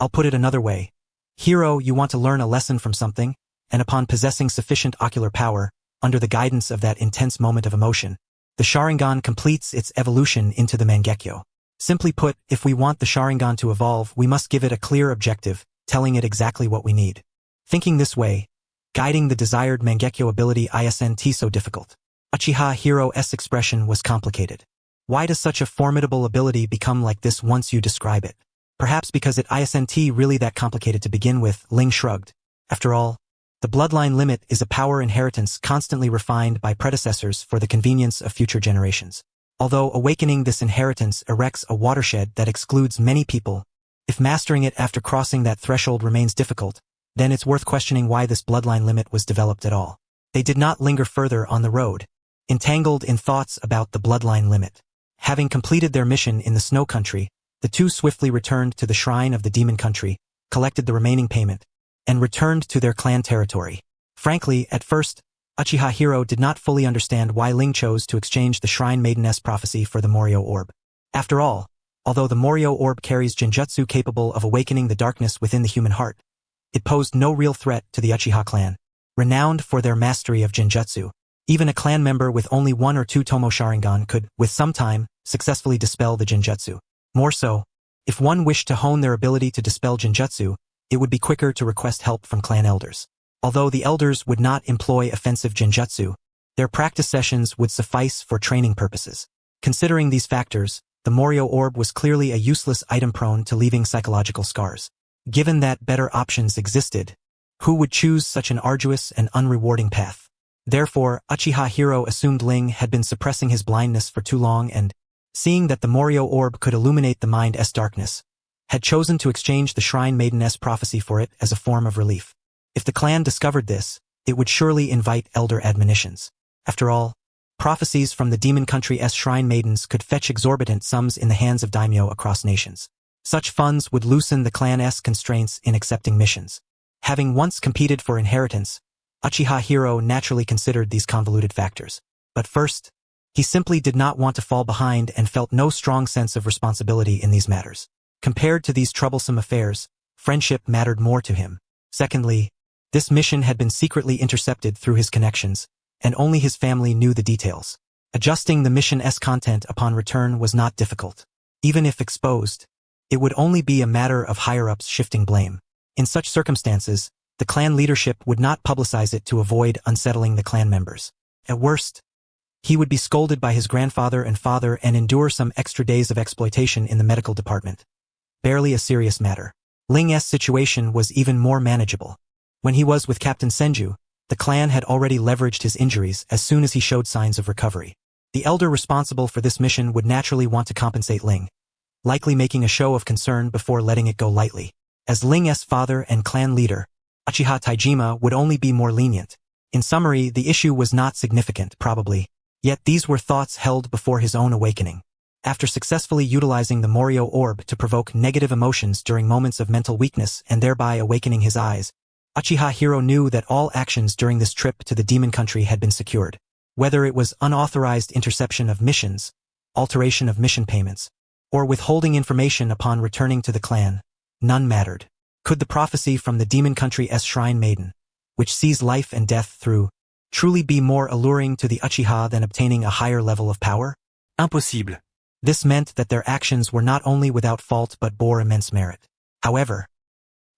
I'll put it another way. Hiro, you want to learn a lesson from something, and upon possessing sufficient ocular power, under the guidance of that intense moment of emotion, the Sharingan completes its evolution into the Mangekyo. Simply put, if we want the Sharingan to evolve, we must give it a clear objective, telling it exactly what we need. Thinking this way, guiding the desired Mangekyo ability isn't so difficult. Uchiha Hiro's expression was complicated. Why does such a formidable ability become like this once you describe it? Perhaps because it isn't really that complicated to begin with, Ling shrugged. After all, the bloodline limit is a power inheritance constantly refined by predecessors for the convenience of future generations. Although awakening this inheritance erects a watershed that excludes many people, if mastering it after crossing that threshold remains difficult, then it's worth questioning why this bloodline limit was developed at all. They did not linger further on the road, entangled in thoughts about the bloodline limit. Having completed their mission in the Snow Country, the two swiftly returned to the shrine of the Demon Country, collected the remaining payment, and returned to their clan territory. Frankly, at first, Uchiha Hiro did not fully understand why Ling chose to exchange the Shrine Maiden's prophecy for the Morio Orb. After all, although the Morio Orb carries genjutsu capable of awakening the darkness within the human heart, it posed no real threat to the Uchiha clan, renowned for their mastery of genjutsu. Even a clan member with only 1 or 2 Tomo Sharingan could, with some time, successfully dispel the genjutsu. More so, if one wished to hone their ability to dispel genjutsu, it would be quicker to request help from clan elders. Although the elders would not employ offensive genjutsu, their practice sessions would suffice for training purposes. Considering these factors, the Morio Orb was clearly a useless item prone to leaving psychological scars. Given that better options existed, who would choose such an arduous and unrewarding path? Therefore, Uchiha Hiro assumed Ling had been suppressing his blindness for too long and, seeing that the Morio Orb could illuminate the mind's darkness, had chosen to exchange the Shrine Maiden's prophecy for it as a form of relief. If the clan discovered this, it would surely invite elder admonitions. After all, prophecies from the Demon Country's Shrine Maidens could fetch exorbitant sums in the hands of daimyo across nations. Such funds would loosen the clan's constraints in accepting missions. Having once competed for inheritance, Uchiha Hiro naturally considered these convoluted factors. But first, he simply did not want to fall behind and felt no strong sense of responsibility in these matters. Compared to these troublesome affairs, friendship mattered more to him. Secondly, this mission had been secretly intercepted through his connections, and only his family knew the details. Adjusting the mission's content upon return was not difficult. Even if exposed, it would only be a matter of higher-ups shifting blame. In such circumstances, the clan leadership would not publicize it to avoid unsettling the clan members. At worst, he would be scolded by his grandfather and father and endure some extra days of exploitation in the medical department. Barely a serious matter. Ling's situation was even more manageable. When he was with Captain Senju, the clan had already leveraged his injuries as soon as he showed signs of recovery. The elder responsible for this mission would naturally want to compensate Ling, likely making a show of concern before letting it go lightly. As Ling's father and clan leader, Uchiha Taijima would only be more lenient. In summary, the issue was not significant, probably, Yet these were thoughts held before his own awakening. After successfully utilizing the Morio orb to provoke negative emotions during moments of mental weakness and thereby awakening his eyes, Uchiha Hiro knew that all actions during this trip to the demon country had been secured. Whether it was unauthorized interception of missions, alteration of mission payments, or withholding information upon returning to the clan, none mattered. Could the prophecy from the demon country's shrine maiden, which sees life and death through, truly be more alluring to the Uchiha than obtaining a higher level of power? Impossible. This meant that their actions were not only without fault but bore immense merit. However,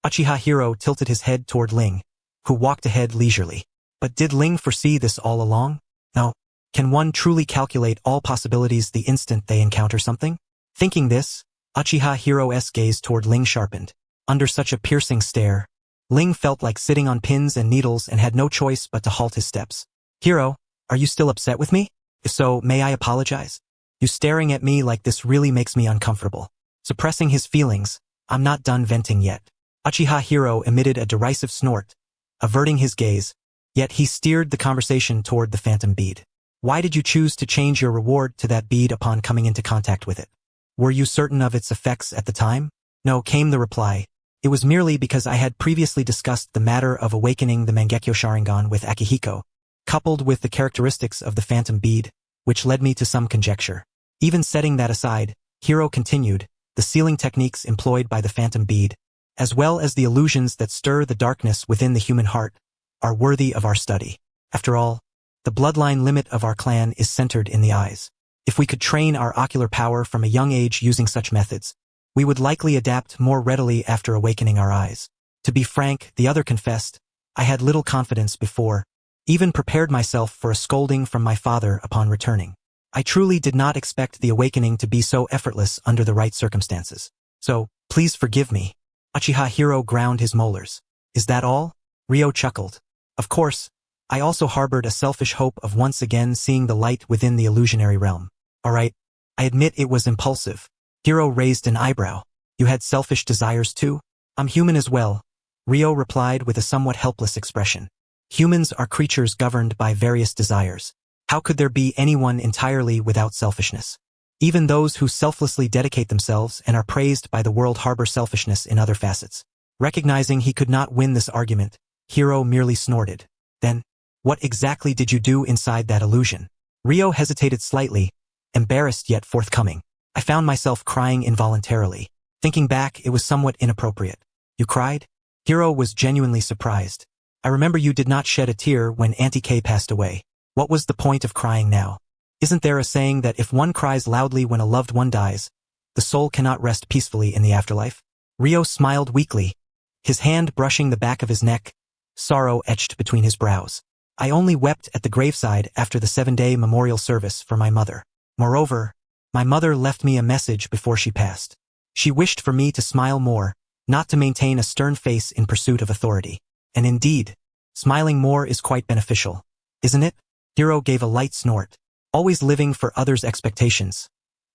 Uchiha Hiro tilted his head toward Ling, who walked ahead leisurely. But did Ling foresee this all along? No. Can one truly calculate all possibilities the instant they encounter something? Thinking this, Uchiha Hiro's gaze toward Ling sharpened. Under such a piercing stare, Ling felt like sitting on pins and needles and had no choice but to halt his steps. Hiro, are you still upset with me? If so, may I apologize? You staring at me like this really makes me uncomfortable. Suppressing his feelings, I'm not done venting yet. Uchiha Hiro emitted a derisive snort, averting his gaze, yet he steered the conversation toward the phantom bead. Why did you choose to change your reward to that bead upon coming into contact with it? Were you certain of its effects at the time? No, came the reply. It was merely because I had previously discussed the matter of awakening the Mangekyo Sharingan with Akihiko, coupled with the characteristics of the phantom bead, which led me to some conjecture. Even setting that aside, Hiro continued, the sealing techniques employed by the phantom bead, as well as the illusions that stir the darkness within the human heart, are worthy of our study. After all, the bloodline limit of our clan is centered in the eyes. If we could train our ocular power from a young age using such methods, we would likely adapt more readily after awakening our eyes. To be frank, the other confessed, I had little confidence before, even prepared myself for a scolding from my father upon returning. I truly did not expect the awakening to be so effortless under the right circumstances. So, please forgive me. Uchiha Hiro ground his molars. Is that all? Ryo chuckled. Of course, I also harbored a selfish hope of once again seeing the light within the illusionary realm. Alright, I admit it was impulsive. Hiro raised an eyebrow. You had selfish desires too? I'm human as well, Ryo replied with a somewhat helpless expression. Humans are creatures governed by various desires. How could there be anyone entirely without selfishness? Even those who selflessly dedicate themselves and are praised by the world harbor selfishness in other facets. Recognizing he could not win this argument, Hiro merely snorted. Then, what exactly did you do inside that illusion? Ryo hesitated slightly, embarrassed yet forthcoming. I found myself crying involuntarily. Thinking back, it was somewhat inappropriate. You cried? Hiro was genuinely surprised. I remember you did not shed a tear when Auntie Kay passed away. What was the point of crying now? Isn't there a saying that if one cries loudly when a loved one dies, the soul cannot rest peacefully in the afterlife? Ryo smiled weakly, his hand brushing the back of his neck, sorrow etched between his brows. I only wept at the graveside after the 7-day memorial service for my mother. Moreover, my mother left me a message before she passed. She wished for me to smile more, not to maintain a stern face in pursuit of authority. And indeed, smiling more is quite beneficial, isn't it? Hiro gave a light snort. Always living for others' expectations.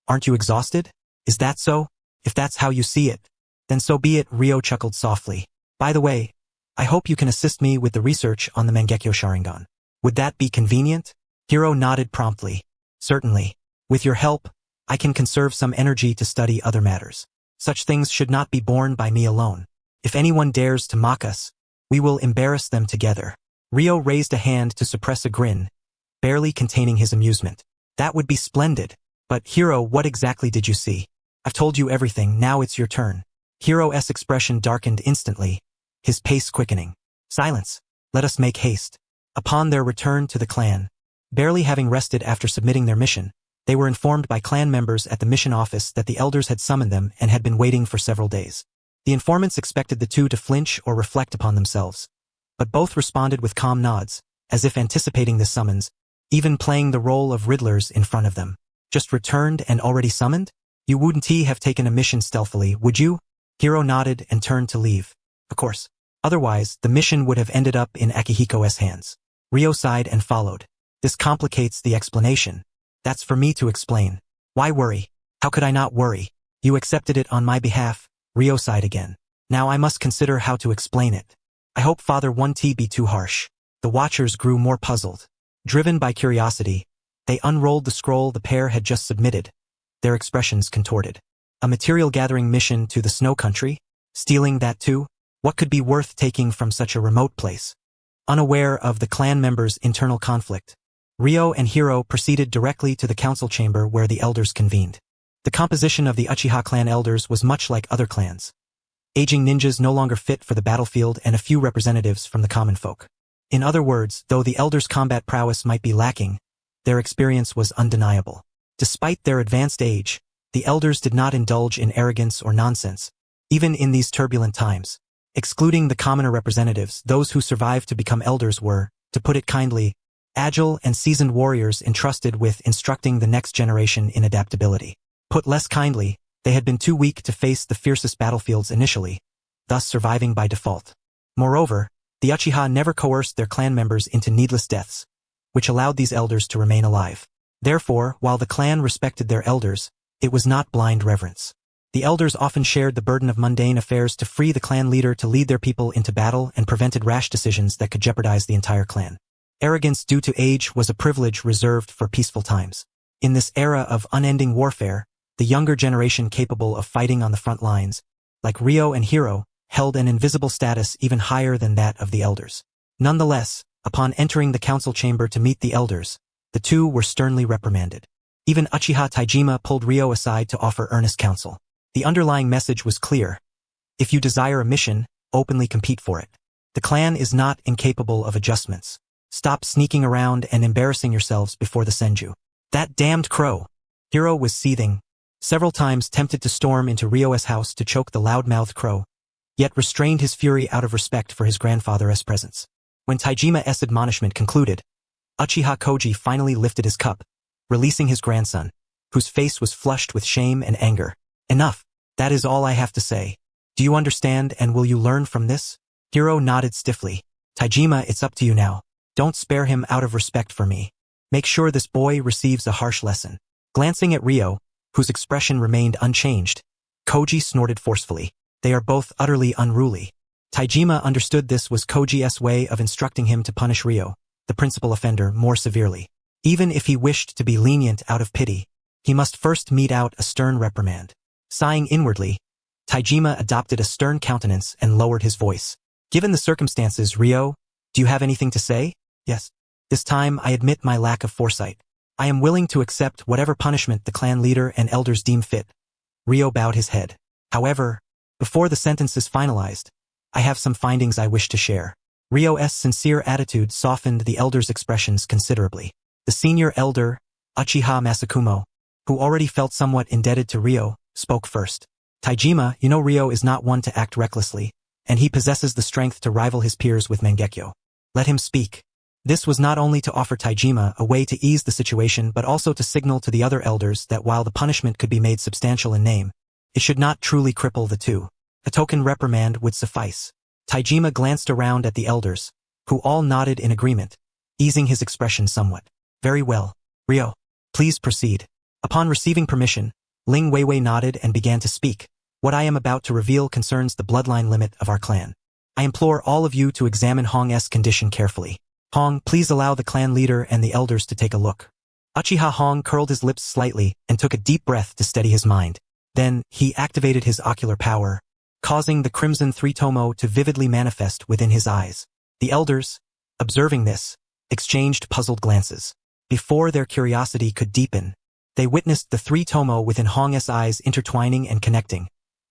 Aren't you exhausted? Is that so? If that's how you see it, then so be it, Ryo chuckled softly. By the way, I hope you can assist me with the research on the Mangekyo Sharingan. Would that be convenient? Hiro nodded promptly. Certainly. With your help, I can conserve some energy to study other matters. Such things should not be borne by me alone. If anyone dares to mock us, we will embarrass them together. Ryo raised a hand to suppress a grin, barely containing his amusement. That would be splendid. But Hiro, what exactly did you see? I've told you everything, now it's your turn. Hiro's expression darkened instantly, his pace quickening. Silence. Let us make haste. Upon their return to the clan, barely having rested after submitting their mission, they were informed by clan members at the mission office that the elders had summoned them and had been waiting for several days. The informants expected the two to flinch or reflect upon themselves, but both responded with calm nods, as if anticipating this summons, even playing the role of riddlers in front of them. Just returned and already summoned? You wouldn't have taken a mission stealthily, would you? Hiro nodded and turned to leave. Of course. Otherwise, the mission would have ended up in Akihiko's hands. Ryo sighed and followed. This complicates the explanation. That's for me to explain. Why worry? How could I not worry? You accepted it on my behalf, Ryo sighed again. Now I must consider how to explain it. I hope Father won't be too harsh. The watchers grew more puzzled. Driven by curiosity, They unrolled the scroll the pair had just submitted, their expressions contorted. A material gathering mission to the snow country? Stealing that too? What could be worth taking from such a remote place? Unaware of the clan members' internal conflict, Ryo and Hiro proceeded directly to the council chamber where the elders convened. The composition of the Uchiha clan elders was much like other clans. Aging ninjas no longer fit for the battlefield and a few representatives from the common folk. In other words, though the elders' combat prowess might be lacking, their experience was undeniable. Despite their advanced age, the elders did not indulge in arrogance or nonsense, even in these turbulent times. Excluding the commoner representatives, those who survived to become elders were, to put it kindly, agile and seasoned warriors entrusted with instructing the next generation in adaptability. Put less kindly, they had been too weak to face the fiercest battlefields initially, thus surviving by default. Moreover, the Uchiha never coerced their clan members into needless deaths, which allowed these elders to remain alive. Therefore, while the clan respected their elders, it was not blind reverence. The elders often shared the burden of mundane affairs to free the clan leader to lead their people into battle and prevented rash decisions that could jeopardize the entire clan. Arrogance due to age was a privilege reserved for peaceful times. In this era of unending warfare, the younger generation capable of fighting on the front lines, like Ryo and Hiro, held an invisible status even higher than that of the elders. Nonetheless, upon entering the council chamber to meet the elders, the two were sternly reprimanded. Even Uchiha Taijima pulled Ryo aside to offer earnest counsel. The underlying message was clear. If you desire a mission, openly compete for it. The clan is not incapable of adjustments. Stop sneaking around and embarrassing yourselves before the Senju. That damned crow! Hiro was seething, several times tempted to storm into Ryo's house to choke the loud-mouthed crow, yet restrained his fury out of respect for his grandfather's presence. When Taijima's admonishment concluded, Uchiha Koji finally lifted his cup, releasing his grandson, whose face was flushed with shame and anger. Enough. That is all I have to say. Do you understand, and will you learn from this? Hiro nodded stiffly. Taijima, it's up to you now. Don't spare him out of respect for me. Make sure this boy receives a harsh lesson. Glancing at Ryo, whose expression remained unchanged, Koji snorted forcefully. They are both utterly unruly. Taijima understood this was Koji's way of instructing him to punish Ryo, the principal offender, more severely. Even if he wished to be lenient out of pity, he must first mete out a stern reprimand. Sighing inwardly, Taijima adopted a stern countenance and lowered his voice. Given the circumstances, Ryo, do you have anything to say? Yes. This time I admit my lack of foresight. I am willing to accept whatever punishment the clan leader and elders deem fit. Ryo bowed his head. However, before the sentence is finalized, I have some findings I wish to share. Ryo's sincere attitude softened the elders' expressions considerably. The senior elder, Uchiha Masakumo, who already felt somewhat indebted to Ryo, spoke first. Taijima, you know Ryo is not one to act recklessly, and he possesses the strength to rival his peers with Mangekyo. Let him speak. This was not only to offer Taijima a way to ease the situation but also to signal to the other elders that while the punishment could be made substantial in name, it should not truly cripple the two. A token reprimand would suffice. Taijima glanced around at the elders, who all nodded in agreement, easing his expression somewhat. Very well. Ryo, please proceed. Upon receiving permission, Ling Weiwei nodded and began to speak. What I am about to reveal concerns the bloodline limit of our clan. I implore all of you to examine Hong's condition carefully. Hong, please allow the clan leader and the elders to take a look. Uchiha Hong curled his lips slightly and took a deep breath to steady his mind. Then, he activated his ocular power, causing the crimson three-tomo to vividly manifest within his eyes. The elders, observing this, exchanged puzzled glances. Before their curiosity could deepen, they witnessed the three-tomo within Hong's eyes intertwining and connecting,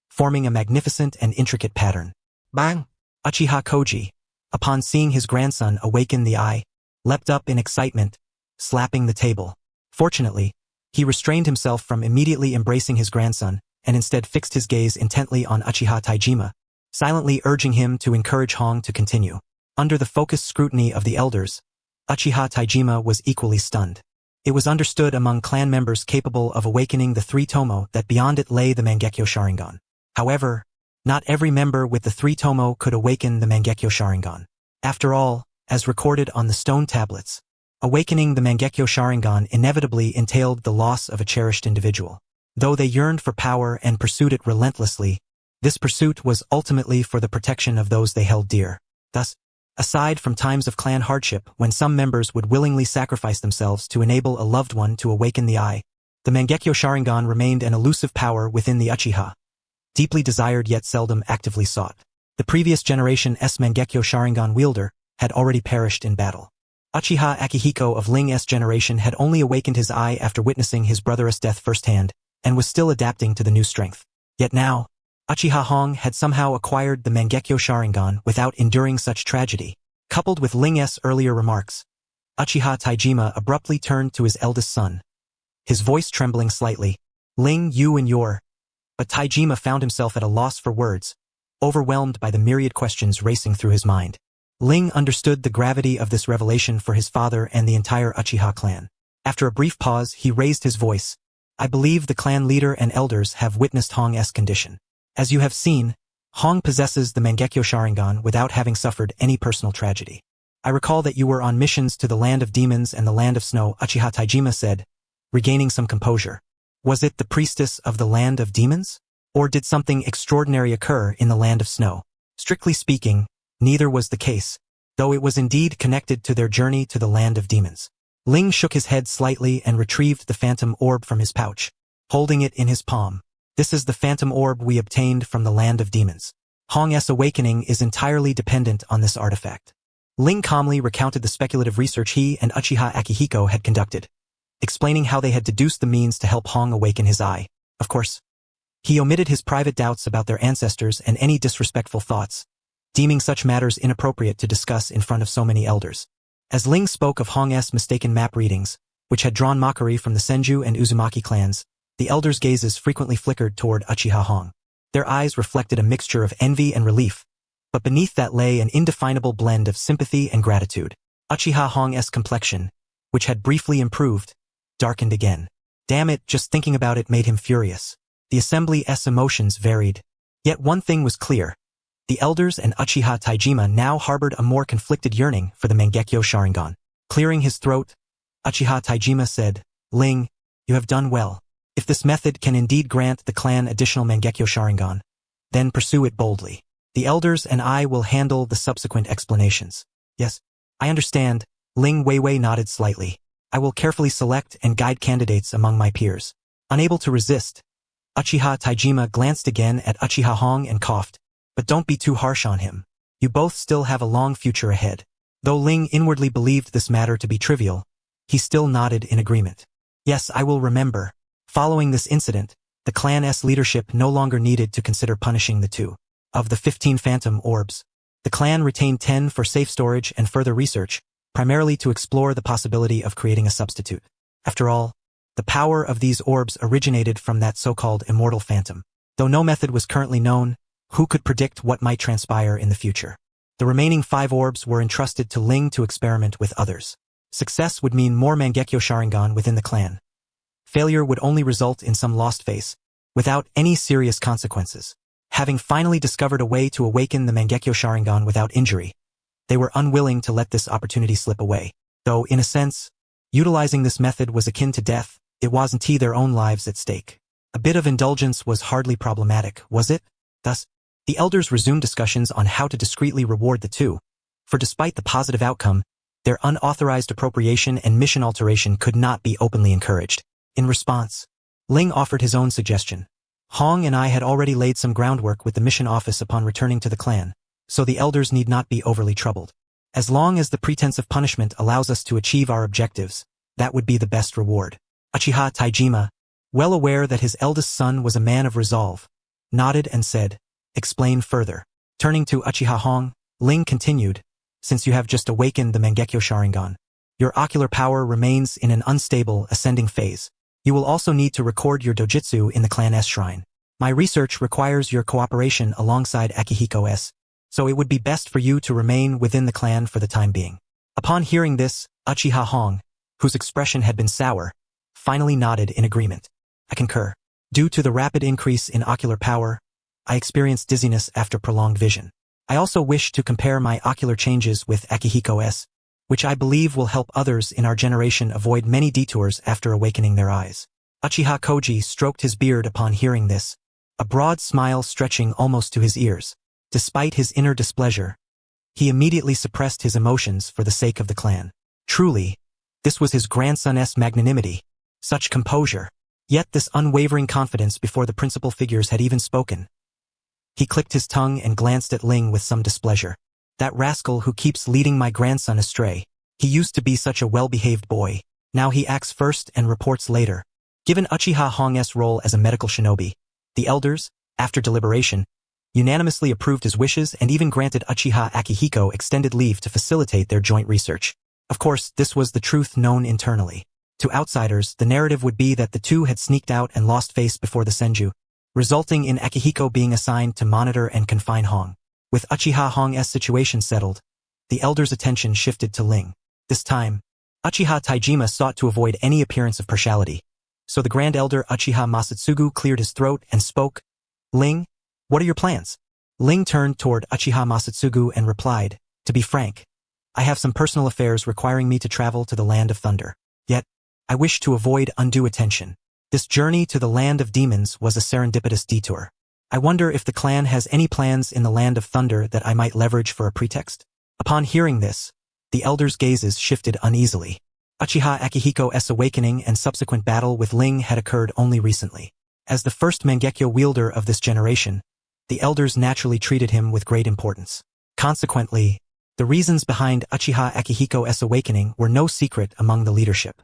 forming a magnificent and intricate pattern. Bang! Uchiha Koji, upon seeing his grandson awaken the eye, leapt up in excitement, slapping the table. Fortunately, he restrained himself from immediately embracing his grandson and instead fixed his gaze intently on Uchiha Taijima, silently urging him to encourage Hong to continue. Under the focused scrutiny of the elders, Uchiha Taijima was equally stunned. It was understood among clan members capable of awakening the three-tomo that beyond it lay the Mangekyo Sharingan. However, not every member with the three-tomo could awaken the Mangekyo Sharingan. After all, as recorded on the stone tablets, awakening the Mangekyo Sharingan inevitably entailed the loss of a cherished individual. Though they yearned for power and pursued it relentlessly, this pursuit was ultimately for the protection of those they held dear. Thus, Aside from times of clan hardship when some members would willingly sacrifice themselves to enable a loved one to awaken the eye, the Mangekyo Sharingan remained an elusive power within the Uchiha, deeply desired yet seldom actively sought. The previous generation S Mangekyo Sharingan wielder had already perished in battle. Uchiha Akihiko of Ling-S generation had only awakened his eye after witnessing his brother's death firsthand, and was still adapting to the new strength. Yet now, Uchiha Hong had somehow acquired the Mangekyo Sharingan without enduring such tragedy. Coupled with Ling-S earlier remarks, Uchiha Taijima abruptly turned to his eldest son, his voice trembling slightly. "Ling, you and your..." But Taijima found himself at a loss for words, overwhelmed by the myriad questions racing through his mind. Ling understood the gravity of this revelation for his father and the entire Uchiha clan. After a brief pause, he raised his voice. "I believe the clan leader and elders have witnessed Hong's condition. As you have seen, Hong possesses the Mangekyo Sharingan without having suffered any personal tragedy. I recall that you were on missions to the land of demons and the land of snow," Uchiha Taijima said, regaining some composure. Was it the priestess of the land of demons? Or did something extraordinary occur in the land of snow? Strictly speaking, neither was the case, though it was indeed connected to their journey to the land of demons. Ling shook his head slightly and retrieved the phantom orb from his pouch, holding it in his palm. "This is the phantom orb we obtained from the land of demons. Hong's awakening is entirely dependent on this artifact." Ling calmly recounted the speculative research he and Uchiha Akihiko had conducted, explaining how they had deduced the means to help Hong awaken his eye. Of course, he omitted his private doubts about their ancestors and any disrespectful thoughts, deeming such matters inappropriate to discuss in front of so many elders. As Ling spoke of Hong's mistaken map readings, which had drawn mockery from the Senju and Uzumaki clans, the elders' gazes frequently flickered toward Uchiha Hong. Their eyes reflected a mixture of envy and relief, but beneath that lay an indefinable blend of sympathy and gratitude. Uchiha Hong's complexion, which had briefly improved, darkened again. Damn it, just thinking about it made him furious. The assembly's emotions varied. Yet one thing was clear. The elders and Uchiha Taijima now harbored a more conflicted yearning for the Mangekyo Sharingan. Clearing his throat, Uchiha Taijima said, "Ling, you have done well. If this method can indeed grant the clan additional Mangekyo Sharingan, then pursue it boldly. The elders and I will handle the subsequent explanations." "Yes, I understand." Ling Weiwei nodded slightly. "I will carefully select and guide candidates among my peers." Unable to resist, Uchiha Taijima glanced again at Uchiha Hong and coughed. "But don't be too harsh on him. You both still have a long future ahead." Though Ling inwardly believed this matter to be trivial, he still nodded in agreement. "Yes, I will remember." Following this incident, the clan's leadership no longer needed to consider punishing the two. Of the 15 phantom orbs, the clan retained 10 for safe storage and further research, primarily to explore the possibility of creating a substitute. After all, the power of these orbs originated from that so-called immortal phantom. Though no method was currently known, who could predict what might transpire in the future? The remaining 5 orbs were entrusted to Ling to experiment with others. Success would mean more Mangekyo Sharingan within the clan. Failure would only result in some lost face, without any serious consequences. Having finally discovered a way to awaken the Mangekyo Sharingan without injury, they were unwilling to let this opportunity slip away. Though, in a sense, utilizing this method was akin to death, it wasn't their own lives at stake. A bit of indulgence was hardly problematic, was it? Thus, the elders resumed discussions on how to discreetly reward the two, for despite the positive outcome, their unauthorized appropriation and mission alteration could not be openly encouraged. In response, Ling offered his own suggestion. "Hong and I had already laid some groundwork with the mission office upon returning to the clan, so the elders need not be overly troubled. As long as the pretense of punishment allows us to achieve our objectives, that would be the best reward." Uchiha Taijima, well aware that his eldest son was a man of resolve, nodded and said, "Explain further." Turning to Uchiha Hong, Ling continued, "Since you have just awakened the Mangekyo Sharingan, your ocular power remains in an unstable, ascending phase. You will also need to record your dojutsu in the clan's shrine. My research requires your cooperation alongside Akihiko's, so it would be best for you to remain within the clan for the time being." Upon hearing this, Uchiha Hong, whose expression had been sour, finally nodded in agreement. "I concur. Due to the rapid increase in ocular power, I experienced dizziness after prolonged vision. I also wish to compare my ocular changes with Akihiko's, which I believe will help others in our generation avoid many detours after awakening their eyes." Uchiha Koji stroked his beard upon hearing this, a broad smile stretching almost to his ears. Despite his inner displeasure, He immediately suppressed his emotions for the sake of the clan. Truly, this was his grandson's magnanimity. Such composure. Yet this unwavering confidence before the principal figures had even spoken. He clicked his tongue and glanced at Ling with some displeasure. That rascal who keeps leading my grandson astray. He used to be such a well-behaved boy. Now he acts first and reports later. Given Uchiha Hong's role as a medical shinobi, the elders, after deliberation, unanimously approved his wishes and even granted Uchiha Akihiko extended leave to facilitate their joint research. Of course, this was the truth known internally. To outsiders, the narrative would be that the two had sneaked out and lost face before the Senju, resulting in Akihiko being assigned to monitor and confine Hong. With Uchiha Hong's situation settled, the elders' attention shifted to Ling. This time, Uchiha Taijima sought to avoid any appearance of partiality. So the Grand Elder Uchiha Masatsugu cleared his throat and spoke, "Ling, what are your plans?" Ling turned toward Uchiha Masatsugu and replied, "To be frank, I have some personal affairs requiring me to travel to the Land of Thunder. Yet, I wish to avoid undue attention. This journey to the Land of Demons was a serendipitous detour. I wonder if the clan has any plans in the Land of Thunder that I might leverage for a pretext?" Upon hearing this, the elders' gazes shifted uneasily. Uchiha Akihiko's awakening and subsequent battle with Ling had occurred only recently. As the first Mangekyo wielder of this generation, the elders naturally treated him with great importance. Consequently, the reasons behind Uchiha Akihiko's awakening were no secret among the leadership.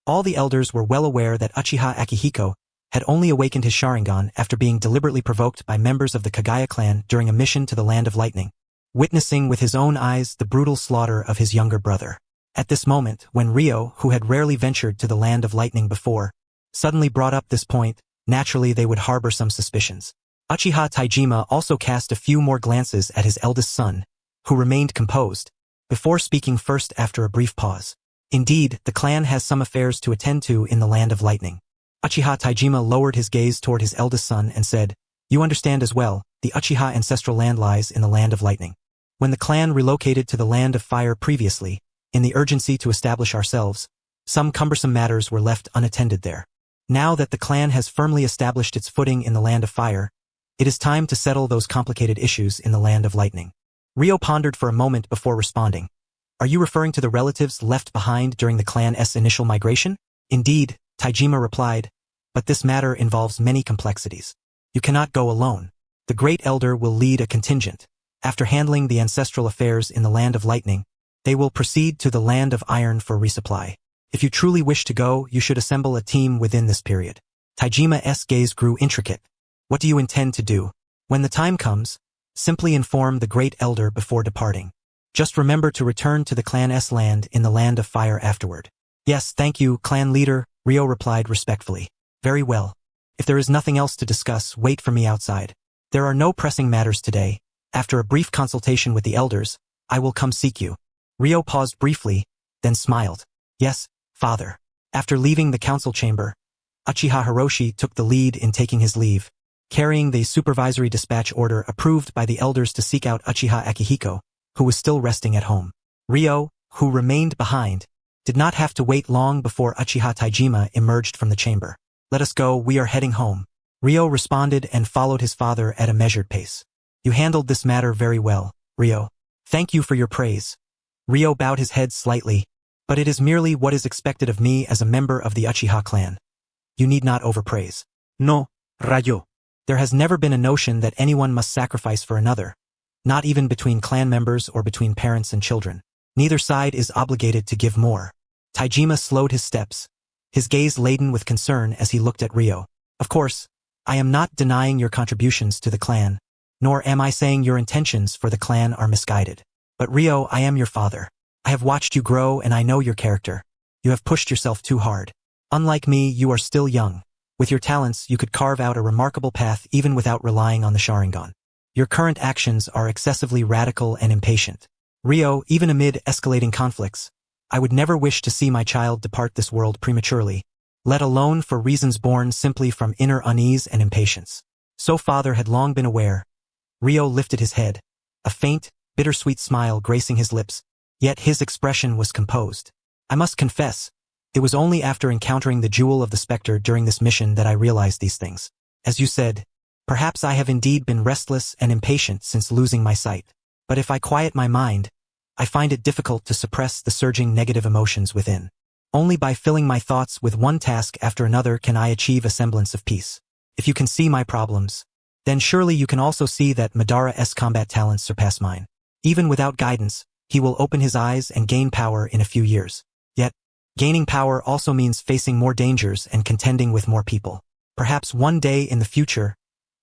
All the elders were well aware that Uchiha Akihiko had only awakened his Sharingan after being deliberately provoked by members of the Kagaya clan during a mission to the Land of Lightning, witnessing with his own eyes the brutal slaughter of his younger brother. At this moment, when Ryo, who had rarely ventured to the Land of Lightning before, suddenly brought up this point, naturally they would harbor some suspicions. Uchiha Taijima also cast a few more glances at his eldest son, who remained composed, before speaking first after a brief pause. Indeed, the clan has some affairs to attend to in the Land of Lightning. Uchiha Taijima lowered his gaze toward his eldest son and said, "You understand as well, the Uchiha ancestral land lies in the Land of Lightning. When the clan relocated to the Land of Fire previously, in the urgency to establish ourselves, some cumbersome matters were left unattended there. Now that the clan has firmly established its footing in the Land of Fire, it is time to settle those complicated issues in the Land of Lightning." Ryo pondered for a moment before responding. "Are you referring to the relatives left behind during the clan's initial migration?" "Indeed," Taijima replied, "but this matter involves many complexities. You cannot go alone. The Great Elder will lead a contingent. After handling the ancestral affairs in the Land of Lightning, they will proceed to the Land of Iron for resupply. If you truly wish to go, you should assemble a team within this period." Taijima's gaze grew intricate. "What do you intend to do? When the time comes, simply inform the Great Elder before departing. Just remember to return to the clan's land in the Land of Fire afterward." "Yes, thank you, clan leader," Ryo replied respectfully. "Very well. If there is nothing else to discuss, wait for me outside. There are no pressing matters today. After a brief consultation with the elders, I will come seek you." Ryo paused briefly, then smiled. "Yes, father." After leaving the council chamber, Uchiha Hiroshi took the lead in taking his leave, carrying the supervisory dispatch order approved by the elders to seek out Uchiha Akihiko, who was still resting at home. Ryo, who remained behind, did not have to wait long before Uchiha Taijima emerged from the chamber. "Let us go, we are heading home." Ryo responded and followed his father at a measured pace. "You handled this matter very well, Ryo. Thank you for your praise." Ryo bowed his head slightly, "But it is merely what is expected of me as a member of the Uchiha clan. You need not overpraise." No, Rayo. There has never been a notion that anyone must sacrifice for another, not even between clan members or between parents and children. Neither side is obligated to give more. Taijima slowed his steps, his gaze laden with concern as he looked at Ryo. "Of course, I am not denying your contributions to the clan, nor am I saying your intentions for the clan are misguided. But Ryo, I am your father. I have watched you grow and I know your character. You have pushed yourself too hard. Unlike me, you are still young. With your talents, you could carve out a remarkable path even without relying on the Sharingan. Your current actions are excessively radical and impatient. Ryo, even amid escalating conflicts, I would never wish to see my child depart this world prematurely, let alone for reasons born simply from inner unease and impatience." So father had long been aware. Ryo lifted his head, a faint, bittersweet smile gracing his lips, yet his expression was composed. "I must confess, it was only after encountering the Jewel of the Spectre during this mission that I realized these things. As you said, perhaps I have indeed been restless and impatient since losing my sight. But if I quiet my mind, I find it difficult to suppress the surging negative emotions within. Only by filling my thoughts with one task after another can I achieve a semblance of peace. If you can see my problems, then surely you can also see that Madara's combat talents surpass mine. Even without guidance, he will open his eyes and gain power in a few years. Yet, gaining power also means facing more dangers and contending with more people. Perhaps one day in the future,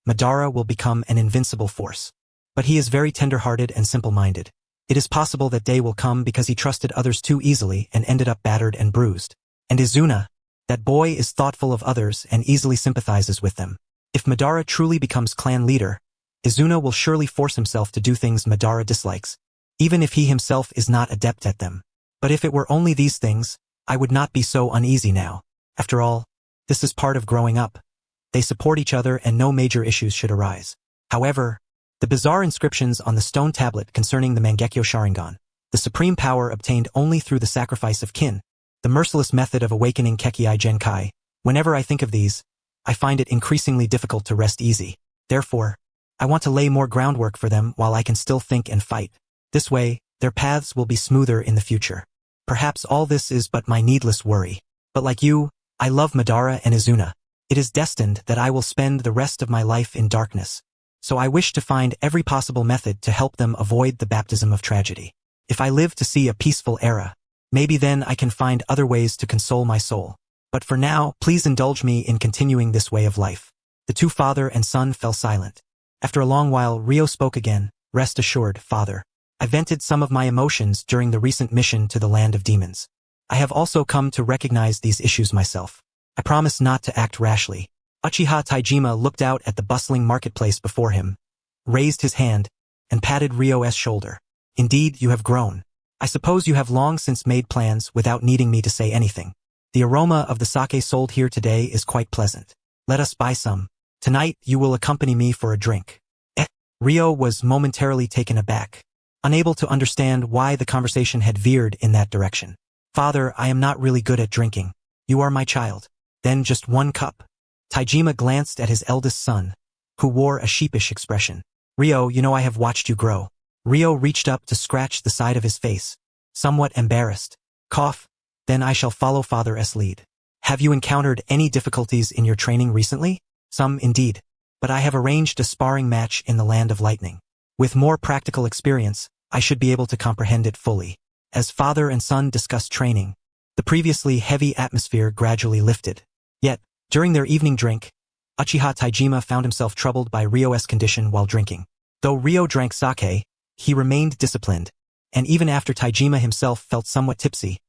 Madara will become an invincible force. But he is very tender-hearted and simple-minded. It is possible that day will come because he trusted others too easily and ended up battered and bruised. And Izuna, that boy is thoughtful of others and easily sympathizes with them. If Madara truly becomes clan leader, Izuna will surely force himself to do things Madara dislikes, even if he himself is not adept at them. But if it were only these things, I would not be so uneasy now. After all, this is part of growing up. They support each other and no major issues should arise. However, the bizarre inscriptions on the stone tablet concerning the Mangekyo Sharingan, the supreme power obtained only through the sacrifice of kin, the merciless method of awakening Kekkei Genkai, whenever I think of these, I find it increasingly difficult to rest easy. Therefore, I want to lay more groundwork for them while I can still think and fight. This way, their paths will be smoother in the future. Perhaps all this is but my needless worry. But like you, I love Madara and Izuna. It is destined that I will spend the rest of my life in darkness. So I wish to find every possible method to help them avoid the baptism of tragedy. If I live to see a peaceful era, maybe then I can find other ways to console my soul. But for now, please indulge me in continuing this way of life. The two father and son fell silent. After a long while, Ryo spoke again. Rest assured, father. I vented some of my emotions during the recent mission to the land of demons. I have also come to recognize these issues myself. I promise not to act rashly. Uchiha Taijima looked out at the bustling marketplace before him, raised his hand, and patted Ryo's shoulder. Indeed, you have grown. I suppose you have long since made plans without needing me to say anything. The aroma of the sake sold here today is quite pleasant. Let us buy some. Tonight, you will accompany me for a drink. Ryo was momentarily taken aback, unable to understand why the conversation had veered in that direction. Father, I am not really good at drinking. You are my child. Then just one cup. Taijima glanced at his eldest son, who wore a sheepish expression. Ryo, you know I have watched you grow. Ryo reached up to scratch the side of his face, somewhat embarrassed. Cough, then I shall follow father's lead. Have you encountered any difficulties in your training recently? Some indeed. But I have arranged a sparring match in the land of lightning. With more practical experience, I should be able to comprehend it fully. As father and son discussed training, the previously heavy atmosphere gradually lifted. Yet, during their evening drink, Uchiha Taijima found himself troubled by Ryo's condition while drinking. Though Ryo drank sake, he remained disciplined, and even after Taijima himself felt somewhat tipsy,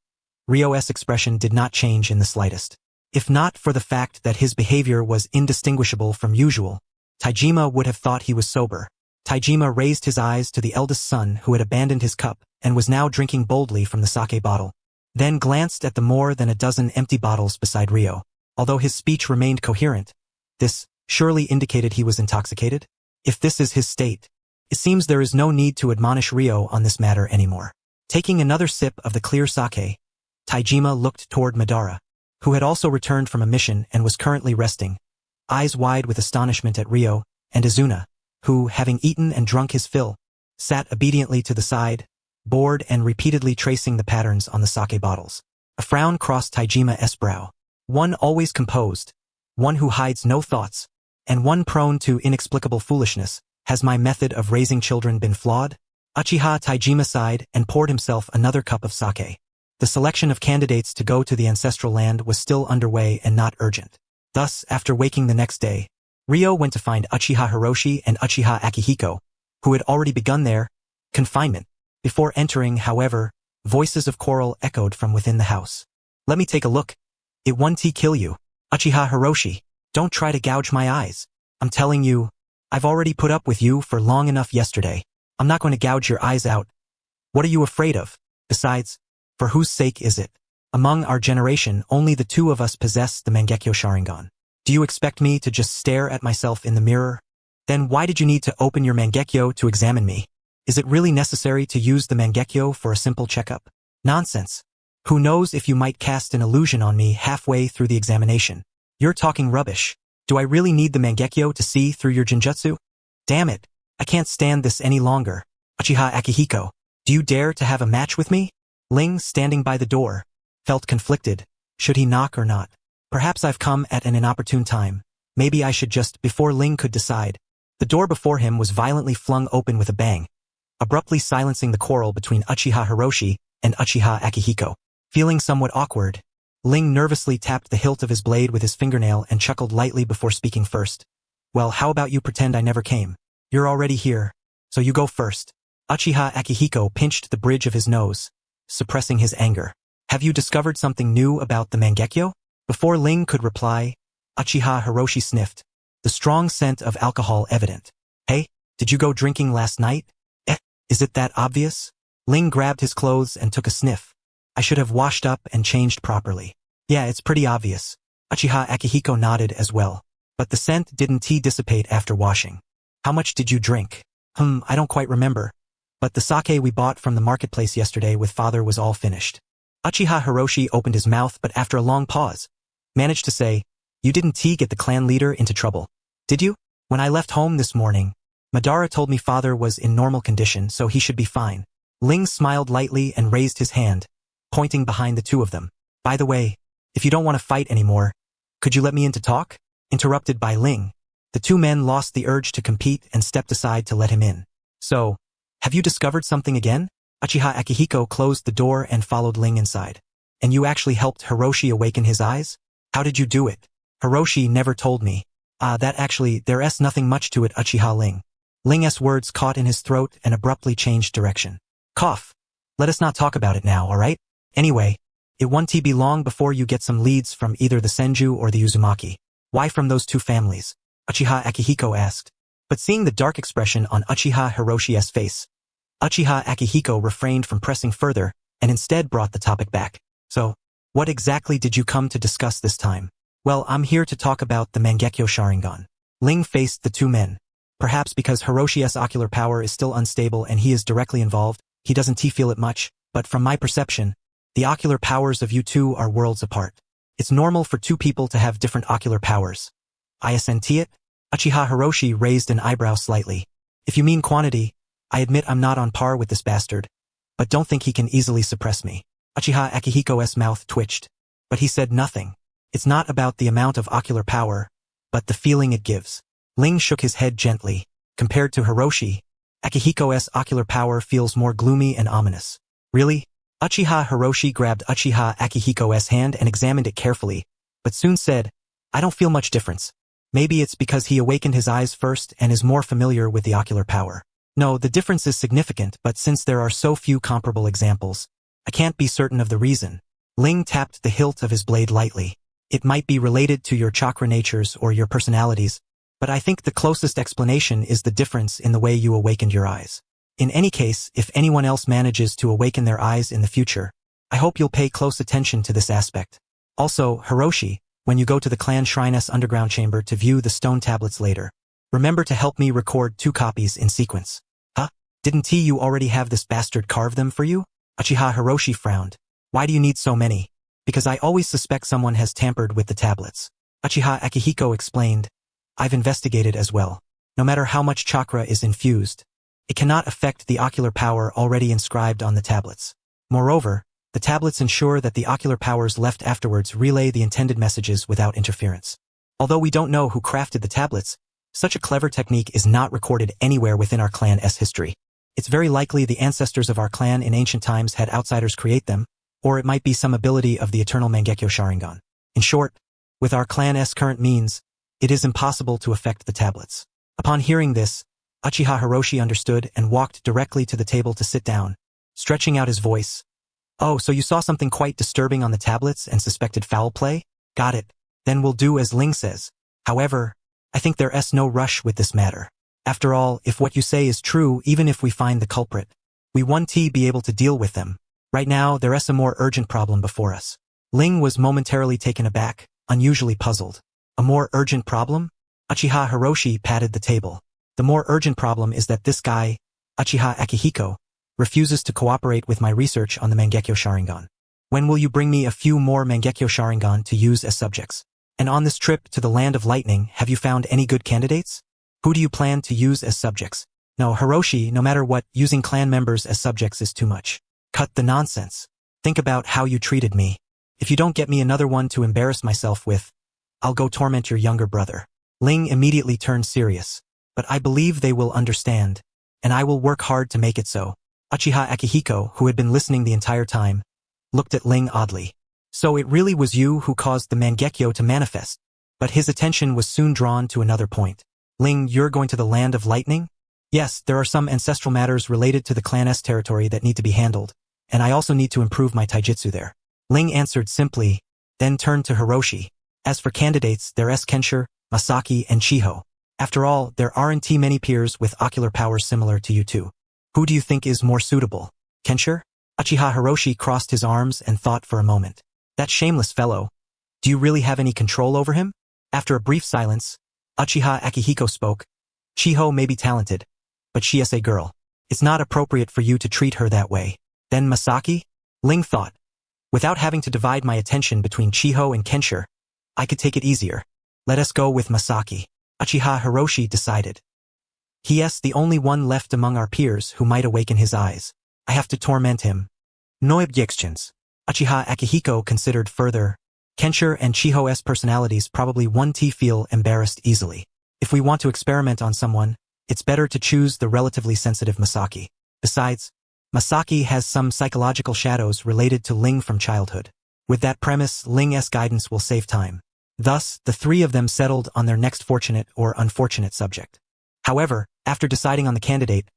Ryo's expression did not change in the slightest. If not for the fact that his behavior was indistinguishable from usual, Taijima would have thought he was sober. Taijima raised his eyes to the eldest son who had abandoned his cup and was now drinking boldly from the sake bottle, then glanced at the more than a dozen empty bottles beside Ryo. Although his speech remained coherent, this surely indicated he was intoxicated. If this is his state, it seems there is no need to admonish Ryo on this matter anymore. Taking another sip of the clear sake, Taijima looked toward Madara, who had also returned from a mission and was currently resting, eyes wide with astonishment at Ryo, and Izuna, who, having eaten and drunk his fill, sat obediently to the side, bored and repeatedly tracing the patterns on the sake bottles. A frown crossed Taijima's brow. One always composed, one who hides no thoughts, and one prone to inexplicable foolishness. Has my method of raising children been flawed? Uchiha Taijima sighed and poured himself another cup of sake. The selection of candidates to go to the ancestral land was still underway and not urgent. Thus, after waking the next day, Ryo went to find Uchiha Hiroshi and Uchiha Akihiko, who had already begun their confinement. Before entering, however, voices of quarrel echoed from within the house. Let me take a look. It won't kill you. Uchiha Hiroshi, don't try to gouge my eyes. I'm telling you, I've already put up with you for long enough yesterday. I'm not going to gouge your eyes out. What are you afraid of? Besides, for whose sake is it? Among our generation, only the two of us possess the Mangekyo Sharingan. Do you expect me to just stare at myself in the mirror? Then why did you need to open your Mangekyo to examine me? Is it really necessary to use the Mangekyo for a simple checkup? Nonsense. Who knows if you might cast an illusion on me halfway through the examination? You're talking rubbish. Do I really need the Mangekyo to see through your Jinjutsu? Damn it, I can't stand this any longer. Uchiha Akihiko, do you dare to have a match with me? Ling, standing by the door, felt conflicted. Should he knock or not? Perhaps I've come at an inopportune time. Maybe I should just. Before Ling could decide, the door before him was violently flung open with a bang, abruptly silencing the quarrel between Uchiha Hiroshi and Uchiha Akihiko. Feeling somewhat awkward, Ling nervously tapped the hilt of his blade with his fingernail and chuckled lightly before speaking first. Well, how about you pretend I never came? You're already here, so you go first. Uchiha Akihiko pinched the bridge of his nose, suppressing his anger. Have you discovered something new about the Mangekyo? Before Ling could reply, Uchiha Hiroshi sniffed, the strong scent of alcohol evident. Hey, did you go drinking last night? Is it that obvious? Ling grabbed his clothes and took a sniff. I should have washed up and changed properly. Yeah, it's pretty obvious. Uchiha Akihiko nodded as well. But the scent didn't dissipate after washing. How much did you drink? I don't quite remember. But the sake we bought from the marketplace yesterday with father was all finished. Uchiha Hiroshi opened his mouth but after a long pause, managed to say, you didn't get the clan leader into trouble, did you? When I left home this morning, Madara told me father was in normal condition so he should be fine. Ling smiled lightly and raised his hand, pointing behind the two of them. By the way, if you don't want to fight anymore, could you let me in to talk? Interrupted by Ling, the two men lost the urge to compete and stepped aside to let him in. So, have you discovered something again? Uchiha Akihiko closed the door and followed Ling inside. And you actually helped Hiroshi awaken his eyes? How did you do it? Hiroshi never told me. There's nothing much to it, Uchiha Ling. Ling's words caught in his throat and abruptly changed direction. Cough. Let us not talk about it now, alright? Anyway, it won't be long before you get some leads from either the Senju or the Uzumaki. Why from those two families? Uchiha Akihiko asked. But seeing the dark expression on Uchiha Hiroshi's face, Uchiha Akihiko refrained from pressing further and instead brought the topic back. So, what exactly did you come to discuss this time? Well, I'm here to talk about the Mangekyo Sharingan. Ling faced the two men. Perhaps because Hiroshi's ocular power is still unstable and he is directly involved, he doesn't feel it much, but from my perception, the ocular powers of you two are worlds apart. It's normal for two people to have different ocular powers. I assent it? Uchiha Hiroshi raised an eyebrow slightly. If you mean quantity, I admit I'm not on par with this bastard, but don't think he can easily suppress me. Uchiha Akihiko's mouth twitched, but he said nothing. It's not about the amount of ocular power, but the feeling it gives. Ling shook his head gently. Compared to Hiroshi, Akihiko's ocular power feels more gloomy and ominous. Really? Uchiha Hiroshi grabbed Uchiha Akihiko's hand and examined it carefully, but soon said, I don't feel much difference. Maybe it's because he awakened his eyes first and is more familiar with the ocular power. No, the difference is significant, but since there are so few comparable examples, I can't be certain of the reason. Ling tapped the hilt of his blade lightly. It might be related to your chakra natures or your personalities, but I think the closest explanation is the difference in the way you awakened your eyes. In any case, if anyone else manages to awaken their eyes in the future, I hope you'll pay close attention to this aspect. Also, Hiroshi, when you go to the clan shrine's underground chamber to view the stone tablets later, remember to help me record 2 copies in sequence. Huh? Didn't you already have this bastard carve them for you? Uchiha Hiroshi frowned. Why do you need so many? Because I always suspect someone has tampered with the tablets. Uchiha Akihiko explained. I've investigated as well. No matter how much chakra is infused, it cannot affect the ocular power already inscribed on the tablets. Moreover, the tablets ensure that the ocular powers left afterwards relay the intended messages without interference. Although we don't know who crafted the tablets, such a clever technique is not recorded anywhere within our clan's history. It's very likely the ancestors of our clan in ancient times had outsiders create them, or it might be some ability of the eternal Mangekyo Sharingan. In short, with our clan's current means, it is impossible to affect the tablets. Upon hearing this, Uchiha Hiroshi understood and walked directly to the table to sit down, stretching out his voice. Oh, so you saw something quite disturbing on the tablets and suspected foul play? Got it. Then we'll do as Ling says. However, I think there's no rush with this matter. After all, if what you say is true, even if we find the culprit, we won't be able to deal with them. Right now, there's a more urgent problem before us. Ling was momentarily taken aback, unusually puzzled. A more urgent problem? Uchiha Hiroshi patted the table. The more urgent problem is that this guy, Uchiha Akihiko, refuses to cooperate with my research on the Mangekyo Sharingan. When will you bring me a few more Mangekyo Sharingan to use as subjects? And on this trip to the Land of Lightning, have you found any good candidates? Who do you plan to use as subjects? No, Hiroshi, no matter what, using clan members as subjects is too much. Cut the nonsense. Think about how you treated me. If you don't get me another one to embarrass myself with, I'll go torment your younger brother. Ling immediately turned serious. But I believe they will understand, and I will work hard to make it so. Uchiha Akihiko, who had been listening the entire time, looked at Ling oddly. So it really was you who caused the Mangekyo to manifest. But his attention was soon drawn to another point. Ling, you're going to the Land of Lightning? Yes, there are some ancestral matters related to the Clan S territory that need to be handled, and I also need to improve my taijutsu there. Ling answered simply, then turned to Hiroshi. As for candidates, there S. Kensher, Masaki, and Chiho. After all, there aren't many peers with ocular powers similar to you two. Who do you think is more suitable? Kensher? Uchiha Hiroshi crossed his arms and thought for a moment. That shameless fellow. Do you really have any control over him? After a brief silence, Uchiha Akihiko spoke. Chiho may be talented, but she is a girl. It's not appropriate for you to treat her that way. Then Masaki? Ling thought. Without having to divide my attention between Chiho and Kensher, I could take it easier. Let us go with Masaki. Uchiha Hiroshi decided. He is the only one left among our peers who might awaken his eyes. I have to torment him. No objections. Uchiha Akihiko considered further. Kensher and Chiho's personalities probably won't feel embarrassed easily. If we want to experiment on someone, it's better to choose the relatively sensitive Masaki. Besides, Masaki has some psychological shadows related to Ling from childhood. With that premise, Ling's guidance will save time. Thus, the three of them settled on their next fortunate or unfortunate subject. However, after deciding on the candidate,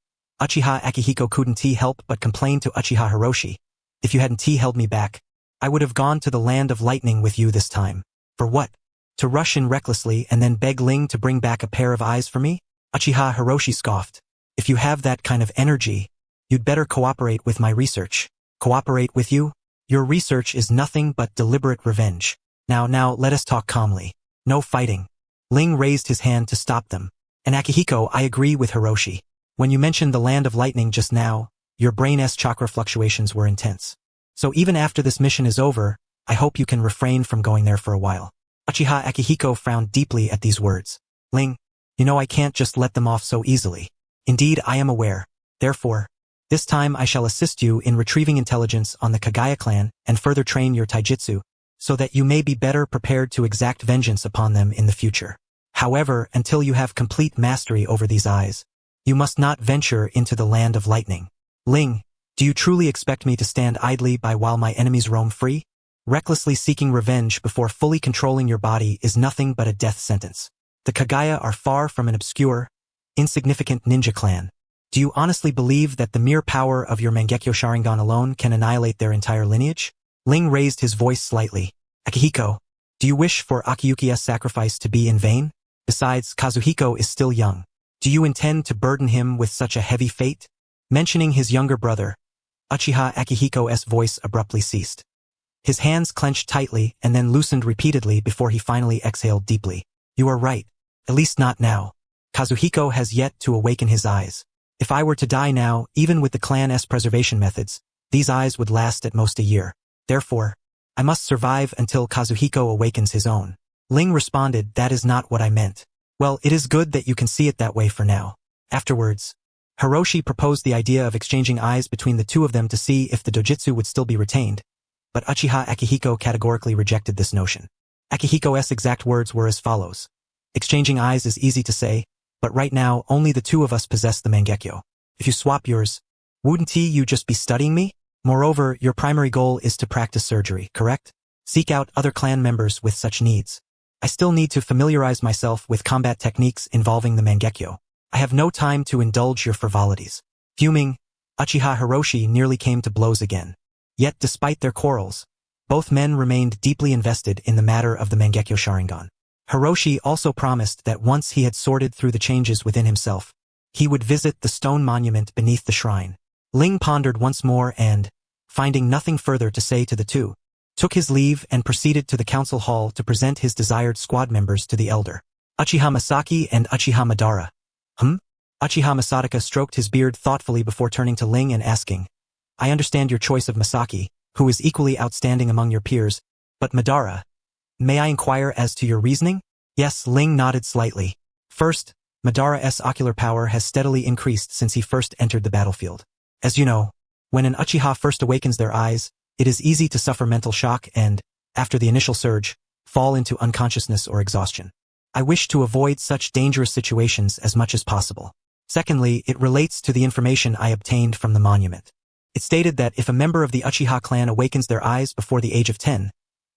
Uchiha Akihiko couldn't help but complain to Uchiha Hiroshi. If you hadn't held me back, I would have gone to the Land of Lightning with you this time. For what? To rush in recklessly and then beg Ling to bring back a pair of eyes for me? Uchiha Hiroshi scoffed. If you have that kind of energy, you'd better cooperate with my research. Cooperate with you? Your research is nothing but deliberate revenge. Now, let us talk calmly. No fighting. Ling raised his hand to stop them. And Akihiko, I agree with Hiroshi. When you mentioned the Land of Lightning just now, your brain's chakra fluctuations were intense. So even after this mission is over, I hope you can refrain from going there for a while. Uchiha Akihiko frowned deeply at these words. Ling, you know I can't just let them off so easily. Indeed, I am aware. Therefore, this time I shall assist you in retrieving intelligence on the Kagaya clan and further train your taijutsu, so that you may be better prepared to exact vengeance upon them in the future. However, until you have complete mastery over these eyes, you must not venture into the Land of Lightning. Ling, do you truly expect me to stand idly by while my enemies roam free? Recklessly seeking revenge before fully controlling your body is nothing but a death sentence. The Kagaya are far from an obscure, insignificant ninja clan. Do you honestly believe that the mere power of your Mangekyo Sharingan alone can annihilate their entire lineage? Ling raised his voice slightly. Akihiko, do you wish for Akiyuki's sacrifice to be in vain? Besides, Kazuhiko is still young. Do you intend to burden him with such a heavy fate? Mentioning his younger brother, Uchiha Akihiko's voice abruptly ceased. His hands clenched tightly and then loosened repeatedly before he finally exhaled deeply. You are right. At least not now. Kazuhiko has yet to awaken his eyes. If I were to die now, even with the clan's preservation methods, these eyes would last at most a year. Therefore, I must survive until Kazuhiko awakens his own. Ling responded, that is not what I meant. Well, it is good that you can see it that way for now. Afterwards, Hiroshi proposed the idea of exchanging eyes between the two of them to see if the dojutsu would still be retained, but Uchiha Akihiko categorically rejected this notion. Akihiko's exact words were as follows. Exchanging eyes is easy to say, but right now only the two of us possess the Mangekyo. If you swap yours, wouldn't you just be studying me? Moreover, your primary goal is to practice surgery, correct? Seek out other clan members with such needs. I still need to familiarize myself with combat techniques involving the Mangekyo. I have no time to indulge your frivolities. Fuming, Uchiha Hiroshi nearly came to blows again. Yet despite their quarrels, both men remained deeply invested in the matter of the Mangekyo Sharingan. Hiroshi also promised that once he had sorted through the changes within himself, he would visit the stone monument beneath the shrine. Ling pondered once more and, finding nothing further to say to the two, took his leave and proceeded to the council hall to present his desired squad members to the elder. Uchiha Masaki and Uchiha Madara. Uchiha Masataka stroked his beard thoughtfully before turning to Ling and asking, I understand your choice of Masaki, who is equally outstanding among your peers, but Madara, may I inquire as to your reasoning? Yes, Ling nodded slightly. First, Madara's ocular power has steadily increased since he first entered the battlefield. As you know, when an Uchiha first awakens their eyes, it is easy to suffer mental shock and, after the initial surge, fall into unconsciousness or exhaustion. I wish to avoid such dangerous situations as much as possible. Secondly, it relates to the information I obtained from the monument. It stated that if a member of the Uchiha clan awakens their eyes before the age of 10,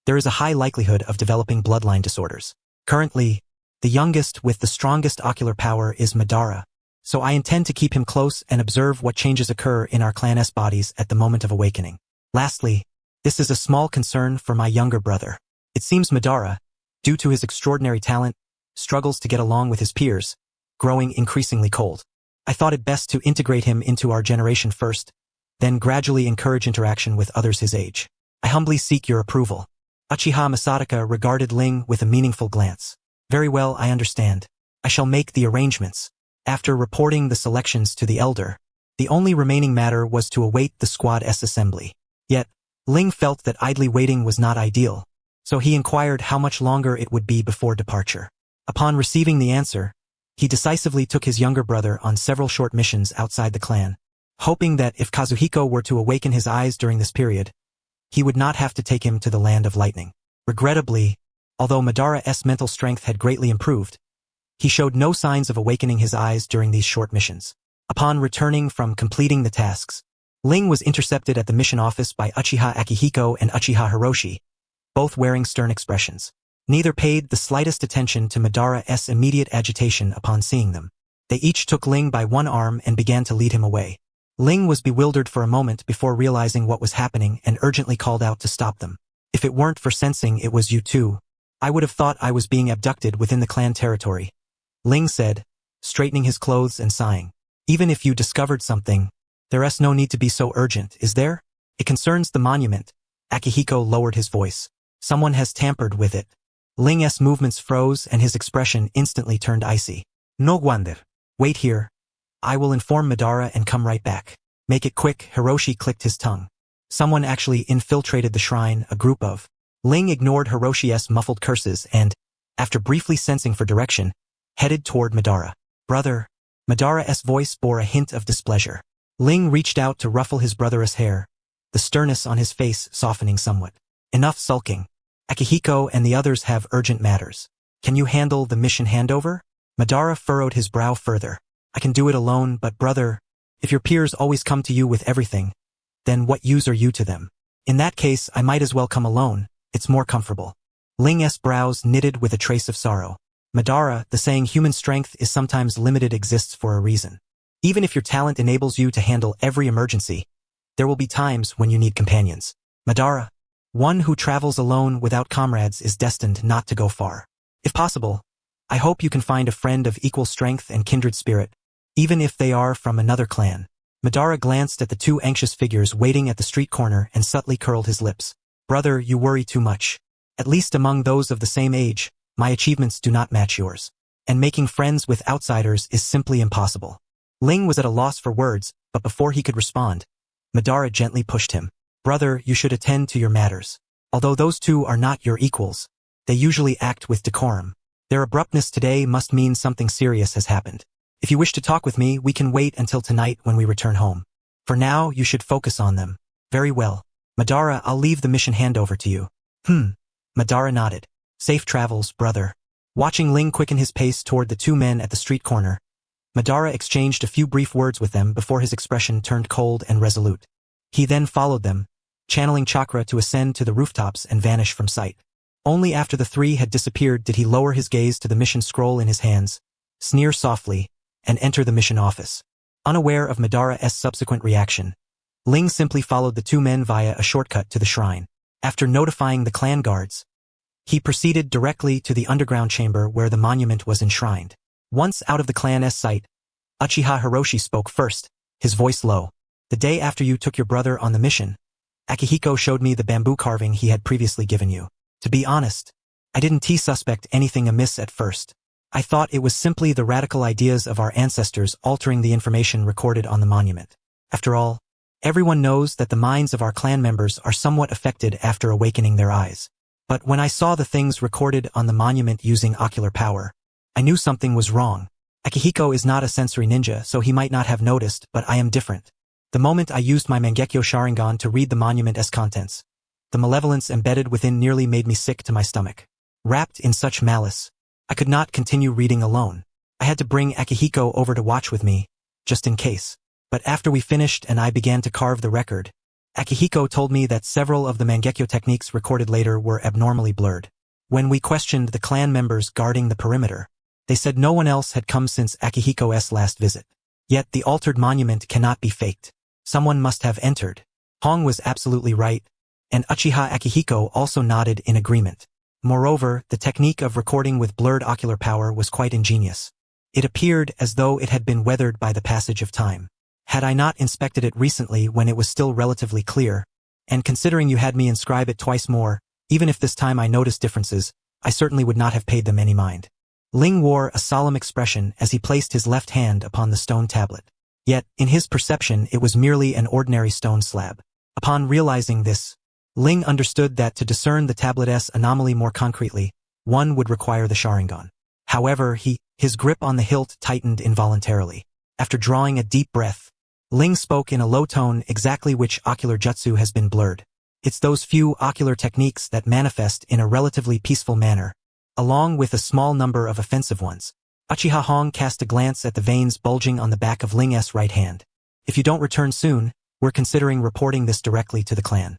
there is a high likelihood of developing bloodline disorders. Currently, the youngest with the strongest ocular power is Madara, so I intend to keep him close and observe what changes occur in our clan's bodies at the moment of awakening. Lastly, this is a small concern for my younger brother. It seems Madara, due to his extraordinary talent, struggles to get along with his peers, growing increasingly cold. I thought it best to integrate him into our generation first, then gradually encourage interaction with others his age. I humbly seek your approval. Uchiha Masataka regarded Ling with a meaningful glance. Very well, I understand. I shall make the arrangements. After reporting the selections to the elder, the only remaining matter was to await the squad's assembly. Yet, Ling felt that idly waiting was not ideal, so he inquired how much longer it would be before departure. Upon receiving the answer, he decisively took his younger brother on several short missions outside the clan, hoping that if Kazuhiko were to awaken his eyes during this period, he would not have to take him to the land of lightning. Regrettably, although Madara's mental strength had greatly improved, he showed no signs of awakening his eyes during these short missions. Upon returning from completing the tasks, Ling was intercepted at the mission office by Uchiha Akihiko and Uchiha Hiroshi, both wearing stern expressions. Neither paid the slightest attention to Madara's immediate agitation upon seeing them. They each took Ling by one arm and began to lead him away. Ling was bewildered for a moment before realizing what was happening and urgently called out to stop them. If it weren't for sensing it was you two, I would have thought I was being abducted within the clan territory, Ling said, straightening his clothes and sighing. Even if you discovered something, there's no need to be so urgent, is there? It concerns the monument. Akihiko lowered his voice. Someone has tampered with it. Ling's movements froze and his expression instantly turned icy. No wonder. Wait here. I will inform Madara and come right back. Make it quick, Hiroshi clicked his tongue. Someone actually infiltrated the shrine, a group of. Ling ignored Hiroshi's muffled curses and, after briefly sensing for direction, headed toward Madara. Brother. Madara's voice bore a hint of displeasure. Ling reached out to ruffle his brother's hair, the sternness on his face softening somewhat. Enough sulking. Akihiko and the others have urgent matters. Can you handle the mission handover? Madara furrowed his brow further. I can do it alone, but brother, if your peers always come to you with everything, then what use are you to them? In that case, I might as well come alone. It's more comfortable. Ling's brows knitted with a trace of sorrow. Madara, the saying human strength is sometimes limited exists for a reason. Even if your talent enables you to handle every emergency, there will be times when you need companions. Madara, one who travels alone without comrades is destined not to go far. If possible, I hope you can find a friend of equal strength and kindred spirit, even if they are from another clan. Madara glanced at the two anxious figures waiting at the street corner and subtly curled his lips. Brother, you worry too much. At least among those of the same age, my achievements do not match yours. And making friends with outsiders is simply impossible. Ling was at a loss for words, but before he could respond, Madara gently pushed him. Brother, you should attend to your matters. Although those two are not your equals, they usually act with decorum. Their abruptness today must mean something serious has happened. If you wish to talk with me, we can wait until tonight when we return home. For now, you should focus on them. Very well. Madara, I'll leave the mission handover to you. Madara nodded. Safe travels, brother. Watching Ling quicken his pace toward the two men at the street corner, Madara exchanged a few brief words with them before his expression turned cold and resolute. He then followed them, channeling chakra to ascend to the rooftops and vanish from sight. Only after the three had disappeared did he lower his gaze to the mission scroll in his hands, sneer softly, and enter the mission office. Unaware of Madara's subsequent reaction, Ling simply followed the two men via a shortcut to the shrine. After notifying the clan guards, he proceeded directly to the underground chamber where the monument was enshrined. Once out of the clan's sight, Uchiha Hiroshi spoke first, his voice low. The day after you took your brother on the mission, Akihiko showed me the bamboo carving he had previously given you. To be honest, I didn't suspect anything amiss at first. I thought it was simply the radical ideas of our ancestors altering the information recorded on the monument. After all, everyone knows that the minds of our clan members are somewhat affected after awakening their eyes. But when I saw the things recorded on the monument using ocular power, I knew something was wrong. Akihiko is not a sensory ninja, so he might not have noticed, but I am different. The moment I used my Mangekyo Sharingan to read the monument's contents, the malevolence embedded within nearly made me sick to my stomach. Wrapped in such malice, I could not continue reading alone. I had to bring Akihiko over to watch with me, just in case. But after we finished and I began to carve the record, Akihiko told me that several of the Mangekyo techniques recorded later were abnormally blurred. When we questioned the clan members guarding the perimeter, they said no one else had come since Akihiko's last visit. Yet the altered monument cannot be faked. Someone must have entered. Hong was absolutely right, and Uchiha Akihiko also nodded in agreement. Moreover, the technique of recording with blurred ocular power was quite ingenious. It appeared as though it had been weathered by the passage of time. Had I not inspected it recently when it was still relatively clear, and considering you had me inscribe it twice more, even if this time I noticed differences, I certainly would not have paid them any mind. Ling wore a solemn expression as he placed his left hand upon the stone tablet. Yet, in his perception, it was merely an ordinary stone slab. Upon realizing this, Ling understood that to discern the tablet's anomaly more concretely, one would require the Sharingan. However, his grip on the hilt tightened involuntarily. After drawing a deep breath, Ling spoke in a low tone exactly which ocular jutsu has been blurred. It's those few ocular techniques that manifest in a relatively peaceful manner, along with a small number of offensive ones. Uchiha Hong cast a glance at the veins bulging on the back of Ling's right hand. If you don't return soon, we're considering reporting this directly to the clan.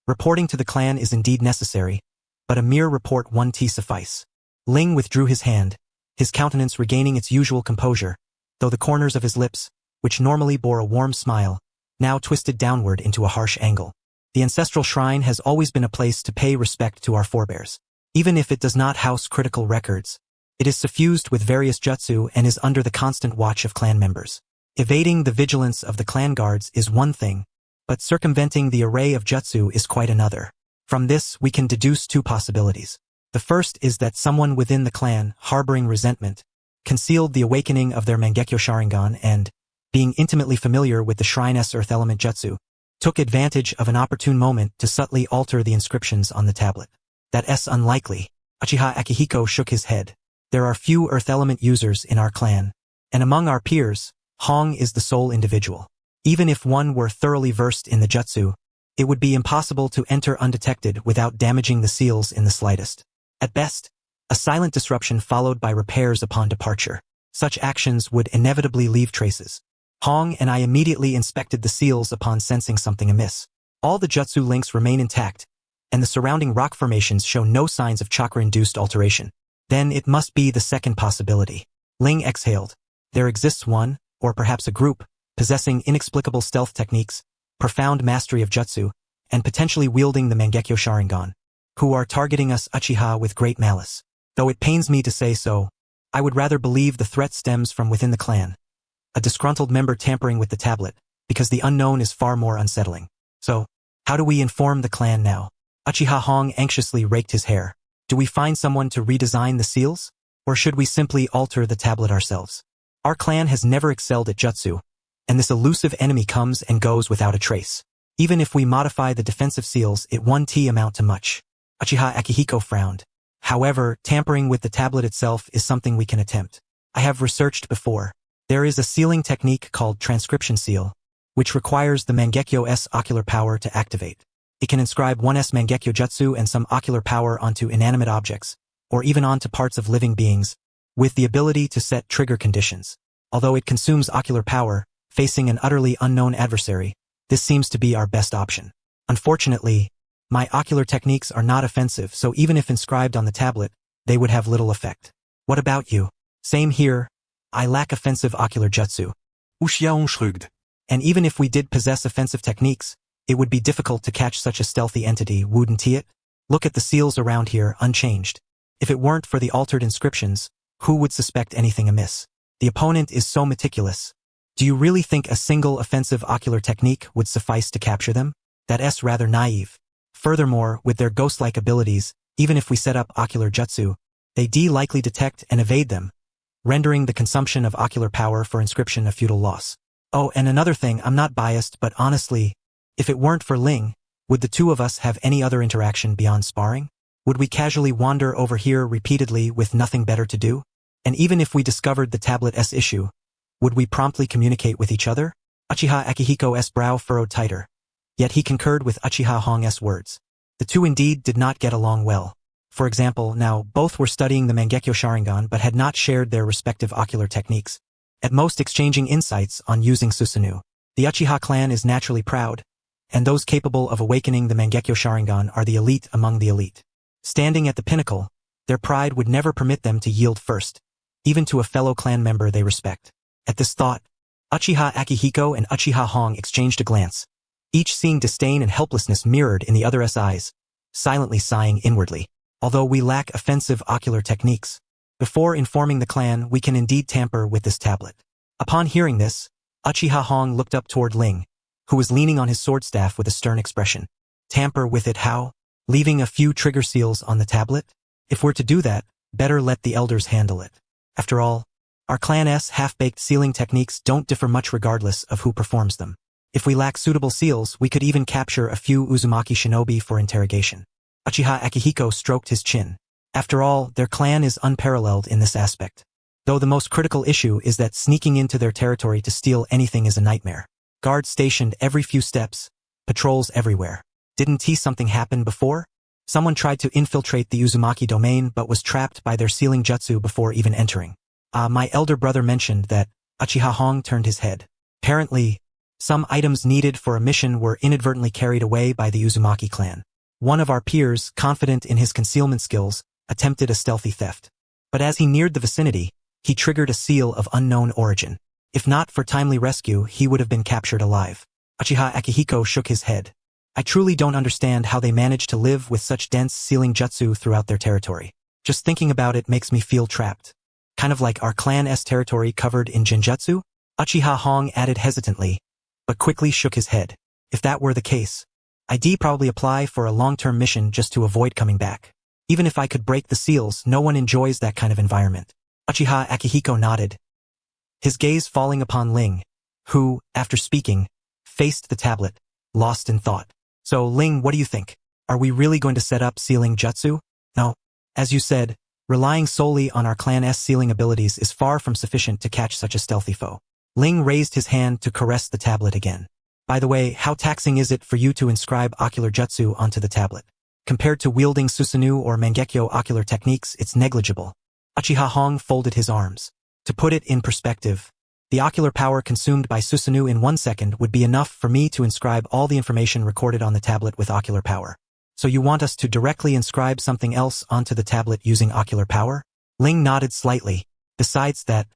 Reporting to the clan is indeed necessary, but a mere report won't suffice. Ling withdrew his hand, his countenance regaining its usual composure, though the corners of his lips, which normally bore a warm smile, now twisted downward into a harsh angle. The ancestral shrine has always been a place to pay respect to our forebears. Even if it does not house critical records, it is suffused with various jutsu and is under the constant watch of clan members. Evading the vigilance of the clan guards is one thing, but circumventing the array of jutsu is quite another. From this, we can deduce two possibilities. The first is that someone within the clan, harboring resentment, concealed the awakening of their Mangekyo Sharingan and, being intimately familiar with the shrine's earth element jutsu, took advantage of an opportune moment to subtly alter the inscriptions on the tablet. That's unlikely. Uchiha Akihiko shook his head. There are few earth element users in our clan, and among our peers, Hong is the sole individual. Even if one were thoroughly versed in the jutsu, it would be impossible to enter undetected without damaging the seals in the slightest. At best, a silent disruption followed by repairs upon departure. Such actions would inevitably leave traces. Hong and I immediately inspected the seals upon sensing something amiss. All the jutsu links remain intact, and the surrounding rock formations show no signs of chakra-induced alteration. Then it must be the second possibility. Ling exhaled. There exists one, or perhaps a group, possessing inexplicable stealth techniques, profound mastery of jutsu, and potentially wielding the Mangekyo Sharingan, who are targeting us Uchiha with great malice. Though it pains me to say so, I would rather believe the threat stems from within the clan. A disgruntled member tampering with the tablet, because the unknown is far more unsettling. So, how do we inform the clan now? Uchiha Hong anxiously raked his hair. Do we find someone to redesign the seals? Or should we simply alter the tablet ourselves? Our clan has never excelled at jutsu, and this elusive enemy comes and goes without a trace. Even if we modify the defensive seals, it won't amount to much. Uchiha Akihiko frowned. However, tampering with the tablet itself is something we can attempt. I have researched before. There is a sealing technique called transcription seal, which requires the Mangekyo's ocular power to activate. It can inscribe one's Mangekyo jutsu and some ocular power onto inanimate objects, or even onto parts of living beings, with the ability to set trigger conditions. Although it consumes ocular power, facing an utterly unknown adversary, this seems to be our best option. Unfortunately, my ocular techniques are not offensive, so even if inscribed on the tablet, they would have little effect. What about you? Same here. I lack offensive ocular jutsu. Uchiha Hong shrugged. And even if we did possess offensive techniques, it would be difficult to catch such a stealthy entity, wouldn't it? Look at the seals around here, unchanged. If it weren't for the altered inscriptions, who would suspect anything amiss? The opponent is so meticulous. Do you really think a single offensive ocular technique would suffice to capture them? That's rather naive. Furthermore, with their ghost-like abilities, even if we set up ocular jutsu, they likely detect and evade them, rendering the consumption of ocular power for inscription a futile loss. Oh, and another thing, I'm not biased, but honestly, if it weren't for Ling, would the two of us have any other interaction beyond sparring? Would we casually wander over here repeatedly with nothing better to do? And even if we discovered the tablet's issue, would we promptly communicate with each other? Uchiha Akihiko's brow furrowed tighter. Yet he concurred with Uchiha Hong's words. The two indeed did not get along well. For example, now both were studying the Mangekyo Sharingan but had not shared their respective ocular techniques, at most exchanging insights on using Susanoo. The Uchiha clan is naturally proud, and those capable of awakening the Mangekyo Sharingan are the elite among the elite. Standing at the pinnacle, their pride would never permit them to yield first, even to a fellow clan member they respect. At this thought, Uchiha Akihiko and Uchiha Hong exchanged a glance, each seeing disdain and helplessness mirrored in the other's eyes, silently sighing inwardly. Although we lack offensive ocular techniques, before informing the clan we can indeed tamper with this tablet. Upon hearing this, Uchiha Hong looked up toward Ling, who was leaning on his sword staff with a stern expression. Tamper with it how? Leaving a few trigger seals on the tablet? If we're to do that, better let the elders handle it. After all, our clan's half-baked sealing techniques don't differ much regardless of who performs them. If we lack suitable seals, we could even capture a few Uzumaki shinobi for interrogation. Uchiha Akihiko stroked his chin. After all, their clan is unparalleled in this aspect. Though the most critical issue is that sneaking into their territory to steal anything is a nightmare. Guards stationed every few steps, patrols everywhere. Didn't something happen before? Someone tried to infiltrate the Uzumaki domain but was trapped by their sealing jutsu before even entering. My elder brother mentioned that. Uchiha Hong turned his head. Apparently, some items needed for a mission were inadvertently carried away by the Uzumaki clan. One of our peers, confident in his concealment skills, attempted a stealthy theft. But as he neared the vicinity, he triggered a seal of unknown origin. If not for timely rescue, he would have been captured alive. Uchiha Akihiko shook his head. I truly don't understand how they managed to live with such dense sealing jutsu throughout their territory. Just thinking about it makes me feel trapped. Kind of like our clan's territory covered in genjutsu? Uchiha Hong added hesitantly, but quickly shook his head. If that were the case, I'd probably apply for a long-term mission just to avoid coming back. Even if I could break the seals, no one enjoys that kind of environment. Uchiha Akihiko nodded, his gaze falling upon Ling, who, after speaking, faced the tablet, lost in thought. So Ling, what do you think? Are we really going to set up sealing jutsu? No. As you said, relying solely on our clan's sealing abilities is far from sufficient to catch such a stealthy foe. Ling raised his hand to caress the tablet again. By the way, how taxing is it for you to inscribe ocular jutsu onto the tablet? Compared to wielding Susanoo or Mangekyo ocular techniques, it's negligible. Uchiha Hong folded his arms. To put it in perspective, the ocular power consumed by Susanoo in 1 second would be enough for me to inscribe all the information recorded on the tablet with ocular power. So you want us to directly inscribe something else onto the tablet using ocular power? Ling nodded slightly. Besides that,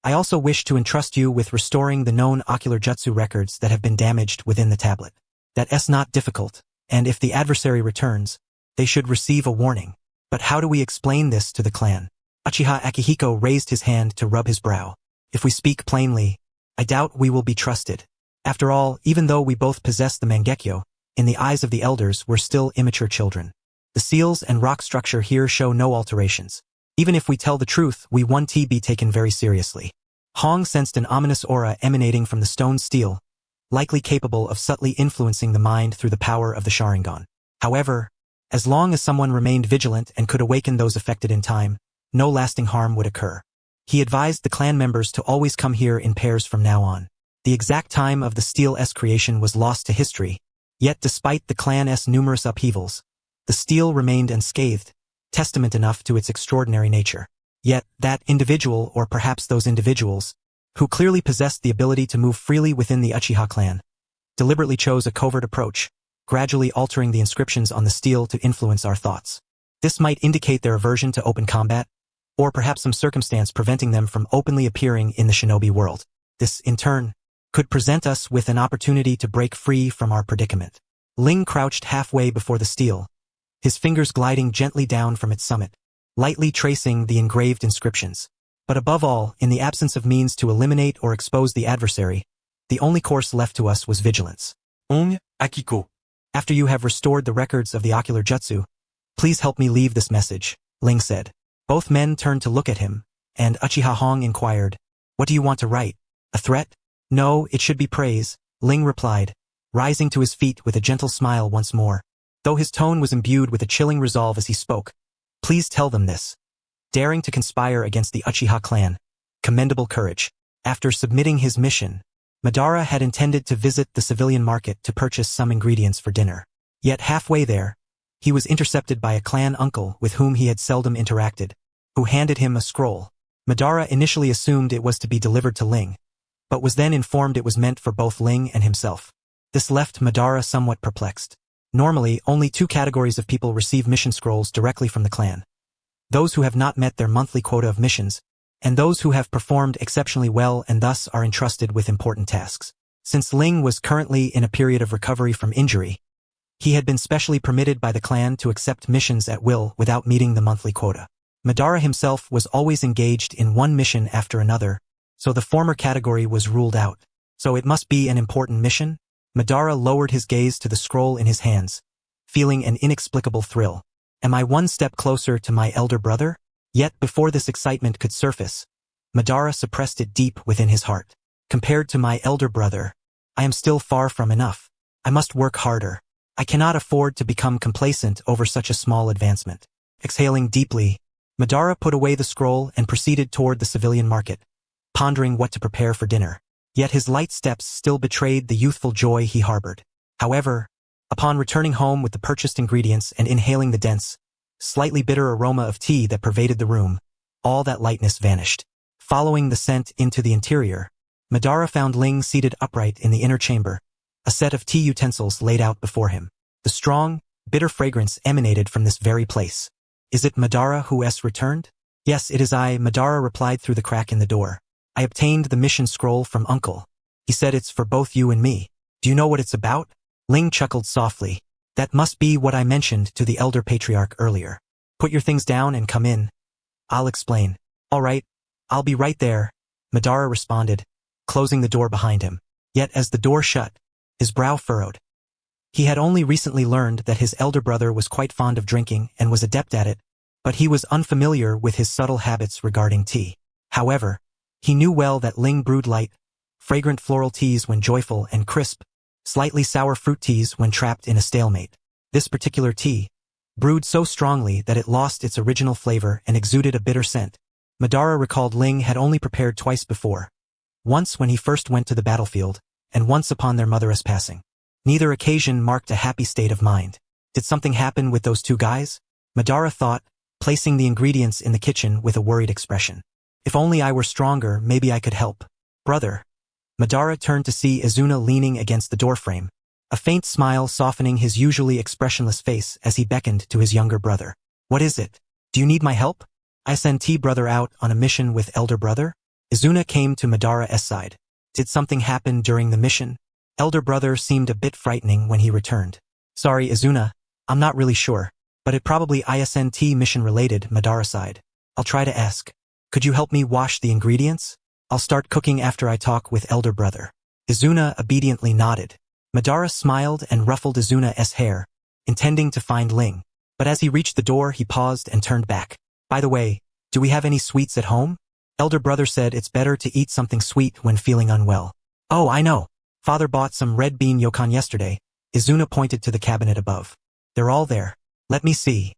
I also wish to entrust you with restoring the known ocular jutsu records that have been damaged within the tablet. That's not difficult, and if the adversary returns, they should receive a warning. But how do we explain this to the clan? Uchiha Akihiko raised his hand to rub his brow. If we speak plainly, I doubt we will be trusted. After all, even though we both possess the Mangekyo, in the eyes of the elders we're still immature children. The seals and rock structure here show no alterations. Even if we tell the truth, we won't be taken very seriously. Hong sensed an ominous aura emanating from the stone steel, likely capable of subtly influencing the mind through the power of the Sharingan. However, as long as someone remained vigilant and could awaken those affected in time, no lasting harm would occur. He advised the clan members to always come here in pairs from now on. The exact time of the steel's creation was lost to history, yet despite the clan's numerous upheavals, the steel remained unscathed, testament enough to its extraordinary nature. Yet, that individual, or perhaps those individuals, who clearly possessed the ability to move freely within the Uchiha clan, deliberately chose a covert approach, gradually altering the inscriptions on the steel to influence our thoughts. This might indicate their aversion to open combat, or perhaps some circumstance preventing them from openly appearing in the shinobi world. This, in turn, could present us with an opportunity to break free from our predicament. Ling crouched halfway before the steel, his fingers gliding gently down from its summit, lightly tracing the engraved inscriptions. But above all, in the absence of means to eliminate or expose the adversary, the only course left to us was vigilance. Hong, Akiko. After you have restored the records of the ocular jutsu, please help me leave this message, Ling said. Both men turned to look at him, and Uchiha Hong inquired, what do you want to write? A threat? No, it should be praise, Ling replied, rising to his feet with a gentle smile once more. Though his tone was imbued with a chilling resolve as he spoke, please tell them this. daring to conspire against the Uchiha clan. Commendable courage. After submitting his mission, Madara had intended to visit the civilian market to purchase some ingredients for dinner. Yet halfway there, he was intercepted by a clan uncle with whom he had seldom interacted, who handed him a scroll. Madara initially assumed it was to be delivered to Ling, but was then informed it was meant for both Ling and himself. This left Madara somewhat perplexed. Normally, only two categories of people receive mission scrolls directly from the clan: those who have not met their monthly quota of missions, and those who have performed exceptionally well and thus are entrusted with important tasks. Since Ling was currently in a period of recovery from injury, he had been specially permitted by the clan to accept missions at will without meeting the monthly quota. Madara himself was always engaged in one mission after another, so the former category was ruled out. So it must be an important mission? Madara lowered his gaze to the scroll in his hands, feeling an inexplicable thrill. Am I one step closer to my elder brother? Yet before this excitement could surface, Madara suppressed it deep within his heart. Compared to my elder brother, I am still far from enough. I must work harder. I cannot afford to become complacent over such a small advancement. Exhaling deeply, Madara put away the scroll and proceeded toward the civilian market, pondering what to prepare for dinner. Yet his light steps still betrayed the youthful joy he harbored. However, upon returning home with the purchased ingredients and inhaling the dense, slightly bitter aroma of tea that pervaded the room, all that lightness vanished. Following the scent into the interior, Madara found Ling seated upright in the inner chamber, a set of tea utensils laid out before him. The strong, bitter fragrance emanated from this very place. Is it Madara who has returned? Yes, it is I, Madara replied through the crack in the door. I obtained the mission scroll from Uncle. He said it's for both you and me. Do you know what it's about? Ling chuckled softly. That must be what I mentioned to the elder patriarch earlier. Put your things down and come in. I'll explain. All right, I'll be right there, Madara responded, closing the door behind him. Yet as the door shut, his brow furrowed. He had only recently learned that his elder brother was quite fond of drinking and was adept at it, but he was unfamiliar with his subtle habits regarding tea. However, he knew well that Ling brewed light, fragrant floral teas when joyful and crisp, slightly sour fruit teas when trapped in a stalemate. This particular tea, brewed so strongly that it lost its original flavor and exuded a bitter scent, Madara recalled Ling had only prepared twice before. Once when he first went to the battlefield, and once upon their mother's passing. Neither occasion marked a happy state of mind. Did something happen with those two guys? Madara thought, placing the ingredients in the kitchen with a worried expression. If only I were stronger, maybe I could help. Brother. Madara turned to see Izuna leaning against the doorframe, a faint smile softening his usually expressionless face as he beckoned to his younger brother. What is it? Do you need my help? I send T-brother out on a mission with elder brother? Izuna came to Madara's side. Did something happen during the mission? Elder brother seemed a bit frightening when he returned. Sorry, Izuna, I'm not really sure, but it probably isn't mission related, Madara sighed. I'll try to ask. Could you help me wash the ingredients? I'll start cooking after I talk with elder brother. Izuna obediently nodded. Madara smiled and ruffled Izuna's hair, intending to find Ling. But as he reached the door, he paused and turned back. By the way, do we have any sweets at home? Elder brother said it's better to eat something sweet when feeling unwell. Oh, I know. Father bought some red bean yokan yesterday. Izuna pointed to the cabinet above. They're all there. Let me see.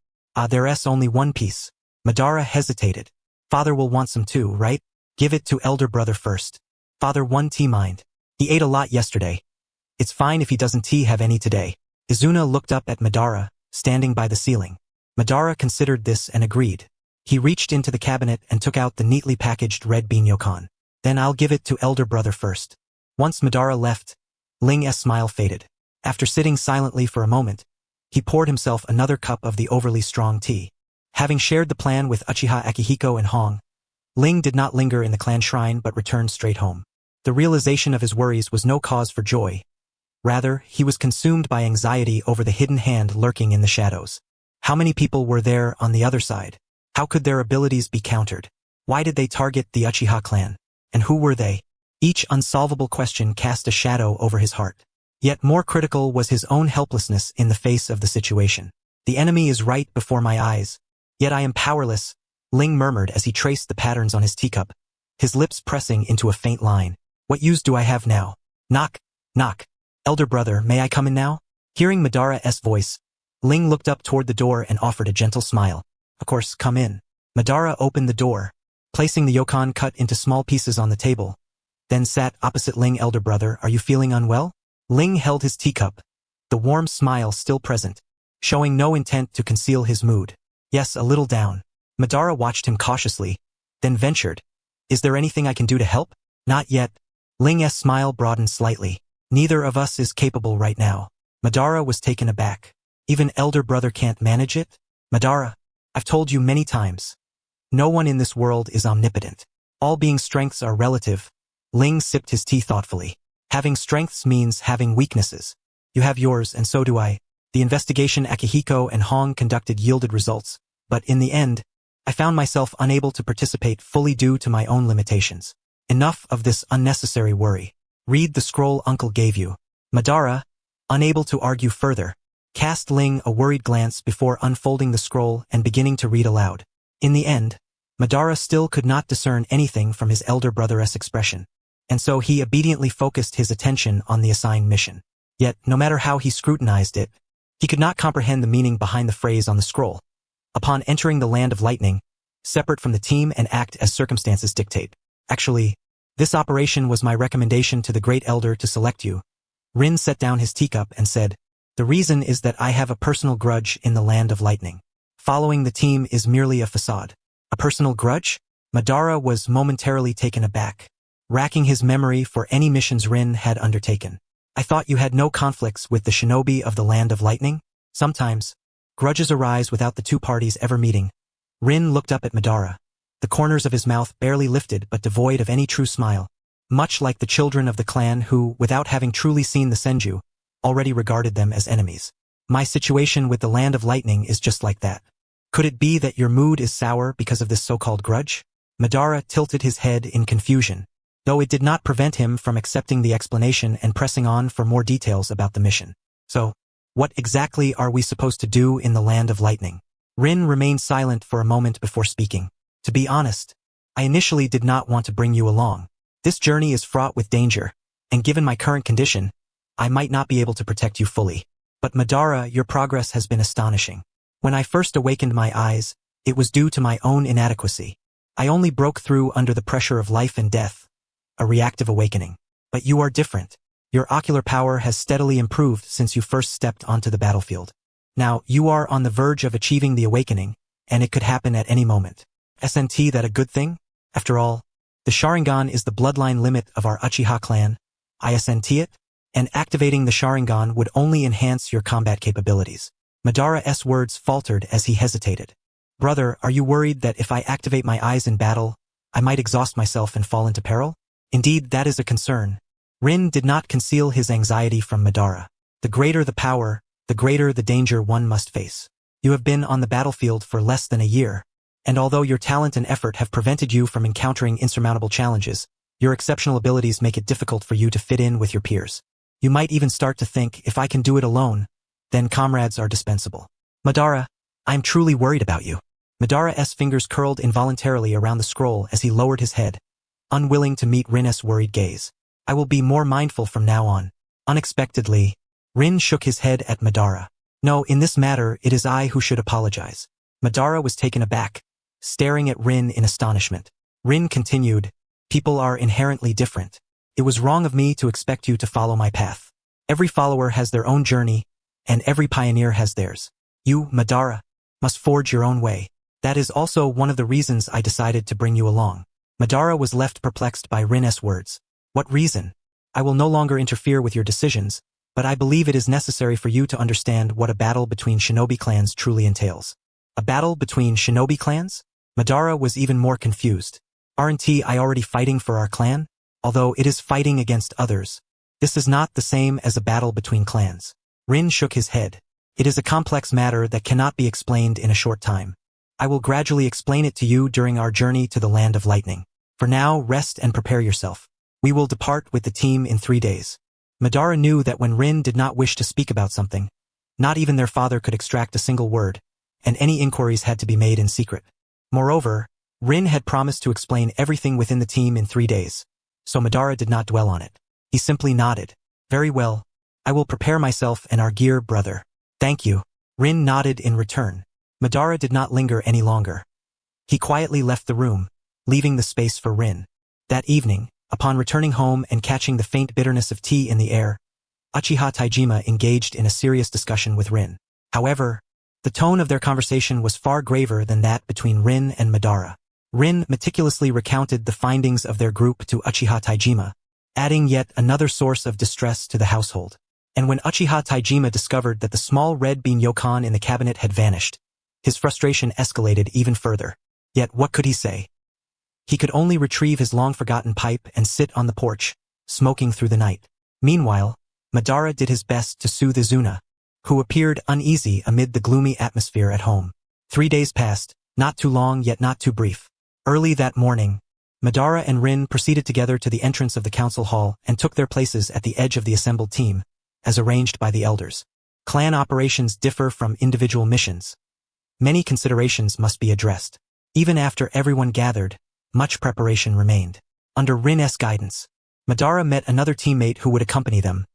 There's only one piece. Madara hesitated. Father will want some too, right? Give it to elder brother first. Father one tea mind. He ate a lot yesterday. It's fine if he doesn't have any today. Izuna looked up at Madara, standing by the ceiling. Madara considered this and agreed. He reached into the cabinet and took out the neatly packaged red bean yokan. Then I'll give it to elder brother first. Once Madara left, Ling's smile faded. After sitting silently for a moment, he poured himself another cup of the overly strong tea. Having shared the plan with Uchiha Akihiko and Hong, Ling did not linger in the clan shrine but returned straight home. The realization of his worries was no cause for joy. Rather, he was consumed by anxiety over the hidden hand lurking in the shadows. How many people were there on the other side? How could their abilities be countered? Why did they target the Uchiha clan? And who were they? Each unsolvable question cast a shadow over his heart. Yet more critical was his own helplessness in the face of the situation. The enemy is right before my eyes. Yet I am powerless, Ling murmured as he traced the patterns on his teacup, his lips pressing into a faint line. What use do I have now? Knock, knock. Elder brother, may I come in now? Hearing Madara's voice, Ling looked up toward the door and offered a gentle smile. Of course, come in. Madara opened the door, placing the yokon cut into small pieces on the table, then sat opposite Ling. Elder brother, are you feeling unwell? Ling held his teacup, the warm smile still present, showing no intent to conceal his mood. Yes, a little down. Madara watched him cautiously, then ventured, is there anything I can do to help? Not yet. Ling's smile broadened slightly. Neither of us is capable right now. Madara was taken aback. Even elder brother can't manage it? Madara, I've told you many times. No one in this world is omnipotent. All being strengths are relative. Ling sipped his tea thoughtfully. Having strengths means having weaknesses. You have yours and so do I. The investigation Akihiko and Hong conducted yielded results, but in the end, I found myself unable to participate fully due to my own limitations. Enough of this unnecessary worry. Read the scroll uncle gave you. Madara, unable to argue further, cast Ling a worried glance before unfolding the scroll and beginning to read aloud. In the end, Madara still could not discern anything from his elder brother's expression, and so he obediently focused his attention on the assigned mission. Yet, no matter how he scrutinized it, he could not comprehend the meaning behind the phrase on the scroll. Upon entering the land of lightning, separate from the team and act as circumstances dictate. Actually, this operation was my recommendation to the great elder to select you. Rin set down his teacup and said, the reason is that I have a personal grudge in the land of lightning. Following the team is merely a facade. A personal grudge? Madara was momentarily taken aback, racking his memory for any missions Rin had undertaken. I thought you had no conflicts with the shinobi of the land of lightning? Sometimes, grudges arise without the two parties ever meeting. Rin looked up at Madara, the corners of his mouth barely lifted but devoid of any true smile, much like the children of the clan who, without having truly seen the Senju, already regarded them as enemies. My situation with the land of lightning is just like that. Could it be that your mood is sour because of this so-called grudge? Madara tilted his head in confusion, though it did not prevent him from accepting the explanation and pressing on for more details about the mission. So, what exactly are we supposed to do in the land of lightning? Rin remained silent for a moment before speaking. To be honest, I initially did not want to bring you along. This journey is fraught with danger, and given my current condition, I might not be able to protect you fully. But Madara, your progress has been astonishing. When I first awakened my eyes, it was due to my own inadequacy. I only broke through under the pressure of life and death, a reactive awakening. But you are different. Your ocular power has steadily improved since you first stepped onto the battlefield. Now, you are on the verge of achieving the awakening, and it could happen at any moment. Isn't that a good thing? After all, the Sharingan is the bloodline limit of our Uchiha clan. Isn't it? And activating the Sharingan would only enhance your combat capabilities. Madara's words faltered as he hesitated. Brother, are you worried that if I activate my eyes in battle, I might exhaust myself and fall into peril? Indeed, that is a concern. Rin did not conceal his anxiety from Madara. The greater the power, the greater the danger one must face. You have been on the battlefield for less than a year, and although your talent and effort have prevented you from encountering insurmountable challenges, your exceptional abilities make it difficult for you to fit in with your peers. You might even start to think, if I can do it alone, then comrades are dispensable. Madara, I'm truly worried about you. Madara's fingers curled involuntarily around the scroll as he lowered his head, unwilling to meet Rin's worried gaze. I will be more mindful from now on. Unexpectedly, Rin shook his head at Madara. No, in this matter, it is I who should apologize. Madara was taken aback, staring at Rin in astonishment. Rin continued, people are inherently different. It was wrong of me to expect you to follow my path. Every follower has their own journey, and every pioneer has theirs. You, Madara, must forge your own way. That is also one of the reasons I decided to bring you along. Madara was left perplexed by Rin's words. What reason? I will no longer interfere with your decisions, but I believe it is necessary for you to understand what a battle between shinobi clans truly entails. A battle between shinobi clans? Madara was even more confused. Aren't I already fighting for our clan? Although it is fighting against others. This is not the same as a battle between clans. Rin shook his head. It is a complex matter that cannot be explained in a short time. I will gradually explain it to you during our journey to the land of lightning. For now, rest and prepare yourself. We will depart with the team in 3 days. Madara knew that when Rin did not wish to speak about something, not even their father could extract a single word, and any inquiries had to be made in secret. Moreover, Rin had promised to explain everything within the team in 3 days, so Madara did not dwell on it. He simply nodded. Very well. I will prepare myself and our gear, brother. Thank you. Rin nodded in return. Madara did not linger any longer. He quietly left the room, leaving the space for Rin. That evening, upon returning home and catching the faint bitterness of tea in the air, Uchiha Taijima engaged in a serious discussion with Rin. However, the tone of their conversation was far graver than that between Rin and Madara. Rin meticulously recounted the findings of their group to Uchiha Taijima, adding yet another source of distress to the household. And when Uchiha Taijima discovered that the small red bean yokon in the cabinet had vanished, his frustration escalated even further. Yet what could he say? He could only retrieve his long-forgotten pipe and sit on the porch, smoking through the night. Meanwhile, Madara did his best to soothe Izuna, who appeared uneasy amid the gloomy atmosphere at home. 3 days passed, not too long yet not too brief. Early that morning, Madara and Rin proceeded together to the entrance of the council hall and took their places at the edge of the assembled team, as arranged by the elders. Clan operations differ from individual missions. Many considerations must be addressed. Even after everyone gathered, much preparation remained. Under Rin's guidance, Madara met another teammate who would accompany them,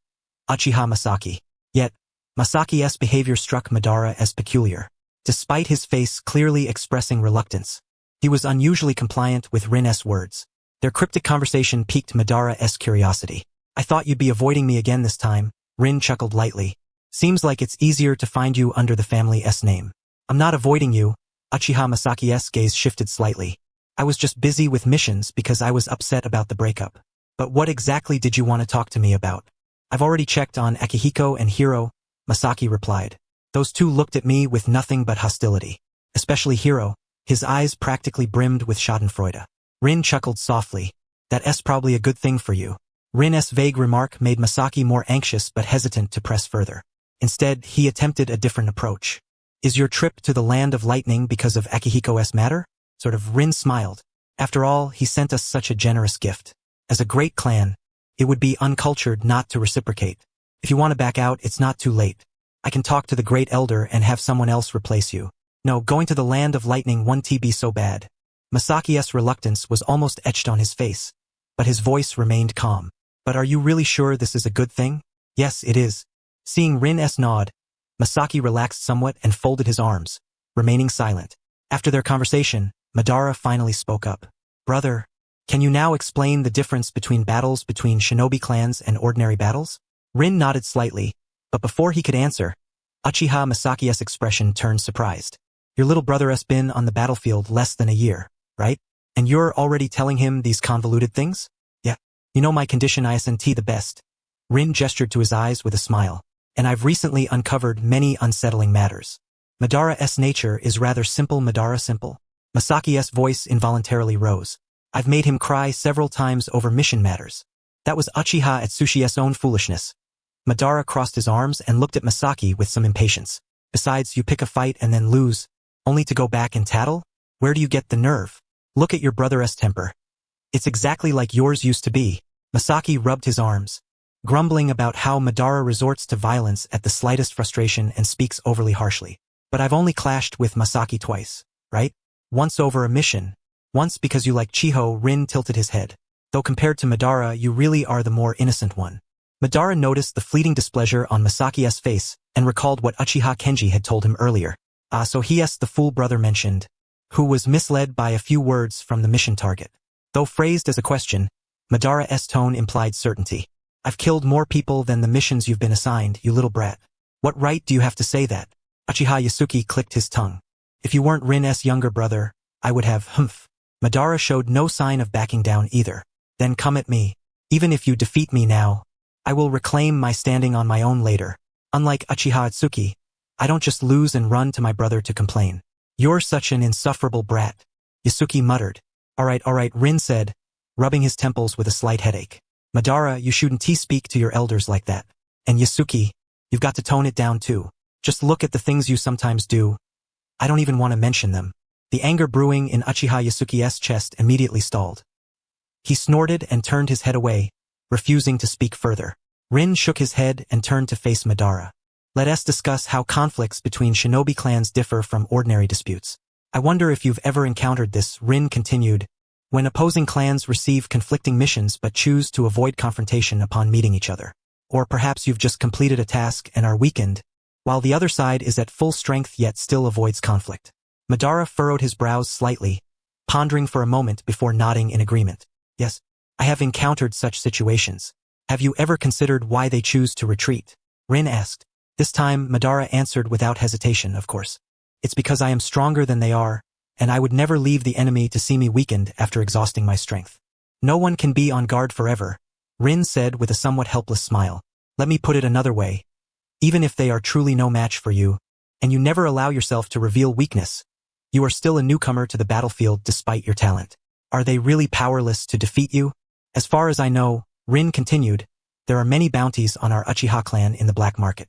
Uchiha Masaki. Yet, Masaki's behavior struck Madara as peculiar. Despite his face clearly expressing reluctance, he was unusually compliant with Rin's words. Their cryptic conversation piqued Madara's curiosity. "I thought you'd be avoiding me again this time," Rin chuckled lightly. "Seems like it's easier to find you under the family's name." "I'm not avoiding you." Uchiha Masaki's gaze shifted slightly. "I was just busy with missions because I was upset about the breakup." "But what exactly did you want to talk to me about?" "I've already checked on Akihiko and Hiro," Masaki replied. "Those two looked at me with nothing but hostility. Especially Hiro, his eyes practically brimmed with schadenfreude." Rin chuckled softly. "That's probably a good thing for you." Rin's vague remark made Masaki more anxious but hesitant to press further. Instead, he attempted a different approach. "Is your trip to the Land of Lightning because of Akihiko's matter?" Rin smiled. "After all, he sent us such a generous gift. As a great clan, it would be uncultured not to reciprocate. If you want to back out, it's not too late. I can talk to the Great Elder and have someone else replace you." "No, going to the Land of Lightning won't be so bad." Masaki's reluctance was almost etched on his face, but his voice remained calm. "But are you really sure this is a good thing?" "Yes, it is." Seeing Rin's nod, Masaki relaxed somewhat and folded his arms, remaining silent. After their conversation, Madara finally spoke up. "Brother, can you now explain the difference between battles between shinobi clans and ordinary battles?" Rin nodded slightly, but before he could answer, Uchiha Masaki's expression turned surprised. "Your little brother has been on the battlefield less than a year, right? And you're already telling him these convoluted things?" "Yeah. You know my condition isn't the best." Rin gestured to his eyes with a smile. "And I've recently uncovered many unsettling matters. Madara's nature is rather simple." "Madara simple?" Masaki's voice involuntarily rose. "I've made him cry several times over mission matters." That was Uchiha Atsushi's own foolishness. Madara crossed his arms and looked at Masaki with some impatience. "Besides, you pick a fight and then lose, only to go back and tattle? Where do you get the nerve? Look at your brother's temper. It's exactly like yours used to be." Masaki rubbed his arms, grumbling about how Madara resorts to violence at the slightest frustration and speaks overly harshly. "But I've only clashed with Masaki twice, right? Once over a mission. Once because you like Chiho." Rin tilted his head. "Though compared to Madara, you really are the more innocent one." Madara noticed the fleeting displeasure on Masaki's face and recalled what Uchiha Kenji had told him earlier. So he's the fool brother mentioned, who was misled by a few words from the mission target. Though phrased as a question, Madara's tone implied certainty. "I've killed more people than the missions you've been assigned, you little brat. What right do you have to say that?" Uchiha Yasuki clicked his tongue. "If you weren't Rin's younger brother, I would have humph." Madara showed no sign of backing down either. "Then come at me. Even if you defeat me now, I will reclaim my standing on my own later. Unlike Uchiha Atsuki, I don't just lose and run to my brother to complain." "You're such an insufferable brat," Yasuki muttered. All right, Rin said, rubbing his temples with a slight headache. "Madara, you shouldn't speak to your elders like that. And Yasuki, you've got to tone it down too. Just look at the things you sometimes do. I don't even want to mention them." The anger brewing in Uchiha Yasuki's chest immediately stalled. He snorted and turned his head away, refusing to speak further. Rin shook his head and turned to face Madara. "Let us discuss how conflicts between shinobi clans differ from ordinary disputes. I wonder if you've ever encountered this," Rin continued, "when opposing clans receive conflicting missions but choose to avoid confrontation upon meeting each other. Or perhaps you've just completed a task and are weakened, while the other side is at full strength yet still avoids conflict. Madara furrowed his brows slightly, pondering for a moment before nodding in agreement. Yes, I have encountered such situations. Have you ever considered why they choose to retreat? Rin asked. This time, Madara answered without hesitation, of course. It's because I am stronger than they are, and I would never leave the enemy to see me weakened after exhausting my strength. No one can be on guard forever, Rin said with a somewhat helpless smile. Let me put it another way. Even if they are truly no match for you, and you never allow yourself to reveal weakness, you are still a newcomer to the battlefield despite your talent. Are they really powerless to defeat you? As far as I know, Rin continued, there are many bounties on our Uchiha clan in the black market.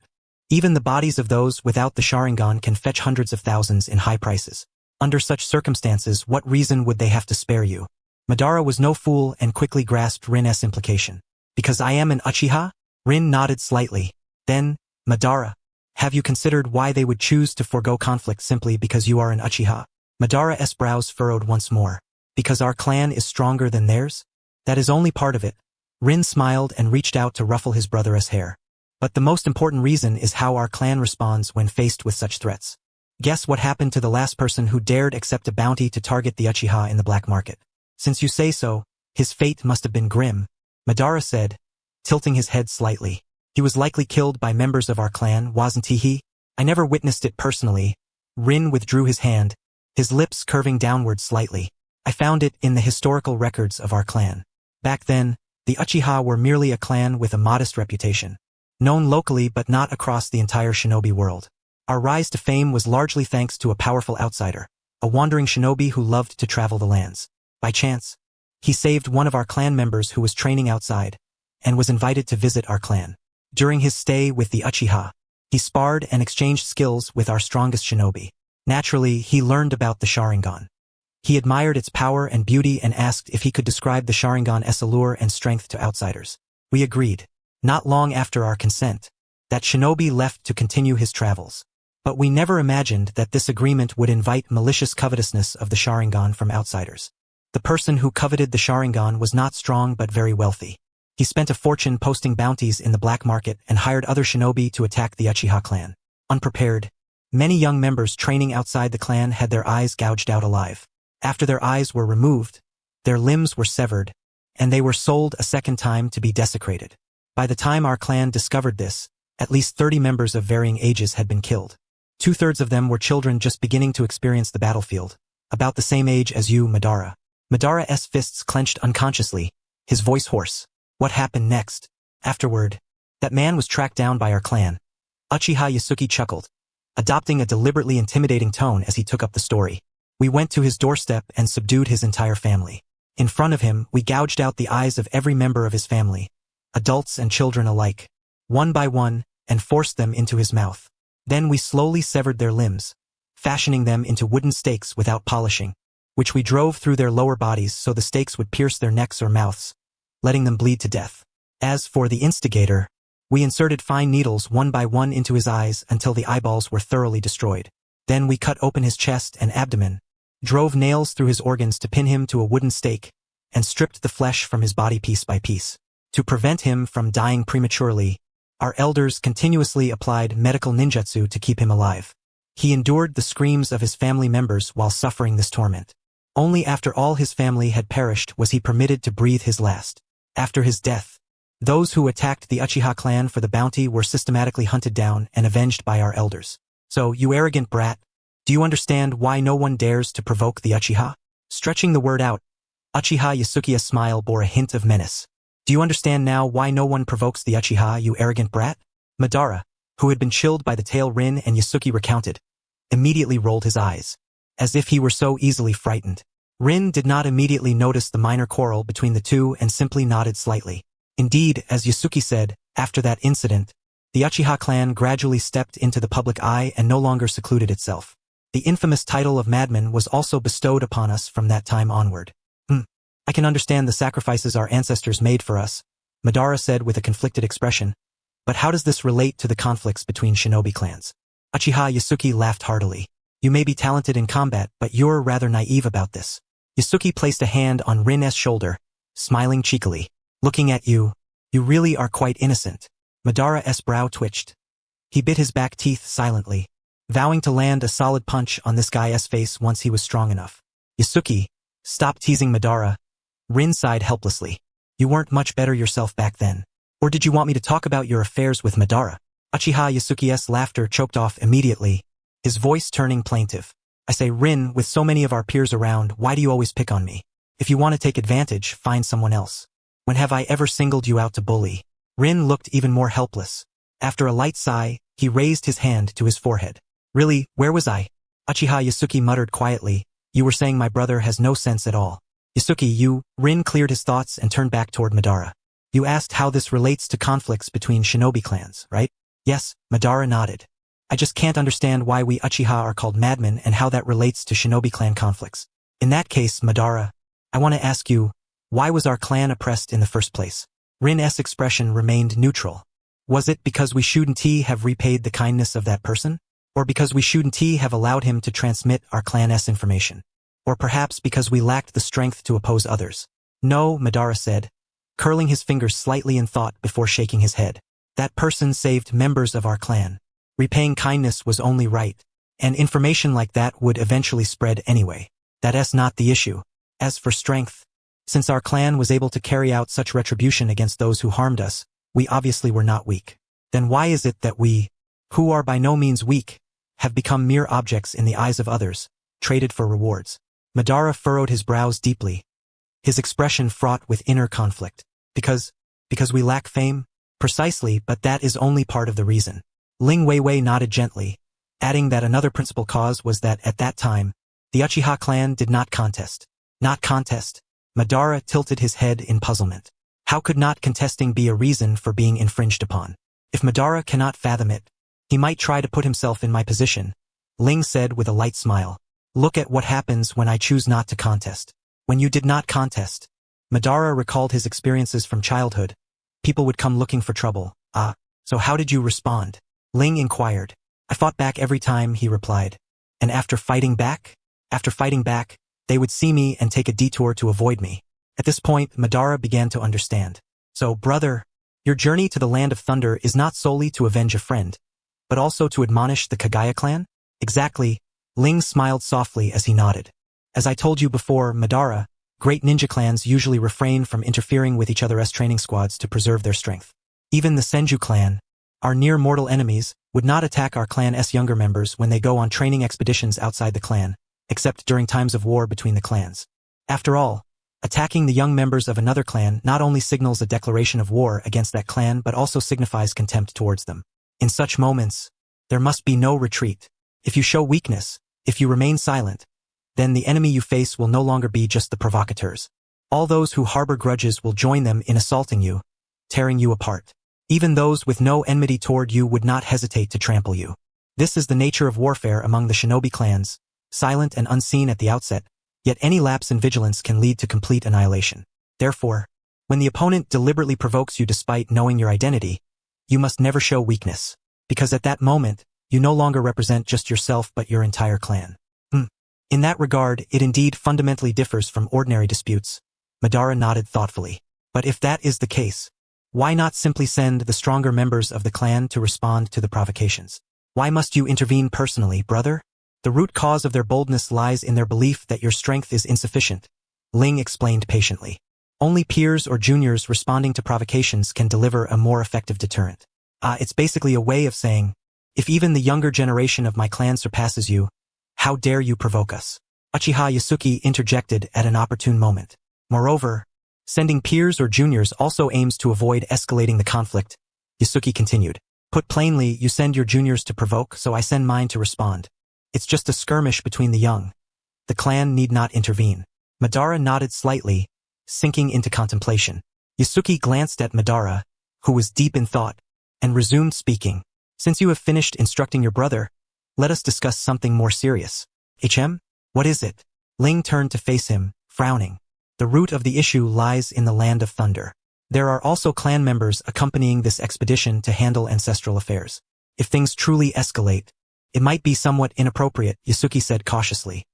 Even the bodies of those without the Sharingan can fetch hundreds of thousands in high prices. Under such circumstances, what reason would they have to spare you? Madara was no fool and quickly grasped Rin's implication. Because I am an Uchiha? Rin nodded slightly. Then, Madara, have you considered why they would choose to forego conflict simply because you are an Uchiha? Madara's brows furrowed once more. Because our clan is stronger than theirs? That is only part of it. Rin smiled and reached out to ruffle his brother's hair. But the most important reason is how our clan responds when faced with such threats. Guess what happened to the last person who dared accept a bounty to target the Uchiha in the black market? Since you say so, his fate must have been grim, Madara said, tilting his head slightly. He was likely killed by members of our clan, wasn't he? I never witnessed it personally. Rin withdrew his hand, his lips curving downward slightly. I found it in the historical records of our clan. Back then, the Uchiha were merely a clan with a modest reputation, known locally but not across the entire shinobi world. Our rise to fame was largely thanks to a powerful outsider, a wandering shinobi who loved to travel the lands. By chance, he saved one of our clan members who was training outside, and was invited to visit our clan. During his stay with the Uchiha, he sparred and exchanged skills with our strongest shinobi. Naturally, he learned about the Sharingan. He admired its power and beauty and asked if he could describe the Sharingan's allure and strength to outsiders. We agreed. Not long after our consent, that shinobi left to continue his travels. But we never imagined that this agreement would invite malicious covetousness of the Sharingan from outsiders. The person who coveted the Sharingan was not strong but very wealthy. He spent a fortune posting bounties in the black market and hired other shinobi to attack the Uchiha clan. Unprepared, many young members training outside the clan had their eyes gouged out alive. After their eyes were removed, their limbs were severed, and they were sold a second time to be desecrated. By the time our clan discovered this, at least 30 members of varying ages had been killed. 2/3 of them were children just beginning to experience the battlefield, about the same age as you, Madara. Madara's fists clenched unconsciously, his voice hoarse. What happened next? Afterward, that man was tracked down by our clan. Uchiha Yasuki chuckled, adopting a deliberately intimidating tone as he took up the story. We went to his doorstep and subdued his entire family. In front of him, we gouged out the eyes of every member of his family, adults and children alike, one by one, and forced them into his mouth. Then we slowly severed their limbs, fashioning them into wooden stakes without polishing, which we drove through their lower bodies so the stakes would pierce their necks or mouths, letting them bleed to death. As for the instigator, we inserted fine needles one by one into his eyes until the eyeballs were thoroughly destroyed. Then we cut open his chest and abdomen, drove nails through his organs to pin him to a wooden stake, and stripped the flesh from his body piece by piece. To prevent him from dying prematurely, our elders continuously applied medical ninjutsu to keep him alive. He endured the screams of his family members while suffering this torment. Only after all his family had perished was he permitted to breathe his last. After his death, those who attacked the Uchiha clan for the bounty were systematically hunted down and avenged by our elders. So, you arrogant brat, do you understand why no one dares to provoke the Uchiha? Stretching the word out, Uchiha Yasuki's smile bore a hint of menace. Do you understand now why no one provokes the Uchiha, you arrogant brat? Madara, who had been chilled by the tale Rin and Yasuki recounted, immediately rolled his eyes, as if he were so easily frightened. Rin did not immediately notice the minor quarrel between the two and simply nodded slightly. Indeed, as Yasuki said, after that incident, the Uchiha clan gradually stepped into the public eye and no longer secluded itself. The infamous title of madman was also bestowed upon us from that time onward. I can understand the sacrifices our ancestors made for us, Madara said with a conflicted expression, but how does this relate to the conflicts between shinobi clans? Uchiha Yasuki laughed heartily. You may be talented in combat, but you're rather naive about this. Yasuki placed a hand on Rin's shoulder, smiling cheekily. Looking at you, you really are quite innocent. Madara's brow twitched. He bit his back teeth silently. vowing to land a solid punch on this guy's face once he was strong enough. Yasuki, stop teasing Madara. Rin sighed helplessly. You weren't much better yourself back then. Or did you want me to talk about your affairs with Madara? Uchiha Yasuki's laughter choked off immediately, his voice turning plaintive. I say, Rin, with so many of our peers around, why do you always pick on me? If you want to take advantage, find someone else. When have I ever singled you out to bully? Rin looked even more helpless. After a light sigh, he raised his hand to his forehead. Really, where was I? Uchiha Yasuki muttered quietly. You were saying my brother has no sense at all. Yasuki, Rin cleared his thoughts and turned back toward Madara. You asked how this relates to conflicts between shinobi clans, right? Yes, Madara nodded. I just can't understand why we Uchiha are called madmen and how that relates to shinobi clan conflicts. In that case, Madara, I want to ask you, why was our clan oppressed in the first place? Rin's expression remained neutral. Was it because we shouldn't have repaid the kindness of that person? Or because we shouldn't have allowed him to transmit our clan's information? Or perhaps because we lacked the strength to oppose others? No, Madara said, curling his fingers slightly in thought before shaking his head. That person saved members of our clan. Repaying kindness was only right, and information like that would eventually spread anyway. That's not the issue. As for strength, since our clan was able to carry out such retribution against those who harmed us, we obviously were not weak. Then why is it that we, who are by no means weak, have become mere objects in the eyes of others, traded for rewards? Madara furrowed his brows deeply, his expression fraught with inner conflict. Because we lack fame? Precisely, but that is only part of the reason. Ling Weiwei nodded gently, adding that another principal cause was that at that time, the Uchiha clan did not contest. Not contest? Madara tilted his head in puzzlement. How could not contesting be a reason for being infringed upon? If Madara cannot fathom it, he might try to put himself in my position, Ling said with a light smile. Look at what happens when I choose not to contest. When you did not contest, Madara recalled his experiences from childhood. People would come looking for trouble. So how did you respond? Ling inquired. I fought back every time, he replied. And after fighting back, they would see me and take a detour to avoid me. At this point, Madara began to understand. So, brother, your journey to the Land of Thunder is not solely to avenge a friend, but also to admonish the Kagaya clan? Exactly. Ling smiled softly as he nodded. As I told you before, Madara, great ninja clans usually refrain from interfering with each other's training squads to preserve their strength. Even the Senju clan, our near-mortal enemies, would not attack our clan's younger members when they go on training expeditions outside the clan, except during times of war between the clans. After all, attacking the young members of another clan not only signals a declaration of war against that clan but also signifies contempt towards them. In such moments, there must be no retreat. If you show weakness, if you remain silent, then the enemy you face will no longer be just the provocateurs. All those who harbor grudges will join them in assaulting you, tearing you apart. Even those with no enmity toward you would not hesitate to trample you. This is the nature of warfare among the shinobi clans, silent and unseen at the outset, yet any lapse in vigilance can lead to complete annihilation. Therefore, when the opponent deliberately provokes you despite knowing your identity, you must never show weakness, because at that moment, you no longer represent just yourself but your entire clan. In that regard, it indeed fundamentally differs from ordinary disputes. Madara nodded thoughtfully. But if that is the case, why not simply send the stronger members of the clan to respond to the provocations? Why must you intervene personally, brother? The root cause of their boldness lies in their belief that your strength is insufficient, Ling explained patiently. Only peers or juniors responding to provocations can deliver a more effective deterrent. It's basically a way of saying, if even the younger generation of my clan surpasses you, how dare you provoke us? Uchiha Yasuki interjected at an opportune moment. Moreover, sending peers or juniors also aims to avoid escalating the conflict. Yasuki continued. Put plainly, you send your juniors to provoke, so I send mine to respond. It's just a skirmish between the young. The clan need not intervene. Madara nodded slightly, sinking into contemplation. Yasuki glanced at Madara, who was deep in thought, and resumed speaking. Since you have finished instructing your brother, let us discuss something more serious. What is it? Ling turned to face him, frowning. The root of the issue lies in the Land of Thunder. There are also clan members accompanying this expedition to handle ancestral affairs. If things truly escalate, it might be somewhat inappropriate, Yasuki said cautiously.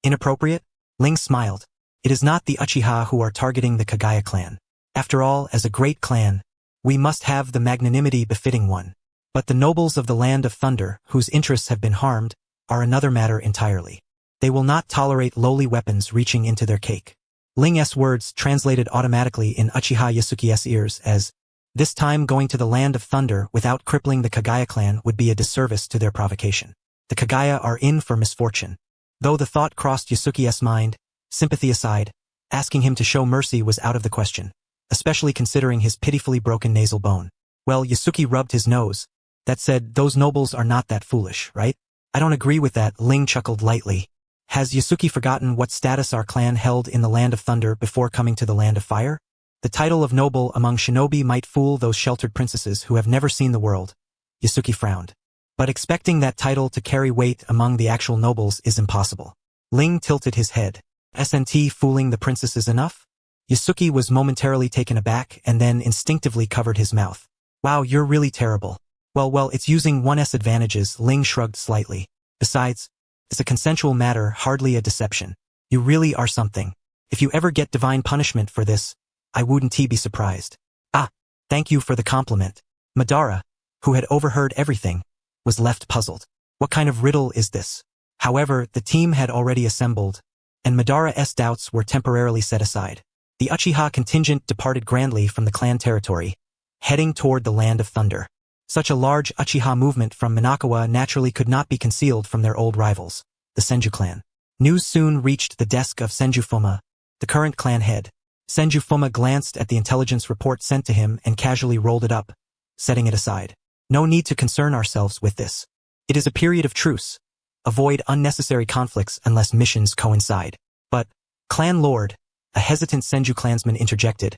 Inappropriate? Ling smiled. It is not the Uchiha who are targeting the Kagaya clan. After all, as a great clan, we must have the magnanimity befitting one. But the nobles of the Land of Thunder, whose interests have been harmed, are another matter entirely. They will not tolerate lowly weapons reaching into their cake. Ling's words translated automatically in Uchiha Yasuki's ears as, this time going to the Land of Thunder without crippling the Kagaya clan would be a disservice to their provocation. The Kagaya are in for misfortune. Though the thought crossed Yasuki's mind, sympathy aside, asking him to show mercy was out of the question, especially considering his pitifully broken nasal bone. Well, Yasuki rubbed his nose. That said, those nobles are not that foolish, right? I don't agree with that, Ling chuckled lightly. Has Yasuki forgotten what status our clan held in the Land of Thunder before coming to the Land of Fire? The title of noble among shinobi might fool those sheltered princesses who have never seen the world. Yasuki frowned. But expecting that title to carry weight among the actual nobles is impossible. Ling tilted his head. SNT fooling the princesses enough? Yasuki was momentarily taken aback and then instinctively covered his mouth. Wow, you're really terrible. Well, it's using one's advantages, Ling shrugged slightly. Besides, it's a consensual matter, hardly a deception. You really are something. If you ever get divine punishment for this, I wouldn't be surprised. Ah, thank you for the compliment. Madara, who had overheard everything, was left puzzled. What kind of riddle is this? However, the team had already assembled, and Madara's doubts were temporarily set aside. The Uchiha contingent departed grandly from the clan territory, heading toward the Land of Thunder. Such a large Uchiha movement from Minakawa naturally could not be concealed from their old rivals, the Senju clan. News soon reached the desk of Senju Fuma, the current clan head. Senju Fuma glanced at the intelligence report sent to him and casually rolled it up, setting it aside. No need to concern ourselves with this. It is a period of truce. Avoid unnecessary conflicts unless missions coincide. But, Clan Lord, a hesitant Senju clansman interjected,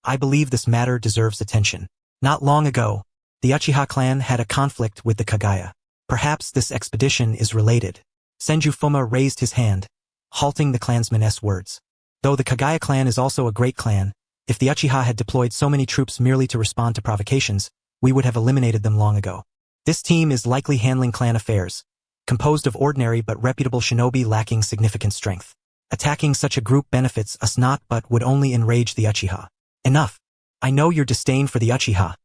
I believe this matter deserves attention. Not long ago, the Uchiha clan had a conflict with the Kagaya. Perhaps this expedition is related. Senju Fuma raised his hand, halting the clansman's words. Though the Kagaya clan is also a great clan, if the Uchiha had deployed so many troops merely to respond to provocations, we would have eliminated them long ago. This team is likely handling clan affairs, composed of ordinary but reputable shinobi lacking significant strength. Attacking such a group benefits us not but would only enrage the Uchiha. Enough. I know your disdain for the Uchiha,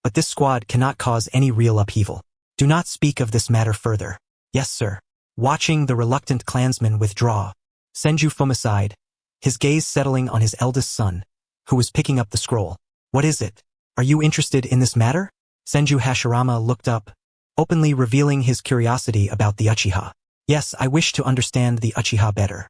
but this squad cannot cause any real upheaval. Do not speak of this matter further. Yes, sir. Watching the reluctant clansman withdraw, Senju Fuma sighed, his gaze settling on his eldest son, who was picking up the scroll. What is it? Are you interested in this matter? Senju Hashirama looked up, openly revealing his curiosity about the Uchiha. Yes, I wish to understand the Uchiha better.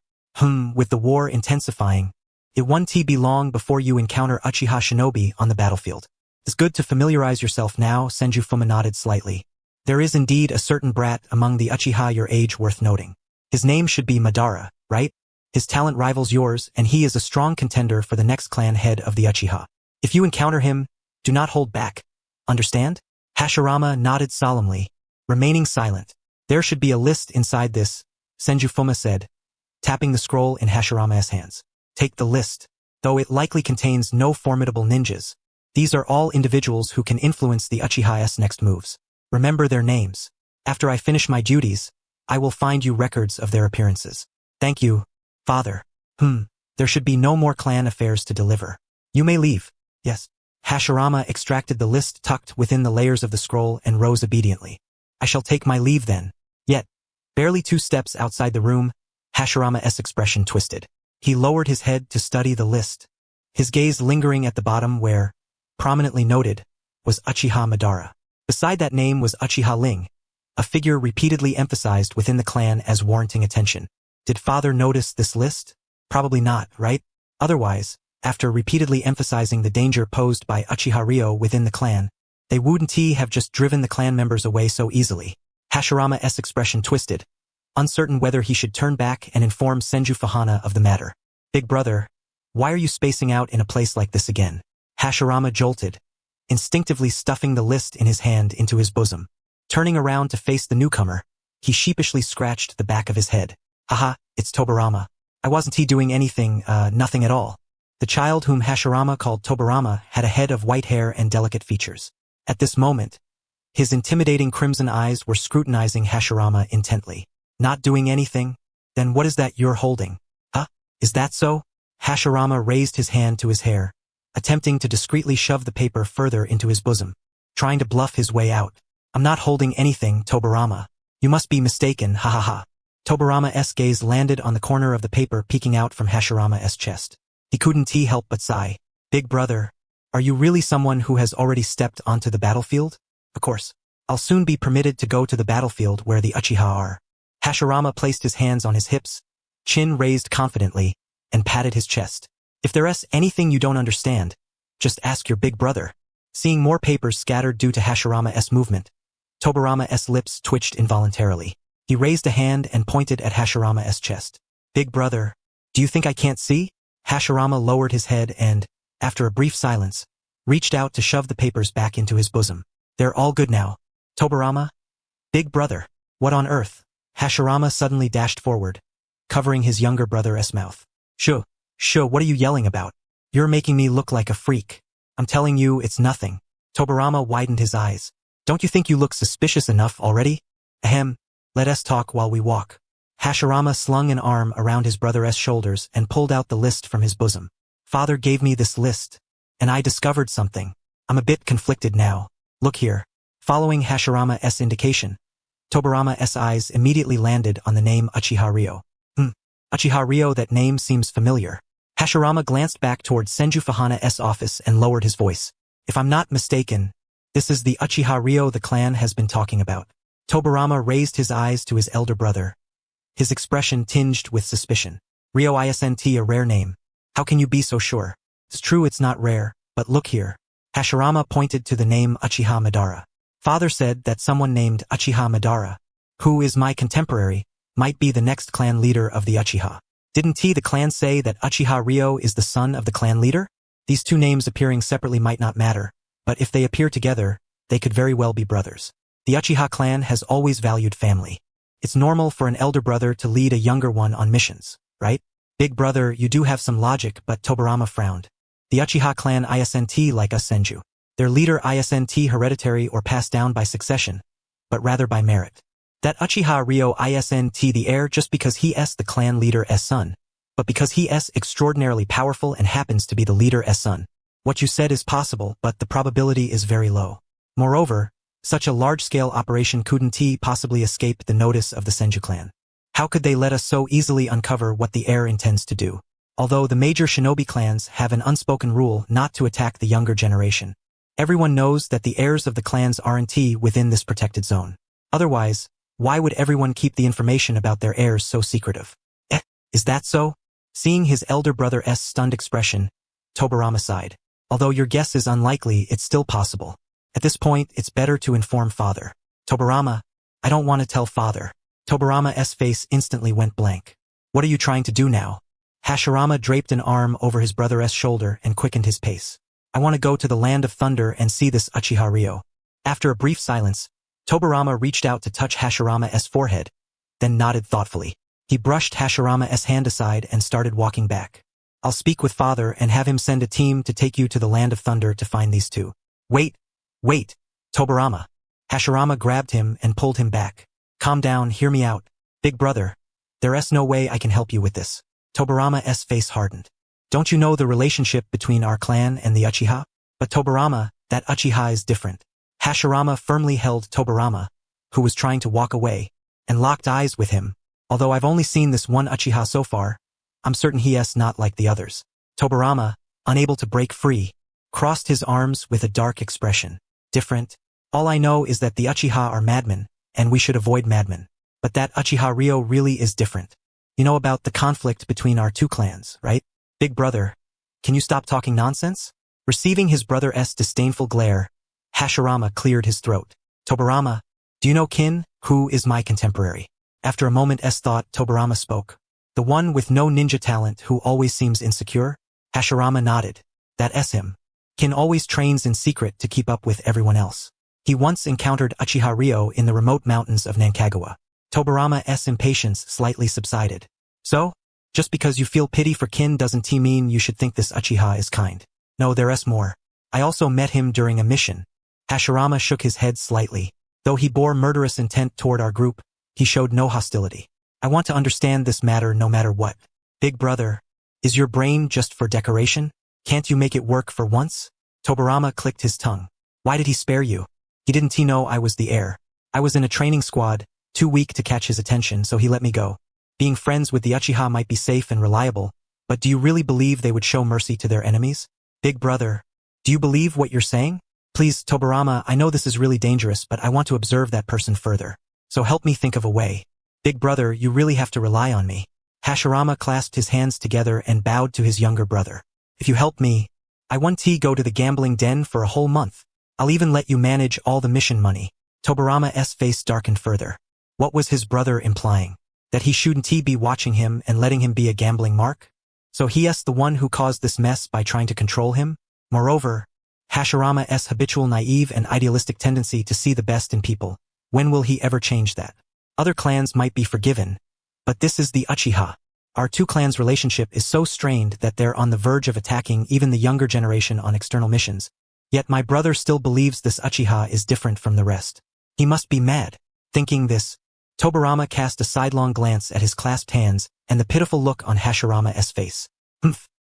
With the war intensifying, it won't be long before you encounter Uchiha shinobi on the battlefield. It's good to familiarize yourself now, Senju Fuma nodded slightly. There is indeed a certain brat among the Uchiha your age worth noting. His name should be Madara, right? His talent rivals yours, and he is a strong contender for the next clan head of the Uchiha. If you encounter him, do not hold back. Understand? Hashirama nodded solemnly, remaining silent. There should be a list inside this, Senju Fuma said, tapping the scroll in Hashirama's hands. Take the list. Though it likely contains no formidable ninjas, these are all individuals who can influence the Uchiha's next moves. Remember their names. After I finish my duties, I will find you records of their appearances. Thank you, father. There should be no more clan affairs to deliver. You may leave. Yes. Hashirama extracted the list tucked within the layers of the scroll and rose obediently. I shall take my leave then. Yet, barely 2 steps outside the room, Hashirama's expression twisted. He lowered his head to study the list, his gaze lingering at the bottom where, prominently noted, was Uchiha Madara. Beside that name was Uchiha Ling, a figure repeatedly emphasized within the clan as warranting attention. Did father notice this list? Probably not, right? Otherwise, after repeatedly emphasizing the danger posed by Uchiha Ryo within the clan, they wouldn't have just driven the clan members away so easily. Hashirama's expression twisted, uncertain whether he should turn back and inform Senju Fahana of the matter. Big brother, why are you spacing out in a place like this again? Hashirama jolted, instinctively stuffing the list in his hand into his bosom. Turning around to face the newcomer, he sheepishly scratched the back of his head. Haha, it's Tobarama. I wasn't doing anything, nothing at all. The child whom Hashirama called Tobarama had a head of white hair and delicate features. At this moment, his intimidating crimson eyes were scrutinizing Hashirama intently. Not doing anything? Then what is that you're holding? Huh? Is that so? Hashirama raised his hand to his hair, attempting to discreetly shove the paper further into his bosom, trying to bluff his way out. I'm not holding anything, Tobarama. You must be mistaken, ha ha ha. Tobarama's gaze landed on the corner of the paper peeking out from Hashirama's chest. He couldn't help but sigh. Big brother, are you really someone who has already stepped onto the battlefield? Of course. I'll soon be permitted to go to the battlefield where the Uchiha are. Hashirama placed his hands on his hips, chin raised confidently, and patted his chest. If there's anything you don't understand, just ask your big brother. Seeing more papers scattered due to Hashirama's movement, Tobarama's lips twitched involuntarily. He raised a hand and pointed at Hashirama's chest. Big brother, do you think I can't see? Hashirama lowered his head and, after a brief silence, reached out to shove the papers back into his bosom. They're all good now. Tobarama? Big brother, what on earth? Hashirama suddenly dashed forward, covering his younger brother's mouth. Shoo, what are you yelling about? You're making me look like a freak. I'm telling you it's nothing. Tobarama widened his eyes. Don't you think you look suspicious enough already? Ahem, let us talk while we walk. Hashirama slung an arm around his brother's shoulders and pulled out the list from his bosom. Father gave me this list, and I discovered something. I'm a bit conflicted now. Look here. Following Hashirama's indication, Tobarama's eyes immediately landed on the name Uchiha Ryo. Uchiha Ryo, that name seems familiar. Hashirama glanced back towards Senju Fahana's office and lowered his voice. If I'm not mistaken, this is the Uchiha Ryo the clan has been talking about. Tobarama raised his eyes to his elder brother, his expression tinged with suspicion. Ryo isn't a rare name. How can you be so sure? It's true it's not rare, but look here. Hashirama pointed to the name Uchiha Madara. Father said that someone named Uchiha Madara, who is my contemporary, might be the next clan leader of the Uchiha. Didn't the clan say that Uchiha Ryo is the son of the clan leader? These two names appearing separately might not matter, but if they appear together, they could very well be brothers. The Uchiha clan has always valued family. It's normal for an elder brother to lead a younger one on missions, right? Big brother, you do have some logic, but Tobarama frowned. The Uchiha clan isn't like us Senju. Their leader isn't hereditary or passed down by succession, but rather by merit. That Uchiha Ryo isn't the heir just because he is the clan leader's son, but because he is extraordinarily powerful and happens to be the leader's son. What you said is possible, but the probability is very low. Moreover, such a large-scale operation couldn't possibly escape the notice of the Senju clan. How could they let us so easily uncover what the heir intends to do? Although the major shinobi clans have an unspoken rule not to attack the younger generation, everyone knows that the heirs of the clans aren't within this protected zone. Otherwise, why would everyone keep the information about their heirs so secretive? Is that so? Seeing his elder brother's stunned expression, Tobarama sighed. Although your guess is unlikely, it's still possible. At this point, it's better to inform father. Tobarama, I don't want to tell father. Tobarama's face instantly went blank. What are you trying to do now? Hashirama draped an arm over his brother's shoulder and quickened his pace. I want to go to the land of thunder and see this Uchiha Ryo. After a brief silence, Tobarama reached out to touch Hashirama's forehead, then nodded thoughtfully. He brushed Hashirama's hand aside and started walking back. I'll speak with father and have him send a team to take you to the land of thunder to find these two. Wait, Tobarama. Hashirama grabbed him and pulled him back. Calm down, hear me out. Big brother, there's no way I can help you with this. Tobarama's face hardened. Don't you know the relationship between our clan and the Uchiha? But Tobarama, that Uchiha is different. Hashirama firmly held Tobarama, who was trying to walk away, and locked eyes with him. Although I've only seen this one Uchiha so far, I'm certain he is not like the others. Tobarama, unable to break free, crossed his arms with a dark expression. Different? All I know is that the Uchiha are madmen, and we should avoid madmen. But that Uchiha Ryo really is different. You know about the conflict between our two clans, right? Big brother, can you stop talking nonsense? Receiving his brother's disdainful glare, Hashirama cleared his throat. Tobarama, do you know Kin, who is my contemporary? After a moment's thought, Tobarama spoke. The one with no ninja talent who always seems insecure? Hashirama nodded. That is him. Kin always trains in secret to keep up with everyone else. He once encountered Uchiha Ryo in the remote mountains of Nankagawa. Tobarama's impatience slightly subsided. So? Just because you feel pity for Kin doesn't mean you should think this Uchiha is kind. No, there is more. I also met him during a mission. Hashirama shook his head slightly. Though he bore murderous intent toward our group, he showed no hostility. I want to understand this matter no matter what. Big brother, is your brain just for decoration? Can't you make it work for once? Tobarama clicked his tongue. Why did he spare you? He didn't know I was the heir. I was in a training squad, too weak to catch his attention, so he let me go. Being friends with the Uchiha might be safe and reliable, but do you really believe they would show mercy to their enemies? Big brother, do you believe what you're saying? Please, Tobirama, I know this is really dangerous, but I want to observe that person further. So help me think of a way. Big brother, you really have to rely on me. Hashirama clasped his hands together and bowed to his younger brother. If you help me, I want to go to the gambling den for a whole month. I'll even let you manage all the mission money. Tobirama's face darkened further. What was his brother implying? That he shouldn't be watching him and letting him be a gambling mark? So he's the one who caused this mess by trying to control him? Moreover, Hashirama's habitual naive and idealistic tendency to see the best in people. When will he ever change that? Other clans might be forgiven, but this is the Uchiha. Our two clans' relationship is so strained that they're on the verge of attacking even the younger generation on external missions. Yet my brother still believes this Uchiha is different from the rest. He must be mad. Thinking this, Tobirama cast a sidelong glance at his clasped hands and the pitiful look on Hashirama's face.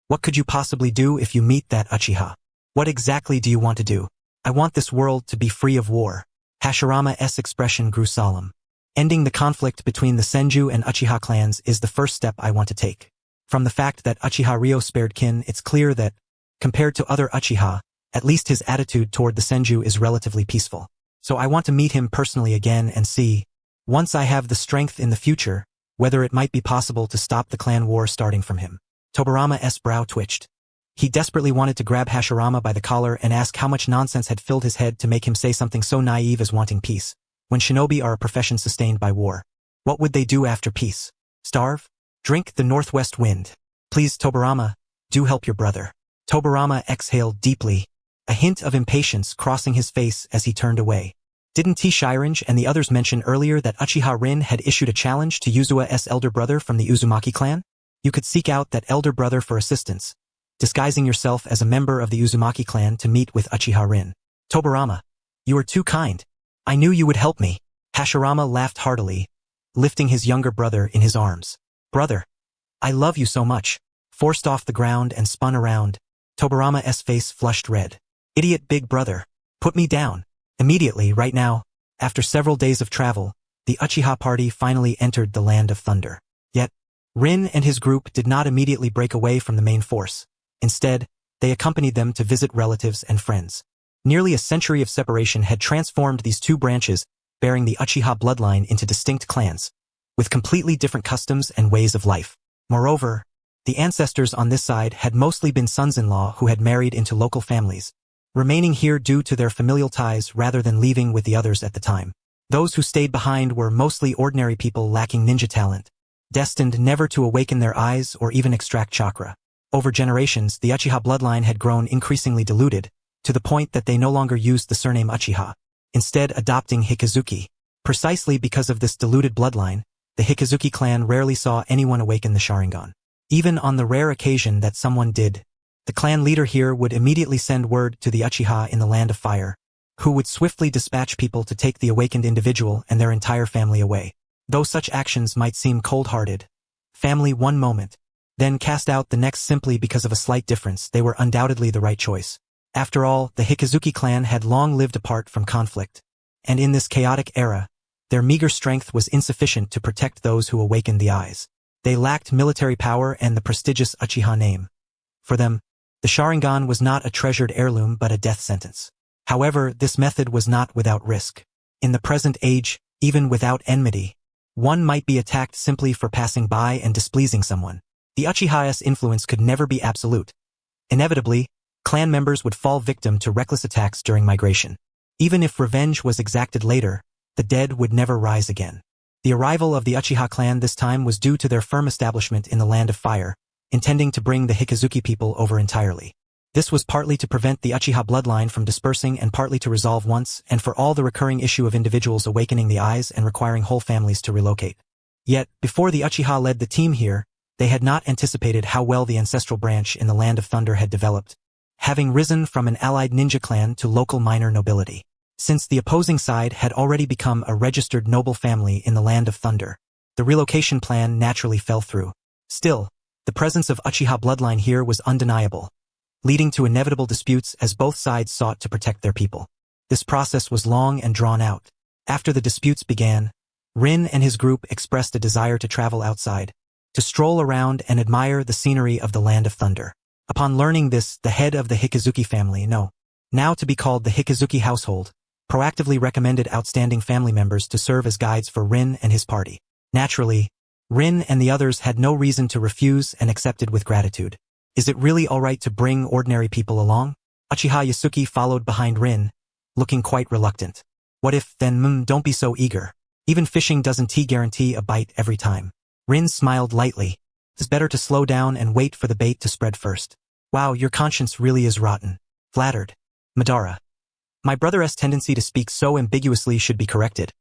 What could you possibly do if you meet that Uchiha? What exactly do you want to do? I want this world to be free of war. Hashirama's expression grew solemn. Ending the conflict between the Senju and Uchiha clans is the first step I want to take. From the fact that Uchiha Ryo spared kin, it's clear that, compared to other Uchiha, at least his attitude toward the Senju is relatively peaceful. So I want to meet him personally again and see, once I have the strength in the future, whether it might be possible to stop the clan war starting from him. Tobirama's brow twitched. He desperately wanted to grab Hashirama by the collar and ask how much nonsense had filled his head to make him say something so naive as wanting peace. When shinobi are a profession sustained by war, what would they do after peace? Starve? Drink the northwest wind. Please, Tobirama, do help your brother. Tobirama exhaled deeply, a hint of impatience crossing his face as he turned away. Didn't Shirange and the others mention earlier that Uchiha Rin had issued a challenge to Uzua's elder brother from the Uzumaki clan? You could seek out that elder brother for assistance, disguising yourself as a member of the Uzumaki clan to meet with Uchiha Rin. Tobirama, you are too kind. I knew you would help me. Hashirama laughed heartily, lifting his younger brother in his arms. Brother, I love you so much. Forced off the ground and spun around, Tobirama's face flushed red. Idiot big brother, put me down. Immediately, right now, after several days of travel, the Uchiha party finally entered the Land of Thunder. Yet, Rin and his group did not immediately break away from the main force. Instead, they accompanied them to visit relatives and friends. Nearly a century of separation had transformed these two branches, bearing the Uchiha bloodline into distinct clans, with completely different customs and ways of life. Moreover, the ancestors on this side had mostly been sons-in-law who had married into local families, remaining here due to their familial ties rather than leaving with the others at the time. Those who stayed behind were mostly ordinary people lacking ninja talent, destined never to awaken their eyes or even extract chakra. Over generations, the Uchiha bloodline had grown increasingly diluted, to the point that they no longer used the surname Uchiha, instead adopting Hikazuki. Precisely because of this diluted bloodline, the Hikazuki clan rarely saw anyone awaken the Sharingan. Even on the rare occasion that someone did, the clan leader here would immediately send word to the Uchiha in the Land of Fire, who would swiftly dispatch people to take the awakened individual and their entire family away. Though such actions might seem cold-hearted, family one moment, then cast out the next simply because of a slight difference, they were undoubtedly the right choice. After all, the Hikazuki clan had long lived apart from conflict, and in this chaotic era, their meager strength was insufficient to protect those who awakened the eyes. They lacked military power and the prestigious Uchiha name. For them, the Sharingan was not a treasured heirloom but a death sentence. However, this method was not without risk. In the present age, even without enmity, one might be attacked simply for passing by and displeasing someone. The Uchiha's influence could never be absolute. Inevitably, clan members would fall victim to reckless attacks during migration. Even if revenge was exacted later, the dead would never rise again. The arrival of the Uchiha clan this time was due to their firm establishment in the Land of Fire, intending to bring the Hikazuki people over entirely. This was partly to prevent the Uchiha bloodline from dispersing and partly to resolve once and for all the recurring issue of individuals awakening the eyes and requiring whole families to relocate. Yet, before the Uchiha led the team here, they had not anticipated how well the ancestral branch in the Land of Thunder had developed, having risen from an allied ninja clan to local minor nobility. Since the opposing side had already become a registered noble family in the Land of Thunder, the relocation plan naturally fell through. Still, the presence of Uchiha bloodline here was undeniable, leading to inevitable disputes as both sides sought to protect their people. This process was long and drawn out. After the disputes began, Rin and his group expressed a desire to travel outside, to stroll around and admire the scenery of the Land of Thunder. Upon learning this, the head of the Hikazuki family, now to be called the Hikazuki household, proactively recommended outstanding family members to serve as guides for Rin and his party. Naturally, Rin and the others had no reason to refuse and accepted with gratitude. Is it really alright to bring ordinary people along? Uchiha Yasuki followed behind Rin, looking quite reluctant. What if, then don't be so eager. Even fishing doesn't guarantee a bite every time. Rin smiled lightly. It's better to slow down and wait for the bait to spread first. Wow, your conscience really is rotten. Flattered. Madara. My brother's tendency to speak so ambiguously should be corrected.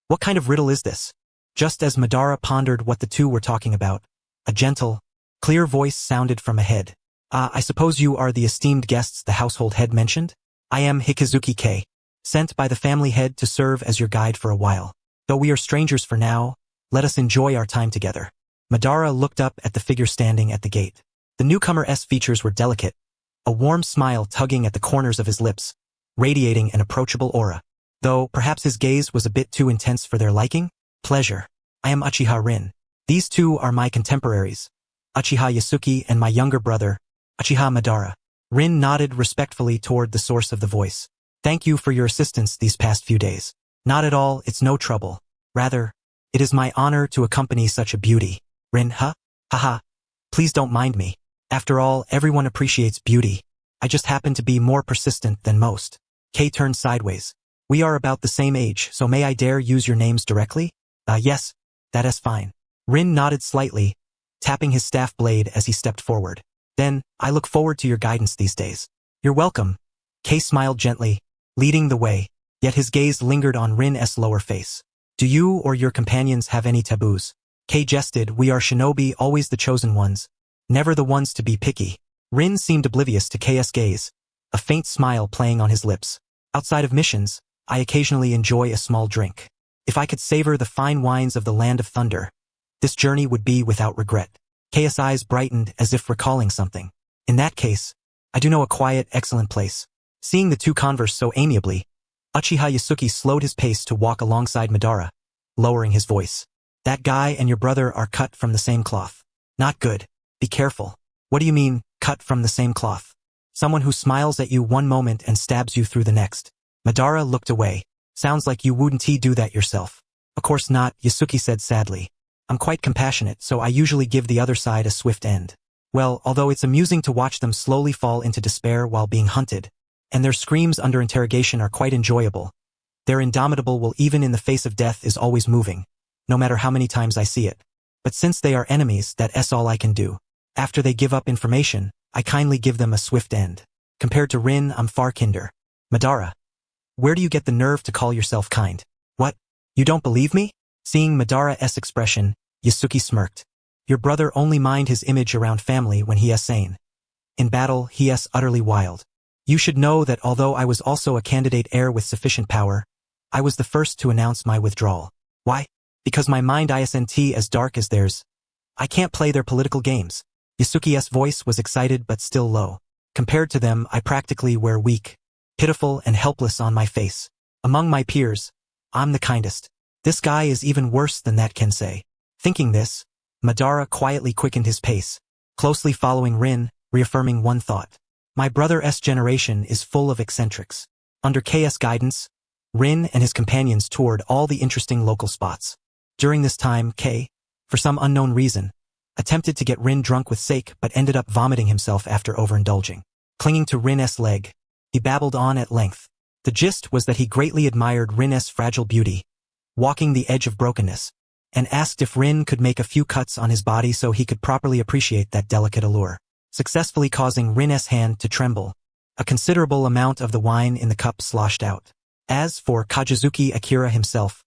What kind of riddle is this? Just as Madara pondered what the two were talking about, a gentle, clear voice sounded from ahead. I suppose you are the esteemed guests the household head mentioned? I am Hikazuki K, sent by the family head to serve as your guide for a while. Though we are strangers for now, let us enjoy our time together. Madara looked up at the figure standing at the gate. The newcomer's features were delicate, a warm smile tugging at the corners of his lips, radiating an approachable aura. Though perhaps his gaze was a bit too intense for their liking. Pleasure. I am Uchiha Rin. These two are my contemporaries, Uchiha Yasuki and my younger brother, Uchiha Madara. Rin nodded respectfully toward the source of the voice. Thank you for your assistance these past few days. Not at all, it's no trouble. Rather, it is my honor to accompany such a beauty. Rin, Haha. Please don't mind me. After all, everyone appreciates beauty. I just happen to be more persistent than most. Kay turned sideways. We are about the same age, so may I dare use your names directly? Yes, that is fine. Rin nodded slightly, tapping his staff blade as he stepped forward. Then, I look forward to your guidance these days. You're welcome. Kay smiled gently, leading the way, yet his gaze lingered on Rin's lower face. Do you or your companions have any taboos? Kay jested, we are shinobi, always the chosen ones, never the ones to be picky. Rin seemed oblivious to K's gaze, a faint smile playing on his lips. Outside of missions, I occasionally enjoy a small drink. If I could savor the fine wines of the Land of Thunder, this journey would be without regret. K's eyes brightened as if recalling something. In that case, I do know a quiet, excellent place. Seeing the two converse so amiably, Uchiha Yasuki slowed his pace to walk alongside Madara, lowering his voice. That guy and your brother are cut from the same cloth. Not good. Be careful. What do you mean, cut from the same cloth? Someone who smiles at you one moment and stabs you through the next. Madara looked away. Sounds like you wouldn't do that yourself. Of course not, Yasuki said sadly. I'm quite compassionate, so I usually give the other side a swift end. Well, although it's amusing to watch them slowly fall into despair while being hunted, and their screams under interrogation are quite enjoyable, their indomitable will even in the face of death is always moving, no matter how many times I see it. But since they are enemies, that's all I can do. After they give up information, I kindly give them a swift end. Compared to Rin, I'm far kinder. Madara. Where do you get the nerve to call yourself kind? What? You don't believe me? Seeing Madara's expression, Yasuki smirked. Your brother only mind his image around family when he is sane. In battle, he is utterly wild. You should know that although I was also a candidate heir with sufficient power, I was the first to announce my withdrawal. Why? Because my mind isn't as dark as theirs. I can't play their political games. Yasuki's voice was excited but still low. Compared to them, I practically wear weak, pitiful and helpless on my face. Among my peers, I'm the kindest. This guy is even worse than that can say. Thinking this, Madara quietly quickened his pace, closely following Rin, reaffirming one thought. My brother's generation is full of eccentrics. Under K's guidance, Rin and his companions toured all the interesting local spots. During this time, K, for some unknown reason, attempted to get Rin drunk with sake but ended up vomiting himself after overindulging. Clinging to Rin's leg, he babbled on at length. The gist was that he greatly admired Rin's fragile beauty, walking the edge of brokenness, and asked if Rin could make a few cuts on his body so he could properly appreciate that delicate allure, successfully causing Rin's hand to tremble. A considerable amount of the wine in the cup sloshed out. As for Kajizuki Akira himself,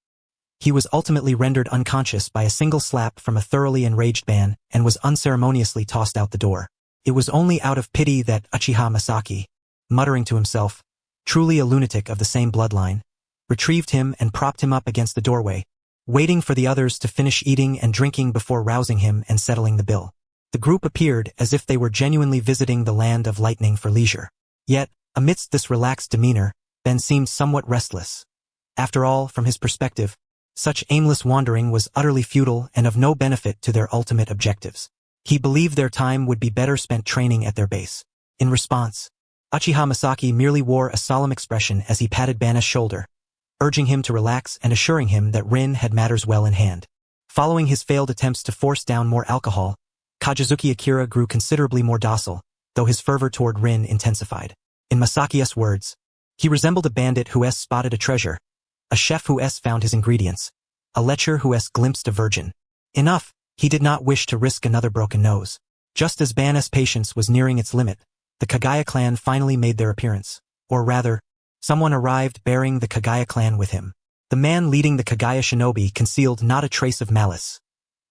he was ultimately rendered unconscious by a single slap from a thoroughly enraged man and was unceremoniously tossed out the door. It was only out of pity that Uchiha Masaki, muttering to himself, truly a lunatic of the same bloodline, retrieved him and propped him up against the doorway, waiting for the others to finish eating and drinking before rousing him and settling the bill. The group appeared as if they were genuinely visiting the land of lightning for leisure. Yet, amidst this relaxed demeanor, then seemed somewhat restless. After all, from his perspective, such aimless wandering was utterly futile and of no benefit to their ultimate objectives. He believed their time would be better spent training at their base. In response, Uchiha Masaki merely wore a solemn expression as he patted Banna's shoulder, urging him to relax and assuring him that Rin had matters well in hand. Following his failed attempts to force down more alcohol, Kajizuki Akira grew considerably more docile, though his fervor toward Rin intensified. In Masaki's words, he resembled a bandit who spotted a treasure, a chef who found his ingredients, a lecher who glimpsed a virgin. Enough, he did not wish to risk another broken nose. Just as Banna's patience was nearing its limit, the Kagaya clan finally made their appearance. Or rather, someone arrived bearing the Kagaya clan with him. The man leading the Kagaya shinobi concealed not a trace of malice.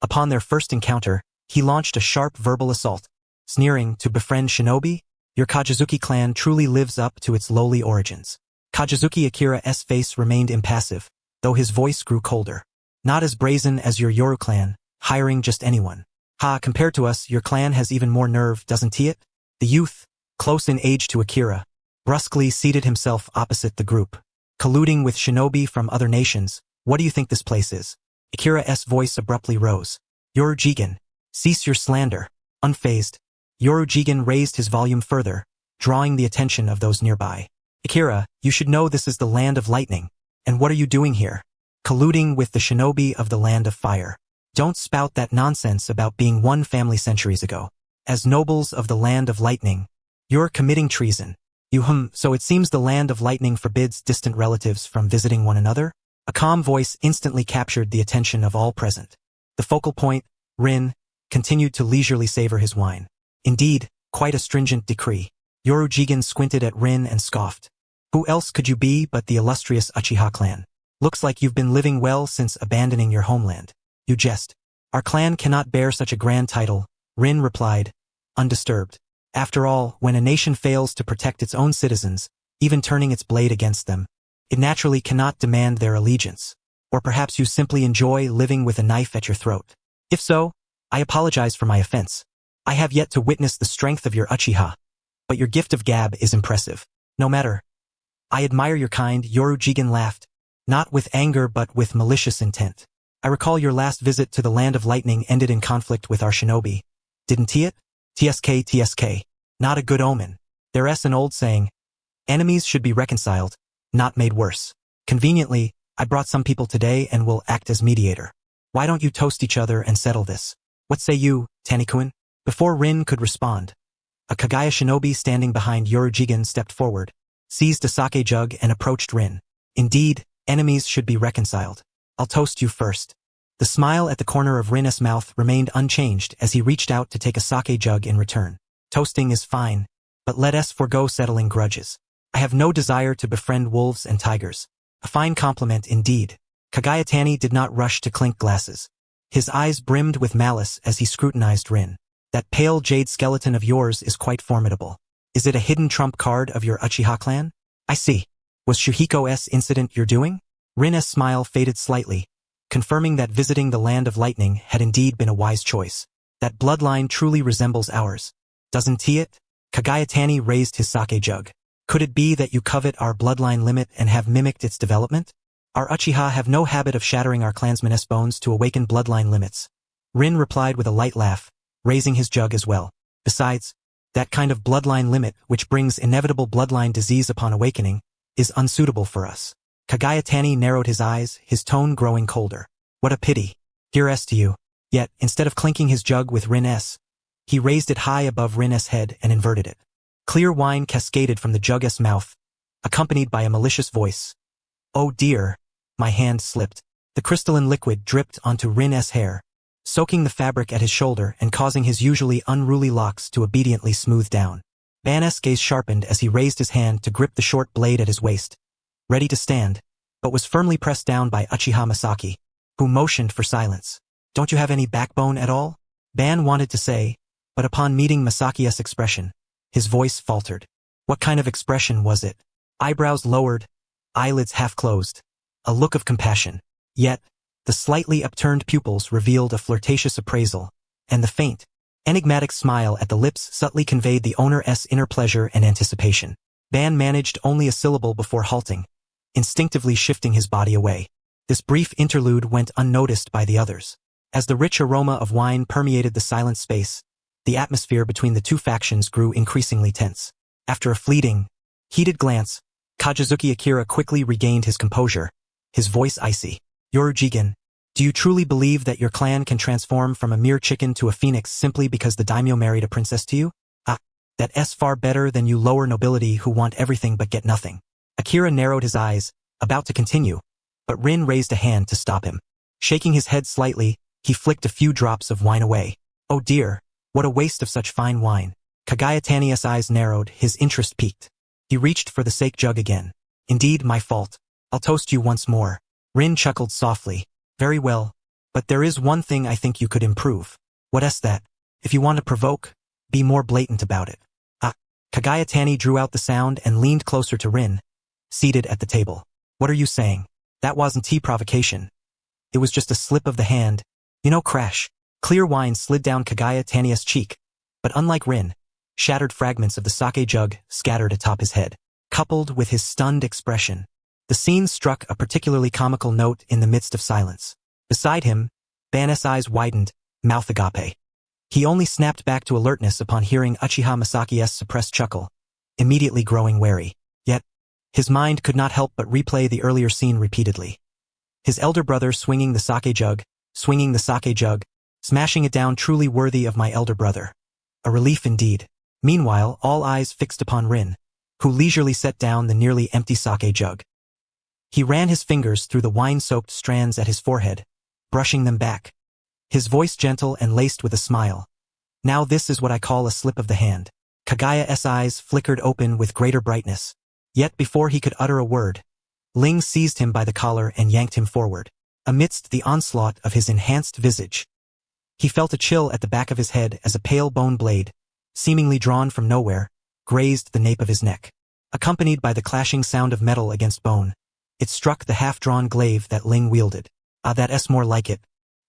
Upon their first encounter, he launched a sharp verbal assault, sneering, "To befriend shinobi? Your Kajizuki clan truly lives up to its lowly origins." Kajizuki Akira's face remained impassive, though his voice grew colder. "Not as brazen as your Yoru clan, hiring just anyone. Ha, compared to us, your clan has even more nerve, doesn't it?" The youth, close in age to Akira, brusquely seated himself opposite the group. "Colluding with shinobi from other nations, what do you think this place is?" Akira's voice abruptly rose. "Yoru Jigen, cease your slander." Unfazed, Yoru Jigen raised his volume further, drawing the attention of those nearby. "Akira, you should know this is the land of lightning. And what are you doing here? Colluding with the shinobi of the land of fire. Don't spout that nonsense about being one family centuries ago. As nobles of the land of lightning, you're committing treason. So it seems the land of lightning forbids distant relatives from visiting one another?" A calm voice instantly captured the attention of all present. The focal point, Rin, continued to leisurely savor his wine. Indeed, quite a stringent decree. Yoru Jigen squinted at Rin and scoffed. "Who else could you be but the illustrious Uchiha clan? Looks like you've been living well since abandoning your homeland." "You jest. Our clan cannot bear such a grand title," Rin replied, undisturbed. "After all, when a nation fails to protect its own citizens, even turning its blade against them, it naturally cannot demand their allegiance. Or perhaps you simply enjoy living with a knife at your throat. If so, I apologize for my offense. I have yet to witness the strength of your Uchiha, but your gift of gab is impressive. No matter. I admire your kind." Yoru Jigen laughed, not with anger but with malicious intent. "I recall your last visit to the land of lightning ended in conflict with our shinobi. Didn't it? TSK. Not a good omen. There's an old saying, enemies should be reconciled, not made worse. Conveniently, I brought some people today and will act as mediator. Why don't you toast each other and settle this? What say you, Tanikuin?" Before Rin could respond, a Kagaya shinobi standing behind Yoru Jigen stepped forward, seized a sake jug and approached Rin. "Indeed, enemies should be reconciled. I'll toast you first." The smile at the corner of Rin's mouth remained unchanged as he reached out to take a sake jug in return. "Toasting is fine, but let us forego settling grudges. I have no desire to befriend wolves and tigers." A fine compliment indeed. Kagaya Tani did not rush to clink glasses. His eyes brimmed with malice as he scrutinized Rin. "That pale jade skeleton of yours is quite formidable. Is it a hidden trump card of your Uchiha clan?" "I see. Was Shuhiko's incident your doing?" Rin's smile faded slightly, confirming that visiting the land of lightning had indeed been a wise choice. "That bloodline truly resembles ours. Doesn't it?" Kagaya Tani raised his sake jug. "Could it be that you covet our bloodline limit and have mimicked its development? Our Uchiha have no habit of shattering our clansmen's bones to awaken bloodline limits." Rin replied with a light laugh, raising his jug as well. "Besides, that kind of bloodline limit, which brings inevitable bloodline disease upon awakening, is unsuitable for us." Kagaya Tani narrowed his eyes, his tone growing colder. "What a pity. Here's to you." Yet, instead of clinking his jug with Rin's, he raised it high above Rin's head and inverted it. Clear wine cascaded from the jug's mouth, accompanied by a malicious voice. "Oh dear." My hand slipped. The crystalline liquid dripped onto Rin's hair, soaking the fabric at his shoulder and causing his usually unruly locks to obediently smooth down. Ban's gaze sharpened as he raised his hand to grip the short blade at his waist, ready to stand, but was firmly pressed down by Uchiha Masaki, who motioned for silence. "Don't you have any backbone at all?" Ban wanted to say, but upon meeting Masaki's expression, his voice faltered. What kind of expression was it? Eyebrows lowered, eyelids half closed, a look of compassion. Yet, the slightly upturned pupils revealed a flirtatious appraisal, and the faint, enigmatic smile at the lips subtly conveyed the owner's inner pleasure and anticipation. Ban managed only a syllable before halting, instinctively shifting his body away. This brief interlude went unnoticed by the others. As the rich aroma of wine permeated the silent space, the atmosphere between the two factions grew increasingly tense. After a fleeting, heated glance, Kajizuki Akira quickly regained his composure, his voice icy. Yorujigen, do you truly believe that your clan can transform from a mere chicken to a phoenix simply because the daimyo married a princess to you? That's far better than you lower nobility who want everything but get nothing. Akira narrowed his eyes, about to continue, but Rin raised a hand to stop him. Shaking his head slightly, he flicked a few drops of wine away. Oh dear, what a waste of such fine wine. Kagaya Taniya's eyes narrowed, his interest piqued. He reached for the sake jug again. Indeed, my fault. I'll toast you once more. Rin chuckled softly. Very well, but there is one thing I think you could improve. What's that? If you want to provoke, be more blatant about it. Kagaya Tani drew out the sound and leaned closer to Rin, seated at the table. What are you saying? That wasn't tea provocation. It was just a slip of the hand. Crash. Clear wine slid down Kagaya Taniya's cheek, but unlike Rin, shattered fragments of the sake jug scattered atop his head. Coupled with his stunned expression, the scene struck a particularly comical note in the midst of silence. Beside him, Ban's eyes widened, mouth agape. He only snapped back to alertness upon hearing Uchiha Masaki's suppressed chuckle, immediately growing wary. Yet, his mind could not help but replay the earlier scene repeatedly. His elder brother swinging the sake jug, smashing it down, truly worthy of my elder brother. A relief indeed. Meanwhile, all eyes fixed upon Rin, who leisurely set down the nearly empty sake jug. He ran his fingers through the wine-soaked strands at his forehead, brushing them back. His voice gentle and laced with a smile. Now this is what I call a slip of the hand. Kagaya's eyes flickered open with greater brightness. Yet before he could utter a word, Ling seized him by the collar and yanked him forward. Amidst the onslaught of his enhanced visage, he felt a chill at the back of his head as a pale bone blade, seemingly drawn from nowhere, grazed the nape of his neck. Accompanied by the clashing sound of metal against bone, it struck the half-drawn glaive that Ling wielded. That's more like it.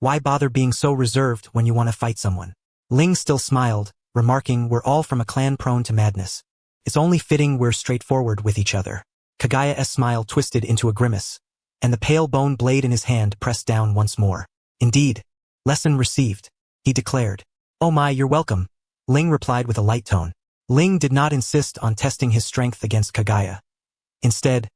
Why bother being so reserved when you want to fight someone? Ling still smiled, remarking, we're all from a clan prone to madness. It's only fitting we're straightforward with each other. Kagaya's smile twisted into a grimace, and the pale bone blade in his hand pressed down once more. Indeed. Lesson received, he declared. Oh my, you're welcome, Ling replied with a light tone. Ling did not insist on testing his strength against Kagaya. Instead,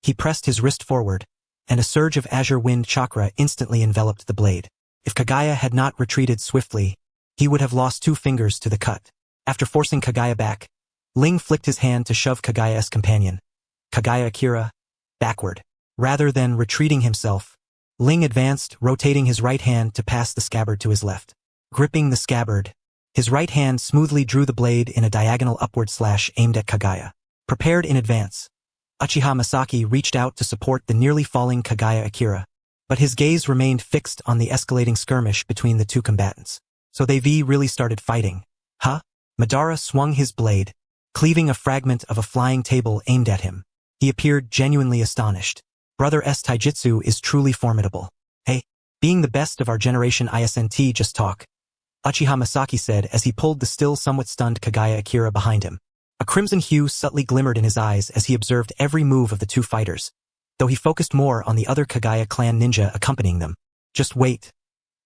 he pressed his wrist forward, and a surge of azure wind chakra instantly enveloped the blade. If Kagaya had not retreated swiftly, he would have lost 2 fingers to the cut. After forcing Kagaya back, Ling flicked his hand to shove Kagaya's companion, Kagaya Akira, backward. Rather than retreating himself, Ling advanced, rotating his right hand to pass the scabbard to his left. Gripping the scabbard, his right hand smoothly drew the blade in a diagonal upward slash aimed at Kagaya. Prepared in advance, Uchiha Masaki reached out to support the nearly falling Kagaya Akira, but his gaze remained fixed on the escalating skirmish between the two combatants. So they really started fighting. Huh? Madara swung his blade, cleaving a fragment of a flying table aimed at him. He appeared genuinely astonished. Brother's taijutsu is truly formidable. Hey, being the best of our generation isn't just talk, Uchiha Masaki said as he pulled the still somewhat stunned Kagaya Akira behind him. A crimson hue subtly glimmered in his eyes as he observed every move of the two fighters, though he focused more on the other Kagaya clan ninja accompanying them. Just wait.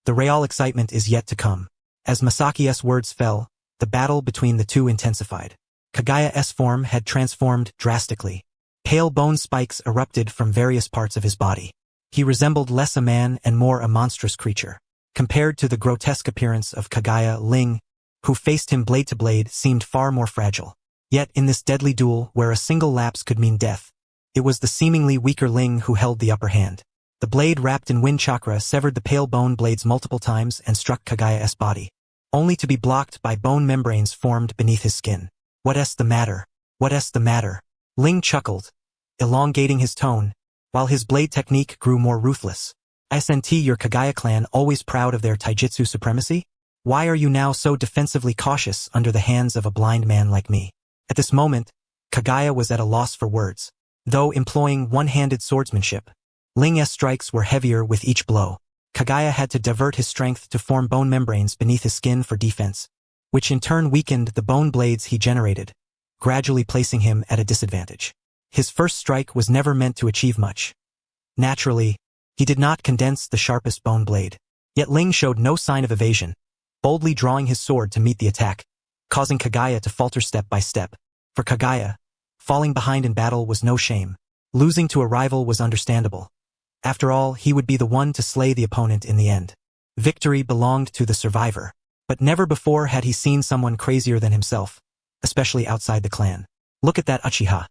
The real excitement is yet to come. As Masaki's words fell, the battle between the two intensified. Kagaya's form had transformed drastically. Pale bone spikes erupted from various parts of his body. He resembled less a man and more a monstrous creature. Compared to the grotesque appearance of Kagaya, Ling, who faced him blade to blade, seemed far more fragile. Yet in this deadly duel where a single lapse could mean death, it was the seemingly weaker Ling who held the upper hand. The blade wrapped in wind chakra severed the pale bone blades multiple times and struck Kagaya's body, only to be blocked by bone membranes formed beneath his skin. What's the matter? What's the matter? Ling chuckled, elongating his tone, while his blade technique grew more ruthless. Isn't your Kagaya clan always proud of their taijutsu supremacy? Why are you now so defensively cautious under the hands of a blind man like me? At this moment, Kagaya was at a loss for words. Though employing one-handed swordsmanship, Ling's strikes were heavier with each blow. Kagaya had to divert his strength to form bone membranes beneath his skin for defense, which in turn weakened the bone blades he generated, gradually placing him at a disadvantage. His first strike was never meant to achieve much. Naturally, he did not condense the sharpest bone blade. Yet Ling showed no sign of evasion, boldly drawing his sword to meet the attack, causing Kaguya to falter step by step. For Kaguya, falling behind in battle was no shame. Losing to a rival was understandable. After all, he would be the one to slay the opponent in the end. Victory belonged to the survivor. But never before had he seen someone crazier than himself, especially outside the clan. Look at that Uchiha.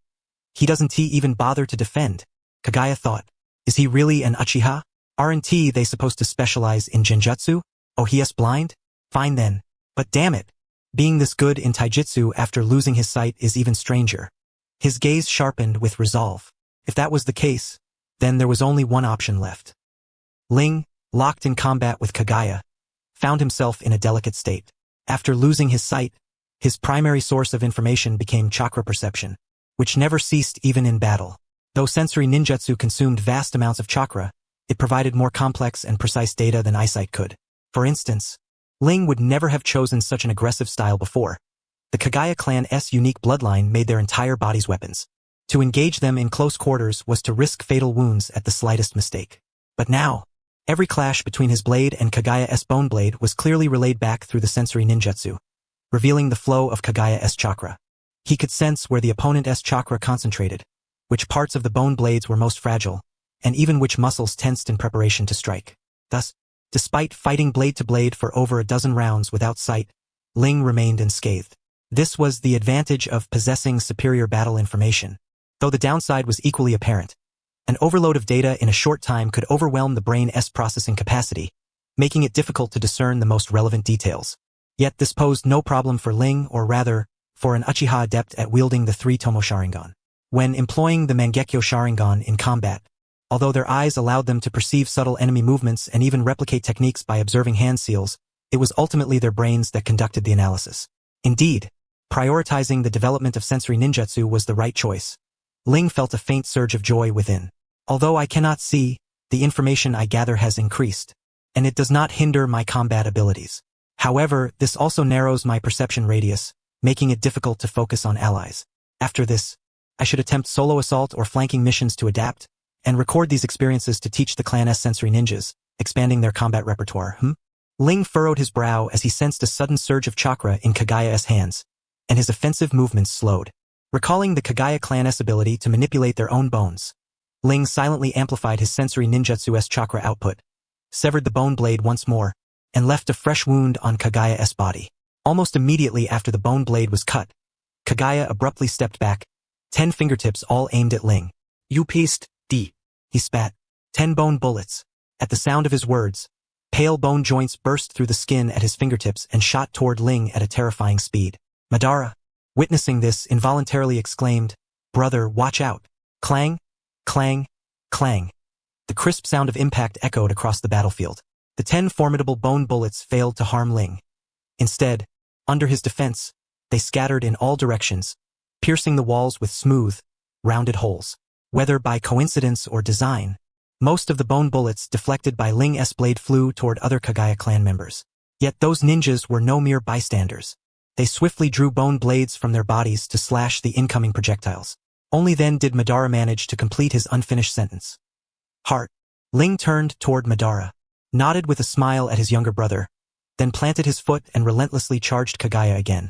He doesn't even bother to defend. Kaguya thought. Is he really an Uchiha? Aren't they supposed to specialize in genjutsu? Oh, he is blind? Fine then. But damn it. Being this good in taijutsu after losing his sight is even stranger. His gaze sharpened with resolve. If that was the case, then there was only one option left. Ling, locked in combat with Kaguya, found himself in a delicate state. After losing his sight, his primary source of information became chakra perception, which never ceased even in battle. Though sensory ninjutsu consumed vast amounts of chakra, it provided more complex and precise data than eyesight could. For instance, Ling would never have chosen such an aggressive style before. The Kaguya clan's unique bloodline made their entire bodies weapons. To engage them in close quarters was to risk fatal wounds at the slightest mistake. But now, every clash between his blade and Kaguya's bone blade was clearly relayed back through the sensory ninjutsu, revealing the flow of Kaguya's chakra. He could sense where the opponent's chakra concentrated, which parts of the bone blades were most fragile, and even which muscles tensed in preparation to strike. Thus, despite fighting blade to blade for over a dozen rounds without sight, Ling remained unscathed. This was the advantage of possessing superior battle information, though the downside was equally apparent. An overload of data in a short time could overwhelm the brain's processing capacity, making it difficult to discern the most relevant details. Yet this posed no problem for Ling, or rather, for an Uchiha adept at wielding the three-tomo Sharingan. When employing the Mangekyo Sharingan in combat, although their eyes allowed them to perceive subtle enemy movements and even replicate techniques by observing hand seals, it was ultimately their brains that conducted the analysis. Indeed, prioritizing the development of sensory ninjutsu was the right choice. Ling felt a faint surge of joy within. Although I cannot see, the information I gather has increased, and it does not hinder my combat abilities. However, this also narrows my perception radius, making it difficult to focus on allies. After this, I should attempt solo assault or flanking missions to adapt, and record these experiences to teach the clan's sensory ninjas, expanding their combat repertoire. Ling furrowed his brow as he sensed a sudden surge of chakra in Kaguya's hands, and his offensive movements slowed. Recalling the Kaguya clan's ability to manipulate their own bones, Ling silently amplified his sensory ninjutsu's chakra output, severed the bone blade once more, and left a fresh wound on Kaguya's body. Almost immediately after the bone blade was cut, Kaguya abruptly stepped back, 10 fingertips all aimed at Ling. You pieced, D. He spat. 10 bone bullets. At the sound of his words, pale bone joints burst through the skin at his fingertips and shot toward Ling at a terrifying speed. Madara, witnessing this, involuntarily exclaimed, "Brother, watch out." Clang, clang, clang. The crisp sound of impact echoed across the battlefield. The 10 formidable bone bullets failed to harm Ling. Instead, under his defense, they scattered in all directions, piercing the walls with smooth, rounded holes. Whether by coincidence or design, most of the bone bullets deflected by Ling's blade flew toward other Kaguya clan members. Yet those ninjas were no mere bystanders. They swiftly drew bone blades from their bodies to slash the incoming projectiles. Only then did Madara manage to complete his unfinished sentence. Heart. Ling turned toward Madara, nodded with a smile at his younger brother, then planted his foot and relentlessly charged Kaguya again,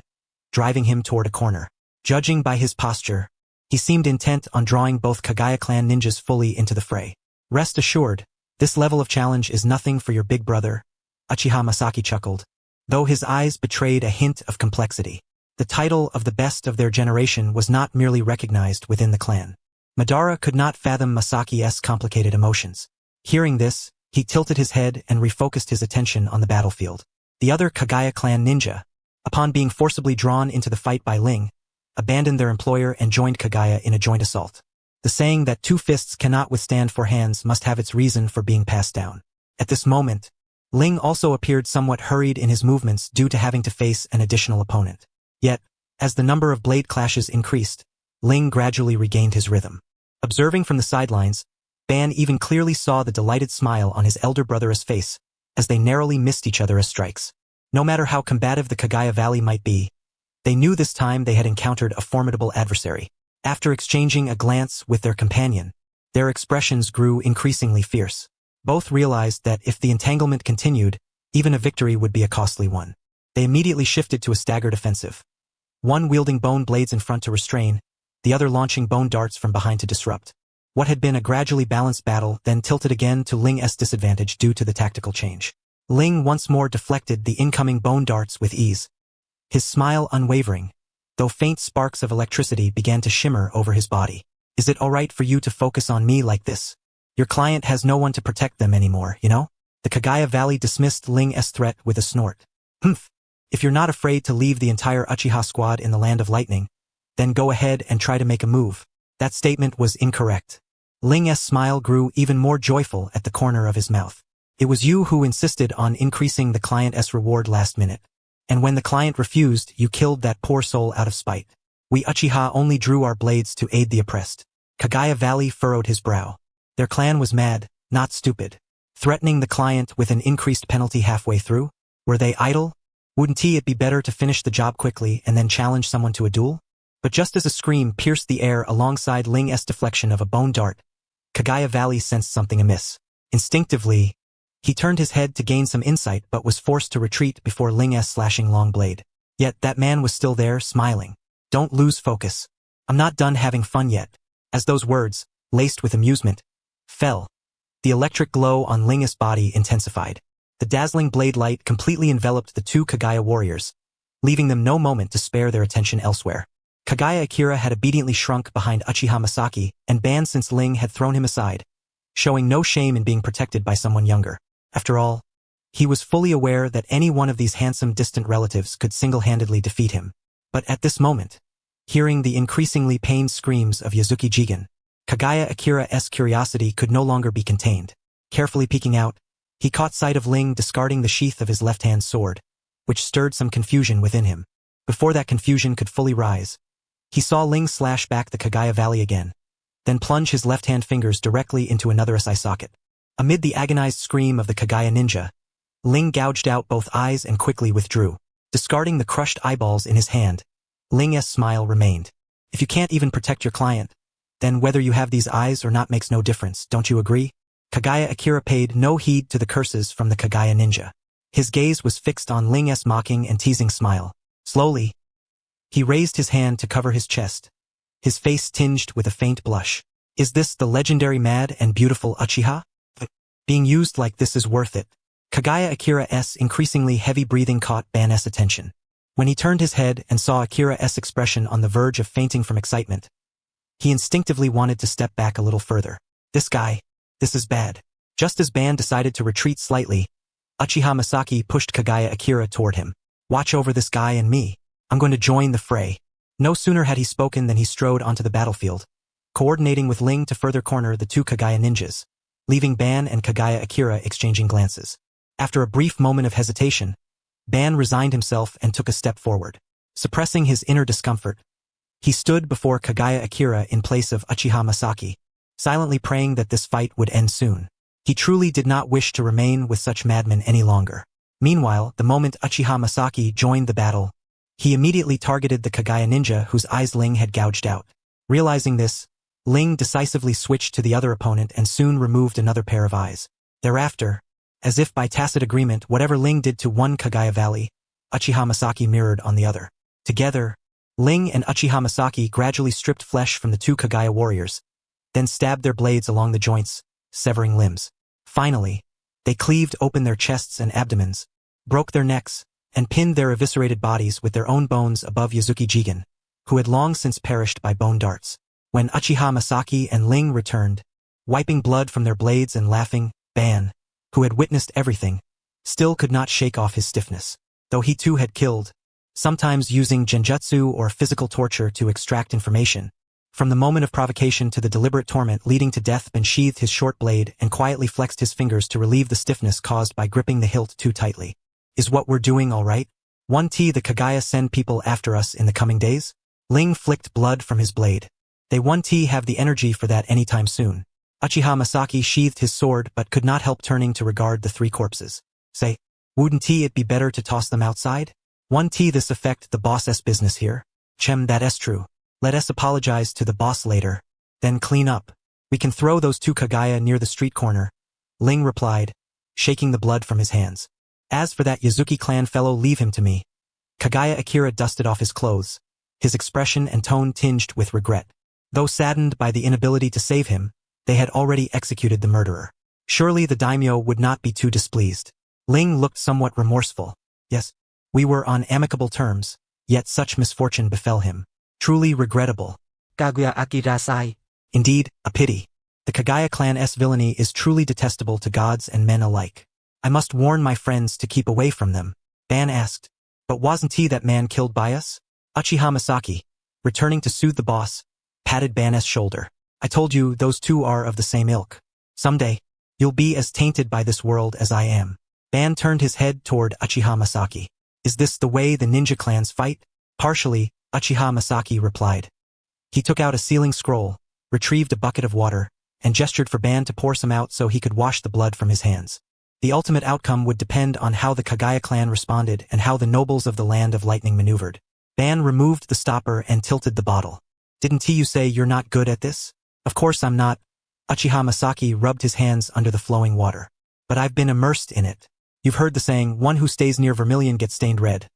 driving him toward a corner. Judging by his posture, he seemed intent on drawing both Kaguya clan ninjas fully into the fray. Rest assured, this level of challenge is nothing for your big brother, Uchiha Masaki chuckled, though his eyes betrayed a hint of complexity. The title of the best of their generation was not merely recognized within the clan. Madara could not fathom Masaki's complicated emotions. Hearing this, he tilted his head and refocused his attention on the battlefield. The other Kaguya clan ninja, upon being forcibly drawn into the fight by Ling, abandoned their employer and joined Kaguya in a joint assault. The saying that 2 fists cannot withstand 4 hands must have its reason for being passed down. At this moment, Ling also appeared somewhat hurried in his movements due to having to face an additional opponent. Yet, as the number of blade clashes increased, Ling gradually regained his rhythm. Observing from the sidelines, Ban even clearly saw the delighted smile on his elder brother's face, as they narrowly missed each other as strikes. No matter how combative the Kaguya Valley might be, They knew this time they had encountered a formidable adversary. After exchanging a glance with their companion, their expressions grew increasingly fierce. Both realized that if the entanglement continued, even a victory would be a costly one. They immediately shifted to a staggered offensive. One wielding bone blades in front to restrain, the other launching bone darts from behind to disrupt. What had been a gradually balanced battle then tilted again to Ling's disadvantage due to the tactical change. Ling once more deflected the incoming bone darts with ease, his smile unwavering, though faint sparks of electricity began to shimmer over his body. Is it all right for you to focus on me like this? Your client has no one to protect them anymore, you know? The Kaguya Valley dismissed Ling's threat with a snort. Humph. If you're not afraid to leave the entire Uchiha squad in the land of lightning, then go ahead and try to make a move. That statement was incorrect. Ling's smile grew even more joyful at the corner of his mouth. It was you who insisted on increasing the client's reward last minute. And when the client refused, you killed that poor soul out of spite. We Uchiha only drew our blades to aid the oppressed. Kaguya Valley furrowed his brow. Their clan was mad, not stupid. Threatening the client with an increased penalty halfway through? Were they idle? Wouldn't it be better to finish the job quickly and then challenge someone to a duel? But just as a scream pierced the air alongside Ling's deflection of a bone dart, Kaguya Valley sensed something amiss. Instinctively, he turned his head to gain some insight but was forced to retreat before Ling's slashing long blade. Yet that man was still there, smiling. Don't lose focus. I'm not done having fun yet. As those words, laced with amusement, fell, the electric glow on Ling's body intensified. The dazzling blade light completely enveloped the two Kaguya warriors, leaving them no moment to spare their attention elsewhere. Kaguya Akira had obediently shrunk behind Uchiha Masaki and banned since Ling had thrown him aside, showing no shame in being protected by someone younger. After all, he was fully aware that any one of these handsome distant relatives could single-handedly defeat him. But at this moment, hearing the increasingly pained screams of Yazuki Jigen, Kaguya Akira's curiosity could no longer be contained. Carefully peeking out, he caught sight of Ling discarding the sheath of his left-hand sword, which stirred some confusion within him. Before that confusion could fully rise, he saw Ling slash back the Kaguya Valley again, then plunge his left-hand fingers directly into another eye socket. Amid the agonized scream of the Kaguya ninja, Ling gouged out both eyes and quickly withdrew. Discarding the crushed eyeballs in his hand, Ling's smile remained. If you can't even protect your client, then whether you have these eyes or not makes no difference, don't you agree? Kaguya Akira paid no heed to the curses from the Kaguya ninja. His gaze was fixed on Ling's mocking and teasing smile. Slowly, he raised his hand to cover his chest, his face tinged with a faint blush. Is this the legendary mad and beautiful Uchiha? Being used like this is worth it. Kaguya Akira's increasingly heavy breathing caught Ban's attention. When he turned his head and saw Akira's expression on the verge of fainting from excitement, he instinctively wanted to step back a little further. This is bad. Just as Ban decided to retreat slightly, Uchiha Masaki pushed Kaguya Akira toward him. Watch over this guy and me. I'm going to join the fray. No sooner had he spoken than he strode onto the battlefield, coordinating with Ling to further corner the two Kaguya ninjas, leaving Ban and Kaguya Akira exchanging glances. After a brief moment of hesitation, Ban resigned himself and took a step forward. Suppressing his inner discomfort, he stood before Kaguya Akira in place of Uchiha Masaki, silently praying that this fight would end soon. He truly did not wish to remain with such madmen any longer. Meanwhile, the moment Uchiha Masaki joined the battle, he immediately targeted the Kaguya ninja whose eyes Ling had gouged out. Realizing this, Ling decisively switched to the other opponent and soon removed another pair of eyes. Thereafter, as if by tacit agreement, whatever Ling did to one Kaguya Valley, Uchiha Masaki mirrored on the other. Together, Ling and Uchiha Masaki gradually stripped flesh from the two Kaguya warriors, then stabbed their blades along the joints, severing limbs. Finally, they cleaved open their chests and abdomens, broke their necks, and pinned their eviscerated bodies with their own bones above Yazuki Jigen, who had long since perished by bone darts. When Uchiha Masaki and Ling returned, wiping blood from their blades and laughing, Ban, who had witnessed everything, still could not shake off his stiffness. Though he too had killed, sometimes using genjutsu or physical torture to extract information, from the moment of provocation to the deliberate torment leading to death, Ben sheathed his short blade and quietly flexed his fingers to relieve the stiffness caused by gripping the hilt too tightly. Is what we're doing all right? Won't the Kaguya send people after us in the coming days? Ling flicked blood from his blade. They won't have the energy for that anytime soon. Uchiha Masaki sheathed his sword but could not help turning to regard the three corpses. Say, wouldn't it be better to toss them outside? 1T this affect the boss's business here? Chem that is true. Let us apologize to the boss later. Then clean up. We can throw those two Kagaya near the street corner. Ling replied, shaking the blood from his hands. As for that Yazuki clan fellow, leave him to me. Kagaya Akira dusted off his clothes, his expression and tone tinged with regret. Though saddened by the inability to save him, they had already executed the murderer. Surely the daimyo would not be too displeased. Ling looked somewhat remorseful. Yes, we were on amicable terms, yet such misfortune befell him. Truly regrettable. Kaguya Akira-sai. Indeed, a pity. The Kagaya clan's villainy is truly detestable to gods and men alike. I must warn my friends to keep away from them. Ban asked. But wasn't he that man killed by us? Uchiha Masaki, returning to soothe the boss, patted Ban's shoulder. I told you those two are of the same ilk. Someday, you'll be as tainted by this world as I am. Ban turned his head toward Uchiha Masaki. Is this the way the ninja clans fight? Partially, Uchiha Masaki replied. He took out a sealing scroll, retrieved a bucket of water, and gestured for Ban to pour some out so he could wash the blood from his hands. The ultimate outcome would depend on how the Kagaya clan responded and how the nobles of the Land of Lightning maneuvered. Ban removed the stopper and tilted the bottle. Didn't you say you're not good at this? Of course I'm not. Uchiha Masaki rubbed his hands under the flowing water. But I've been immersed in it. You've heard the saying, one who stays near vermilion gets stained red.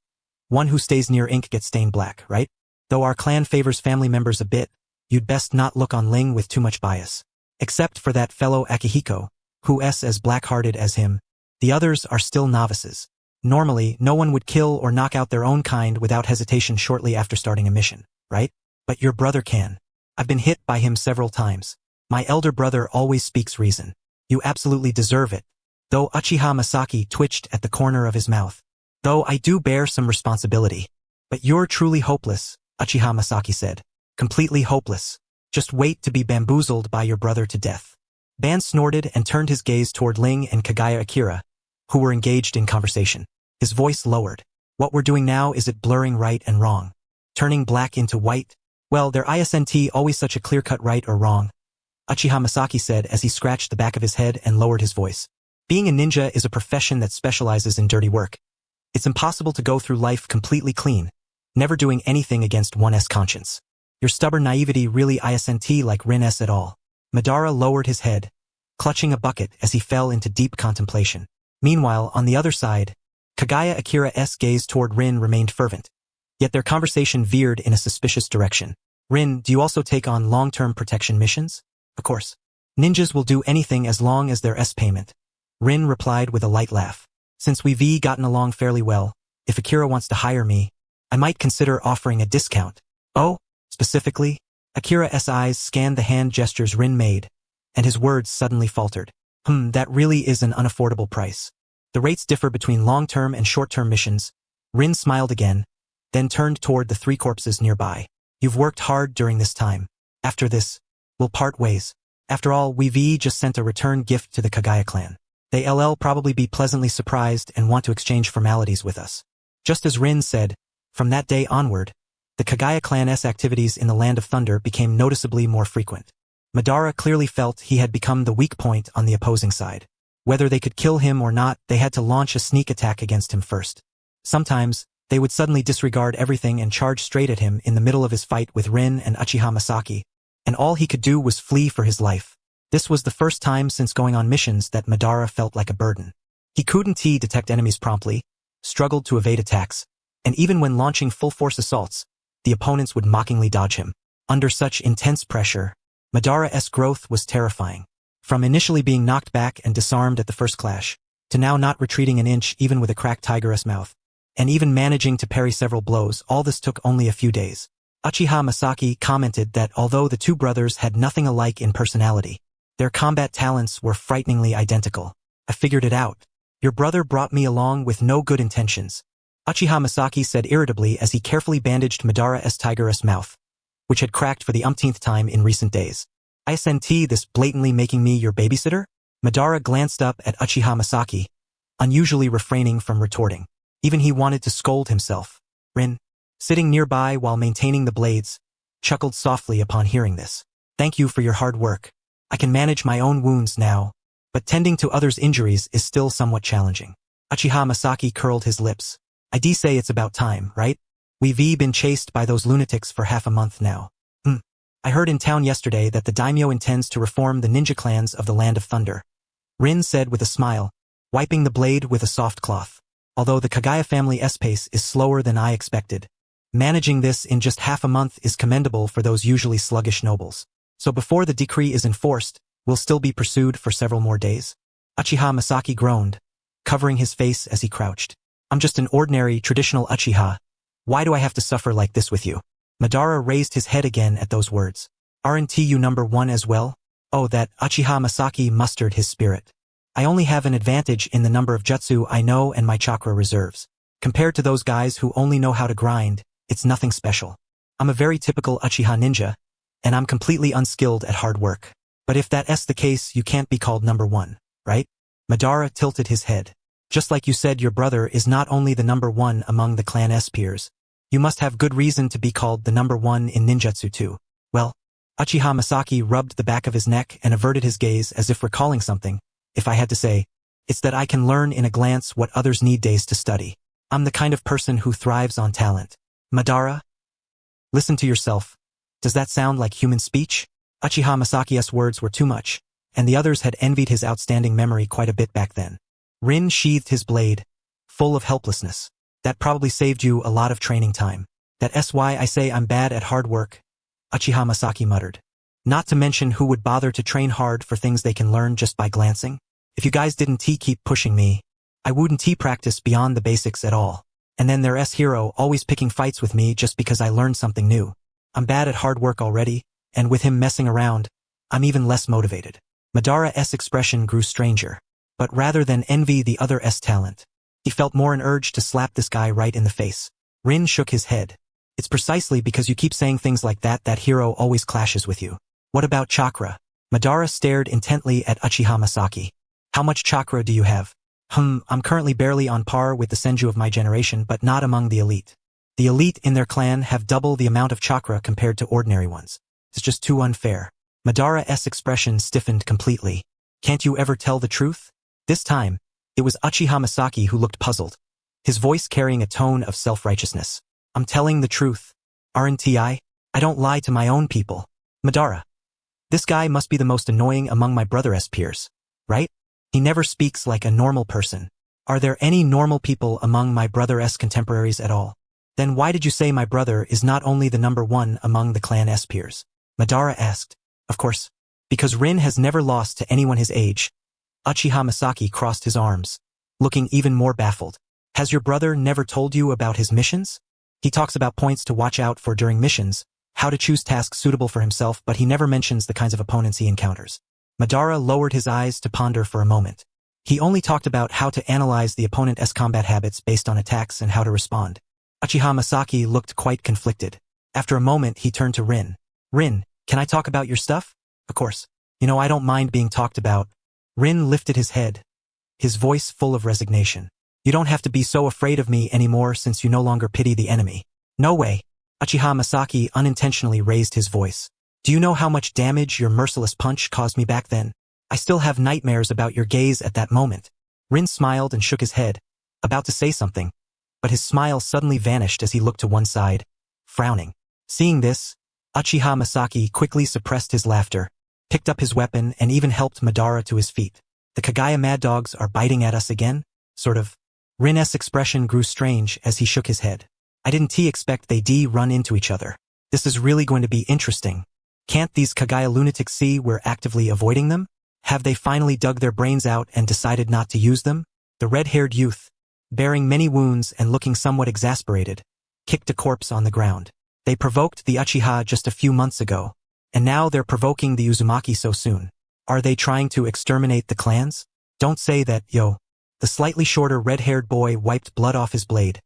One who stays near ink gets stained black, right? Though our clan favors family members a bit, you'd best not look on Ling with too much bias. Except for that fellow Akihiko, who is as black-hearted as him. The others are still novices. Normally, no one would kill or knock out their own kind without hesitation shortly after starting a mission, right? But your brother can. I've been hit by him several times. My elder brother always speaks reason. You absolutely deserve it. Though Uchiha Masaki twitched at the corner of his mouth. Though I do bear some responsibility. But you're truly hopeless, Uchiha Masaki said. Completely hopeless. Just wait to be bamboozled by your brother to death. Ban snorted and turned his gaze toward Ling and Kagaya Akira, who were engaged in conversation. His voice lowered. What we're doing now, is it blurring right and wrong? Turning black into white? Well, there isn't always such a clear-cut right or wrong, Uchiha Masaki said as he scratched the back of his head and lowered his voice. Being a ninja is a profession that specializes in dirty work. It's impossible to go through life completely clean, never doing anything against one's conscience. Your stubborn naivety really isn't like Rin-s at all. Madara lowered his head, clutching a bucket as he fell into deep contemplation. Meanwhile, on the other side, Kagaya Akira's gaze toward Rin remained fervent. Yet their conversation veered in a suspicious direction. Rin, do you also take on long-term protection missions? Of course. Ninjas will do anything as long as there's payment. Rin replied with a light laugh. Since we've gotten along fairly well, if Akira wants to hire me, I might consider offering a discount. Oh, specifically? Akira's eyes scanned the hand gestures Rin made, and his words suddenly faltered. That really is an unaffordable price. The rates differ between long-term and short-term missions. Rin smiled again, then turned toward the three corpses nearby. You've worked hard during this time. After this, we'll part ways. After all, we've just sent a return gift to the Kagaya clan. They'll probably be pleasantly surprised and want to exchange formalities with us. Just as Rin said, from that day onward, the Kagaya clan's activities in the Land of Thunder became noticeably more frequent. Madara clearly felt he had become the weak point on the opposing side. Whether they could kill him or not, they had to launch a sneak attack against him first. Sometimes, they would suddenly disregard everything and charge straight at him in the middle of his fight with Rin and Uchiha Masaki, and all he could do was flee for his life. This was the first time since going on missions that Madara felt like a burden. He couldn't detect enemies promptly, struggled to evade attacks, and even when launching full-force assaults, the opponents would mockingly dodge him. Under such intense pressure, Madara's growth was terrifying. From initially being knocked back and disarmed at the first clash, to now not retreating an inch even with a cracked tiger's mouth, and even managing to parry several blows, all this took only a few days. Uchiha Masaki commented that although the two brothers had nothing alike in personality, their combat talents were frighteningly identical. I figured it out. Your brother brought me along with no good intentions, Uchiha Masaki said irritably as he carefully bandaged Madara's tiger's mouth, which had cracked for the umpteenth time in recent days. Isn't this blatantly making me your babysitter? Madara glanced up at Uchiha Masaki, unusually refraining from retorting. Even he wanted to scold himself. Rin, sitting nearby while maintaining the blades, chuckled softly upon hearing this. Thank you for your hard work. I can manage my own wounds now, but tending to others' injuries is still somewhat challenging. Uchiha Masaki curled his lips. I say it's about time, right? We've been chased by those lunatics for half a month now. I heard in town yesterday that the daimyo intends to reform the ninja clans of the Land of Thunder. Rin said with a smile, wiping the blade with a soft cloth. Although the Kagaya family's pace is slower than I expected, managing this in just half a month is commendable for those usually sluggish nobles. So before the decree is enforced, we'll still be pursued for several more days? Uchiha Masaki groaned, covering his face as he crouched. I'm just an ordinary, traditional Uchiha. Why do I have to suffer like this with you? Madara raised his head again at those words. Aren't you number one as well? Oh, that Uchiha Masaki mustered his spirit. I only have an advantage in the number of jutsu I know and my chakra reserves. Compared to those guys who only know how to grind, it's nothing special. I'm a very typical Uchiha ninja, and I'm completely unskilled at hard work. But if that's the case, you can't be called number one, right? Madara tilted his head. Just like you said, your brother is not only the number one among the clan's peers. You must have good reason to be called the number one in ninjutsu too. Well, Uchiha Masaki rubbed the back of his neck and averted his gaze as if recalling something. If I had to say, it's that I can learn in a glance what others need days to study. I'm the kind of person who thrives on talent. Madara? Listen to yourself. Does that sound like human speech? Uchiha Masaki's words were too much, and the others had envied his outstanding memory quite a bit back then. Rin sheathed his blade, full of helplessness. That probably saved you a lot of training time. That's why I say I'm bad at hard work, Uchiha Masaki muttered. Not to mention who would bother to train hard for things they can learn just by glancing? If you guys didn't keep pushing me, I wouldn't practice beyond the basics at all. And then their hero always picking fights with me just because I learned something new. I'm bad at hard work already, and with him messing around, I'm even less motivated. Madara's expression grew stranger. But rather than envy the other's talent, he felt more an urge to slap this guy right in the face. Rin shook his head. It's precisely because you keep saying things like that hero always clashes with you. What about chakra? Madara stared intently at Uchiha Masaki. How much chakra do you have? I'm currently barely on par with the Senju of my generation, but not among the elite. The elite in their clan have double the amount of chakra compared to ordinary ones. It's just too unfair. Madara's expression stiffened completely. Can't you ever tell the truth? This time, it was Uchiha Masaki who looked puzzled, his voice carrying a tone of self-righteousness. I'm telling the truth. Aren't I? I don't lie to my own people. Madara. This guy must be the most annoying among my brother's peers, right? He never speaks like a normal person. Are there any normal people among my brother's contemporaries at all? Then why did you say my brother is not only the number one among the clan's peers? Madara asked. Of course, because Rin has never lost to anyone his age. Uchiha Masaki crossed his arms, looking even more baffled. Has your brother never told you about his missions? He talks about points to watch out for during missions, how to choose tasks suitable for himself, but he never mentions the kinds of opponents he encounters. Madara lowered his eyes to ponder for a moment. He only talked about how to analyze the opponent's combat habits based on attacks and how to respond. Uchiha Masaki looked quite conflicted. After a moment, he turned to Rin. Rin, can I talk about your stuff? Of course. I don't mind being talked about. Rin lifted his head, his voice full of resignation. You don't have to be so afraid of me anymore since you no longer pity the enemy. No way. Uchiha Masaki unintentionally raised his voice. Do you know how much damage your merciless punch caused me back then? I still have nightmares about your gaze at that moment. Rin smiled and shook his head, about to say something, but his smile suddenly vanished as he looked to one side, frowning. Seeing this, Uchiha Masaki quickly suppressed his laughter, picked up his weapon, and even helped Madara to his feet. The Kagaya mad dogs are biting at us again? Sort of. Rin's expression grew strange as he shook his head. I didn't expect they'd run into each other. This is really going to be interesting. Can't these Kagaya lunatics see we're actively avoiding them? Have they finally dug their brains out and decided not to use them? The red-haired youth, bearing many wounds and looking somewhat exasperated, kicked a corpse on the ground. They provoked the Uchiha just a few months ago, and now they're provoking the Uzumaki so soon. Are they trying to exterminate the clans? Don't say that, yo. The slightly shorter red-haired boy wiped blood off his blade,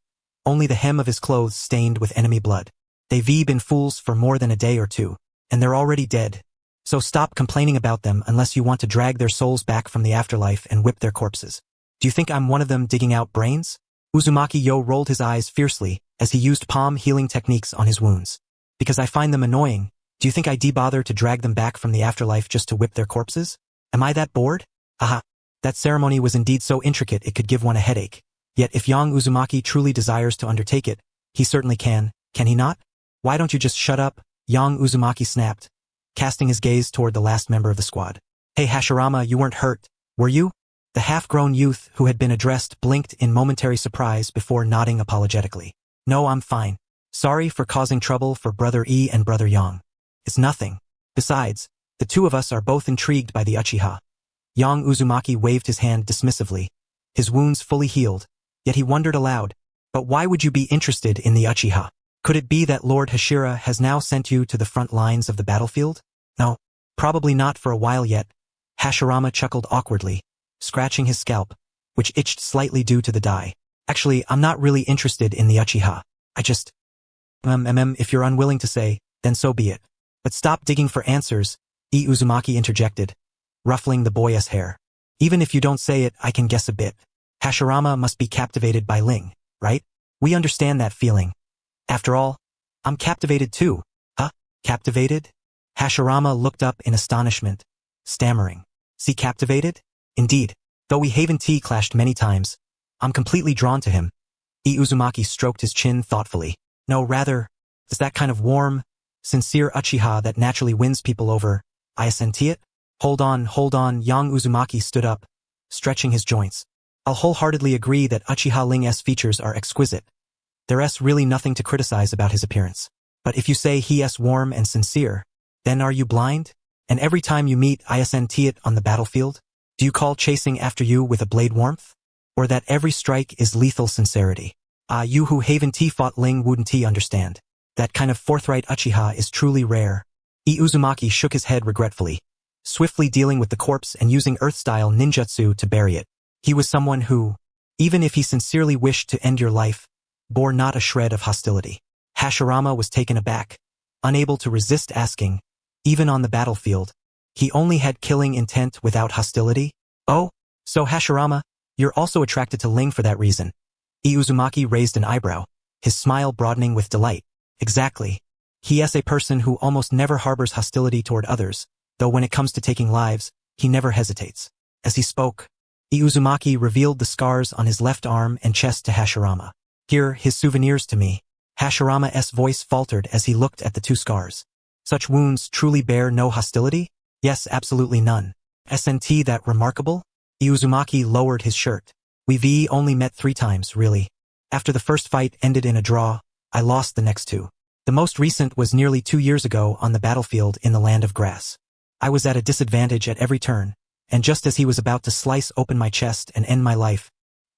only the hem of his clothes stained with enemy blood. They've been fools for more than a day or two, and they're already dead. So stop complaining about them unless you want to drag their souls back from the afterlife and whip their corpses. Do you think I'm one of them digging out brains? Uzumaki rolled his eyes fiercely as he used palm healing techniques on his wounds. Because I find them annoying, do you think I'd bother to drag them back from the afterlife just to whip their corpses? Am I that bored? Aha. That ceremony was indeed so intricate it could give one a headache. Yet if young Uzumaki truly desires to undertake it, he certainly can he not? Why don't you just shut up? Young Uzumaki snapped, casting his gaze toward the last member of the squad. Hey Hashirama, you weren't hurt, were you? The half-grown youth who had been addressed blinked in momentary surprise before nodding apologetically. No, I'm fine. Sorry for causing trouble for Brother E and Brother Yang. It's nothing. Besides, the two of us are both intrigued by the Uchiha. Young Uzumaki waved his hand dismissively, his wounds fully healed, yet he wondered aloud, but why would you be interested in the Uchiha? Could it be that Lord Hashira has now sent you to the front lines of the battlefield? No, probably not for a while yet. Hashirama chuckled awkwardly, scratching his scalp, which itched slightly due to the dye. Actually, I'm not really interested in the Uchiha. I just… if you're unwilling to say, then so be it. But stop digging for answers, Uzumaki interjected, ruffling the boy's hair. Even if you don't say it, I can guess a bit. Hashirama must be captivated by Ling, right? We understand that feeling. After all, I'm captivated too. Huh? Captivated? Hashirama looked up in astonishment, stammering. See, captivated? Indeed, though we haven't clashed many times, I'm completely drawn to him. Uzumaki stroked his chin thoughtfully. No, rather, it's that kind of warm, sincere Uchiha that naturally wins people over. I assent it? Hold on, young Uzumaki stood up, stretching his joints. I'll wholeheartedly agree that Uchiha Ling's features are exquisite. There's really nothing to criticize about his appearance. But if you say he's warm and sincere, then are you blind? And every time you meet I assent it on the battlefield, do you call chasing after you with a blade warmth? Or that every strike is lethal sincerity? You who haven't fought Ling wouldn't understand. That kind of forthright Uchiha is truly rare. Uzumaki shook his head regretfully, swiftly dealing with the corpse and using Earth-style ninjutsu to bury it. He was someone who, even if he sincerely wished to end your life, bore not a shred of hostility. Hashirama was taken aback, unable to resist asking, even on the battlefield, he only had killing intent without hostility? Oh, so Hashirama, you're also attracted to Ling for that reason. Uzumaki raised an eyebrow, his smile broadening with delight. Exactly. He is a person who almost never harbors hostility toward others, though when it comes to taking lives, he never hesitates. As he spoke, Uzumaki revealed the scars on his left arm and chest to Hashirama. Here, his souvenirs to me. Hashirama's voice faltered as he looked at the two scars. Such wounds truly bear no hostility? Yes, absolutely none. Isn't that remarkable? Uzumaki lowered his shirt. We've only met 3 times, really. After the first fight ended in a draw, I lost the next 2. The most recent was nearly 2 years ago on the battlefield in the Land of Grass. I was at a disadvantage at every turn, and just as he was about to slice open my chest and end my life,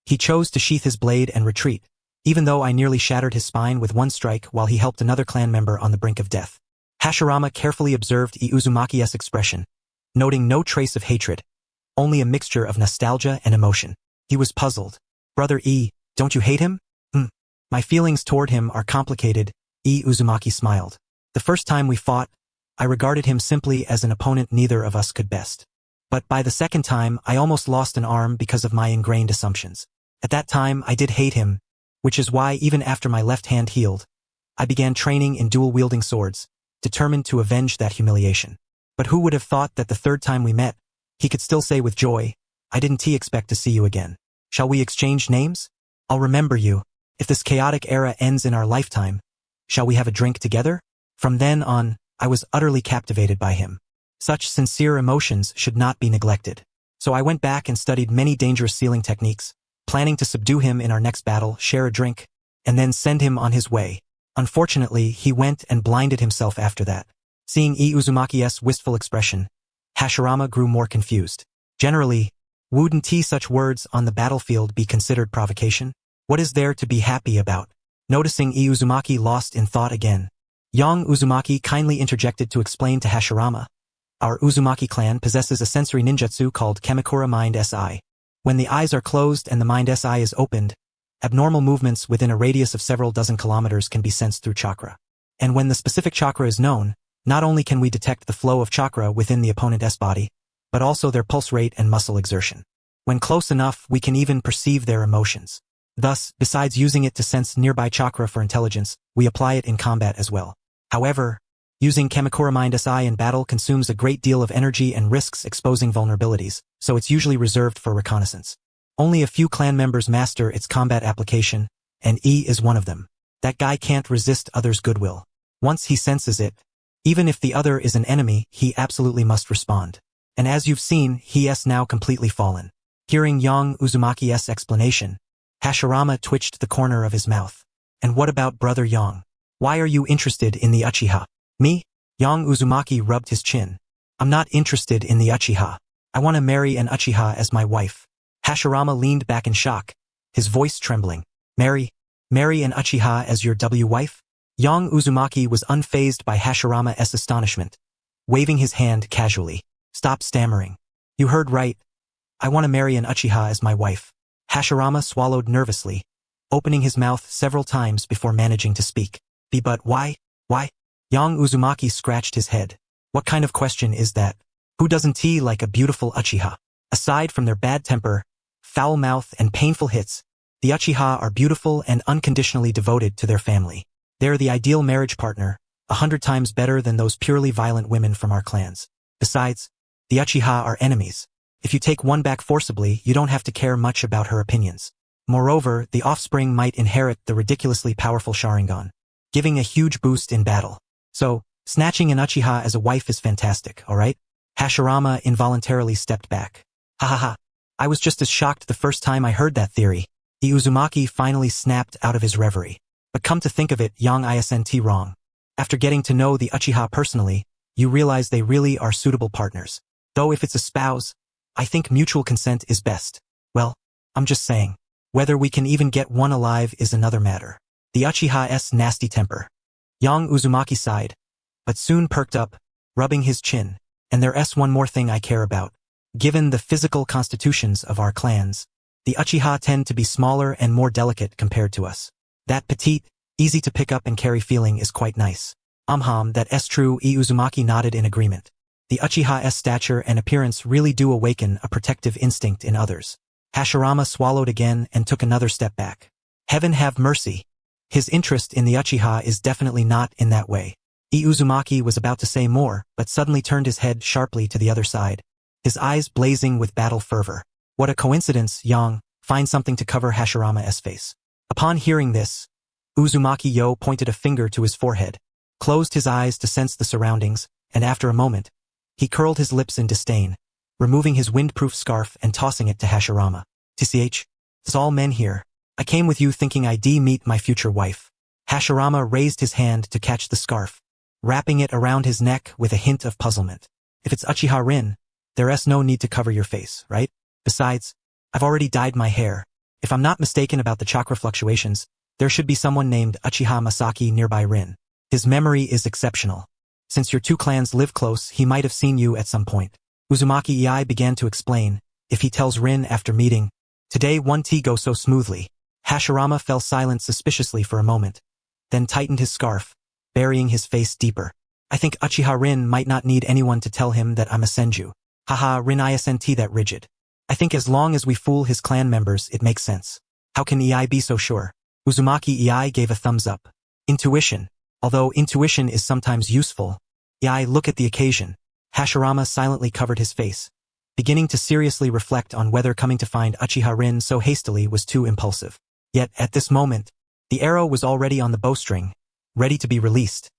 he chose to sheath his blade and retreat, even though I nearly shattered his spine with 1 strike while he helped another clan member on the brink of death. Hashirama carefully observed Uzumaki's expression, noting no trace of hatred, only a mixture of nostalgia and emotion. He was puzzled. Brother E, don't you hate him? My feelings toward him are complicated, Uzumaki smiled. The first time we fought, I regarded him simply as an opponent neither of us could best. But by the second time, I almost lost an arm because of my ingrained assumptions. At that time, I did hate him, which is why even after my left hand healed, I began training in dual-wielding swords, determined to avenge that humiliation. But who would have thought that the third time we met, he could still say with joy, I didn't expect to see you again. Shall we exchange names? I'll remember you. If this chaotic era ends in our lifetime, shall we have a drink together? From then on, I was utterly captivated by him. Such sincere emotions should not be neglected. So I went back and studied many dangerous sealing techniques, planning to subdue him in our next battle, share a drink, and then send him on his way. Unfortunately, he went and blinded himself after that. Seeing Uzumaki's wistful expression, Hashirama grew more confused. Generally, wouldn't such words on the battlefield be considered provocation? What is there to be happy about? Noticing Uzumaki lost in thought again, young Uzumaki kindly interjected to explain to Hashirama. Our Uzumaki clan possesses a sensory ninjutsu called Kamakura Mind Si. When the eyes are closed and the Mind Si is opened, abnormal movements within a radius of several dozen kilometers can be sensed through chakra. And when the specific chakra is known, not only can we detect the flow of chakra within the opponent's body, but also their pulse rate and muscle exertion. When close enough, we can even perceive their emotions. Thus, besides using it to sense nearby chakra for intelligence, we apply it in combat as well. However, using Kamakura Mind Si in battle consumes a great deal of energy and risks exposing vulnerabilities, so it's usually reserved for reconnaissance. Only a few clan members master its combat application, and E is one of them. That guy can't resist others' goodwill. Once he senses it, even if the other is an enemy, he absolutely must respond. And as you've seen, he has now completely fallen. Hearing young Uzumaki's explanation, Hashirama twitched the corner of his mouth. And what about brother Yang? Why are you interested in the Uchiha? Me? Young Uzumaki rubbed his chin. I'm not interested in the Uchiha. I want to marry an Uchiha as my wife. Hashirama leaned back in shock, his voice trembling. Marry an Uchiha as your wife? Young Uzumaki was unfazed by Hashirama's astonishment, waving his hand casually. Stop stammering. You heard right. I want to marry an Uchiha as my wife. Hashirama swallowed nervously, opening his mouth several times before managing to speak. But why? Why? Young Uzumaki scratched his head. What kind of question is that? Who doesn't like a beautiful Uchiha? Aside from their bad temper, foul mouth, and painful hits, the Uchiha are beautiful and unconditionally devoted to their family. They're the ideal marriage partner, 100 times better than those purely violent women from our clans. Besides, the Uchiha are enemies. If you take one back forcibly, you don't have to care much about her opinions. Moreover, the offspring might inherit the ridiculously powerful Sharingan, giving a huge boost in battle. So, snatching an Uchiha as a wife is fantastic, alright? Hashirama involuntarily stepped back. Ha ha ha. I was just as shocked the first time I heard that theory. The Uzumaki finally snapped out of his reverie. But come to think of it, Yang isn't wrong. After getting to know the Uchiha personally, you realize they really are suitable partners. Though if it's a spouse, I think mutual consent is best. Well, I'm just saying. Whether we can even get one alive is another matter. The Uchiha's nasty temper. Young Uzumaki sighed, but soon perked up, rubbing his chin. And there's one more thing I care about. Given the physical constitutions of our clans, the Uchiha tend to be smaller and more delicate compared to us. That petite, easy to pick up and carry feeling is quite nice. That's true. Uzumaki nodded in agreement. The Uchiha's stature and appearance really do awaken a protective instinct in others. Hashirama swallowed again and took another step back. Heaven have mercy. His interest in the Uchiha is definitely not in that way. Uzumaki was about to say more, but suddenly turned his head sharply to the other side, his eyes blazing with battle fervor. What a coincidence, Yang. Find something to cover Hashirama's face. Upon hearing this, Uzumaki pointed a finger to his forehead, closed his eyes to sense the surroundings, and after a moment, he curled his lips in disdain, removing his windproof scarf and tossing it to Hashirama. Tch, it's all men here. I came with you thinking I'd meet my future wife. Hashirama raised his hand to catch the scarf, wrapping it around his neck with a hint of puzzlement. If it's Uchiha Rin, there's no need to cover your face, right? Besides, I've already dyed my hair. If I'm not mistaken about the chakra fluctuations, there should be someone named Uchiha Masaki nearby Rin. His memory is exceptional. Since your two clans live close, he might have seen you at some point. Uzumaki began to explain. If he tells Rin after meeting, today won't go so smoothly. Hashirama fell silent suspiciously for a moment, then tightened his scarf, burying his face deeper. I think Uchiha Rin might not need anyone to tell him that I'm a Senju. Haha, Rin isn't that rigid. I think as long as we fool his clan members, it makes sense. How can be so sure? Uzumaki gave a thumbs up. Intuition. Although intuition is sometimes useful, look at the occasion. Hashirama silently covered his face, beginning to seriously reflect on whether coming to find Uchiha Rin so hastily was too impulsive. Yet, at this moment, the arrow was already on the bowstring, ready to be released.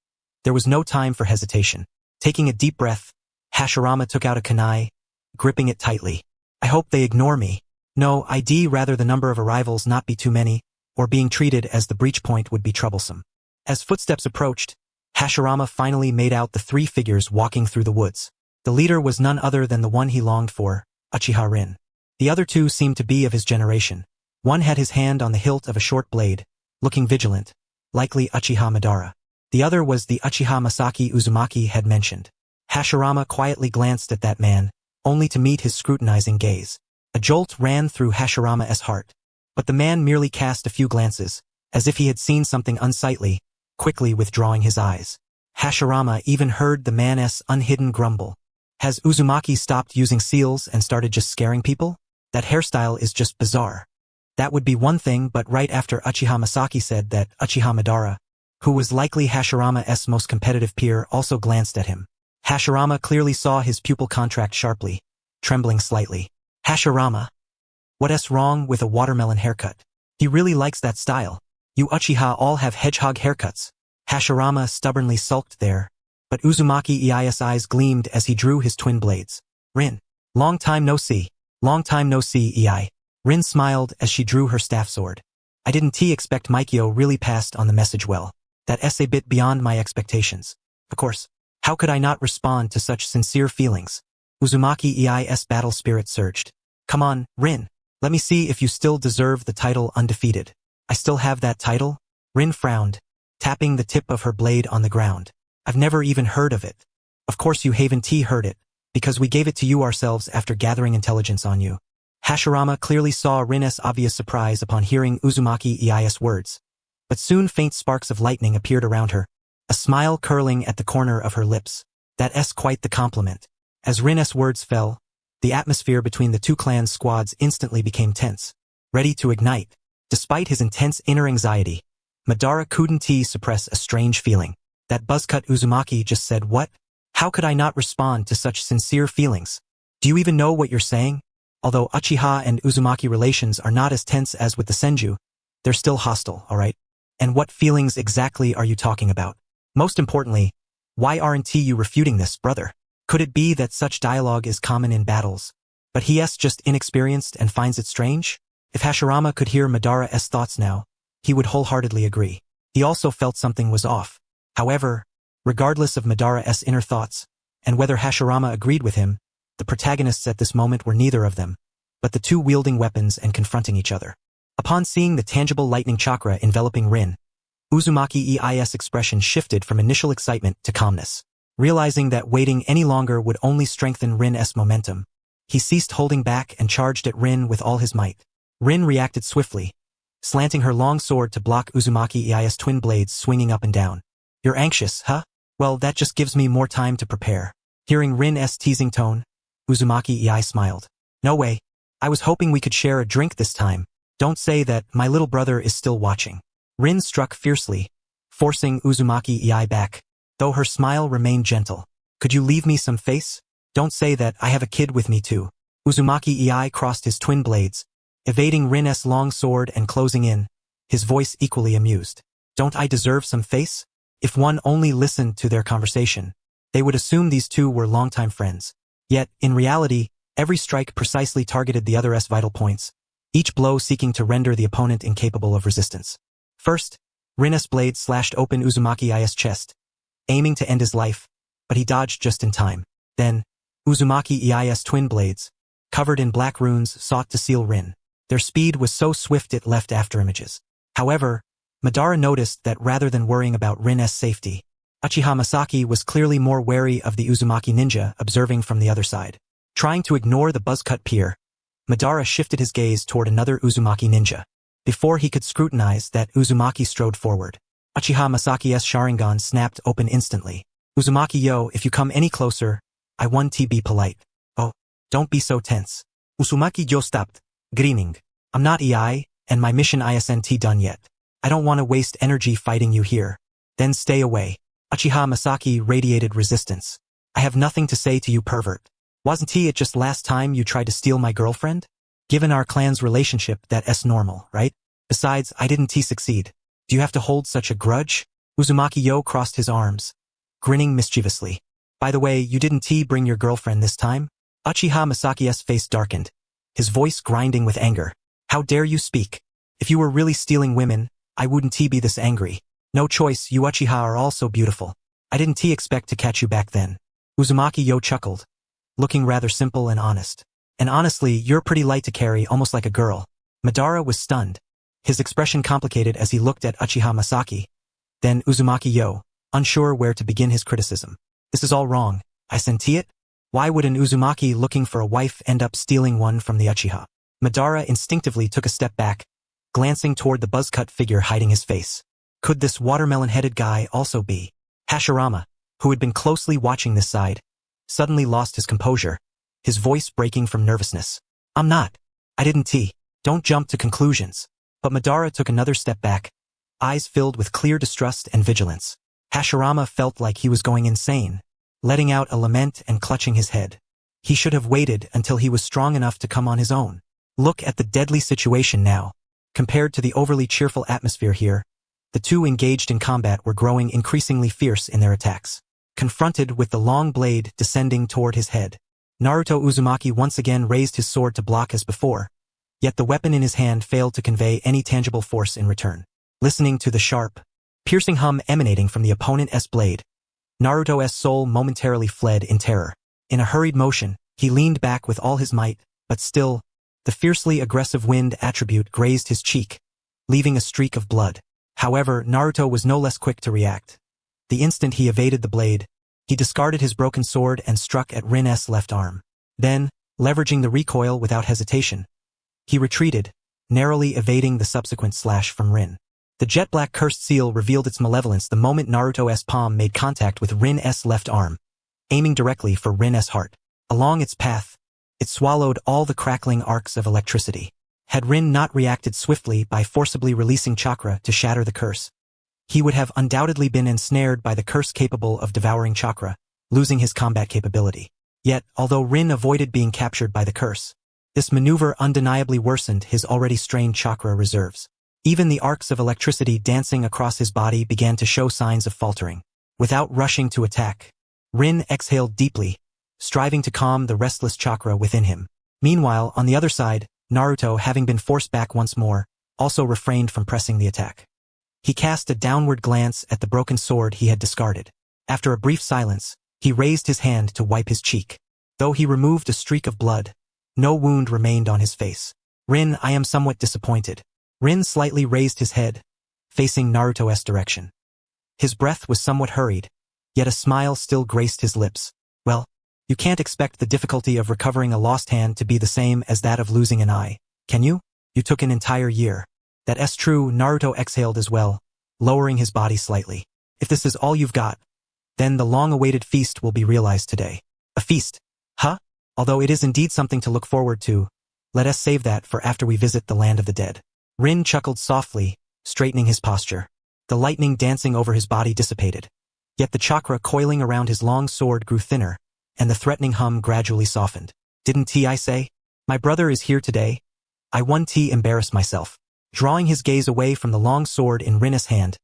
There was no time for hesitation. Taking a deep breath, Hashirama took out a kunai, gripping it tightly. I hope they ignore me. No, I'd rather the number of arrivals not be too many, or being treated as the breach point would be troublesome. As footsteps approached, Hashirama finally made out the three figures walking through the woods. The leader was none other than the one he longed for, Uchiha Rin. The other two seemed to be of his generation. One had his hand on the hilt of a short blade, looking vigilant, likely Uchiha Madara. The other was the Uchiha Masaki Uzumaki had mentioned. Hashirama quietly glanced at that man, only to meet his scrutinizing gaze. A jolt ran through Hashirama's heart. But the man merely cast a few glances, as if he had seen something unsightly, quickly withdrawing his eyes. Hashirama even heard the man's unhidden grumble. Has Uzumaki stopped using seals and started just scaring people? That hairstyle is just bizarre. That would be one thing, but right after Uchiha Masaki said that, Uchiha Madara, who was likely Hashirama's most competitive peer, also glanced at him. Hashirama clearly saw his pupil contract sharply, trembling slightly. Hashirama. What's wrong with a watermelon haircut? He really likes that style. You Uchiha all have hedgehog haircuts. Hashirama stubbornly sulked there, but Uzumaki-i's eyes gleamed as he drew his twin blades. Rin. Long time no see. Long time no see, ei. Rin smiled as she drew her staff sword. I didn't expect Mikio really passed on the message well. That's a bit beyond my expectations. Of course, how could I not respond to such sincere feelings? Uzumaki-i's battle spirit surged. Come on, Rin. Let me see if you still deserve the title undefeated. I still have that title? Rin frowned, tapping the tip of her blade on the ground. I've never even heard of it. Of course you haven't heard it, because we gave it to you ourselves after gathering intelligence on you. Hashirama clearly saw Rin's obvious surprise upon hearing Uzumaki-i's words. But soon faint sparks of lightning appeared around her, a smile curling at the corner of her lips. That's quite the compliment. As Rin's words fell, the atmosphere between the two clans' squads instantly became tense, ready to ignite. Despite his intense inner anxiety, Madara couldn't suppress a strange feeling. That buzzcut Uzumaki just said what? How could I not respond to such sincere feelings? Do you even know what you're saying? Although Uchiha and Uzumaki relations are not as tense as with the Senju, they're still hostile, alright? And what feelings exactly are you talking about? Most importantly, why aren't you refuting this, brother? Could it be that such dialogue is common in battles, but he's just inexperienced and finds it strange? If Hashirama could hear Madara's thoughts now, he would wholeheartedly agree. He also felt something was off. However, regardless of Madara's inner thoughts, and whether Hashirama agreed with him, the protagonists at this moment were neither of them, but the two wielding weapons and confronting each other. Upon seeing the tangible lightning chakra enveloping Rin, Uzumaki-i's expression shifted from initial excitement to calmness. Realizing that waiting any longer would only strengthen Rin's momentum, he ceased holding back and charged at Rin with all his might. Rin reacted swiftly, slanting her long sword to block Uzumaki-i's twin blades swinging up and down. You're anxious, huh? Well, that just gives me more time to prepare. Hearing Rin's teasing tone, Uzumaki-i smiled. No way. I was hoping we could share a drink this time. Don't say that my little brother is still watching. Rin struck fiercely, forcing Uzumaki-i back, though her smile remained gentle. Could you leave me some face? Don't say that I have a kid with me too. Uzumaki-i crossed his twin blades, evading Rin's long sword and closing in, his voice equally amused. Don't I deserve some face? If one only listened to their conversation, they would assume these two were longtime friends. Yet, in reality, every strike precisely targeted the other's vital points, each blow seeking to render the opponent incapable of resistance. First, Rin's blade slashed open Uzumaki-i's chest, aiming to end his life, but he dodged just in time. Then, Uzumaki-i's twin blades, covered in black runes, sought to seal Rin. Their speed was so swift it left afterimages. However, Madara noticed that rather than worrying about Rin's safety, Uchiha Masaki was clearly more wary of the Uzumaki ninja observing from the other side. Trying to ignore the buzzcut peer, Madara shifted his gaze toward another Uzumaki ninja. Before he could scrutinize that, Uzumaki strode forward. Uchiha Masaki's Sharingan snapped open instantly. Uzumaki, yo, if you come any closer, I want to be polite. Oh, don't be so tense. Uzumaki yo stopped, grinning. I'm not EI, and my mission isn't done yet. I don't want to waste energy fighting you here. Then stay away. Uchiha Masaki radiated resistance. I have nothing to say to you, pervert. Wasn't it just last time you tried to steal my girlfriend? Given our clan's relationship, that's normal, right? Besides, I didn't succeed. Do you have to hold such a grudge? Uzumaki yo crossed his arms, grinning mischievously. By the way, you didn't bring your girlfriend this time? Uchiha Masaki's face darkened, his voice grinding with anger. How dare you speak? If you were really stealing women, I wouldn't be this angry. No choice, you Uchiha are all so beautiful. I didn't expect to catch you back then. Uzumaki yo chuckled, looking rather simple and honest. And honestly, you're pretty light to carry, almost like a girl. Madara was stunned, his expression complicated as he looked at Uchiha Masaki. Then Uzumaki yo, unsure where to begin his criticism. This is all wrong. I senti it? Why would an Uzumaki looking for a wife end up stealing one from the Uchiha? Madara instinctively took a step back, glancing toward the buzzcut figure hiding his face. Could this watermelon-headed guy also be? Hashirama, who had been closely watching this side, suddenly lost his composure, his voice breaking from nervousness. I'm not. I didn't. Don't jump to conclusions. But Madara took another step back, eyes filled with clear distrust and vigilance. Hashirama felt like he was going insane, letting out a lament and clutching his head. He should have waited until he was strong enough to come on his own. Look at the deadly situation now. Compared to the overly cheerful atmosphere here, the two engaged in combat were growing increasingly fierce in their attacks. Confronted with the long blade descending toward his head, Naruto Uzumaki once again raised his sword to block as before, yet the weapon in his hand failed to convey any tangible force in return. Listening to the sharp, piercing hum emanating from the opponent's blade, Naruto's soul momentarily fled in terror. In a hurried motion, he leaned back with all his might, but still, the fiercely aggressive wind attribute grazed his cheek, leaving a streak of blood. However, Naruto was no less quick to react. The instant he evaded the blade, he discarded his broken sword and struck at Rin's left arm. Then, leveraging the recoil without hesitation, he retreated, narrowly evading the subsequent slash from Rin. The jet-black cursed seal revealed its malevolence the moment Naruto's palm made contact with Rin's left arm, aiming directly for Rin's heart. Along its path, it swallowed all the crackling arcs of electricity. Had Rin not reacted swiftly by forcibly releasing chakra to shatter the curse, he would have undoubtedly been ensnared by the curse capable of devouring chakra, losing his combat capability. Yet, although Rin avoided being captured by the curse, this maneuver undeniably worsened his already strained chakra reserves. Even the arcs of electricity dancing across his body began to show signs of faltering. Without rushing to attack, Rin exhaled deeply, striving to calm the restless chakra within him. Meanwhile, on the other side, Naruto, having been forced back once more, also refrained from pressing the attack. He cast a downward glance at the broken sword he had discarded. After a brief silence, he raised his hand to wipe his cheek. Though he removed a streak of blood, no wound remained on his face. Rin, I am somewhat disappointed. Rin slightly raised his head, facing Naruto's direction. His breath was somewhat hurried, yet a smile still graced his lips. Well, you can't expect the difficulty of recovering a lost hand to be the same as that of losing an eye, can you? You took an entire year. That's true. Naruto exhaled as well, lowering his body slightly. If this is all you've got, then the long-awaited feast will be realized today. A feast? Huh? Although it is indeed something to look forward to, let us save that for after we visit the land of the dead. Rin chuckled softly, straightening his posture. The lightning dancing over his body dissipated. Yet the chakra coiling around his long sword grew thinner, and the threatening hum gradually softened. Didn't I say? My brother is here today. I won't embarrass myself. Drawing his gaze away from the long sword in Rin's hand,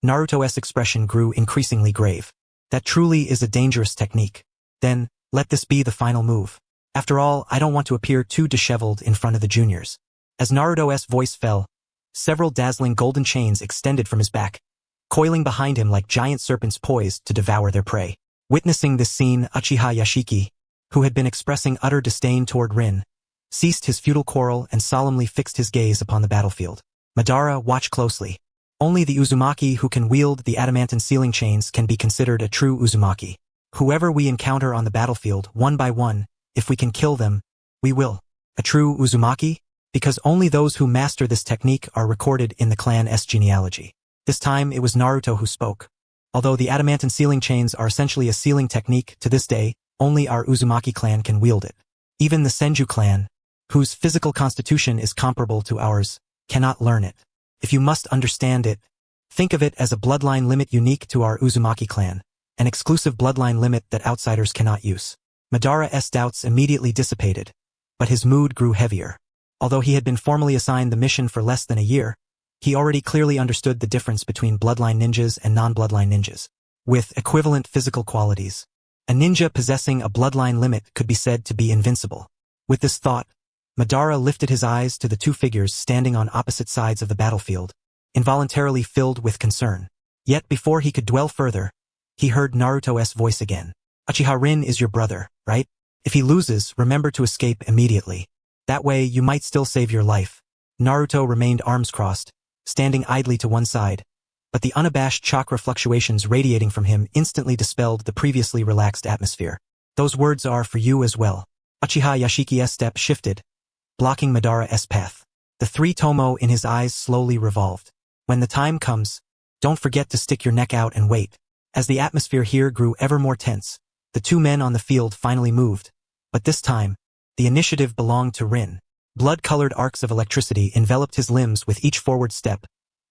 Naruto's expression grew increasingly grave. That truly is a dangerous technique. Then, let this be the final move. After all, I don't want to appear too disheveled in front of the juniors. As Naruto's voice fell, several dazzling golden chains extended from his back, coiling behind him like giant serpents poised to devour their prey. Witnessing this scene, Uchiha Yashiki, who had been expressing utter disdain toward Rin, ceased his futile quarrel and solemnly fixed his gaze upon the battlefield. Madara, watch closely. Only the Uzumaki who can wield the adamantine sealing chains can be considered a true Uzumaki. Whoever we encounter on the battlefield, one by one, if we can kill them, we will. A true Uzumaki? Because only those who master this technique are recorded in the clan's genealogy. This time it was Naruto who spoke. Although the adamantine sealing chains are essentially a sealing technique, to this day, only our Uzumaki clan can wield it. Even the Senju clan, whose physical constitution is comparable to ours, cannot learn it. If you must understand it, think of it as a bloodline limit unique to our Uzumaki clan, an exclusive bloodline limit that outsiders cannot use. Madara's doubts immediately dissipated, but his mood grew heavier. Although he had been formally assigned the mission for less than a year, he already clearly understood the difference between bloodline ninjas and non-bloodline ninjas. With equivalent physical qualities, a ninja possessing a bloodline limit could be said to be invincible. With this thought, Madara lifted his eyes to the two figures standing on opposite sides of the battlefield, involuntarily filled with concern. Yet before he could dwell further, he heard Naruto's voice again. Uchiha Rin is your brother, right? If he loses, remember to escape immediately. That way you might still save your life. Naruto remained arms crossed, standing idly to one side, but the unabashed chakra fluctuations radiating from him instantly dispelled the previously relaxed atmosphere. Those words are for you as well. Uchiha Yashiki's step shifted, blocking Madara's path. The three tomo in his eyes slowly revolved. When the time comes, don't forget to stick your neck out and wait. As the atmosphere here grew ever more tense, the two men on the field finally moved, but this time, the initiative belonged to Rin. Blood-colored arcs of electricity enveloped his limbs with each forward step,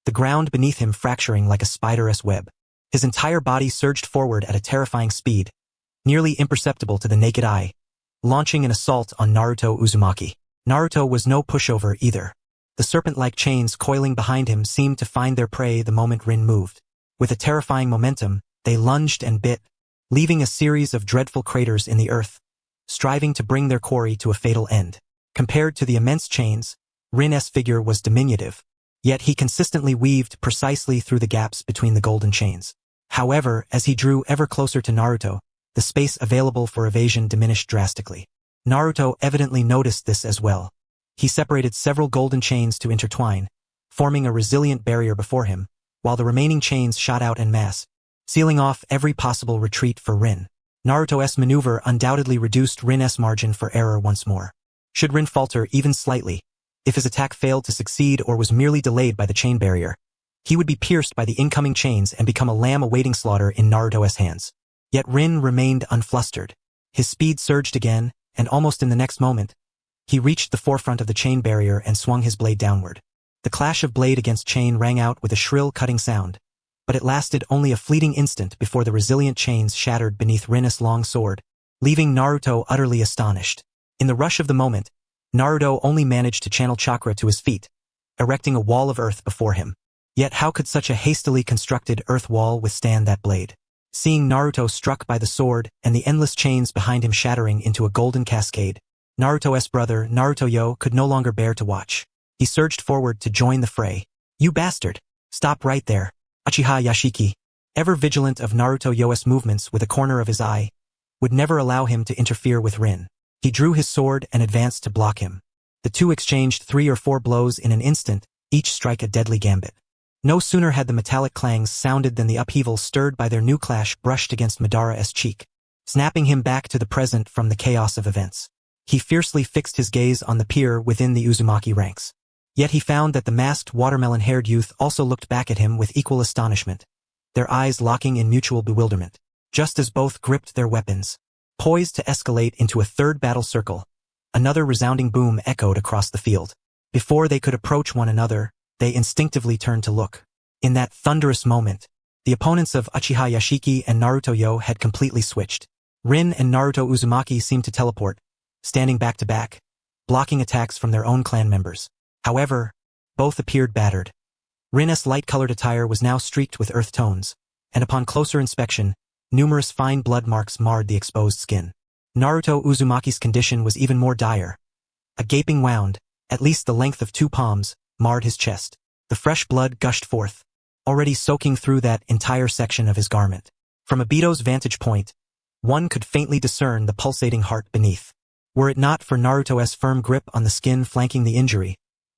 the ground beneath him fracturing like a spider's web. His entire body surged forward at a terrifying speed, nearly imperceptible to the naked eye, launching an assault on Naruto Uzumaki. Naruto was no pushover either. The serpent-like chains coiling behind him seemed to find their prey the moment Rin moved. With a terrifying momentum, they lunged and bit, leaving a series of dreadful craters in the earth, striving to bring their quarry to a fatal end. Compared to the immense chains, Rin's figure was diminutive, yet he consistently weaved precisely through the gaps between the golden chains. However, as he drew ever closer to Naruto, the space available for evasion diminished drastically. Naruto evidently noticed this as well. He separated several golden chains to intertwine, forming a resilient barrier before him, while the remaining chains shot out en masse, sealing off every possible retreat for Rin. Naruto's maneuver undoubtedly reduced Rin's margin for error once more. Should Rin falter even slightly, if his attack failed to succeed or was merely delayed by the chain barrier, he would be pierced by the incoming chains and become a lamb awaiting slaughter in Naruto's hands. Yet Rin remained unflustered. His speed surged again, and almost in the next moment, he reached the forefront of the chain barrier and swung his blade downward. The clash of blade against chain rang out with a shrill cutting sound, but it lasted only a fleeting instant before the resilient chains shattered beneath Rin's long sword, leaving Naruto utterly astonished. In the rush of the moment, Naruto only managed to channel chakra to his feet, erecting a wall of earth before him. Yet how could such a hastily constructed earth wall withstand that blade? Seeing Naruto struck by the sword and the endless chains behind him shattering into a golden cascade, Naruto's brother, Naruto-yo, could no longer bear to watch. He surged forward to join the fray. "You bastard! Stop right there!" Uchiha Yashiki, ever vigilant of Naruto-yo's movements with a corner of his eye, would never allow him to interfere with Rin. He drew his sword and advanced to block him. The two exchanged 3 or 4 blows in an instant, each strike a deadly gambit. No sooner had the metallic clangs sounded than the upheaval stirred by their new clash brushed against Madara's cheek, snapping him back to the present from the chaos of events. He fiercely fixed his gaze on the peer within the Uzumaki ranks. Yet he found that the masked watermelon-haired youth also looked back at him with equal astonishment, their eyes locking in mutual bewilderment. Just as both gripped their weapons, poised to escalate into a third battle circle, another resounding boom echoed across the field. Before they could approach one another, they instinctively turned to look. In that thunderous moment, the opponents of Uchiha Yashiki and Naruto-yo had completely switched. Rin and Naruto Uzumaki seemed to teleport, standing back to back, blocking attacks from their own clan members. However, both appeared battered. Rin's light-colored attire was now streaked with earth tones, and upon closer inspection, numerous fine blood marks marred the exposed skin. Naruto Uzumaki's condition was even more dire. A gaping wound, at least the length of 2 palms, marred his chest. The fresh blood gushed forth, already soaking through that entire section of his garment. From Obito's vantage point, one could faintly discern the pulsating heart beneath. Were it not for Naruto's firm grip on the skin flanking the injury,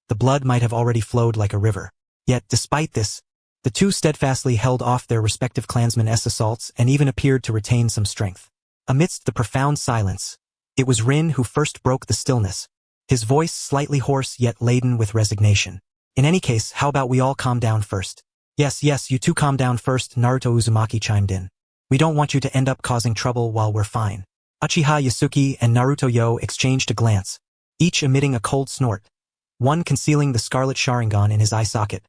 the blood might have already flowed like a river. Yet, despite this, the two steadfastly held off their respective clansmen's assaults and even appeared to retain some strength. Amidst the profound silence, it was Rin who first broke the stillness, his voice slightly hoarse yet laden with resignation. "In any case, how about we all calm down first?" Yes, you two calm down first," Naruto Uzumaki chimed in. "We don't want you to end up causing trouble while we're fine." Uchiha Yasuki and Naruto-yo exchanged a glance, each emitting a cold snort, one concealing the scarlet Sharingan in his eye socket,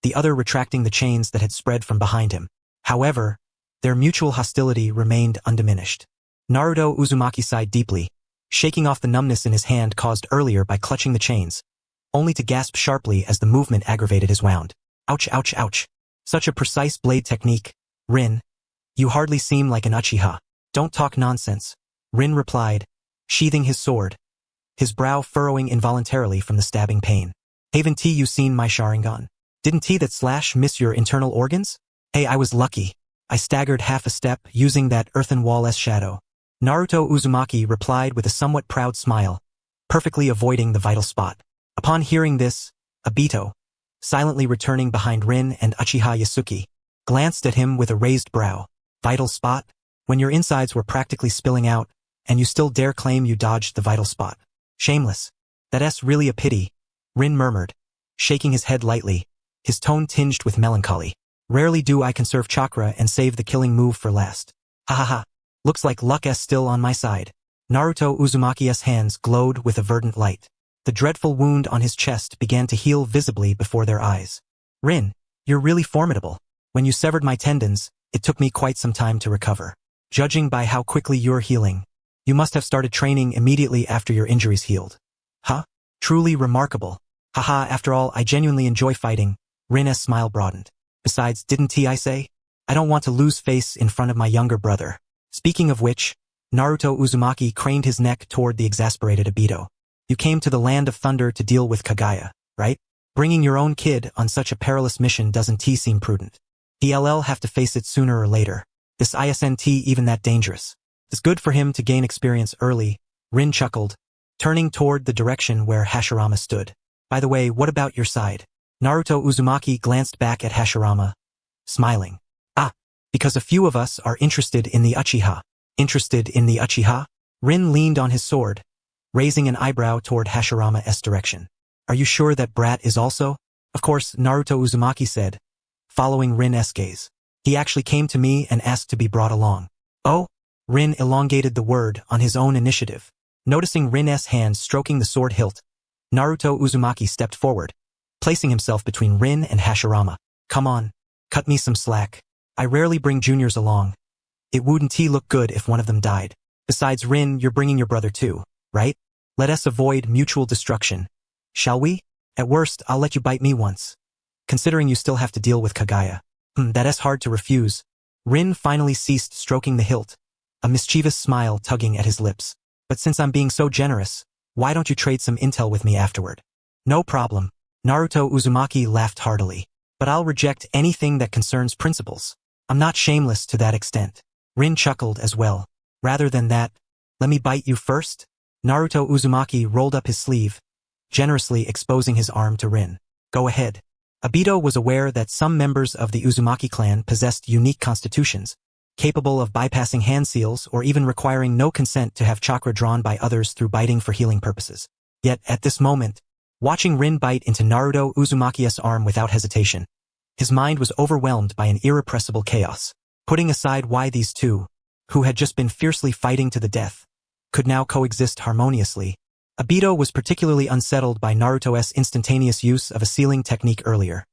the other retracting the chains that had spread from behind him. However, their mutual hostility remained undiminished. Naruto Uzumaki sighed deeply, shaking off the numbness in his hand caused earlier by clutching the chains, only to gasp sharply as the movement aggravated his wound. "Ouch, ouch, ouch. Such a precise blade technique. Rin, you hardly seem like an Uchiha." "Don't talk nonsense," Rin replied, sheathing his sword, his brow furrowing involuntarily from the stabbing pain. "Haven't you seen my Sharingan? Didn't that slash miss your internal organs? Hey, I was lucky. I staggered half a step using that earthen wall-less shadow." Naruto Uzumaki replied with a somewhat proud smile, perfectly avoiding the vital spot. Upon hearing this, Obito, silently returning behind Rin and Uchiha Yasuki, glanced at him with a raised brow. "Vital spot? When your insides were practically spilling out, and you still dare claim you dodged the vital spot? Shameless. That's really a pity," Rin murmured, shaking his head lightly, his tone tinged with melancholy. "Rarely do I conserve chakra and save the killing move for last. Ha ha ha. Looks like luck's still on my side." Naruto Uzumaki's hands glowed with a verdant light. The dreadful wound on his chest began to heal visibly before their eyes. "Rin, you're really formidable. When you severed my tendons, it took me quite some time to recover. Judging by how quickly you're healing, you must have started training immediately after your injuries healed." "Huh? Truly remarkable. Haha, after all, I genuinely enjoy fighting. Rin's smile broadened. Besides, didn't I say? I don't want to lose face in front of my younger brother. Speaking of which, Naruto Uzumaki craned his neck toward the exasperated Obito. You came to the land of thunder to deal with Kaguya, right? Bringing your own kid on such a perilous mission doesn't seem prudent. He'll have to face it sooner or later. This isn't even that dangerous. It's good for him to gain experience early, Rin chuckled, turning toward the direction where Hashirama stood. By the way, what about your side? Naruto Uzumaki glanced back at Hashirama, smiling. Because a few of us are interested in the Uchiha. Interested in the Uchiha? Rin leaned on his sword, raising an eyebrow toward Hashirama's direction. Are you sure that brat is also? Of course, Naruto Uzumaki said, following Rin's gaze. He actually came to me and asked to be brought along. Oh? Rin elongated the word on his own initiative. Noticing Rin's hand stroking the sword hilt, Naruto Uzumaki stepped forward, placing himself between Rin and Hashirama. Come on, cut me some slack. I rarely bring juniors along. It wouldn't look good if one of them died. Besides, Rin, you're bringing your brother too, right? Let us avoid mutual destruction. Shall we? At worst, I'll let you bite me once. Considering you still have to deal with Kaguya. That's hard to refuse. Rin finally ceased stroking the hilt, a mischievous smile tugging at his lips. But since I'm being so generous, why don't you trade some intel with me afterward? No problem. Naruto Uzumaki laughed heartily. But I'll reject anything that concerns principles. I'm not shameless to that extent. Rin chuckled as well. Rather than that, let me bite you first? Naruto Uzumaki rolled up his sleeve, generously exposing his arm to Rin. Go ahead. Obito was aware that some members of the Uzumaki clan possessed unique constitutions, capable of bypassing hand seals or even requiring no consent to have chakra drawn by others through biting for healing purposes. Yet, at this moment, watching Rin bite into Naruto Uzumaki's arm without hesitation, his mind was overwhelmed by an irrepressible chaos. Putting aside why these two, who had just been fiercely fighting to the death, could now coexist harmoniously, Obito was particularly unsettled by Naruto's instantaneous use of a sealing technique earlier.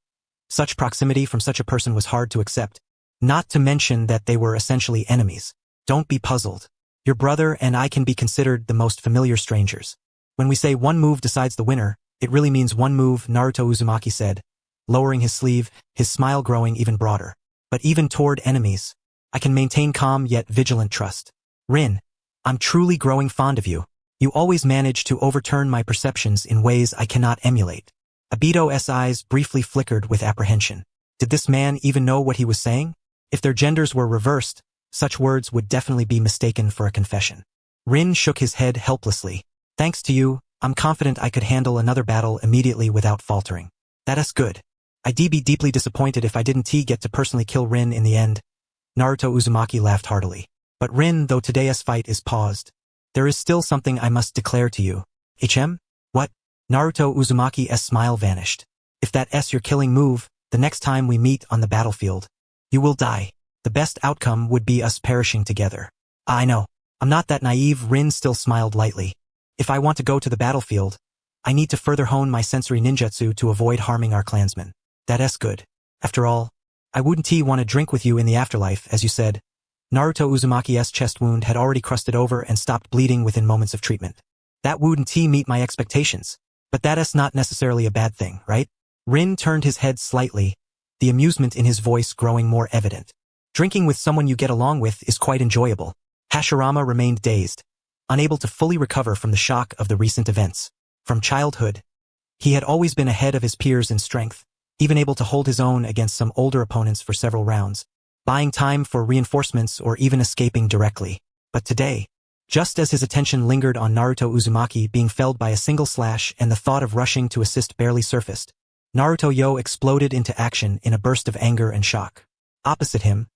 Such proximity from such a person was hard to accept, not to mention that they were essentially enemies. Don't be puzzled. Your brother and I can be considered the most familiar strangers. When we say one move decides the winner, it really means one move, Naruto Uzumaki said, lowering his sleeve, his smile growing even broader. But even toward enemies, I can maintain calm yet vigilant trust. Rin, I'm truly growing fond of you. You always manage to overturn my perceptions in ways I cannot emulate. Obito's eyes briefly flickered with apprehension. Did this man even know what he was saying? If their genders were reversed, such words would definitely be mistaken for a confession. Rin shook his head helplessly. Thanks to you, I'm confident I could handle another battle immediately without faltering. That's good. I'd be deeply disappointed if I didn't get to personally kill Rin in the end. Naruto Uzumaki laughed heartily. But Rin, though today's fight is paused, there is still something I must declare to you. What? Naruto Uzumaki's smile vanished. If that's your killing move, the next time we meet on the battlefield, you will die. The best outcome would be us perishing together. I know. I'm not that naive. Rin still smiled lightly. If I want to go to the battlefield, I need to further hone my sensory ninjutsu to avoid harming our clansmen. That's good. After all, I wouldn't want to drink with you in the afterlife, as you said. Naruto Uzumaki's chest wound had already crusted over and stopped bleeding within moments of treatment. That wouldn't meet my expectations. But that's not necessarily a bad thing, right? Rin turned his head slightly, the amusement in his voice growing more evident. Drinking with someone you get along with is quite enjoyable. Hashirama remained dazed, unable to fully recover from the shock of the recent events. From childhood, he had always been ahead of his peers in strength, even able to hold his own against some older opponents for several rounds, buying time for reinforcements or even escaping directly. But today, just as his attention lingered on Naruto Uzumaki being felled by a single slash and the thought of rushing to assist barely surfaced, Naruto exploded into action in a burst of anger and shock. Opposite him,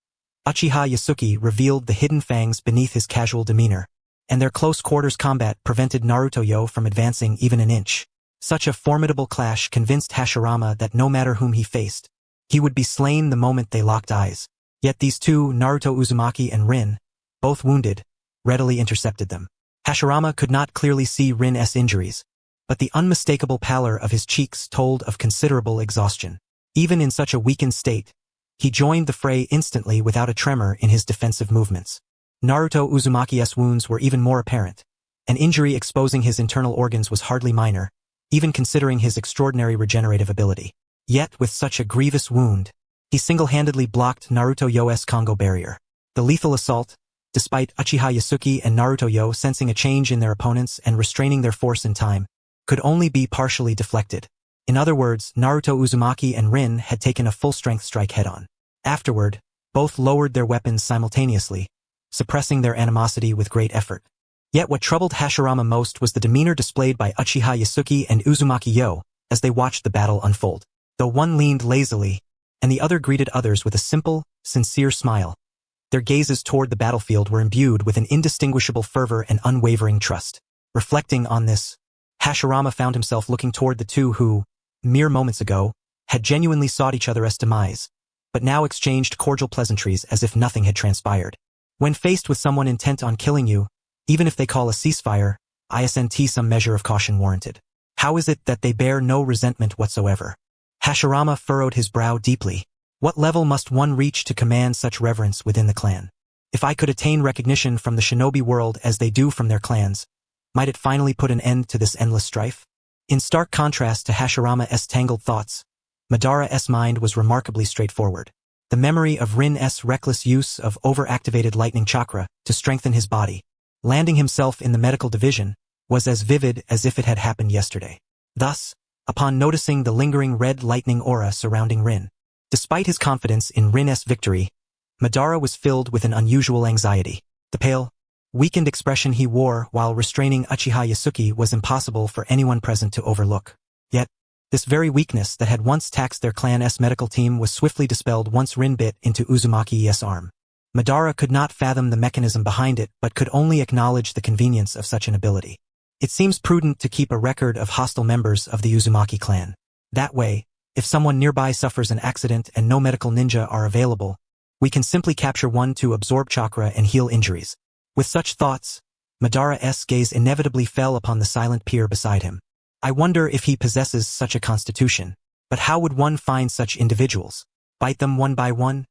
Uchiha Yasuke revealed the hidden fangs beneath his casual demeanor, and their close-quarters combat prevented Naruto from advancing even an inch. Such a formidable clash convinced Hashirama that no matter whom he faced, he would be slain the moment they locked eyes. Yet these two, Naruto Uzumaki and Rin, both wounded, readily intercepted them. Hashirama could not clearly see Rin's injuries, but the unmistakable pallor of his cheeks told of considerable exhaustion. Even in such a weakened state, he joined the fray instantly without a tremor in his defensive movements. Naruto Uzumaki's wounds were even more apparent. An injury exposing his internal organs was hardly minor, even considering his extraordinary regenerative ability. Yet, with such a grievous wound, he single-handedly blocked Naruto Yo's Congo barrier. The lethal assault, despite Uchiha Yasuki and Naruto Yo sensing a change in their opponents and restraining their force in time, could only be partially deflected. In other words, Naruto Uzumaki and Rin had taken a full-strength strike head-on. Afterward, both lowered their weapons simultaneously, suppressing their animosity with great effort. Yet what troubled Hashirama most was the demeanor displayed by Uchiha Yasuki and Uzumaki Yo as they watched the battle unfold. Though one leaned lazily, and the other greeted others with a simple, sincere smile, their gazes toward the battlefield were imbued with an indistinguishable fervor and unwavering trust. Reflecting on this, Hashirama found himself looking toward the two who, mere moments ago, had genuinely sought each other's demise, but now exchanged cordial pleasantries as if nothing had transpired. When faced with someone intent on killing you, even if they call a ceasefire, isn't some measure of caution warranted? How is it that they bear no resentment whatsoever? Hashirama furrowed his brow deeply. What level must one reach to command such reverence within the clan? If I could attain recognition from the shinobi world as they do from their clans, might it finally put an end to this endless strife? In stark contrast to Hashirama's tangled thoughts, Madara's mind was remarkably straightforward. The memory of Rin's reckless use of overactivated lightning chakra to strengthen his body, landing himself in the medical division, was as vivid as if it had happened yesterday. Thus, upon noticing the lingering red lightning aura surrounding Rin, despite his confidence in Rin's victory, Madara was filled with an unusual anxiety. The pale, weakened expression he wore while restraining Uchiha Yasuki was impossible for anyone present to overlook. Yet, this very weakness that had once taxed their clan's medical team was swiftly dispelled once Rin bit into Uzumaki's arm. Madara could not fathom the mechanism behind it but could only acknowledge the convenience of such an ability. It seems prudent to keep a record of hostile members of the Uzumaki clan. That way, if someone nearby suffers an accident and no medical ninja are available, we can simply capture one to absorb chakra and heal injuries. With such thoughts, Madara's gaze inevitably fell upon the silent peer beside him. I wonder if he possesses such a constitution. But how would one find such individuals? Bite them one by one?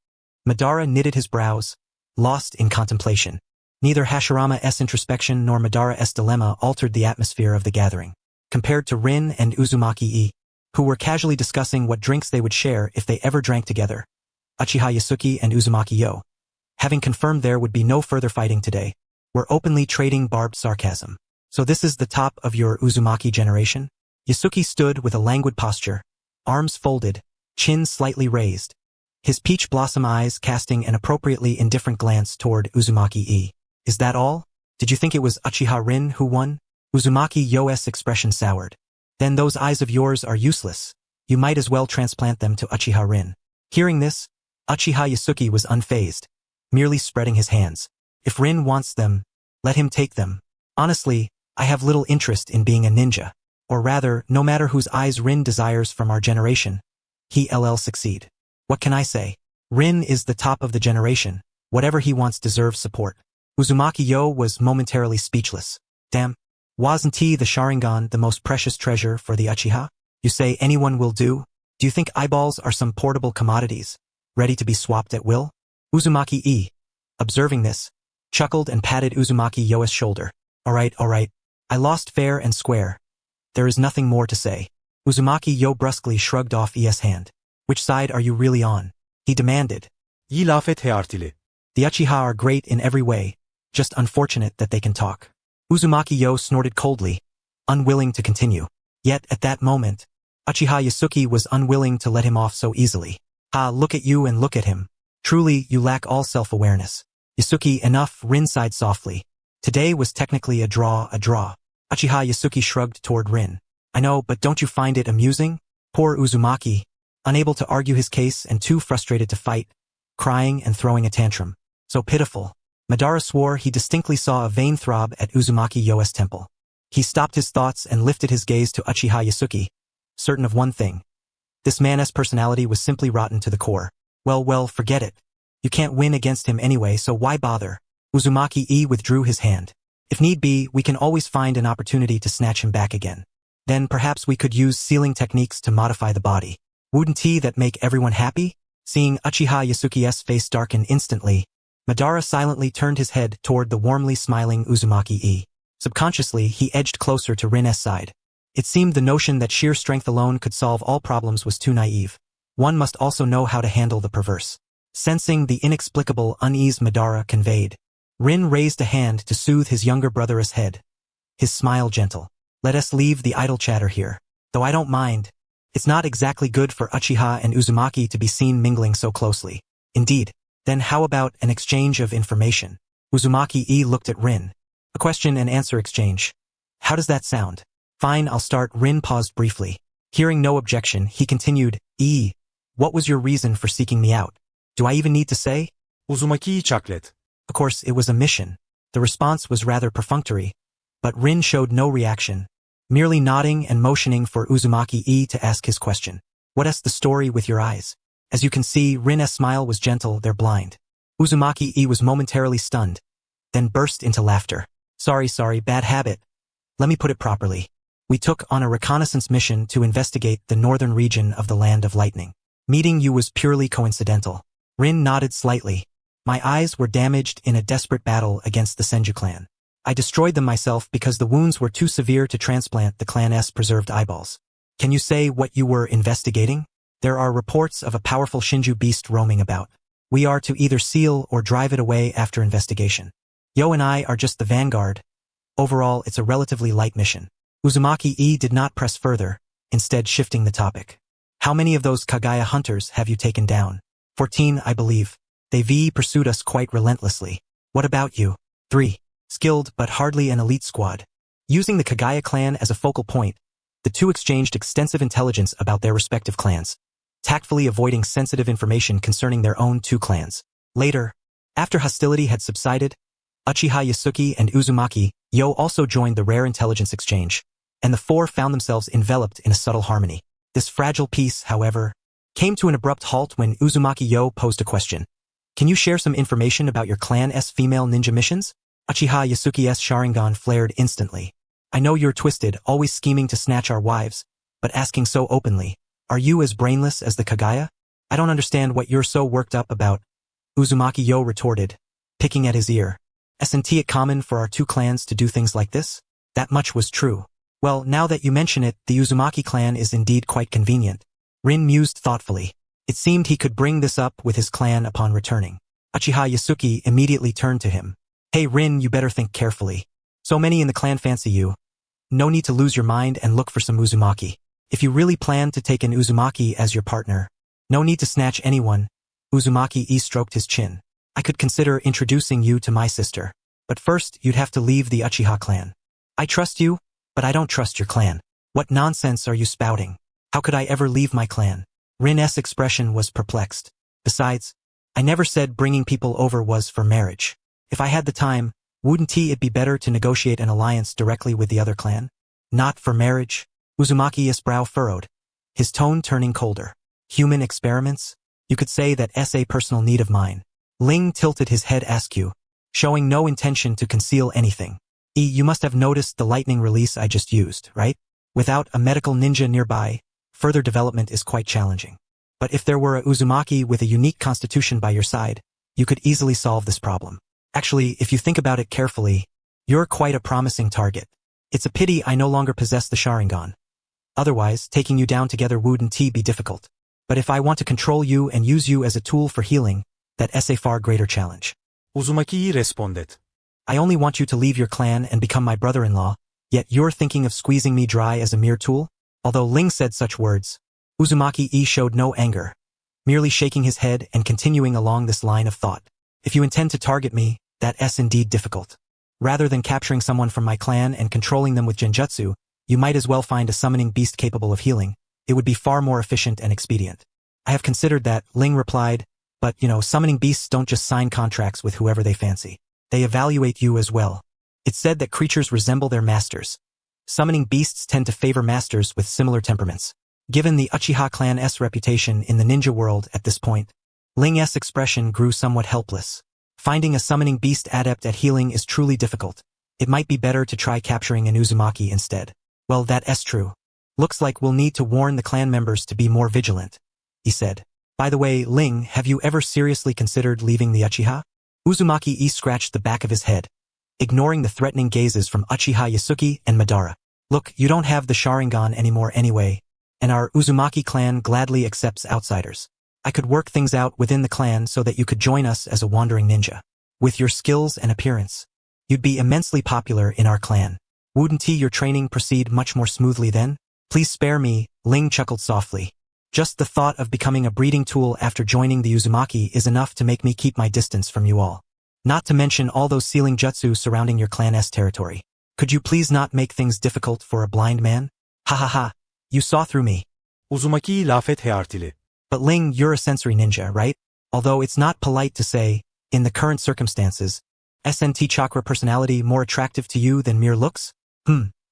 Madara knitted his brows, lost in contemplation. Neither Hashirama's introspection nor Madara's dilemma altered the atmosphere of the gathering. Compared to Rin and Uzumaki, who were casually discussing what drinks they would share if they ever drank together, Uchiha Yasuki and Uzumaki Yo, having confirmed there would be no further fighting today, were openly trading barbed sarcasm. So this is the top of your Uzumaki generation? Yasuki stood with a languid posture, arms folded, chin slightly raised, his peach blossom eyes casting an appropriately indifferent glance toward Uzumaki. Is that all? Did you think it was Uchiha Rin who won? Uzumaki Yo's expression soured. Then those eyes of yours are useless. You might as well transplant them to Uchiha Rin. Hearing this, Uchiha Yasuki was unfazed, merely spreading his hands. If Rin wants them, let him take them. Honestly, I have little interest in being a ninja. Or rather, no matter whose eyes Rin desires from our generation, he'll succeed. What can I say? Rin is the top of the generation. Whatever he wants deserves support. Uzumaki Yo was momentarily speechless. Damn. Wasn't the Sharingan the most precious treasure for the Uchiha? You say anyone will do? Do you think eyeballs are some portable commodities, ready to be swapped at will? Uzumaki, observing this, chuckled and patted Uzumaki Yo's shoulder. Alright. I lost fair and square. There is nothing more to say. Uzumaki Yo brusquely shrugged off E's hand. Which side are you really on? He demanded. Yi lafet heartile. The Uchiha are great in every way, just unfortunate that they can talk. Uzumaki Yo snorted coldly, unwilling to continue. Yet, at that moment, Uchiha Yasuki was unwilling to let him off so easily. Ah, look at you and look at him. Truly, you lack all self-awareness. Yasuki, enough, Rin sighed softly. Today was technically a draw. Uchiha Yasuki shrugged toward Rin. I know, but don't you find it amusing? Poor Uzumaki, unable to argue his case and too frustrated to fight, crying and throwing a tantrum. So pitiful. Madara swore he distinctly saw a vein throb at Uzumaki Yo's temple. He stopped his thoughts and lifted his gaze to Uchiha Yasuki, certain of one thing. This man's personality was simply rotten to the core. Well, forget it. You can't win against him anyway, so why bother? Uzumaki withdrew his hand. If need be, we can always find an opportunity to snatch him back again. Then perhaps we could use sealing techniques to modify the body. Wouldn't that make everyone happy? Seeing Uchiha Yasuki's face darken instantly, Madara silently turned his head toward the warmly smiling Uzumaki. Subconsciously, he edged closer to Rin's side. It seemed the notion that sheer strength alone could solve all problems was too naive. One must also know how to handle the perverse. Sensing the inexplicable unease Madara conveyed, Rin raised a hand to soothe his younger brother's head. His smile gentle. Let us leave the idle chatter here. Though I don't mind. It's not exactly good for Uchiha and Uzumaki to be seen mingling so closely. Indeed. Then how about an exchange of information? Uzumaki looked at Rin. A question and answer exchange. How does that sound? Fine, I'll start. Rin paused briefly. Hearing no objection, he continued, what was your reason for seeking me out? Do I even need to say? Uzumaki chuckled. Of course, it was a mission. The response was rather perfunctory, but Rin showed no reaction, merely nodding and motioning for Uzumaki to ask his question. What's the story with your eyes? As you can see, Rin's smile was gentle, they're blind. Uzumaki was momentarily stunned, then burst into laughter. Sorry, bad habit. Let me put it properly. We took on a reconnaissance mission to investigate the northern region of the Land of Lightning. Meeting you was purely coincidental. Rin nodded slightly. My eyes were damaged in a desperate battle against the Senju clan. I destroyed them myself because the wounds were too severe to transplant the clan's preserved eyeballs. Can you say what you were investigating? There are reports of a powerful Shinju beast roaming about. We are to either seal or drive it away after investigation. Yo and I are just the vanguard. Overall, it's a relatively light mission. Uzumaki did not press further, instead shifting the topic. How many of those Kaguya hunters have you taken down? 14, I believe. They pursued us quite relentlessly. What about you? 3. Skilled but hardly an elite squad. Using the Kaguya clan as a focal point, the two exchanged extensive intelligence about their respective clans, tactfully avoiding sensitive information concerning their own two clans. Later, after hostility had subsided, Uchiha Yasuki and Uzumaki also joined the rare intelligence exchange, and the four found themselves enveloped in a subtle harmony. This fragile peace, however, came to an abrupt halt when Uzumaki posed a question. Can you share some information about your clan's female ninja missions? Uchiha Yasuki's Sharingan flared instantly. I know you're twisted, always scheming to snatch our wives, but asking so openly, are you as brainless as the Kaguya? I don't understand what you're so worked up about, Uzumaki retorted, picking at his ear. Isn't it common for our two clans to do things like this? That much was true. Well, now that you mention it, the Uzumaki clan is indeed quite convenient. Rin mused thoughtfully. It seemed he could bring this up with his clan upon returning. Uchiha Yasuki immediately turned to him. Hey Rin, you better think carefully. So many in the clan fancy you. No need to lose your mind and look for some Uzumaki. If you really plan to take an Uzumaki as your partner, no need to snatch anyone. Uzumaki stroked his chin. I could consider introducing you to my sister. But first, you'd have to leave the Uchiha clan. I trust you, but I don't trust your clan. What nonsense are you spouting? How could I ever leave my clan? Rin's expression was perplexed. Besides, I never said bringing people over was for marriage. If I had the time, wouldn't it be better to negotiate an alliance directly with the other clan? Not for marriage? Uzumaki's brow furrowed, his tone turning colder. Human experiments? You could say that's a personal need of mine. Ling tilted his head askew, showing no intention to conceal anything. You must have noticed the lightning release I just used, right? Without a medical ninja nearby, further development is quite challenging. But if there were a Uzumaki with a unique constitution by your side, you could easily solve this problem. Actually, if you think about it carefully, you're quite a promising target. It's a pity I no longer possess the Sharingan. Otherwise, taking you down together wouldn't be difficult. But if I want to control you and use you as a tool for healing, that's a far greater challenge. Uzumaki responded. I only want you to leave your clan and become my brother-in-law, yet you're thinking of squeezing me dry as a mere tool? Although Ling said such words, Uzumaki showed no anger, merely shaking his head and continuing along this line of thought. If you intend to target me, that's indeed difficult. Rather than capturing someone from my clan and controlling them with genjutsu, you might as well find a summoning beast capable of healing. It would be far more efficient and expedient. I have considered that, Ling replied, but summoning beasts don't just sign contracts with whoever they fancy. They evaluate you as well. It's said that creatures resemble their masters. Summoning beasts tend to favor masters with similar temperaments. Given the Uchiha clan's reputation in the ninja world at this point, Ling's expression grew somewhat helpless. Finding a summoning beast adept at healing is truly difficult. It might be better to try capturing an Uzumaki instead. Well, that's true. Looks like we'll need to warn the clan members to be more vigilant, he said. By the way, Ling, have you ever seriously considered leaving the Uchiha? Uzumaki scratched the back of his head, ignoring the threatening gazes from Uchiha Yasuki and Madara. Look, you don't have the Sharingan anymore anyway, and our Uzumaki clan gladly accepts outsiders. I could work things out within the clan so that you could join us as a wandering ninja. With your skills and appearance, you'd be immensely popular in our clan. Wouldn't your training proceed much more smoothly then? Please spare me, Ling chuckled softly. Just the thought of becoming a breeding tool after joining the Uzumaki is enough to make me keep my distance from you all. Not to mention all those sealing jutsu surrounding your clan's territory. Could you please not make things difficult for a blind man? Ha ha ha, you saw through me. Uzumaki'yi laf et heartili. But Ling, you're a sensory ninja, right? Although it's not polite to say, in the current circumstances, SNT chakra personality more attractive to you than mere looks?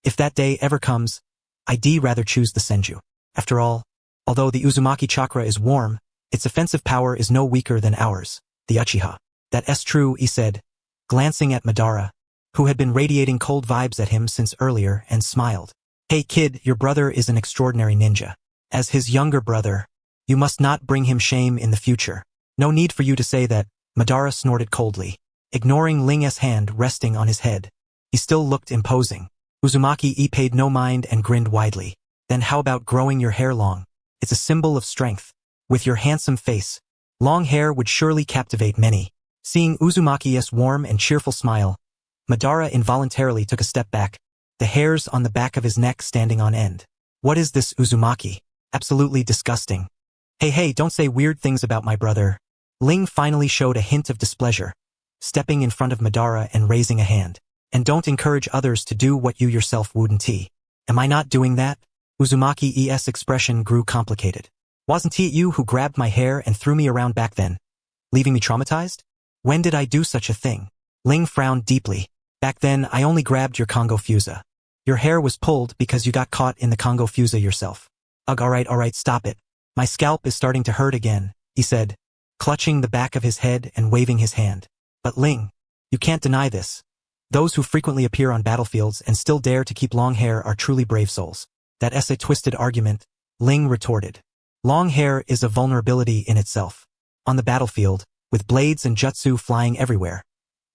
If that day ever comes, I'd rather choose the Senju. After all, although the Uzumaki chakra is warm, its offensive power is no weaker than ours, the Uchiha. That's true, he said, glancing at Madara, who had been radiating cold vibes at him since earlier, and smiled. Hey kid, your brother is an extraordinary ninja. As his younger brother, you must not bring him shame in the future. No need for you to say that, Madara snorted coldly, ignoring Ling's hand resting on his head. He still looked imposing. Uzumaki paid no mind and grinned widely. Then how about growing your hair long? It's a symbol of strength. With your handsome face, long hair would surely captivate many. Seeing Uzumaki's warm and cheerful smile, Madara involuntarily took a step back, the hairs on the back of his neck standing on end. What is this Uzumaki? Absolutely disgusting. Hey, don't say weird things about my brother. Ling finally showed a hint of displeasure, stepping in front of Madara and raising a hand. And don't encourage others to do what you yourself wouldn't. Am I not doing that? Uzumaki's expression grew complicated. Wasn't it you who grabbed my hair and threw me around back then, leaving me traumatized? When did I do such a thing? Ling frowned deeply. Back then, I only grabbed your Congo Fusa. Your hair was pulled because you got caught in the Congo Fusa yourself. Ugh, alright, stop it. My scalp is starting to hurt again, he said, clutching the back of his head and waving his hand. But Ling, you can't deny this. Those who frequently appear on battlefields and still dare to keep long hair are truly brave souls. That's a twisted argument, Ling retorted. Long hair is a vulnerability in itself. On the battlefield, with blades and jutsu flying everywhere,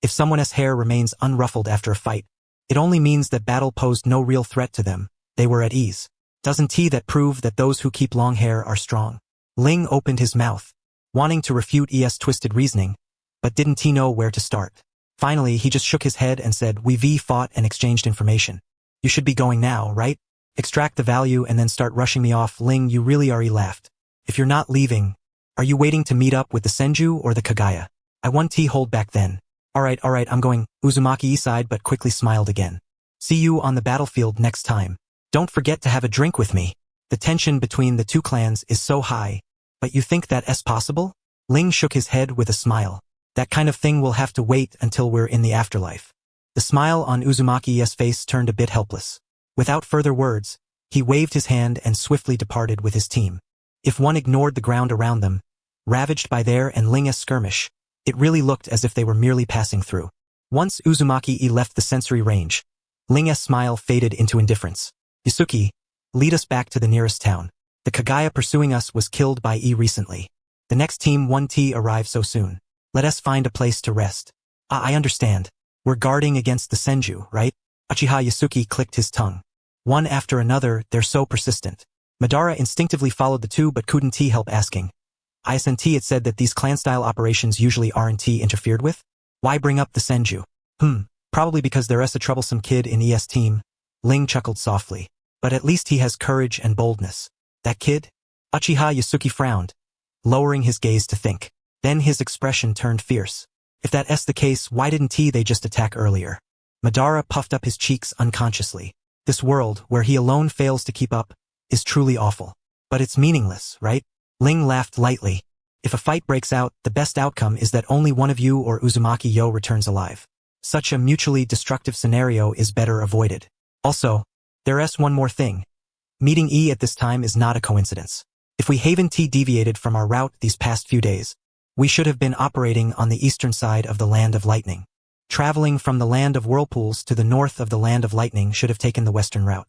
if someone's hair remains unruffled after a fight, it only means that battle posed no real threat to them, they were at ease. Doesn't that prove that those who keep long hair are strong? Ling opened his mouth, wanting to refute twisted reasoning, but didn't know where to start. Finally, he just shook his head and said, "We've fought and exchanged information. You should be going now, right? Extract the value and then start rushing me off." Ling, you really are, he laughed. If you're not leaving, are you waiting to meet up with the Senju or the Kagaya? I won't hold back then. Alright, I'm going. Uzumaki sighed but quickly smiled again. See you on the battlefield next time. Don't forget to have a drink with me. The tension between the two clans is so high. But you think that's possible? Ling shook his head with a smile. That kind of thing will have to wait until we're in the afterlife. The smile on Uzumaki's face turned a bit helpless. Without further words, he waved his hand and swiftly departed with his team. If one ignored the ground around them, ravaged by their and Ling's skirmish, it really looked as if they were merely passing through. Once Uzumaki left the sensory range, Ling's smile faded into indifference. Yusuke, lead us back to the nearest town. The Kagaya pursuing us was killed by recently. The next team 1T arrived so soon. Let us find a place to rest. I understand. We're guarding against the Senju, right? Uchiha Yusuke clicked his tongue. One after another, they're so persistent. Madara instinctively followed the two but couldn't help asking. Isn't it said that these clan-style operations usually aren't interfered with? Why bring up the Senju? Probably because there's a troublesome kid in ES team. Ling chuckled softly. But at least he has courage and boldness. That kid? Uchiha Yusuke frowned, lowering his gaze to think. Then his expression turned fierce. If that's the case, why didn't they just attack earlier? Madara puffed up his cheeks unconsciously. This world, where he alone fails to keep up, is truly awful. But it's meaningless, right? Ling laughed lightly. If a fight breaks out, the best outcome is that only one of you or Uzumaki returns alive. Such a mutually destructive scenario is better avoided. Also, there's one more thing. Meeting at this time is not a coincidence. If we haven't deviated from our route these past few days, we should have been operating on the eastern side of the Land of Lightning. Traveling from the Land of Whirlpools to the north of the Land of Lightning should have taken the western route.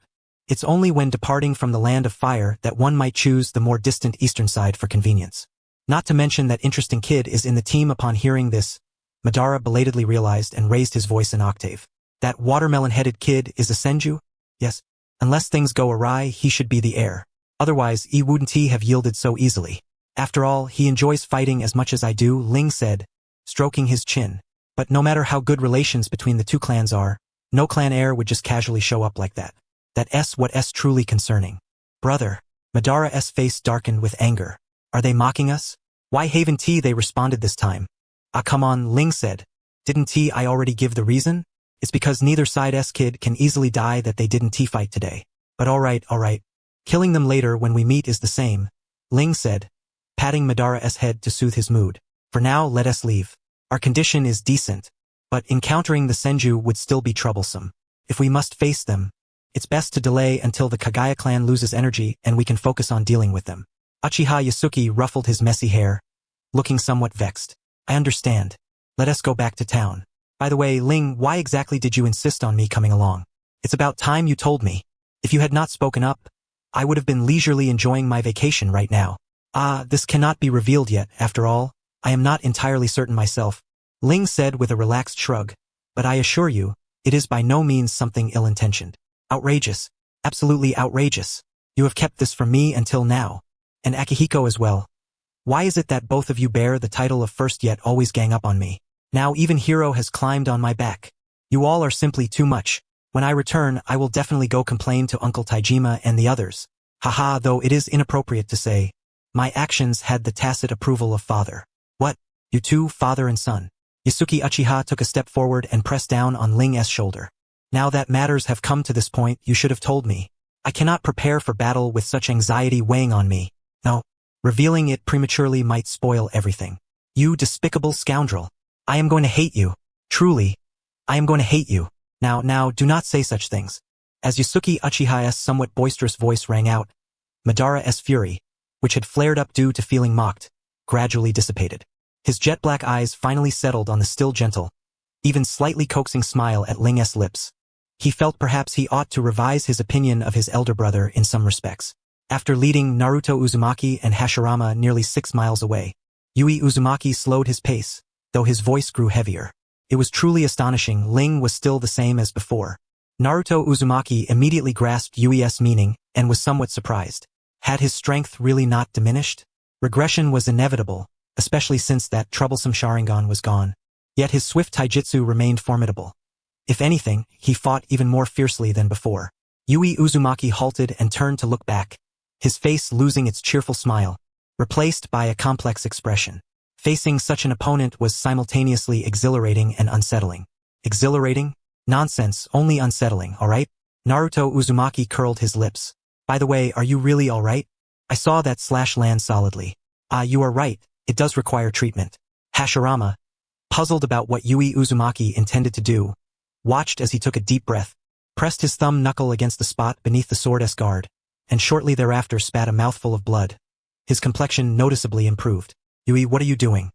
It's only when departing from the Land of Fire that one might choose the more distant eastern side for convenience. Not to mention that interesting kid is in the team. Upon hearing this, Madara belatedly realized and raised his voice an octave. That watermelon-headed kid is a Senju? Yes. Unless things go awry, he should be the heir. Otherwise, he wouldn't have yielded so easily. After all, he enjoys fighting as much as I do, Ling said, stroking his chin. But no matter how good relations between the two clans are, no clan heir would just casually show up like that. That's what's truly concerning. Brother, Madara's face darkened with anger. Are they mocking us? Why haven't they responded this time? Ah, come on, Ling said. Didn't I already give the reason? It's because neither side's kid can easily die that they didn't fight today. But alright. Killing them later when we meet is the same, Ling said, patting Madara's head to soothe his mood. For now, let us leave. Our condition is decent, but encountering the Senju would still be troublesome. If we must face them, it's best to delay until the Kagaya clan loses energy and we can focus on dealing with them. Uchiha Yasuki ruffled his messy hair, looking somewhat vexed. I understand. Let us go back to town. By the way, Ling, why exactly did you insist on me coming along? It's about time you told me. If you had not spoken up, I would have been leisurely enjoying my vacation right now. This cannot be revealed yet, after all. I am not entirely certain myself, Ling said with a relaxed shrug, but I assure you, it is by no means something ill-intentioned. Outrageous. Absolutely outrageous. You have kept this from me until now. And Akihiko as well. Why is it that both of you bear the title of first yet always gang up on me? Now even Hiro has climbed on my back. You all are simply too much. When I return, I will definitely go complain to Uncle Taijima and the others. Haha, though it is inappropriate to say, my actions had the tacit approval of father. What? You two, father and son? Yasuki Uchiha took a step forward and pressed down on Ling's shoulder. Now that matters have come to this point, you should have told me. I cannot prepare for battle with such anxiety weighing on me. No, revealing it prematurely might spoil everything. You despicable scoundrel. I am going to hate you. Truly, I am going to hate you. Now, do not say such things. As Yasuki Uchiha's somewhat boisterous voice rang out, Madara's fury, which had flared up due to feeling mocked, gradually dissipated. His jet-black eyes finally settled on the still gentle, even slightly coaxing smile at Ling's lips. He felt perhaps he ought to revise his opinion of his elder brother in some respects. After leading Naruto Uzumaki and Hashirama nearly 6 miles away, Yui Uzumaki slowed his pace, though his voice grew heavier. It was truly astonishing. Ling was still the same as before. Naruto Uzumaki immediately grasped Yui's meaning and was somewhat surprised. Had his strength really not diminished? Regression was inevitable, especially since that troublesome Sharingan was gone. Yet his swift taijutsu remained formidable. If anything, he fought even more fiercely than before. Yui Uzumaki halted and turned to look back, his face losing its cheerful smile, replaced by a complex expression. Facing such an opponent was simultaneously exhilarating and unsettling. Exhilarating? Nonsense, only unsettling, alright? Naruto Uzumaki curled his lips. By the way, are you really alright? I saw that slash land solidly. You are right, it does require treatment. Hashirama, puzzled about what Yui Uzumaki intended to do, watched as he took a deep breath, pressed his thumb knuckle against the spot beneath the sword's guard, and shortly thereafter spat a mouthful of blood. His complexion noticeably improved. Yui, what are you doing?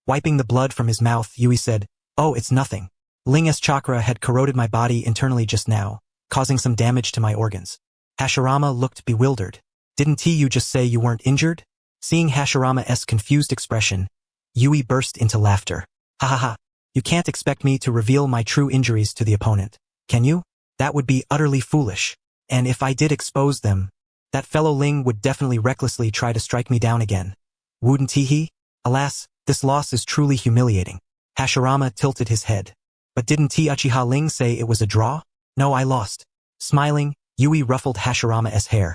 Wiping the blood from his mouth, Yui said, Oh, it's nothing. Ling's chakra had corroded my body internally just now, causing some damage to my organs. Hashirama looked bewildered. Didn't you just say you weren't injured? Seeing Hashirama's confused expression, Yui burst into laughter. Ha ha ha. You can't expect me to reveal my true injuries to the opponent, can you? That would be utterly foolish. And if I did expose them, that fellow Ling would definitely recklessly try to strike me down again. Wouldn't he? Alas, this loss is truly humiliating. Hashirama tilted his head. But didn't Uchiha Ling say it was a draw? No, I lost. Smiling, Yui ruffled Hashirama's hair,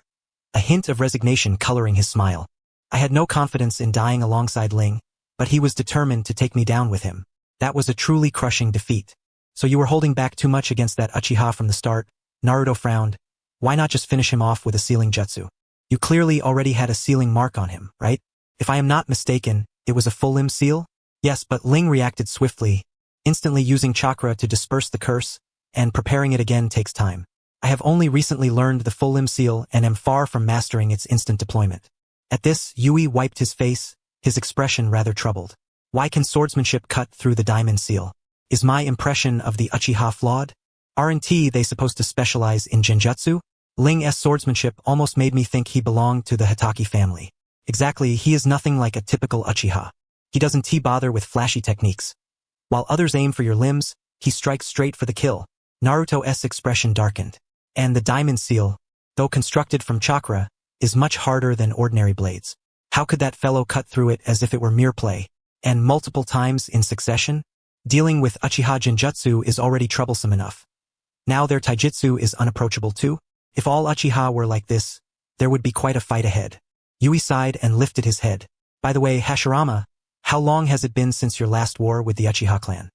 a hint of resignation coloring his smile. I had no confidence in dying alongside Ling, but he was determined to take me down with him. That was a truly crushing defeat. So you were holding back too much against that Uchiha from the start? Naruto frowned. Why not just finish him off with a sealing jutsu? You clearly already had a sealing mark on him, right? If I am not mistaken, it was a full limb seal? Yes, but Ling reacted swiftly, instantly using chakra to disperse the curse, and preparing it again takes time. I have only recently learned the full limb seal and am far from mastering its instant deployment. At this, Yui wiped his face, his expression rather troubled. Why can swordsmanship cut through the diamond seal? Is my impression of the Uchiha flawed? Aren't they supposed to specialize in genjutsu? Ling's swordsmanship almost made me think he belonged to the Hitaki family. Exactly, he is nothing like a typical Uchiha. He doesn't bother with flashy techniques. While others aim for your limbs, he strikes straight for the kill. Naruto's expression darkened. And the diamond seal, though constructed from chakra, is much harder than ordinary blades. How could that fellow cut through it as if it were mere play? And multiple times in succession? Dealing with Uchiha Genjutsu is already troublesome enough. Now their taijutsu is unapproachable too? If all Uchiha were like this, there would be quite a fight ahead. Yui sighed and lifted his head. By the way, Hashirama, how long has it been since your last war with the Uchiha clan?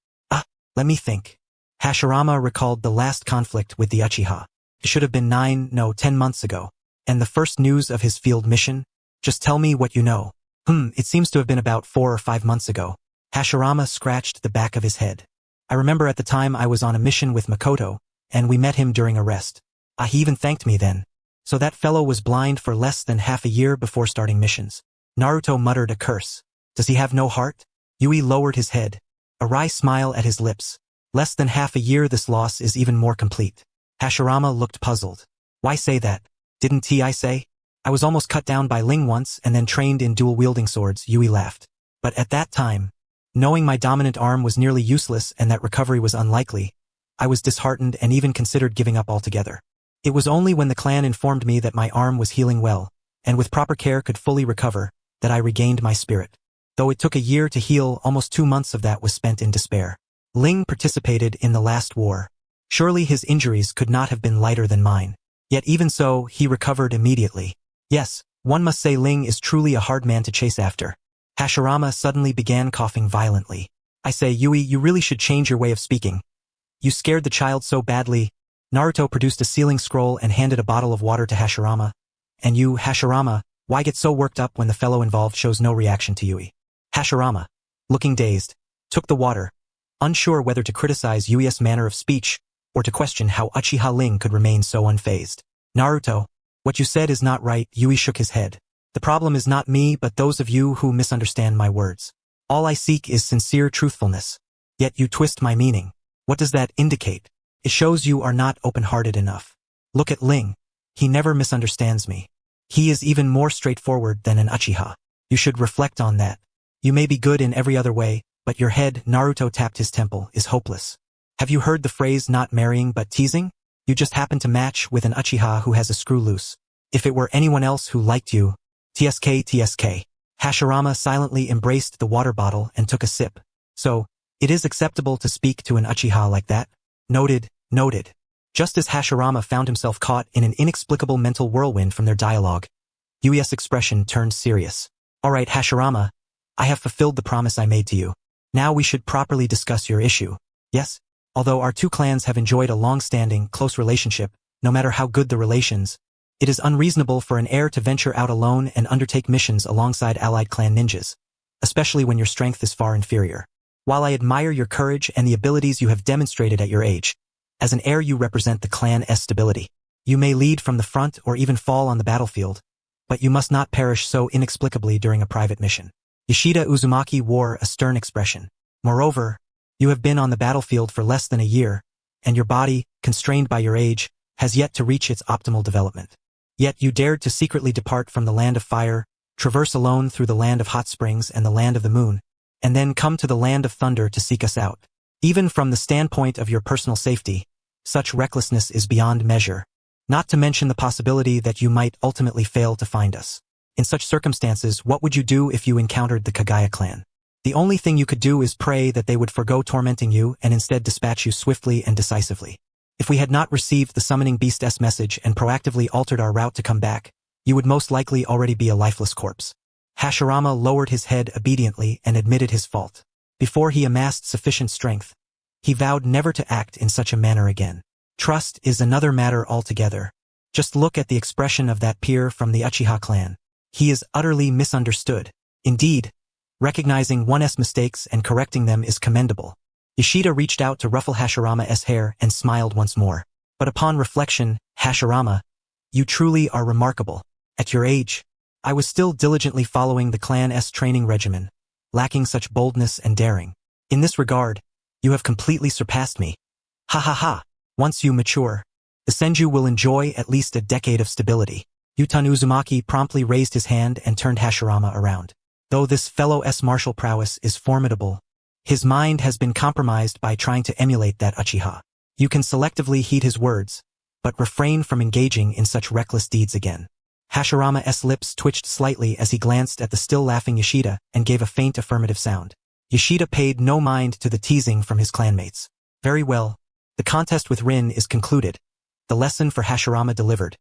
Let me think. Hashirama recalled the last conflict with the Uchiha. It should have been 10 months ago. And the first news of his field mission? Just tell me what you know. It seems to have been about 4 or 5 months ago. Hashirama scratched the back of his head. I remember at the time I was on a mission with Makoto, and we met him during a rest. He even thanked me then. So that fellow was blind for less than half a year before starting missions. Naruto muttered a curse. Does he have no heart? Yui lowered his head. A wry smile at his lips. Less than half a year, this loss is even more complete. Hashirama looked puzzled. Why say that? Didn't I say? I was almost cut down by Ling once and then trained in dual-wielding swords, Yui laughed. But at that time, knowing my dominant arm was nearly useless and that recovery was unlikely, I was disheartened and even considered giving up altogether. It was only when the clan informed me that my arm was healing well, and with proper care could fully recover, that I regained my spirit. Though it took a year to heal, almost 2 months of that was spent in despair. Ling participated in the last war. Surely his injuries could not have been lighter than mine. Yet even so, he recovered immediately. Yes, one must say Ling is truly a hard man to chase after. Hashirama suddenly began coughing violently. I say, Yui, you really should change your way of speaking. You scared the child so badly. Naruto produced a sealing scroll and handed a bottle of water to Hashirama. And you, Hashirama, why get so worked up when the fellow involved shows no reaction to Yui? Hashirama, looking dazed, took the water, unsure whether to criticize Yui's manner of speech or to question how Uchiha Ling could remain so unfazed. Naruto, what you said is not right. Yui shook his head. The problem is not me but those of you who misunderstand my words. All I seek is sincere truthfulness. Yet you twist my meaning. What does that indicate? It shows you are not open-hearted enough. Look at Ling. He never misunderstands me. He is even more straightforward than an Uchiha. You should reflect on that. You may be good in every other way, but your head, Naruto tapped his temple, is hopeless. Have you heard the phrase not marrying but teasing? You just happen to match with an Uchiha who has a screw loose. If it were anyone else who liked you, TSK. Hashirama silently embraced the water bottle and took a sip. So, it is acceptable to speak to an Uchiha like that? Noted. Just as Hashirama found himself caught in an inexplicable mental whirlwind from their dialogue, Yui's expression turned serious. All right, Hashirama, I have fulfilled the promise I made to you. Now we should properly discuss your issue. Yes? Although our two clans have enjoyed a long-standing, close relationship, no matter how good the relations, it is unreasonable for an heir to venture out alone and undertake missions alongside allied clan ninjas, especially when your strength is far inferior. While I admire your courage and the abilities you have demonstrated at your age, as an heir you represent the clan's stability. You may lead from the front or even fall on the battlefield, but you must not perish so inexplicably during a private mission. Yoshida Uzumaki wore a stern expression. Moreover, you have been on the battlefield for less than a year, and your body, constrained by your age, has yet to reach its optimal development. Yet you dared to secretly depart from the land of fire, traverse alone through the land of hot springs and the land of the moon, and then come to the land of thunder to seek us out. Even from the standpoint of your personal safety, such recklessness is beyond measure, not to mention the possibility that you might ultimately fail to find us. In such circumstances, what would you do if you encountered the Kagaya clan? The only thing you could do is pray that they would forgo tormenting you and instead dispatch you swiftly and decisively. If we had not received the summoning beast's message and proactively altered our route to come back, you would most likely already be a lifeless corpse. Hashirama lowered his head obediently and admitted his fault. Before he amassed sufficient strength, he vowed never to act in such a manner again. Trust is another matter altogether. Just look at the expression of that peer from the Uchiha clan. He is utterly misunderstood. Indeed, recognizing one's mistakes and correcting them is commendable. Yoshida reached out to ruffle Hashirama's hair and smiled once more. But upon reflection, Hashirama, you truly are remarkable. At your age, I was still diligently following the clan's training regimen, lacking such boldness and daring. In this regard, you have completely surpassed me. Ha ha ha. Once you mature, the Senju will enjoy at least a decade of stability. Yutan Uzumaki promptly raised his hand and turned Hashirama around. Though this fellow's martial prowess is formidable, his mind has been compromised by trying to emulate that Uchiha. You can selectively heed his words, but refrain from engaging in such reckless deeds again. Hashirama's lips twitched slightly as he glanced at the still laughing Yoshida and gave a faint affirmative sound. Yoshida paid no mind to the teasing from his clanmates. Very well. The contest with Rin is concluded. The lesson for Hashirama delivered.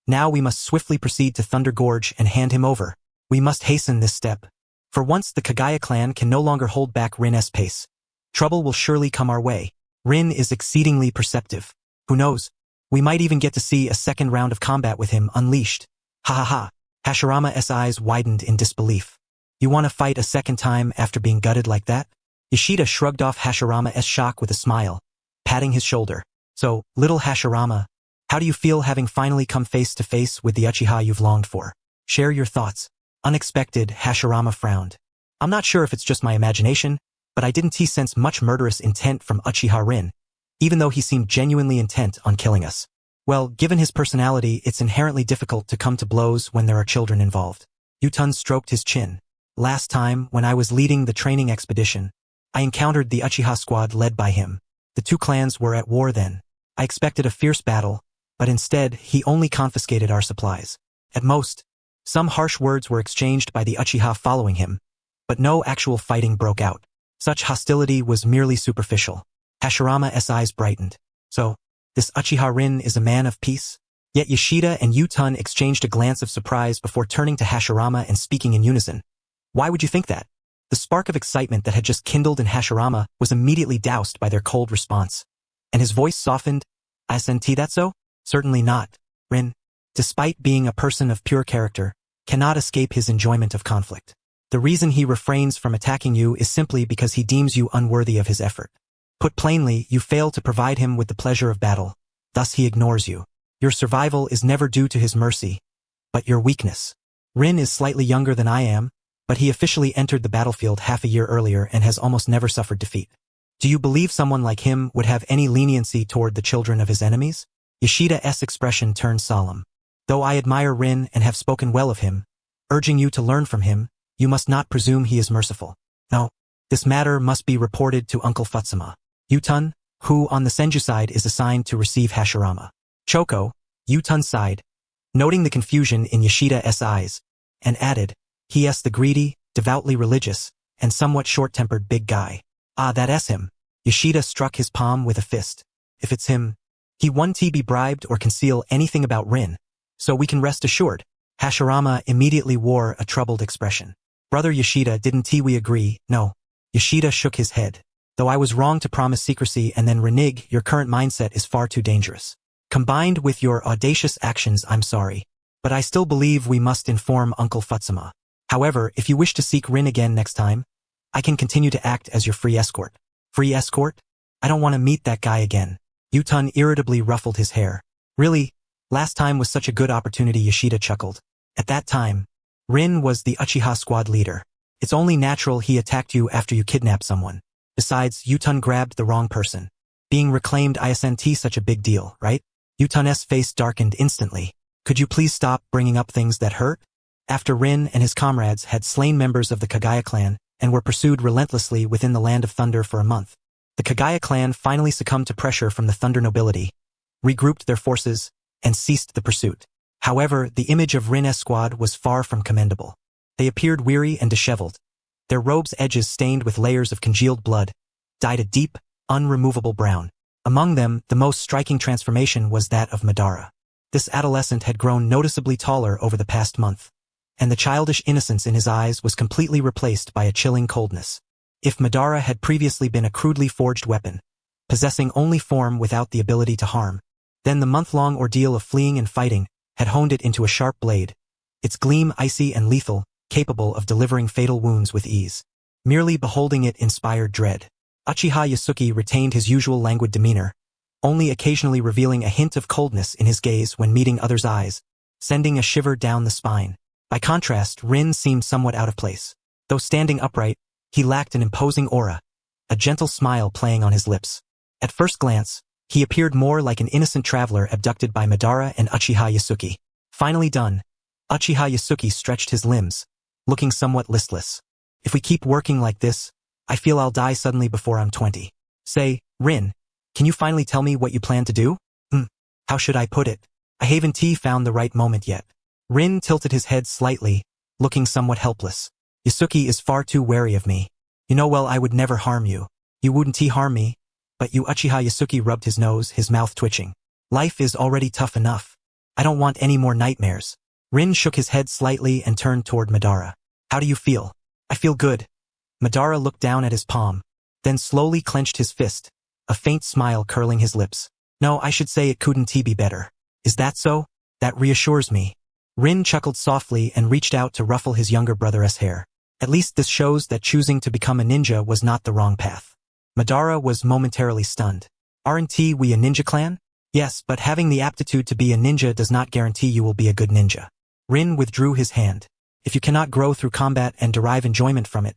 Now we must swiftly proceed to Thunder Gorge and hand him over. We must hasten this step. For once the Kagaya clan can no longer hold back Rin's pace. Trouble will surely come our way. Rin is exceedingly perceptive. Who knows? We might even get to see a second round of combat with him unleashed. Ha ha ha. Hashirama's eyes widened in disbelief. You want to fight a second time after being gutted like that? Yoshida shrugged off Hashirama's shock with a smile, patting his shoulder. So, little Hashirama, how do you feel having finally come face to face with the Uchiha you've longed for? Share your thoughts. Unexpected, Hashirama frowned. I'm not sure if it's just my imagination, but I didn't sense much murderous intent from Uchiha Rin, even though he seemed genuinely intent on killing us. Well, given his personality, it's inherently difficult to come to blows when there are children involved. Yutun stroked his chin. Last time, when I was leading the training expedition, I encountered the Uchiha squad led by him. The two clans were at war then. I expected a fierce battle, but instead, he only confiscated our supplies. At most, some harsh words were exchanged by the Uchiha following him, but no actual fighting broke out. Such hostility was merely superficial. Hashirama's eyes brightened. So, this Uchiha Rin is a man of peace? Yet Yoshida and Yutun exchanged a glance of surprise before turning to Hashirama and speaking in unison. Why would you think that? The spark of excitement that had just kindled in Hashirama was immediately doused by their cold response. And his voice softened. Isn't that so? Certainly not. Rin, despite being a person of pure character, cannot escape his enjoyment of conflict. The reason he refrains from attacking you is simply because he deems you unworthy of his effort. Put plainly, you fail to provide him with the pleasure of battle, thus he ignores you. Your survival is never due to his mercy, but your weakness. Rin is slightly younger than I am, but he officially entered the battlefield half a year earlier and has almost never suffered defeat. Do you believe someone like him would have any leniency toward the children of his enemies? Yoshida's expression turned solemn. Though I admire Rin and have spoken well of him, urging you to learn from him, you must not presume he is merciful. No, this matter must be reported to Uncle Futsuma. Yutun, who on the Senju side is assigned to receive Hashirama. Choko, Yutun sighed, noting the confusion in Yoshida's eyes, and added, he is the greedy, devoutly religious, and somewhat short-tempered big guy. Ah, that's him. Yoshida struck his palm with a fist. If it's him, he won't be bribed or conceal anything about Rin, so we can rest assured. Hashirama immediately wore a troubled expression. Brother Yoshida, didn't we agree? No. Yoshida shook his head. Though I was wrong to promise secrecy and then renege, your current mindset is far too dangerous. Combined with your audacious actions, I'm sorry, but I still believe we must inform Uncle Futsuma. However, if you wish to seek Rin again next time, I can continue to act as your free escort. Free escort? I don't want to meet that guy again. Yutun irritably ruffled his hair. Really? Last time was such a good opportunity, Yoshida chuckled. At that time, Rin was the Uchiha squad leader. It's only natural he attacked you after you kidnapped someone. Besides, Yutun grabbed the wrong person. Being reclaimed isn't such a big deal, right? Yutun's face darkened instantly. Could you please stop bringing up things that hurt? After Rin and his comrades had slain members of the Kagaya clan and were pursued relentlessly within the Land of Thunder for a month, the Kagaya clan finally succumbed to pressure from the Thunder nobility, regrouped their forces, and ceased the pursuit. However, the image of Rin's squad was far from commendable. They appeared weary and disheveled, their robes' edges stained with layers of congealed blood, dyed a deep, unremovable brown. Among them, the most striking transformation was that of Madara. This adolescent had grown noticeably taller over the past month, and the childish innocence in his eyes was completely replaced by a chilling coldness. If Madara had previously been a crudely forged weapon, possessing only form without the ability to harm, then the month-long ordeal of fleeing and fighting had honed it into a sharp blade, its gleam icy and lethal, capable of delivering fatal wounds with ease. Merely beholding it inspired dread. Uchiha Yasuki retained his usual languid demeanor, only occasionally revealing a hint of coldness in his gaze when meeting others' eyes, sending a shiver down the spine. By contrast, Rin seemed somewhat out of place. Though standing upright, he lacked an imposing aura, a gentle smile playing on his lips. At first glance, he appeared more like an innocent traveler abducted by Madara and Uchiha Yasuki. Finally done, Uchiha Yasuki stretched his limbs, looking somewhat listless. If we keep working like this, I feel I'll die suddenly before I'm 20. Say, Rin, can you finally tell me what you plan to do? How should I put it? I haven't found the right moment yet. Rin tilted his head slightly, looking somewhat helpless. Yasuki is far too wary of me. You know well I would never harm you. You wouldn't harm me. But you Uchiha. Yasuki rubbed his nose, his mouth twitching. Life is already tough enough. I don't want any more nightmares. Rin shook his head slightly and turned toward Madara. How do you feel? I feel good. Madara looked down at his palm, then slowly clenched his fist, a faint smile curling his lips. No, I should say it couldn't be better. Is that so? That reassures me. Rin chuckled softly and reached out to ruffle his younger brother's hair. At least this shows that choosing to become a ninja was not the wrong path. Madara was momentarily stunned. Aren't we a ninja clan? Yes, but having the aptitude to be a ninja does not guarantee you will be a good ninja. Rin withdrew his hand. If you cannot grow through combat and derive enjoyment from it,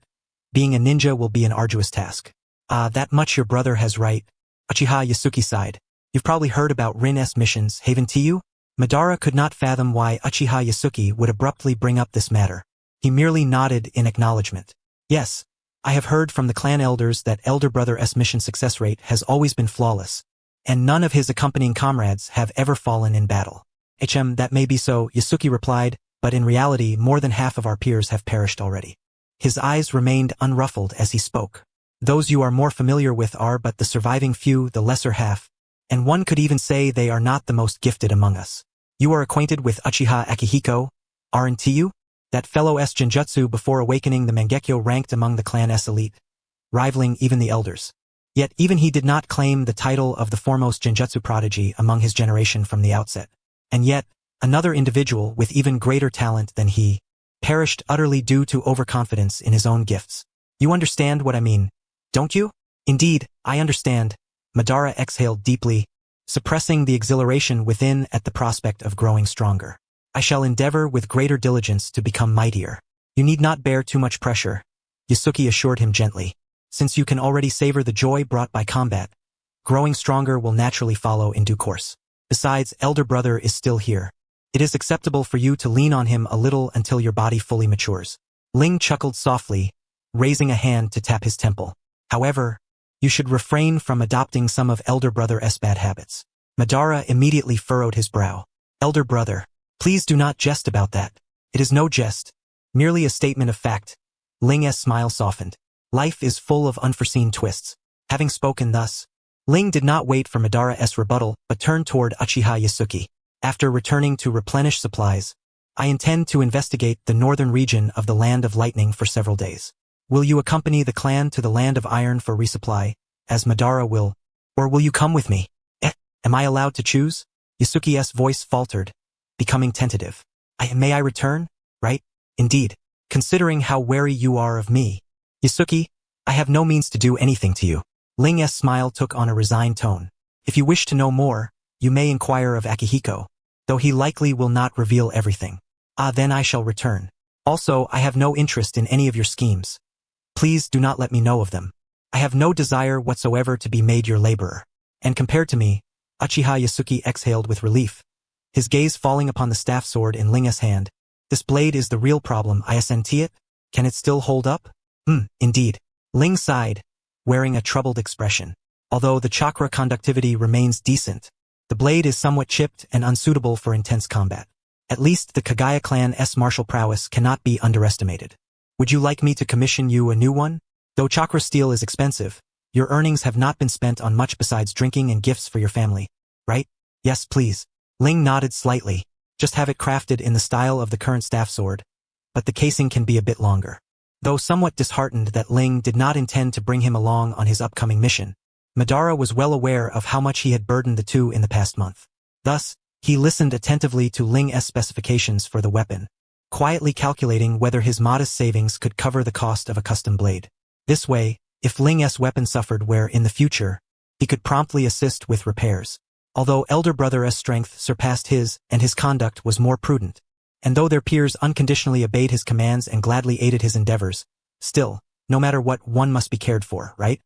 being a ninja will be an arduous task. That much your brother has right. Uchiha. Yasuki sighed. You've probably heard about Rin's missions, haven't you? Madara could not fathom why Uchiha Yasuki would abruptly bring up this matter. He merely nodded in acknowledgement. Yes, I have heard from the clan elders that elder brother's mission success rate has always been flawless, and none of his accompanying comrades have ever fallen in battle. That may be so, Yasuki replied, but in reality more than half of our peers have perished already. His eyes remained unruffled as he spoke. Those you are more familiar with are but the surviving few, the lesser half, and one could even say they are not the most gifted among us. You are acquainted with Uchiha Akihiko, aren't you? That fellow's genjutsu before awakening the Mangekyo ranked among the clan's elite, rivaling even the elders. Yet even he did not claim the title of the foremost genjutsu prodigy among his generation from the outset. And yet, another individual with even greater talent than he perished utterly due to overconfidence in his own gifts. You understand what I mean, don't you? Indeed, I understand. Madara exhaled deeply, suppressing the exhilaration within at the prospect of growing stronger. I shall endeavor with greater diligence to become mightier. You need not bear too much pressure, Yasuki assured him gently. Since you can already savor the joy brought by combat, growing stronger will naturally follow in due course. Besides, elder brother is still here. It is acceptable for you to lean on him a little until your body fully matures. Ling chuckled softly, raising a hand to tap his temple. However, you should refrain from adopting some of elder brother's bad habits. Madara immediately furrowed his brow. Elder brother, please do not jest about that. It is no jest, merely a statement of fact. Ling's smile softened. Life is full of unforeseen twists. Having spoken thus, Ling did not wait for Madara's rebuttal, but turned toward Uchiha Yasuki. After returning to replenish supplies, I intend to investigate the northern region of the Land of Lightning for several days. Will you accompany the clan to the Land of Iron for resupply, as Madara will, or will you come with me? Am I allowed to choose? Yasuki's voice faltered, becoming tentative. May I return? Right? Indeed. Considering how wary you are of me. Yasuki, I have no means to do anything to you. Ling's smile took on a resigned tone. If you wish to know more, you may inquire of Akihiko, though he likely will not reveal everything. Then I shall return. Also, I have no interest in any of your schemes. Please do not let me know of them. I have no desire whatsoever to be made your laborer. And compared to me, Uchiha Yasuki exhaled with relief, his gaze falling upon the staff sword in Ling's hand. This blade is the real problem, isn't it? Can it still hold up? Indeed. Ling sighed, wearing a troubled expression. Although the chakra conductivity remains decent, the blade is somewhat chipped and unsuitable for intense combat. At least the Kagaya clan's martial prowess cannot be underestimated. Would you like me to commission you a new one? Though chakra steel is expensive, your earnings have not been spent on much besides drinking and gifts for your family, right? Yes, please. Ling nodded slightly. Just have it crafted in the style of the current staff sword, but the casing can be a bit longer. Though somewhat disheartened that Ling did not intend to bring him along on his upcoming mission, Madara was well aware of how much he had burdened the two in the past month. Thus, he listened attentively to Ling's specifications for the weapon, quietly calculating whether his modest savings could cover the cost of a custom blade. This way, if Ling's weapon suffered wear in the future, he could promptly assist with repairs. Although elder brother's strength surpassed his and his conduct was more prudent, and though their peers unconditionally obeyed his commands and gladly aided his endeavors, still, no matter what, one must be cared for, right?